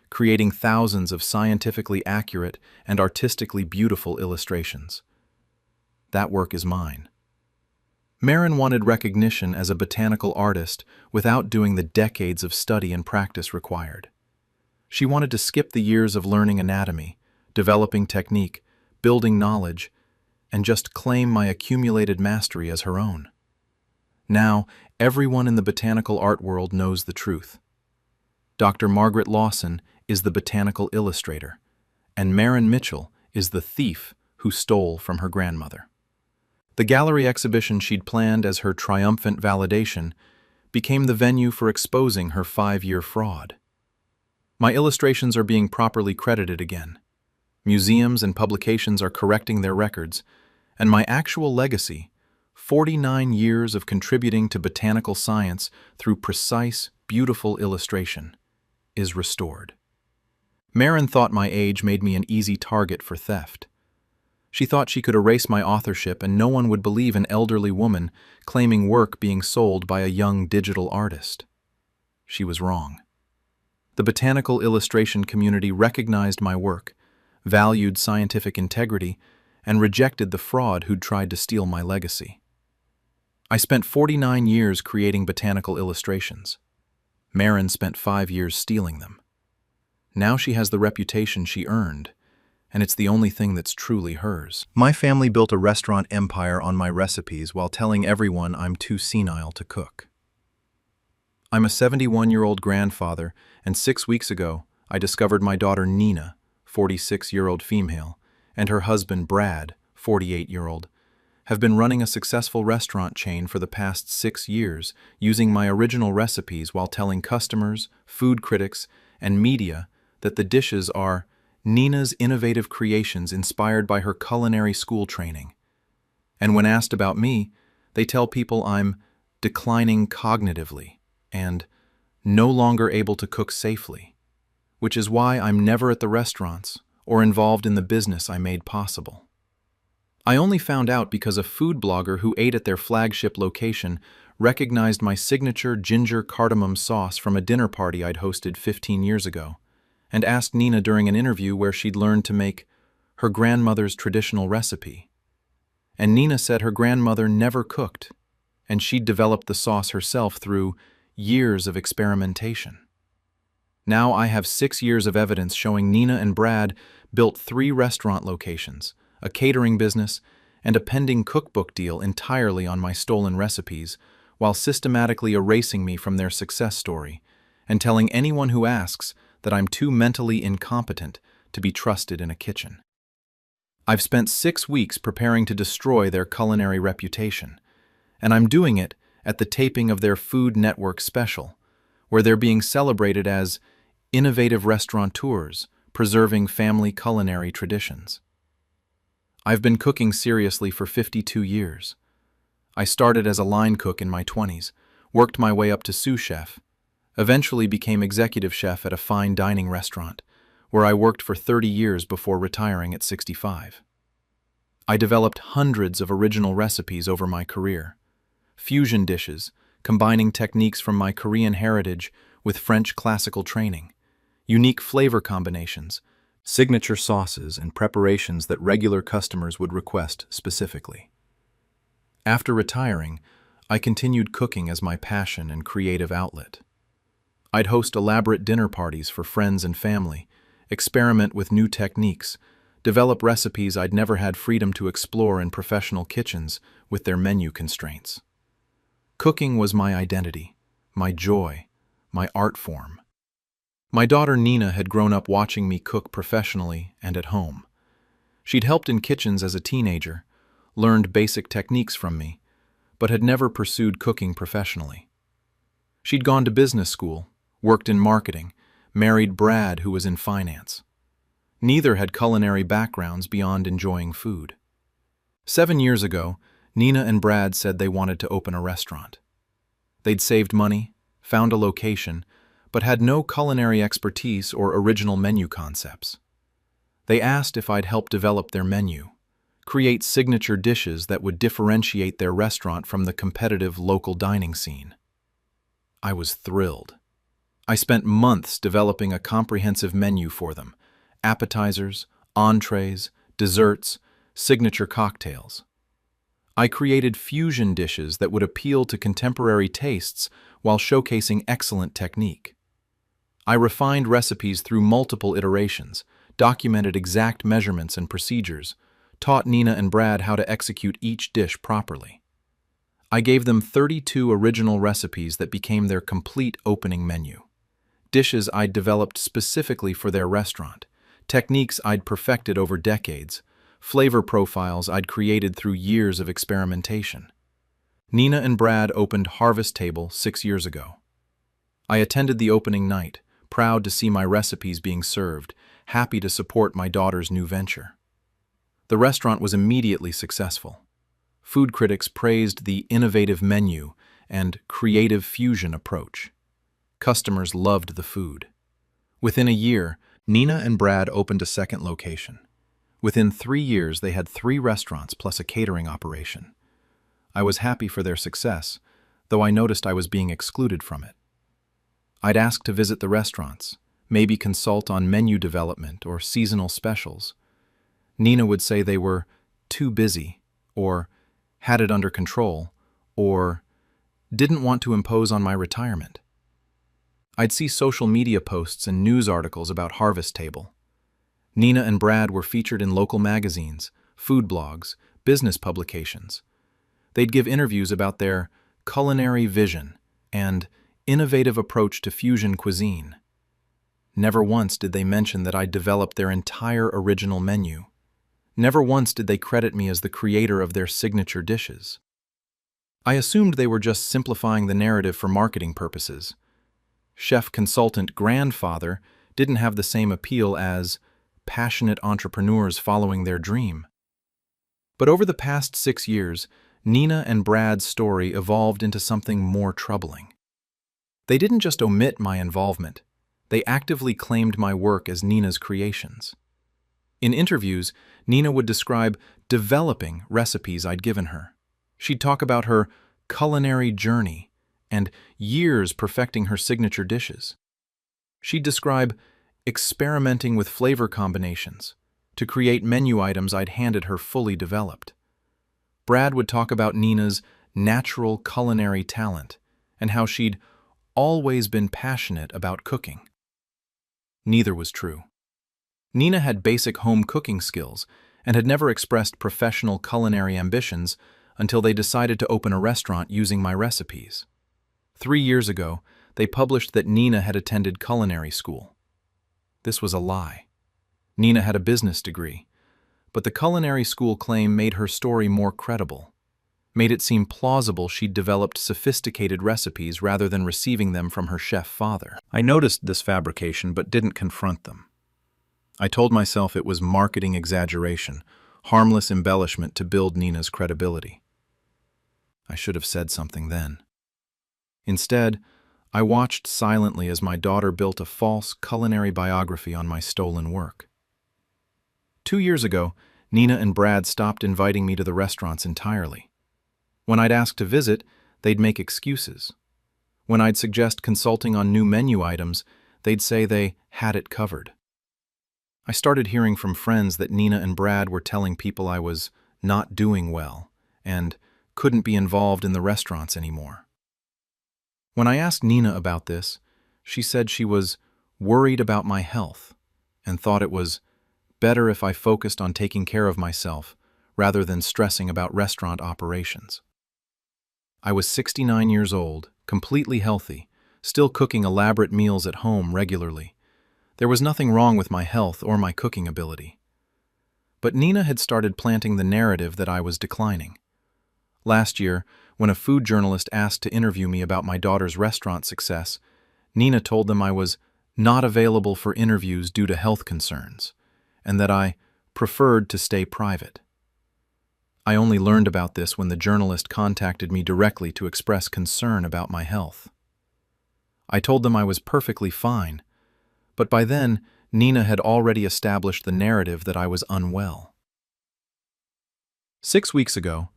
creating thousands of scientifically accurate and artistically beautiful illustrations. That work is mine. Marin wanted recognition as a botanical artist without doing the decades of study and practice required. She wanted to skip the years of learning anatomy, developing technique, building knowledge, and just claim my accumulated mastery as her own. Now, everyone in the botanical art world knows the truth. Dr. Margaret Lawson is the botanical illustrator, and Marin Mitchell is the thief who stole from her grandmother. The gallery exhibition she'd planned as her triumphant validation became the venue for exposing her 5-year fraud. My illustrations are being properly credited again. Museums and publications are correcting their records, and my actual legacy, 49 years of contributing to botanical science through precise, beautiful illustration, is restored. Marin thought my age made me an easy target for theft. She thought she could erase my authorship and no one would believe an elderly woman claiming work being sold by a young digital artist. She was wrong. The botanical illustration community recognized my work, valued scientific integrity, and rejected the fraud who'd tried to steal my legacy. I spent 49 years creating botanical illustrations. Marin spent 5 years stealing them. Now she has the reputation she earned, and it's the only thing that's truly hers. My family built a restaurant empire on my recipes while telling everyone I'm too senile to cook. I'm a 71-year-old grandfather, and 6 weeks ago, I discovered my daughter Nina, 46-year-old female, and her husband Brad, 48-year-old, have been running a successful restaurant chain for the past 6 years using my original recipes while telling customers, food critics, and media that the dishes are Nina's innovative creations inspired by her culinary school training. And when asked about me, they tell people I'm declining cognitively and no longer able to cook safely, which is why I'm never at the restaurants or involved in the business I made possible. I only found out because a food blogger who ate at their flagship location recognized my signature ginger cardamom sauce from a dinner party I'd hosted 15 years ago, and asked Nina during an interview where she'd learned to make her grandmother's traditional recipe. And Nina said her grandmother never cooked, and she'd developed the sauce herself through years of experimentation. Now I have 6 years of evidence showing Nina and Brad built 3 restaurant locations, a catering business, and a pending cookbook deal entirely on my stolen recipes, while systematically erasing me from their success story, and telling anyone who asks that I'm too mentally incompetent to be trusted in a kitchen. I've spent 6 weeks preparing to destroy their culinary reputation, and I'm doing it at the taping of their Food Network special, where they're being celebrated as innovative restaurateurs preserving family culinary traditions. I've been cooking seriously for 52 years. I started as a line cook in my 20s, worked my way up to sous chef, eventually became executive chef at a fine dining restaurant, where I worked for 30 years before retiring at 65. I developed hundreds of original recipes over my career. Fusion dishes, combining techniques from my Korean heritage with French classical training, unique flavor combinations, signature sauces, and preparations that regular customers would request specifically. After retiring, I continued cooking as my passion and creative outlet. I'd host elaborate dinner parties for friends and family, experiment with new techniques, develop recipes I'd never had freedom to explore in professional kitchens with their menu constraints. Cooking was my identity, my joy, my art form. My daughter Nina had grown up watching me cook professionally and at home. She'd helped in kitchens as a teenager, learned basic techniques from me, but had never pursued cooking professionally. She'd gone to business school, worked in marketing, married Brad, who was in finance. Neither had culinary backgrounds beyond enjoying food. 7 years ago, Nina and Brad said they wanted to open a restaurant. They'd saved money, found a location, but had no culinary expertise or original menu concepts. They asked if I'd help develop their menu, create signature dishes that would differentiate their restaurant from the competitive local dining scene. I was thrilled. I spent months developing a comprehensive menu for them: appetizers, entrees, desserts, signature cocktails. I created fusion dishes that would appeal to contemporary tastes while showcasing excellent technique. I refined recipes through multiple iterations, documented exact measurements and procedures, taught Nina and Brad how to execute each dish properly. I gave them 32 original recipes that became their complete opening menu. Dishes I'd developed specifically for their restaurant, techniques I'd perfected over decades, flavor profiles I'd created through years of experimentation. Nina and Brad opened Harvest Table 6 years ago. I attended the opening night, proud to see my recipes being served, happy to support my daughter's new venture. The restaurant was immediately successful. Food critics praised the innovative menu and creative fusion approach. Customers loved the food. Within a year, Nina and Brad opened a second location. Within 3 years, they had 3 restaurants plus a catering operation. I was happy for their success, though I noticed I was being excluded from it. I'd ask to visit the restaurants, maybe consult on menu development or seasonal specials. Nina would say they were too busy, or had it under control, or didn't want to impose on my retirement. I'd see social media posts and news articles about Harvest Table. Nina and Brad were featured in local magazines, food blogs, business publications. They'd give interviews about their culinary vision and innovative approach to fusion cuisine. Never once did they mention that I'd developed their entire original menu. Never once did they credit me as the creator of their signature dishes. I assumed they were just simplifying the narrative for marketing purposes. Chef consultant grandfather didn't have the same appeal as passionate entrepreneurs following their dream. But over the past 6 years, Nina and Brad's story evolved into something more troubling. They didn't just omit my involvement, they actively claimed my work as Nina's creations. In interviews, Nina would describe developing recipes I'd given her. She'd talk about her culinary journey and years perfecting her signature dishes. She'd describe experimenting with flavor combinations to create menu items I'd handed her fully developed. Brad would talk about Nina's natural culinary talent and how she'd always been passionate about cooking. Neither was true. Nina had basic home cooking skills and had never expressed professional culinary ambitions until they decided to open a restaurant using my recipes. 3 years ago, they published that Nina had attended culinary school. This was a lie. Nina had a business degree, but the culinary school claim made her story more credible, made it seem plausible she'd developed sophisticated recipes rather than receiving them from her chef father. I noticed this fabrication but didn't confront them. I told myself it was marketing exaggeration, harmless embellishment to build Nina's credibility. I should have said something then. Instead, I watched silently as my daughter built a false culinary biography on my stolen work. 2 years ago, Nina and Brad stopped inviting me to the restaurants entirely. When I'd ask to visit, they'd make excuses. When I'd suggest consulting on new menu items, they'd say they had it covered. I started hearing from friends that Nina and Brad were telling people I was not doing well and couldn't be involved in the restaurants anymore. When I asked Nina about this, she said she was worried about my health and thought it was better if I focused on taking care of myself rather than stressing about restaurant operations. I was 69 years old, completely healthy, still cooking elaborate meals at home regularly. There was nothing wrong with my health or my cooking ability. But Nina had started planting the narrative that I was declining. Last year, when a food journalist asked to interview me about my daughter's restaurant success, Nina told them I was not available for interviews due to health concerns, and that I preferred to stay private. I only learned about this when the journalist contacted me directly to express concern about my health. I told them I was perfectly fine, but by then, Nina had already established the narrative that I was unwell. 6 weeks ago,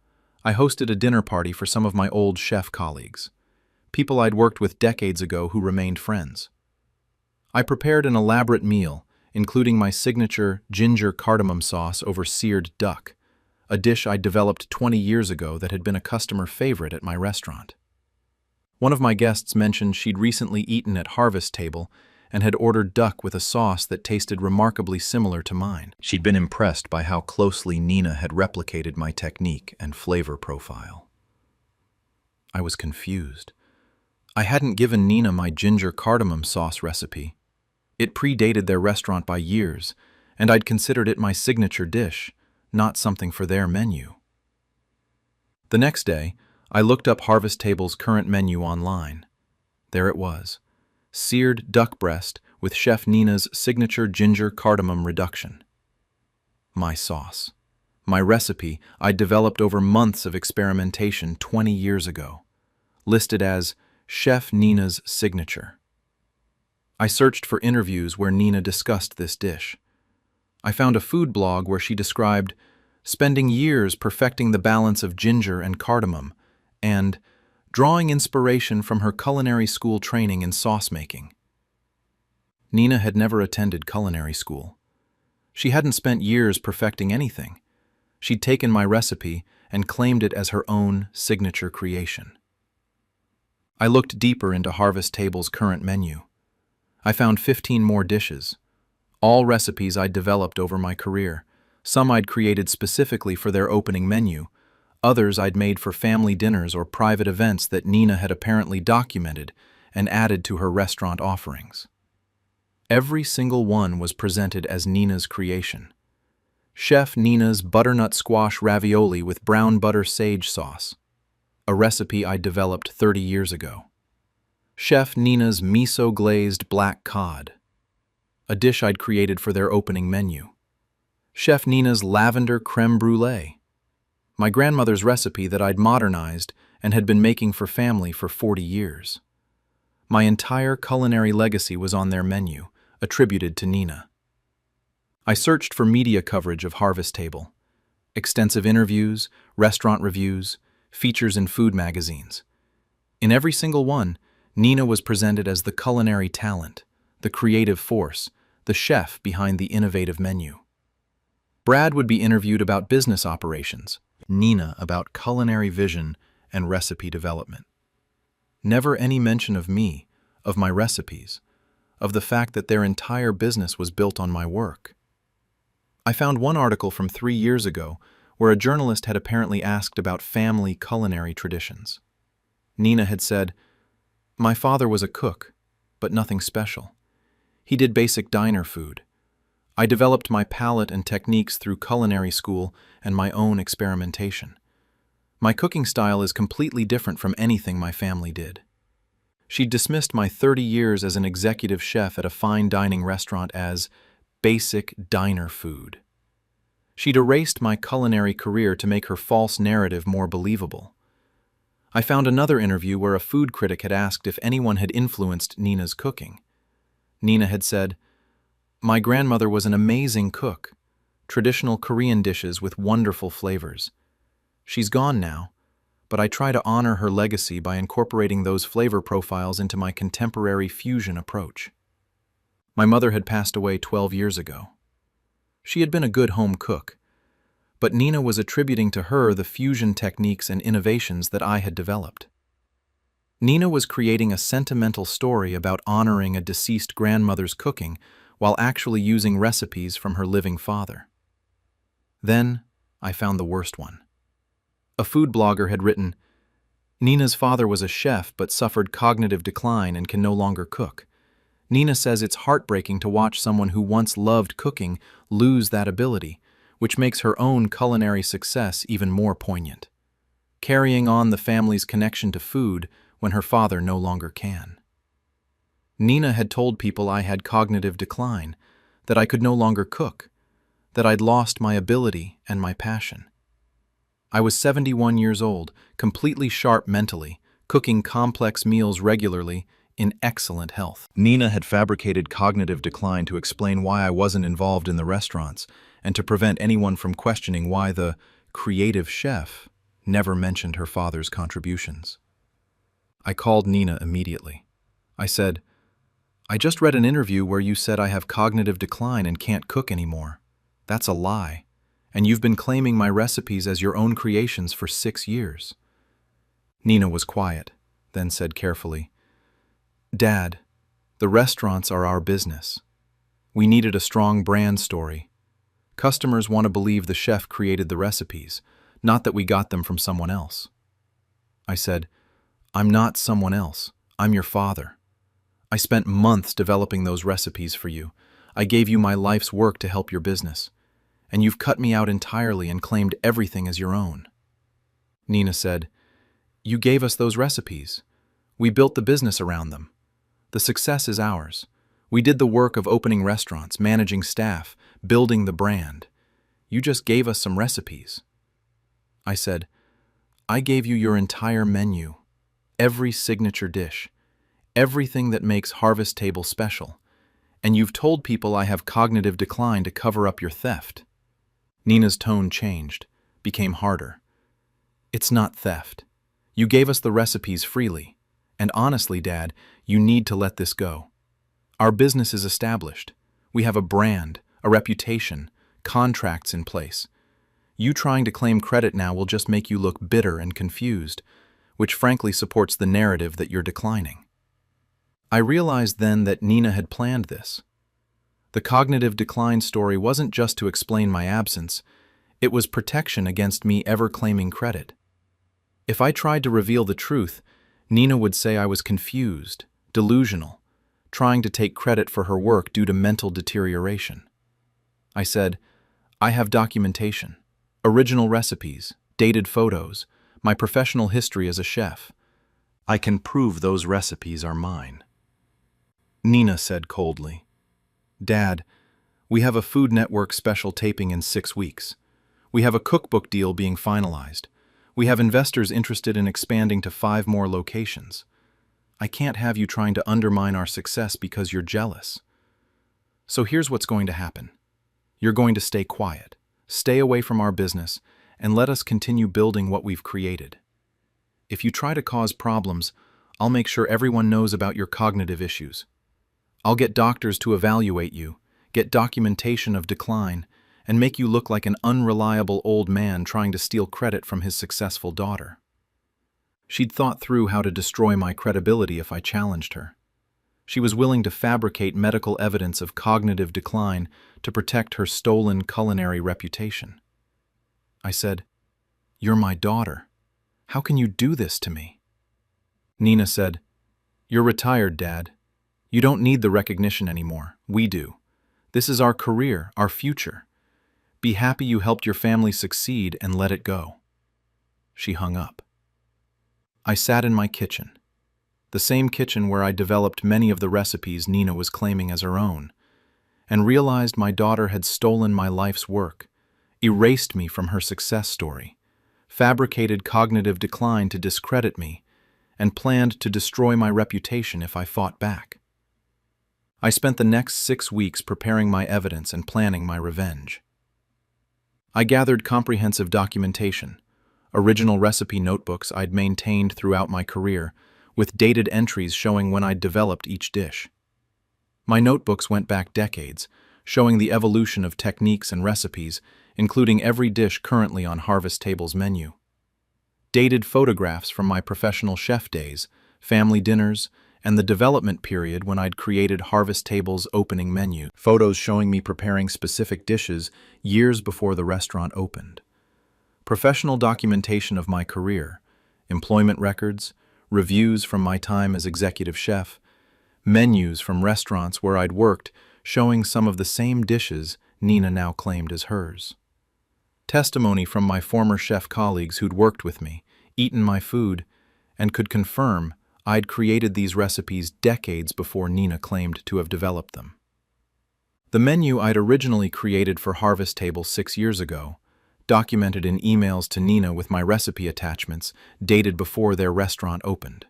I hosted a dinner party for some of my old chef colleagues, people I'd worked with decades ago who remained friends. I prepared an elaborate meal, including my signature ginger cardamom sauce over seared duck, a dish I'd developed 20 years ago that had been a customer favorite at my restaurant. One of my guests mentioned she'd recently eaten at Harvest Table and had ordered duck with a sauce that tasted remarkably similar to mine. She'd been impressed by how closely Nina had replicated my technique and flavor profile. I was confused. I hadn't given Nina my ginger cardamom sauce recipe. It predated their restaurant by years, and I'd considered it my signature dish, not something for their menu. The next day, I looked up Harvest Table's current menu online. There it was, seared duck breast with Chef Nina's signature ginger cardamom reduction. My sauce, my recipe I'd developed over months of experimentation 20 years ago, listed as Chef Nina's signature. I searched for interviews where Nina discussed this dish. I found a food blog where she described spending years perfecting the balance of ginger and cardamom and drawing inspiration from her culinary school training in sauce making. Nina had never attended culinary school. She hadn't spent years perfecting anything. She'd taken my recipe and claimed it as her own signature creation. I looked deeper into Harvest Table's current menu. I found 15 more dishes, all recipes I'd developed over my career. Some I'd created specifically for their opening menu, others I'd made for family dinners or private events that Nina had apparently documented and added to her restaurant offerings. Every single one was presented as Nina's creation. Chef Nina's butternut squash ravioli with brown butter sage sauce, a recipe I developed 30 years ago. Chef Nina's miso-glazed black cod, a dish I'd created for their opening menu. Chef Nina's lavender creme brulee, my grandmother's recipe that I'd modernized and had been making for family for 40 years. My entire culinary legacy was on their menu, attributed to Nina. I searched for media coverage of Harvest Table, extensive interviews, restaurant reviews, features in food magazines. In every single one, Nina was presented as the culinary talent, the creative force, the chef behind the innovative menu. Brad would be interviewed about business operations, Nina about culinary vision and recipe development. Never any mention of me, of my recipes, of the fact that their entire business was built on my work. I found one article from 3 years ago where a journalist had apparently asked about family culinary traditions. Nina had said, "My father was a cook, but nothing special. He did basic diner food. I developed my palate and techniques through culinary school and my own experimentation. My cooking style is completely different from anything my family did. She dismissed my 30 years as an executive chef at a fine dining restaurant as basic diner food. She'd erased my culinary career to make her false narrative more believable. I found another interview where a food critic had asked if anyone had influenced Nina's cooking. Nina had said, "My grandmother was an amazing cook, traditional Korean dishes with wonderful flavors. She's gone now, but I try to honor her legacy by incorporating those flavor profiles into my contemporary fusion approach." My mother had passed away 12 years ago. She had been a good home cook, but Nina was attributing to her the fusion techniques and innovations that I had developed. Nina was creating a sentimental story about honoring a deceased grandmother's cooking while actually using recipes from her living father. Then I found the worst one. A food blogger had written, "Nina's father was a chef but suffered cognitive decline and can no longer cook. Nina says it's heartbreaking to watch someone who once loved cooking lose that ability, which makes her own culinary success even more poignant. Carrying on the family's connection to food when her father no longer can." Nina had told people I had cognitive decline, that I could no longer cook, that I'd lost my ability and my passion. I was 71 years old, completely sharp mentally, cooking complex meals regularly, in excellent health. Nina had fabricated cognitive decline to explain why I wasn't involved in the restaurants and to prevent anyone from questioning why the creative chef never mentioned her father's contributions. I called Nina immediately. I said, "I just read an interview where you said I have cognitive decline and can't cook anymore. That's a lie, and you've been claiming my recipes as your own creations for 6 years." Nina was quiet, then said carefully, "Dad, the restaurants are our business. We needed a strong brand story. Customers want to believe the chef created the recipes, not that we got them from someone else." I said, "I'm not someone else. I'm your father. I spent months developing those recipes for you. I gave you my life's work to help your business, and you've cut me out entirely and claimed everything as your own." Nina said, "You gave us those recipes. We built the business around them. The success is ours. We did the work of opening restaurants, managing staff, building the brand. You just gave us some recipes." I said, "I gave you your entire menu, every signature dish, everything that makes Harvest Table special, and you've told people I have cognitive decline to cover up your theft." Nina's tone changed, became harder. "It's not theft. You gave us the recipes freely. And honestly, Dad, you need to let this go. Our business is established. We have a brand, a reputation, contracts in place. You trying to claim credit now will just make you look bitter and confused, which frankly supports the narrative that you're declining." I realized then that Nina had planned this. The cognitive decline story wasn't just to explain my absence, it was protection against me ever claiming credit. If I tried to reveal the truth, Nina would say I was confused, delusional, trying to take credit for her work due to mental deterioration. I said, "I have documentation, original recipes, dated photos, my professional history as a chef. I can prove those recipes are mine." Nina said coldly, "Dad, we have a Food Network special taping in 6 weeks. We have a cookbook deal being finalized. We have investors interested in expanding to 5 more locations. I can't have you trying to undermine our success because you're jealous. So here's what's going to happen. You're going to stay quiet, stay away from our business, and let us continue building what we've created. If you try to cause problems, I'll make sure everyone knows about your cognitive issues. I'll get doctors to evaluate you, get documentation of decline, and make you look like an unreliable old man trying to steal credit from his successful daughter." She'd thought through how to destroy my credibility if I challenged her. She was willing to fabricate medical evidence of cognitive decline to protect her stolen culinary reputation. I said, "You're my daughter. How can you do this to me?" Nina said, "You're retired, Dad. You don't need the recognition anymore. We do. This is our career, our future. Be happy you helped your family succeed and let it go." She hung up. I sat in my kitchen, the same kitchen where I developed many of the recipes Nina was claiming as her own, and realized my daughter had stolen my life's work, erased me from her success story, fabricated cognitive decline to discredit me, and planned to destroy my reputation if I fought back. I spent the next 6 weeks preparing my evidence and planning my revenge. I gathered comprehensive documentation, original recipe notebooks I'd maintained throughout my career, with dated entries showing when I'd developed each dish. My notebooks went back decades, showing the evolution of techniques and recipes, including every dish currently on Harvest Table's menu. Dated photographs from my professional chef days, family dinners, and the development period when I'd created Harvest Table's opening menu. Photos showing me preparing specific dishes years before the restaurant opened. Professional documentation of my career, employment records, reviews from my time as executive chef, menus from restaurants where I'd worked showing some of the same dishes Nina now claimed as hers. Testimony from my former chef colleagues who'd worked with me, eaten my food, and could confirm I'd created these recipes decades before Nina claimed to have developed them. The menu I'd originally created for Harvest Table 6 years ago, documented in emails to Nina with my recipe attachments dated before their restaurant opened.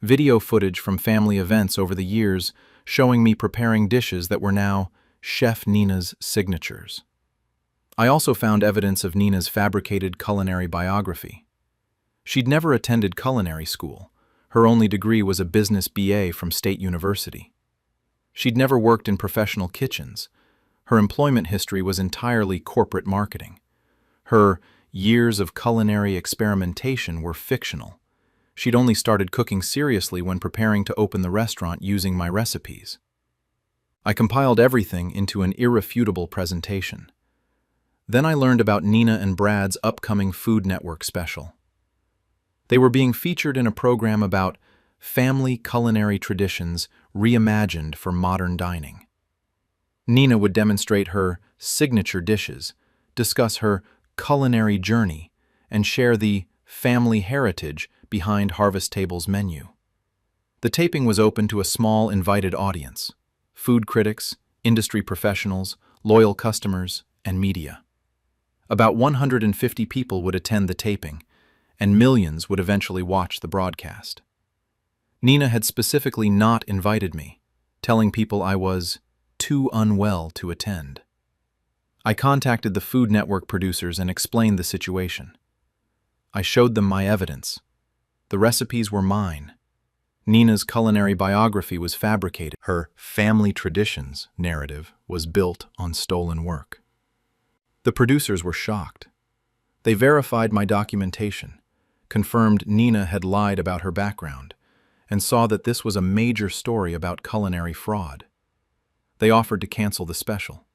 Video footage from family events over the years showing me preparing dishes that were now Chef Nina's signatures. I also found evidence of Nina's fabricated culinary biography. She'd never attended culinary school. Her only degree was a business BA from State University. She'd never worked in professional kitchens. Her employment history was entirely corporate marketing. Her years of culinary experimentation were fictional. She'd only started cooking seriously when preparing to open the restaurant using my recipes. I compiled everything into an irrefutable presentation. Then I learned about Nina and Brad's upcoming Food Network special. They were being featured in a program about family culinary traditions reimagined for modern dining. Nina would demonstrate her signature dishes, discuss her culinary journey, and share the family heritage behind Harvest Table's menu. The taping was open to a small invited audience: food critics, industry professionals, loyal customers, and media. About 150 people would attend the taping, and millions would eventually watch the broadcast. Nina had specifically not invited me, telling people I was too unwell to attend. I contacted the Food Network producers and explained the situation. I showed them my evidence. The recipes were mine. Nina's culinary biography was fabricated. Her family traditions narrative was built on stolen work. The producers were shocked. They verified my documentation, confirmed Nina had lied about her background, and saw that this was a major story about culinary fraud. They offered to cancel the special.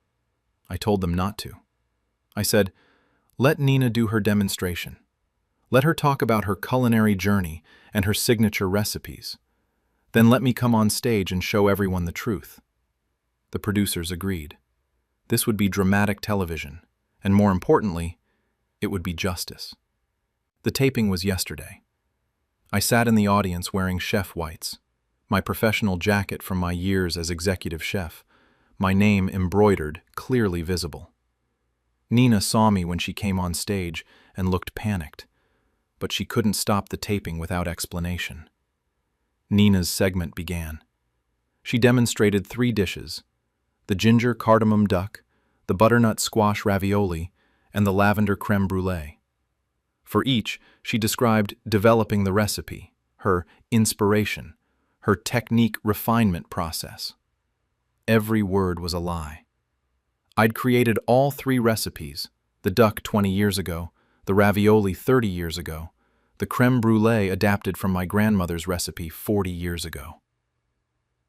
I told them not to. I said, "Let Nina do her demonstration. Let her talk about her culinary journey and her signature recipes. Then let me come on stage and show everyone the truth." The producers agreed. This would be dramatic television, and more importantly, it would be justice. The taping was yesterday. I sat in the audience wearing chef whites, my professional jacket from my years as executive chef, my name embroidered, clearly visible. Nina saw me when she came on stage and looked panicked, but she couldn't stop the taping without explanation. Nina's segment began. She demonstrated 3 dishes: the ginger cardamom duck, the butternut squash ravioli, and the lavender creme brulee. For each, she described developing the recipe, her inspiration, her technique refinement process. Every word was a lie. I'd created all 3 recipes: the duck 20 years ago, the ravioli 30 years ago, the creme brulee adapted from my grandmother's recipe 40 years ago.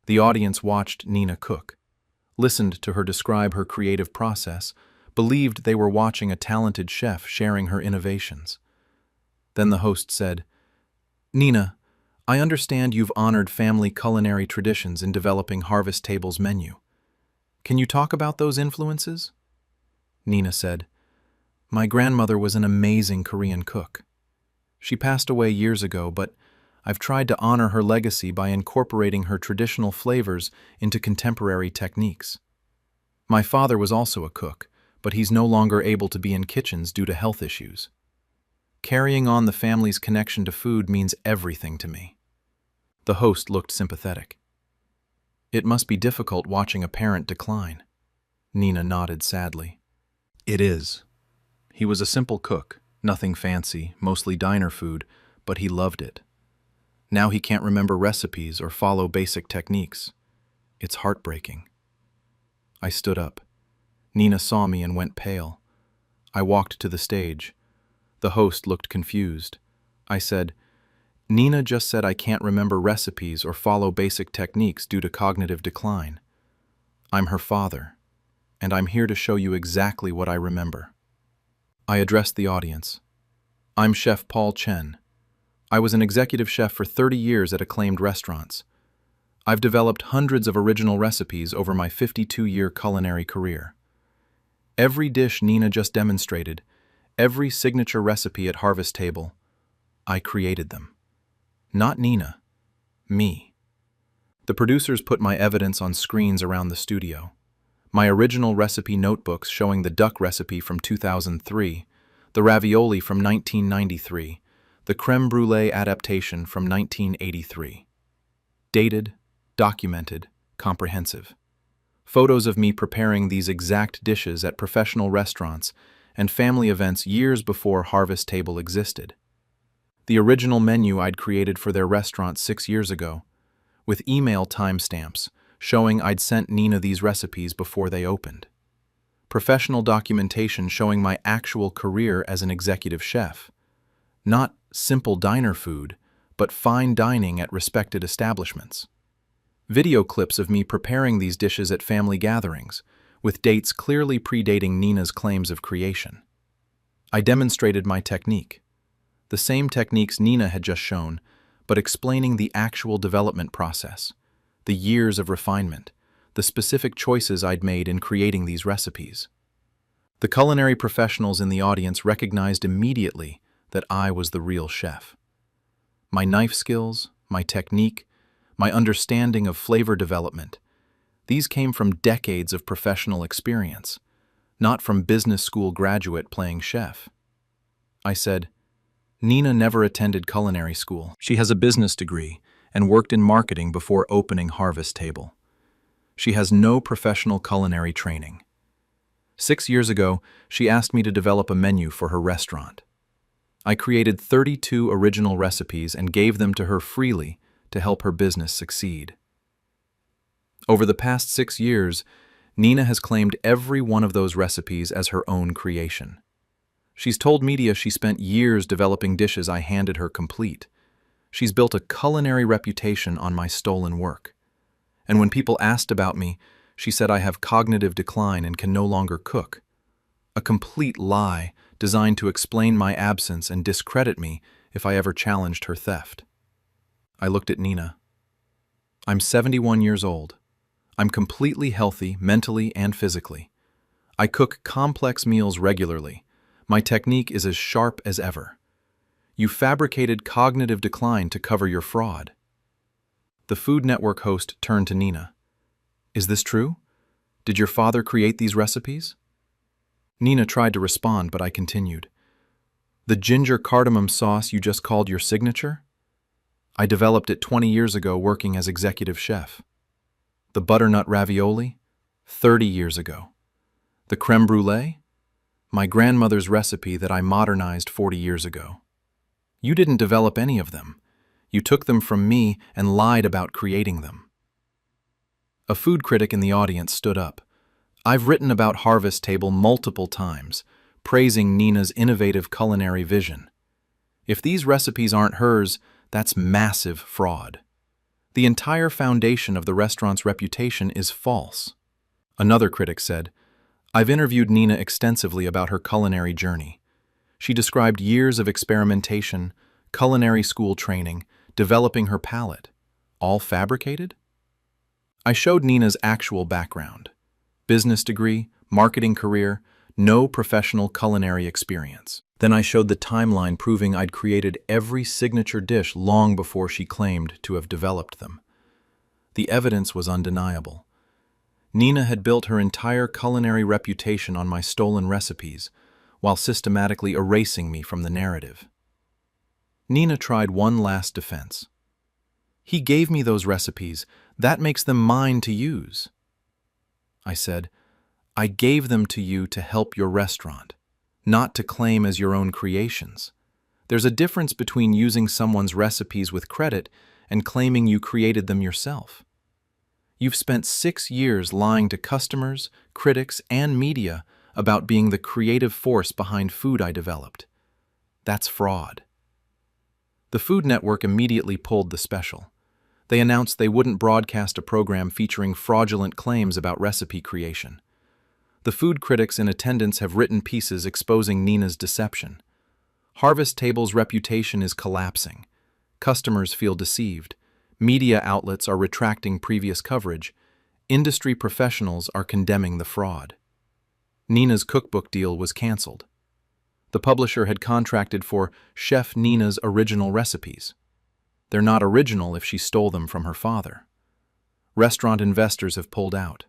The audience watched Nina cook, listened to her describe her creative process, believed they were watching a talented chef sharing her innovations. Then the host said, "Nina, I understand you've honored family culinary traditions in developing Harvest Table's menu. Can you talk about those influences? Nina said, My grandmother was an amazing Korean cook. She passed away years ago, but I've tried to honor her legacy by incorporating her traditional flavors into contemporary techniques. My father was also a cook, but he's no longer able to be in kitchens due to health issues. Carrying on the family's connection to food means everything to me. The host looked sympathetic. It must be difficult watching a parent decline. Nina nodded sadly. It is. He was a simple cook, nothing fancy, mostly diner food, but he loved it. Now he can't remember recipes or follow basic techniques. It's heartbreaking. I stood up. Nina saw me and went pale. I walked to the stage. The host looked confused. I said, Nina just said I can't remember recipes or follow basic techniques due to cognitive decline. I'm her father, and I'm here to show you exactly what I remember. I addressed the audience. I'm Chef Paul Chen. I was an executive chef for 30 years at acclaimed restaurants. I've developed hundreds of original recipes over my 52-year culinary career. Every dish Nina just demonstrated, every signature recipe at Harvest Table, I created them. Not Nina, me. The producers put my evidence on screens around the studio. My original recipe notebooks showing the duck recipe from 2003, the ravioli from 1993, the creme brulee adaptation from 1983. Dated, documented, comprehensive. Photos of me preparing these exact dishes at professional restaurants and family events years before Harvest Table existed. The original menu I'd created for their restaurant 6 years ago, with email timestamps showing I'd sent Nina these recipes before they opened. Professional documentation showing my actual career as an executive chef. Not simple diner food, but fine dining at respected establishments. Video clips of me preparing these dishes at family gatherings, with dates clearly predating Nina's claims of creation. I demonstrated my technique. The same techniques Nina had just shown, but explaining the actual development process, the years of refinement, the specific choices I'd made in creating these recipes. The culinary professionals in the audience recognized immediately that I was the real chef. My knife skills, my technique, my understanding of flavor development, these came from decades of professional experience, not from business school graduate playing chef. I said, Nina never attended culinary school. She has a business degree and worked in marketing before opening Harvest Table. She has no professional culinary training. 6 years ago, she asked me to develop a menu for her restaurant. I created 32 original recipes and gave them to her freely to help her business succeed. Over the past 6 years, Nina has claimed every one of those recipes as her own creation. She's told media she spent years developing dishes I handed her complete. She's built a culinary reputation on my stolen work. And when people asked about me, she said I have cognitive decline and can no longer cook. A complete lie designed to explain my absence and discredit me if I ever challenged her theft. I looked at Nina. I'm 71 years old. I'm completely healthy mentally and physically. I cook complex meals regularly. My technique is as sharp as ever. You fabricated cognitive decline to cover your fraud. The Food Network host turned to Nina. Is this true? Did your father create these recipes? Nina tried to respond, but I continued. The ginger cardamom sauce you just called your signature? I developed it 20 years ago working as executive chef. The butternut ravioli? 30 years ago. The creme brulee? My grandmother's recipe that I modernized 40 years ago. You didn't develop any of them. You took them from me and lied about creating them. A food critic in the audience stood up. I've written about Harvest Table multiple times, praising Nina's innovative culinary vision. If these recipes aren't hers, that's massive fraud. The entire foundation of the restaurant's reputation is false. Another critic said, I've interviewed Nina extensively about her culinary journey. She described years of experimentation, culinary school training, developing her palate. All fabricated? I showed Nina's actual background. Business degree, marketing career, no professional culinary experience. Then I showed the timeline proving I'd created every signature dish long before she claimed to have developed them. The evidence was undeniable. Nina had built her entire culinary reputation on my stolen recipes, while systematically erasing me from the narrative. Nina tried one last defense. He gave me those recipes. That makes them mine to use. I said, I gave them to you to help your restaurant, not to claim as your own creations. There's a difference between using someone's recipes with credit and claiming you created them yourself. You've spent 6 years lying to customers, critics, and media about being the creative force behind food I developed. That's fraud. The Food Network immediately pulled the special. They announced they wouldn't broadcast a program featuring fraudulent claims about recipe creation. The food critics in attendance have written pieces exposing Nina's deception. Harvest Table's reputation is collapsing. Customers feel deceived. Media outlets are retracting previous coverage. Industry professionals are condemning the fraud. Nina's cookbook deal was canceled. The publisher had contracted for Chef Nina's original recipes. They're not original if she stole them from her father. Restaurant investors have pulled out.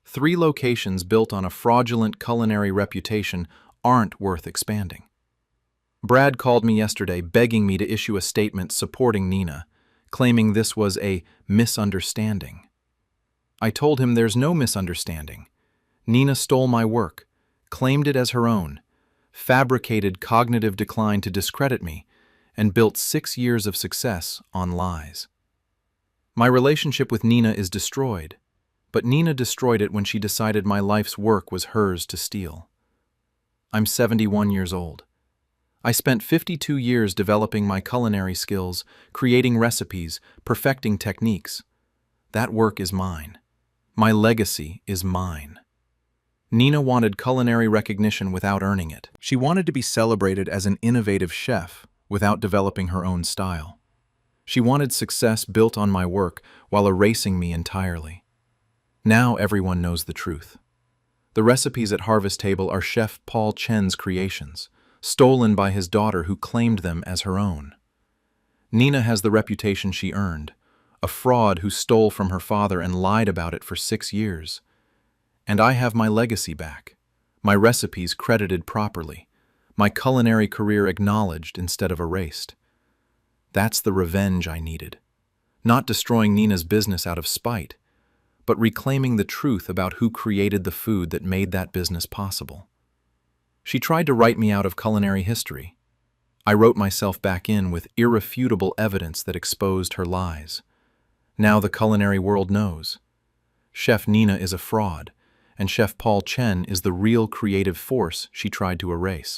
3 locations built on a fraudulent culinary reputation aren't worth expanding. Brad called me yesterday begging me to issue a statement supporting Nina, claiming this was a misunderstanding. I told him there's no misunderstanding. Nina stole my work, claimed it as her own, fabricated cognitive decline to discredit me, and built 6 years of success on lies. My relationship with Nina is destroyed, but Nina destroyed it when she decided my life's work was hers to steal. I'm 71 years old. I spent 52 years developing my culinary skills, creating recipes, perfecting techniques. That work is mine. My legacy is mine. Nina wanted culinary recognition without earning it. She wanted to be celebrated as an innovative chef without developing her own style. She wanted success built on my work while erasing me entirely. Now everyone knows the truth. The recipes at Harvest Table are Chef Paul Chen's creations, stolen by his daughter who claimed them as her own. Nina has the reputation she earned, a fraud who stole from her father and lied about it for 6 years. And I have my legacy back, my recipes credited properly, my culinary career acknowledged instead of erased. That's the revenge I needed. Not destroying Nina's business out of spite, but reclaiming the truth about who created the food that made that business possible. She tried to write me out of culinary history. I wrote myself back in with irrefutable evidence that exposed her lies. Now the culinary world knows. Chef Nina is a fraud, and Chef Paul Chen is the real creative force she tried to erase.